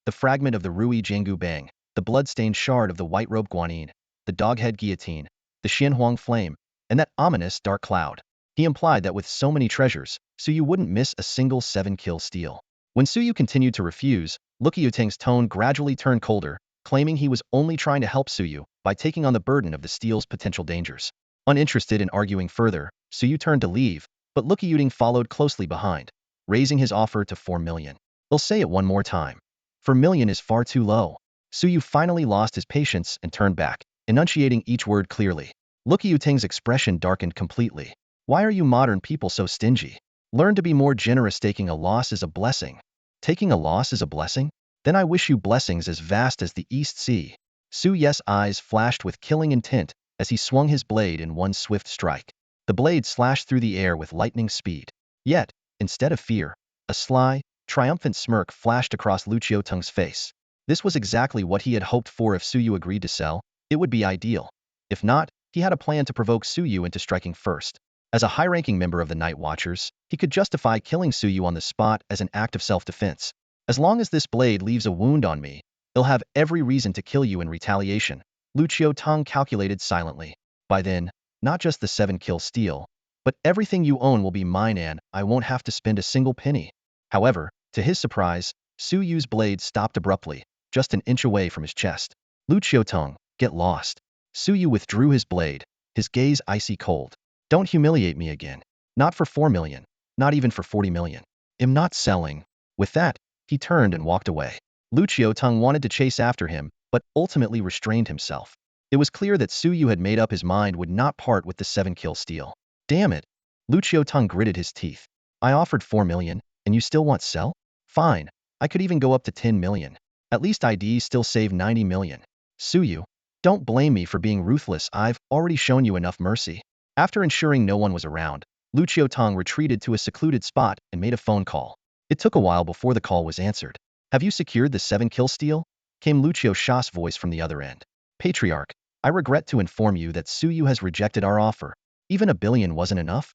The fragment of the Rui Jiangu Bang, the blood-stained shard of the white robe Guanyin, the doghead guillotine, the Xianhuang flame, and that ominous dark cloud. He implied that with so many treasures, Suyu wouldn't miss a single 7-kill steal. When Suyu continued to refuse, Lukiyuting's tone gradually turned colder, claiming he was only trying to help Suyu by taking on the burden of the steal's potential dangers. Uninterested in arguing further, Suyu turned to leave, but Lukiyuting followed closely behind, raising his offer to 4 million. I'll say it one more time. 4 million is far too low. Suyu finally lost his patience and turned back, enunciating each word clearly. Lukiyuting's expression darkened completely. Why are you modern people so stingy? Learn to be more generous. Taking a loss is a blessing. Taking a loss is a blessing? Then I wish you blessings as vast as the East Sea. Suyu's eyes flashed with killing intent as he swung his blade in one swift strike. The blade slashed through the air with lightning speed. Yet, instead of fear, a sly, triumphant smirk flashed across Lukiyuting's face. This was exactly what he had hoped for. If Suyu agreed to sell, it would be ideal. If not, he had a plan to provoke Suyu into striking first. As a high-ranking member of the Night Watchers, he could justify killing Suyu on the spot as an act of self-defense. As long as this blade leaves a wound on me, he'll have every reason to kill you in retaliation, Lukiyuting calculated silently. By then, not just the 7-kill steal, but everything you own will be mine and I won't have to spend a single penny. However, to his surprise, Suyu's blade stopped abruptly, just an inch away from his chest. Lukiyuting, get lost. Suyu withdrew his blade, his gaze icy cold. Don't humiliate me again. Not for 4 million. Not even for 40 million. I'm not selling. With that, he turned and walked away. Lukiyuting wanted to chase after him, but ultimately restrained himself. It was clear that Suyu had made up his mind would not part with the 7-kill steal. Damn it. Lukiyuting gritted his teeth. I offered 4 million, and you still want sell? Fine. I could even go up to 10 million. At least I'd still save 90 million. Suyu, don't blame me for being ruthless. I've already shown you enough mercy. After ensuring no one was around, Lukiyuting retreated to a secluded spot and made a phone call. It took a while before the call was answered. Have you secured the 7-kill steal? Came Lukiyuting's voice from the other end. Patriarch, I regret to inform you that Suyu has rejected our offer. Even a billion wasn't enough?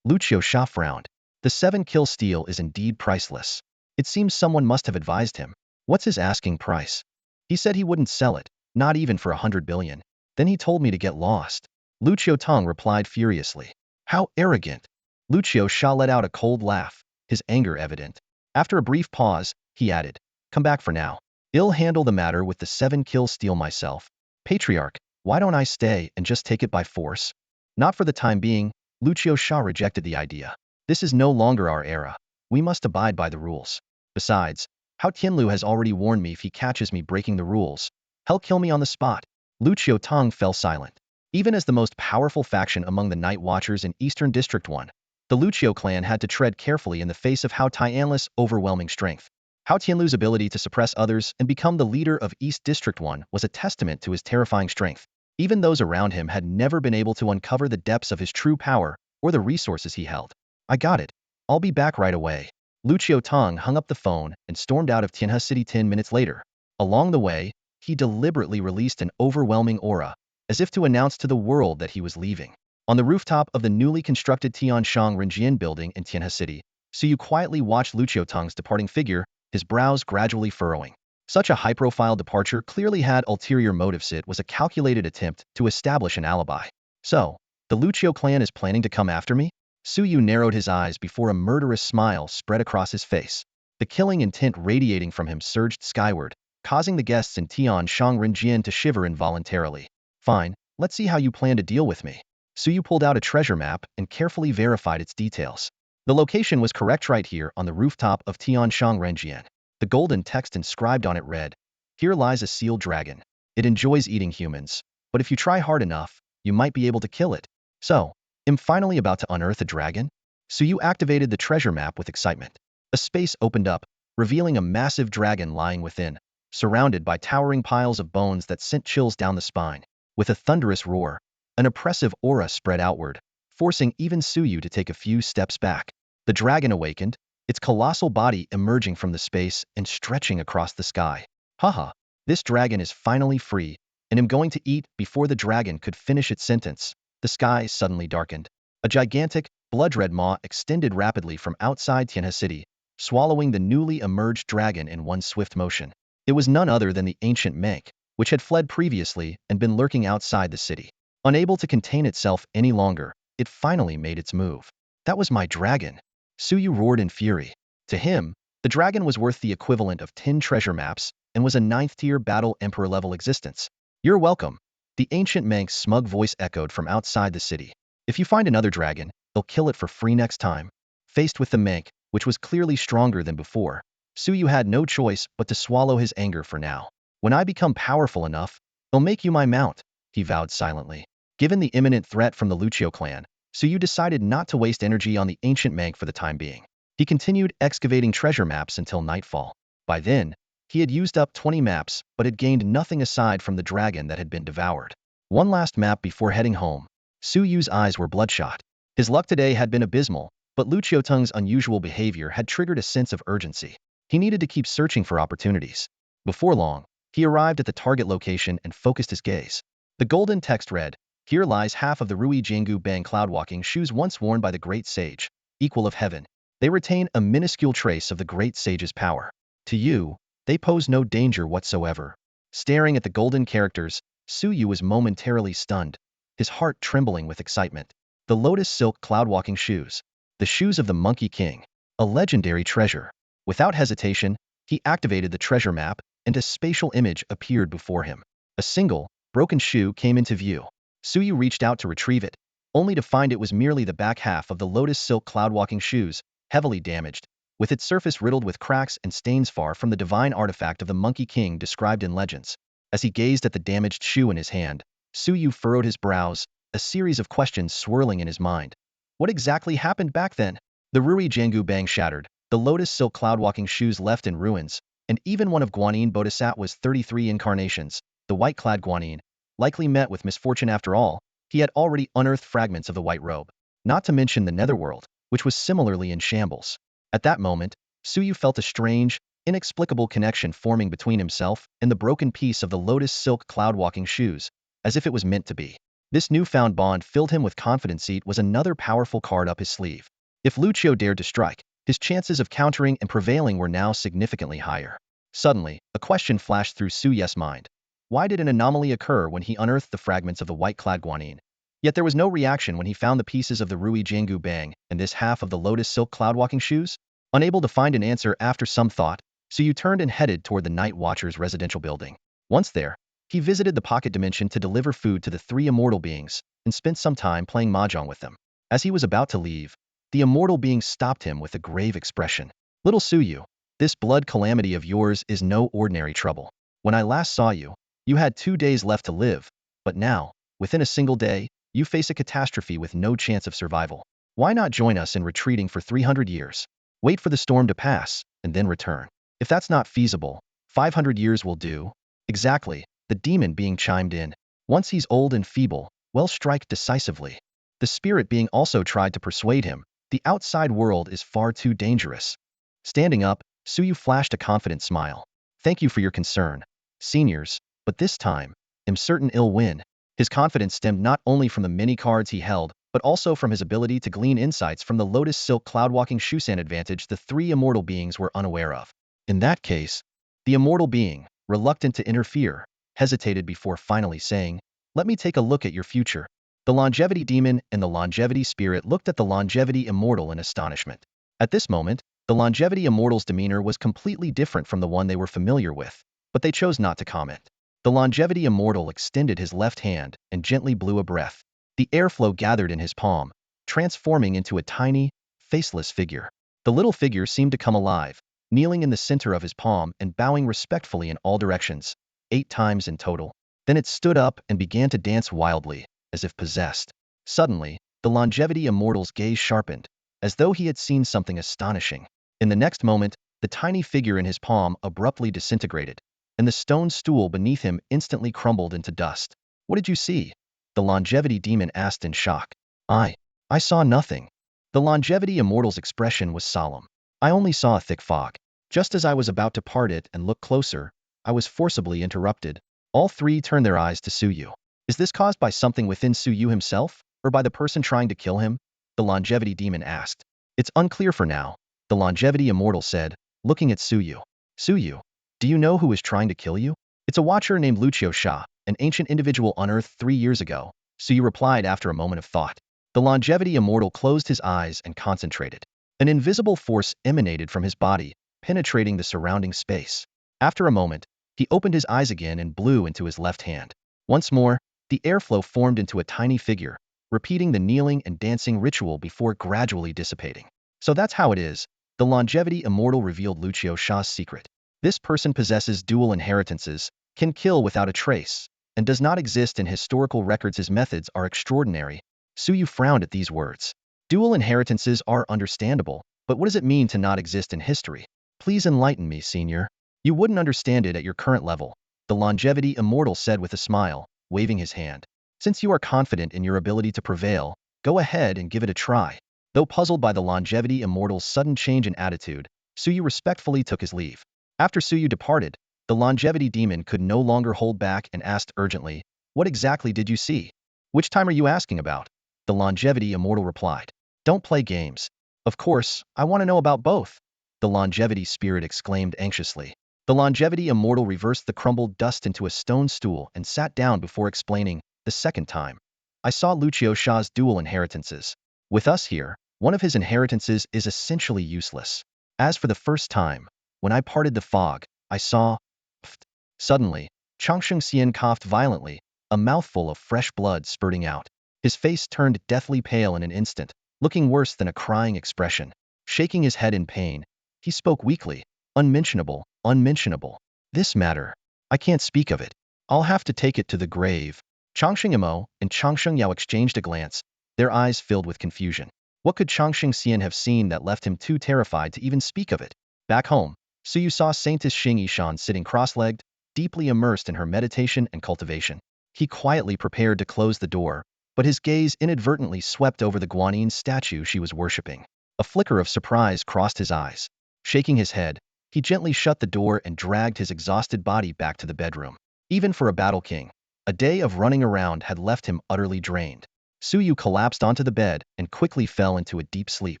Lukiyuting frowned. The 7-kill steal is indeed priceless. It seems someone must have advised him. What's his asking price? He said he wouldn't sell it, not even for 100 billion. Then he told me to get lost. Lukiyuting replied furiously. How arrogant! Lukiyuting let out a cold laugh, his anger evident. After a brief pause, he added, come back for now. I'll handle the matter with the 7-kill steal myself. Patriarch, why don't I stay and just take it by force? Not for the time being, Lukiyuting rejected the idea. This is no longer our era. We must abide by the rules. Besides, Hao Tianlu has already warned me if he catches me breaking the rules, he'll kill me on the spot. Lukiyuting fell silent. Even as the most powerful faction among the Night Watchers in Eastern District 1, the Lucio clan had to tread carefully in the face of Hao Tianlu's overwhelming strength. Hao Tianlu's ability to suppress others and become the leader of East District 1 was a testament to his terrifying strength. Even those around him had never been able to uncover the depths of his true power or the resources he held. I got it. I'll be back right away. Lukiyuting hung up the phone and stormed out of Tianhe City 10 minutes later. Along the way, he deliberately released an overwhelming aura, as if to announce to the world that he was leaving. On the rooftop of the newly constructed Tianshang Renjian building in Tianhe City, Suyu quietly watched Lukiyuting's departing figure, his brows gradually furrowing. Such a high-profile departure clearly had ulterior motives. It was a calculated attempt to establish an alibi. So, the Lucio clan is planning to come after me? Suyu narrowed his eyes before a murderous smile spread across his face. The killing intent radiating from him surged skyward, causing the guests in Tianshang Renjian to shiver involuntarily. Fine, let's see how you plan to deal with me. Suyu pulled out a treasure map and carefully verified its details. The location was correct right here on the rooftop of Tianshang Renjian. The golden text inscribed on it read, here lies a sealed dragon. It enjoys eating humans, but if you try hard enough, you might be able to kill it. So, I'm finally about to unearth a dragon? Suyu activated the treasure map with excitement. A space opened up, revealing a massive dragon lying within, surrounded by towering piles of bones that sent chills down the spine. With a thunderous roar, an oppressive aura spread outward, forcing even Suyu to take a few steps back. The dragon awakened, its colossal body emerging from the space and stretching across the sky. Haha, this dragon is finally free, and am going to eat. Before the dragon could finish its sentence, the sky suddenly darkened. A gigantic, blood-red maw extended rapidly from outside Tianhe City, swallowing the newly emerged dragon in one swift motion. It was none other than the ancient Mank, which had fled previously and been lurking outside the city. Unable to contain itself any longer, it finally made its move. That was my dragon. Suyu roared in fury. To him, the dragon was worth the equivalent of 10 treasure maps and was a 9th-tier battle emperor-level existence. You're welcome. The ancient Mank's smug voice echoed from outside the city. If you find another dragon, they'll kill it for free next time. Faced with the Mank, which was clearly stronger than before, Suyu had no choice but to swallow his anger for now. When I become powerful enough, I'll make you my mount, he vowed silently. Given the imminent threat from the Lucio clan, Suyu decided not to waste energy on the ancient Mank for the time being. He continued excavating treasure maps until nightfall. By then, he had used up 20 maps but had gained nothing aside from the dragon that had been devoured. One last map before heading home. Suyu's eyes were bloodshot. His luck today had been abysmal, but Lucio Tung's unusual behavior had triggered a sense of urgency. He needed to keep searching for opportunities. Before long, he arrived at the target location and focused his gaze. The golden text read, "Here lies half of the Rui Jiangu Bang cloud-walking shoes once worn by the great sage, equal of heaven. They retain a minuscule trace of the great sage's power. To you, they pose no danger whatsoever." Staring at the golden characters, Suyu was momentarily stunned, his heart trembling with excitement. The lotus silk cloud-walking shoes. The shoes of the Monkey King. A legendary treasure. Without hesitation, he activated the treasure map, and a spatial image appeared before him. A single, broken shoe came into view. Suyu reached out to retrieve it, only to find it was merely the back half of the lotus silk cloud-walking shoes, heavily damaged, with its surface riddled with cracks and stains far from the divine artifact of the Monkey King described in legends. As he gazed at the damaged shoe in his hand, Suyu furrowed his brows, a series of questions swirling in his mind. What exactly happened back then? The Rui Jiangu Bang shattered, the lotus silk cloud-walking shoes left in ruins, and even one of Guanyin Bodhisattva's 33 incarnations, the white-clad Guanyin, likely met with misfortune after all. He had already unearthed fragments of the white robe, not to mention the netherworld, which was similarly in shambles. At that moment, Suyu felt a strange, inexplicable connection forming between himself and the broken piece of the lotus silk cloud-walking shoes, as if it was meant to be. This newfound bond filled him with confidence. It was another powerful card up his sleeve. If Lucio dared to strike, his chances of countering and prevailing were now significantly higher. Suddenly, a question flashed through Suyu's mind. Why did an anomaly occur when he unearthed the fragments of the white-clad Guanyin? Yet there was no reaction when he found the pieces of the Rui Jiangu Bang and this half of the lotus silk cloud-walking shoes? Unable to find an answer after some thought, Suyu turned and headed toward the Night Watcher's residential building. Once there, he visited the pocket dimension to deliver food to the 3 immortal beings, and spent some time playing mahjong with them. As he was about to leave, the immortal being stopped him with a grave expression. "Little Suyu, this blood calamity of yours is no ordinary trouble. When I last saw you, you had 2 days left to live, but now, within a single day, you face a catastrophe with no chance of survival. Why not join us in retreating for 300 years? Wait for the storm to pass, and then return. If that's not feasible, 500 years will do." "Exactly," the demon being chimed in. "Once he's old and feeble, well, strike decisively." The spirit being also tried to persuade him, "The outside world is far too dangerous." Standing up, Suyu flashed a confident smile. "Thank you for your concern, seniors, but this time, I'm certain it'll win." His confidence stemmed not only from the many cards he held, but also from his ability to glean insights from the lotus silk cloud-walking shoes, an advantage the 3 immortal beings were unaware of. In that case, the immortal being, reluctant to interfere, hesitated before finally saying, "Let me take a look at your future." The longevity demon and the longevity spirit looked at the longevity immortal in astonishment. At this moment, the longevity immortal's demeanor was completely different from the one they were familiar with, but they chose not to comment. The longevity immortal extended his left hand and gently blew a breath. The airflow gathered in his palm, transforming into a tiny, faceless figure. The little figure seemed to come alive, kneeling in the center of his palm and bowing respectfully in all directions, 8 times in total. Then it stood up and began to dance wildly, as if possessed. Suddenly, the longevity immortal's gaze sharpened, as though he had seen something astonishing. In the next moment, the tiny figure in his palm abruptly disintegrated, and the stone stool beneath him instantly crumbled into dust. "What did you see?" the longevity demon asked in shock. I saw nothing." The longevity immortal's expression was solemn. I only saw a thick fog. Just as I was about to part it and look closer, I was forcibly interrupted. All three turned their eyes to Suyu. Is this caused by something within Suyu himself, or by the person trying to kill him? The longevity demon asked. It's unclear for now, the longevity immortal said, looking at Suyu. Suyu, do you know who is trying to kill you? It's a watcher named Lucio Sha, an ancient individual unearthed 3 years ago, Suyu replied after a moment of thought. The longevity immortal closed his eyes and concentrated. An invisible force emanated from his body, penetrating the surrounding space. After a moment, he opened his eyes again and blew into his left hand. Once more, the airflow formed into a tiny figure, repeating the kneeling and dancing ritual before gradually dissipating. So that's how it is. The longevity immortal revealed Lucio Sha's secret. This person possesses dual inheritances, can kill without a trace, and does not exist in historical records. His methods are extraordinary. Suyu frowned at these words. Dual inheritances are understandable, but what does it mean to not exist in history? Please enlighten me, senior. You wouldn't understand it at your current level, the longevity immortal said with a smile, waving his hand. Since you are confident in your ability to prevail, go ahead and give it a try. Though puzzled by the longevity immortal's sudden change in attitude, Suyu respectfully took his leave. After Suyu departed, the longevity demon could no longer hold back and asked urgently, what exactly did you see? Which time are you asking about? The longevity immortal replied. Don't play games. Of course, I want to know about both. The longevity spirit exclaimed anxiously. The longevity immortal reversed the crumbled dust into a stone stool and sat down before explaining, the second time. I saw Lucio Sha's dual inheritances. With us here, one of his inheritances is essentially useless. As for the first time, when I parted the fog, I saw... Pfft. Suddenly, Changsheng Xian coughed violently, a mouthful of fresh blood spurting out. His face turned deathly pale in an instant, looking worse than a crying expression. Shaking his head in pain, he spoke weakly. Unmentionable, unmentionable. This matter. I can't speak of it. I'll have to take it to the grave. Changsheng Imo and Changsheng Yao exchanged a glance, their eyes filled with confusion. What could Changsheng Xian have seen that left him too terrified to even speak of it? Back home, Suyu saw Saintess Xing Yishan sitting cross-legged, deeply immersed in her meditation and cultivation. He quietly prepared to close the door, but his gaze inadvertently swept over the Guanyin statue she was worshipping. A flicker of surprise crossed his eyes. Shaking his head, he gently shut the door and dragged his exhausted body back to the bedroom. Even for a battle king, a day of running around had left him utterly drained. Suyu collapsed onto the bed and quickly fell into a deep sleep.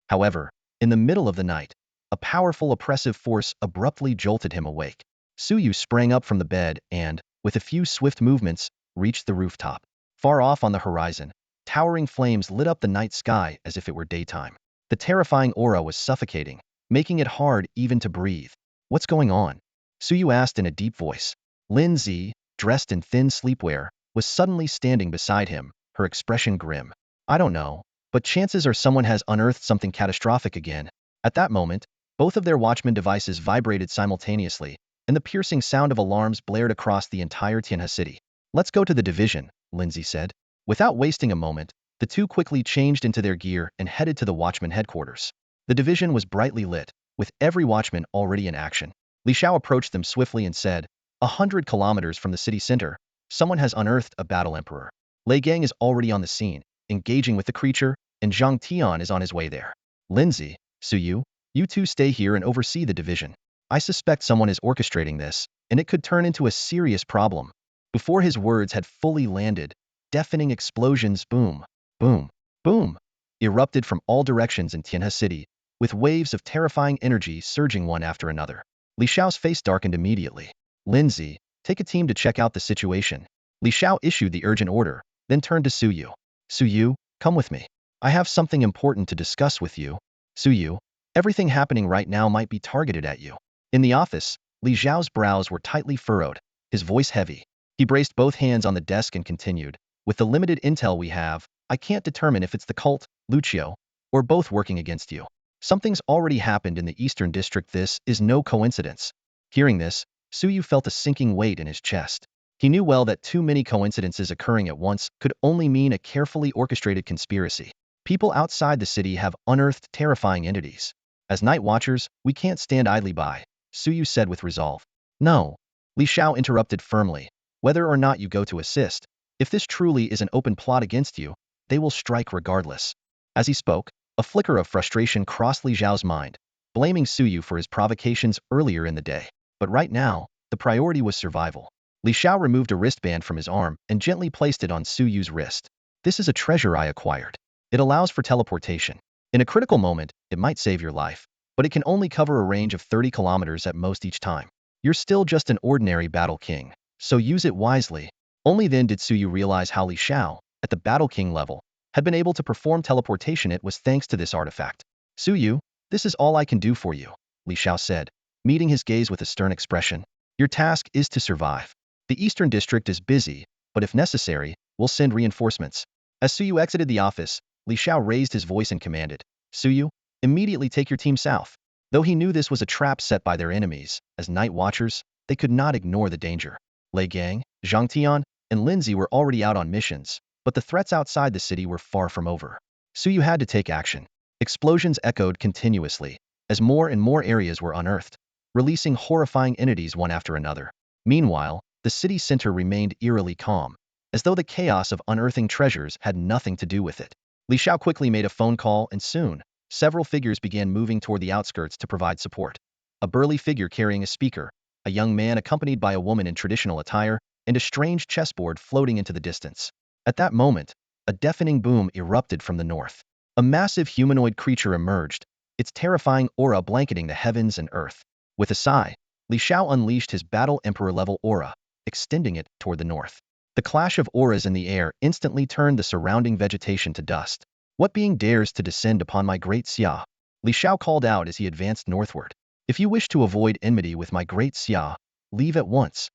However, in the middle of the night, a powerful oppressive force abruptly jolted him awake. Suyu sprang up from the bed and, with a few swift movements, reached the rooftop. Far off on the horizon, towering flames lit up the night sky as if it were daytime. The terrifying aura was suffocating, making it hard even to breathe. What's going on? Suyu asked in a deep voice. Lin Zi, dressed in thin sleepwear, was suddenly standing beside him, her expression grim. I don't know, but chances are someone has unearthed something catastrophic again. At that moment, both of their watchman devices vibrated simultaneously, and the piercing sound of alarms blared across the entire Tianhe city. Let's go to the division, Lindsay said. Without wasting a moment, the two quickly changed into their gear and headed to the watchman headquarters. The division was brightly lit, with every watchman already in action. Li Xiao approached them swiftly and said, 100 kilometers from the city center, someone has unearthed a battle emperor. Lei Gang is already on the scene, engaging with the creature, and Zhang Tian is on his way there. Lindsay, Suyu, you two stay here and oversee the division. I suspect someone is orchestrating this, and it could turn into a serious problem. Before his words had fully landed, deafening explosions boom, boom, boom, erupted from all directions in Tianhe City, with waves of terrifying energy surging one after another. Li Xiao's face darkened immediately. Lindsay, take a team to check out the situation. Li Xiao issued the urgent order, then turned to Suyu. Suyu, come with me. I have something important to discuss with you. Suyu, everything happening right now might be targeted at you. In the office, Li Xiao's brows were tightly furrowed, his voice heavy. He braced both hands on the desk and continued, with the limited intel we have, I can't determine if it's the cult, Lucio, or both working against you. Something's already happened in the Eastern District. This is no coincidence. Hearing this, Suyu felt a sinking weight in his chest. He knew well that too many coincidences occurring at once could only mean a carefully orchestrated conspiracy. People outside the city have unearthed terrifying entities. As night watchers, we can't stand idly by, Suyu said with resolve. No. Li Xiao interrupted firmly. Whether or not you go to assist, if this truly is an open plot against you, they will strike regardless. As he spoke, a flicker of frustration crossed Li Xiao's mind. blaming Suyu for his provocations earlier in the day. But right now, the priority was survival. Li Xiao removed a wristband from his arm and gently placed it on Suyu's wrist. This is a treasure I acquired. It allows for teleportation. In a critical moment, it might save your life, but it can only cover a range of 30 kilometers at most each time. You're still just an ordinary battle king, so use it wisely. Only then did Suyu realize how Li Xiao, at the battle king level, had been able to perform teleportation. It was thanks to this artifact. Suyu, this is all I can do for you, Li Xiao said, meeting his gaze with a stern expression. Your task is to survive. The Eastern District is busy, but if necessary, we'll send reinforcements. As Suyu exited the office, Li Xiao raised his voice and commanded, Suyu, immediately take your team south. Though he knew this was a trap set by their enemies, as night watchers, they could not ignore the danger. Lei Gang, Zhang Tian, and Lindsay were already out on missions, but the threats outside the city were far from over. Suyu had to take action. Explosions echoed continuously, as more and more areas were unearthed, releasing horrifying entities one after another. Meanwhile, the city center remained eerily calm, as though the chaos of unearthing treasures had nothing to do with it. Li Xiao quickly made a phone call, and soon, several figures began moving toward the outskirts to provide support. A burly figure carrying a speaker, a young man accompanied by a woman in traditional attire, and a strange chessboard floating into the distance. At that moment, a deafening boom erupted from the north. A massive humanoid creature emerged, its terrifying aura blanketing the heavens and earth. With a sigh, Li Xiao unleashed his Battle Emperor-level aura, extending it toward the north. The clash of auras in the air instantly turned the surrounding vegetation to dust. What being dares to descend upon my great Xia? Li Xiao called out as he advanced northward. If you wish to avoid enmity with my great Xia, leave at once.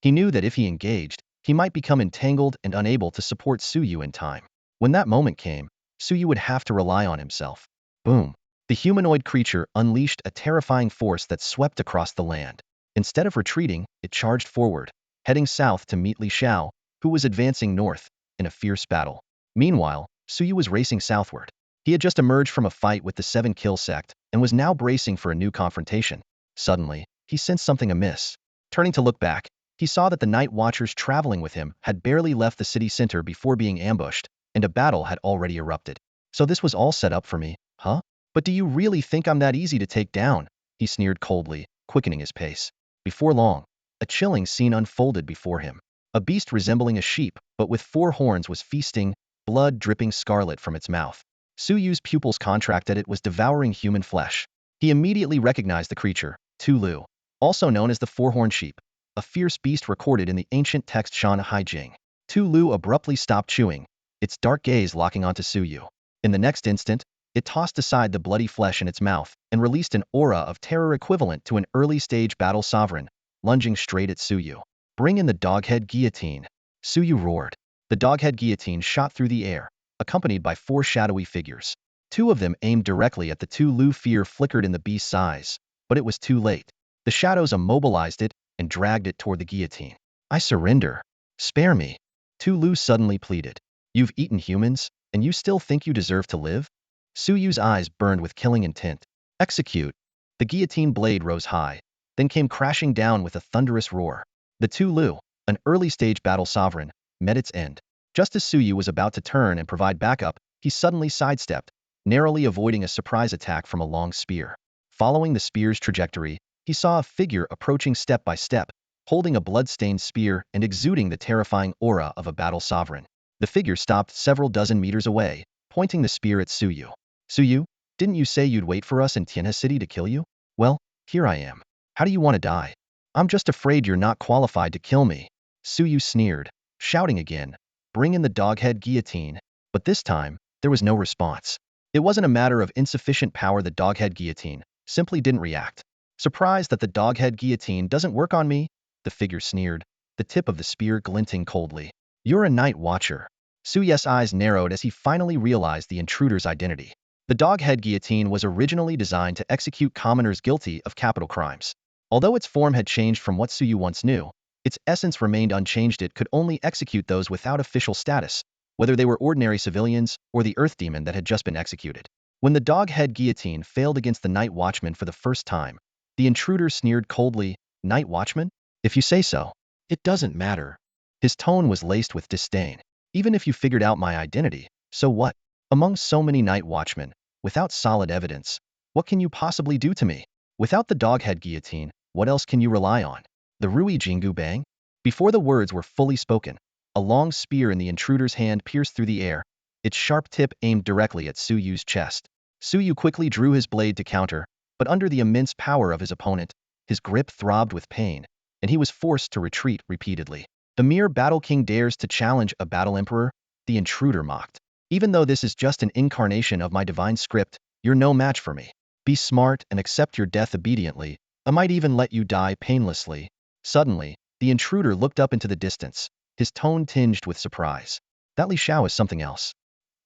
He knew that if he engaged, he might become entangled and unable to support Suyu in time. When that moment came, Suyu would have to rely on himself. Boom! The humanoid creature unleashed a terrifying force that swept across the land. Instead of retreating, it charged forward, heading south to meet Li Xiao, who was advancing north, in a fierce battle. Meanwhile, Suyu was racing southward. He had just emerged from a fight with the Seven Kill sect, and was now bracing for a new confrontation. Suddenly, he sensed something amiss. Turning to look back, he saw that the night watchers traveling with him had barely left the city center before being ambushed, and a battle had already erupted. So this was all set up for me, huh? But do you really think I'm that easy to take down? He sneered coldly, quickening his pace. Before long, a chilling scene unfolded before him. A beast resembling a sheep, but with 4 horns was feasting, blood dripping scarlet from its mouth. Suyu's pupils contracted. It was devouring human flesh. He immediately recognized the creature, Tu Lu, also known as the 4-horned sheep, a fierce beast recorded in the ancient text Shan Hai Jing. Tu Lu abruptly stopped chewing, its dark gaze locking onto Suyu. In the next instant, it tossed aside the bloody flesh in its mouth and released an aura of terror equivalent to an early-stage battle sovereign, lunging straight at Suyu. Bring in the doghead guillotine. Suyu roared. The doghead guillotine shot through the air, accompanied by 4 shadowy figures. 2 of them aimed directly at the Tu Lu. Fear flickered in the beast's eyes, but it was too late. The shadows immobilized it and dragged it toward the guillotine. I surrender. Spare me. Tu Lu suddenly pleaded. You've eaten humans, and you still think you deserve to live? Suyu's eyes burned with killing intent. Execute. The guillotine blade rose high, then came crashing down with a thunderous roar. The Tu Lu, an early-stage battle sovereign, met its end. Just as Suyu was about to turn and provide backup, he suddenly sidestepped, narrowly avoiding a surprise attack from a long spear. Following the spear's trajectory, he saw a figure approaching step by step, holding a blood-stained spear and exuding the terrifying aura of a battle sovereign. The figure stopped several dozen meters away, pointing the spear at Suyu. Suyu, didn't you say you'd wait for us in Tianhe City to kill you? Well, here I am. How do you want to die? I'm just afraid you're not qualified to kill me. Suyu sneered, shouting again, bring in the doghead guillotine. But this time, there was no response. It wasn't a matter of insufficient power. The doghead guillotine simply didn't react. Surprised that the doghead guillotine doesn't work on me? The figure sneered, the tip of the spear glinting coldly. You're a night watcher. Suyu's eyes narrowed as he finally realized the intruder's identity. The doghead guillotine was originally designed to execute commoners guilty of capital crimes. Although its form had changed from what Suyu once knew, its essence remained unchanged. It could only execute those without official status, whether they were ordinary civilians or the earth demon that had just been executed. When the doghead guillotine failed against the night watchman for the first time, the intruder sneered coldly, Night watchman? If you say so. It doesn't matter. His tone was laced with disdain. Even if you figured out my identity, so what? Among so many night watchmen, without solid evidence, What can you possibly do to me? Without the doghead guillotine, what else can you rely on? The Rui Jingu Bang? Before the words were fully spoken, a long spear in the intruder's hand pierced through the air, its sharp tip aimed directly at Suyu's chest. Suyu quickly drew his blade to counter, but under the immense power of his opponent, his grip throbbed with pain, and he was forced to retreat repeatedly. The mere Battle King dares to challenge a Battle Emperor? The intruder mocked. Even though this is just an incarnation of my divine script, you're no match for me. Be smart and accept your death obediently. I might even let you die painlessly. Suddenly, the intruder looked up into the distance, his tone tinged with surprise. That Li Shao is something else.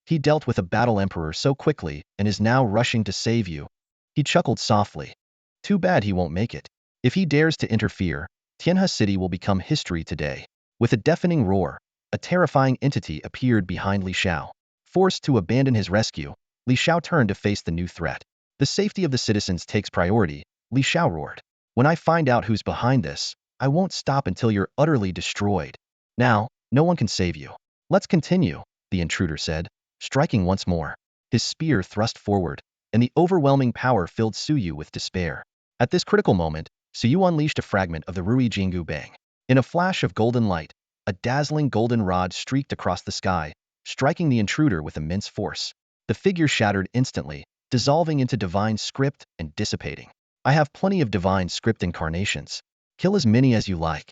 He dealt with a Battle Emperor so quickly and is now rushing to save you. He chuckled softly. Too bad he won't make it. If he dares to interfere, Tianhe City will become history today. With a deafening roar, a terrifying entity appeared behind Li Shao. Forced to abandon his rescue, Li Shao turned to face the new threat. The safety of the citizens takes priority, Li Shao roared. When I find out who's behind this, I won't stop until you're utterly destroyed. Now, no one can save you. Let's continue, the intruder said, striking once more. His spear thrust forward, and the overwhelming power filled Suyu with despair. At this critical moment, Suyu unleashed a fragment of the Rui Jingu Bang. In a flash of golden light, a dazzling golden rod streaked across the sky, striking the intruder with immense force. The figure shattered instantly, dissolving into divine script and dissipating. I have plenty of divine script incarnations. Kill as many as you like.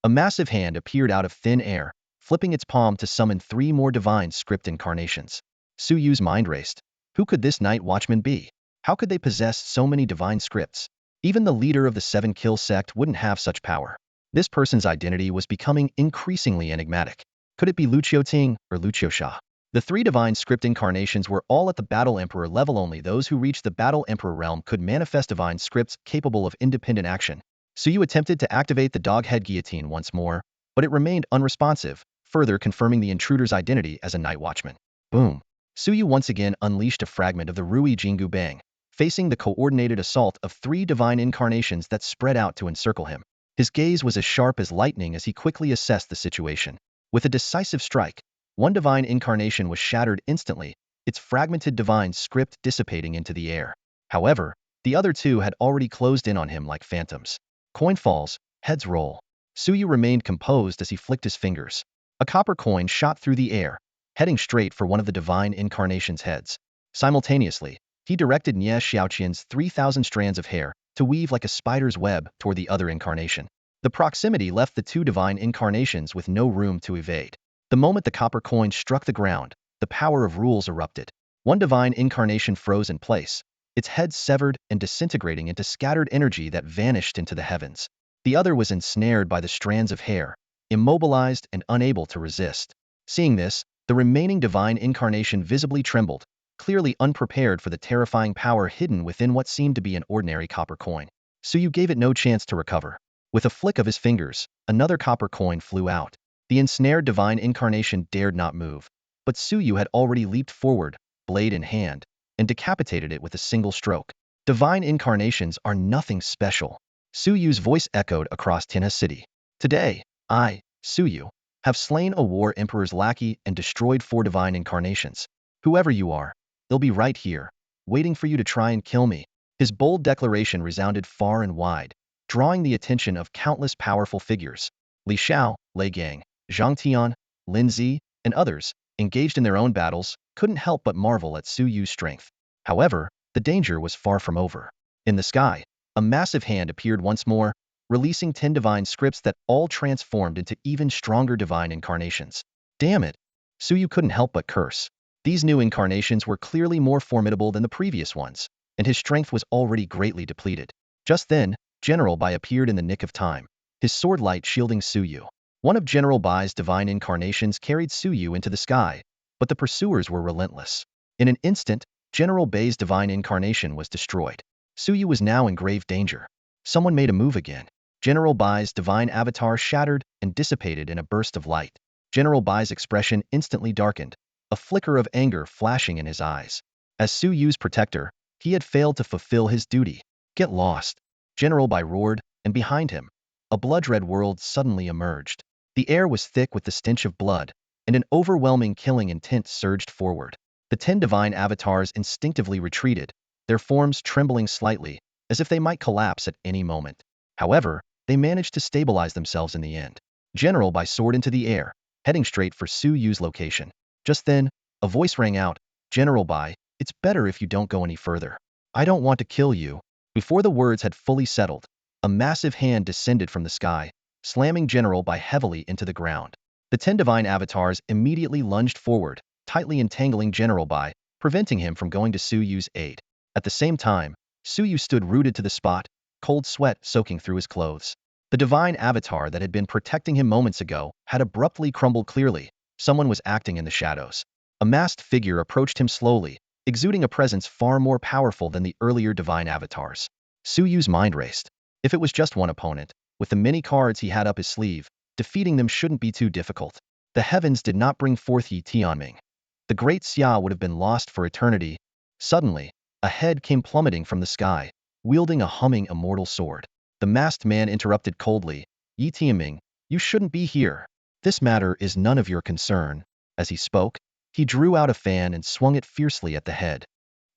A massive hand appeared out of thin air, flipping its palm to summon 3 more divine script incarnations. Suyu's mind raced. Who could this night watchman be? How could they possess so many divine scripts? Even the leader of the 7 Kill sect wouldn't have such power. This person's identity was becoming increasingly enigmatic. Could it be Lucio Ting or Lucio Sha? The 3 divine script incarnations were all at the Battle Emperor level. Only those who reached the Battle Emperor realm could manifest divine scripts capable of independent action. Suyu attempted to activate the doghead guillotine once more, but it remained unresponsive, further confirming the intruder's identity as a night watchman. Boom. Suyu once again unleashed a fragment of the Rui Jingu Bang, facing the coordinated assault of 3 divine incarnations that spread out to encircle him. His gaze was as sharp as lightning as he quickly assessed the situation. With a decisive strike, one divine incarnation was shattered instantly, its fragmented divine script dissipating into the air. However, the other 2 had already closed in on him like phantoms. Coin falls, heads roll. Suyu remained composed as he flicked his fingers. A copper coin shot through the air, heading straight for one of the divine incarnation's heads. Simultaneously, he directed Nie Xiaoqian's 3,000 strands of hair to weave like a spider's web toward the other incarnation. The proximity left the 2 divine incarnations with no room to evade. The moment the copper coin struck the ground, the power of rules erupted. One divine incarnation froze in place, its head severed and disintegrating into scattered energy that vanished into the heavens. The other was ensnared by the strands of hair, immobilized and unable to resist. Seeing this, the remaining divine incarnation visibly trembled, clearly unprepared for the terrifying power hidden within what seemed to be an ordinary copper coin. Suyu gave it no chance to recover. With a flick of his fingers, another copper coin flew out. The ensnared divine incarnation dared not move, but Suyu had already leaped forward, blade in hand, and decapitated it with a single stroke. Divine incarnations are nothing special. Suyu's voice echoed across Tianhe City. Today, I, Suyu, have slain a war emperor's lackey and destroyed 4 divine incarnations. Whoever you are, they'll be right here, waiting for you to try and kill me. His bold declaration resounded far and wide, drawing the attention of countless powerful figures. Li Shao, Lei Gang, Zhang Tian, Lin Zi, and others, engaged in their own battles, couldn't help but marvel at Suyu's strength. However, the danger was far from over. In the sky, a massive hand appeared once more, releasing 10 divine scripts that all transformed into even stronger divine incarnations. Damn it! Suyu couldn't help but curse. These new incarnations were clearly more formidable than the previous ones, and his strength was already greatly depleted. Just then, General Bai appeared in the nick of time, his sword light shielding Suyu. One of General Bai's divine incarnations carried Suyu into the sky, but the pursuers were relentless. In an instant, General Bai's divine incarnation was destroyed. Suyu was now in grave danger. Someone made a move again. General Bai's divine avatar shattered and dissipated in a burst of light. General Bai's expression instantly darkened, a flicker of anger flashing in his eyes. As Suyu's protector, he had failed to fulfill his duty. Get lost! General Bai roared, and behind him, a blood-red world suddenly emerged. The air was thick with the stench of blood, and an overwhelming killing intent surged forward. The 10 divine avatars instinctively retreated, their forms trembling slightly, as if they might collapse at any moment. However, they managed to stabilize themselves in the end. General Bai soared into the air, heading straight for Suyu's location. Just then, a voice rang out, "General Bai, it's better if you don't go any further. I don't want to kill you." Before the words had fully settled, a massive hand descended from the sky, slamming General Bai heavily into the ground. The 10 divine avatars immediately lunged forward, tightly entangling General Bai, preventing him from going to Suyu's aid. At the same time, Suyu stood rooted to the spot, cold sweat soaking through his clothes. The divine avatar that had been protecting him moments ago had abruptly crumbled clearly. Someone was acting in the shadows. A masked figure approached him slowly, exuding a presence far more powerful than the earlier divine avatars. Suyu's mind raced. If it was just one opponent, with the many cards he had up his sleeve, defeating them shouldn't be too difficult. The heavens did not bring forth Yi Tianming. The great Xia would have been lost for eternity. Suddenly, a head came plummeting from the sky, wielding a humming immortal sword. The masked man interrupted coldly, "Yi Tianming, you shouldn't be here. This matter is none of your concern." As he spoke, he drew out a fan and swung it fiercely at the head.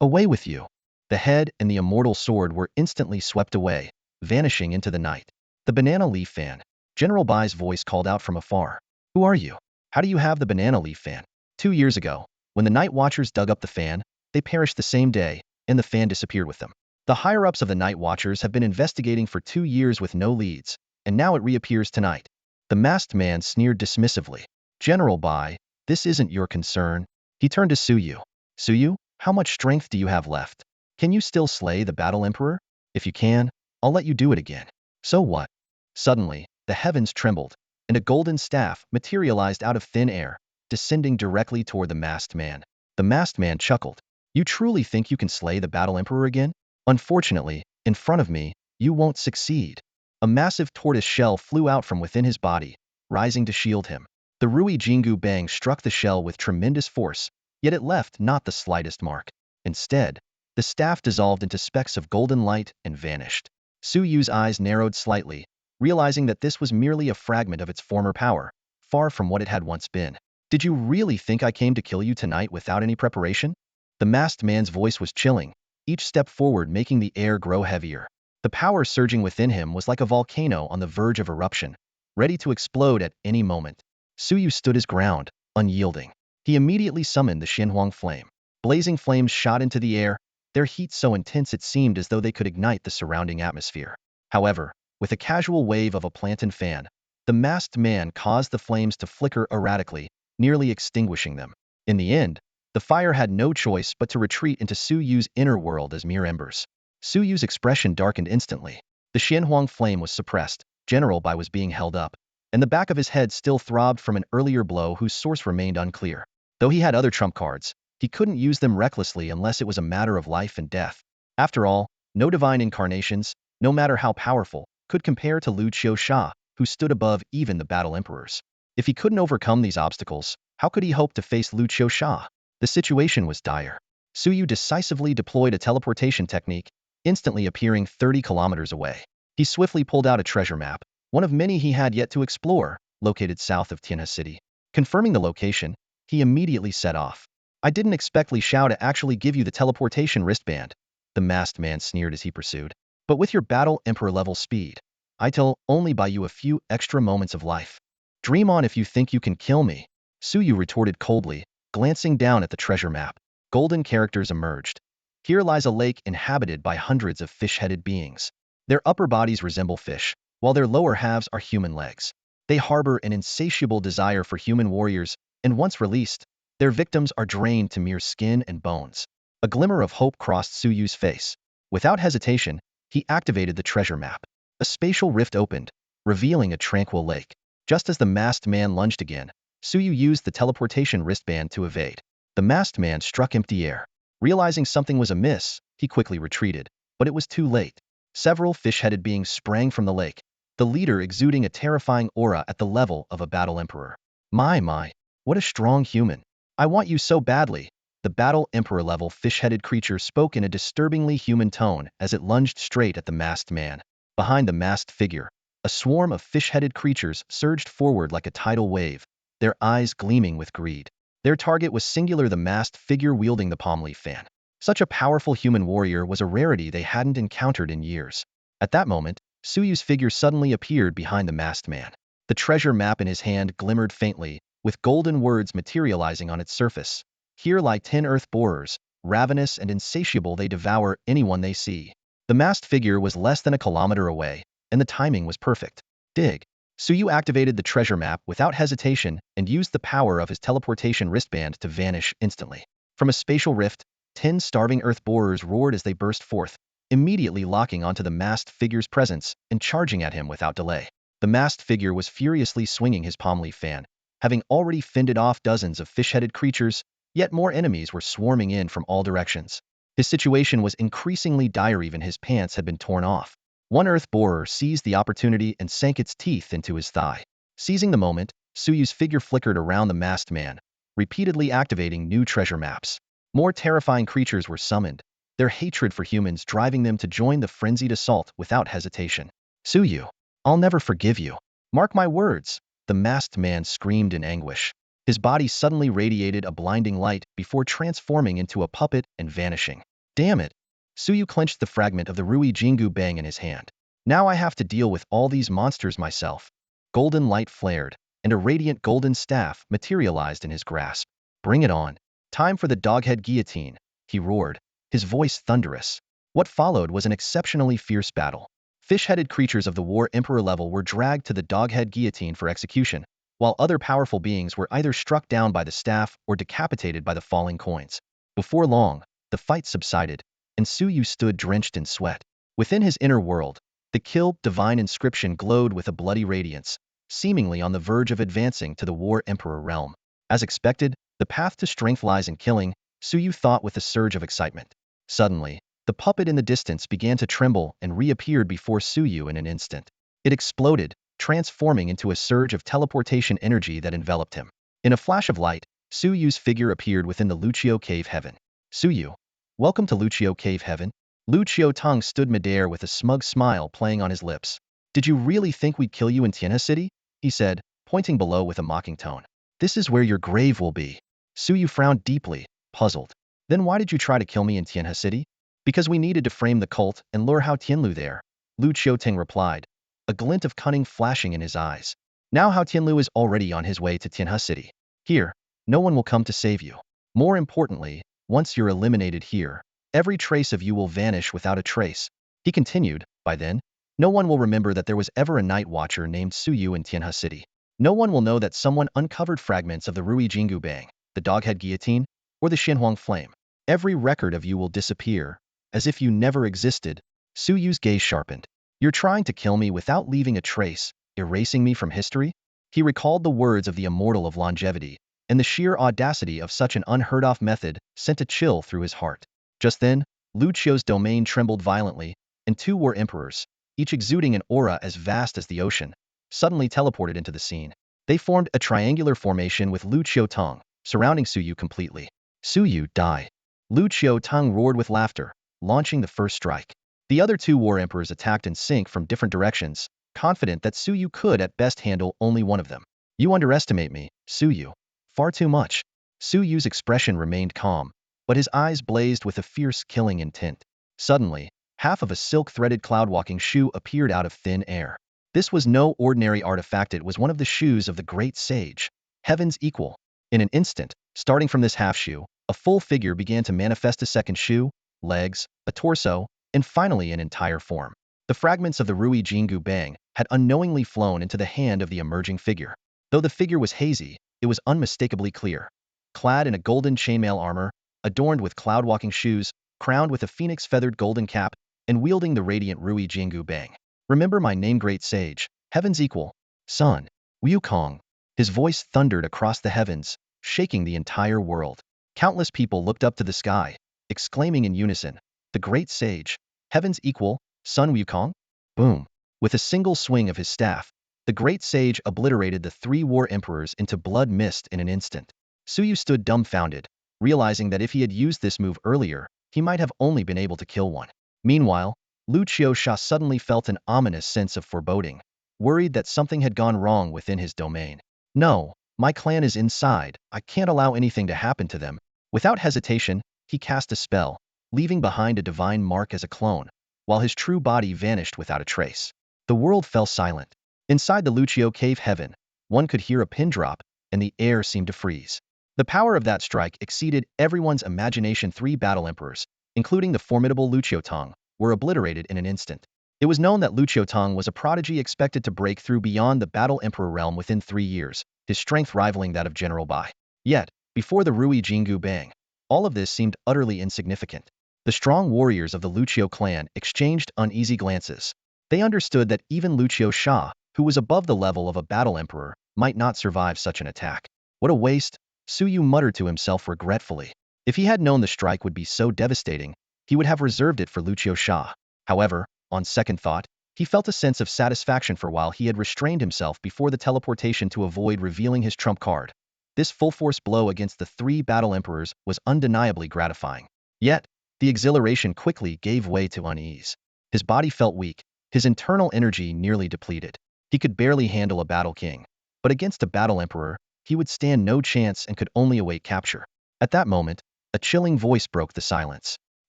"Away with you." The head and the immortal sword were instantly swept away, vanishing into the night. The banana leaf fan. General Bai's voice called out from afar. "Who are you? How do you have the banana leaf fan?" 2 years ago, when the Night Watchers dug up the fan, they perished the same day, and the fan disappeared with them. The higher-ups of the Night Watchers have been investigating for 2 years with no leads, and now it reappears tonight. The masked man sneered dismissively. "General Bai, this isn't your concern." He turned to Suyu. "Suyu, how much strength do you have left? Can you still slay the Battle Emperor? If you can, I'll let you do it again." "So what?" Suddenly, the heavens trembled, and a golden staff materialized out of thin air, descending directly toward the masked man. The masked man chuckled. "You truly think you can slay the Battle Emperor again? Unfortunately, in front of me, you won't succeed." A massive tortoise shell flew out from within his body, rising to shield him. The Rui Jingu Bang struck the shell with tremendous force, yet it left not the slightest mark. Instead, the staff dissolved into specks of golden light and vanished. Suyu's eyes narrowed slightly, realizing that this was merely a fragment of its former power, far from what it had once been. "Did you really think I came to kill you tonight without any preparation?" The masked man's voice was chilling, each step forward making the air grow heavier. The power surging within him was like a volcano on the verge of eruption, ready to explode at any moment. Suyu stood his ground, unyielding. He immediately summoned the Xinhuang flame. Blazing flames shot into the air, their heat so intense it seemed as though they could ignite the surrounding atmosphere. However, with a casual wave of a plantain fan, the masked man caused the flames to flicker erratically, nearly extinguishing them. In the end, the fire had no choice but to retreat into Suyu's inner world as mere embers. Suyu's expression darkened instantly. The Xinhuang flame was suppressed, General Bai was being held up, and the back of his head still throbbed from an earlier blow whose source remained unclear. Though he had other trump cards, he couldn't use them recklessly unless it was a matter of life and death. After all, no divine incarnations, no matter how powerful, could compare to Lu Qiu, who stood above even the battle emperors. If he couldn't overcome these obstacles, how could he hope to face Lu Qiu? The situation was dire. Suyu decisively deployed a teleportation technique, instantly appearing 30 kilometers away. He swiftly pulled out a treasure map, one of many he had yet to explore, located south of Tianhe City. Confirming the location, he immediately set off. "I didn't expect Li Xiao to actually give you the teleportation wristband," the masked man sneered as he pursued. "But with your battle emperor level speed, I'll only buy you a few extra moments of life. Dream on if you think you can kill me." Suyu retorted coldly, glancing down at the treasure map. Golden characters emerged. "Here lies a lake inhabited by hundreds of fish-headed beings. Their upper bodies resemble fish, while their lower halves are human legs. They harbor an insatiable desire for human warriors, and once released, their victims are drained to mere skin and bones." A glimmer of hope crossed Suyu's face. Without hesitation, he activated the treasure map. A spatial rift opened, revealing a tranquil lake. Just as the masked man lunged again, Suyu used the teleportation wristband to evade. The masked man struck empty air. Realizing something was amiss, he quickly retreated, but it was too late. Several fish-headed beings sprang from the lake, the leader exuding a terrifying aura at the level of a battle emperor. My, what a strong human. "I want you so badly." The battle emperor-level fish-headed creature spoke in a disturbingly human tone as it lunged straight at the masked man. Behind the masked figure, a swarm of fish-headed creatures surged forward like a tidal wave, their eyes gleaming with greed. Their target was singular, the masked figure wielding the palm leaf fan. Such a powerful human warrior was a rarity they hadn't encountered in years. At that moment, Suyu's figure suddenly appeared behind the masked man. The treasure map in his hand glimmered faintly, with golden words materializing on its surface. Here lie 10 earth borers, ravenous and insatiable, they devour anyone they see. The masked figure was less than a kilometer away, and the timing was perfect. Dig. Suyu activated the treasure map without hesitation and used the power of his teleportation wristband to vanish instantly. From a spatial rift, 10 starving earth borers roared as they burst forth, immediately locking onto the masked figure's presence and charging at him without delay. The masked figure was furiously swinging his palm leaf fan, having already fended off dozens of fish-headed creatures, yet more enemies were swarming in from all directions. His situation was increasingly dire, even his pants had been torn off. One earth borer seized the opportunity and sank its teeth into his thigh. Seizing the moment, Suyu's figure flickered around the masked man, repeatedly activating new treasure maps. More terrifying creatures were summoned, their hatred for humans driving them to join the frenzied assault without hesitation. Suyu, I'll never forgive you. Mark my words, the masked man screamed in anguish. His body suddenly radiated a blinding light before transforming into a puppet and vanishing. Damn it! Suyu clenched the fragment of the Rui Jingu Bang in his hand. Now I have to deal with all these monsters myself. Golden light flared, and a radiant golden staff materialized in his grasp. Bring it on. Time for the doghead guillotine, he roared, his voice thunderous. What followed was an exceptionally fierce battle. Fish-headed creatures of the War Emperor level were dragged to the doghead guillotine for execution, while other powerful beings were either struck down by the staff or decapitated by the falling coins. Before long, the fight subsided, and Suyu stood drenched in sweat. Within his inner world, the Kill divine inscription glowed with a bloody radiance, seemingly on the verge of advancing to the War Emperor realm. As expected, the path to strength lies in killing, Suyu thought with a surge of excitement. Suddenly, the puppet in the distance began to tremble and reappeared before Suyu in an instant. It exploded, transforming into a surge of teleportation energy that enveloped him. In a flash of light, Suyu's figure appeared within the Lucio Cave Heaven. Suyu, welcome to Lucio Cave Heaven. Lucio Tong stood midair with a smug smile playing on his lips. Did you really think we'd kill you in Tianhe City? He said, pointing below with a mocking tone. This is where your grave will be. Suyu frowned deeply, puzzled. Then why did you try to kill me in Tianhe City? Because we needed to frame the cult and lure Hao Tianlu there, Lu Qiuting replied, a glint of cunning flashing in his eyes. Now Hao Tianlu is already on his way to Tianhe City. Here, no one will come to save you. More importantly, once you're eliminated here, every trace of you will vanish without a trace. He continued, by then, no one will remember that there was ever a night watcher named Suyu in Tianhe City. No one will know that someone uncovered fragments of the Rui Jingu Bang, the doghead guillotine, or the Xinhuang flame. Every record of you will disappear, as if you never existed. Suyu's gaze sharpened. You're trying to kill me without leaving a trace, erasing me from history? He recalled the words of the immortal of longevity, and the sheer audacity of such an unheard-of method sent a chill through his heart. Just then, Lu Qiu's domain trembled violently, and 2 war emperors, each exuding an aura as vast as the ocean, suddenly teleported into the scene. They formed a triangular formation with Lu Qiutong, surrounding Suyu completely. Suyu, die. Lu Qiutong roared with laughter, launching the first strike. The other 2 war emperors attacked in sync from different directions, confident that Suyu could at best handle only one of them. You underestimate me, Suyu. Far too much. Suyu's expression remained calm, but his eyes blazed with a fierce killing intent. Suddenly, half of a silk-threaded cloud-walking shoe appeared out of thin air. This was no ordinary artifact, it was one of the shoes of the great sage, Heaven's equal. In an instant, starting from this half-shoe, a full figure began to manifest: a second shoe, legs, a torso, and finally an entire form. The fragments of the Rui Jingu Bang had unknowingly flown into the hand of the emerging figure. Though the figure was hazy, it was unmistakably clear. Clad in a golden chainmail armor, adorned with cloud-walking shoes, crowned with a phoenix-feathered golden cap, and wielding the radiant Rui Jingu Bang. Remember my name, great sage, Heaven's equal, son, Wukong. His voice thundered across the heavens, shaking the entire world. Countless people looked up to the sky, exclaiming in unison, the great sage, Heaven's equal, son Wukong? Boom. With a single swing of his staff, the great sage obliterated the 3 war emperors into blood mist in an instant. Suyu stood dumbfounded, realizing that if he had used this move earlier, he might have only been able to kill one. Meanwhile, Lu Qiusha suddenly felt an ominous sense of foreboding, worried that something had gone wrong within his domain. No, my clan is inside, I can't allow anything to happen to them. Without hesitation, he cast a spell, leaving behind a divine mark as a clone, while his true body vanished without a trace. The world fell silent. Inside the Lucio cave heaven, one could hear a pin drop, and the air seemed to freeze. The power of that strike exceeded everyone's imagination. 3 battle emperors, including the formidable Lucio Tong, were obliterated in an instant. It was known that Lucio Tong was a prodigy expected to break through beyond the battle emperor realm within 3 years, his strength rivaling that of General Bai. Yet, before the Rui Jingu Bang, all of this seemed utterly insignificant. The strong warriors of the Lucio clan exchanged uneasy glances. They understood that even Lucio Sha, who was above the level of a battle emperor, might not survive such an attack. What a waste, Suyu muttered to himself regretfully. If he had known the strike would be so devastating, he would have reserved it for Lucio Sha. However, on second thought, he felt a sense of satisfaction for while he had restrained himself before the teleportation to avoid revealing his trump card. This full-force blow against the 3 battle emperors was undeniably gratifying. Yet, the exhilaration quickly gave way to unease. His body felt weak, his internal energy nearly depleted. He could barely handle a battle king. But against a battle emperor, he would stand no chance and could only await capture. At that moment, a chilling voice broke the silence.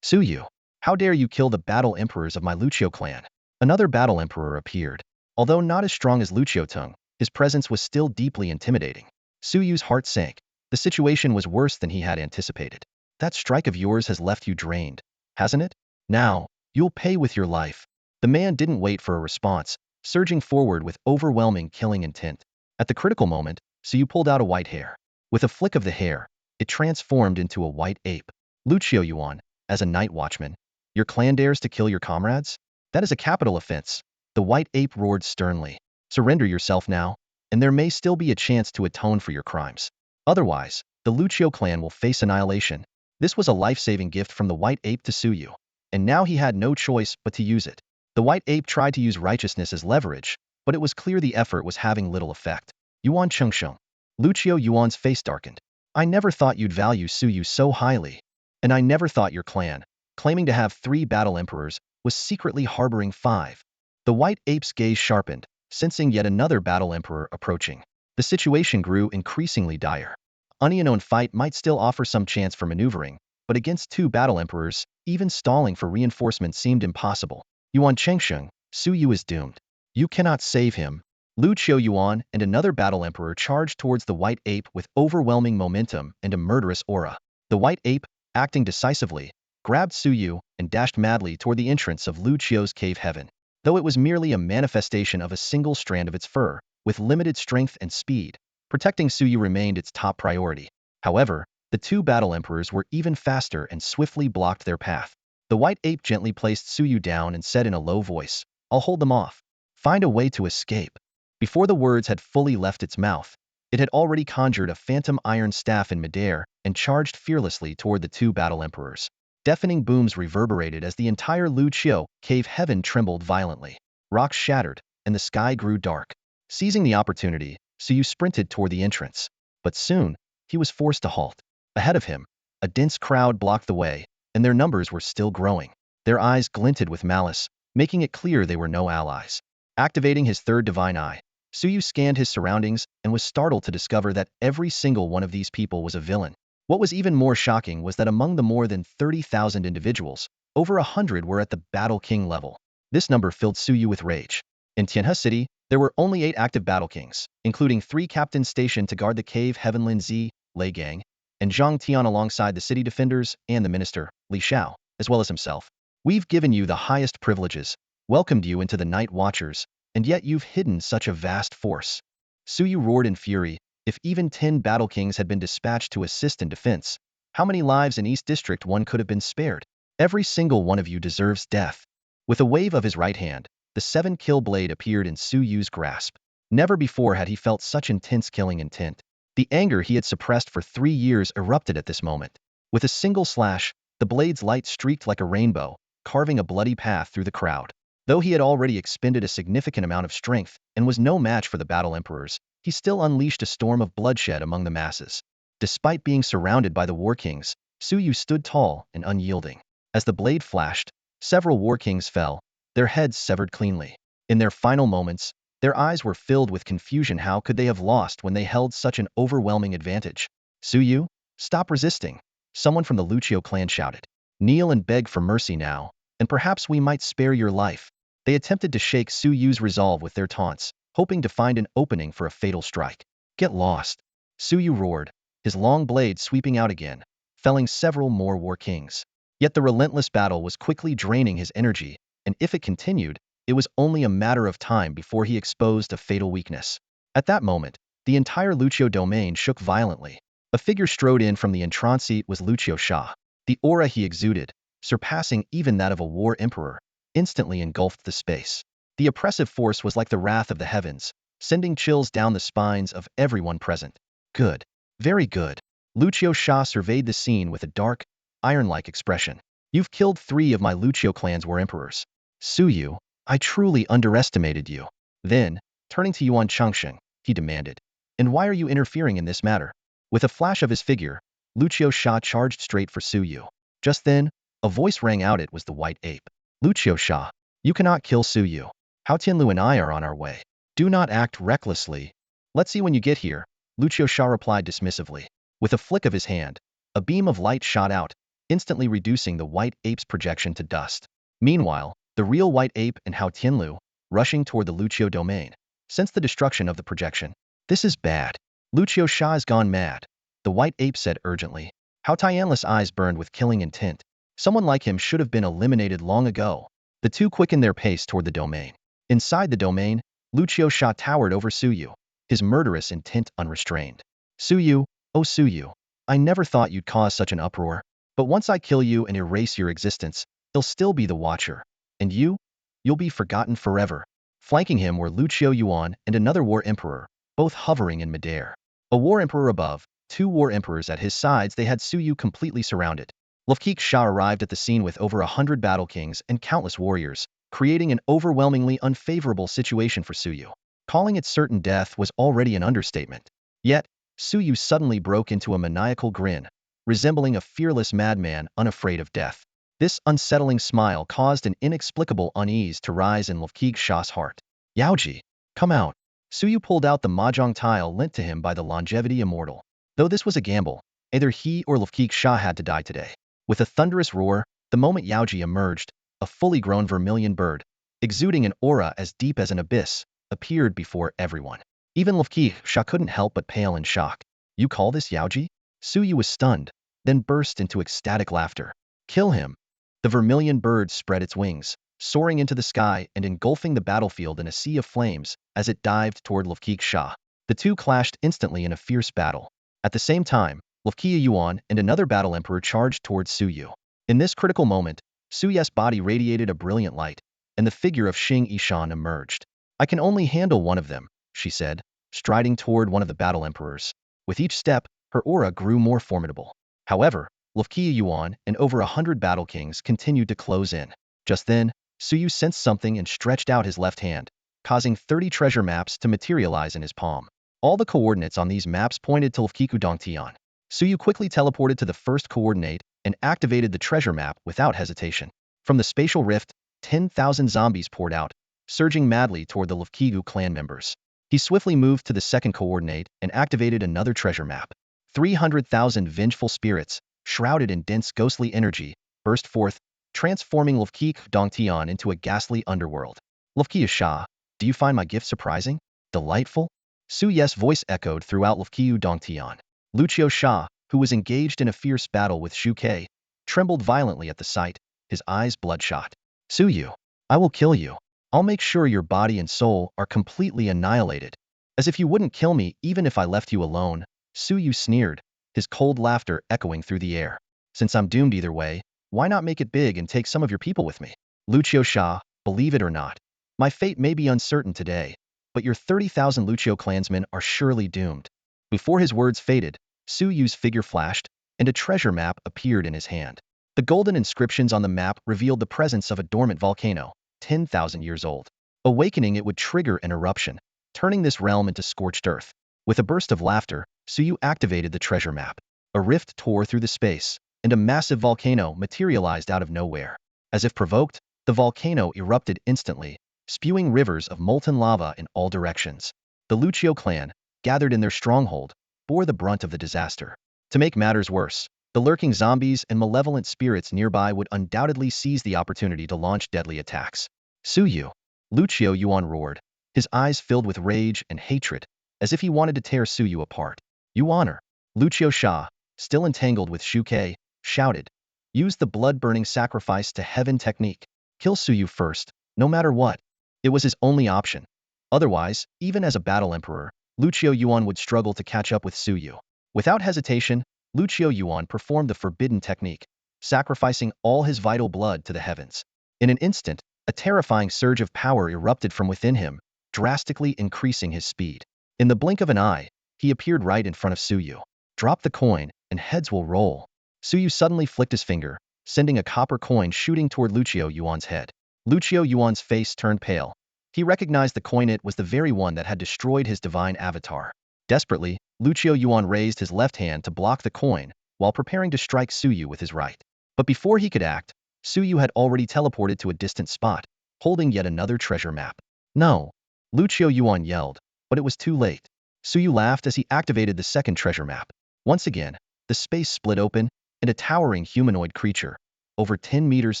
Suyu, how dare you kill the battle emperors of my Lucio clan? Another battle emperor appeared. Although not as strong as Lucio Tung, his presence was still deeply intimidating. Suyu's heart sank. The situation was worse than he had anticipated. That strike of yours has left you drained, hasn't it? Now, you'll pay with your life. The man didn't wait for a response, surging forward with overwhelming killing intent. At the critical moment, Suyu pulled out a white hair. With a flick of the hair, it transformed into a white ape. Lucio Yuan, as a night watchman, your clan dares to kill your comrades? That is a capital offense. The white ape roared sternly. Surrender yourself now, and there may still be a chance to atone for your crimes. Otherwise, the Lucio clan will face annihilation. This was a life-saving gift from the white ape to Suyu, and now he had no choice but to use it. The white ape tried to use righteousness as leverage, but it was clear the effort was having little effect. Yuan Chengsheng. Lucio Yuan's face darkened. I never thought you'd value Suyu so highly. And I never thought your clan, claiming to have 3 battle emperors, was secretly harboring 5. The white ape's gaze sharpened, sensing yet another battle emperor approaching. The situation grew increasingly dire. An unknown fight might still offer some chance for maneuvering, but against 2 battle emperors, even stalling for reinforcements seemed impossible. Yuan Chengsheng, Suyu is doomed. You cannot save him. Lu Qiuyuan and another battle emperor charged towards the white ape with overwhelming momentum and a murderous aura. The white ape, acting decisively, grabbed Suyu and dashed madly toward the entrance of Lu Qiu's cave heaven. Though it was merely a manifestation of a single strand of its fur, with limited strength and speed, protecting Suyu remained its top priority. However, the 2 battle emperors were even faster and swiftly blocked their path. The white ape gently placed Suyu down and said in a low voice, I'll hold them off. Find a way to escape. Before the words had fully left its mouth, it had already conjured a phantom iron staff in midair and charged fearlessly toward the 2 battle emperors. Deafening booms reverberated as the entire Lu Qiu cave heaven trembled violently. Rocks shattered, and the sky grew dark. Seizing the opportunity, Suyu sprinted toward the entrance. But soon, he was forced to halt. Ahead of him, a dense crowd blocked the way, and their numbers were still growing. Their eyes glinted with malice, making it clear they were no allies. Activating his 3rd divine eye, Suyu scanned his surroundings and was startled to discover that every single one of these people was a villain. What was even more shocking was that among the more than 30,000 individuals, over 100 were at the Battle King level. This number filled Suyu with rage. In Tianhe City, there were only 8 active Battle Kings, including 3 captains stationed to guard the cave heaven Lin Zi, Lei Gang, and Zhang Tian alongside the city defenders and the minister, Li Xiao, as well as himself. We've given you the highest privileges, welcomed you into the Night Watchers, and yet you've hidden such a vast force. Suyu roared in fury. If even 10 Battle Kings had been dispatched to assist in defense, how many lives in East District 1 could have been spared? Every single one of you deserves death. With a wave of his right hand, the 7-kill blade appeared in Suyu's grasp. Never before had he felt such intense killing intent. The anger he had suppressed for 3 years erupted at this moment. With a single slash, the blade's light streaked like a rainbow, carving a bloody path through the crowd. Though he had already expended a significant amount of strength and was no match for the Battle Emperors, he still unleashed a storm of bloodshed among the masses. Despite being surrounded by the War Kings, Suyu stood tall and unyielding. As the blade flashed, several War Kings fell, their heads severed cleanly. In their final moments, their eyes were filled with confusion. How could they have lost when they held such an overwhelming advantage? Suyu, stop resisting, someone from the Lucio clan shouted. Kneel and beg for mercy now, and perhaps we might spare your life. They attempted to shake Suyu's resolve with their taunts, hoping to find an opening for a fatal strike. Get lost. Suyu roared, his long blade sweeping out again, felling several more war kings. Yet the relentless battle was quickly draining his energy, and if it continued, it was only a matter of time before he exposed a fatal weakness. At that moment, the entire Lucio domain shook violently. A figure strode in from the entrance seat was Lucio Sha. The aura he exuded, surpassing even that of a war emperor, instantly engulfed the space. The oppressive force was like the wrath of the heavens, sending chills down the spines of everyone present. Good. Very good. Lucio Sha surveyed the scene with a dark, iron-like expression. You've killed 3 of my Lucio clan's war emperors. Suyu, I truly underestimated you. Then, turning to Yuan Changsheng, he demanded, and why are you interfering in this matter? With a flash of his figure, Lucio Sha charged straight for Suyu. Just then, a voice rang out. It was the white ape. Lucio Sha, you cannot kill Suyu. Hao Tianlu and I are on our way. Do not act recklessly. Let's see when you get here, Lucio Sha replied dismissively. With a flick of his hand, a beam of light shot out, instantly reducing the white ape's projection to dust. Meanwhile, the real white ape and Hao Tianlu, rushing toward the Lucio domain, sensed the destruction of the projection. This is bad. Lucio Sha has gone mad, the white ape said urgently. Hao Tianlu's eyes burned with killing intent. Someone like him should have been eliminated long ago. The two quickened their pace toward the domain. Inside the domain, Lucio Sha towered over Suyu, his murderous intent unrestrained. Suyu, oh Suyu, I never thought you'd cause such an uproar. But once I kill you and erase your existence, you'll still be the Watcher. And you'll be forgotten forever. Flanking him were Lucio Yuan and another war emperor, both hovering in midair. A war emperor above, 2 war emperors at his sides. They had Suyu completely surrounded. Lufkeek Sha arrived at the scene with over 100 battle kings and countless warriors, creating an overwhelmingly unfavorable situation for Suyu. Calling it certain death was already an understatement. Yet, Suyu suddenly broke into a maniacal grin, resembling a fearless madman unafraid of death. This unsettling smile caused an inexplicable unease to rise in Lufkeek Sha's heart. Yaoji, come out. Suyu pulled out the mahjong tile lent to him by the longevity immortal. Though this was a gamble, either he or Lufkeek Sha had to die today. With a thunderous roar, the moment Yaoji emerged, a fully grown vermilion bird, exuding an aura as deep as an abyss, appeared before everyone. Even Lufkeek Sha couldn't help but pale in shock. You call this Yaoji? Suyu was stunned, then burst into ecstatic laughter. Kill him. The vermilion bird spread its wings, soaring into the sky and engulfing the battlefield in a sea of flames as it dived toward Lufkeek Sha. The two clashed instantly in a fierce battle. At the same time, Lufkeek Yuan and another battle emperor charged towards Suyu. In this critical moment, Suyu's body radiated a brilliant light, and the figure of Xing Yishan emerged. I can only handle one of them, she said, striding toward one of the battle emperors. With each step, her aura grew more formidable. However, Lufkeek Yuan and over 100 battle kings continued to close in. Just then, Suyu sensed something and stretched out his left hand, causing 30 treasure maps to materialize in his palm. All the coordinates on these maps pointed to Lufkeek Dongtian. Suyu quickly teleported to the first coordinate and activated the treasure map without hesitation. From the spatial rift, 10,000 zombies poured out, surging madly toward the Lufkeek clan members. He swiftly moved to the second coordinate and activated another treasure map. 300,000 vengeful spirits, shrouded in dense ghostly energy, burst forth, transforming Lufkeek Dongtian into a ghastly underworld. Lufkeek Sha, do you find my gift surprising? Delightful? Suyu's voice echoed throughout Lufkeek Dongtian. Lucio Sha, who was engaged in a fierce battle with Shu Ke, trembled violently at the sight, his eyes bloodshot. Suyu, I will kill you. I'll make sure your body and soul are completely annihilated. As if you wouldn't kill me even if I left you alone, Suyu sneered, his cold laughter echoing through the air. Since I'm doomed either way, why not make it big and take some of your people with me? Lucio Sha, believe it or not, my fate may be uncertain today, but your 30,000 Lucio clansmen are surely doomed. Before his words faded, Suyu's figure flashed, and a treasure map appeared in his hand. The golden inscriptions on the map revealed the presence of a dormant volcano, 10,000 years old. Awakening it would trigger an eruption, turning this realm into scorched earth. With a burst of laughter, Suyu activated the treasure map. A rift tore through the space, and a massive volcano materialized out of nowhere. As if provoked, the volcano erupted instantly, spewing rivers of molten lava in all directions. The Lucio clan, gathered in their stronghold, bore the brunt of the disaster. To make matters worse, The lurking zombies and malevolent spirits nearby would undoubtedly seize the opportunity to launch deadly attacks. Suyu! Lucio Yuan roared, his eyes filled with rage and hatred, as if he wanted to tear Suyu apart. You honor! Lucio Sha, still entangled with Shuke, shouted. Use the blood-burning sacrifice to heaven technique. Kill Suyu first, no matter what. It was his only option. Otherwise, even as a battle emperor, Lucio Yuan would struggle to catch up with Suyu. Without hesitation, Lucio Yuan performed the forbidden technique, sacrificing all his vital blood to the heavens. In an instant, a terrifying surge of power erupted from within him, drastically increasing his speed. In the blink of an eye, he appeared right in front of Suyu. Drop the coin, and heads will roll. Suyu suddenly flicked his finger, sending a copper coin shooting toward Lucio Yuan's head. Lucio Yuan's face turned pale. He recognized the coin. It was the very one that had destroyed his divine avatar. Desperately, Lucio Yuan raised his left hand to block the coin, while preparing to strike Suyu with his right. But before he could act, Suyu had already teleported to a distant spot, holding yet another treasure map. No! Lucio Yuan yelled, but it was too late. Suyu laughed as he activated the second treasure map. Once again, the space split open, and a towering humanoid creature, over 10 meters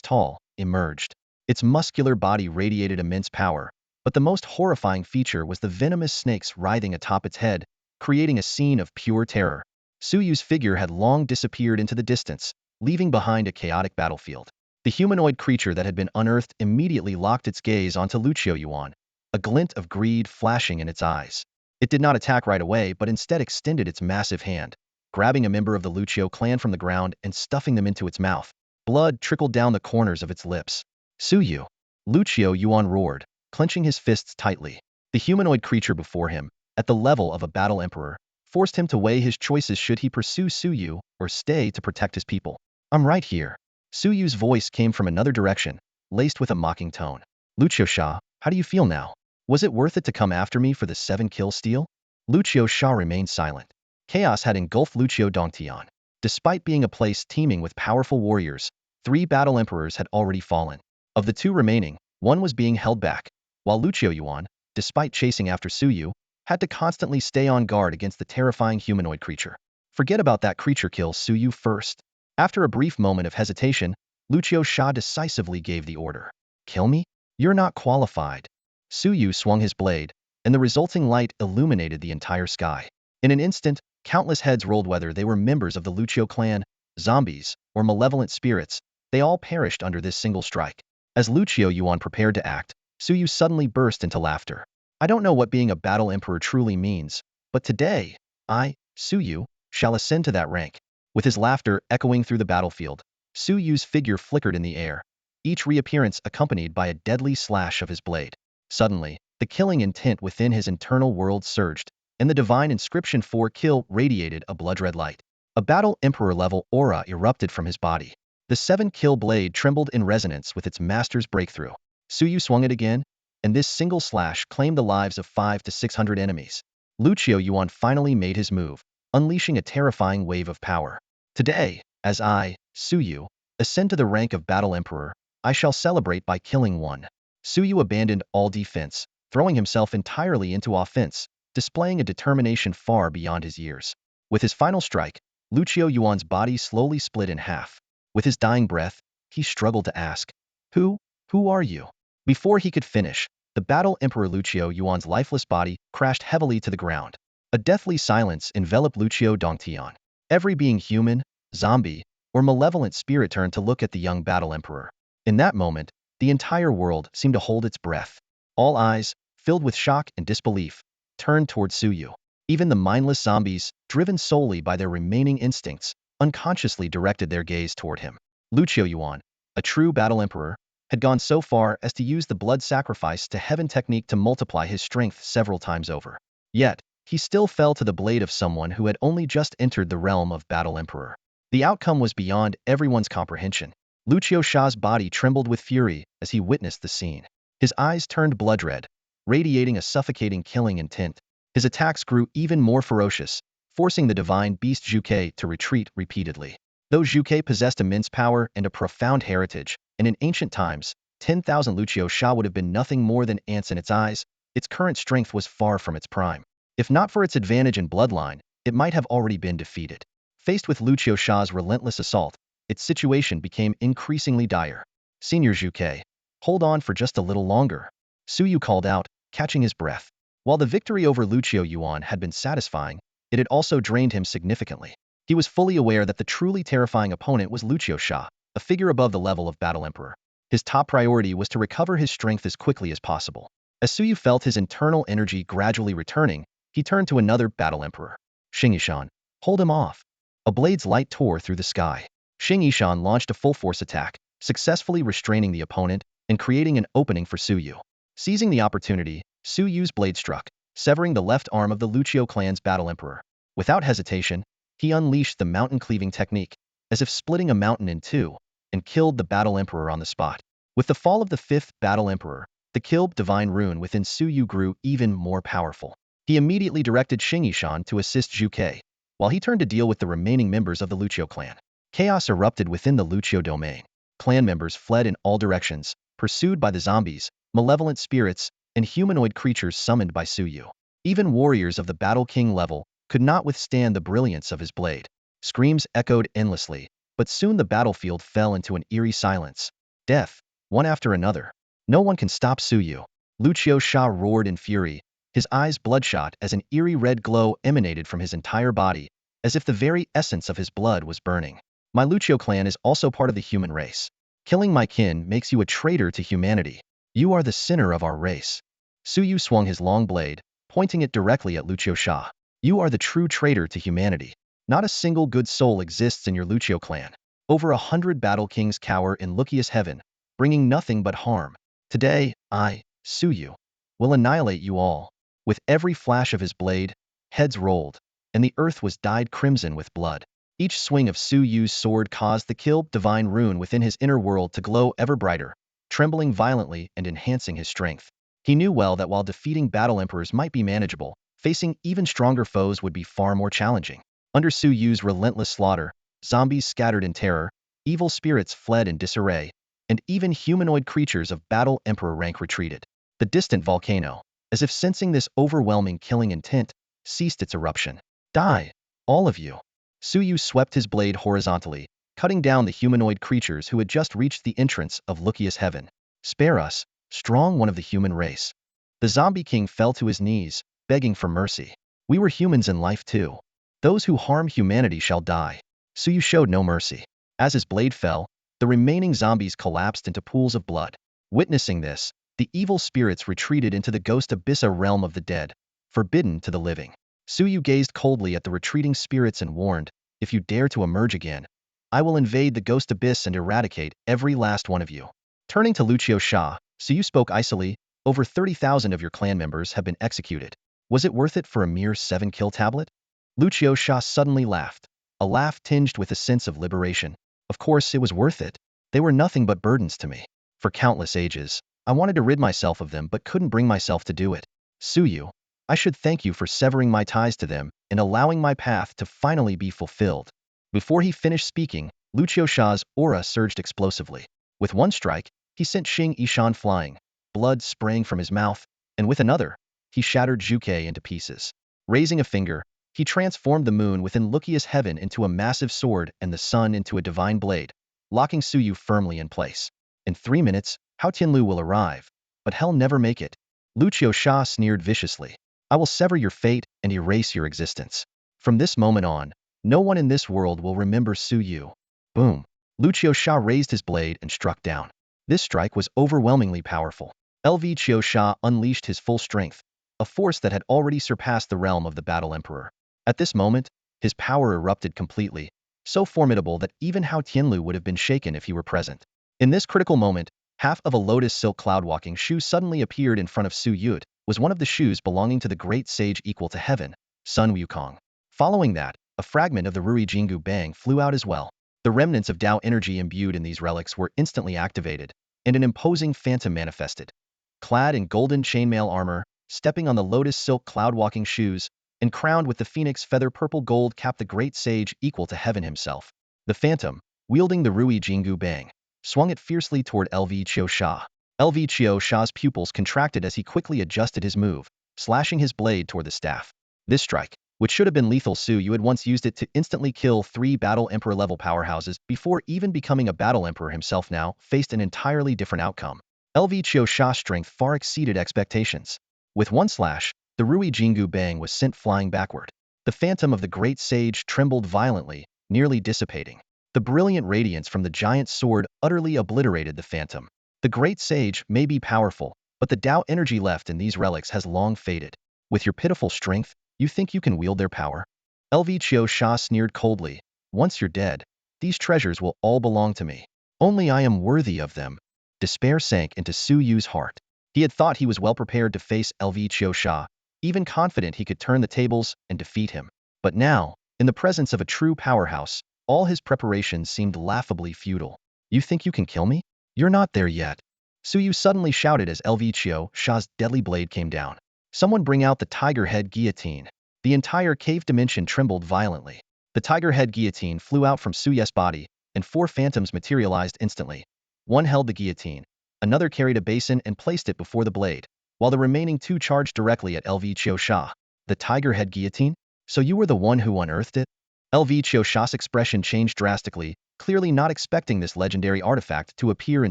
tall, emerged. Its muscular body radiated immense power, but the most horrifying feature was the venomous snakes writhing atop its head, creating a scene of pure terror. Suyu's figure had long disappeared into the distance, leaving behind a chaotic battlefield. The humanoid creature that had been unearthed immediately locked its gaze onto Lucio Yuan, a glint of greed flashing in its eyes. It did not attack right away, but instead extended its massive hand, grabbing a member of the Lucio clan from the ground and stuffing them into its mouth. Blood trickled down the corners of its lips. Suyu! Lucio Yuan roared, clenching his fists tightly. The humanoid creature before him, at the level of a battle emperor, forced him to weigh his choices. Should he pursue Suyu or stay to protect his people? I'm right here. Suyu's voice came from another direction, laced with a mocking tone. Lucio Sha, how do you feel now? Was it worth it to come after me for the 7-kill steal? Lucio Sha remained silent. Chaos had engulfed Lucio Dongtian. Despite being a place teeming with powerful warriors, 3 battle emperors had already fallen. Of the 2 remaining, one was being held back, while Lucio Yuan, despite chasing after Suyu, had to constantly stay on guard against the terrifying humanoid creature. Forget about that creature, kill Suyu first. After a brief moment of hesitation, Lucio Sha decisively gave the order. Kill me? You're not qualified. Suyu swung his blade, and the resulting light illuminated the entire sky. In an instant, countless heads rolled. Whether they were members of the Lucio clan, zombies, or malevolent spirits, they all perished under this single strike. As Lucio Yuan prepared to act, Suyu suddenly burst into laughter. I don't know what being a battle emperor truly means, but today, I, Suyu, shall ascend to that rank. With his laughter echoing through the battlefield, Suyu's figure flickered in the air, each reappearance accompanied by a deadly slash of his blade. Suddenly, the killing intent within his internal world surged, and the divine inscription for kill radiated a blood-red light. A battle emperor-level aura erupted from his body. The 7-kill blade trembled in resonance with its master's breakthrough. Suyu swung it again, and this single slash claimed the lives of 500 to 600 enemies. Lucio Yuan finally made his move, unleashing a terrifying wave of power. Today, as I, Suyu, ascend to the rank of battle emperor, I shall celebrate by killing one. Suyu abandoned all defense, throwing himself entirely into offense, displaying a determination far beyond his years. With his final strike, Lucio Yuan's body slowly split in half. With his dying breath, he struggled to ask, Who are you? Before he could finish, the battle emperor Lucio Yuan's lifeless body crashed heavily to the ground. A deathly silence enveloped Lucio Dongtian. Every being human, zombie, or malevolent spirit turned to look at the young battle emperor. In that moment, the entire world seemed to hold its breath. All eyes, filled with shock and disbelief, turned toward Suyu. Even the mindless zombies, driven solely by their remaining instincts, unconsciously directed their gaze toward him. Lucio Yuan, a true battle emperor, had gone so far as to use the blood sacrifice to heaven technique to multiply his strength several times over. Yet, he still fell to the blade of someone who had only just entered the realm of battle emperor. The outcome was beyond everyone's comprehension. Lucio Sha's body trembled with fury as he witnessed the scene. His eyes turned blood-red, radiating a suffocating killing intent. His attacks grew even more ferocious, forcing the divine beast Zhuke to retreat repeatedly. Though Zhuke possessed immense power and a profound heritage, and in ancient times, 10,000 Lucio Sha would have been nothing more than ants in its eyes, its current strength was far from its prime. If not for its advantage in bloodline, it might have already been defeated. Faced with Lucio Sha's relentless assault, its situation became increasingly dire. Senior Zhuke, hold on for just a little longer, Suyu called out, catching his breath. While the victory over Lucio Yuan had been satisfying, it had also drained him significantly. He was fully aware that the truly terrifying opponent was Lucio Sha, a figure above the level of Battle Emperor. His top priority was to recover his strength as quickly as possible. As Suyu felt his internal energy gradually returning, he turned to another Battle Emperor. Xing Yishan, hold him off. A blade's light tore through the sky. Xing Yishan launched a full-force attack, successfully restraining the opponent and creating an opening for Suyu. Seizing the opportunity, Suyu's blade struck, severing the left arm of the Lucio clan's Battle Emperor. Without hesitation, he unleashed the mountain-cleaving technique, as if splitting a mountain in two, and killed the Battle Emperor on the spot. With the fall of the fifth Battle Emperor, the Kilb divine rune within Suyu grew even more powerful. He immediately directed Xing Yishan to assist Zhuke, while he turned to deal with the remaining members of the Lucio clan. Chaos erupted within the Lucio domain. Clan members fled in all directions, pursued by the zombies, malevolent spirits, and humanoid creatures summoned by Suyu. Even warriors of the Battle King level could not withstand the brilliance of his blade. Screams echoed endlessly, but soon the battlefield fell into an eerie silence. Death, one after another. No one can stop Suyu. Lucio Sha roared in fury, his eyes bloodshot as an eerie red glow emanated from his entire body, as if the very essence of his blood was burning. My Lucio clan is also part of the human race. Killing my kin makes you a traitor to humanity. You are the sinner of our race. Suyu swung his long blade, pointing it directly at Lucio Sha. You are the true traitor to humanity. Not a single good soul exists in your Lucio clan. Over 100 battle kings cower in Lucius heaven, bringing nothing but harm. Today, I, Suyu, will annihilate you all. With every flash of his blade, heads rolled, and the earth was dyed crimson with blood. Each swing of Suyu's sword caused the Kilb divine rune within his inner world to glow ever brighter, trembling violently and enhancing his strength. He knew well that while defeating battle emperors might be manageable, facing even stronger foes would be far more challenging. Under Suyu's relentless slaughter, zombies scattered in terror, evil spirits fled in disarray, and even humanoid creatures of battle emperor rank retreated. The distant volcano, as if sensing this overwhelming killing intent, ceased its eruption. Die, all of you. Suyu swept his blade horizontally, cutting down the humanoid creatures who had just reached the entrance of Lucius heaven. Spare us, strong one of the human race. The zombie king fell to his knees, begging for mercy. We were humans in life too. Those who harm humanity shall die. Suyu showed no mercy. As his blade fell, the remaining zombies collapsed into pools of blood. Witnessing this, the evil spirits retreated into the ghost abyssa realm of the dead, forbidden to the living. Suyu gazed coldly at the retreating spirits and warned, if you dare to emerge again, I will invade the ghost abyss and eradicate every last one of you. Turning to Lucio Sha, Suyu spoke icily, over 30,000 of your clan members have been executed. Was it worth it for a mere 7-kill tablet? Lucio Sha suddenly laughed, a laugh tinged with a sense of liberation. Of course it was worth it. They were nothing but burdens to me. For countless ages, I wanted to rid myself of them but couldn't bring myself to do it. Suyu, I should thank you for severing my ties to them and allowing my path to finally be fulfilled. Before he finished speaking, Lucio Sha's aura surged explosively. With one strike, he sent Xing Yishan flying, blood spraying from his mouth, and with another, he shattered Zhuke into pieces. Raising a finger, he transformed the moon within Lucius heaven into a massive sword and the sun into a divine blade, locking Suyu firmly in place. In 3 minutes, Hao Tianlu will arrive, but he'll never make it. Lucio Sha sneered viciously. I will sever your fate and erase your existence. From this moment on, no one in this world will remember Suyu. Boom. Lucio Sha raised his blade and struck down. This strike was overwhelmingly powerful. Lucio Sha unleashed his full strength, a force that had already surpassed the realm of the Battle Emperor. At this moment, his power erupted completely, so formidable that even Hao Tianlu would have been shaken if he were present. In this critical moment, half of a lotus silk cloud-walking shoe suddenly appeared in front of Suyu. Was one of the shoes belonging to the great sage equal to heaven, Sun Wukong. Following that, a fragment of the Rui Jingu Bang flew out as well. The remnants of Dao energy imbued in these relics were instantly activated, and an imposing phantom manifested. Clad in golden chainmail armor, stepping on the lotus silk cloud-walking shoes, and crowned with the phoenix feather purple gold cap the great sage equal to heaven himself. The phantom, wielding the Rui Jingu Bang, swung it fiercely toward Lucio Sha. Lucio Sha's pupils contracted as he quickly adjusted his move, slashing his blade toward the staff. This strike, which should have been lethal. Suyu had once used it to instantly kill 3 Battle Emperor level powerhouses before even becoming a Battle Emperor himself. Now faced an entirely different outcome. Elixir's strength far exceeded expectations. With one slash, the Rui Jingu Bang was sent flying backward. The phantom of the great sage trembled violently, nearly dissipating. The brilliant radiance from the giant sword utterly obliterated the phantom. The great sage may be powerful, but the Dao energy left in these relics has long faded. With your pitiful strength, you think you can wield their power? Elixir sneered coldly. Once you're dead, these treasures will all belong to me. Only I am worthy of them. Despair sank into Suyu's heart. He had thought he was well prepared to face Elixir, even confident he could turn the tables and defeat him. But now, in the presence of a true powerhouse, all his preparations seemed laughably futile. You think you can kill me? You're not there yet. Suyu suddenly shouted as Elixir's deadly blade came down. Someone bring out the tiger head guillotine. The entire cave dimension trembled violently. The tiger head guillotine flew out from Suyu's body, and 4 phantoms materialized instantly. One held the guillotine, another carried a basin and placed it before the blade, while the remaining 2 charged directly at Elixir. The tiger head guillotine? So you were the one who unearthed it? Elixir's expression changed drastically, clearly not expecting this legendary artifact to appear in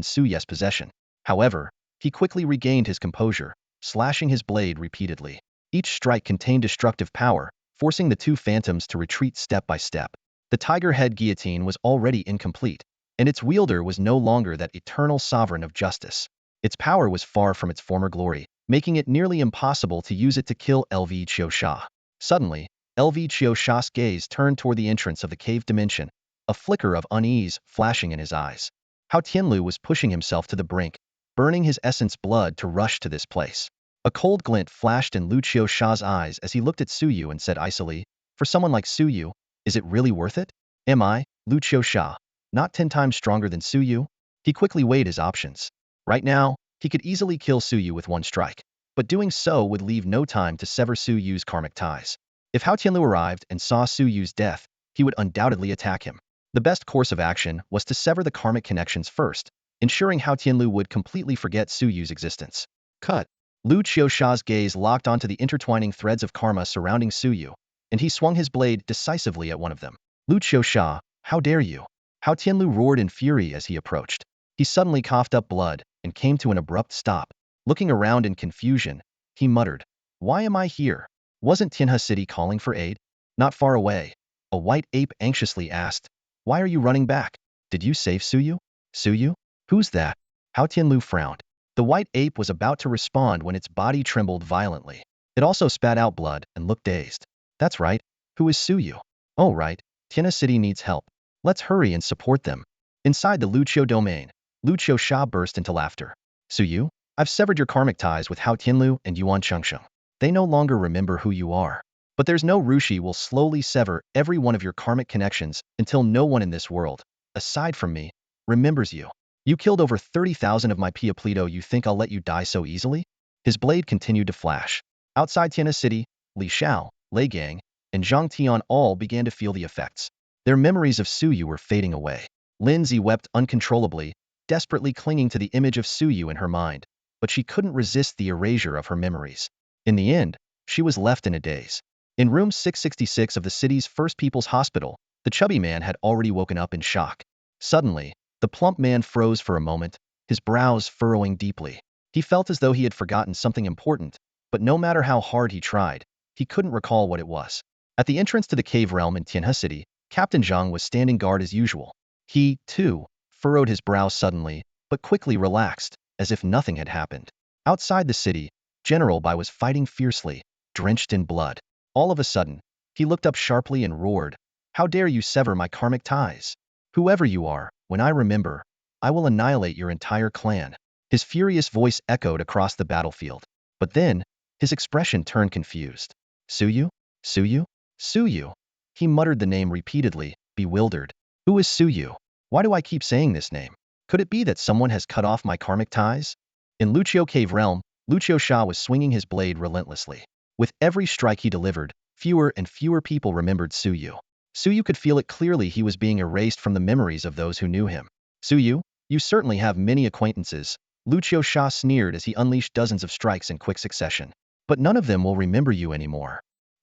Suyu's possession. However, he quickly regained his composure, slashing his blade repeatedly. Each strike contained destructive power, forcing the 2 phantoms to retreat step by step. The tiger head guillotine was already incomplete, and its wielder was no longer that eternal sovereign of justice. Its power was far from its former glory, making it nearly impossible to use it to kill Elixir. Suddenly, Elixir's gaze turned toward the entrance of the cave dimension, a flicker of unease flashing in his eyes. Hao Tianlu was pushing himself to the brink, burning his essence blood to rush to this place. A cold glint flashed in Elixir's eyes as he looked at Suyu and said icily, "For someone like Suyu, is it really worth it? Am I, Elixir, not 10 times stronger than Suyu?" He quickly weighed his options. Right now, he could easily kill Suyu with one strike, but doing so would leave no time to sever Suyu's karmic ties. If Hao Tianlu arrived and saw Suyu's death, he would undoubtedly attack him. The best course of action was to sever the karmic connections first, ensuring Hao Tianlu would completely forget Suyu's existence. Cut. Elixir's gaze locked onto the intertwining threads of karma surrounding Suyu, and he swung his blade decisively at one of them. "Elixir, how dare you?" Hao Tianlu roared in fury as he approached. He suddenly coughed up blood and came to an abrupt stop. Looking around in confusion, he muttered, "Why am I here? Wasn't Tianhe City calling for aid?" Not far away, a white ape anxiously asked, "Why are you running back? Did you save Suyu?" "Suyu? Who's that?" Hao Tianlu frowned. The white ape was about to respond when its body trembled violently. It also spat out blood and looked dazed. "That's right. Who is Suyu?" "Oh right, Tianhe City needs help. Let's hurry and support them." Inside the Lucio domain, Elixir burst into laughter. "Suyu, I've severed your karmic ties with Hao Tianlu and Yuan Chengsheng. They no longer remember who you are. But there's no Rushi will slowly sever every one of your karmic connections until no one in this world, aside from me, remembers you. You killed over 30,000 of my Piaplito. You think I'll let you die so easily?" His blade continued to flash. Outside Tianhe City, Li Xiao, Lei Gang, and Zhang Tian all began to feel the effects. Their memories of Suyu were fading away. Lindsay wept uncontrollably, desperately clinging to the image of Suyu in her mind, but she couldn't resist the erasure of her memories. In the end, she was left in a daze. In room 666 of the city's First People's Hospital, the chubby man had already woken up in shock. Suddenly, the plump man froze for a moment, his brows furrowing deeply. He felt as though he had forgotten something important, but no matter how hard he tried, he couldn't recall what it was. At the entrance to the cave realm in Tianhe City, Captain Zhang was standing guard as usual. He, too, furrowed his brow suddenly, but quickly relaxed, as if nothing had happened. Outside the city, General Bai was fighting fiercely, drenched in blood. All of a sudden, he looked up sharply and roared, "How dare you sever my karmic ties? Whoever you are, when I remember, I will annihilate your entire clan." His furious voice echoed across the battlefield. But then, his expression turned confused. "Suyu? Suyu? Suyu?" He muttered the name repeatedly, bewildered. "Who is Suyu? Why do I keep saying this name? Could it be that someone has cut off my karmic ties?" In Lucio Cave Realm, Elixir was swinging his blade relentlessly. With every strike he delivered, fewer and fewer people remembered Suyu. Suyu could feel it clearly. He was being erased from the memories of those who knew him. "Suyu, you certainly have many acquaintances," Elixir sneered as he unleashed dozens of strikes in quick succession. "But none of them will remember you anymore."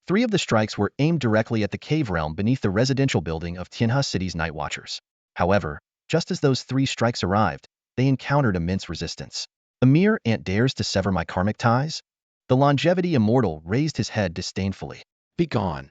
3 of the strikes were aimed directly at the cave realm beneath the residential building of Tianhe City's Night Watchers. However, just as those 3 strikes arrived, they encountered immense resistance. A mere ant dares to sever my karmic ties? The longevity immortal raised his head disdainfully. Be gone.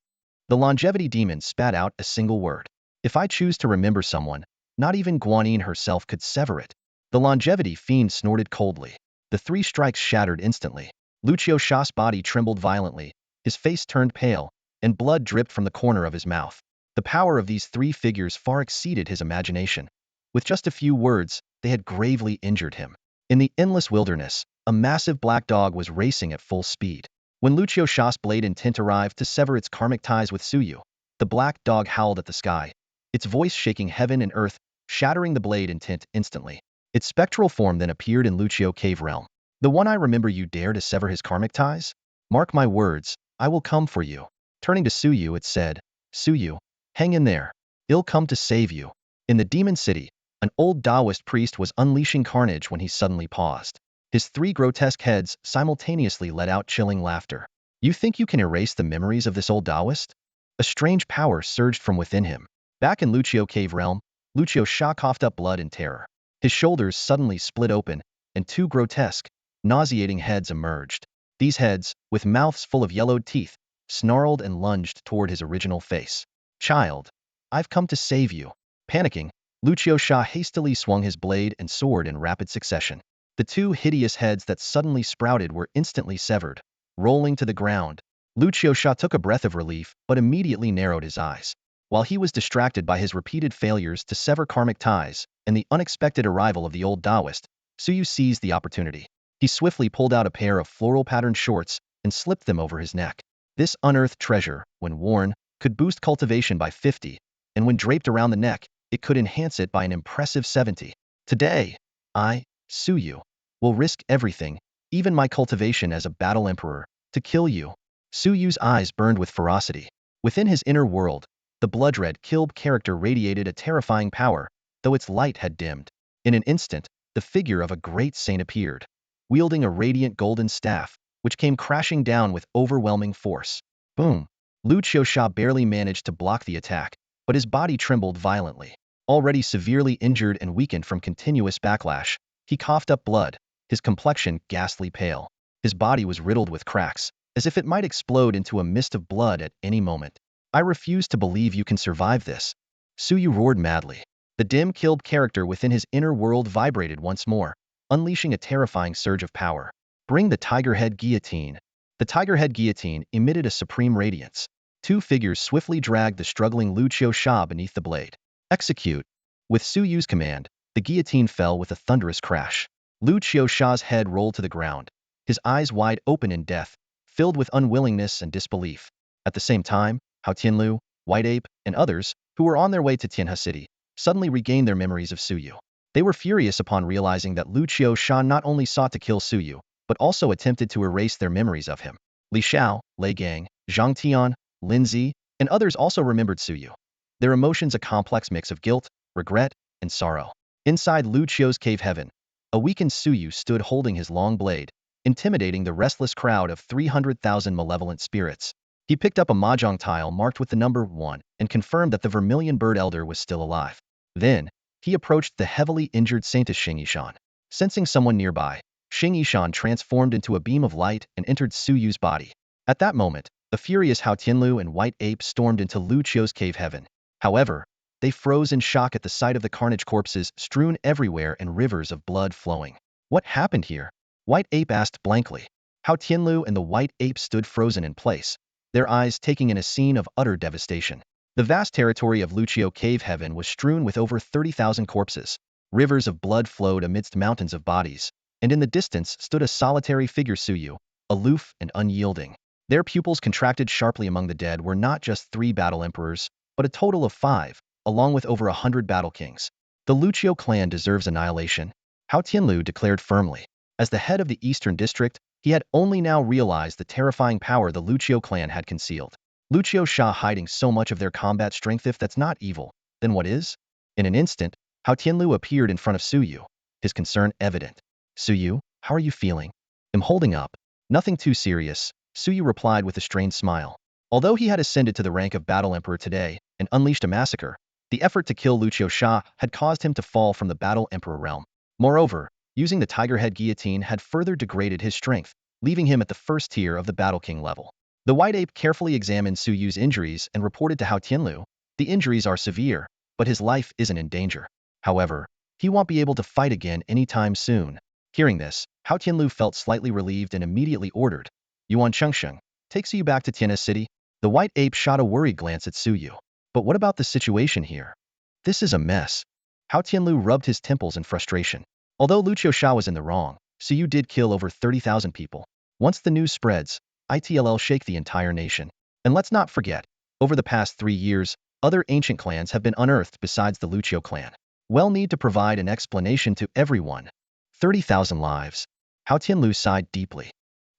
The longevity demon spat out a single word. If I choose to remember someone, not even Guanyin herself could sever it. The longevity fiend snorted coldly. The 3 strikes shattered instantly. Lucio Sha's body trembled violently, his face turned pale, and blood dripped from the corner of his mouth. The power of these 3 figures far exceeded his imagination. With just a few words, they had gravely injured him. In the endless wilderness, a massive black dog was racing at full speed. When Lucio Sha's blade intent arrived to sever its karmic ties with Suyu, the black dog howled at the sky, its voice shaking heaven and earth, shattering the blade intent instantly. Its spectral form then appeared in Lucio Cave Realm. The one I remember, you dare to sever his karmic ties? Mark my words, I will come for you. Turning to Suyu, it said, Suyu, hang in there. I'll come to save you. In the demon city, an old Daoist priest was unleashing carnage when he suddenly paused. His 3 grotesque heads simultaneously let out chilling laughter. You think you can erase the memories of this old Daoist? A strange power surged from within him. Back in Lucio Cave Realm, Lucio Sha coughed up blood in terror. His shoulders suddenly split open, and 2 grotesque, nauseating heads emerged. These heads, with mouths full of yellowed teeth, snarled and lunged toward his original face. Child, I've come to save you. Panicking, Lucio Sha hastily swung his blade and sword in rapid succession. The 2 hideous heads that suddenly sprouted were instantly severed, rolling to the ground. Lucio Sha took a breath of relief but immediately narrowed his eyes. While he was distracted by his repeated failures to sever karmic ties and the unexpected arrival of the old Daoist, Suyu seized the opportunity. He swiftly pulled out a pair of floral-patterned shorts and slipped them over his neck. This unearthed treasure, when worn, could boost cultivation by 50, and when draped around the neck, it could enhance it by an impressive 70. Today, I, Suyu, will risk everything, even my cultivation as a battle emperor, to kill you. Suyu's eyes burned with ferocity. Within his inner world, the blood-red Kilb character radiated a terrifying power, though its light had dimmed. In an instant, the figure of a great saint appeared, wielding a radiant golden staff, which came crashing down with overwhelming force. Boom! Lucio Sha barely managed to block the attack, but his body trembled violently. Already severely injured and weakened from continuous backlash, he coughed up blood, his complexion ghastly pale. His body was riddled with cracks, as if it might explode into a mist of blood at any moment. I refuse to believe you can survive this. Suyu roared madly. The dim Kilb character within his inner world vibrated once more, unleashing a terrifying surge of power. Bring the tiger head guillotine. The tiger head guillotine emitted a supreme radiance. 2 figures swiftly dragged the struggling Lucio Sha beneath the blade. Execute. With Suyu's command, the guillotine fell with a thunderous crash. Lucio Sha's head rolled to the ground, his eyes wide open in death, filled with unwillingness and disbelief. At the same time, Hao Tianlu, White Ape, and others, who were on their way to Tianhe City, suddenly regained their memories of Suyu. They were furious upon realizing that Lucio Sha not only sought to kill Suyu, but also attempted to erase their memories of him. Li Xiao, Lei Gang, Zhang Tian, Lin Zi, and others also remembered Suyu. Their emotions a complex mix of guilt, regret, and sorrow. Inside Lucio's cave heaven, a weakened Suyu stood holding his long blade, intimidating the restless crowd of 300,000 malevolent spirits. He picked up a mahjong tile marked with the number 1 and confirmed that the Vermilion bird elder was still alive. Then, he approached the heavily injured Saintess Xing Yishan. Sensing someone nearby, Xing Yishan transformed into a beam of light and entered Suyu's body. At that moment, the furious Hao Tianlu and White Ape stormed into Lucio's cave heaven. However, they froze in shock at the sight of the carnage corpses strewn everywhere and rivers of blood flowing. What happened here? White Ape asked blankly. Hao Tianlu and the White Ape stood frozen in place, their eyes taking in a scene of utter devastation. The vast territory of Lucio Cave Heaven was strewn with over 30,000 corpses. Rivers of blood flowed amidst mountains of bodies, and in the distance stood a solitary figure Suyu, aloof and unyielding. Their pupils contracted sharply. Among the dead were not just 3 battle emperors, but a total of 5, along with over 100 battle kings. The Lucio clan deserves annihilation, Hao Tianlu declared firmly. As the head of the Eastern District, he had only now realized the terrifying power the Lucio clan had concealed. Lucio Sha hiding so much of their combat strength. If that's not evil, then what is? In an instant, Hao Tianlu appeared in front of Suyu, his concern evident. Suyu, how are you feeling? I'm holding up. Nothing too serious, Suyu replied with a strained smile. Although he had ascended to the rank of Battle Emperor today and unleashed a massacre, the effort to kill Lucio Sha had caused him to fall from the Battle Emperor realm. Moreover, using the Tiger Head guillotine had further degraded his strength, leaving him at the first tier of the Battle King level. The White Ape carefully examined Suyu's injuries and reported to Hao Tianlu, "The injuries are severe, but his life isn't in danger. However, he won't be able to fight again anytime soon." Hearing this, Hao Tianlu felt slightly relieved and immediately ordered, "Yuan Chengsheng, take Suyu back to Tianhe City." The White Ape shot a worried glance at Suyu. "But what about the situation here? This is a mess." Hao Tianlu rubbed his temples in frustration. Although Lucio Sha was in the wrong, Suyu did kill over 30,000 people. Once the news spreads, it'll shake the entire nation. And let's not forget, over the past 3 years, other ancient clans have been unearthed besides the Lucio clan. We'll need to provide an explanation to everyone. 30,000 lives. Hao Tianlu sighed deeply.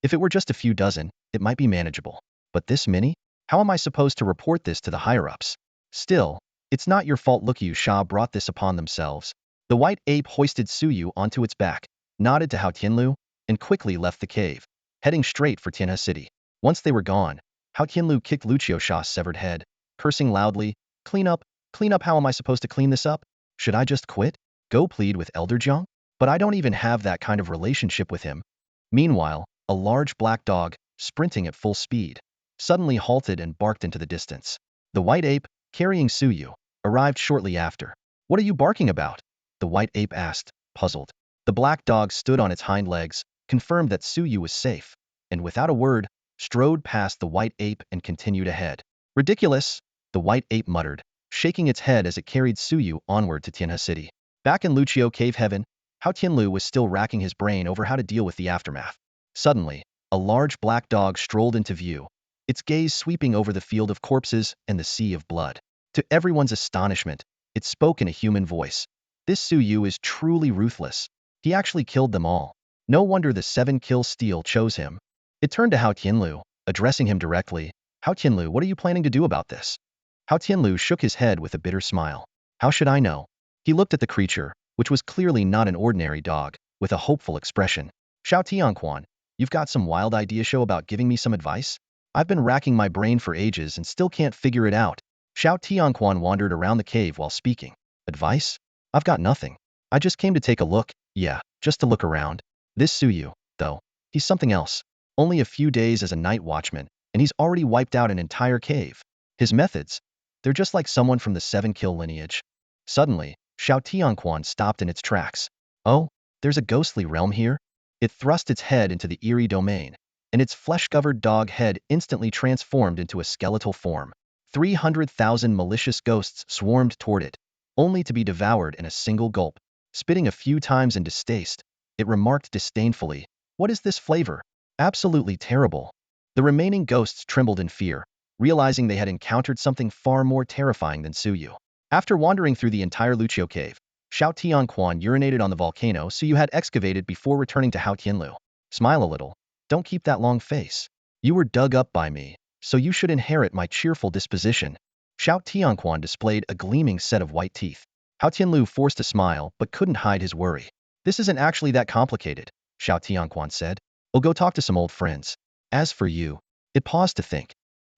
If it were just a few dozen, it might be manageable. But this many? How am I supposed to report this to the higher-ups? Still, it's not your fault Lucio Sha brought this upon themselves. The White Ape hoisted Suyu onto its back, nodded to Hao Tianlu, and quickly left the cave, heading straight for Tianhe City. Once they were gone, Hao Tianlu kicked Lucio Sha's severed head, cursing loudly, clean up, how am I supposed to clean this up? Should I just quit? Go plead with Elder Jiang? But I don't even have that kind of relationship with him." Meanwhile, a large black dog, sprinting at full speed, suddenly halted and barked into the distance. The White Ape, carrying Suyu, arrived shortly after. "What are you barking about?" the White Ape asked, puzzled. The black dog stood on its hind legs, confirmed that Suyu was safe, and without a word, strode past the White Ape and continued ahead. "Ridiculous," the White Ape muttered, shaking its head as it carried Suyu onward to Tianhe City. Back in Lucio Cave Heaven, Hao Tianlu was still racking his brain over how to deal with the aftermath. Suddenly, a large black dog strolled into view, its gaze sweeping over the field of corpses and the sea of blood. To everyone's astonishment, it spoke in a human voice. "This Suyu is truly ruthless. He actually killed them all. No wonder the 7-kill steal chose him." It turned to Hao Tianlu, addressing him directly. "Hao Tianlu, what are you planning to do about this?" Hao Tianlu shook his head with a bitter smile. "How should I know?" He looked at the creature, which was clearly not an ordinary dog, with a hopeful expression. "Xiao Tianquan, you've got some wild idea show about giving me some advice? I've been racking my brain for ages and still can't figure it out." Xiao Tianquan wandered around the cave while speaking. "Advice? I've got nothing. I just came to take a look, just to look around. This Suyu, though, he's something else. Only a few days as a night watchman, and he's already wiped out an entire cave. His methods, they're just like someone from the 7-kill lineage." Suddenly, Xiao Tianquan stopped in its tracks. "Oh, there's a ghostly realm here?" It thrust its head into the eerie domain, and its flesh-covered dog head instantly transformed into a skeletal form. 300,000 malicious ghosts swarmed toward it, only to be devoured in a single gulp. Spitting a few times in distaste, it remarked disdainfully, "What is this flavor? Absolutely terrible." The remaining ghosts trembled in fear, realizing they had encountered something far more terrifying than Suyu. After wandering through the entire Lucio cave, Xiao Tianquan urinated on the volcano Suyu had excavated before returning to Hao Tianlu. "Smile a little. Don't keep that long face. You were dug up by me, so you should inherit my cheerful disposition." Xiao Tianquan displayed a gleaming set of white teeth. Hao Tianlu forced a smile but couldn't hide his worry. "This isn't actually that complicated," Xiao Tianquan said. "I'll go talk to some old friends. As for you," it paused to think,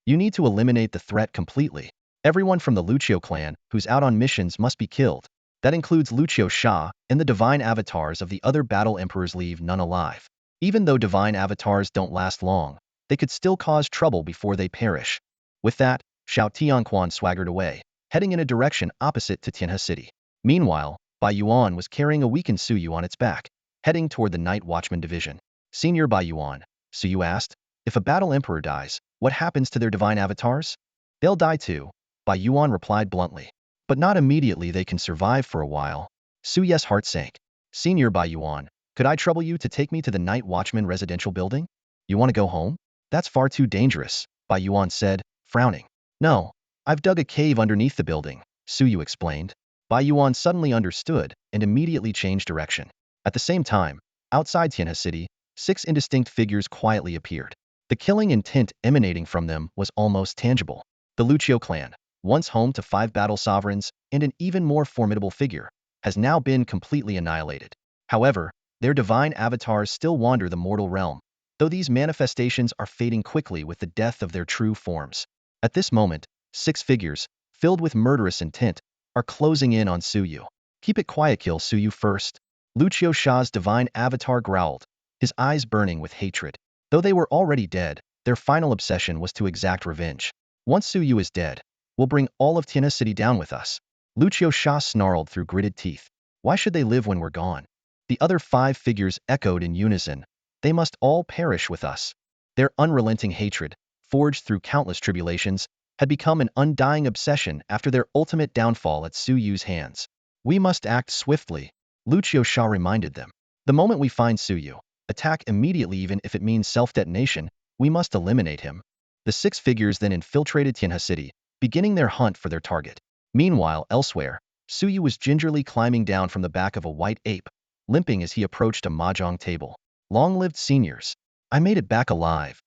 "you need to eliminate the threat completely. Everyone from the Lucio clan who's out on missions must be killed. That includes Lucio Sha, and the divine avatars of the other battle emperors leave none alive. Even though divine avatars don't last long, they could still cause trouble before they perish." With that, Xiao Tianquan swaggered away, heading in a direction opposite to Tianhe City. Meanwhile, Bai Yuan was carrying a weakened Suyu on its back, heading toward the Night Watchman division. "Senior Bai Yuan," Suyu asked, "if a battle emperor dies, what happens to their divine avatars?" "They'll die too," Bai Yuan replied bluntly. "But not immediately, they can survive for a while." Suyu's heart sank. "Senior Bai Yuan, could I trouble you to take me to the Night Watchman residential building?" "You want to go home? That's far too dangerous," Bai Yuan said, frowning. "No, I've dug a cave underneath the building," Suyu explained. Bai Yuan suddenly understood and immediately changed direction. At the same time, outside Tianhe City, 6 indistinct figures quietly appeared. The killing intent emanating from them was almost tangible. The Lucio clan, once home to 5 battle sovereigns and an even more formidable figure, has now been completely annihilated. However, their divine avatars still wander the mortal realm. though these manifestations are fading quickly with the death of their true forms. At this moment, 6 figures, filled with murderous intent, are closing in on Suyu. Keep it quiet, kill Suyu first. Lucio Sha's divine avatar growled, his eyes burning with hatred. Though they were already dead, their final obsession was to exact revenge. Once Suyu is dead, we'll bring all of Tianhe City down with us. Lucio Sha snarled through gritted teeth. Why should they live when we're gone? The other 5 figures echoed in unison. They must all perish with us. Their unrelenting hatred, forged through countless tribulations, had become an undying obsession after their ultimate downfall at Suyu's hands. We must act swiftly, Lucio Sha reminded them. The moment we find Suyu, attack immediately even if it means self-detonation, we must eliminate him. The 6 figures then infiltrated Tianhe City, beginning their hunt for their target. Meanwhile, elsewhere, Suyu was gingerly climbing down from the back of a white ape, limping as he approached a mahjong table. Long lived seniors. I made it back alive,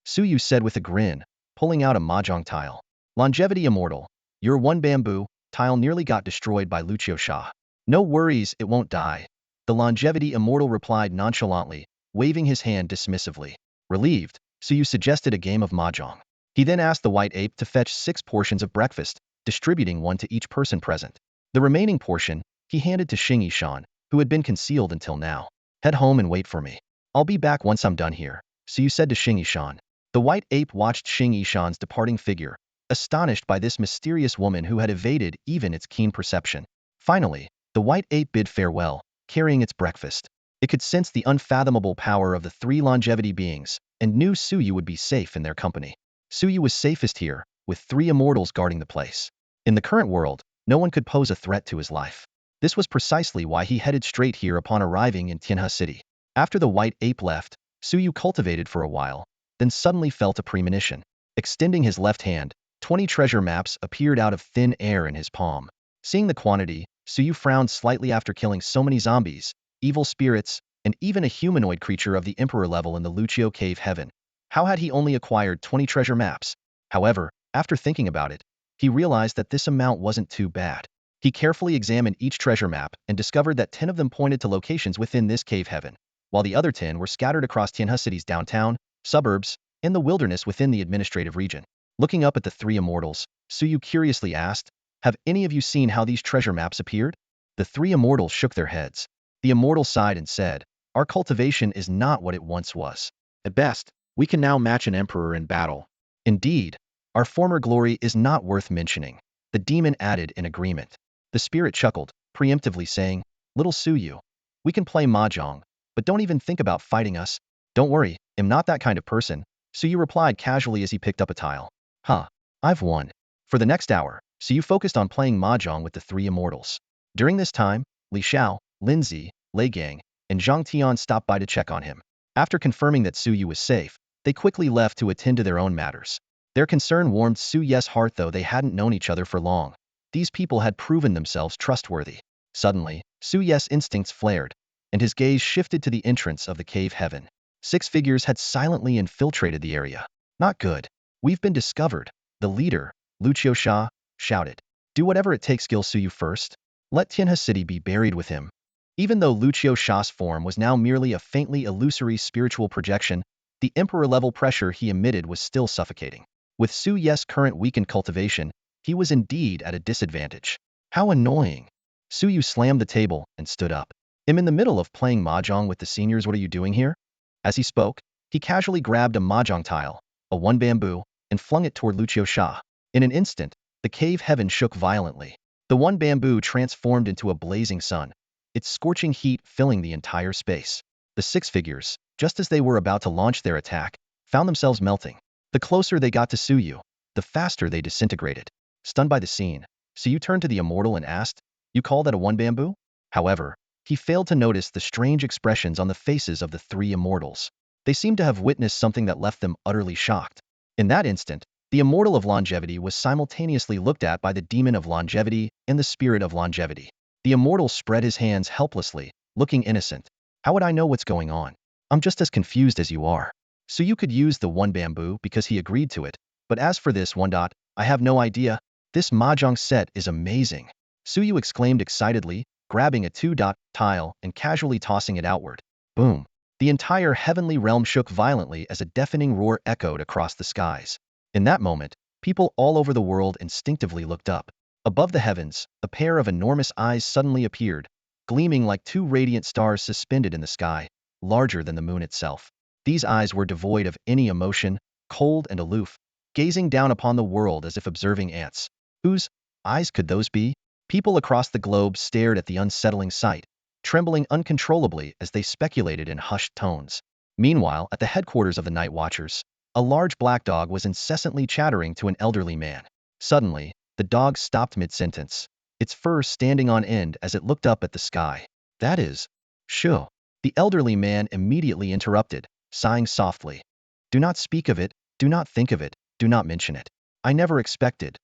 Suyu said with a grin, pulling out a mahjong tile. Longevity immortal. Your one bamboo tile nearly got destroyed by Lucio Sha. No worries, it won't die. The longevity immortal replied nonchalantly, waving his hand dismissively. Relieved, Suyu suggested a game of mahjong. He then asked the white ape to fetch 6 portions of breakfast, distributing one to each person present. The remaining portion, he handed to Xing Yishan, who had been concealed until now. Head home and wait for me. I'll be back once I'm done here, Suyu said to Xing Yishan. The white ape watched Xing Yishan's departing figure, astonished by this mysterious woman who had evaded even its keen perception. Finally, the white ape bid farewell, carrying its breakfast. It could sense the unfathomable power of the 3 longevity beings, and knew Suyu would be safe in their company. Suyu was safest here, with 3 immortals guarding the place. In the current world, no one could pose a threat to his life. This was precisely why he headed straight here upon arriving in Tianhe City. After the white ape left, Suyu cultivated for a while, then suddenly felt a premonition. Extending his left hand, 20 treasure maps appeared out of thin air in his palm. Seeing the quantity, Suyu frowned slightly after killing so many zombies, evil spirits, and even a humanoid creature of the Emperor level in the Lucio Cave Heaven. How had he only acquired 20 treasure maps? However, after thinking about it, he realized that this amount wasn't too bad. He carefully examined each treasure map and discovered that 10 of them pointed to locations within this cave heaven, while the other 10 were scattered across Tianhe City's downtown, suburbs, and the wilderness within the administrative region. Looking up at the 3 immortals, Suyu curiously asked, "Have any of you seen how these treasure maps appeared?" The 3 immortals shook their heads. The immortal sighed and said, "Our cultivation is not what it once was. At best, we can now match an emperor in battle. Indeed, our former glory is not worth mentioning." The demon added in agreement. The spirit chuckled, preemptively saying, "Little Suyu, we can play mahjong, but don't even think about fighting us." "Don't worry, I'm not that kind of person," Suyu replied casually as he picked up a tile. "Huh, I've won." For the next hour, Suyu focused on playing mahjong with the 3 immortals. During this time, Li Xiao, Linzi, Lei Gang, and Zhang Tian stopped by to check on him. After confirming that Suyu was safe, they quickly left to attend to their own matters. Their concern warmed Suyu's heart, though they hadn't known each other for long. These people had proven themselves trustworthy. Suddenly, Suyu's instincts flared, and his gaze shifted to the entrance of the cave heaven. 6 figures had silently infiltrated the area. "Not good. We've been discovered," the leader, Lucio Sha, shouted. "Do whatever it takes, kill Suyu first. Let Tianhe City be buried with him." Even though Lucio Sha's form was now merely a faintly illusory spiritual projection, the emperor-level pressure he emitted was still suffocating. With Suyu's current weakened cultivation, he was indeed at a disadvantage. How annoying. Suyu slammed the table and stood up. "I'm in the middle of playing mahjong with the seniors, what are you doing here?" As he spoke, he casually grabbed a mahjong tile, a 1 bamboo, and flung it toward Lucio Sha. In an instant, the cave heaven shook violently. The 1 bamboo transformed into a blazing sun, its scorching heat filling the entire space. The 6 figures, just as they were about to launch their attack, found themselves melting. The closer they got to Suyu, the faster they disintegrated. Stunned by the scene, Suyu turned to the immortal and asked, "You call that a 1 bamboo?" However, he failed to notice the strange expressions on the faces of the 3 immortals. They seemed to have witnessed something that left them utterly shocked. In that instant, the immortal of longevity was simultaneously looked at by the demon of longevity and the spirit of longevity. The immortal spread his hands helplessly, looking innocent. "How would I know what's going on? I'm just as confused as you are." Suyu could use the 1 bamboo because he agreed to it, but as for this 1 dot, "I have no idea. This mahjong set is amazing," Suyu exclaimed excitedly, grabbing a 2 dot tile and casually tossing it outward. Boom. The entire heavenly realm shook violently as a deafening roar echoed across the skies. In that moment, people all over the world instinctively looked up. Above the heavens, a pair of enormous eyes suddenly appeared, gleaming like two radiant stars suspended in the sky, larger than the moon itself. These eyes were devoid of any emotion, cold and aloof, gazing down upon the world as if observing ants. Whose eyes could those be? People across the globe stared at the unsettling sight, trembling uncontrollably as they speculated in hushed tones. Meanwhile, at the headquarters of the Night Watchers, a large black dog was incessantly chattering to an elderly man. Suddenly, the dog stopped mid-sentence, its fur standing on end as it looked up at the sky. That is, shoo. The elderly man immediately interrupted, sighing softly. Do not speak of it, do not think of it, do not mention it. I never expected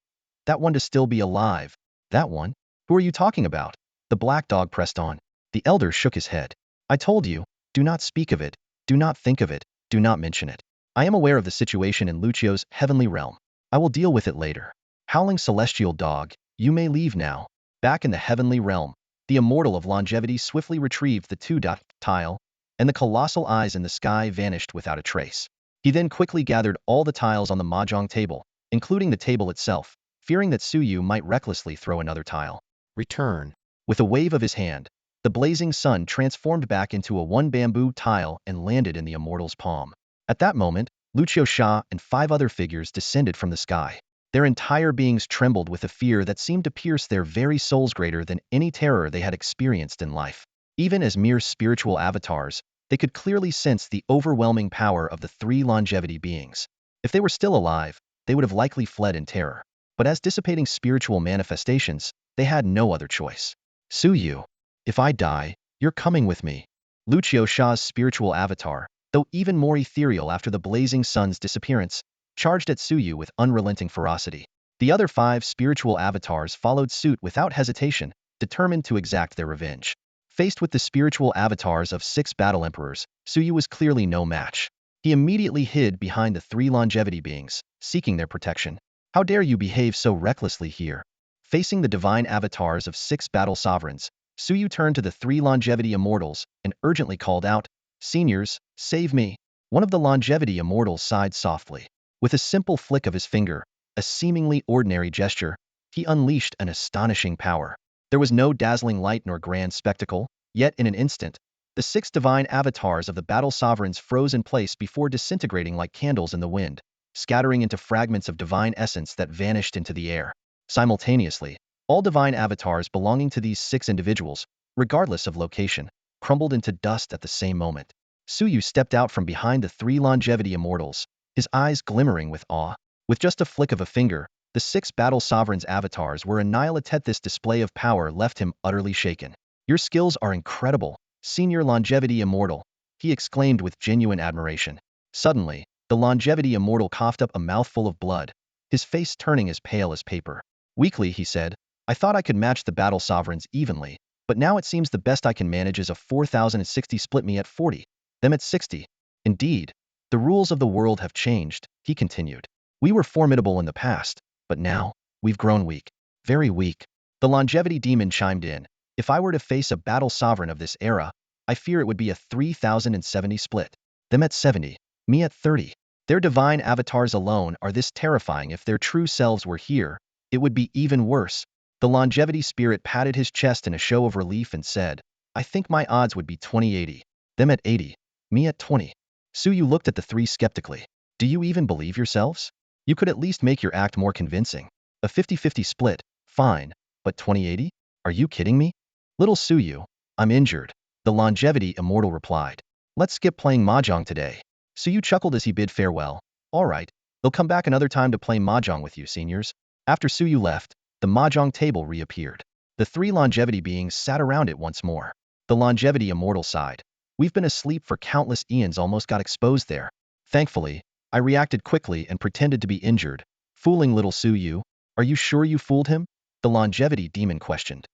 that one to still be alive. That one? Who are you talking about? The black dog pressed on. The elder shook his head. I told you, do not speak of it, do not think of it, do not mention it. I am aware of the situation in Lucio's heavenly realm. I will deal with it later. Howling celestial dog, you may leave now. Back in the heavenly realm, the immortal of longevity swiftly retrieved the two-dot tile, and the colossal eyes in the sky vanished without a trace. He then quickly gathered all the tiles on the mahjong table, including the table itself, fearing that Suyu might recklessly throw another tile. Return. With a wave of his hand, the blazing sun transformed back into a one bamboo tile and landed in the immortal's palm. At that moment, Lucio Sha and 5 other figures descended from the sky. Their entire beings trembled with a fear that seemed to pierce their very souls greater than any terror they had experienced in life. Even as mere spiritual avatars, they could clearly sense the overwhelming power of the 3 longevity beings. If they were still alive, they would have likely fled in terror. But as dissipating spiritual manifestations, they had no other choice. Suyu, if I die, you're coming with me. Lucio Sha's spiritual avatar, though even more ethereal after the blazing sun's disappearance, charged at Suyu with unrelenting ferocity. The other 5 spiritual avatars followed suit without hesitation, determined to exact their revenge. Faced with the spiritual avatars of 6 battle emperors, Suyu was clearly no match. He immediately hid behind the 3 longevity beings, seeking their protection. How dare you behave so recklessly here? Facing the divine avatars of 6 battle sovereigns, Suyu turned to the 3 longevity immortals and urgently called out, Seniors, save me. One of the longevity immortals sighed softly. With a simple flick of his finger, a seemingly ordinary gesture, he unleashed an astonishing power. There was no dazzling light nor grand spectacle, yet in an instant, the 6 divine avatars of the battle sovereigns froze in place before disintegrating like candles in the wind, scattering into fragments of divine essence that vanished into the air. Simultaneously, all divine avatars belonging to these 6 individuals, regardless of location, crumbled into dust at the same moment. Suyu stepped out from behind the 3 longevity immortals, his eyes glimmering with awe. With just a flick of a finger, the 6 battle sovereigns' avatars were annihilated. This display of power left him utterly shaken. Your skills are incredible, senior longevity immortal, he exclaimed with genuine admiration. Suddenly, the longevity immortal coughed up a mouthful of blood, his face turning as pale as paper. Weakly, he said, I thought I could match the battle sovereigns evenly, but now it seems the best I can manage is a 4060 split me at 40, them at 60. Indeed, the rules of the world have changed, he continued. We were formidable in the past, but now, we've grown weak. Very weak. The longevity demon chimed in. If I were to face a battle sovereign of this era, I fear it would be a 3070 split. Them at 70, me at 30. Their divine avatars alone are this terrifying. If their true selves were here, it would be even worse. The longevity spirit patted his chest in a show of relief and said, I think my odds would be 2080. Them at 80, me at 20. Suyu looked at the 3 skeptically. Do you even believe yourselves? You could at least make your act more convincing. A 50-50 split, fine, but 2080? Are you kidding me? Little Suyu, I'm injured. The longevity immortal replied. Let's skip playing mahjong today. Suyu chuckled as he bid farewell. All right, they'll come back another time to play mahjong with you, seniors. After Suyu left, the mahjong table reappeared. The 3 longevity beings sat around it once more. The longevity immortal sighed. We've been asleep for countless eons, almost got exposed there. Thankfully, I reacted quickly and pretended to be injured. Fooling little Suyu. Are you sure you fooled him? The longevity demon questioned.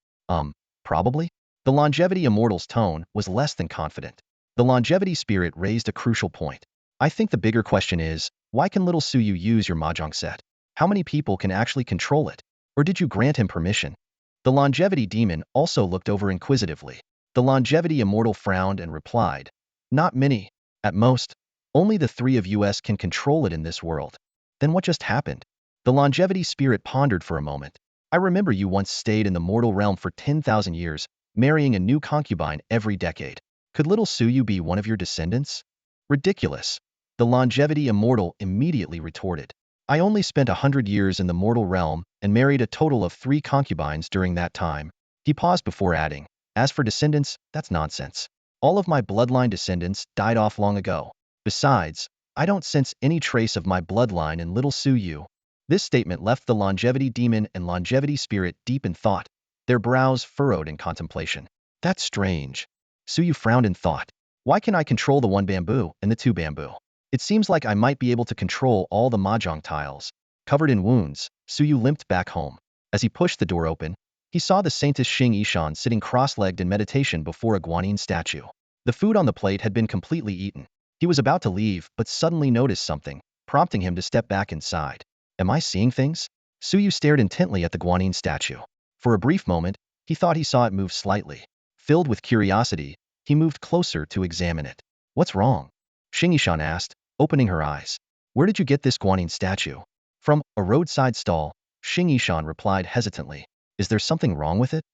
Probably? The longevity immortal's tone was less than confident. The longevity spirit raised a crucial point. I think the bigger question is, why can little Suyu use your mahjong set? How many people can actually control it? Or did you grant him permission? The longevity demon also looked over inquisitively. The longevity immortal frowned and replied, Not many. At most, only the three of us can control it in this world. Then what just happened? The longevity spirit pondered for a moment. I remember you once stayed in the mortal realm for 10,000 years, marrying a new concubine every decade. Could little Suyu be one of your descendants? Ridiculous. The longevity immortal immediately retorted. I only spent 100 years in the mortal realm and married a total of 3 concubines during that time. He paused before adding, as for descendants, that's nonsense. All of my bloodline descendants died off long ago. Besides, I don't sense any trace of my bloodline in little Suyu. This statement left the longevity demon and longevity spirit deep in thought, their brows furrowed in contemplation. That's strange. Suyu frowned in thought. Why can I control the 1 bamboo and the 2 bamboo? It seems like I might be able to control all the mahjong tiles. Covered in wounds, Suyu limped back home. As he pushed the door open, he saw the saintess Xing Yishan sitting cross-legged in meditation before a guanyin statue. The food on the plate had been completely eaten. He was about to leave, but suddenly noticed something, prompting him to step back inside. Am I seeing things? Suyu stared intently at the guanyin statue. For a brief moment, he thought he saw it move slightly. Filled with curiosity, he moved closer to examine it. What's wrong? Xing Yishan asked, opening her eyes. Where did you get this guanyin statue? From a roadside stall, Xing Yishan replied hesitantly. Is there something wrong with it?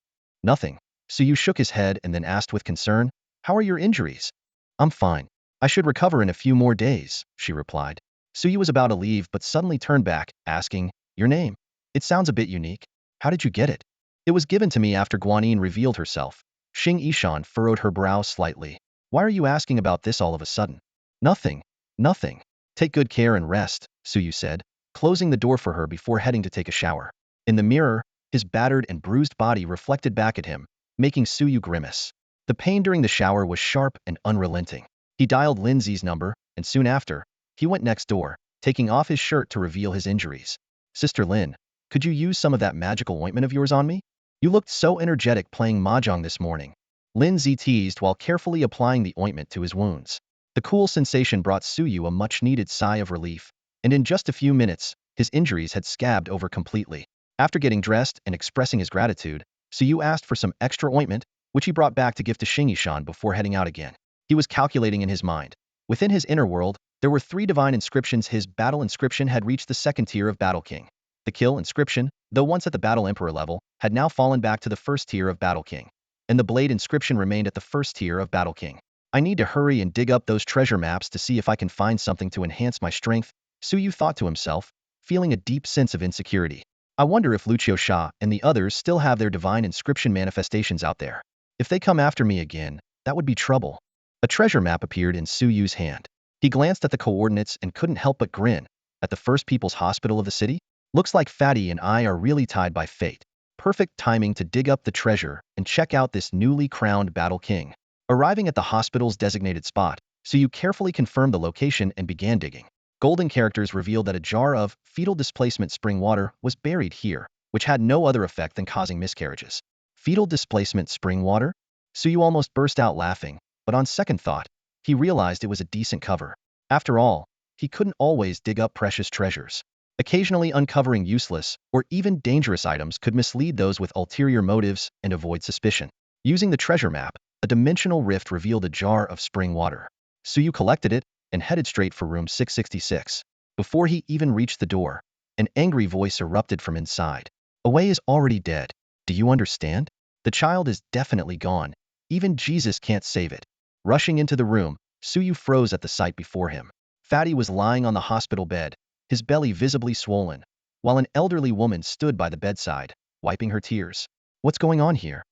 Nothing. Suyu shook his head and then asked with concern, how are your injuries? I'm fine. I should recover in a few more days, she replied. Suyu was about to leave but suddenly turned back, asking, your name? It sounds a bit unique. How did you get it? It was given to me after Guanyin revealed herself. Xing Yishan furrowed her brow slightly. Why are you asking about this all of a sudden? Nothing. Nothing. Take good care and rest, Suyu said, closing the door for her before heading to take a shower. In the mirror, his battered and bruised body reflected back at him, making Suyu grimace. The pain during the shower was sharp and unrelenting. He dialed Lindsay's number, and soon after, he went next door, taking off his shirt to reveal his injuries. Sister Lin, could you use some of that magical ointment of yours on me? You looked so energetic playing mahjong this morning. Lindsay teased while carefully applying the ointment to his wounds. The cool sensation brought Suyu a much-needed sigh of relief, and in just a few minutes, his injuries had scabbed over completely. After getting dressed and expressing his gratitude, Suyu asked for some extra ointment, which he brought back to give to Xing Yishan before heading out again. He was calculating in his mind. Within his inner world, there were 3 divine inscriptions. His battle inscription had reached the 2nd tier of Battle King. The kill inscription, though once at the Battle Emperor level, had now fallen back to the 1st tier of Battle King. And the blade inscription remained at the 1st tier of Battle King. I need to hurry and dig up those treasure maps to see if I can find something to enhance my strength, Suyu thought to himself, feeling a deep sense of insecurity. I wonder if Lucio Sha and the others still have their divine inscription manifestations out there. If they come after me again, that would be trouble. A treasure map appeared in Suyu's hand. He glanced at the coordinates and couldn't help but grin. At the First People's Hospital of the city? Looks like Fatty and I are really tied by fate. Perfect timing to dig up the treasure and check out this newly crowned Battle King. Arriving at the hospital's designated spot, Suyu carefully confirmed the location and began digging. Golden characters revealed that a jar of fetal displacement spring water was buried here, which had no other effect than causing miscarriages. Fetal displacement spring water? Suyu almost burst out laughing, but on second thought, he realized it was a decent cover. After all, he couldn't always dig up precious treasures. Occasionally uncovering useless or even dangerous items could mislead those with ulterior motives and avoid suspicion. Using the treasure map, a dimensional rift revealed a jar of spring water. Suyu collected it and headed straight for room 666. Before he even reached the door, an angry voice erupted from inside. Away is already dead. Do you understand? The child is definitely gone. Even Jesus can't save it. Rushing into the room, Suyu froze at the sight before him. Fatty was lying on the hospital bed, his belly visibly swollen, while an elderly woman stood by the bedside, wiping her tears. What's going on here?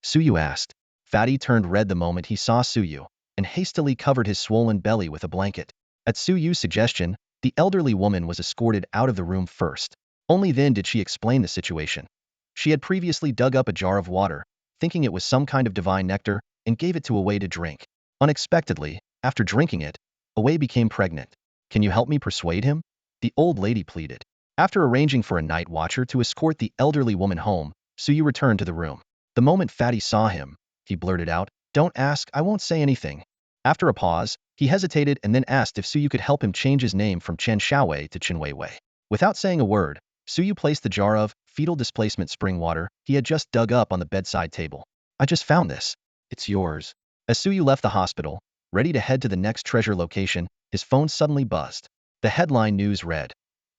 Suyu asked. Fatty turned red the moment he saw Suyu, and hastily covered his swollen belly with a blanket. At Suyu's suggestion, the elderly woman was escorted out of the room first. Only then did she explain the situation. She had previously dug up a jar of water, thinking it was some kind of divine nectar, and gave it to Away to drink. Unexpectedly, after drinking it, Away became pregnant. Can you help me persuade him? The old lady pleaded. After arranging for a night watcher to escort the elderly woman home, Suyu returned to the room. The moment Fatty saw him, he blurted out, "Don't ask, I won't say anything." After a pause, he hesitated and then asked if Suyu could help him change his name from Chen Xiaowei to Chen Weiwei. Without saying a word, Suyu placed the jar of fetal displacement spring water he had just dug up on the bedside table. I just found this. It's yours. As Suyu left the hospital, ready to head to the next treasure location, his phone suddenly buzzed. The headline news read,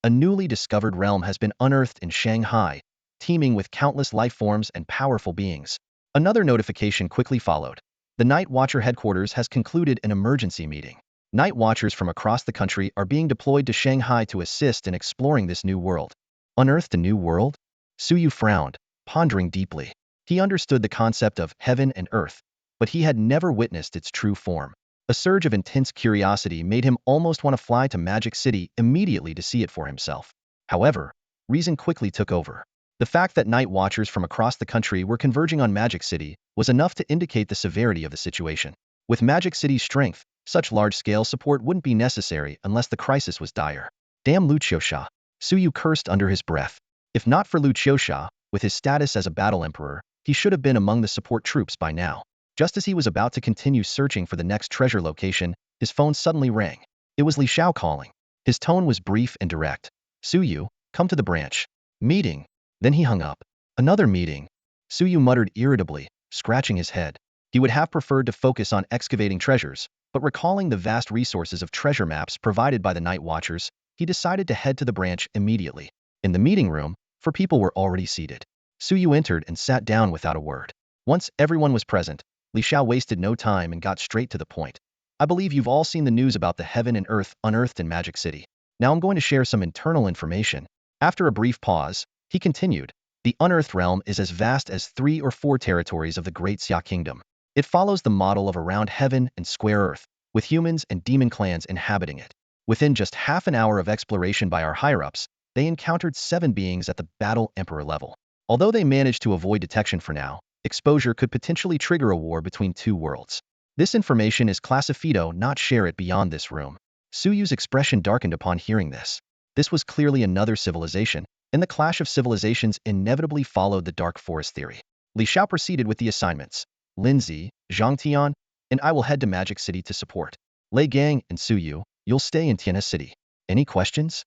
"A newly discovered realm has been unearthed in Shanghai, teeming with countless life forms and powerful beings." Another notification quickly followed. The Night Watcher headquarters has concluded an emergency meeting. Night Watchers from across the country are being deployed to Shanghai to assist in exploring this new world. Unearthed a new world? Suyu frowned, pondering deeply. He understood the concept of heaven and earth, but he had never witnessed its true form. A surge of intense curiosity made him almost want to fly to Magic City immediately to see it for himself. However, reason quickly took over. The fact that Night Watchers from across the country were converging on Magic City was enough to indicate the severity of the situation. With Magic City's strength, such large-scale support wouldn't be necessary unless the crisis was dire. Damn Luqiosha! Suyu cursed under his breath. If not for Luqiosha, with his status as a battle emperor, he should have been among the support troops by now. Just as he was about to continue searching for the next treasure location, his phone suddenly rang. It was Li Xiao calling. His tone was brief and direct. "Suyu, come to the branch. Meeting." Then he hung up. Another meeting. Suyu muttered irritably, scratching his head. He would have preferred to focus on excavating treasures, but recalling the vast resources of treasure maps provided by the Night Watchers, he decided to head to the branch immediately. In the meeting room, four people were already seated. Suyu entered and sat down without a word. Once everyone was present, Li Xiao wasted no time and got straight to the point. "I believe you've all seen the news about the heaven and earth unearthed in Magic City. Now I'm going to share some internal information." After a brief pause, he continued, "The unearthed realm is as vast as 3 or 4 territories of the Great Xia Kingdom. It follows the model of a round heaven and square earth, with humans and demon clans inhabiting it. Within just half an hour of exploration by our higher-ups, they encountered 7 beings at the Battle Emperor level. Although they managed to avoid detection for now, exposure could potentially trigger a war between 2 worlds. This information is classifido, not share it beyond this room." Suyu's expression darkened upon hearing this. This was clearly another civilization, and the clash of civilizations inevitably followed the Dark Forest theory. Li Xiao proceeded with the assignments. "Linzi, Zhang Tian, and I will head to Magic City to support. Lei Gang and Suyu, you'll stay in Tianhe City. Any questions?"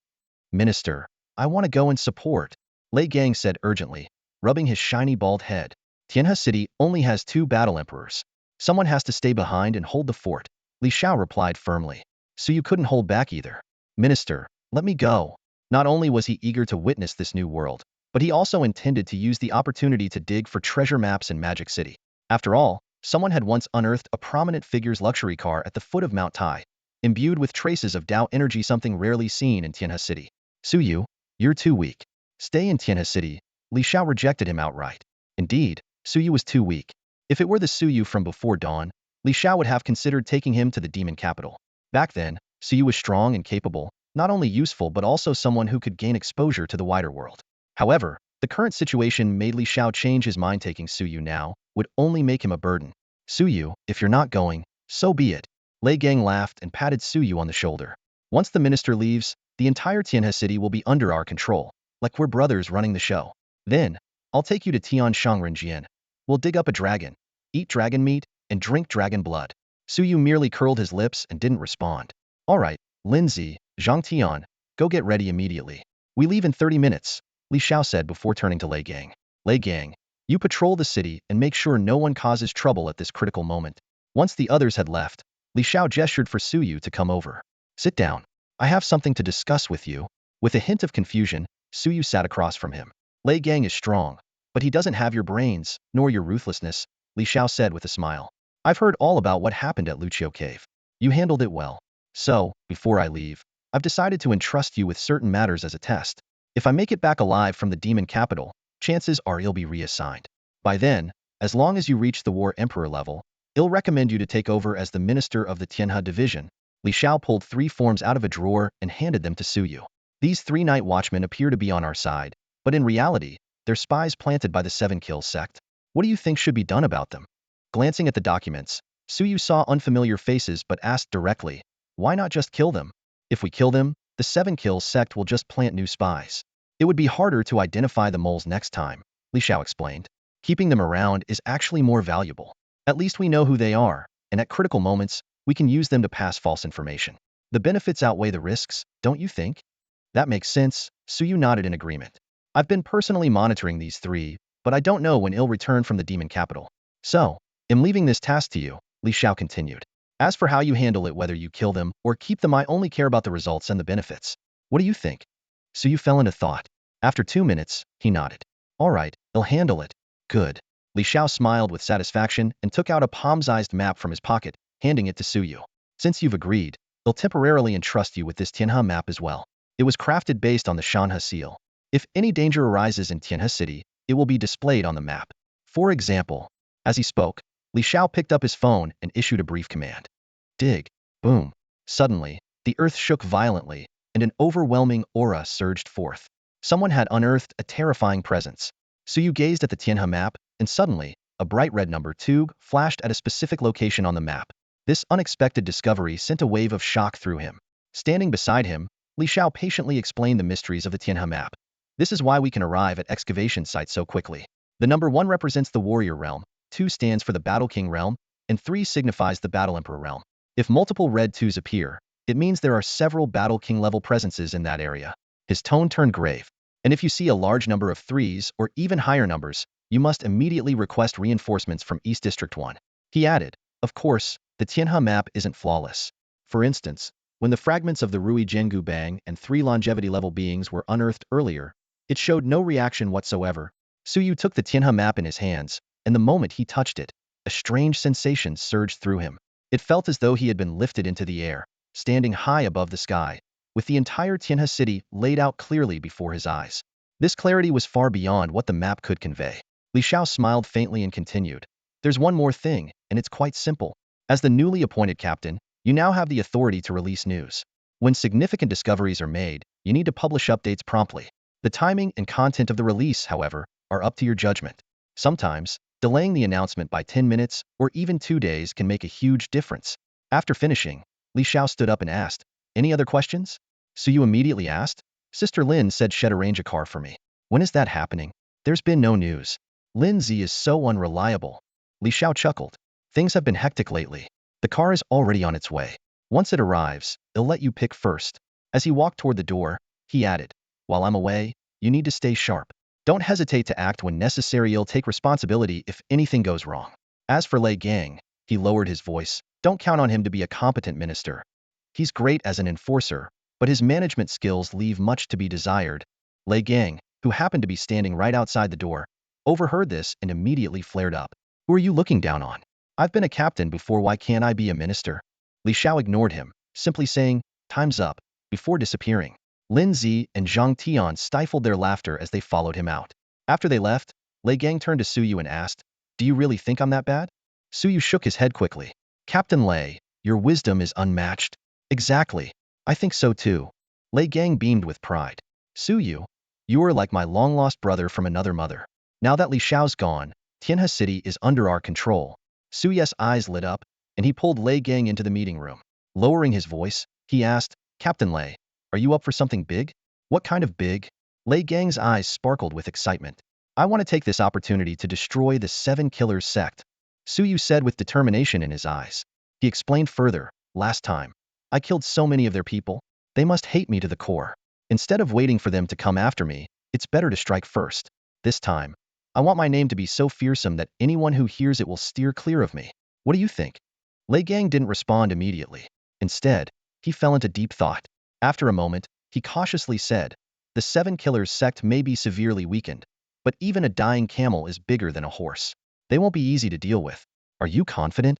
"Minister, I want to go and support," Lei Gang said urgently, rubbing his shiny bald head. "Tianhe City only has 2 battle emperors. Someone has to stay behind and hold the fort," Li Xiao replied firmly. Suyu couldn't hold back either. "Minister, let me go." Not only was he eager to witness this new world, but he also intended to use the opportunity to dig for treasure maps in Magic City. After all, someone had once unearthed a prominent figure's luxury car at the foot of Mount Tai, imbued with traces of Dao energy, something rarely seen in Tianhe City. "Suyu, you're too weak. Stay in Tianhe City." Li Xiao rejected him outright. Indeed, Suyu was too weak. If it were the Suyu from before dawn, Li Xiao would have considered taking him to the demon capital. Back then, Suyu was strong and capable, not only useful but also someone who could gain exposure to the wider world. However, the current situation made Li Xiao change his mind. Taking Suyu now would only make him a burden. "Suyu, if you're not going, so be it." Lei Gang laughed and patted Suyu on the shoulder. "Once the minister leaves, the entire Tianhe City will be under our control, like we're brothers running the show. Then, I'll take you to Tian Shangrenjian. We'll dig up a dragon, eat dragon meat, and drink dragon blood." Suyu merely curled his lips and didn't respond. "All right, Linzi, Zhang Tian, go get ready immediately. We leave in 30 minutes, Li Xiao said before turning to Lei Gang. "Lei Gang, you patrol the city and make sure no one causes trouble at this critical moment." Once the others had left, Li Xiao gestured for Suyu to come over. "Sit down. I have something to discuss with you." With a hint of confusion, Suyu sat across from him. "Lei Gang is strong, but he doesn't have your brains, nor your ruthlessness," Li Xiao said with a smile. "I've heard all about what happened at Lucio Cave. You handled it well. So, before I leave, I've decided to entrust you with certain matters as a test. If I make it back alive from the demon capital, chances are you'll be reassigned. By then, as long as you reach the War Emperor level, I'll recommend you to take over as the minister of the Tianhe division." Li Xiao pulled 3 forms out of a drawer and handed them to Suyu. "These 3 night watchmen appear to be on our side, but in reality, they're spies planted by the 7 Kills sect. What do you think should be done about them?" Glancing at the documents, Suyu saw unfamiliar faces but asked directly, "Why not just kill them? If we kill them, the 7 Kills sect will just plant new spies. It would be harder to identify the moles next time," Li Xiao explained. "Keeping them around is actually more valuable. At least we know who they are, and at critical moments, we can use them to pass false information. The benefits outweigh the risks, don't you think?" "That makes sense," Suyu nodded in agreement. "I've been personally monitoring these 3, but I don't know when I'll return from the demon capital. So, I'm leaving this task to you," Li Xiao continued. As for how you handle it, whether you kill them or keep them, I only care about the results and the benefits. What do you think? Suyu fell into thought. After 2 minutes, he nodded. All right, they'll handle it. Good. Li Xiao smiled with satisfaction and took out a palm-sized map from his pocket, handing it to Suyu. Since you've agreed, they'll temporarily entrust you with this Tianhe map as well. It was crafted based on the Shanhe seal. If any danger arises in Tianhe City, it will be displayed on the map. For example, as he spoke, Li Xiao picked up his phone and issued a brief command. Dig. Boom. Suddenly, the earth shook violently, and an overwhelming aura surged forth. Someone had unearthed a terrifying presence. Suyu gazed at the Tianhe map, and suddenly, a bright red number 2 flashed at a specific location on the map. This unexpected discovery sent a wave of shock through him. Standing beside him, Li Xiao patiently explained the mysteries of the Tianhe map. This is why we can arrive at excavation sites so quickly. The number 1 represents the warrior realm, 2 stands for the battle king realm, and 3 signifies the battle emperor realm. If multiple red 2s appear, it means there are several battle king level presences in that area. His tone turned grave. And if you see a large number of 3s or even higher numbers, you must immediately request reinforcements from East District 1. He added, of course, the Tianhe map isn't flawless. For instance, when the fragments of the Rui Jiangu Bang and 3 longevity level beings were unearthed earlier, it showed no reaction whatsoever. Suyu took the Tianhe map in his hands, and the moment he touched it, a strange sensation surged through him. It felt as though he had been lifted into the air, standing high above the sky, with the entire Tianhe city laid out clearly before his eyes. This clarity was far beyond what the map could convey. Li Xiao smiled faintly and continued. There's one more thing, and it's quite simple. As the newly appointed captain, you now have the authority to release news. When significant discoveries are made, you need to publish updates promptly. The timing and content of the release, however, are up to your judgment. Sometimes, delaying the announcement by 10 minutes or even 2 days can make a huge difference. After finishing, Li Xiao stood up and asked, any other questions? Suyu immediately asked. Sister Lin said she'd arrange a car for me. When is that happening? There's been no news. Lin Zi is so unreliable. Li Xiao chuckled. Things have been hectic lately. The car is already on its way. Once it arrives, they'll let you pick first. As he walked toward the door, he added, while I'm away, you need to stay sharp. Don't hesitate to act when necessary. You'll take responsibility if anything goes wrong. As for Lei Gang, he lowered his voice, don't count on him to be a competent minister. He's great as an enforcer, but his management skills leave much to be desired. Lei Gang, who happened to be standing right outside the door, overheard this and immediately flared up. Who are you looking down on? I've been a captain before, why can't I be a minister? Li Xiao ignored him, simply saying, time's up, before disappearing. Lin Zi and Zhang Tian stifled their laughter as they followed him out. After they left, Lei Gang turned to Suyu and asked, do you really think I'm that bad? Suyu shook his head quickly. Captain Lei, your wisdom is unmatched. Exactly. I think so too. Lei Gang beamed with pride. Suyu, you are like my long-lost brother from another mother. Now that Li Xiao's gone, Tianhe City is under our control. Suyu's eyes lit up, and he pulled Lei Gang into the meeting room. Lowering his voice, he asked, Captain Lei, are you up for something big? What kind of big? Lei Gang's eyes sparkled with excitement. I want to take this opportunity to destroy the 7 Killers sect, Suyu said with determination in his eyes. He explained further, last time, I killed so many of their people, they must hate me to the core. Instead of waiting for them to come after me, it's better to strike first. This time, I want my name to be so fearsome that anyone who hears it will steer clear of me. What do you think? Lei Gang didn't respond immediately. Instead, he fell into deep thought. After a moment, he cautiously said, the 7 Killers sect may be severely weakened, but even a dying camel is bigger than a horse. They won't be easy to deal with. Are you confident?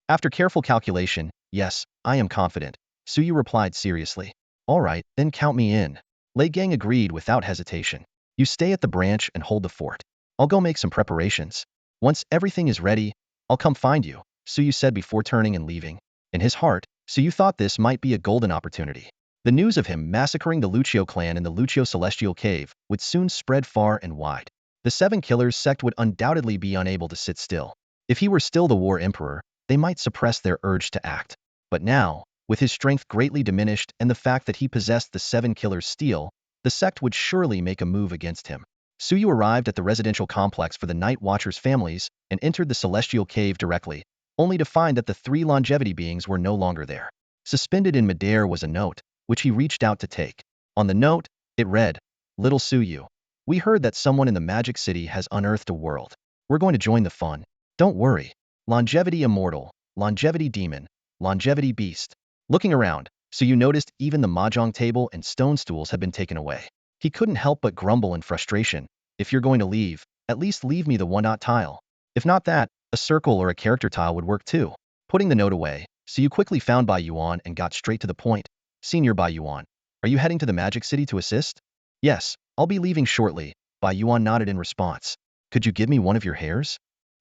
After careful calculation, yes, I am confident, Suyu replied seriously. All right, then count me in. Lei Gang agreed without hesitation. You stay at the branch and hold the fort. I'll go make some preparations. Once everything is ready, I'll come find you, Suyu said before turning and leaving. In his heart, Suyu thought this might be a golden opportunity. The news of him massacring the Lucio clan in the Lucio Celestial Cave would soon spread far and wide. The 7 Killers sect would undoubtedly be unable to sit still. If he were still the War Emperor, they might suppress their urge to act. But now, with his strength greatly diminished and the fact that he possessed the 7 Killers' steel, the sect would surely make a move against him. Suyu arrived at the residential complex for the Night Watchers' families and entered the Celestial Cave directly, only to find that the 3 longevity beings were no longer there. Suspended in midair was a note, which he reached out to take. On the note, it read, Little Suyu, we heard that someone in the Magic City has unearthed a world. We're going to join the fun. Don't worry. Longevity Immortal, Longevity Demon, longevity beast. Looking around, Suyu noticed even the mahjong table and stone stools had been taken away. He couldn't help but grumble in frustration. If you're going to leave, at least leave me the one-dot tile. If not that, a circle or a character tile would work too. Putting the note away, Suyu quickly found Bai Yuan and got straight to the point. Senior Bai Yuan, are you heading to the Magic City to assist? Yes, I'll be leaving shortly. Bai Yuan nodded in response. Could you give me one of your hairs?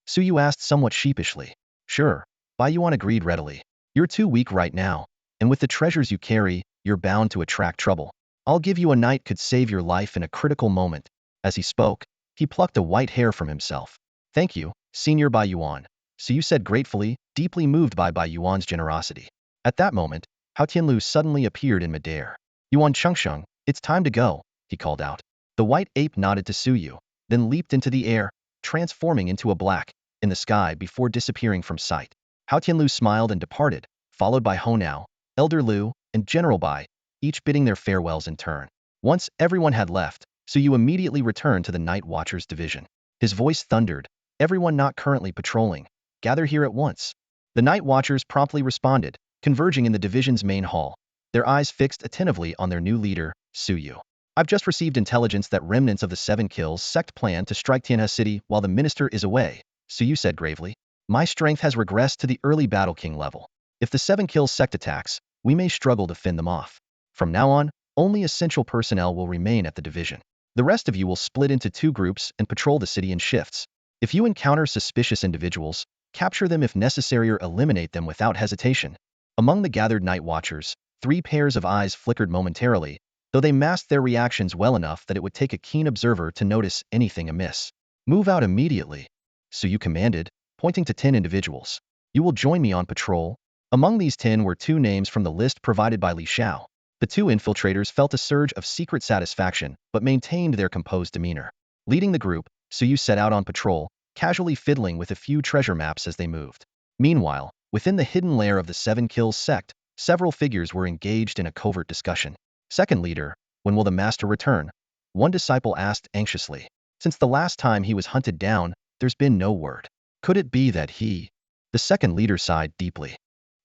Suyu asked somewhat sheepishly. Sure, Bai Yuan agreed readily. You're too weak right now, and with the treasures you carry, you're bound to attract trouble. I'll give you a knight could save your life in a critical moment. As he spoke, he plucked a white hair from himself. Thank you, Senior Bai Yuan. Suyu said gratefully, deeply moved by Bai Yuan's generosity. At that moment, Hao Tianlu suddenly appeared in midair. Yuan Chengsheng, it's time to go, he called out. The white ape nodded to Suyu, then leaped into the air, transforming into a black in the sky before disappearing from sight. Hao Tianlu smiled and departed, followed by Honao, Elder Lu, and General Bai, each bidding their farewells in turn. Once everyone had left, Suyu immediately returned to the Night Watchers division. His voice thundered, everyone not currently patrolling, gather here at once. The Night Watchers promptly responded, converging in the division's main hall, their eyes fixed attentively on their new leader, Suyu. I've just received intelligence that remnants of the Seven Kills sect plan to strike Tianhe City while the minister is away, Suyu said gravely. My strength has regressed to the early Battle King level. If the Seven Kills sect attacks, we may struggle to fend them off. From now on, only essential personnel will remain at the division. The rest of you will split into 2 groups and patrol the city in shifts. If you encounter suspicious individuals, capture them if necessary or eliminate them without hesitation. Among the gathered Night Watchers, 3 pairs of eyes flickered momentarily, though they masked their reactions well enough that it would take a keen observer to notice anything amiss. Move out immediately, Suyu commanded, pointing to 10 individuals. You will join me on patrol. Among these 10 were 2 names from the list provided by Li Xiao. The 2 infiltrators felt a surge of secret satisfaction, but maintained their composed demeanor. Leading the group, Suyu set out on patrol, casually fiddling with a few treasure maps as they moved. Meanwhile, within the hidden lair of the Seven Kills sect, several figures were engaged in a covert discussion. Second leader, when will the master return? One disciple asked anxiously. Since the last time he was hunted down, there's been no word. Could it be that he? The second leader sighed deeply.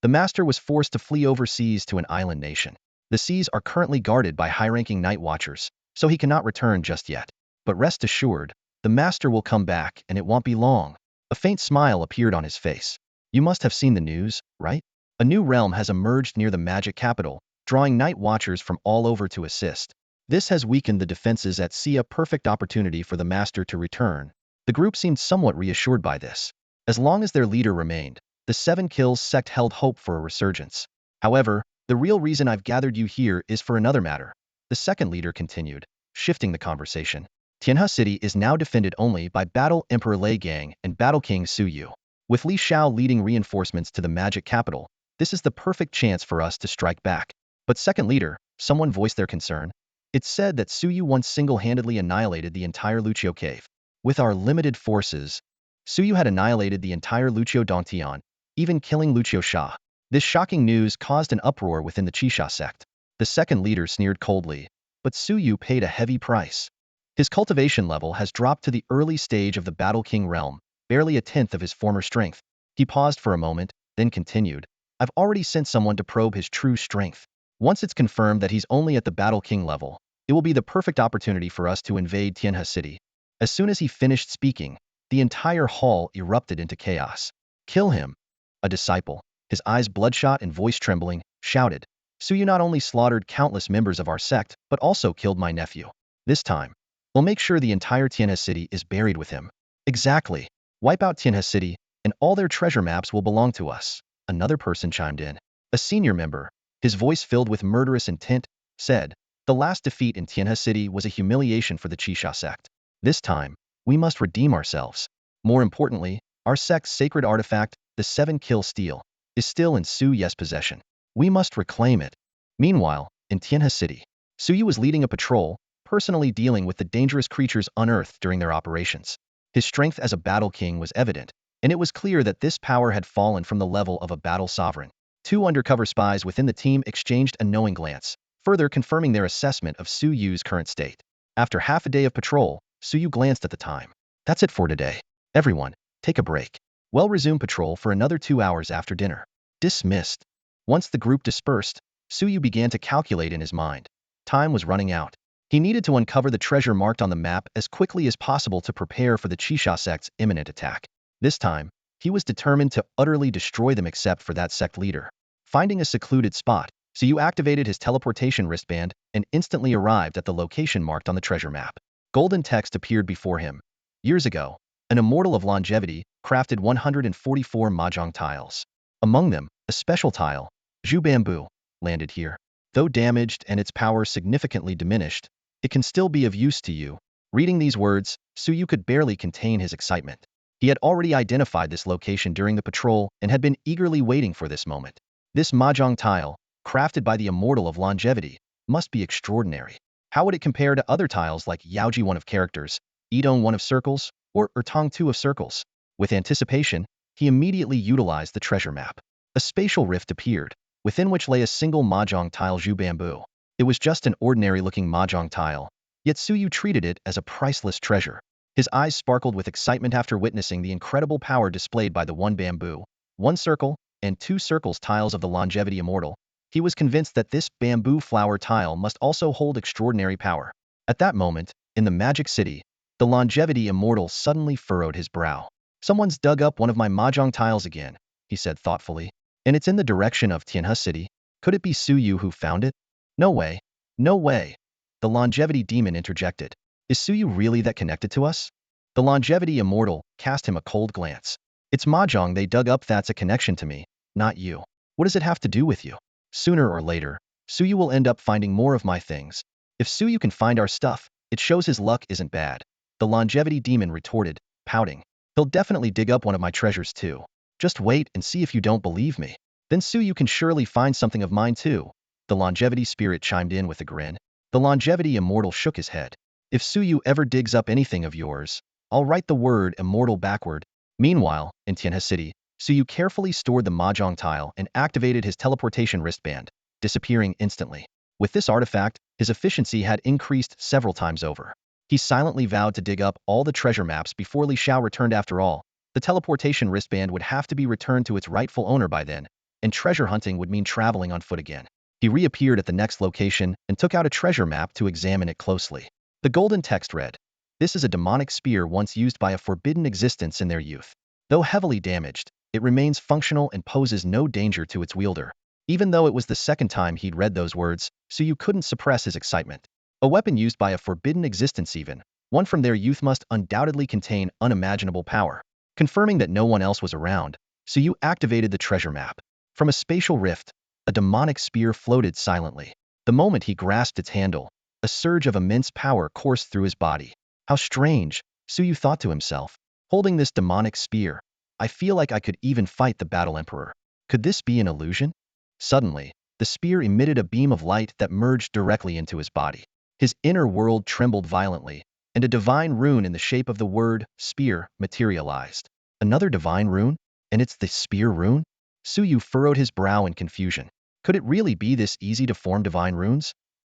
The master was forced to flee overseas to an island nation. The seas are currently guarded by high-ranking Night Watchers, so he cannot return just yet. But rest assured, the master will come back and it won't be long. A faint smile appeared on his face. You must have seen the news, right? A new realm has emerged near the magic capital, drawing Night Watchers from all over to assist. This has weakened the defenses at sea, a perfect opportunity for the master to return. The group seemed somewhat reassured by this. As long as their leader remained, the Seven Kills sect held hope for a resurgence. However, the real reason I've gathered you here is for another matter. The second leader continued, shifting the conversation. Tianhe City is now defended only by Battle Emperor Lei Gang and Battle King Suyu. With Li Xiao leading reinforcements to the magic capital, this is the perfect chance for us to strike back. But second leader, someone voiced their concern. It's said that Suyu once single-handedly annihilated the entire Lucio cave. With our limited forces, Suyu had annihilated the entire Lucio Dongtian, even killing Lucio Sha. This shocking news caused an uproar within the Qisha sect. The second leader sneered coldly, but Suyu paid a heavy price. His cultivation level has dropped to the early stage of the Battle King realm, barely a tenth of his former strength. He paused for a moment, then continued. I've already sent someone to probe his true strength. Once it's confirmed that he's only at the Battle King level, it will be the perfect opportunity for us to invade Tianhe City. As soon as he finished speaking, the entire hall erupted into chaos. Kill him! A disciple, his eyes bloodshot and voice trembling, shouted. Suyu not only slaughtered countless members of our sect, but also killed my nephew. This time, we'll make sure the entire Tianhe City is buried with him. Exactly. Wipe out Tianhe City, and all their treasure maps will belong to us. Another person chimed in. A senior member, his voice filled with murderous intent, said, the last defeat in Tianhe City was a humiliation for the Qisha sect. This time, we must redeem ourselves. More importantly, our sect's sacred artifact, the Seven Kill Steel, is still in Suyu's possession. We must reclaim it. Meanwhile, in Tianhe City, Suyu was leading a patrol, personally dealing with the dangerous creatures unearthed during their operations. His strength as a battle king was evident, and it was clear that this power had fallen from the level of a battle sovereign. 2 undercover spies within the team exchanged a knowing glance, further confirming their assessment of Suyu's current state. After half a day of patrol, Suyu glanced at the time. That's it for today. Everyone, take a break. We'll resume patrol for another 2 hours after dinner. Dismissed. Once the group dispersed, Suyu began to calculate in his mind. Time was running out. He needed to uncover the treasure marked on the map as quickly as possible to prepare for the Chisha sect's imminent attack. This time, he was determined to utterly destroy them except for that sect leader. Finding a secluded spot, Suyu activated his teleportation wristband and instantly arrived at the location marked on the treasure map. Golden text appeared before him. Years ago, an immortal of longevity crafted 144 mahjong tiles. Among them, a special tile, Zhu Bamboo, landed here. Though damaged and its power significantly diminished, it can still be of use to you. Reading these words, Suyu could barely contain his excitement. He had already identified this location during the patrol and had been eagerly waiting for this moment. This mahjong tile, crafted by the immortal of longevity, must be extraordinary. How would it compare to other tiles like Yaoji 1 of characters, Idong 1 of circles, or Ertong 2 of circles? With anticipation, he immediately utilized the treasure map. A spatial rift appeared, within which lay a single mahjong tile Zhu Bamboo. It was just an ordinary-looking mahjong tile, yet Suyu treated it as a priceless treasure. His eyes sparkled with excitement after witnessing the incredible power displayed by the 1 bamboo, 1 circle, and 2 circles tiles of the longevity immortal. He was convinced that this bamboo flower tile must also hold extraordinary power. At that moment, in the Magic City, the longevity immortal suddenly furrowed his brow. Someone's dug up one of my mahjong tiles again, he said thoughtfully. And it's in the direction of Tianhe City. Could it be Suyu who found it? No way. No way. The longevity demon interjected. Is Suyu really that connected to us? The longevity immortal cast him a cold glance. It's mahjong they dug up that's a connection to me, not you. What does it have to do with you? Sooner or later, Suyu will end up finding more of my things. If Suyu can find our stuff, it shows his luck isn't bad. The longevity demon retorted, pouting. He'll definitely dig up one of my treasures too. Just wait and see if you don't believe me. Then Suyu can surely find something of mine too. The longevity spirit chimed in with a grin. The longevity immortal shook his head. If Suyu ever digs up anything of yours, I'll write the word immortal backward. Meanwhile, in Tianhe City, Suyu carefully stored the mahjong tile and activated his teleportation wristband, disappearing instantly. With this artifact, his efficiency had increased several times over. He silently vowed to dig up all the treasure maps before Li Xiao returned. After all, the teleportation wristband would have to be returned to its rightful owner by then, and treasure hunting would mean traveling on foot again. He reappeared at the next location and took out a treasure map to examine it closely. The golden text read, "This is a demonic spear once used by a forbidden existence in their youth. Though heavily damaged, it remains functional and poses no danger to its wielder." Even though it was the second time he'd read those words, Suyu couldn't suppress his excitement. A weapon used by a forbidden existence, even one from their youth, must undoubtedly contain unimaginable power. Confirming that no one else was around, Suyu activated the treasure map. From a spatial rift, a demonic spear floated silently. The moment he grasped its handle, a surge of immense power coursed through his body. How strange, Suyu thought to himself. Holding this demonic spear, I feel like I could even fight the Battle Emperor. Could this be an illusion? Suddenly, the spear emitted a beam of light that merged directly into his body. His inner world trembled violently, and a divine rune in the shape of the word spear materialized. Another divine rune? And it's the spear rune? Suyu furrowed his brow in confusion. Could it really be this easy to form divine runes?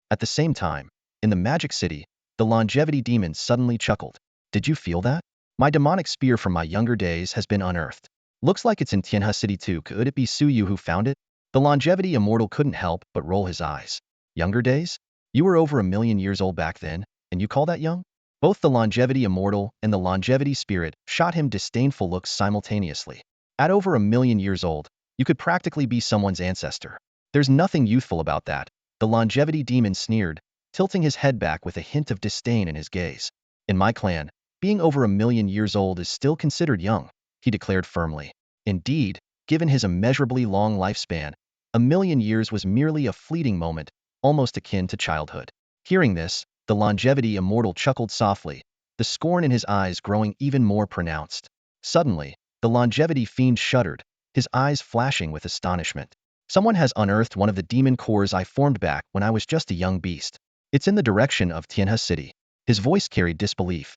At the same time, in the Magic City, the longevity demon suddenly chuckled. Did you feel that? My demonic spear from my younger days has been unearthed. Looks like it's in Tianhe City too. Could it be Suyu who found it? The longevity immortal couldn't help but roll his eyes. Younger days? You were over 1,000,000 years old back then, and you call that young? Both the longevity immortal and the longevity spirit shot him disdainful looks simultaneously. At over 1,000,000 years old, you could practically be someone's ancestor. There's nothing youthful about that, the longevity demon sneered, tilting his head back with a hint of disdain in his gaze. In my clan, being over 1,000,000 years old is still considered young, he declared firmly. Indeed, given his immeasurably long lifespan, 1,000,000 years was merely a fleeting moment, almost akin to childhood. Hearing this, the longevity immortal chuckled softly, the scorn in his eyes growing even more pronounced. Suddenly, the longevity fiend shuddered, his eyes flashing with astonishment. Someone has unearthed one of the demon cores I formed back when I was just a young beast. It's in the direction of Tianhe City. His voice carried disbelief.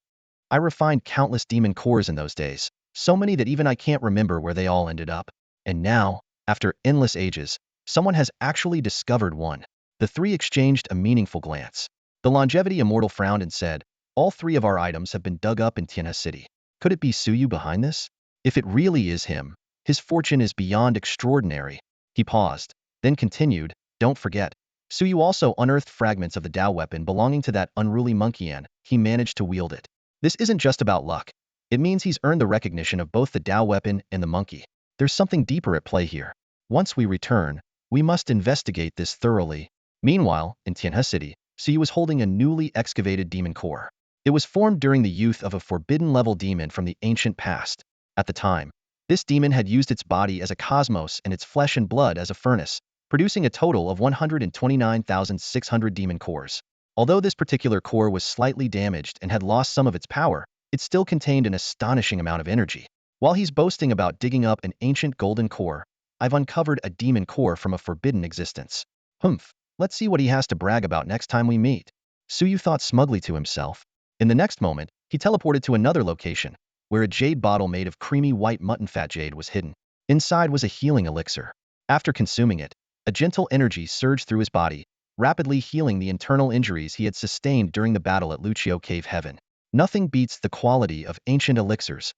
I refined countless demon cores in those days, so many that even I can't remember where they all ended up. And now, after endless ages, someone has actually discovered one. The three exchanged a meaningful glance. The longevity immortal frowned and said, all three of our items have been dug up in Tianhe City. Could it be Suyu behind this? If it really is him, His fortune is beyond extraordinary. He paused, then continued, don't forget. Suyu also unearthed fragments of the Dao weapon belonging to that unruly monkey and he managed to wield it. This isn't just about luck. It means he's earned the recognition of both the Dao weapon and the monkey. There's something deeper at play here. Once we return, we must investigate this thoroughly. Meanwhile, in Tianhe City, Suyu was holding a newly excavated demon core. It was formed during the youth of a forbidden-level demon from the ancient past. At the time, this demon had used its body as a cosmos and its flesh and blood as a furnace, producing a total of 129,600 demon cores. Although this particular core was slightly damaged and had lost some of its power, it still contained an astonishing amount of energy. While he's boasting about digging up an ancient golden core, I've uncovered a demon core from a forbidden existence. Humph, let's see what he has to brag about next time we meet. Suyu thought smugly to himself. In the next moment, he teleported to another location, where a jade bottle made of creamy white mutton fat jade was hidden. Inside was a healing elixir. After consuming it, a gentle energy surged through his body, rapidly healing the internal injuries he had sustained during the battle at Lucio Cave Heaven. Nothing beats the quality of ancient elixirs.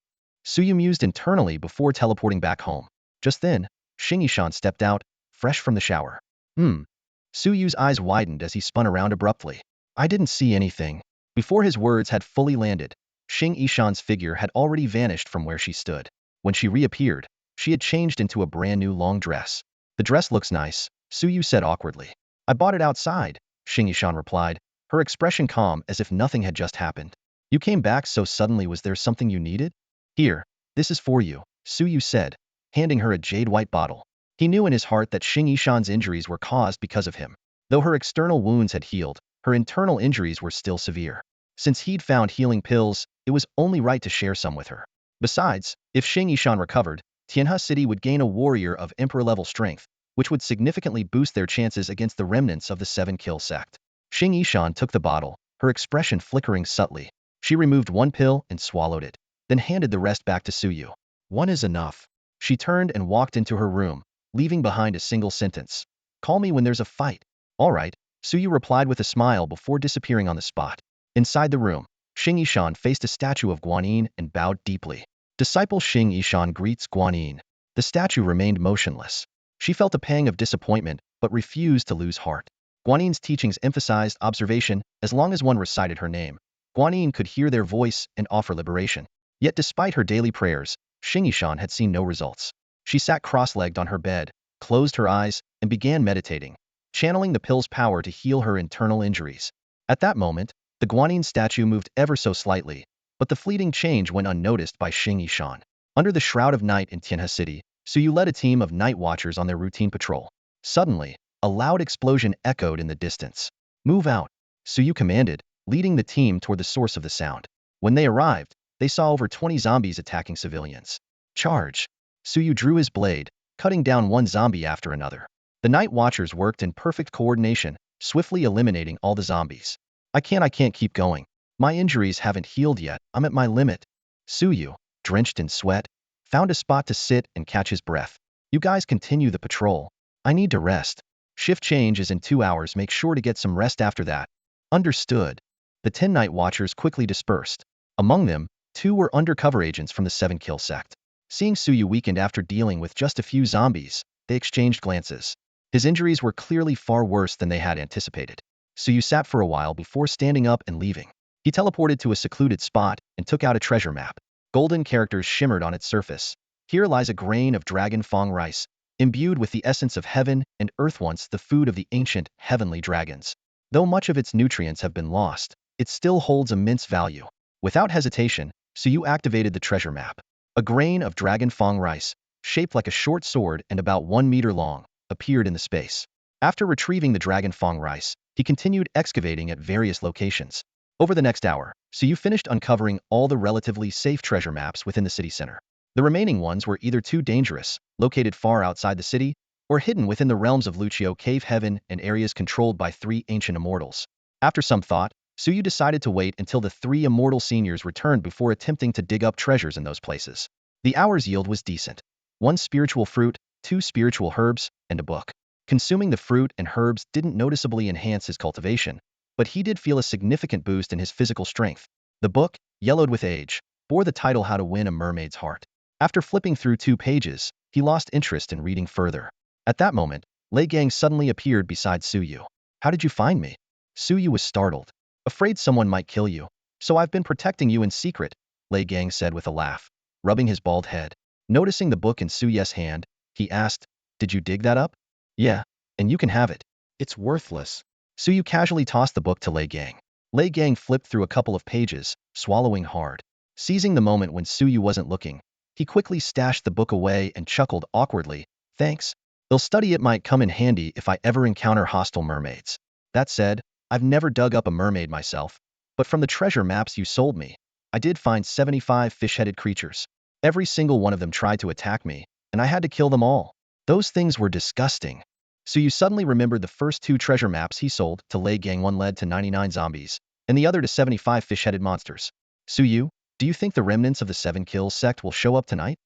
Suyu mused internally before teleporting back home. Just then, Xing Yishan stepped out, fresh from the shower. Suyu's eyes widened as he spun around abruptly. I didn't see anything. Before his words had fully landed, Xing Yishan's figure had already vanished from where she stood. When she reappeared, she had changed into a brand new long dress. The dress looks nice, Suyu said awkwardly. I bought it outside, Xing Yishan replied, her expression calm as if nothing had just happened. You came back so suddenly, was there something you needed? Here, this is for you, Suyu said, handing her a jade-white bottle. He knew in his heart that Xing Yishan's injuries were caused because of him. Though her external wounds had healed, her internal injuries were still severe. Since he'd found healing pills, it was only right to share some with her. Besides, if Xing Yishan recovered, Tianhe City would gain a warrior of emperor-level strength, which would significantly boost their chances against the remnants of the Seven-Kill sect. Xing Yishan took the bottle, her expression flickering subtly. She removed one pill and swallowed it, then handed the rest back to Suyu. One is enough. She turned and walked into her room, leaving behind a single sentence. Call me when there's a fight. All right, Suyu replied with a smile before disappearing on the spot. Inside the room, Xing Yishan faced a statue of Guanyin and bowed deeply. Disciple Xing Yishan greets Guanyin. The statue remained motionless. She felt a pang of disappointment, but refused to lose heart. Guanyin's teachings emphasized observation. As long as one recited her name, Guanyin could hear their voice and offer liberation. Yet despite her daily prayers, Xing Yishan had seen no results. She sat cross-legged on her bed, closed her eyes, and began meditating, channeling the pill's power to heal her internal injuries. At that moment, the Guanyin statue moved ever so slightly, but the fleeting change went unnoticed by Xing Yishan. Under the shroud of night in Tianhe City, Suyu led a team of night watchers on their routine patrol. Suddenly, a loud explosion echoed in the distance. Move out, Suyu commanded, leading the team toward the source of the sound. When they arrived, they saw over 20 zombies attacking civilians. Charge! Suyu drew his blade, cutting down one zombie after another. The night watchers worked in perfect coordination, swiftly eliminating all the zombies. I can't keep going. My injuries haven't healed yet, I'm at my limit. Suyu, drenched in sweat, found a spot to sit and catch his breath. You guys continue the patrol. I need to rest. Shift change is in 2 hours, make sure to get some rest after that. Understood. The 10 night watchers quickly dispersed. Among them, 2 were undercover agents from the Seven-Kill sect. Seeing Suyu weakened after dealing with just a few zombies, they exchanged glances. His injuries were clearly far worse than they had anticipated. Suyu sat for a while before standing up and leaving. He teleported to a secluded spot and took out a treasure map. Golden characters shimmered on its surface. Here lies a grain of dragon fong rice, imbued with the essence of heaven and earth, once the food of the ancient, heavenly dragons. Though much of its nutrients have been lost, it still holds immense value. Without hesitation, Suyu activated the treasure map. A grain of dragon fong rice, shaped like a short sword and about 1 meter long, appeared in the space. After retrieving the dragon fong rice, he continued excavating at various locations. Over the next hour, Suyu finished uncovering all the relatively safe treasure maps within the city center. The remaining ones were either too dangerous, located far outside the city, or hidden within the realms of Lucio Cave Heaven and areas controlled by 3 ancient immortals. After some thought, Suyu decided to wait until the 3 immortal seniors returned before attempting to dig up treasures in those places. The hour's yield was decent. 1 spiritual fruit, 2 spiritual herbs, and a book. Consuming the fruit and herbs didn't noticeably enhance his cultivation, but he did feel a significant boost in his physical strength. The book, yellowed with age, bore the title How to Win a Mermaid's Heart. After flipping through 2 pages, he lost interest in reading further. At that moment, Lei Gang suddenly appeared beside Suyu. How did you find me? Suyu was startled. Afraid someone might kill you. So I've been protecting you in secret, Lei Gang said with a laugh, rubbing his bald head. Noticing the book in Suyu's hand, he asked, did you dig that up? Yeah, and you can have it. It's worthless. Suyu casually tossed the book to Lei Gang. Lei Gang flipped through a couple of pages, swallowing hard. Seizing the moment when Suyu wasn't looking, he quickly stashed the book away and chuckled awkwardly, thanks. They'll study it might come in handy if I ever encounter hostile mermaids. That said, I've never dug up a mermaid myself, but from the treasure maps you sold me, I did find 75 fish-headed creatures. Every single one of them tried to attack me, and I had to kill them all. Those things were disgusting. Suyu suddenly remembered the first 2 treasure maps he sold to Lei Gang. One led to 99 zombies, and the other to 75 fish-headed monsters. Suyu, do you think the remnants of the 7 Kills sect will show up tonight?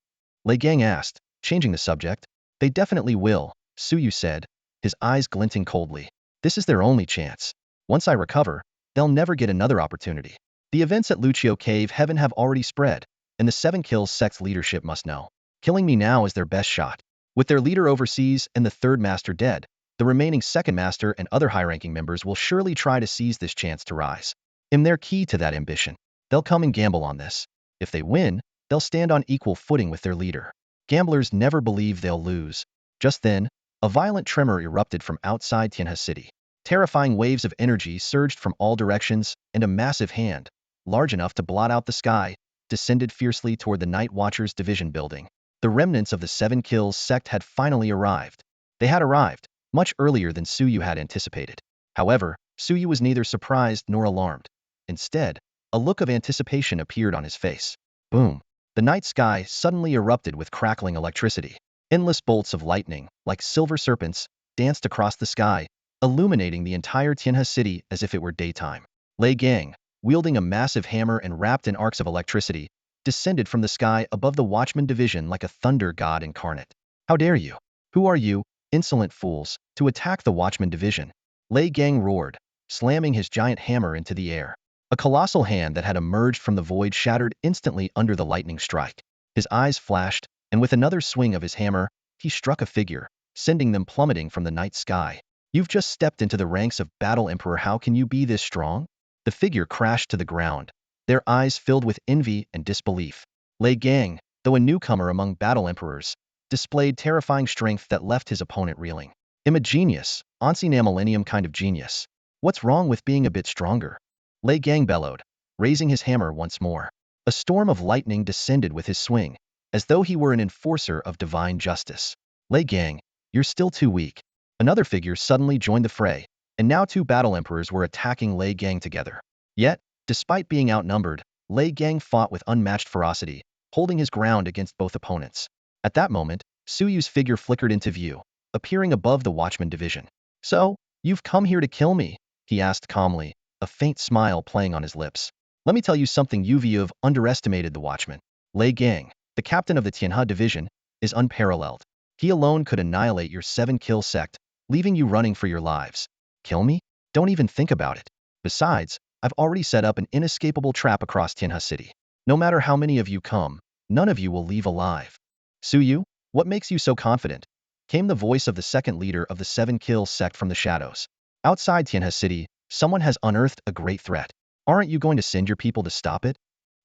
Lei Gang asked, changing the subject. They definitely will, Suyu said, his eyes glinting coldly. This is their only chance. Once I recover, they'll never get another opportunity. The events at Lucio Cave Heaven have already spread, and the 7 Kills sect's leadership must know. Killing me now is their best shot. With their leader overseas and the 3rd master dead, the remaining 2nd master and other high-ranking members will surely try to seize this chance to rise. They're key to that ambition. They'll come and gamble on this. If they win, they'll stand on equal footing with their leader. Gamblers never believe they'll lose. Just then, a violent tremor erupted from outside Tianhe City. Terrifying waves of energy surged from all directions, and a massive hand, large enough to blot out the sky, descended fiercely toward the Night Watchers Division building. The remnants of the 7 Kills sect had finally arrived. They had arrived, much earlier than Suyu had anticipated. However, Suyu was neither surprised nor alarmed. Instead, a look of anticipation appeared on his face. Boom! The night sky suddenly erupted with crackling electricity. Endless bolts of lightning, like silver serpents, danced across the sky, illuminating the entire Tianhe City as if it were daytime. Lei Gang, wielding a massive hammer and wrapped in arcs of electricity, descended from the sky above the Watchman Division like a thunder god incarnate. How dare you? Who are you, insolent fools, to attack the Watchman Division? Lei Gang roared, slamming his giant hammer into the air. A colossal hand that had emerged from the void shattered instantly under the lightning strike. His eyes flashed, and with another swing of his hammer, he struck a figure, sending them plummeting from the night sky. You've just stepped into the ranks of Battle Emperor. How can you be this strong? The figure crashed to the ground, their eyes filled with envy and disbelief. Lei Gang, though a newcomer among Battle Emperors, displayed terrifying strength that left his opponent reeling. I'm a genius, Ancien Millennium kind of genius. What's wrong with being a bit stronger? Lei Gang bellowed, raising his hammer once more. A storm of lightning descended with his swing, as though he were an enforcer of divine justice. Lei Gang, you're still too weak. Another figure suddenly joined the fray, and now 2 Battle Emperors were attacking Lei Gang together. Yet, despite being outnumbered, Lei Gang fought with unmatched ferocity, holding his ground against both opponents. At that moment, Suyu's figure flickered into view, appearing above the Watchman Division. So, you've come here to kill me? He asked calmly, a faint smile playing on his lips. Let me tell you something, you've underestimated the Watchman. Lei Gang, the captain of the Tianhe Division, is unparalleled. He alone could annihilate your 7 Kill sect, leaving you running for your lives. Kill me? Don't even think about it. Besides, I've already set up an inescapable trap across Tianhe City. No matter how many of you come, none of you will leave alive. Suyu, what makes you so confident? Came the voice of the 2nd leader of the 7 Kill sect from the shadows. Outside Tianhe City, someone has unearthed a great threat. Aren't you going to send your people to stop it?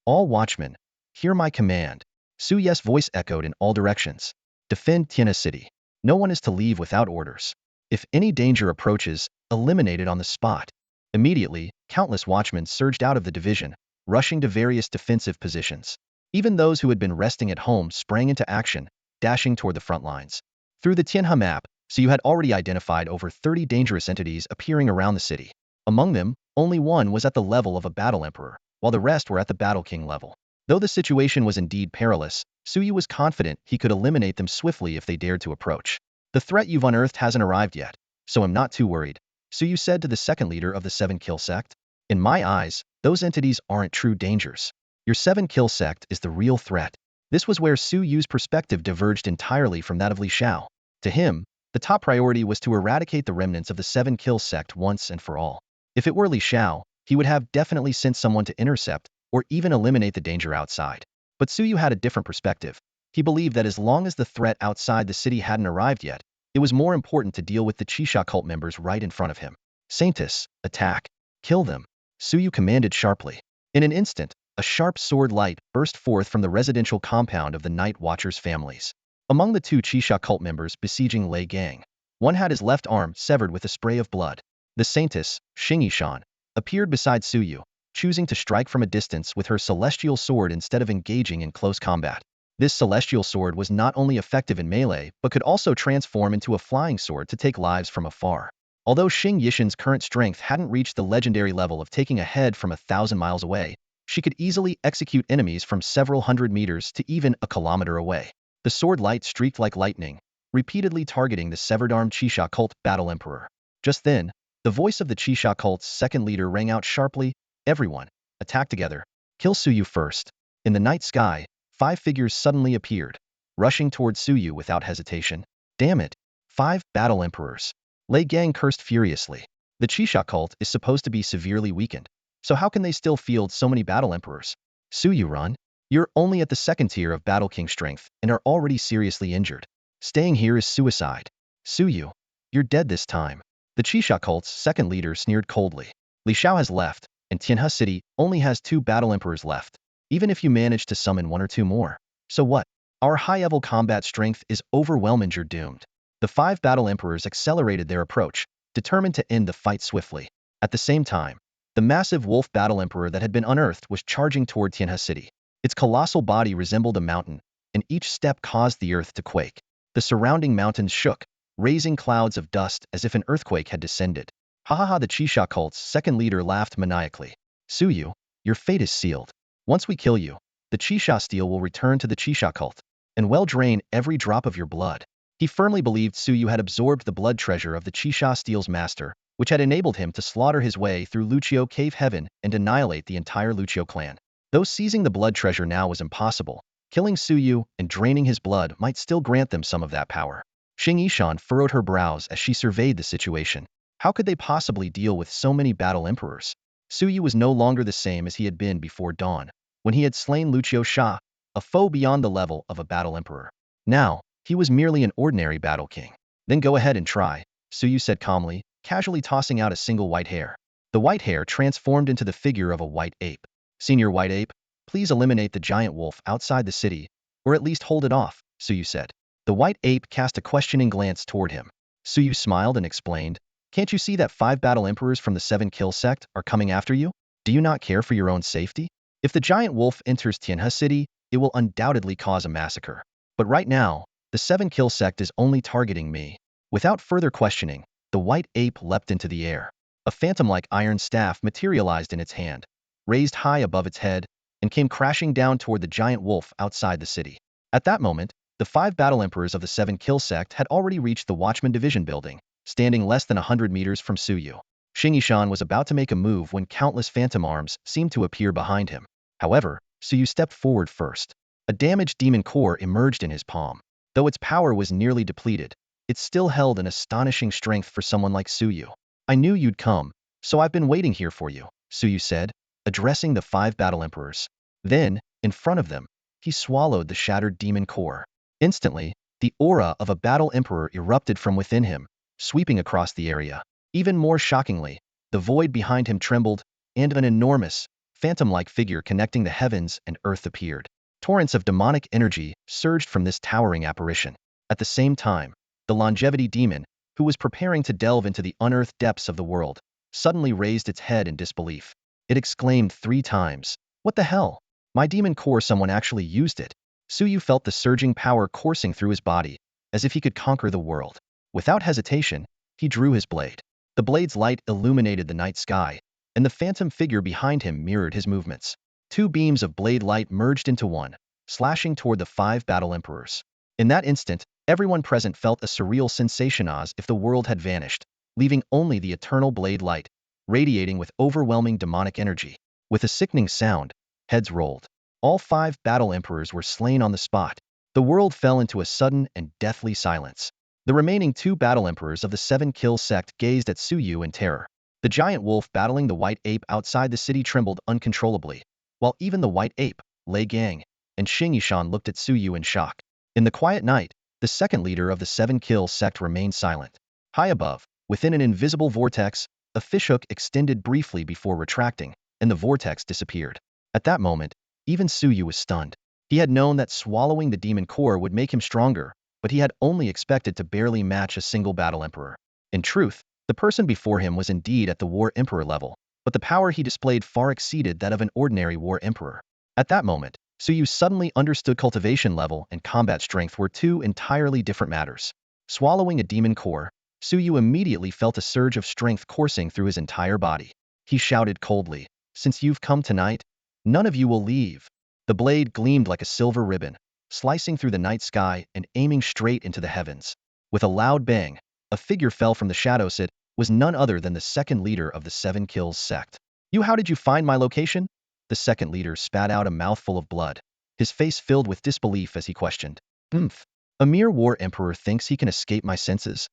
All watchmen, hear my command. Suyu's voice echoed in all directions. Defend Tianhe City. No one is to leave without orders. If any danger approaches, eliminate it on the spot. Immediately, countless watchmen surged out of the division, rushing to various defensive positions. Even those who had been resting at home sprang into action, dashing toward the front lines. Through the Tianhe map, Suyu had already identified over 30 dangerous entities appearing around the city. Among them, only one was at the level of a Battle Emperor, while the rest were at the Battle King level. Though the situation was indeed perilous, Suyu was confident he could eliminate them swiftly if they dared to approach. The threat you've unearthed hasn't arrived yet, so I'm not too worried, Suyu said to the 2nd leader of the 7 Kill sect. In my eyes, those entities aren't true dangers. Your 7 Kill sect is the real threat. This was where Suyu's perspective diverged entirely from that of Li Xiao. To him, the top priority was to eradicate the remnants of the 7 Kill sect once and for all. If it were Li Xiao, he would have definitely sent someone to intercept or even eliminate the danger outside. But Suyu had a different perspective. He believed that as long as the threat outside the city hadn't arrived yet, it was more important to deal with the Chisha cult members right in front of him. Saintis, attack. Kill them. Suyu commanded sharply. In an instant, a sharp sword light burst forth from the residential compound of the Night Watchers' families. Among the two Chisha cult members besieging Lei Gang, one had his left arm severed with a spray of blood. The Saintess, Xingyi appeared beside Suyu, choosing to strike from a distance with her celestial sword instead of engaging in close combat. This celestial sword was not only effective in melee but could also transform into a flying sword to take lives from afar. Although Xing Yishan's current strength hadn't reached the legendary level of taking a head from 1,000 miles away, she could easily execute enemies from several hundred meters to even a kilometer away. The sword light streaked like lightning, repeatedly targeting the severed-arm Chisha cult Battle Emperor. Just then, the voice of the Chisha cult's second leader rang out sharply, "Everyone, attack together. Kill Suyu first." In the night sky, 5 figures suddenly appeared, rushing towards Suyu without hesitation. Damn it! 5 Battle Emperors. Lei Gang cursed furiously. The Chisha cult is supposed to be severely weakened, so how can they still field so many Battle Emperors? Suyu, run. You're only at the second tier of Battle King strength and are already seriously injured. Staying here is suicide. Suyu, you're dead this time. The Chisha cult's second leader sneered coldly. Li Xiao has left, and Tianhe City only has 2 Battle Emperors left. Even if you manage to summon 1 or 2 more. So what? Our high-level combat strength is overwhelming, you're doomed. The 5 Battle Emperors accelerated their approach, determined to end the fight swiftly. At the same time, the massive wolf Battle Emperor that had been unearthed was charging toward Tianhe City. Its colossal body resembled a mountain, and each step caused the earth to quake. The surrounding mountains shook, raising clouds of dust as if an earthquake had descended. Ha ha ha, the Chisha cult's second leader laughed maniacally. Suyu, your fate is sealed. Once we kill you, the Chisha steel will return to the Chisha cult, and will drain every drop of your blood. He firmly believed Suyu had absorbed the blood treasure of the Chisha steel's master, which had enabled him to slaughter his way through Lucio Cave Heaven and annihilate the entire Lucio clan. Though seizing the blood treasure now was impossible, killing Suyu and draining his blood might still grant them some of that power. Xing Yishan furrowed her brows as she surveyed the situation. How could they possibly deal with so many Battle Emperors? Suyu was no longer the same as he had been before dawn, when he had slain Lucio Sha, a foe beyond the level of a Battle Emperor. Now, he was merely an ordinary Battle King. Then go ahead and try, Suyu said calmly, casually tossing out a single white hair. The white hair transformed into the figure of a white ape. Senior White Ape, please eliminate the giant wolf outside the city, or at least hold it off, Suyu said. The white ape cast a questioning glance toward him. Suyu smiled and explained, can't you see that 5 Battle Emperors from the 7 Kill sect are coming after you? Do you not care for your own safety? If the giant wolf enters Tianhe City, it will undoubtedly cause a massacre. But right now, the 7 Kill sect is only targeting me. Without further questioning, the white ape leapt into the air. A phantom-like iron staff materialized in its hand, raised high above its head, and came crashing down toward the giant wolf outside the city. At that moment, the 5 Battle Emperors of the 7 Kill sect had already reached the Watchman Division building, standing less than 100 meters from Suyu. Xing Yishan was about to make a move when countless phantom arms seemed to appear behind him. However, Suyu stepped forward first. A damaged demon core emerged in his palm. Though its power was nearly depleted, it still held an astonishing strength for someone like Suyu. I knew you'd come, so I've been waiting here for you, Suyu said, addressing the 5 Battle Emperors. Then, in front of them, he swallowed the shattered demon core. Instantly, the aura of a Battle Emperor erupted from within him, sweeping across the area. Even more shockingly, the void behind him trembled, and an enormous, phantom-like figure connecting the heavens and earth appeared. Torrents of demonic energy surged from this towering apparition. At the same time, the longevity demon, who was preparing to delve into the unearthed depths of the world, suddenly raised its head in disbelief. It exclaimed 3 times, "What the hell? My demon core, someone actually used it." Suyu felt the surging power coursing through his body, as if he could conquer the world. Without hesitation, he drew his blade. The blade's light illuminated the night sky, and the phantom figure behind him mirrored his movements. 2 beams of blade light merged into one, slashing toward the 5 Battle Emperors. In that instant, everyone present felt a surreal sensation as if the world had vanished, leaving only the eternal blade light, radiating with overwhelming demonic energy. With a sickening sound, heads rolled. All 5 Battle Emperors were slain on the spot. The world fell into a sudden and deathly silence. The remaining 2 Battle Emperors of the 7 Kill sect gazed at Suyu in terror. The giant wolf battling the white ape outside the city trembled uncontrollably, while even the white ape, Lei Gang, and Xing Yishan looked at Suyu in shock. In the quiet night, the second leader of the seven-kill sect remained silent. High above, within an invisible vortex, a fishhook extended briefly before retracting, and the vortex disappeared. At that moment, even Suyu was stunned. He had known that swallowing the demon core would make him stronger, but he had only expected to barely match a single battle emperor. In truth, the person before him was indeed at the war emperor level, but the power he displayed far exceeded that of an ordinary war emperor. At that moment, Suyu suddenly understood cultivation level and combat strength were two entirely different matters. Swallowing a demon core, Suyu immediately felt a surge of strength coursing through his entire body. He shouted coldly, "Since you've come tonight, none of you will leave." The blade gleamed like a silver ribbon, slicing through the night sky and aiming straight into the heavens. With a loud bang, a figure fell from the shadows. It was none other than the second leader of the Seven Kills sect. How did you find my location?" The second leader spat out a mouthful of blood, his face filled with disbelief as he questioned. "Umph. A mere war emperor thinks he can escape my senses?"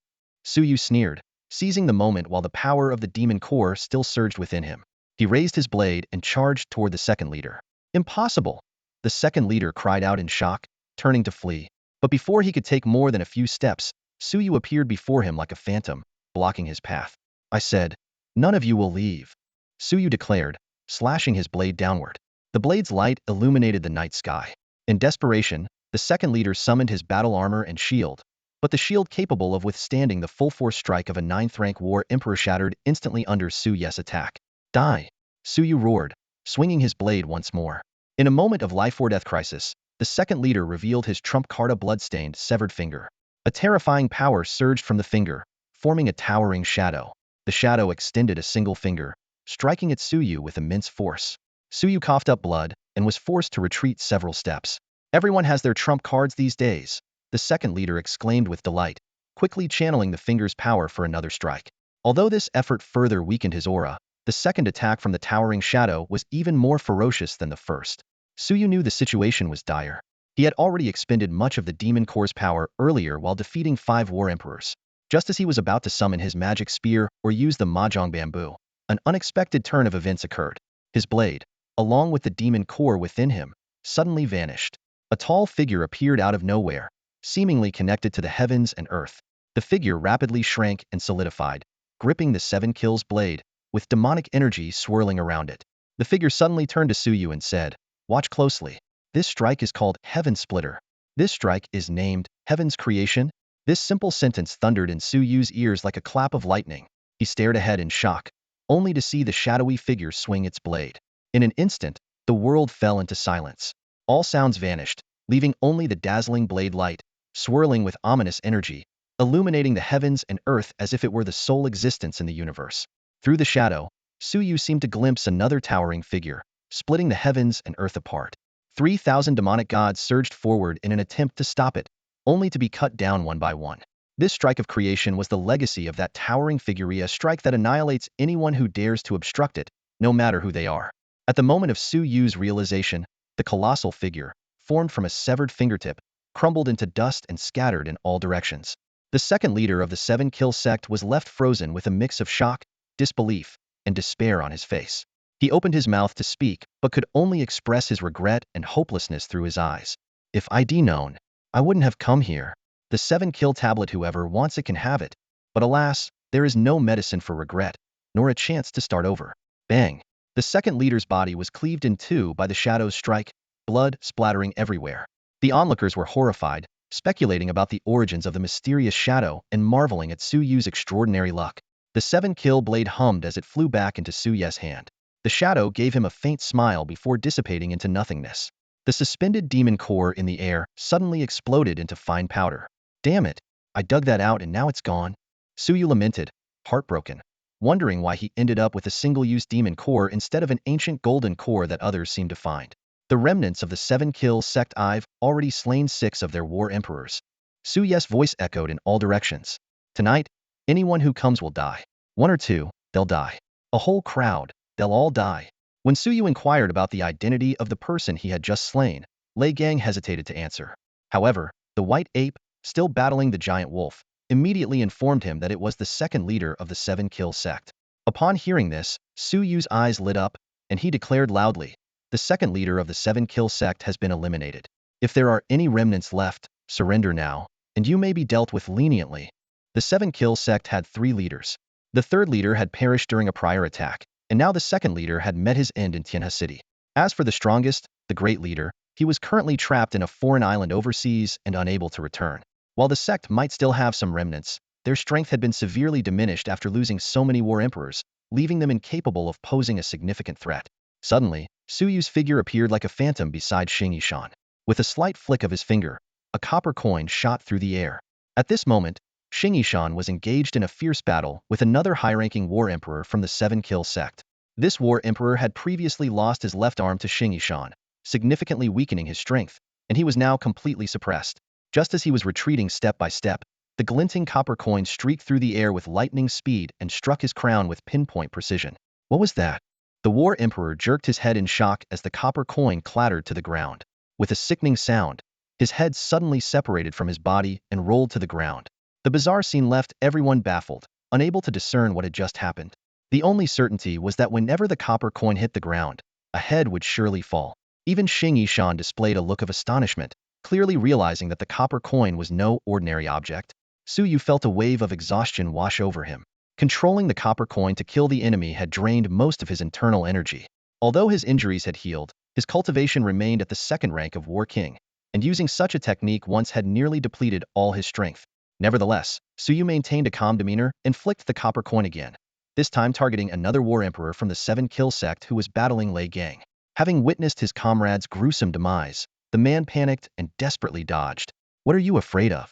Suyu sneered, seizing the moment while the power of the demon core still surged within him. He raised his blade and charged toward the second leader. "Impossible!" The second leader cried out in shock, turning to flee. But before he could take more than a few steps, Suyu appeared before him like a phantom, blocking his path. "I said, none of you will leave," Suyu declared, slashing his blade downward. The blade's light illuminated the night sky. In desperation, the second leader summoned his battle armor and shield, but the shield capable of withstanding the full-force strike of a 9th-rank war emperor shattered instantly under Suyu's attack. "Die!" Suyu roared, swinging his blade once more. In a moment of life-or-death crisis, the second leader revealed his trump card, a blood-stained, severed finger. A terrifying power surged from the finger, forming a towering shadow. The shadow extended a single finger, striking at Suyu with immense force. Suyu coughed up blood and was forced to retreat several steps. "Everyone has their trump cards these days," the second leader exclaimed with delight, quickly channeling the finger's power for another strike. Although this effort further weakened his aura, the second attack from the towering shadow was even more ferocious than the first. Suyu knew the situation was dire. He had already expended much of the demon core's power earlier while defeating 5 war emperors. Just as he was about to summon his magic spear or use the mahjong bamboo, an unexpected turn of events occurred. His blade, along with the demon core within him, suddenly vanished. A tall figure appeared out of nowhere, seemingly connected to the heavens and earth. The figure rapidly shrank and solidified, gripping the Seven Kills blade, with demonic energy swirling around it. The figure suddenly turned to Suyu and said, "Watch closely. This strike is called Heaven Splitter. This strike is named Heaven's Creation." This simple sentence thundered in Suyu's ears like a clap of lightning. He stared ahead in shock, only to see the shadowy figure swing its blade. In an instant, the world fell into silence. All sounds vanished, leaving only the dazzling blade light, swirling with ominous energy, illuminating the heavens and earth as if it were the sole existence in the universe. Through the shadow, Suyu seemed to glimpse another towering figure, splitting the heavens and earth apart. 3,000 demonic gods surged forward in an attempt to stop it, only to be cut down one by one. This strike of creation was the legacy of that towering figure, a strike that annihilates anyone who dares to obstruct it, no matter who they are. At the moment of Suyu's realization, the colossal figure, formed from a severed fingertip, crumbled into dust and scattered in all directions. The second leader of the Seven Kill sect was left frozen with a mix of shock, disbelief, and despair on his face. He opened his mouth to speak, but could only express his regret and hopelessness through his eyes. "If I'd known, I wouldn't have come here. The 7-kill tablet, whoever wants it can have it. But alas, there is no medicine for regret, nor a chance to start over." Bang! The second leader's body was cleaved in two by the shadow's strike, blood splattering everywhere. The onlookers were horrified, speculating about the origins of the mysterious shadow and marveling at Suyu's extraordinary luck. The 7-kill blade hummed as it flew back into Suyu's hand. The shadow gave him a faint smile before dissipating into nothingness. The suspended demon core in the air suddenly exploded into fine powder. "Damn it, I dug that out and now it's gone," Suyu lamented, heartbroken, wondering why he ended up with a single-use demon core instead of an ancient golden core that others seemed to find. The remnants of the 7-kill sect. "I've already slain 6 of their war emperors." Suyu's voice echoed in all directions. "Tonight, anyone who comes will die. 1 or 2, they'll die. A whole crowd, they'll all die." When Suyu inquired about the identity of the person he had just slain, Lei Gang hesitated to answer. However, the white ape, still battling the giant wolf, immediately informed him that it was the second leader of the 7-kill sect. Upon hearing this, Suyu's eyes lit up, and he declared loudly, the second leader of the 7-kill sect has been eliminated. If there are any remnants left, surrender now, and you may be dealt with leniently. The 7-kill sect had 3 leaders. The third leader had perished during a prior attack, and now the second leader had met his end in Tianhe City. As for the strongest, the great leader, he was currently trapped in a foreign island overseas and unable to return. While the sect might still have some remnants, their strength had been severely diminished after losing so many war emperors, leaving them incapable of posing a significant threat. Suddenly, Suyu's figure appeared like a phantom beside Xing Yishan. With a slight flick of his finger, a copper coin shot through the air. At this moment, Xing Yishan was engaged in a fierce battle with another high-ranking war emperor from the 7-kill sect. This war emperor had previously lost his left arm to Xing Yishan, significantly weakening his strength, and he was now completely suppressed. Just as he was retreating step by step, the glinting copper coin streaked through the air with lightning speed and struck his crown with pinpoint precision. What was that? The war emperor jerked his head in shock as the copper coin clattered to the ground. With a sickening sound, his head suddenly separated from his body and rolled to the ground. The bizarre scene left everyone baffled, unable to discern what had just happened. The only certainty was that whenever the copper coin hit the ground, a head would surely fall. Even Xing Yishan displayed a look of astonishment, clearly realizing that the copper coin was no ordinary object. Suyu felt a wave of exhaustion wash over him. Controlling the copper coin to kill the enemy had drained most of his internal energy. Although his injuries had healed, his cultivation remained at the second rank of War King, and using such a technique once had nearly depleted all his strength. Nevertheless, Suyu maintained a calm demeanor and flicked the copper coin again, this time targeting another war emperor from the 7-kill sect who was battling Lei Gang. Having witnessed his comrade's gruesome demise, the man panicked and desperately dodged. What are you afraid of?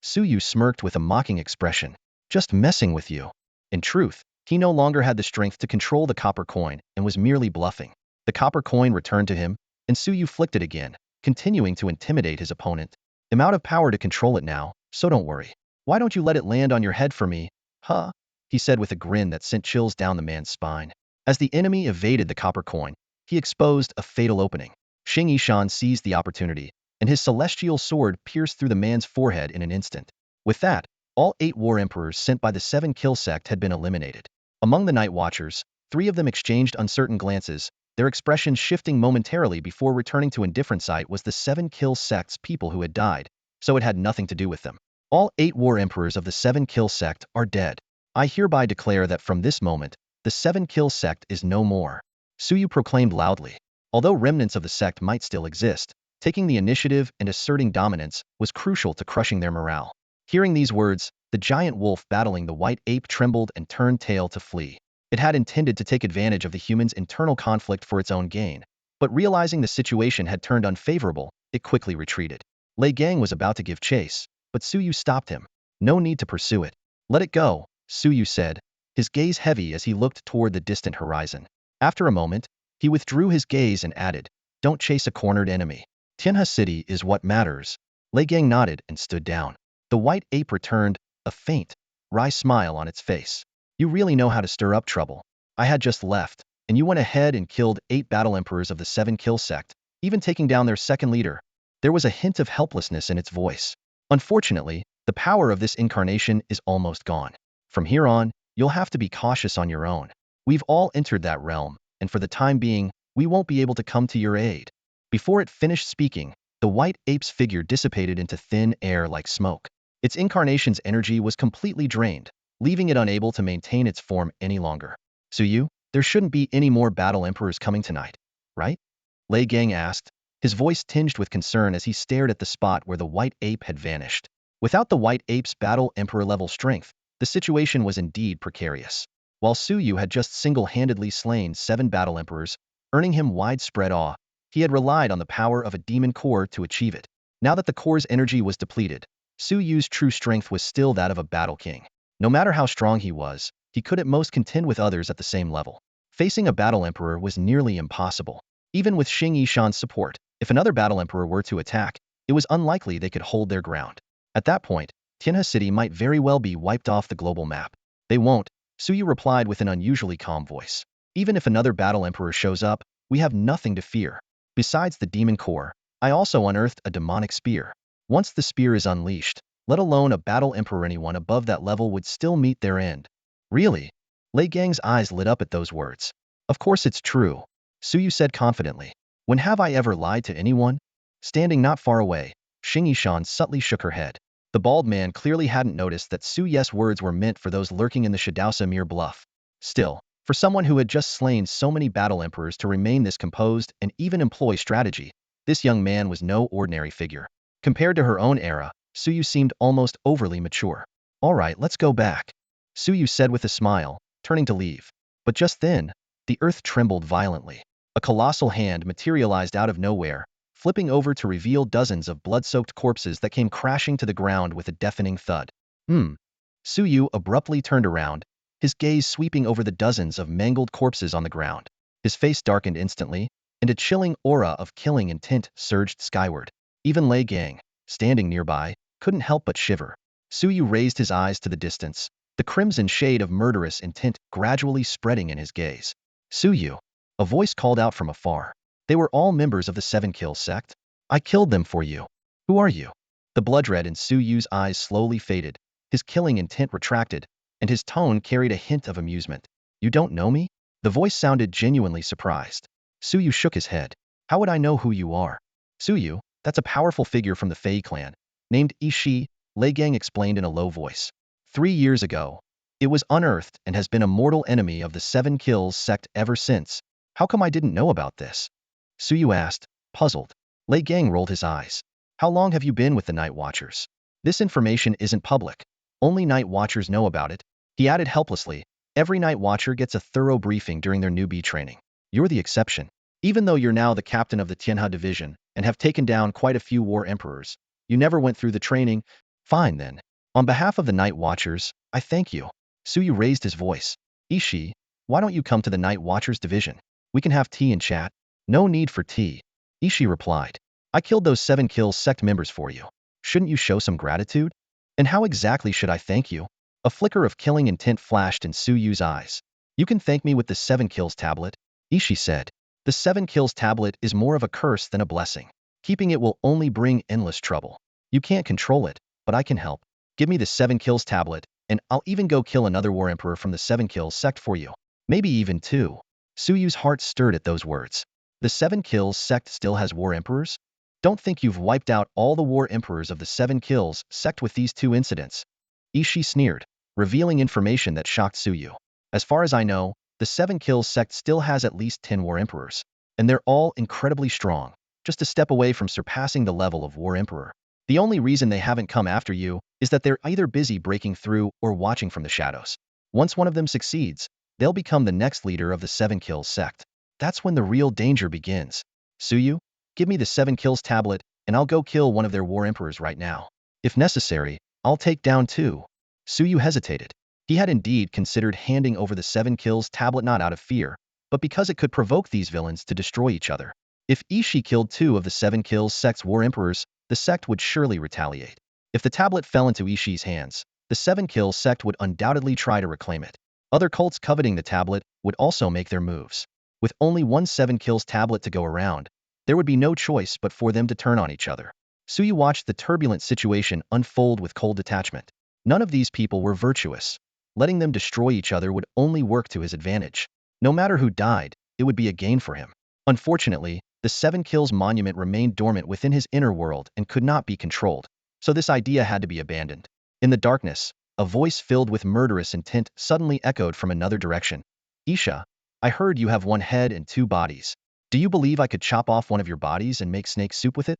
Suyu smirked with a mocking expression. Just messing with you. In truth, he no longer had the strength to control the copper coin and was merely bluffing. The copper coin returned to him, and Suyu flicked it again, continuing to intimidate his opponent. I'm out of power to control it now, so don't worry. Why don't you let it land on your head for me, huh? He said with a grin that sent chills down the man's spine. As the enemy evaded the copper coin, he exposed a fatal opening. Xing Yishan seized the opportunity, and his celestial sword pierced through the man's forehead in an instant. With that, all 8 war emperors sent by the 7-kill sect had been eliminated. Among the Night Watchers, 3 of them exchanged uncertain glances, their expressions shifting momentarily before returning to indifferent. Sight was the 7-kill sect's people who had died, so it had nothing to do with them. All 8 war emperors of the 7-kill sect are dead. I hereby declare that from this moment, the 7-kill sect is no more. Suyu proclaimed loudly. Although remnants of the sect might still exist, taking the initiative and asserting dominance was crucial to crushing their morale. Hearing these words, the giant wolf battling the white ape trembled and turned tail to flee. It had intended to take advantage of the humans' internal conflict for its own gain, but realizing the situation had turned unfavorable, it quickly retreated. Lei Gang was about to give chase, but Suyu stopped him. No need to pursue it. Let it go, Suyu said, his gaze heavy as he looked toward the distant horizon. After a moment, he withdrew his gaze and added, don't chase a cornered enemy. Tianhe City is what matters. Lei Gang nodded and stood down. The white ape returned, a faint, wry smile on its face. You really know how to stir up trouble. I had just left, and you went ahead and killed 8 battle emperors of the 7-kill sect, even taking down their second leader. There was a hint of helplessness in its voice. Unfortunately, the power of this incarnation is almost gone. From here on, you'll have to be cautious on your own. We've all entered that realm, and for the time being, we won't be able to come to your aid. Before it finished speaking, the white ape's figure dissipated into thin air like smoke. Its incarnation's energy was completely drained, leaving it unable to maintain its form any longer. Suyu, there shouldn't be any more battle emperors coming tonight, right? Lei Gang asked, his voice tinged with concern as he stared at the spot where the white ape had vanished. Without the white ape's battle emperor-level strength, the situation was indeed precarious. While Suyu had just single-handedly slain 7 battle emperors, earning him widespread awe, he had relied on the power of a demon core to achieve it. Now that the core's energy was depleted, Suyu's true strength was still that of a battle king. No matter how strong he was, he could at most contend with others at the same level. Facing a battle emperor was nearly impossible. Even with Xing Yishan's support, if another battle emperor were to attack, it was unlikely they could hold their ground. At that point, Tianhe City might very well be wiped off the global map. They won't, Suyu replied with an unusually calm voice. Even if another battle emperor shows up, we have nothing to fear. Besides the demon core, I also unearthed a demonic spear. Once the spear is unleashed, let alone a battle emperor, anyone above that level would still meet their end. Really? Lei Gang's eyes lit up at those words. Of course it's true. Suyu said confidently. When have I ever lied to anyone? Standing not far away, Xing Yishan subtly shook her head. The bald man clearly hadn't noticed that Suyu's words were meant for those lurking in the Shadowsa mere bluff. Still, for someone who had just slain so many battle emperors to remain this composed and even employ strategy, this young man was no ordinary figure. Compared to her own era, Suyu seemed almost overly mature. All right, let's go back, Suyu said with a smile, turning to leave. But just then, the earth trembled violently. A colossal hand materialized out of nowhere, flipping over to reveal dozens of blood-soaked corpses that came crashing to the ground with a deafening thud. Suyu abruptly turned around, his gaze sweeping over the dozens of mangled corpses on the ground. His face darkened instantly, and a chilling aura of killing intent surged skyward. Even Lei Gang, standing nearby, couldn't help but shiver. Suyu raised his eyes to the distance, the crimson shade of murderous intent gradually spreading in his gaze. Suyu, a voice called out from afar. They were all members of the Seven Kills sect. I killed them for you. Who are you? The blood red in Suyu's eyes slowly faded, his killing intent retracted, and his tone carried a hint of amusement. You don't know me? The voice sounded genuinely surprised. Suyu shook his head. How would I know who you are? Suyu, that's a powerful figure from the Fei clan, named Ishi, Lei Gang explained in a low voice. 3 years ago, it was unearthed and has been a mortal enemy of the Seven Kills sect ever since. How come I didn't know about this? Suyu asked, puzzled. Lei Gang rolled his eyes. How long have you been with the Night Watchers? This information isn't public. Only Night Watchers know about it. He added helplessly, every Night Watcher gets a thorough briefing during their newbie training. You're the exception. Even though you're now the captain of the Tianhe division and have taken down quite a few war emperors, you never went through the training. Fine then. On behalf of the Night Watchers, I thank you. Suyu raised his voice. Ishi, why don't you come to the Night Watchers division? We can have tea and chat. No need for tea, Ishi replied. I killed those Seven Kills sect members for you. Shouldn't you show some gratitude? And how exactly should I thank you? A flicker of killing intent flashed in Suyu's eyes. You can thank me with the Seven Kills tablet, Ishi said. The Seven Kills tablet is more of a curse than a blessing. Keeping it will only bring endless trouble. You can't control it, but I can help. Give me the Seven Kills tablet, and I'll even go kill another war emperor from the Seven Kills sect for you. Maybe even 2. Suyu's heart stirred at those words. The Seven Kills sect still has war emperors? Don't think you've wiped out all the war emperors of the Seven Kills sect with these 2 incidents. Ishi sneered, revealing information that shocked Suyu. As far as I know, the Seven Kills sect still has at least 10 war emperors, and they're all incredibly strong, just a step away from surpassing the level of war emperor. The only reason they haven't come after you is that they're either busy breaking through or watching from the shadows. Once one of them succeeds, they'll become the next leader of the Seven Kills sect. That's when the real danger begins. Suyu, give me the Seven Kills tablet, and I'll go kill one of their war emperors right now. If necessary, I'll take down 2. Suyu hesitated. He had indeed considered handing over the Seven Kills tablet not out of fear, but because it could provoke these villains to destroy each other. If Ishi killed 2 of the Seven Kills sect's war emperors, the sect would surely retaliate. If the tablet fell into Ishi's hands, the Seven Kills sect would undoubtedly try to reclaim it. Other cults coveting the tablet would also make their moves. With only one Seven Kills tablet to go around, there would be no choice but for them to turn on each other. Suyu watched the turbulent situation unfold with cold detachment. None of these people were virtuous. Letting them destroy each other would only work to his advantage. No matter who died, it would be a gain for him. Unfortunately, the Seven Kills monument remained dormant within his inner world and could not be controlled, so this idea had to be abandoned. In the darkness, a voice filled with murderous intent suddenly echoed from another direction. Isha, I heard you have 1 head and 2 bodies. Do you believe I could chop off one of your bodies and make snake soup with it?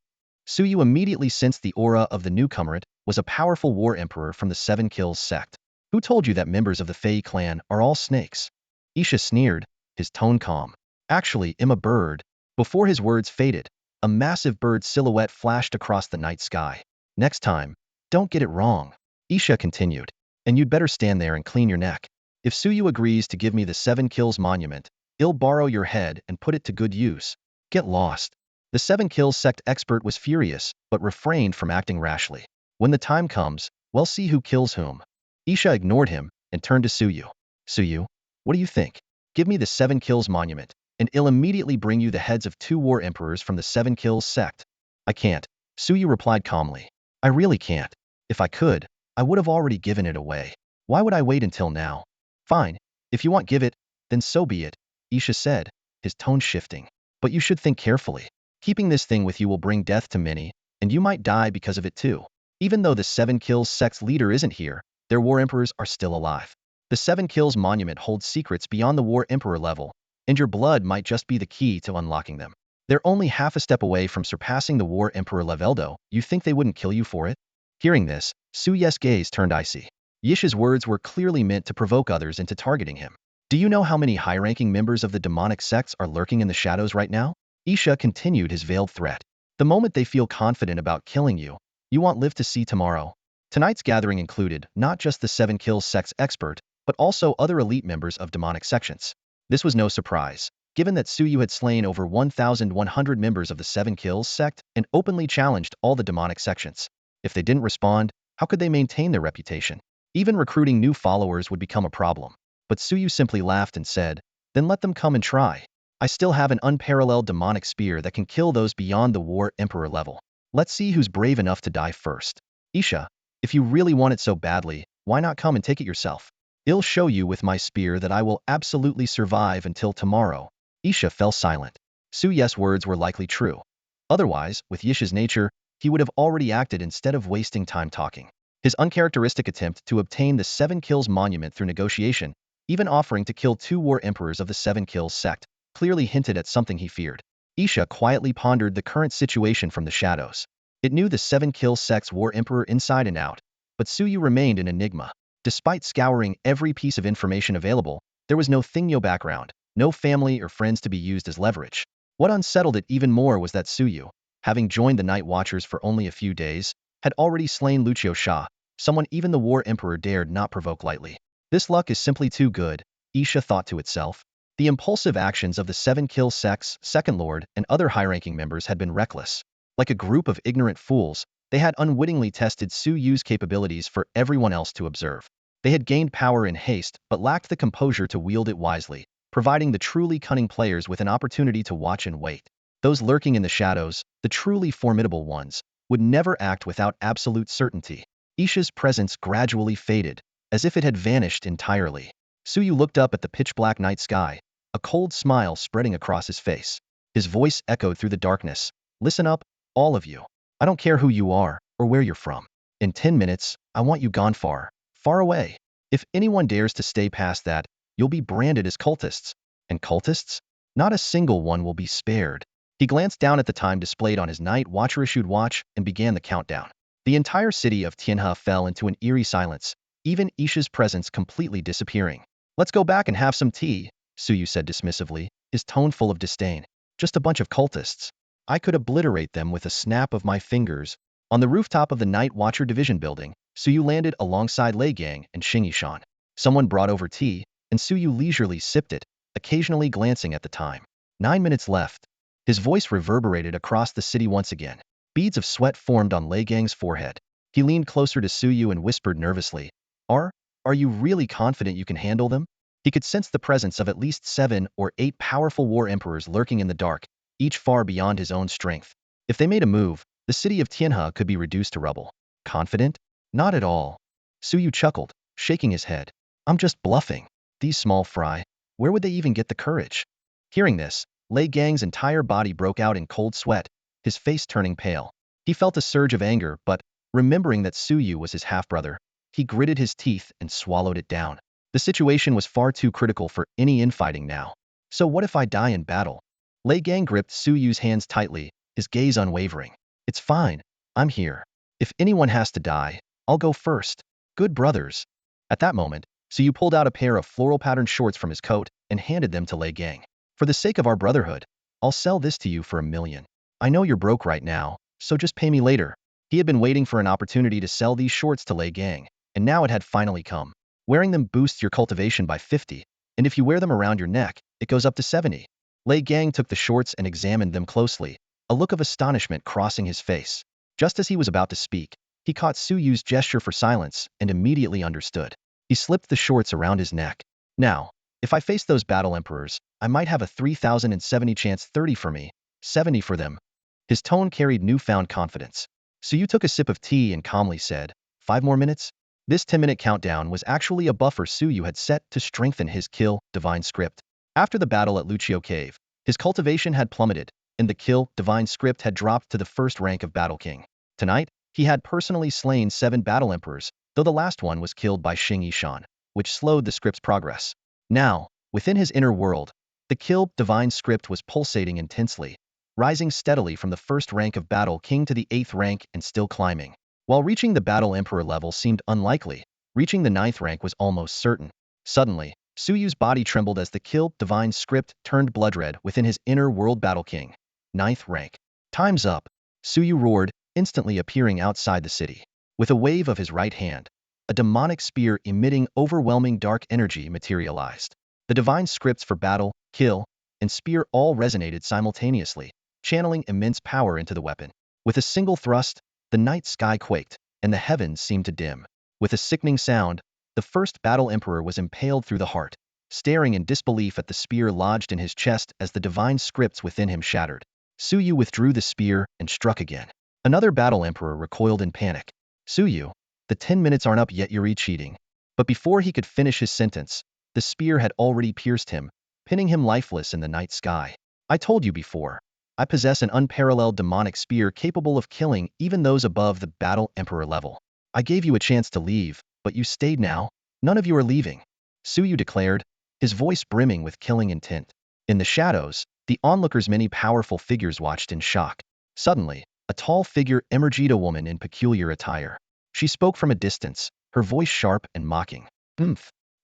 Suyu immediately sensed the aura of the newcomer was a powerful war emperor from the Seven Kills sect. Who told you that members of the Fei clan are all snakes? Isha sneered, his tone calm. Actually, I'm a bird. Before his words faded, a massive bird silhouette flashed across the night sky. Next time, don't get it wrong, Isha continued. And you'd better stand there and clean your neck. If Suyu agrees to give me the Seven Kills monument, I'll borrow your head and put it to good use. Get lost. The Seven Kills sect expert was furious, but refrained from acting rashly. When the time comes, we'll see who kills whom. Isha ignored him and turned to Suyu. Suyu, what do you think? Give me the Seven Kills monument, and I'll immediately bring you the heads of 2 war emperors from the Seven Kills sect. I can't, Suyu replied calmly. I really can't. If I could, I would have already given it away. Why would I wait until now? Fine, if you want give it, then so be it, Isha said, his tone shifting. But you should think carefully. Keeping this thing with you will bring death to many, and you might die because of it too. Even though the 7 Kills sect's leader isn't here, their war emperors are still alive. The 7 Kills monument holds secrets beyond the war emperor level, and your blood might just be the key to unlocking them. They're only half a step away from surpassing the war emperor level though. You think they wouldn't kill you for it? Hearing this, Suyu's gaze turned icy. Yish's words were clearly meant to provoke others into targeting him. Do you know how many high-ranking members of the demonic sects are lurking in the shadows right now? Isha continued his veiled threat. The moment they feel confident about killing you, you won't live to see tomorrow. Tonight's gathering included not just the 7 Kills sect's expert, but also other elite members of demonic sections. This was no surprise, given that Suyu had slain over 1,100 members of the 7 Kills sect and openly challenged all the demonic sections. If they didn't respond, how could they maintain their reputation? Even recruiting new followers would become a problem. But Suyu simply laughed and said, then let them come and try. I still have an unparalleled demonic spear that can kill those beyond the war emperor level. Let's see who's brave enough to die first. Isha, if you really want it so badly, why not come and take it yourself? I'll show you with my spear that I will absolutely survive until tomorrow. Isha fell silent. Suyu's words were likely true. Otherwise, with Yisha's nature, he would have already acted instead of wasting time talking. His uncharacteristic attempt to obtain the 7 Kills monument through negotiation, even offering to kill 2 war emperors of the 7 Kills sect, clearly hinted at something he feared. Isha quietly pondered the current situation from the shadows. It knew the 7 Kills sect's war emperor inside and out, but Suyu remained an enigma. Despite scouring every piece of information available, there was no Thingyo background, no family or friends to be used as leverage. What unsettled it even more was that Suyu, having joined the Night Watchers for only a few days, had already slain Lucio Sha, someone even the war emperor dared not provoke lightly. This luck is simply too good, Isha thought to itself. The impulsive actions of the 7 Kills sect's second lord and other high-ranking members had been reckless. Like a group of ignorant fools, they had unwittingly tested Suyu's capabilities for everyone else to observe. They had gained power in haste but lacked the composure to wield it wisely, providing the truly cunning players with an opportunity to watch and wait. Those lurking in the shadows, the truly formidable ones, would never act without absolute certainty. Isha's presence gradually faded, as if it had vanished entirely. Suyu looked up at the pitch-black night sky, a cold smile spreading across his face. His voice echoed through the darkness. Listen up, all of you. I don't care who you are, or where you're from. In 10 minutes, I want you gone far, far away. If anyone dares to stay past that, you'll be branded as cultists. And cultists? Not a single one will be spared. He glanced down at the time displayed on his Night Watcher-issued watch and began the countdown. The entire city of Tianhe fell into an eerie silence, even Isha's presence completely disappearing. Let's go back and have some tea, Suyu said dismissively, his tone full of disdain. Just a bunch of cultists. I could obliterate them with a snap of my fingers. On the rooftop of the Night Watcher Division building, Suyu landed alongside Lei Gang and Xing Yishan. Someone brought over tea, and Suyu leisurely sipped it, occasionally glancing at the time. 9 minutes left. His voice reverberated across the city once again. Beads of sweat formed on Lei Gang's forehead. He leaned closer to Suyu and whispered nervously, Are you really confident you can handle them? He could sense the presence of at least 7 or 8 powerful war emperors lurking in the dark, each far beyond his own strength. If they made a move, the city of Tianhe could be reduced to rubble. Confident? Not at all. Suyu chuckled, shaking his head. I'm just bluffing. These small fry, where would they even get the courage? Hearing this, Lei Gang's entire body broke out in cold sweat, his face turning pale. He felt a surge of anger, but, remembering that Suyu was his half-brother, he gritted his teeth and swallowed it down. The situation was far too critical for any infighting now. So what if I die in battle? Lei Gang gripped Suyu's hands tightly, his gaze unwavering. It's fine. I'm here. If anyone has to die, I'll go first. Good brothers. At that moment, Suyu pulled out a pair of floral-patterned shorts from his coat and handed them to Lei Gang. For the sake of our brotherhood, I'll sell this to you for $1 million. I know you're broke right now, so just pay me later. He had been waiting for an opportunity to sell these shorts to Lei Gang, and now it had finally come. Wearing them boosts your cultivation by 50, and if you wear them around your neck, it goes up to 70. Lei Gang took the shorts and examined them closely, a look of astonishment crossing his face. Just as he was about to speak, he caught Suyu's gesture for silence and immediately understood. He slipped the shorts around his neck. Now, if I face those battle emperors, I might have a 3,070 chance 30 for me, 70 for them. His tone carried newfound confidence. Suyu took a sip of tea and calmly said, 5 more minutes? This 10-minute countdown was actually a buffer Suyu had set to strengthen his kill divine script. After the battle at Lucio Cave, His cultivation had plummeted, and the kill divine script had dropped to the first rank of Battle King. Tonight, he had personally slain 7 battle emperors, though the last one was killed by Xing Yishan, which slowed the script's progress. Now, within his inner world, the kill divine script was pulsating intensely, rising steadily from the first rank of Battle King to the 8th rank and still climbing. While reaching the Battle Emperor level seemed unlikely, reaching the 9th rank was almost certain. Suddenly, Suyu's body trembled as the kill divine script turned blood red within his inner world. Battle King, 9th rank. Time's up, Suyu roared, instantly appearing outside the city. With a wave of his right hand, a demonic spear emitting overwhelming dark energy materialized. The divine scripts for battle, kill, and spear all resonated simultaneously, channeling immense power into the weapon. With a single thrust, the night sky quaked, and the heavens seemed to dim. With a sickening sound, the first battle emperor was impaled through the heart, staring in disbelief at the spear lodged in his chest as the divine scripts within him shattered. Suyu withdrew the spear and struck again. Another battle emperor recoiled in panic. Suyu, the 10 minutes aren't up yet, you're cheating. But before he could finish his sentence, the spear had already pierced him, pinning him lifeless in the night sky. I told you before. I possess an unparalleled demonic spear capable of killing even those above the battle emperor level. I gave you a chance to leave, but you stayed now. None of you are leaving, Suyu declared, his voice brimming with killing intent. In the shadows, the onlookers, many powerful figures, watched in shock. Suddenly, a tall figure emerged, a woman in peculiar attire. She spoke from a distance, her voice sharp and mocking.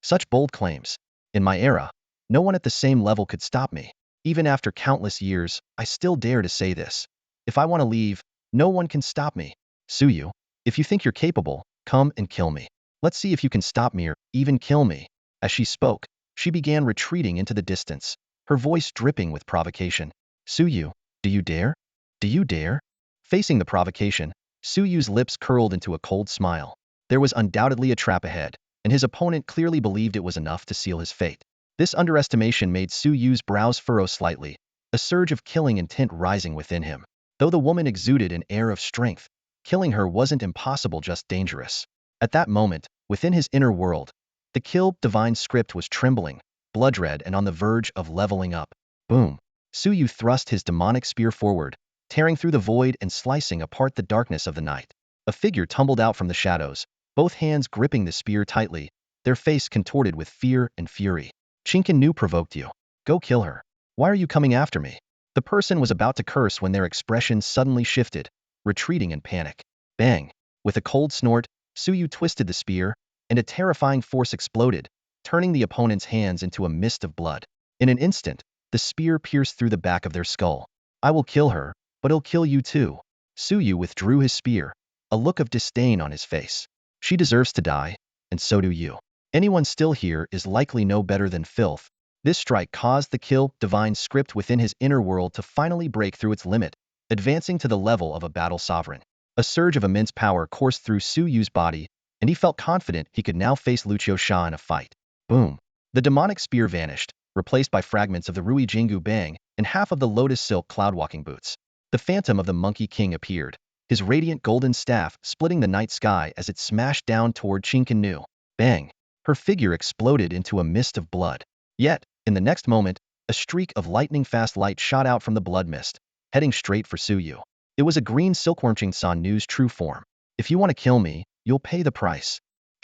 Such bold claims. In my era, no one at the same level could stop me. Even after countless years, I still dare to say this. If I want to leave, no one can stop me. Suyu, if you think you're capable, come and kill me. Let's see if you can stop me or even kill me. As she spoke, she began retreating into the distance, her voice dripping with provocation. Suyu, do you dare? Do you dare? Facing the provocation, Suyu's lips curled into a cold smile. There was undoubtedly a trap ahead, and his opponent clearly believed it was enough to seal his fate. This underestimation made Suyu's brows furrow slightly, a surge of killing intent rising within him. Though the woman exuded an air of strength, killing her wasn't impossible, just dangerous. At that moment, within his inner world, the kill divine script was trembling, blood red and on the verge of leveling up. Boom! Suyu thrust his demonic spear forward, tearing through the void and slicing apart the darkness of the night. A figure tumbled out from the shadows, both hands gripping the spear tightly, their face contorted with fear and fury. Chinkin provoked you. Go kill her. Why are you coming after me? The person was about to curse when their expression suddenly shifted, retreating in panic. Bang! With a cold snort, Suyu twisted the spear, and a terrifying force exploded, turning the opponent's hands into a mist of blood. In an instant, the spear pierced through the back of their skull. I will kill her, but he'll kill you too. Suyu withdrew his spear, a look of disdain on his face. She deserves to die, and so do you. Anyone still here is likely no better than filth. This strike caused the kill divine script within his inner world to finally break through its limit, advancing to the level of a battle sovereign. A surge of immense power coursed through Suyu's body, and he felt confident he could now face Lucio Sha in a fight. Boom! The demonic spear vanished, replaced by fragments of the Rui Jingu Bang and half of the lotus silk cloud-walking boots. The phantom of the Monkey King appeared, his radiant golden staff splitting the night sky as it smashed down toward Chinkin. Bang! Her figure exploded into a mist of blood. Yet, in the next moment, a streak of lightning-fast light shot out from the blood mist, heading straight for Suyu. It was a green silkworm Nu's true form. If you want to kill me, you'll pay the price.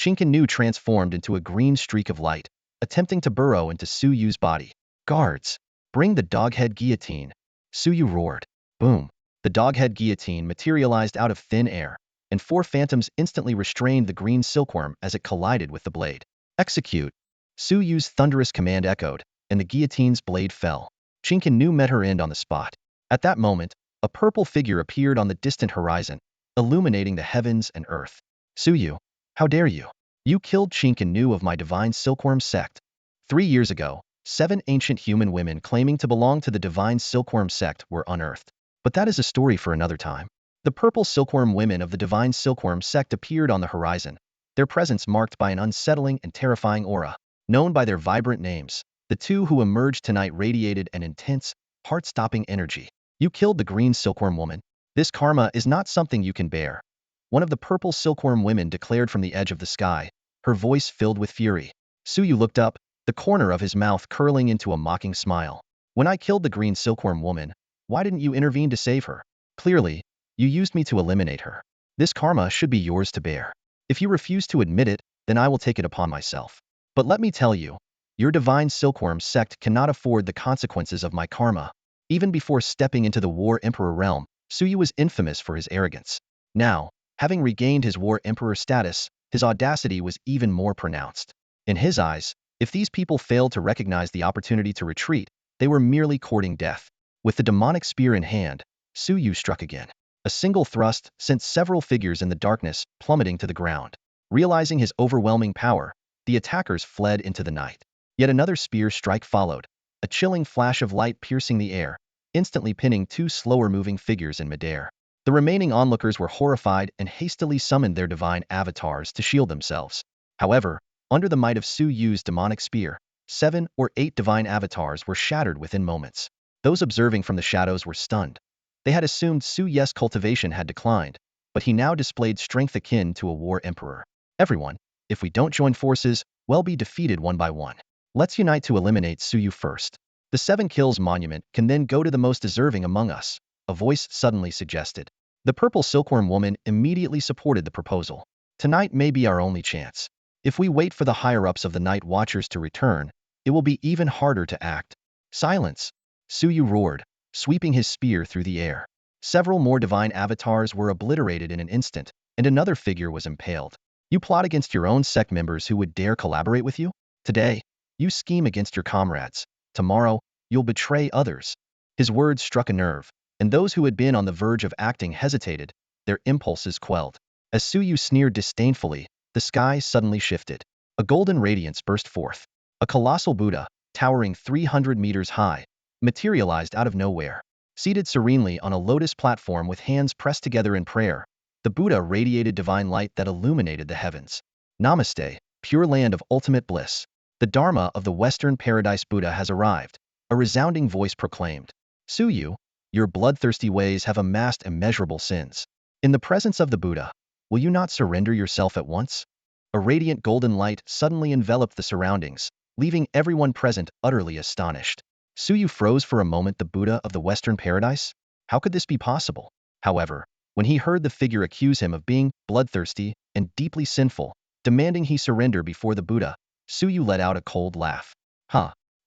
Nu transformed into a green streak of light, attempting to burrow into Suyu's body. Guards! Bring the doghead guillotine! Suyu roared. Boom! The doghead guillotine materialized out of thin air, and 4 phantoms instantly restrained the green silkworm as it collided with the blade. Execute! Suyu's thunderous command echoed, and the guillotine's blade fell. Nu met her end on the spot. At that moment, a purple figure appeared on the distant horizon, illuminating the heavens and earth. Suyu, how dare you? You killed Nu of my divine silkworm sect. 3 years ago, 7 ancient human women claiming to belong to the divine silkworm sect were unearthed. But that is a story for another time. The purple silkworm women of the divine silkworm sect appeared on the horizon, their presence marked by an unsettling and terrifying aura. Known by their vibrant names, the 2 who emerged tonight radiated an intense, heart-stopping energy. You killed the green silkworm woman. This karma is not something you can bear. One of the purple silkworm women declared from the edge of the sky, her voice filled with fury. Suyu looked up, the corner of his mouth curling into a mocking smile. When I killed the green silkworm woman, why didn't you intervene to save her? Clearly, you used me to eliminate her. This karma should be yours to bear. If you refuse to admit it, then I will take it upon myself. But let me tell you, your divine silkworm sect cannot afford the consequences of my karma. Even before stepping into the War Emperor realm, Suyu was infamous for his arrogance. Now, having regained his War Emperor status, his audacity was even more pronounced. In his eyes, if these people failed to recognize the opportunity to retreat, they were merely courting death. With the demonic spear in hand, Suyu struck again. A single thrust sent several figures in the darkness plummeting to the ground. Realizing his overwhelming power, the attackers fled into the night. Yet another spear strike followed, a chilling flash of light piercing the air, instantly pinning two slower-moving figures in midair. The remaining onlookers were horrified and hastily summoned their divine avatars to shield themselves. However, under the might of Suyu's demonic spear, 7 or 8 divine avatars were shattered within moments. Those observing from the shadows were stunned. They had assumed Suyu's cultivation had declined, but he now displayed strength akin to a war emperor. Everyone, if we don't join forces, we'll be defeated one by one. Let's unite to eliminate Suyu first. The 7 kills monument can then go to the most deserving among us, a voice suddenly suggested. The purple silkworm woman immediately supported the proposal. Tonight may be our only chance. If we wait for the higher-ups of the Night Watchers to return, it will be even harder to act. Silence! Suyu roared, sweeping his spear through the air. Several more divine avatars were obliterated in an instant, and another figure was impaled. You plot against your own sect members who would dare collaborate with you? Today, you scheme against your comrades. Tomorrow, you'll betray others. His words struck a nerve, and those who had been on the verge of acting hesitated, their impulses quelled. As Suyu sneered disdainfully, the sky suddenly shifted. A golden radiance burst forth. A colossal Buddha, towering 300 meters high, materialized out of nowhere. Seated serenely on a lotus platform with hands pressed together in prayer, the Buddha radiated divine light that illuminated the heavens. Namaste, pure land of ultimate bliss. The Dharma of the Western Paradise Buddha has arrived, a resounding voice proclaimed. Suyu, your bloodthirsty ways have amassed immeasurable sins. In the presence of the Buddha, will you not surrender yourself at once? A radiant golden light suddenly enveloped the surroundings, leaving everyone present utterly astonished. Suyu froze for a moment. The Buddha of the Western Paradise? How could this be possible? However, when he heard the figure accuse him of being bloodthirsty and deeply sinful, demanding he surrender before the Buddha, Suyu let out a cold laugh.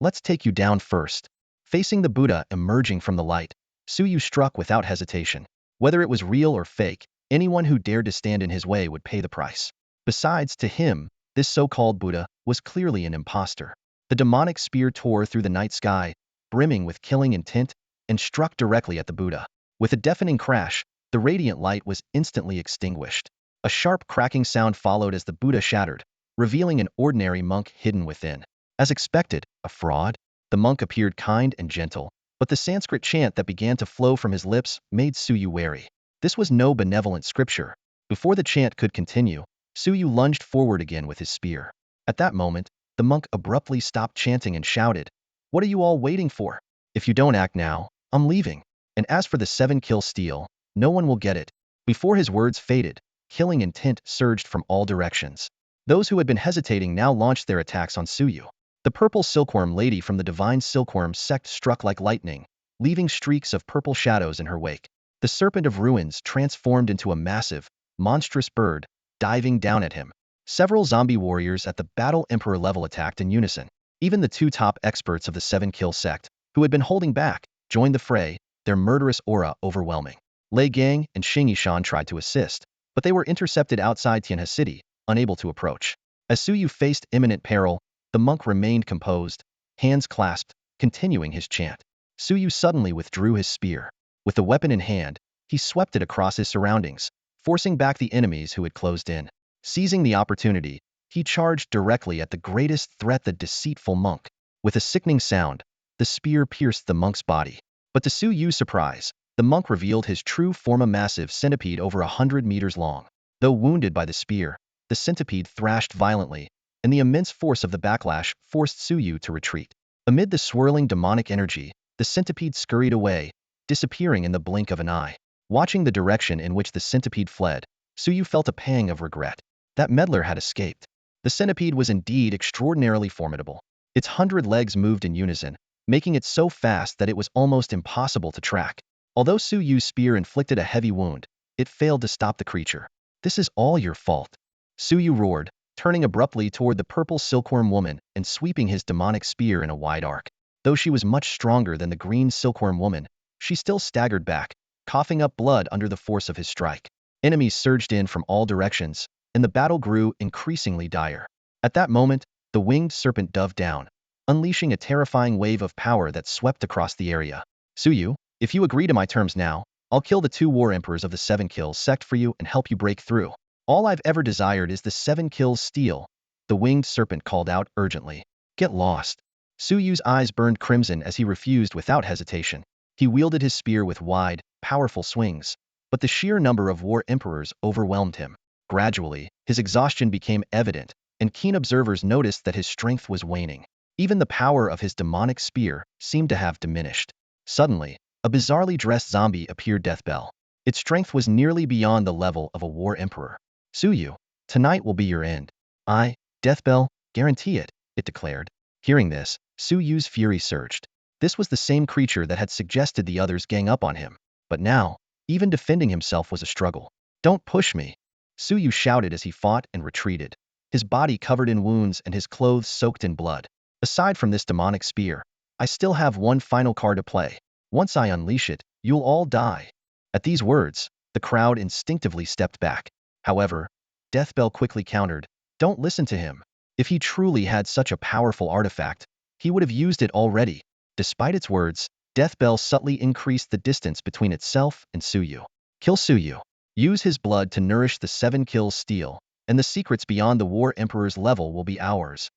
Let's take you down first. Facing the Buddha emerging from the light, Suyu struck without hesitation. Whether it was real or fake, anyone who dared to stand in his way would pay the price. Besides, to him, this so-called Buddha was clearly an imposter. The demonic spear tore through the night sky, brimming with killing intent, and struck directly at the Buddha. With a deafening crash, the radiant light was instantly extinguished. A sharp cracking sound followed as the Buddha shattered, revealing an ordinary monk hidden within. As expected, a fraud, the monk appeared kind and gentle, but the Sanskrit chant that began to flow from his lips made Suyu wary. This was no benevolent scripture. Before the chant could continue, Suyu lunged forward again with his spear. At that moment, the monk abruptly stopped chanting and shouted, "What are you all waiting for? If you don't act now, I'm leaving. And as for the 7-kill steal, no one will get it." Before his words faded, killing intent surged from all directions. Those who had been hesitating now launched their attacks on Suyu. The purple silkworm lady from the divine silkworm sect struck like lightning, leaving streaks of purple shadows in her wake. The serpent of ruins transformed into a massive, monstrous bird, diving down at him. Several zombie warriors at the Battle Emperor level attacked in unison. Even the 2 top experts of the 7-kill sect, who had been holding back, joined the fray, their murderous aura overwhelming. Lei Gang and Xing Yishan tried to assist, but they were intercepted outside Tianhe City, unable to approach. As Suyu faced imminent peril, the monk remained composed, hands clasped, continuing his chant. Suyu suddenly withdrew his spear. With the weapon in hand, he swept it across his surroundings, forcing back the enemies who had closed in. Seizing the opportunity, he charged directly at the greatest threat, the deceitful monk. With a sickening sound, the spear pierced the monk's body. But to Suyu's surprise, the monk revealed his true form, a massive centipede over 100 meters long. Though wounded by the spear, the centipede thrashed violently, and the immense force of the backlash forced Suyu to retreat. Amid the swirling demonic energy, the centipede scurried away, disappearing in the blink of an eye. Watching the direction in which the centipede fled, Suyu felt a pang of regret. That meddler had escaped. The centipede was indeed extraordinarily formidable. Its 100 legs moved in unison, making it so fast that it was almost impossible to track. Although Suyu's spear inflicted a heavy wound, it failed to stop the creature. "This is all your fault," Suyu roared, turning abruptly toward the purple silkworm woman and sweeping his demonic spear in a wide arc. Though she was much stronger than the green silkworm woman, she still staggered back, coughing up blood under the force of his strike. Enemies surged in from all directions, and the battle grew increasingly dire. At that moment, the winged serpent dove down, unleashing a terrifying wave of power that swept across the area. "Suyu, if you agree to my terms now, I'll kill the 2 war emperors of the 7 Kills sect for you and help you break through. All I've ever desired is the 7 Kills steel," the winged serpent called out urgently. "Get lost." Suyu's eyes burned crimson as he refused without hesitation. He wielded his spear with wide, powerful swings, but the sheer number of war emperors overwhelmed him. Gradually, his exhaustion became evident, and keen observers noticed that his strength was waning. Even the power of his demonic spear seemed to have diminished. Suddenly, a bizarrely dressed zombie appeared. Deathbell. Its strength was nearly beyond the level of a war emperor. "Suyu, tonight will be your end. I, Deathbell, guarantee it," it declared. Hearing this, Suyu's fury surged. This was the same creature that had suggested the others gang up on him. But now, even defending himself was a struggle. "Don't push me," Suyu shouted as he fought and retreated, his body covered in wounds and his clothes soaked in blood. "Aside from this demonic spear, I still have one final card to play. Once I unleash it, you'll all die." At these words, the crowd instinctively stepped back. However, Deathbell quickly countered, "Don't listen to him. If he truly had such a powerful artifact, he would have used it already." Despite its words, Deathbell subtly increased the distance between itself and Suyu. "Kill Suyu. Use his blood to nourish the 7 Kills steel, and the secrets beyond the War Emperor's level will be ours."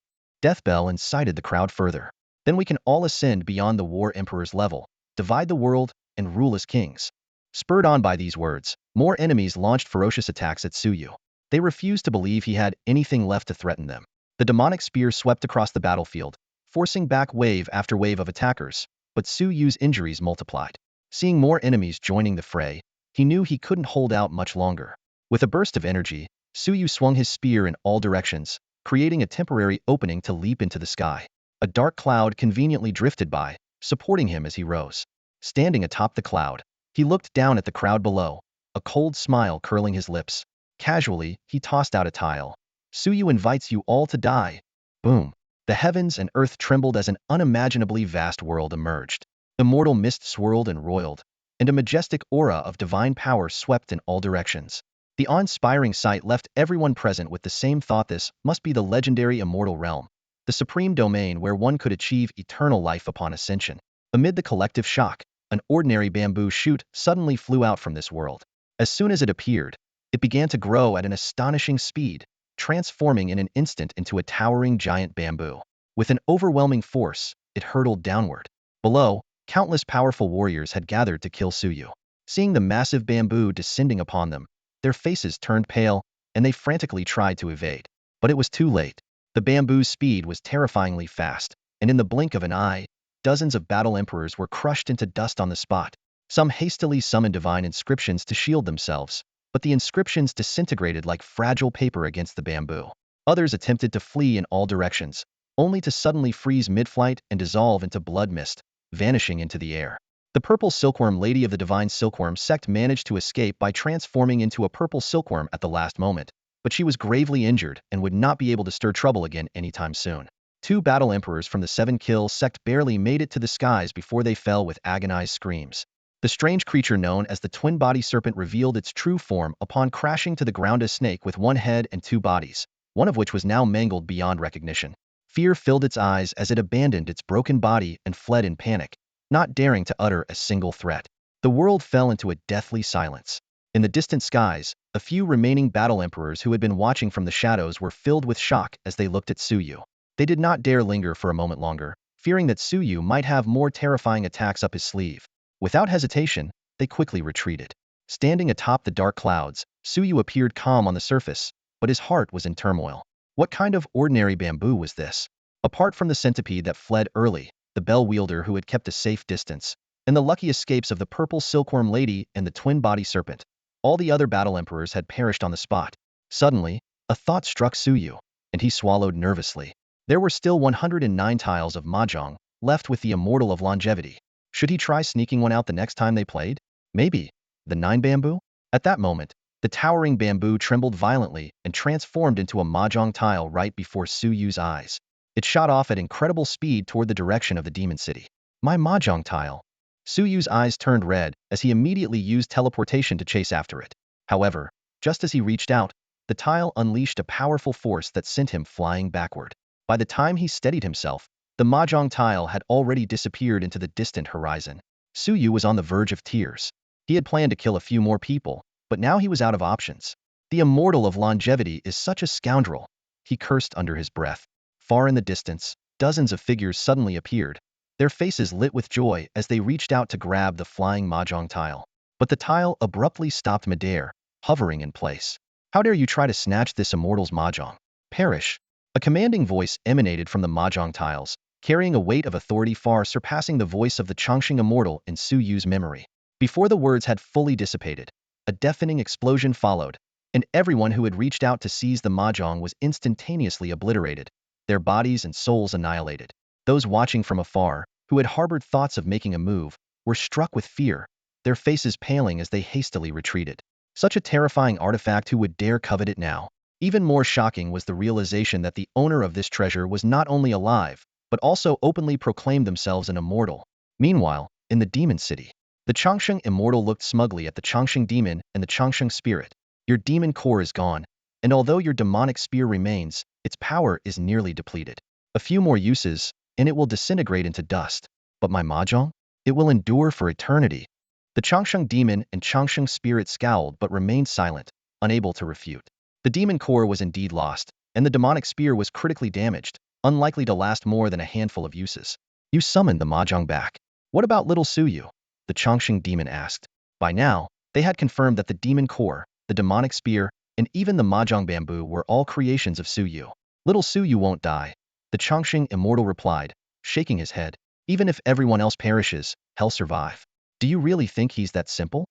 Deathbell incited the crowd further. "Then we can all ascend beyond the War Emperor's level, divide the world, and rule as kings." Spurred on by these words, more enemies launched ferocious attacks at Suyu. They refused to believe he had anything left to threaten them. The demonic spear swept across the battlefield, forcing back wave after wave of attackers, but Suyu's injuries multiplied. Seeing more enemies joining the fray, he knew he couldn't hold out much longer. With a burst of energy, Suyu swung his spear in all directions, creating a temporary opening to leap into the sky. A dark cloud conveniently drifted by, supporting him as he rose. Standing atop the cloud, he looked down at the crowd below, a cold smile curling his lips. Casually, he tossed out a tile. "Suyu invites you all to die." Boom. The heavens and earth trembled as an unimaginably vast world emerged. Immortal mist swirled and roiled, and a majestic aura of divine power swept in all directions. The awe-inspiring sight left everyone present with the same thought: this must be the legendary immortal realm, the supreme domain where one could achieve eternal life upon ascension. Amid the collective shock, an ordinary bamboo shoot suddenly flew out from this world. As soon as it appeared, it began to grow at an astonishing speed, transforming in an instant into a towering giant bamboo. With an overwhelming force, it hurtled downward. Below, countless powerful warriors had gathered to kill Suyu. Seeing the massive bamboo descending upon them, their faces turned pale, and they frantically tried to evade. But it was too late. The bamboo's speed was terrifyingly fast, and in the blink of an eye, dozens of battle emperors were crushed into dust on the spot. Some hastily summoned divine inscriptions to shield themselves, but the inscriptions disintegrated like fragile paper against the bamboo. Others attempted to flee in all directions, only to suddenly freeze mid-flight and dissolve into blood mist, vanishing into the air. The purple silkworm lady of the divine silkworm sect managed to escape by transforming into a purple silkworm at the last moment, but she was gravely injured and would not be able to stir trouble again anytime soon. 2 battle emperors from the 7 Kill sect barely made it to the skies before they fell with agonized screams. The strange creature known as the twin body serpent revealed its true form upon crashing to the ground, a snake with 1 head and 2 bodies, one of which was now mangled beyond recognition. Fear filled its eyes as it abandoned its broken body and fled in panic, not daring to utter a single threat. The world fell into a deathly silence. In the distant skies, a few remaining battle emperors who had been watching from the shadows were filled with shock as they looked at Suyu. They did not dare linger for a moment longer, fearing that Suyu might have more terrifying attacks up his sleeve. Without hesitation, they quickly retreated. Standing atop the dark clouds, Suyu appeared calm on the surface, but his heart was in turmoil. What kind of ordinary bamboo was this? Apart from the centipede that fled early, the bell wielder who had kept a safe distance, and the lucky escapes of the purple silkworm lady and the twin body serpent, all the other battle emperors had perished on the spot. Suddenly, a thought struck Suyu, and he swallowed nervously. There were still 109 tiles of mahjong left with the immortal of longevity. Should he try sneaking one out the next time they played? Maybe. The 9 bamboo? At that moment, the towering bamboo trembled violently and transformed into a mahjong tile right before Suyu's eyes. It shot off at incredible speed toward the direction of the demon city. My mahjong tile. Suyu's eyes turned red as he immediately used teleportation to chase after it. However, just as he reached out, the tile unleashed a powerful force that sent him flying backward. By the time he steadied himself, the mahjong tile had already disappeared into the distant horizon. Suyu was on the verge of tears. He had planned to kill a few more people, but now he was out of options. The immortal of longevity is such a scoundrel, he cursed under his breath. Far in the distance, dozens of figures suddenly appeared, their faces lit with joy as they reached out to grab the flying mahjong tile. But the tile abruptly stopped midair, hovering in place. How dare you try to snatch this immortal's mahjong? Perish! A commanding voice emanated from the mahjong tiles, carrying a weight of authority far surpassing the voice of the Chongqing immortal in Suyu's memory. Before the words had fully dissipated, a deafening explosion followed, and everyone who had reached out to seize the mahjong was instantaneously obliterated, their bodies and souls annihilated. Those watching from afar, who had harbored thoughts of making a move, were struck with fear, their faces paling as they hastily retreated. Such a terrifying artifact, who would dare covet it now? Even more shocking was the realization that the owner of this treasure was not only alive, but also openly proclaimed themselves an immortal. Meanwhile, in the demon city, the Chongqing immortal looked smugly at the Chongqing demon and the Chongqing spirit. Your demon core is gone, and although your demonic spear remains, its power is nearly depleted. A few more uses, and it will disintegrate into dust. But my mahjong? It will endure for eternity. The Chongqing demon and Chongqing spirit scowled but remained silent, unable to refute. The demon core was indeed lost, and the demonic spear was critically damaged, unlikely to last more than a handful of uses. You summoned the mahjong back. What about little Suyu? The Chongqing demon asked. By now, they had confirmed that the demon core, the demonic spear, and even the mahjong bamboo were all creations of Suyu. Little Suyu won't die, the Chongqing immortal replied, shaking his head. Even if everyone else perishes, he'll survive. Do you really think he's that simple?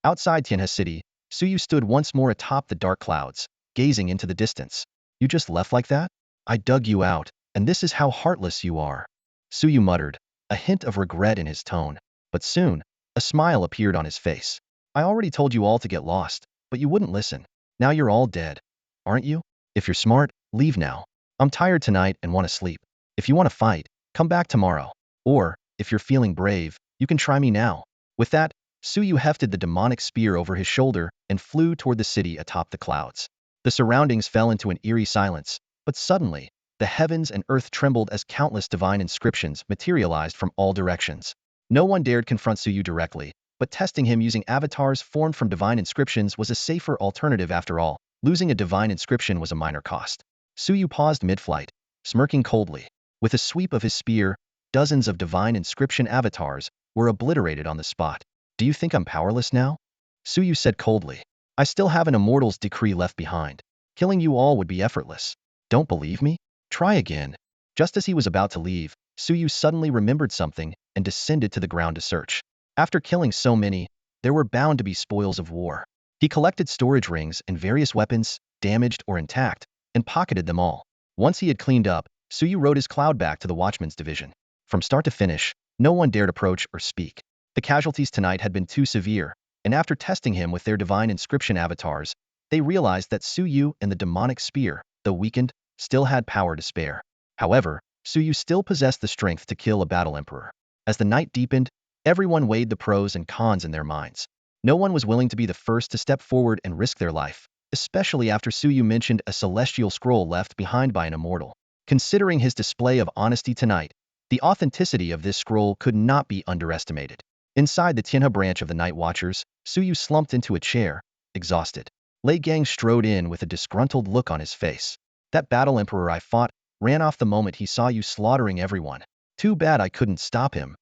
Outside Tianhe City, Suyu stood once more atop the dark clouds, gazing into the distance. You just left like that? I dug you out, and this is how heartless you are. Suyu muttered, a hint of regret in his tone. But soon, a smile appeared on his face. I already told you all to get lost, but you wouldn't listen. Now you're all dead. Aren't you? If you're smart, leave now. I'm tired tonight and want to sleep. If you want to fight, come back tomorrow. Or, if you're feeling brave, you can try me now. With that, Suyu hefted the demonic spear over his shoulder and flew toward the city atop the clouds. The surroundings fell into an eerie silence, but suddenly, the heavens and earth trembled as countless divine inscriptions materialized from all directions. No one dared confront Suyu directly, but testing him using avatars formed from divine inscriptions was a safer alternative after all. Losing a divine inscription was a minor cost. Suyu paused mid-flight, smirking coldly. With a sweep of his spear, dozens of divine inscription avatars were obliterated on the spot. Do you think I'm powerless now? Suyu said coldly. I still have an immortal's decree left behind. Killing you all would be effortless. Don't believe me? Try again. Just as he was about to leave, Suyu suddenly remembered something and descended to the ground to search. After killing so many, there were bound to be spoils of war. He collected storage rings and various weapons, damaged or intact, and pocketed them all. Once he had cleaned up, Suyu rode his cloud back to the watchman's division. From start to finish, no one dared approach or speak. The casualties tonight had been too severe, and after testing him with their divine inscription avatars, they realized that Suyu and the demonic spear, though weakened, still had power to spare. However, Suyu still possessed the strength to kill a battle emperor. As the night deepened, everyone weighed the pros and cons in their minds. No one was willing to be the first to step forward and risk their life, especially after Suyu mentioned a celestial scroll left behind by an immortal. Considering his display of honesty tonight, the authenticity of this scroll could not be underestimated. Inside the Tianhe branch of the Night Watchers, Suyu slumped into a chair, exhausted. Lei Gang strode in with a disgruntled look on his face. That battle emperor I fought ran off the moment he saw you slaughtering everyone. Too bad I couldn't stop him.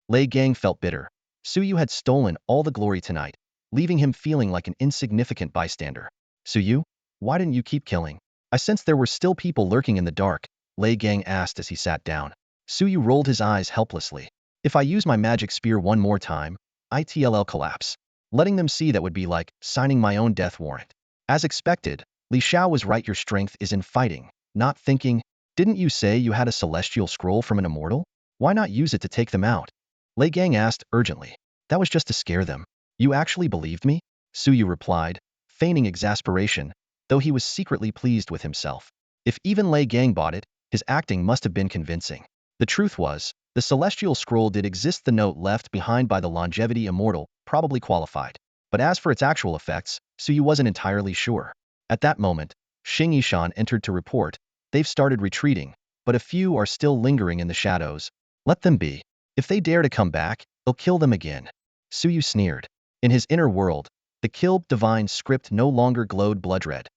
Lei Gang felt bitter. Suyu had stolen all the glory tonight, leaving him feeling like an insignificant bystander. Suyu, why didn't you keep killing? I sensed there were still people lurking in the dark, Lei Gang asked as he sat down. Suyu rolled his eyes helplessly. If I use my magic spear one more time, I'll collapse. Letting them see that would be like signing my own death warrant. As expected, Li Xiao was right, your strength is in fighting, not thinking. Didn't you say you had a celestial scroll from an immortal? Why not use it to take them out? Lei Gang asked urgently. That was just to scare them. You actually believed me? Suyu replied, feigning exasperation, though he was secretly pleased with himself. If even Lei Gang bought it, his acting must have been convincing. The truth was, the celestial scroll did exist. The note left behind by the longevity immortal probably qualified. But as for its actual effects, Suyu wasn't entirely sure. At that moment, Xing Yishan entered to report. They've started retreating, but a few are still lingering in the shadows. Let them be. If they dare to come back, they'll kill them again. Suyu sneered. In his inner world, the killed divine script no longer glowed blood red.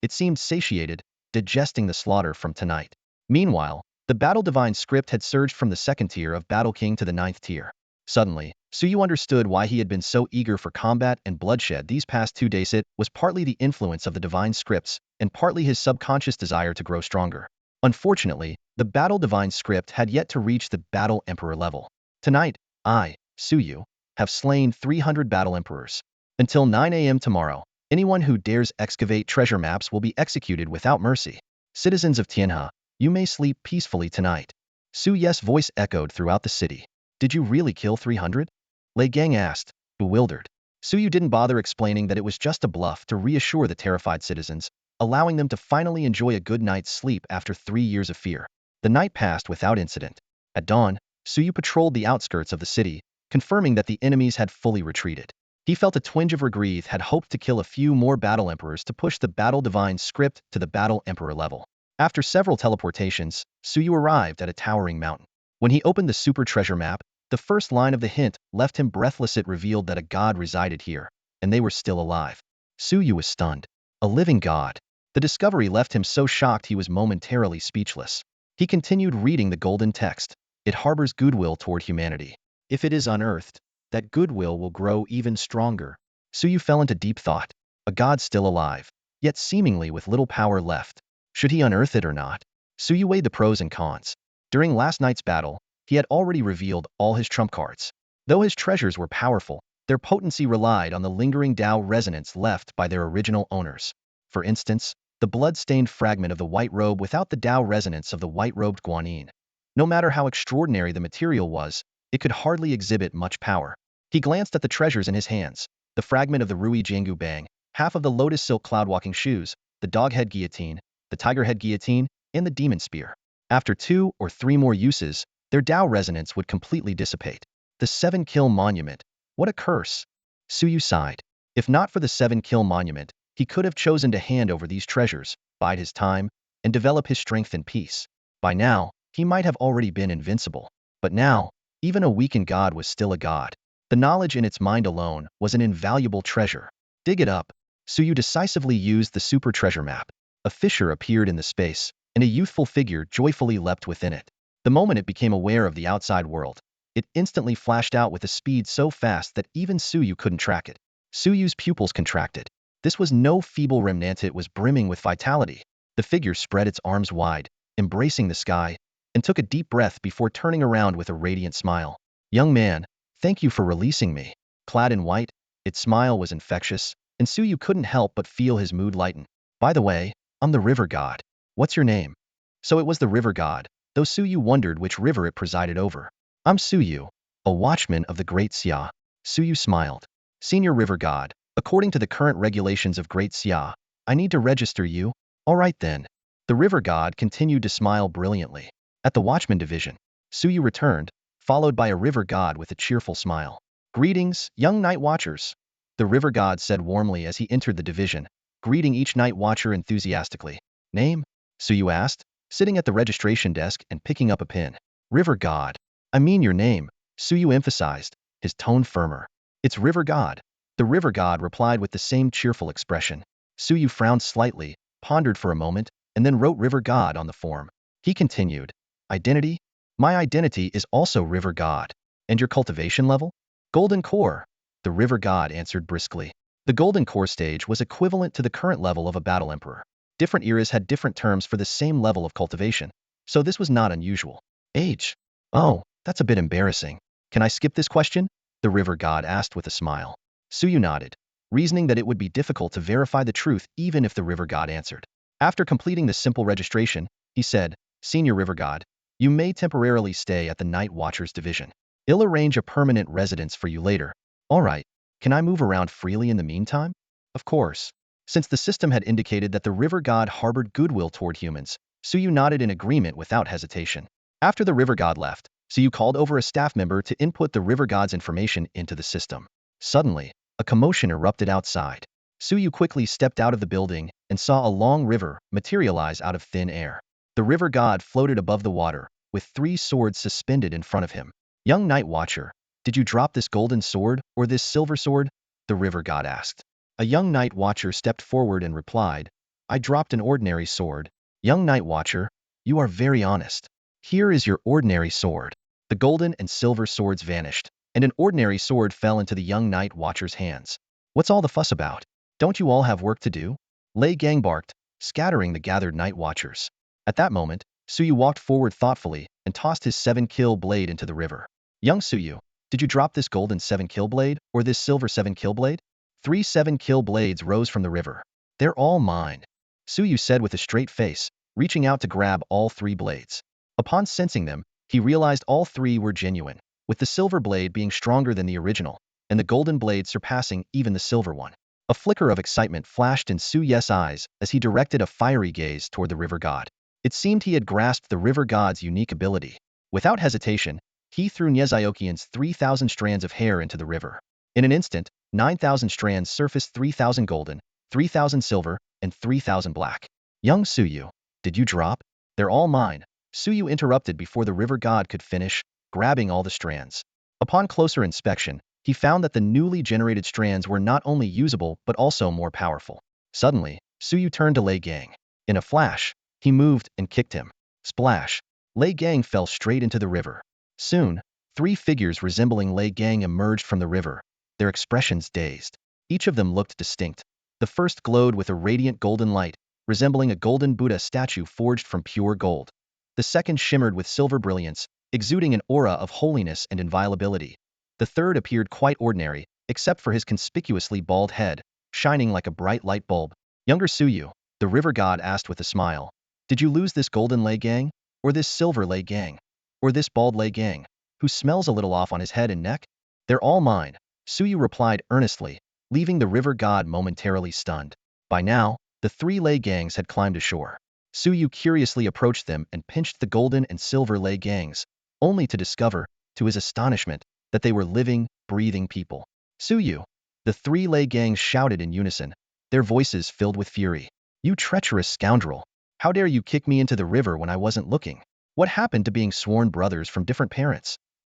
It seemed satiated, digesting the slaughter from tonight. Meanwhile, the battle divine script had surged from the second tier of Battle King to the 9th tier. Suddenly, Suyu understood why he had been so eager for combat and bloodshed these past 2 days. It was partly the influence of the divine scripts, and partly his subconscious desire to grow stronger. Unfortunately, the battle divine script had yet to reach the battle emperor level. Tonight, I, Suyu, have slain 300 battle emperors. Until 9 a.m. tomorrow, anyone who dares excavate treasure maps will be executed without mercy. Citizens of Tianhe, you may sleep peacefully tonight. Suyu's voice echoed throughout the city. Did you really kill 300? Lei Gang asked, bewildered. Suyu didn't bother explaining that it was just a bluff to reassure the terrified citizens, allowing them to finally enjoy a good night's sleep after 3 years of fear. The night passed without incident. At dawn, Suyu patrolled the outskirts of the city, confirming that the enemies had fully retreated. He felt a twinge of regret, had hoped to kill a few more battle emperors to push the battle divine script to the battle emperor level. After several teleportations, Suyu arrived at a towering mountain. When he opened the super treasure map, the first line of the hint left him breathless. It revealed that a god resided here, and they were still alive. Suyu was stunned. A living god. The discovery left him so shocked he was momentarily speechless. He continued reading the golden text. It harbors goodwill toward humanity. If it is unearthed, that goodwill will grow even stronger. Suyu fell into deep thought. A god still alive, yet seemingly with little power left. Should he unearth it or not? Suyu weighed the pros and cons. During last night's battle, he had already revealed all his trump cards. Though his treasures were powerful, their potency relied on the lingering Dao resonance left by their original owners. For instance, the blood-stained fragment of the white robe without the Dao resonance of the white-robed Guanyin. No matter how extraordinary the material was, it could hardly exhibit much power. He glanced at the treasures in his hands, the fragment of the Rui Jiangu Bang, half of the lotus silk cloud-walking shoes, the doghead guillotine, the tiger head guillotine, and the demon spear. After 2 or 3 more uses, their Dao resonance would completely dissipate. The 7-kill monument. What a curse. Suyu sighed. If not for the 7-kill monument, he could have chosen to hand over these treasures, bide his time, and develop his strength in peace. By now, he might have already been invincible. But now, even a weakened god was still a god. The knowledge in its mind alone was an invaluable treasure. Dig it up. Suyu decisively used the super treasure map. A fissure appeared in the space, and a youthful figure joyfully leapt within it. The moment it became aware of the outside world, it instantly flashed out with a speed so fast that even Suyu couldn't track it. Suyu's pupils contracted. This was no feeble remnant, it was brimming with vitality. The figure spread its arms wide, embracing the sky, and took a deep breath before turning around with a radiant smile. Young man, thank you for releasing me. Clad in white, its smile was infectious, and Suyu couldn't help but feel his mood lighten. By the way, I'm the river god. What's your name? So it was the river god, though Suyu wondered which river it presided over. I'm Suyu, a watchman of the Great Xia. Suyu smiled. Senior river god, according to the current regulations of Great Xia, I need to register you? All right then. The river god continued to smile brilliantly. At the watchman division, Suyu returned, followed by a river god with a cheerful smile. Greetings, young night watchers. The river god said warmly as he entered the division, greeting each night watcher enthusiastically. Name? Suyu asked, sitting at the registration desk and picking up a pen. River god. I mean your name, Suyu emphasized, his tone firmer. It's river god. The river god replied with the same cheerful expression. Suyu frowned slightly, pondered for a moment, and then wrote river god on the form. He continued. Identity? My identity is also river god. And your cultivation level? Golden core. The river god answered briskly. The golden core stage was equivalent to the current level of a battle emperor. Different eras had different terms for the same level of cultivation, so this was not unusual. Age? Oh, that's a bit embarrassing. Can I skip this question? The river god asked with a smile. Suyu nodded, reasoning that it would be difficult to verify the truth even if the river god answered. After completing the simple registration, he said, Senior river god, You may temporarily stay at the Night Watcher's division. I'll arrange a permanent residence for you later. Alright, can I move around freely in the meantime? Of course. Since the system had indicated that the river god harbored goodwill toward humans, Suyu nodded in agreement without hesitation. After the river god left, Suyu called over a staff member to input the river god's information into the system. Suddenly, a commotion erupted outside. Suyu quickly stepped out of the building and saw a long river materialize out of thin air. The river god floated above the water, with 3 swords suspended in front of him. Young Night Watcher, did you drop this golden sword or this silver sword? The river god asked. A young Night Watcher stepped forward and replied, I dropped an ordinary sword. Young Night Watcher, you are very honest. Here is your ordinary sword. The golden and silver swords vanished, and an ordinary sword fell into the young Night Watcher's hands. What's all the fuss about? Don't you all have work to do? Lei Gang barked, scattering the gathered Night Watchers. At that moment, Suyu walked forward thoughtfully and tossed his 7-kill blade into the river. Young Suyu, did you drop this golden 7-kill blade or this silver 7-kill blade? 3 7-kill blades rose from the river. They're all mine, Suyu said with a straight face, reaching out to grab all 3 blades. Upon sensing them, he realized all 3 were genuine, with the silver blade being stronger than the original, and the golden blade surpassing even the silver one. A flicker of excitement flashed in Suyu's eyes as he directed a fiery gaze toward the river god. It seemed he had grasped the river god's unique ability. Without hesitation, he threw Nyeziokian's 3,000 strands of hair into the river. In an instant, 9,000 strands surfaced, 3,000 golden, 3,000 silver, and 3,000 black. Young Suyu, did you drop? They're all mine, Suyu interrupted before the river god could finish, grabbing all the strands. Upon closer inspection, he found that the newly generated strands were not only usable but also more powerful. Suddenly, Suyu turned to Lei Gang. In a flash, he moved and kicked him. Splash! Lei Gang fell straight into the river. Soon, 3 figures resembling Lei Gang emerged from the river, their expressions dazed. Each of them looked distinct. The first glowed with a radiant golden light, resembling a golden Buddha statue forged from pure gold. The second shimmered with silver brilliance, exuding an aura of holiness and inviolability. The third appeared quite ordinary, except for his conspicuously bald head, shining like a bright light bulb. Younger Suyu, the river god asked with a smile, did you lose this golden Lei Gang? Or this silver Lei Gang? Or this bald Lei Gang, who smells a little off on his head and neck? They're all mine, Suyu replied earnestly, leaving the river god momentarily stunned. By now, the 3 Lei Gangs had climbed ashore. Suyu curiously approached them and pinched the golden and silver Lei Gangs, only to discover, to his astonishment, that they were living, breathing people. Suyu! The 3 Lei Gangs shouted in unison, their voices filled with fury. You treacherous scoundrel! How dare you kick me into the river when I wasn't looking? What happened to being sworn brothers from different parents?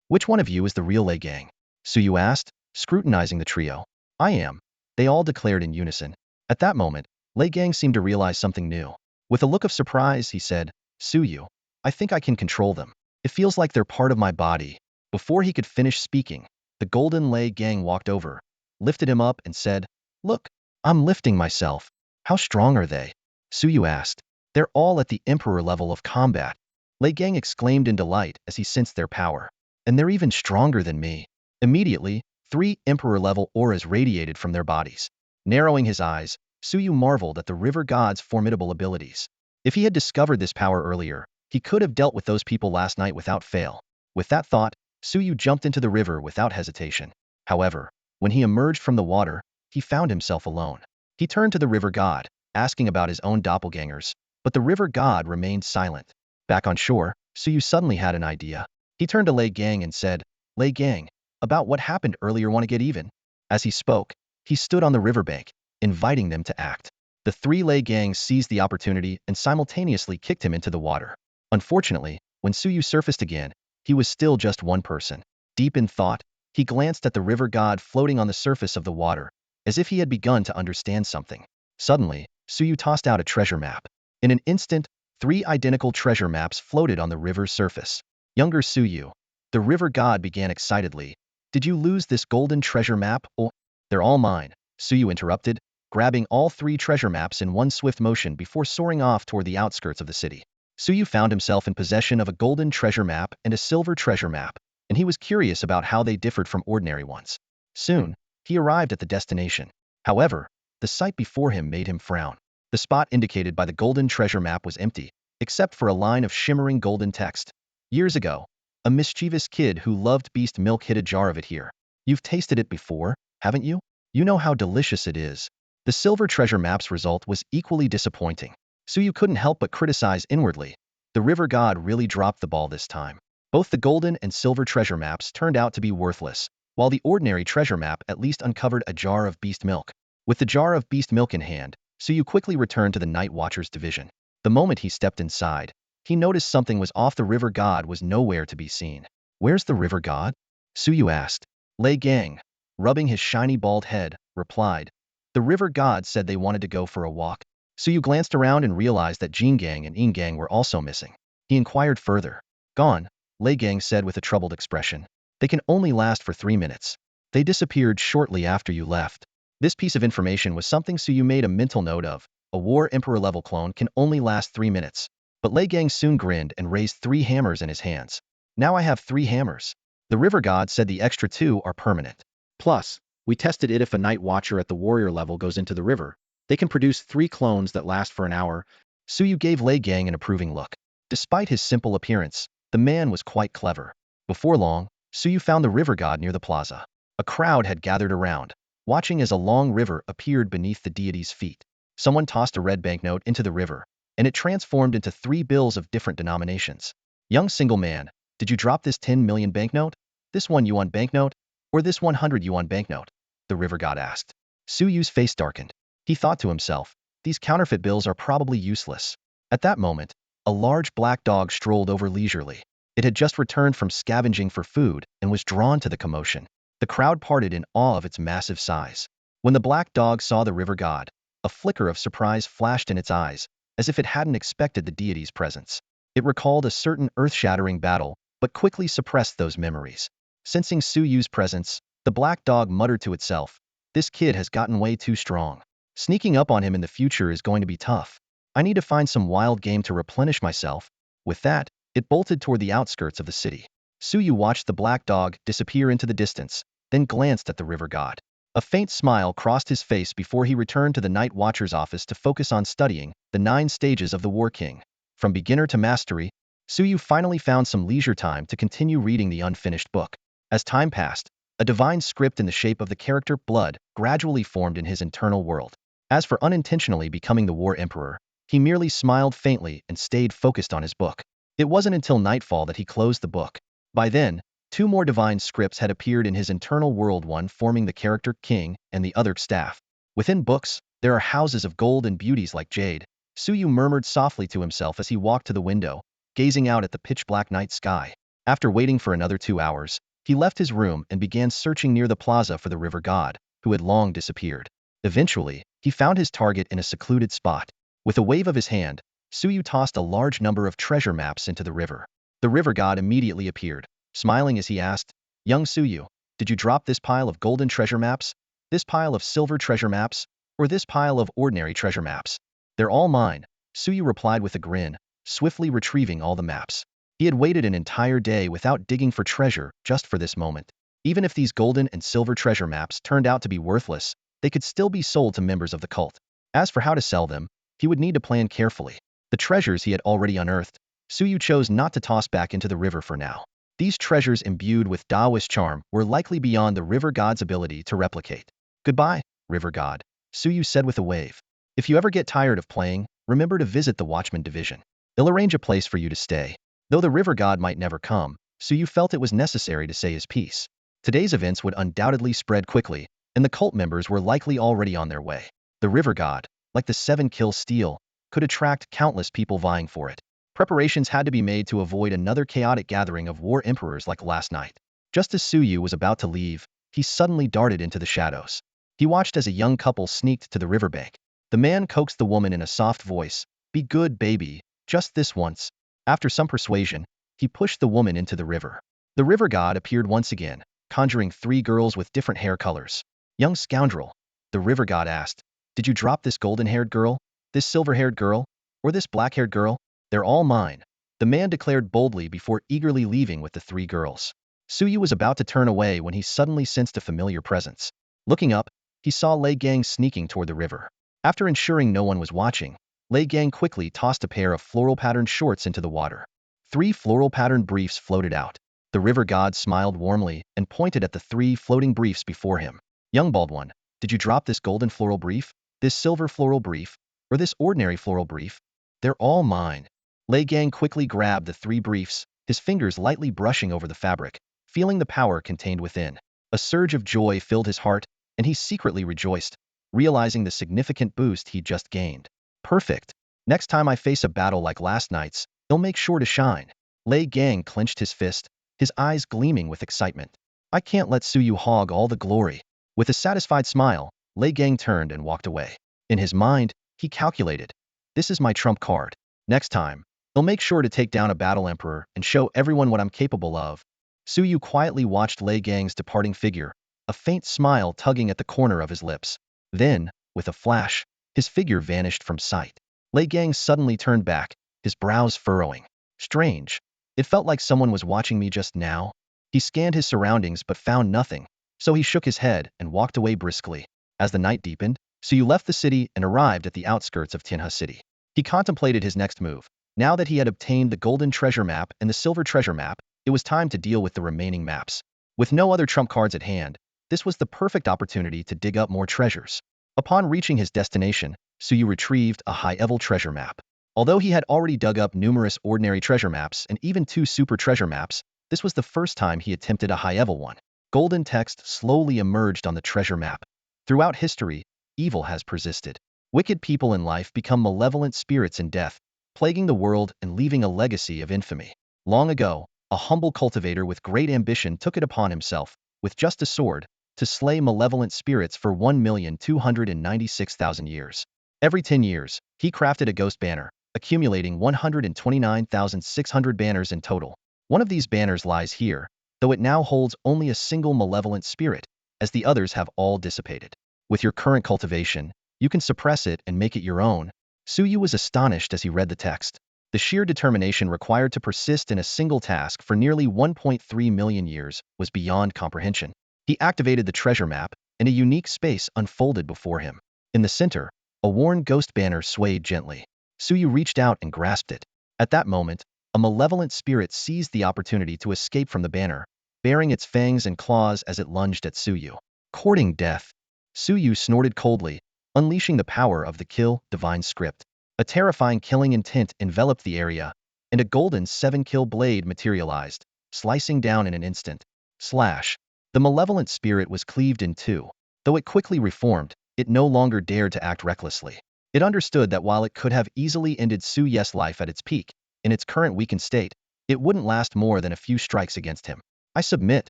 Which one of you is the real Lei Gang? Suyu asked, scrutinizing the trio. I am, they all declared in unison. At that moment, Lei Gang seemed to realize something new. With a look of surprise, he said, Suyu, I think I can control them. It feels like they're part of my body. Before he could finish speaking, the golden Lei Gang walked over, lifted him up and said, Look, I'm lifting myself. How strong are they? Suyu asked. They're all at the emperor level of combat. Lei Gang exclaimed in delight as he sensed their power. And they're even stronger than me. Immediately, 3 emperor-level auras radiated from their bodies. Narrowing his eyes, Suyu marveled at the river god's formidable abilities. If he had discovered this power earlier, he could have dealt with those people last night without fail. With that thought, Suyu jumped into the river without hesitation. However, when he emerged from the water, he found himself alone. He turned to the river god, asking about his own doppelgangers, but the river god remained silent. Back on shore, Suyu suddenly had an idea. He turned to Lei Gang and said, Lei Gang, about what happened earlier, want to get even? As he spoke, he stood on the riverbank, inviting them to act. The 3 Lei Gangs seized the opportunity and simultaneously kicked him into the water. Unfortunately, when Suyu surfaced again, he was still just one person. Deep in thought, he glanced at the river god floating on the surface of the water, as if he had begun to understand something. Suddenly, Suyu tossed out a treasure map. In an instant, 3 identical treasure maps floated on the river's surface. Younger Suyu, the river god began excitedly. Did you lose this golden treasure map? Oh, they're all mine, Suyu interrupted, grabbing all 3 treasure maps in one swift motion before soaring off toward the outskirts of the city. Suyu found himself in possession of a golden treasure map and a silver treasure map, and he was curious about how they differed from ordinary ones. Soon, he arrived at the destination. However, the sight before him made him frown. The spot indicated by the golden treasure map was empty, except for a line of shimmering golden text. Years ago, a mischievous kid who loved beast milk hid a jar of it here. You've tasted it before, haven't you? You know how delicious it is. The silver treasure map's result was equally disappointing. Suyu couldn't help but criticize inwardly. The river god really dropped the ball this time. Both the golden and silver treasure maps turned out to be worthless, while the ordinary treasure map at least uncovered a jar of beast milk. With the jar of beast milk in hand, Suyu quickly returned to the Night Watcher's division. The moment he stepped inside, he noticed something was off. The river god was nowhere to be seen. Where's the river god? Suyu asked. Lei Gang, rubbing his shiny bald head, replied. The river god said they wanted to go for a walk. Suyu glanced around and realized that Jin Gang and Yin Gang were also missing. He inquired further. Gone, Lei Gang said with a troubled expression. They can only last for 3 minutes. They disappeared shortly after you left. This piece of information was something Suyu made a mental note of. A War Emperor level clone can only last 3 minutes. But Lei Gang soon grinned and raised 3 hammers in his hands. Now I have 3 hammers. The river god said the extra 2 are permanent. Plus, we tested it. If a Night Watcher at the warrior level goes into the river, they can produce 3 clones that last for an hour. Suyu gave Lei Gang an approving look. Despite his simple appearance, the man was quite clever. Before long, Suyu found the river god near the plaza. A crowd had gathered around, watching as a long river appeared beneath the deity's feet. Someone tossed a red banknote into the river, and it transformed into 3 bills of different denominations. Young single man, did you drop this 10 million banknote? This 1 yuan banknote? Or this 100 yuan banknote? The river god asked. Suyu's face darkened. He thought to himself, these counterfeit bills are probably useless. At that moment, a large black dog strolled over leisurely. It had just returned from scavenging for food and was drawn to the commotion. The crowd parted in awe of its massive size. When the black dog saw the river god, a flicker of surprise flashed in its eyes, as if it hadn't expected the deity's presence. It recalled a certain earth-shattering battle, but quickly suppressed those memories. Sensing Suyu's presence, the black dog muttered to itself, this kid has gotten way too strong. Sneaking up on him in the future is going to be tough. I need to find some wild game to replenish myself. With that, it bolted toward the outskirts of the city. Suyu watched the black dog disappear into the distance, then glanced at the river god. A faint smile crossed his face before he returned to the Night Watcher's office to focus on studying the 9 stages of the War King. From beginner to mastery, Suyu finally found some leisure time to continue reading the unfinished book. As time passed, a divine script in the shape of the character Blood gradually formed in his internal world. As for unintentionally becoming the War Emperor, he merely smiled faintly and stayed focused on his book. It wasn't until nightfall that he closed the book. By then, 2 more divine scripts had appeared in his internal world, one forming the character King and the other Staff. Within books, there are houses of gold and beauties like jade. Suyu murmured softly to himself as he walked to the window, gazing out at the pitch-black night sky. After waiting for another 2 hours, he left his room and began searching near the plaza for the river god, who had long disappeared. Eventually, he found his target in a secluded spot. With a wave of his hand, Suyu tossed a large number of treasure maps into the river. The river god immediately appeared, smiling as he asked, Young Suyu, did you drop this pile of golden treasure maps, this pile of silver treasure maps, or this pile of ordinary treasure maps? They're all mine, Suyu replied with a grin, swiftly retrieving all the maps. He had waited an entire day without digging for treasure just for this moment. Even if these golden and silver treasure maps turned out to be worthless, they could still be sold to members of the cult. As for how to sell them, he would need to plan carefully. The treasures he had already unearthed, Suyu chose not to toss back into the river for now. These treasures imbued with Daoist charm were likely beyond the river god's ability to replicate. Goodbye, river god, Suyu said with a wave. If you ever get tired of playing, remember to visit the Watchman division. They'll arrange a place for you to stay. Though the river god might never come, Suyu felt it was necessary to say his piece. Today's events would undoubtedly spread quickly, and the cult members were likely already on their way. The river god, like the 7-kill steal, could attract countless people vying for it. Preparations had to be made to avoid another chaotic gathering of war emperors like last night. Just as Suyu was about to leave, he suddenly darted into the shadows. He watched as a young couple sneaked to the riverbank. The man coaxed the woman in a soft voice, "Be good, baby, just this once." After some persuasion, he pushed the woman into the river. The river god appeared once again, conjuring 3 girls with different hair colors. Young scoundrel, the river god asked, did you drop this golden-haired girl, this silver-haired girl, or this black-haired girl? They're all mine, the man declared boldly before eagerly leaving with the 3 girls. Suyu was about to turn away when he suddenly sensed a familiar presence. Looking up, he saw Lei Gang sneaking toward the river. After ensuring no one was watching, Lei Gang quickly tossed a pair of floral-patterned shorts into the water. 3 floral-patterned briefs floated out. The river god smiled warmly and pointed at the 3 floating briefs before him. Young bald one, did you drop this golden floral brief, this silver floral brief, or this ordinary floral brief? They're all mine. Lei Gang quickly grabbed the 3 briefs, his fingers lightly brushing over the fabric, feeling the power contained within. A surge of joy filled his heart, and he secretly rejoiced, realizing the significant boost he'd just gained. Perfect. Next time I face a battle like last night's, he'll make sure to shine. Lei Gang clenched his fist, his eyes gleaming with excitement. I can't let Suyu hog all the glory. With a satisfied smile, Lei Gang turned and walked away. In his mind, he calculated, this is my trump card. Next time, he'll make sure to take down a battle emperor and show everyone what I'm capable of. Suyu quietly watched Lei Gang's departing figure, a faint smile tugging at the corner of his lips. Then, with a flash, his figure vanished from sight. Lei Gang suddenly turned back, his brows furrowing. Strange. It felt like someone was watching me just now. He scanned his surroundings but found nothing, so he shook his head and walked away briskly. As the night deepened, Suyu left the city and arrived at the outskirts of Tianhe City. He contemplated his next move. Now that he had obtained the golden treasure map and the silver treasure map, it was time to deal with the remaining maps. With no other trump cards at hand, this was the perfect opportunity to dig up more treasures. Upon reaching his destination, Suyu retrieved a high-level treasure map. Although he had already dug up numerous ordinary treasure maps and even 2 super treasure maps, this was the first time he attempted a high-level one. Golden text slowly emerged on the treasure map. Throughout history, evil has persisted. Wicked people in life become malevolent spirits in death, plaguing the world and leaving a legacy of infamy. Long ago, a humble cultivator with great ambition took it upon himself, with just a sword, to slay malevolent spirits for 1,296,000 years. Every 10 years, he crafted a ghost banner, accumulating 129,600 banners in total. One of these banners lies here, though it now holds only a single malevolent spirit, as the others have all dissipated. With your current cultivation, you can suppress it and make it your own. Suyu was astonished as he read the text. The sheer determination required to persist in a single task for nearly 1.3 million years was beyond comprehension. He activated the treasure map, and a unique space unfolded before him. In the center, a worn ghost banner swayed gently. Suyu reached out and grasped it. At that moment, a malevolent spirit seized the opportunity to escape from the banner, baring its fangs and claws as it lunged at Suyu. Courting death. Suyu snorted coldly, unleashing the power of the kill divine script. A terrifying killing intent enveloped the area, and a golden 7-kill blade materialized, slicing down in an instant. Slash. The malevolent spirit was cleaved in 2. Though it quickly reformed, it no longer dared to act recklessly. It understood that while it could have easily ended Suyu's life at its peak, in its current weakened state, it wouldn't last more than a few strikes against him. I submit,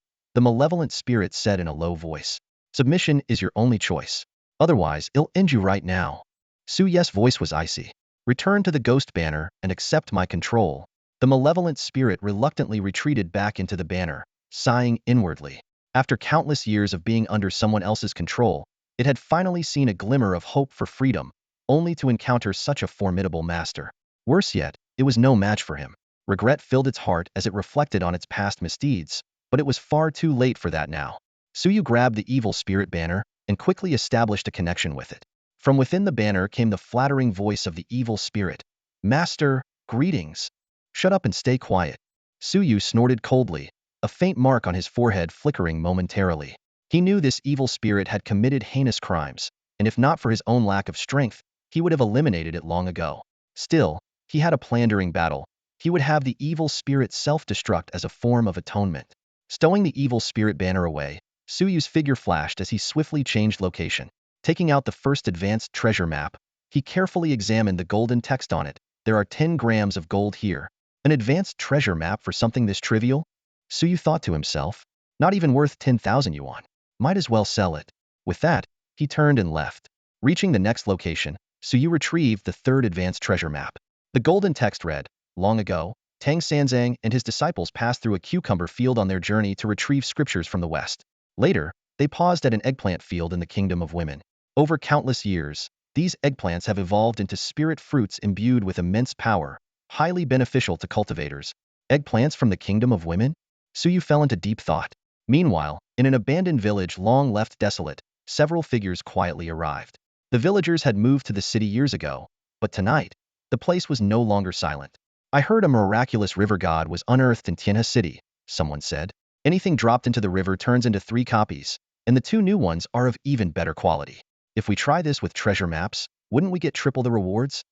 the malevolent spirit said in a low voice. Submission is your only choice. Otherwise, it'll end you right now. Suyu's voice was icy. Return to the ghost banner and accept my control. The malevolent spirit reluctantly retreated back into the banner, sighing inwardly. After countless years of being under someone else's control, it had finally seen a glimmer of hope for freedom, only to encounter such a formidable master. Worse yet, it was no match for him. Regret filled its heart as it reflected on its past misdeeds, but it was far too late for that now. Suyu grabbed the evil spirit banner and quickly established a connection with it. From within the banner came the flattering voice of the evil spirit. Master, greetings. Shut up and stay quiet. Suyu snorted coldly, a faint mark on his forehead flickering momentarily. He knew this evil spirit had committed heinous crimes, and if not for his own lack of strength, he would have eliminated it long ago. Still, he had a plan during battle. He would have the evil spirit self-destruct as a form of atonement. Stowing the evil spirit banner away, Suyu's figure flashed as he swiftly changed location. Taking out the first advanced treasure map, he carefully examined the golden text on it. There are 10 grams of gold here. An advanced treasure map for something this trivial? Suyu thought to himself. Not even worth 10,000 yuan. Might as well sell it. With that, he turned and left. Reaching the next location, Suyu retrieved the 3rd advanced treasure map. The golden text read, long ago, Tang Sanzang and his disciples passed through a cucumber field on their journey to retrieve scriptures from the west. Later, they paused at an eggplant field in the kingdom of women. Over countless years, these eggplants have evolved into spirit fruits imbued with immense power, highly beneficial to cultivators. Eggplants from the kingdom of women? Suyu fell into deep thought. Meanwhile, in an abandoned village long left desolate, several figures quietly arrived. The villagers had moved to the city years ago, but tonight, the place was no longer silent. I heard a miraculous river god was unearthed in Tianhe City, someone said. Anything dropped into the river turns into 3 copies, and the 2 new ones are of even better quality. If we try this with treasure maps, wouldn't we get triple the rewards?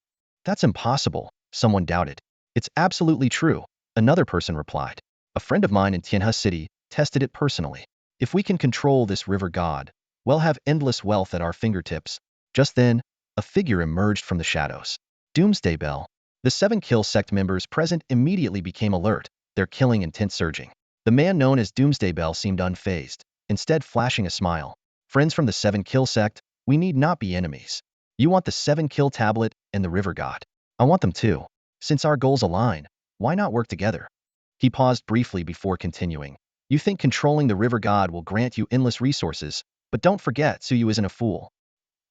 That's impossible, someone doubted. It's absolutely true, another person replied. A friend of mine in Tianhe City tested it personally. If we can control this river god, we'll have endless wealth at our fingertips. Just then, a figure emerged from the shadows. Doomsday Bell. The 7 Kill sect members present immediately became alert, their killing intent surging. The man known as Doomsday Bell seemed unfazed, instead flashing a smile. Friends from the 7 Kill sect, we need not be enemies. You want the 7 Kill tablet and the river god. I want them too. Since our goals align, why not work together? He paused briefly before continuing. You think controlling the river god will grant you endless resources, but don't forget Suyu isn't a fool.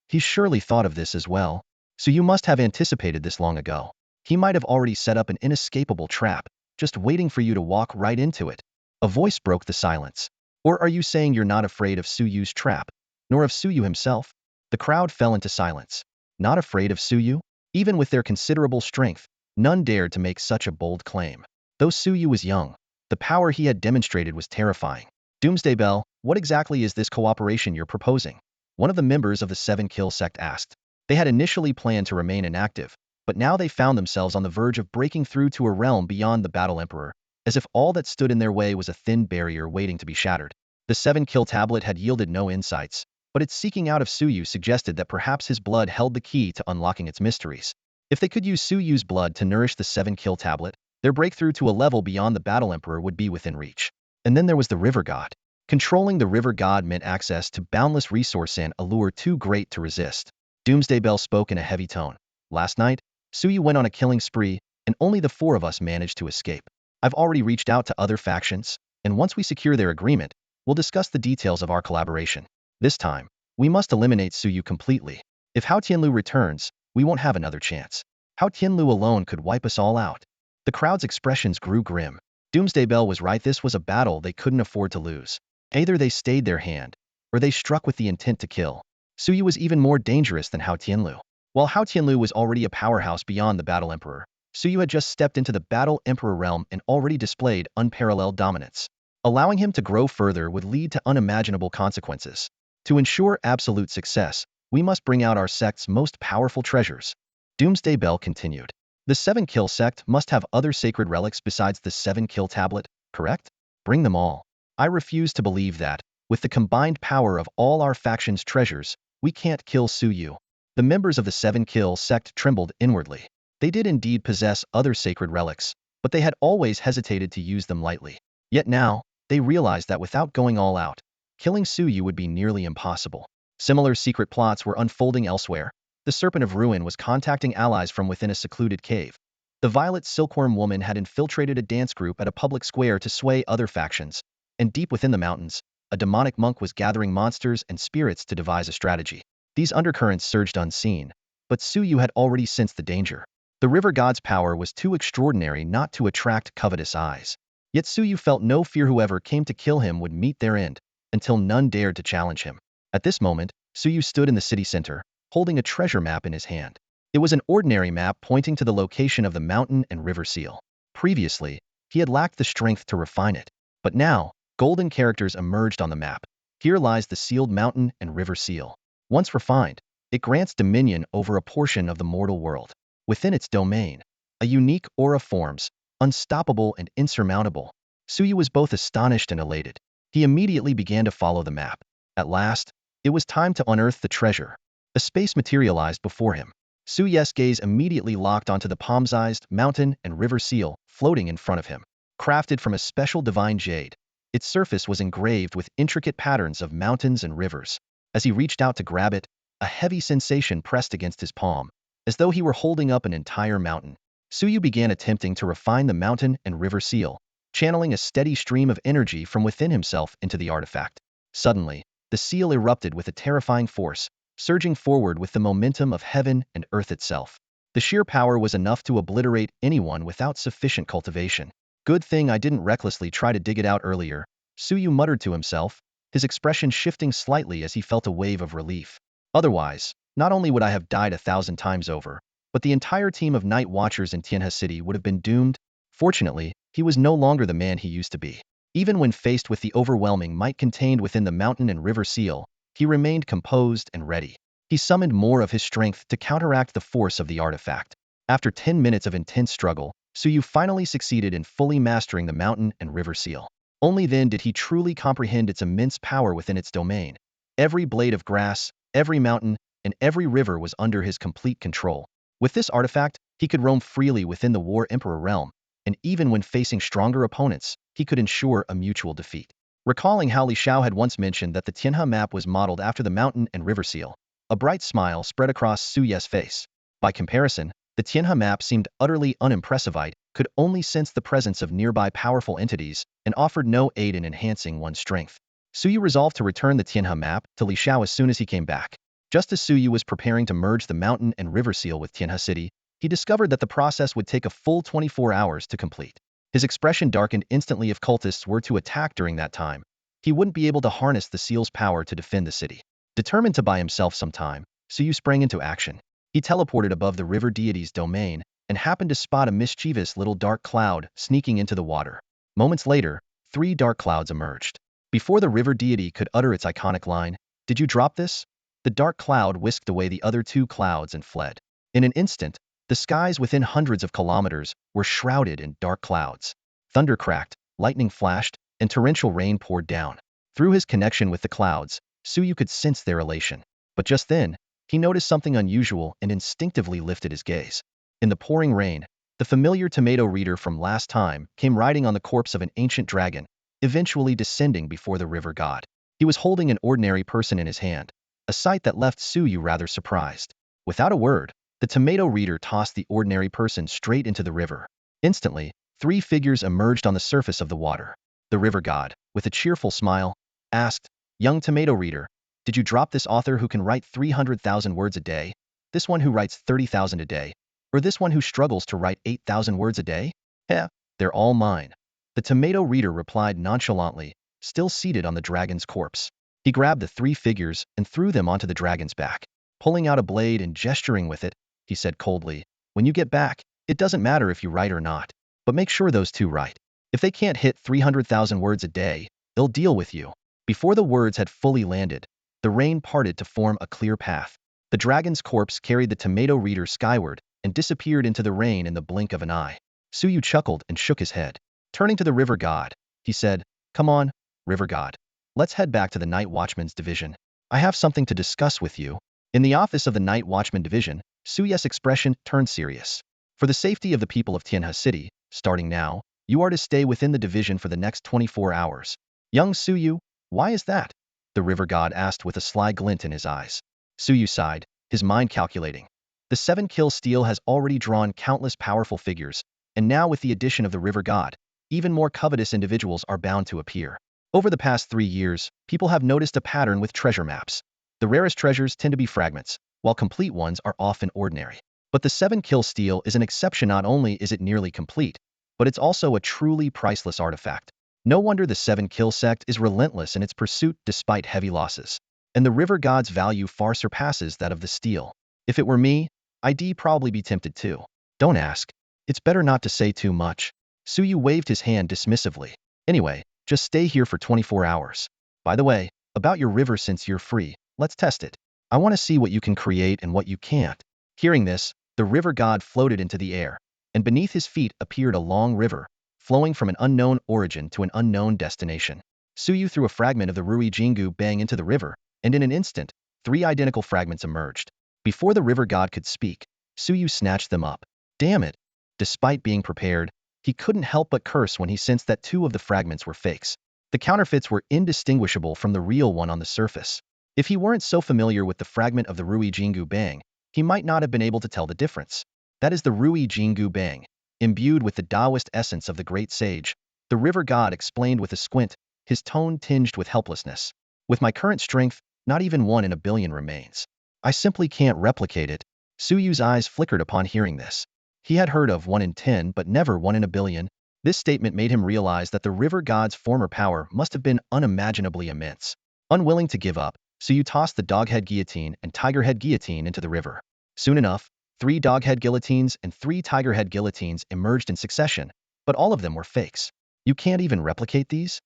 He surely thought of this as well. So you must have anticipated this long ago. He might have already set up an inescapable trap, just waiting for you to walk right into it. A voice broke the silence. Or are you saying you're not afraid of Suyu's trap, nor of Suyu himself? The crowd fell into silence. Not afraid of Suyu? Even with their considerable strength, none dared to make such a bold claim. Though Suyu was young, the power he had demonstrated was terrifying. Doomsday Bell, what exactly is this cooperation you're proposing? One of the members of the 7 Kill sect asked. They had initially planned to remain inactive, but now they found themselves on the verge of breaking through to a realm beyond the Battle Emperor, as if all that stood in their way was a thin barrier waiting to be shattered. The 7 Kill tablet had yielded no insights, but its seeking out of Suyu suggested that perhaps his blood held the key to unlocking its mysteries. If they could use Suyu's blood to nourish the 7 Kill tablet, their breakthrough to a level beyond the Battle Emperor would be within reach. And then there was the River God. Controlling the River God meant access to boundless resource and a lure too great to resist. Doomsday Bell spoke in a heavy tone. Last night, Suyu went on a killing spree, and only the 4 of us managed to escape. I've already reached out to other factions, and once we secure their agreement, we'll discuss the details of our collaboration. This time, we must eliminate Suyu completely. If Hao Tianlu returns, we won't have another chance. Hao Tianlu alone could wipe us all out. The crowd's expressions grew grim. Doomsday Bell was right, this was a battle they couldn't afford to lose. Either they stayed their hand, or they struck with the intent to kill. Suyu was even more dangerous than Hao Tianlu. While Hao Tianlu was already a powerhouse beyond the Battle Emperor, Suyu had just stepped into the Battle Emperor realm and already displayed unparalleled dominance. Allowing him to grow further would lead to unimaginable consequences. To ensure absolute success, we must bring out our sect's most powerful treasures. Doomsday Bell continued. The 7 Kill sect must have other sacred relics besides the 7 Kill tablet, correct? Bring them all. I refuse to believe that, with the combined power of all our faction's treasures, we can't kill Suyu. The members of the 7 Kill sect trembled inwardly. They did indeed possess other sacred relics, but they had always hesitated to use them lightly. Yet now, they realized that without going all out, killing Suyu would be nearly impossible. Similar secret plots were unfolding elsewhere. The Serpent of Ruin was contacting allies from within a secluded cave. The Violet Silkworm woman had infiltrated a dance group at a public square to sway other factions. And deep within the mountains, a demonic monk was gathering monsters and spirits to devise a strategy. These undercurrents surged unseen, but Suyu had already sensed the danger. The river god's power was too extraordinary not to attract covetous eyes. Yet Suyu felt no fear whoever came to kill him would meet their end, until none dared to challenge him. At this moment, Suyu stood in the city center, holding a treasure map in his hand. It was an ordinary map pointing to the location of the mountain and river seal. Previously, he had lacked the strength to refine it. But now, golden characters emerged on the map. Here lies the sealed mountain and river seal. Once refined, it grants dominion over a portion of the mortal world. Within its domain, a unique aura forms, unstoppable and insurmountable. Suyu was both astonished and elated. He immediately began to follow the map. At last, it was time to unearth the treasure. A space materialized before him. Suyu's gaze immediately locked onto the palm-sized mountain and river seal floating in front of him. Crafted from a special divine jade, its surface was engraved with intricate patterns of mountains and rivers. As he reached out to grab it, a heavy sensation pressed against his palm, as though he were holding up an entire mountain. Suyu began attempting to refine the mountain and river seal, channeling a steady stream of energy from within himself into the artifact. Suddenly, the seal erupted with a terrifying force, surging forward with the momentum of heaven and earth itself. The sheer power was enough to obliterate anyone without sufficient cultivation. Good thing I didn't recklessly try to dig it out earlier, Suyu muttered to himself, his expression shifting slightly as he felt a wave of relief. Otherwise, not only would I have died 1,000 times over, but the entire team of night watchers in Tianhe City would have been doomed. Fortunately, he was no longer the man he used to be. Even when faced with the overwhelming might contained within the mountain and river seal, he remained composed and ready. He summoned more of his strength to counteract the force of the artifact. After 10 minutes of intense struggle, Suyu finally succeeded in fully mastering the mountain and river seal. Only then did he truly comprehend its immense power within its domain. Every blade of grass, every mountain, and every river was under his complete control. With this artifact, he could roam freely within the War Emperor realm, and even when facing stronger opponents, he could ensure a mutual defeat. Recalling how Li Xiao had once mentioned that the Tianhe map was modeled after the mountain and river seal, a bright smile spread across Suyu's face. By comparison, the Tianhe map seemed utterly unimpressive, could only sense the presence of nearby powerful entities, and offered no aid in enhancing one's strength. Suyu resolved to return the Tianhe map to Li Xiao as soon as he came back. Just as Suyu was preparing to merge the mountain and river seal with Tianhe City, he discovered that the process would take a full 24 hours to complete. His expression darkened instantly. If cultists were to attack during that time, he wouldn't be able to harness the seal's power to defend the city. Determined to buy himself some time, Suyu sprang into action. He teleported above the river deity's domain and happened to spot a mischievous little dark cloud sneaking into the water. Moments later, 3 dark clouds emerged. Before the river deity could utter its iconic line, "Did you drop this?" the dark cloud whisked away the other 2 clouds and fled. In an instant, the skies within hundreds of kilometers were shrouded in dark clouds. Thunder cracked, lightning flashed, and torrential rain poured down. Through his connection with the clouds, Suyu could sense their elation. But just then, he noticed something unusual and instinctively lifted his gaze. In the pouring rain, the familiar tomato reader from last time came riding on the corpse of an ancient dragon, eventually descending before the river god. He was holding an ordinary person in his hand, a sight that left Suyu rather surprised. Without a word, the tomato reader tossed the ordinary person straight into the river. Instantly, 3 figures emerged on the surface of the water. The river god, with a cheerful smile, asked, "Young tomato reader, did you drop this author who can write 300,000 words a day, this one who writes 30,000 a day, or this one who struggles to write 8,000 words a day?" "Heh, they're all mine," the tomato reader replied nonchalantly, still seated on the dragon's corpse. He grabbed the 3 figures and threw them onto the dragon's back. Pulling out a blade and gesturing with it, he said coldly, "When you get back, it doesn't matter if you write or not, but make sure those 2 write. If they can't hit 300,000 words a day, they'll deal with you." Before the words had fully landed, the rain parted to form a clear path. The dragon's corpse carried the tomato reader skyward and disappeared into the rain in the blink of an eye. Suyu chuckled and shook his head. Turning to the river god, he said, "Come on, river god. Let's head back to the Night Watchman's division. I have something to discuss with you." In the office of the Night Watchman division, Suyu's expression turned serious. "For the safety of the people of Tianhe City, starting now, you are to stay within the division for the next 24 hours. "Young Suyu, why is that?" the river god asked with a sly glint in his eyes. Suyu sighed, his mind calculating. The 7-kill steal has already drawn countless powerful figures, and now with the addition of the river god, even more covetous individuals are bound to appear. Over the past 3 years, people have noticed a pattern with treasure maps. The rarest treasures tend to be fragments, while complete ones are often ordinary. But the 7-kill steal is an exception. Not only is it nearly complete, but it's also a truly priceless artifact. No wonder the 7-kill sect is relentless in its pursuit despite heavy losses. And the river god's value far surpasses that of the steal. If it were me, I'd probably be tempted too. "Don't ask. It's better not to say too much." Suyu waved his hand dismissively. "Anyway, just stay here for 24 hours. By the way, about your river, since you're free, let's test it. I want to see what you can create and what you can't." Hearing this, the river god floated into the air, and beneath his feet appeared a long river, flowing from an unknown origin to an unknown destination. Suyu threw a fragment of the Rui Jingu Bang into the river, and in an instant, 3 identical fragments emerged. Before the river god could speak, Suyu snatched them up. Damn it! Despite being prepared, he couldn't help but curse when he sensed that 2 of the fragments were fakes. The counterfeits were indistinguishable from the real one on the surface. If he weren't so familiar with the fragment of the Rui Jingu Bang, he might not have been able to tell the difference. That is the Rui Jingu Bang, imbued with the Daoist essence of the great sage, the river god explained with a squint, his tone tinged with helplessness. "With my current strength, not even 1 in a billion remains. I simply can't replicate it." Suyu's eyes flickered upon hearing this. He had heard of 1 in 10, but never 1 in a billion. This statement made him realize that the river god's former power must have been unimaginably immense. Unwilling to give up, Suyu tossed the doghead guillotine and tigerhead guillotine into the river. Soon enough, 3 doghead guillotines and 3 tigerhead guillotines emerged in succession, but all of them were fakes. You can't even replicate these?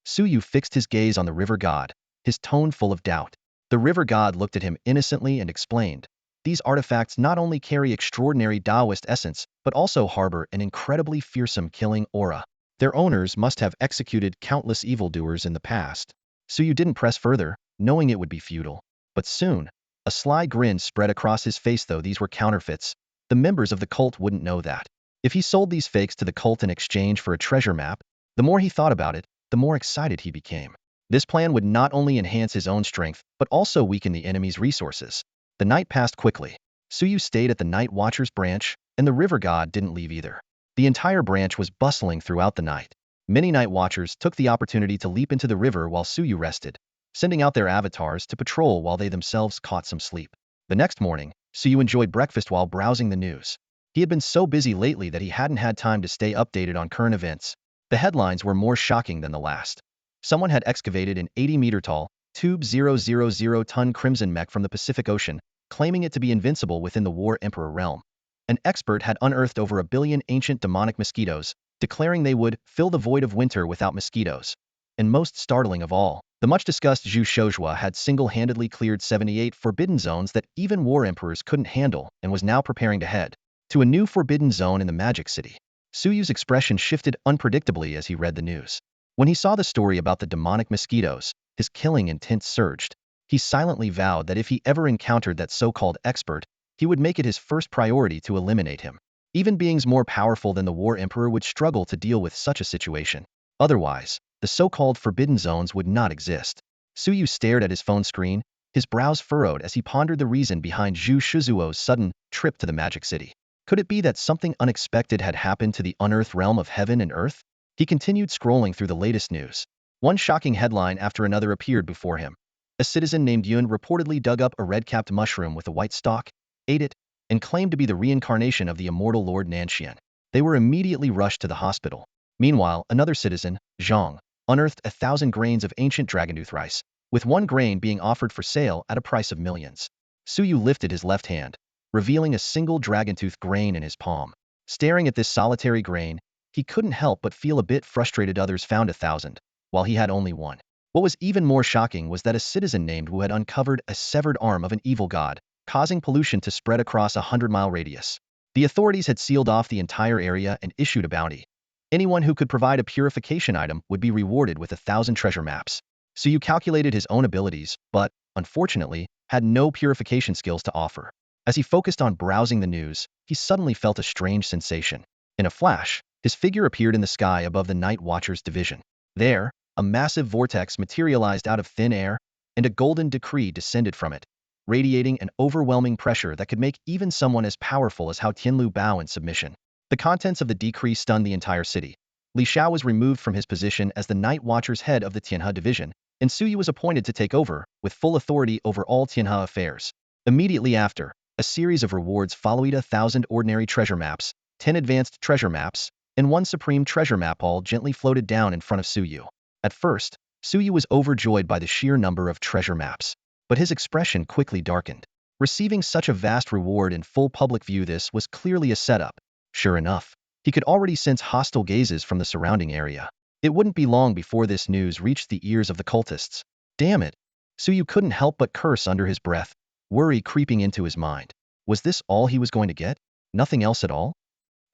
Suyu fixed his gaze on the river god, his tone full of doubt. The river god looked at him innocently and explained, "These artifacts not only carry extraordinary Daoist essence, but also harbor an incredibly fearsome killing aura. Their owners must have executed countless evildoers in the past." Suyu didn't press further, knowing it would be futile. But soon, a sly grin spread across his face. Though these were counterfeits, the members of the cult wouldn't know that. If he sold these fakes to the cult in exchange for a treasure map, the more he thought about it, the more excited he became. This plan would not only enhance his own strength, but also weaken the enemy's resources. The night passed quickly. Suyu stayed at the Night Watcher's branch, and the river god didn't leave either. The entire branch was bustling throughout the night. Many Night Watchers took the opportunity to leap into the river while Suyu rested, sending out their avatars to patrol while they themselves caught some sleep. The next morning, Suyu enjoyed breakfast while browsing the news. He had been so busy lately that he hadn't had time to stay updated on current events. The headlines were more shocking than the last. Someone had excavated an 80-meter-tall, tube 000-ton crimson mech from the Pacific Ocean, claiming it to be invincible within the War Emperor realm. An expert had unearthed over 1 billion ancient demonic mosquitoes, declaring they would fill the void of winter without mosquitoes. And most startling of all, the much-discussed Zhu Shoujua had single-handedly cleared 78 forbidden zones that even war emperors couldn't handle and was now preparing to head to a new forbidden zone in the Magic City. Suyu's expression shifted unpredictably as he read the news. When he saw the story about the demonic mosquitoes, his killing intent surged. He silently vowed that if he ever encountered that so-called expert, he would make it his first priority to eliminate him. Even beings more powerful than the War Emperor would struggle to deal with such a situation. Otherwise, the so-called forbidden zones would not exist. Suyu stared at his phone screen, his brows furrowed as he pondered the reason behind Zhu Shizuo's sudden trip to the Magic City. Could it be that something unexpected had happened to the unearthed realm of heaven and earth? He continued scrolling through the latest news. One shocking headline after another appeared before him. A citizen named Yun reportedly dug up a red-capped mushroom with a white stalk, ate it, and claimed to be the reincarnation of the immortal Lord Nanxian. They were immediately rushed to the hospital. Meanwhile, another citizen, Zhang, unearthed 1,000 grains of ancient dragooth rice, with 1 grain being offered for sale at a price of millions. Suyu lifted his left hand, revealing a single dragooth grain in his palm. Staring at this solitary grain, he couldn't help but feel a bit frustrated. Others found 1,000, while he had only 1. What was even more shocking was that a citizen named Wu had uncovered a severed arm of an evil god, causing pollution to spread across a 100-mile radius. The authorities had sealed off the entire area and issued a bounty. Anyone who could provide a purification item would be rewarded with 1,000 treasure maps. Suyu calculated his own abilities, but, unfortunately, had no purification skills to offer. As he focused on browsing the news, he suddenly felt a strange sensation. In a flash, his figure appeared in the sky above the Night Watcher's division. There, a massive vortex materialized out of thin air, and a golden decree descended from it, radiating an overwhelming pressure that could make even someone as powerful as Hao Tianlu bow in submission. The contents of the decree stunned the entire city. Li Xiao was removed from his position as the Night Watcher's head of the Tianhe division, and Suyu was appointed to take over, with full authority over all Tianhe affairs. Immediately after, a series of rewards followed: 1,000 ordinary treasure maps, 10 advanced treasure maps, and 1 supreme treasure map all gently floated down in front of Suyu. At first, Suyu was overjoyed by the sheer number of treasure maps, but his expression quickly darkened. Receiving such a vast reward in full public view, this was clearly a setup. Sure enough, he could already sense hostile gazes from the surrounding area. It wouldn't be long before this news reached the ears of the cultists. Damn it! Suyu couldn't help but curse under his breath, worry creeping into his mind. Was this all he was going to get? Nothing else at all?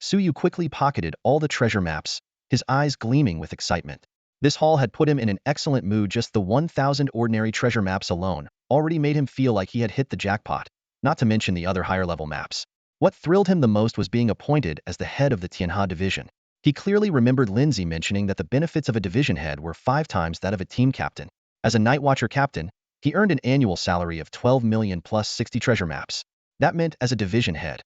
Suyu quickly pocketed all the treasure maps, his eyes gleaming with excitement. This haul had put him in an excellent mood. Just the 1,000 ordinary treasure maps alone already made him feel like he had hit the jackpot, not to mention the other higher-level maps. What thrilled him the most was being appointed as the head of the Tianhe division. He clearly remembered Lindsay mentioning that the benefits of a division head were 5 times that of a team captain. As a Night Watcher captain, he earned an annual salary of 12 million plus 60 treasure maps. That meant as a division head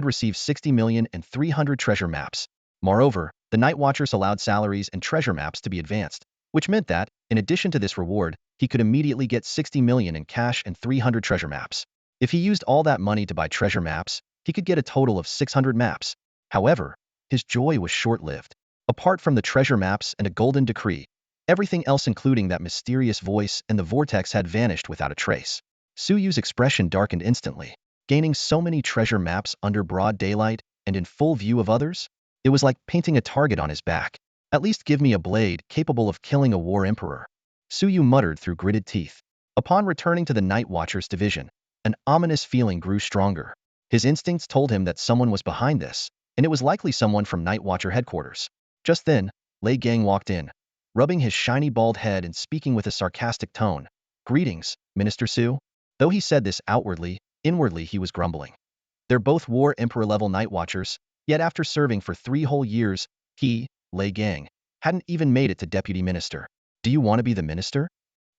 received 60 million and 300 treasure maps. Moreover, the Night Watchers allowed salaries and treasure maps to be advanced, which meant that, in addition to this reward, he could immediately get 60 million in cash and 300 treasure maps. If he used all that money to buy treasure maps, he could get a total of 600 maps. However, his joy was short-lived. Apart from the treasure maps and a golden decree, everything else, including that mysterious voice and the vortex, had vanished without a trace. Suyu's expression darkened instantly. gaining so many treasure maps under broad daylight and in full view of others? It was like painting a target on his back. At least give me a blade capable of killing a war emperor. Suyu muttered through gritted teeth. Upon returning to the Night Watcher's division, an ominous feeling grew stronger. His instincts told him that someone was behind this, and it was likely someone from Night Watcher headquarters. Just then, Lei Gang walked in, rubbing his shiny bald head and speaking with a sarcastic tone. Greetings, Minister Su. Though he said this outwardly, inwardly he was grumbling. They're both War Emperor-level Night Watchers, yet after serving for 3 whole years, he, Lei Gang, hadn't even made it to Deputy Minister. Do you want to be the minister?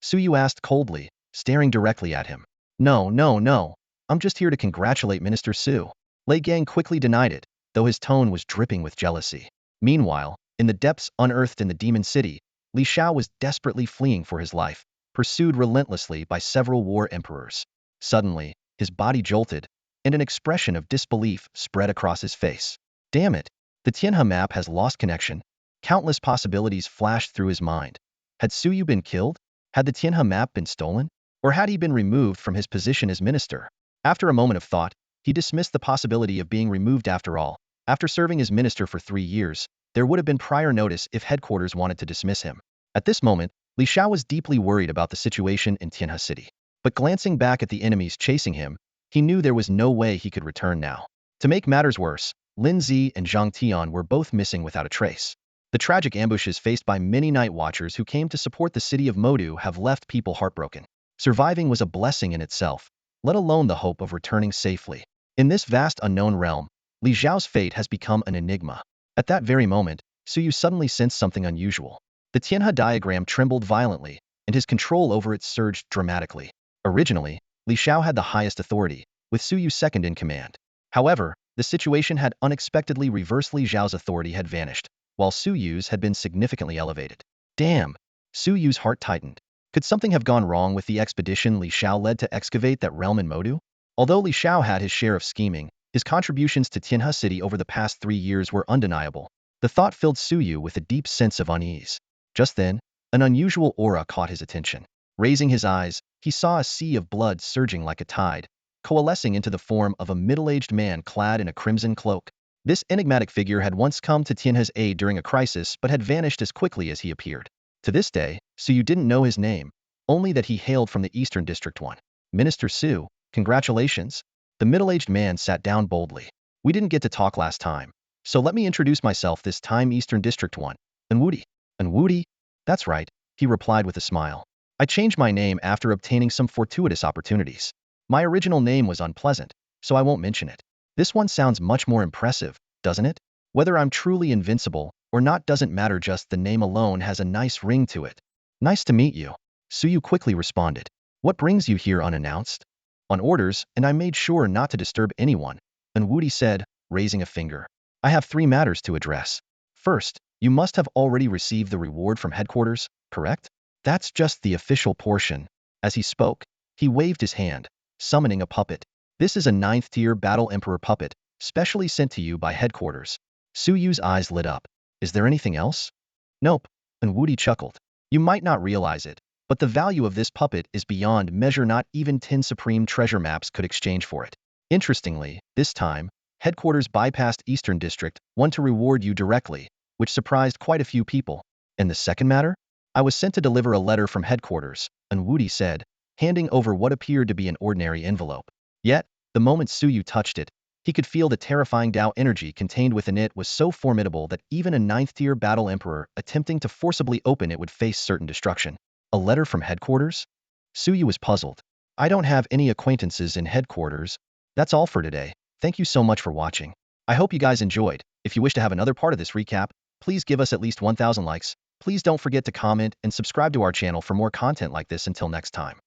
Suyu asked coldly, staring directly at him. No, no, no. I'm just here to congratulate Minister Su. Lei Gang quickly denied it, though his tone was dripping with jealousy. Meanwhile, in the depths unearthed in the Demon City, Li Xiao was desperately fleeing for his life, pursued relentlessly by several war emperors. Suddenly, his body jolted, and an expression of disbelief spread across his face. Damn it! The Tianhe map has lost connection. Countless possibilities flashed through his mind. Had Suyu been killed? Had the Tianhe map been stolen? Or had he been removed from his position as minister? After a moment of thought, he dismissed the possibility of being removed after all. After serving as minister for 3 years, there would have been prior notice if headquarters wanted to dismiss him. At this moment, Li Xiao was deeply worried about the situation in Tianhe City. But glancing back at the enemies chasing him, he knew there was no way he could return now. To make matters worse, Lin Zi and Zhang Tian were both missing without a trace. The tragic ambushes faced by many Night Watchers who came to support the city of Modu have left people heartbroken. Surviving was a blessing in itself, let alone the hope of returning safely. In this vast unknown realm, Li Xiao's fate has become an enigma. At that very moment, Suyu suddenly sensed something unusual. The Tianhe diagram trembled violently, and his control over it surged dramatically. Originally, Li Xiao had the highest authority, with Suyu second in command. However, the situation had unexpectedly reversed. Li Xiao's authority had vanished, while Suyu's had been significantly elevated. Damn! Suyu's heart tightened. Could something have gone wrong with the expedition Li Xiao led to excavate that realm in Modu? Although Li Xiao had his share of scheming, his contributions to Tianhe City over the past 3 years were undeniable. The thought filled Suyu with a deep sense of unease. Just then, an unusual aura caught his attention. Raising his eyes, he saw a sea of blood surging like a tide, coalescing into the form of a middle-aged man clad in a crimson cloak. This enigmatic figure had once come to Tianhe's aid during a crisis but had vanished as quickly as he appeared. To this day, Suyu didn't know his name, only that he hailed from the Eastern District 1. Minister Su, congratulations. The middle-aged man sat down boldly. We didn't get to talk last time, so let me introduce myself this time. Eastern District 1. Unwudi. Unwudi? That's right, he replied with a smile. I changed my name after obtaining some fortuitous opportunities. My original name was unpleasant, so I won't mention it. This one sounds much more impressive, doesn't it? Whether I'm truly invincible or not doesn't matter, just the name alone has a nice ring to it. Nice to meet you. Suyu quickly responded. What brings you here unannounced? On orders, and I made sure not to disturb anyone, Unwudi said, raising a finger. I have 3 matters to address. First, you must have already received the reward from headquarters, correct? That's just the official portion. As he spoke, he waved his hand, summoning a puppet. This is a 9th-tier Battle Emperor puppet, specially sent to you by headquarters. Suyu's eyes lit up. Is there anything else? Nope, Unwudi chuckled. You might not realize it, but the value of this puppet is beyond measure. Not even 10 supreme treasure maps could exchange for it. Interestingly, this time, headquarters bypassed Eastern District 1 to reward you directly, which surprised quite a few people. And the second matter? I was sent to deliver a letter from headquarters, Unwudi said, handing over what appeared to be an ordinary envelope. Yet, the moment Suyu touched it, he could feel the terrifying Dao energy contained within it was so formidable that even a 9th-tier Battle Emperor attempting to forcibly open it would face certain destruction. A letter from headquarters? Suyu was puzzled. I don't have any acquaintances in headquarters. That's all for today. Thank you so much for watching. I hope you guys enjoyed. If you wish to have another part of this recap, please give us at least 1,000 likes. Please don't forget to comment and subscribe to our channel for more content like this. Until next time.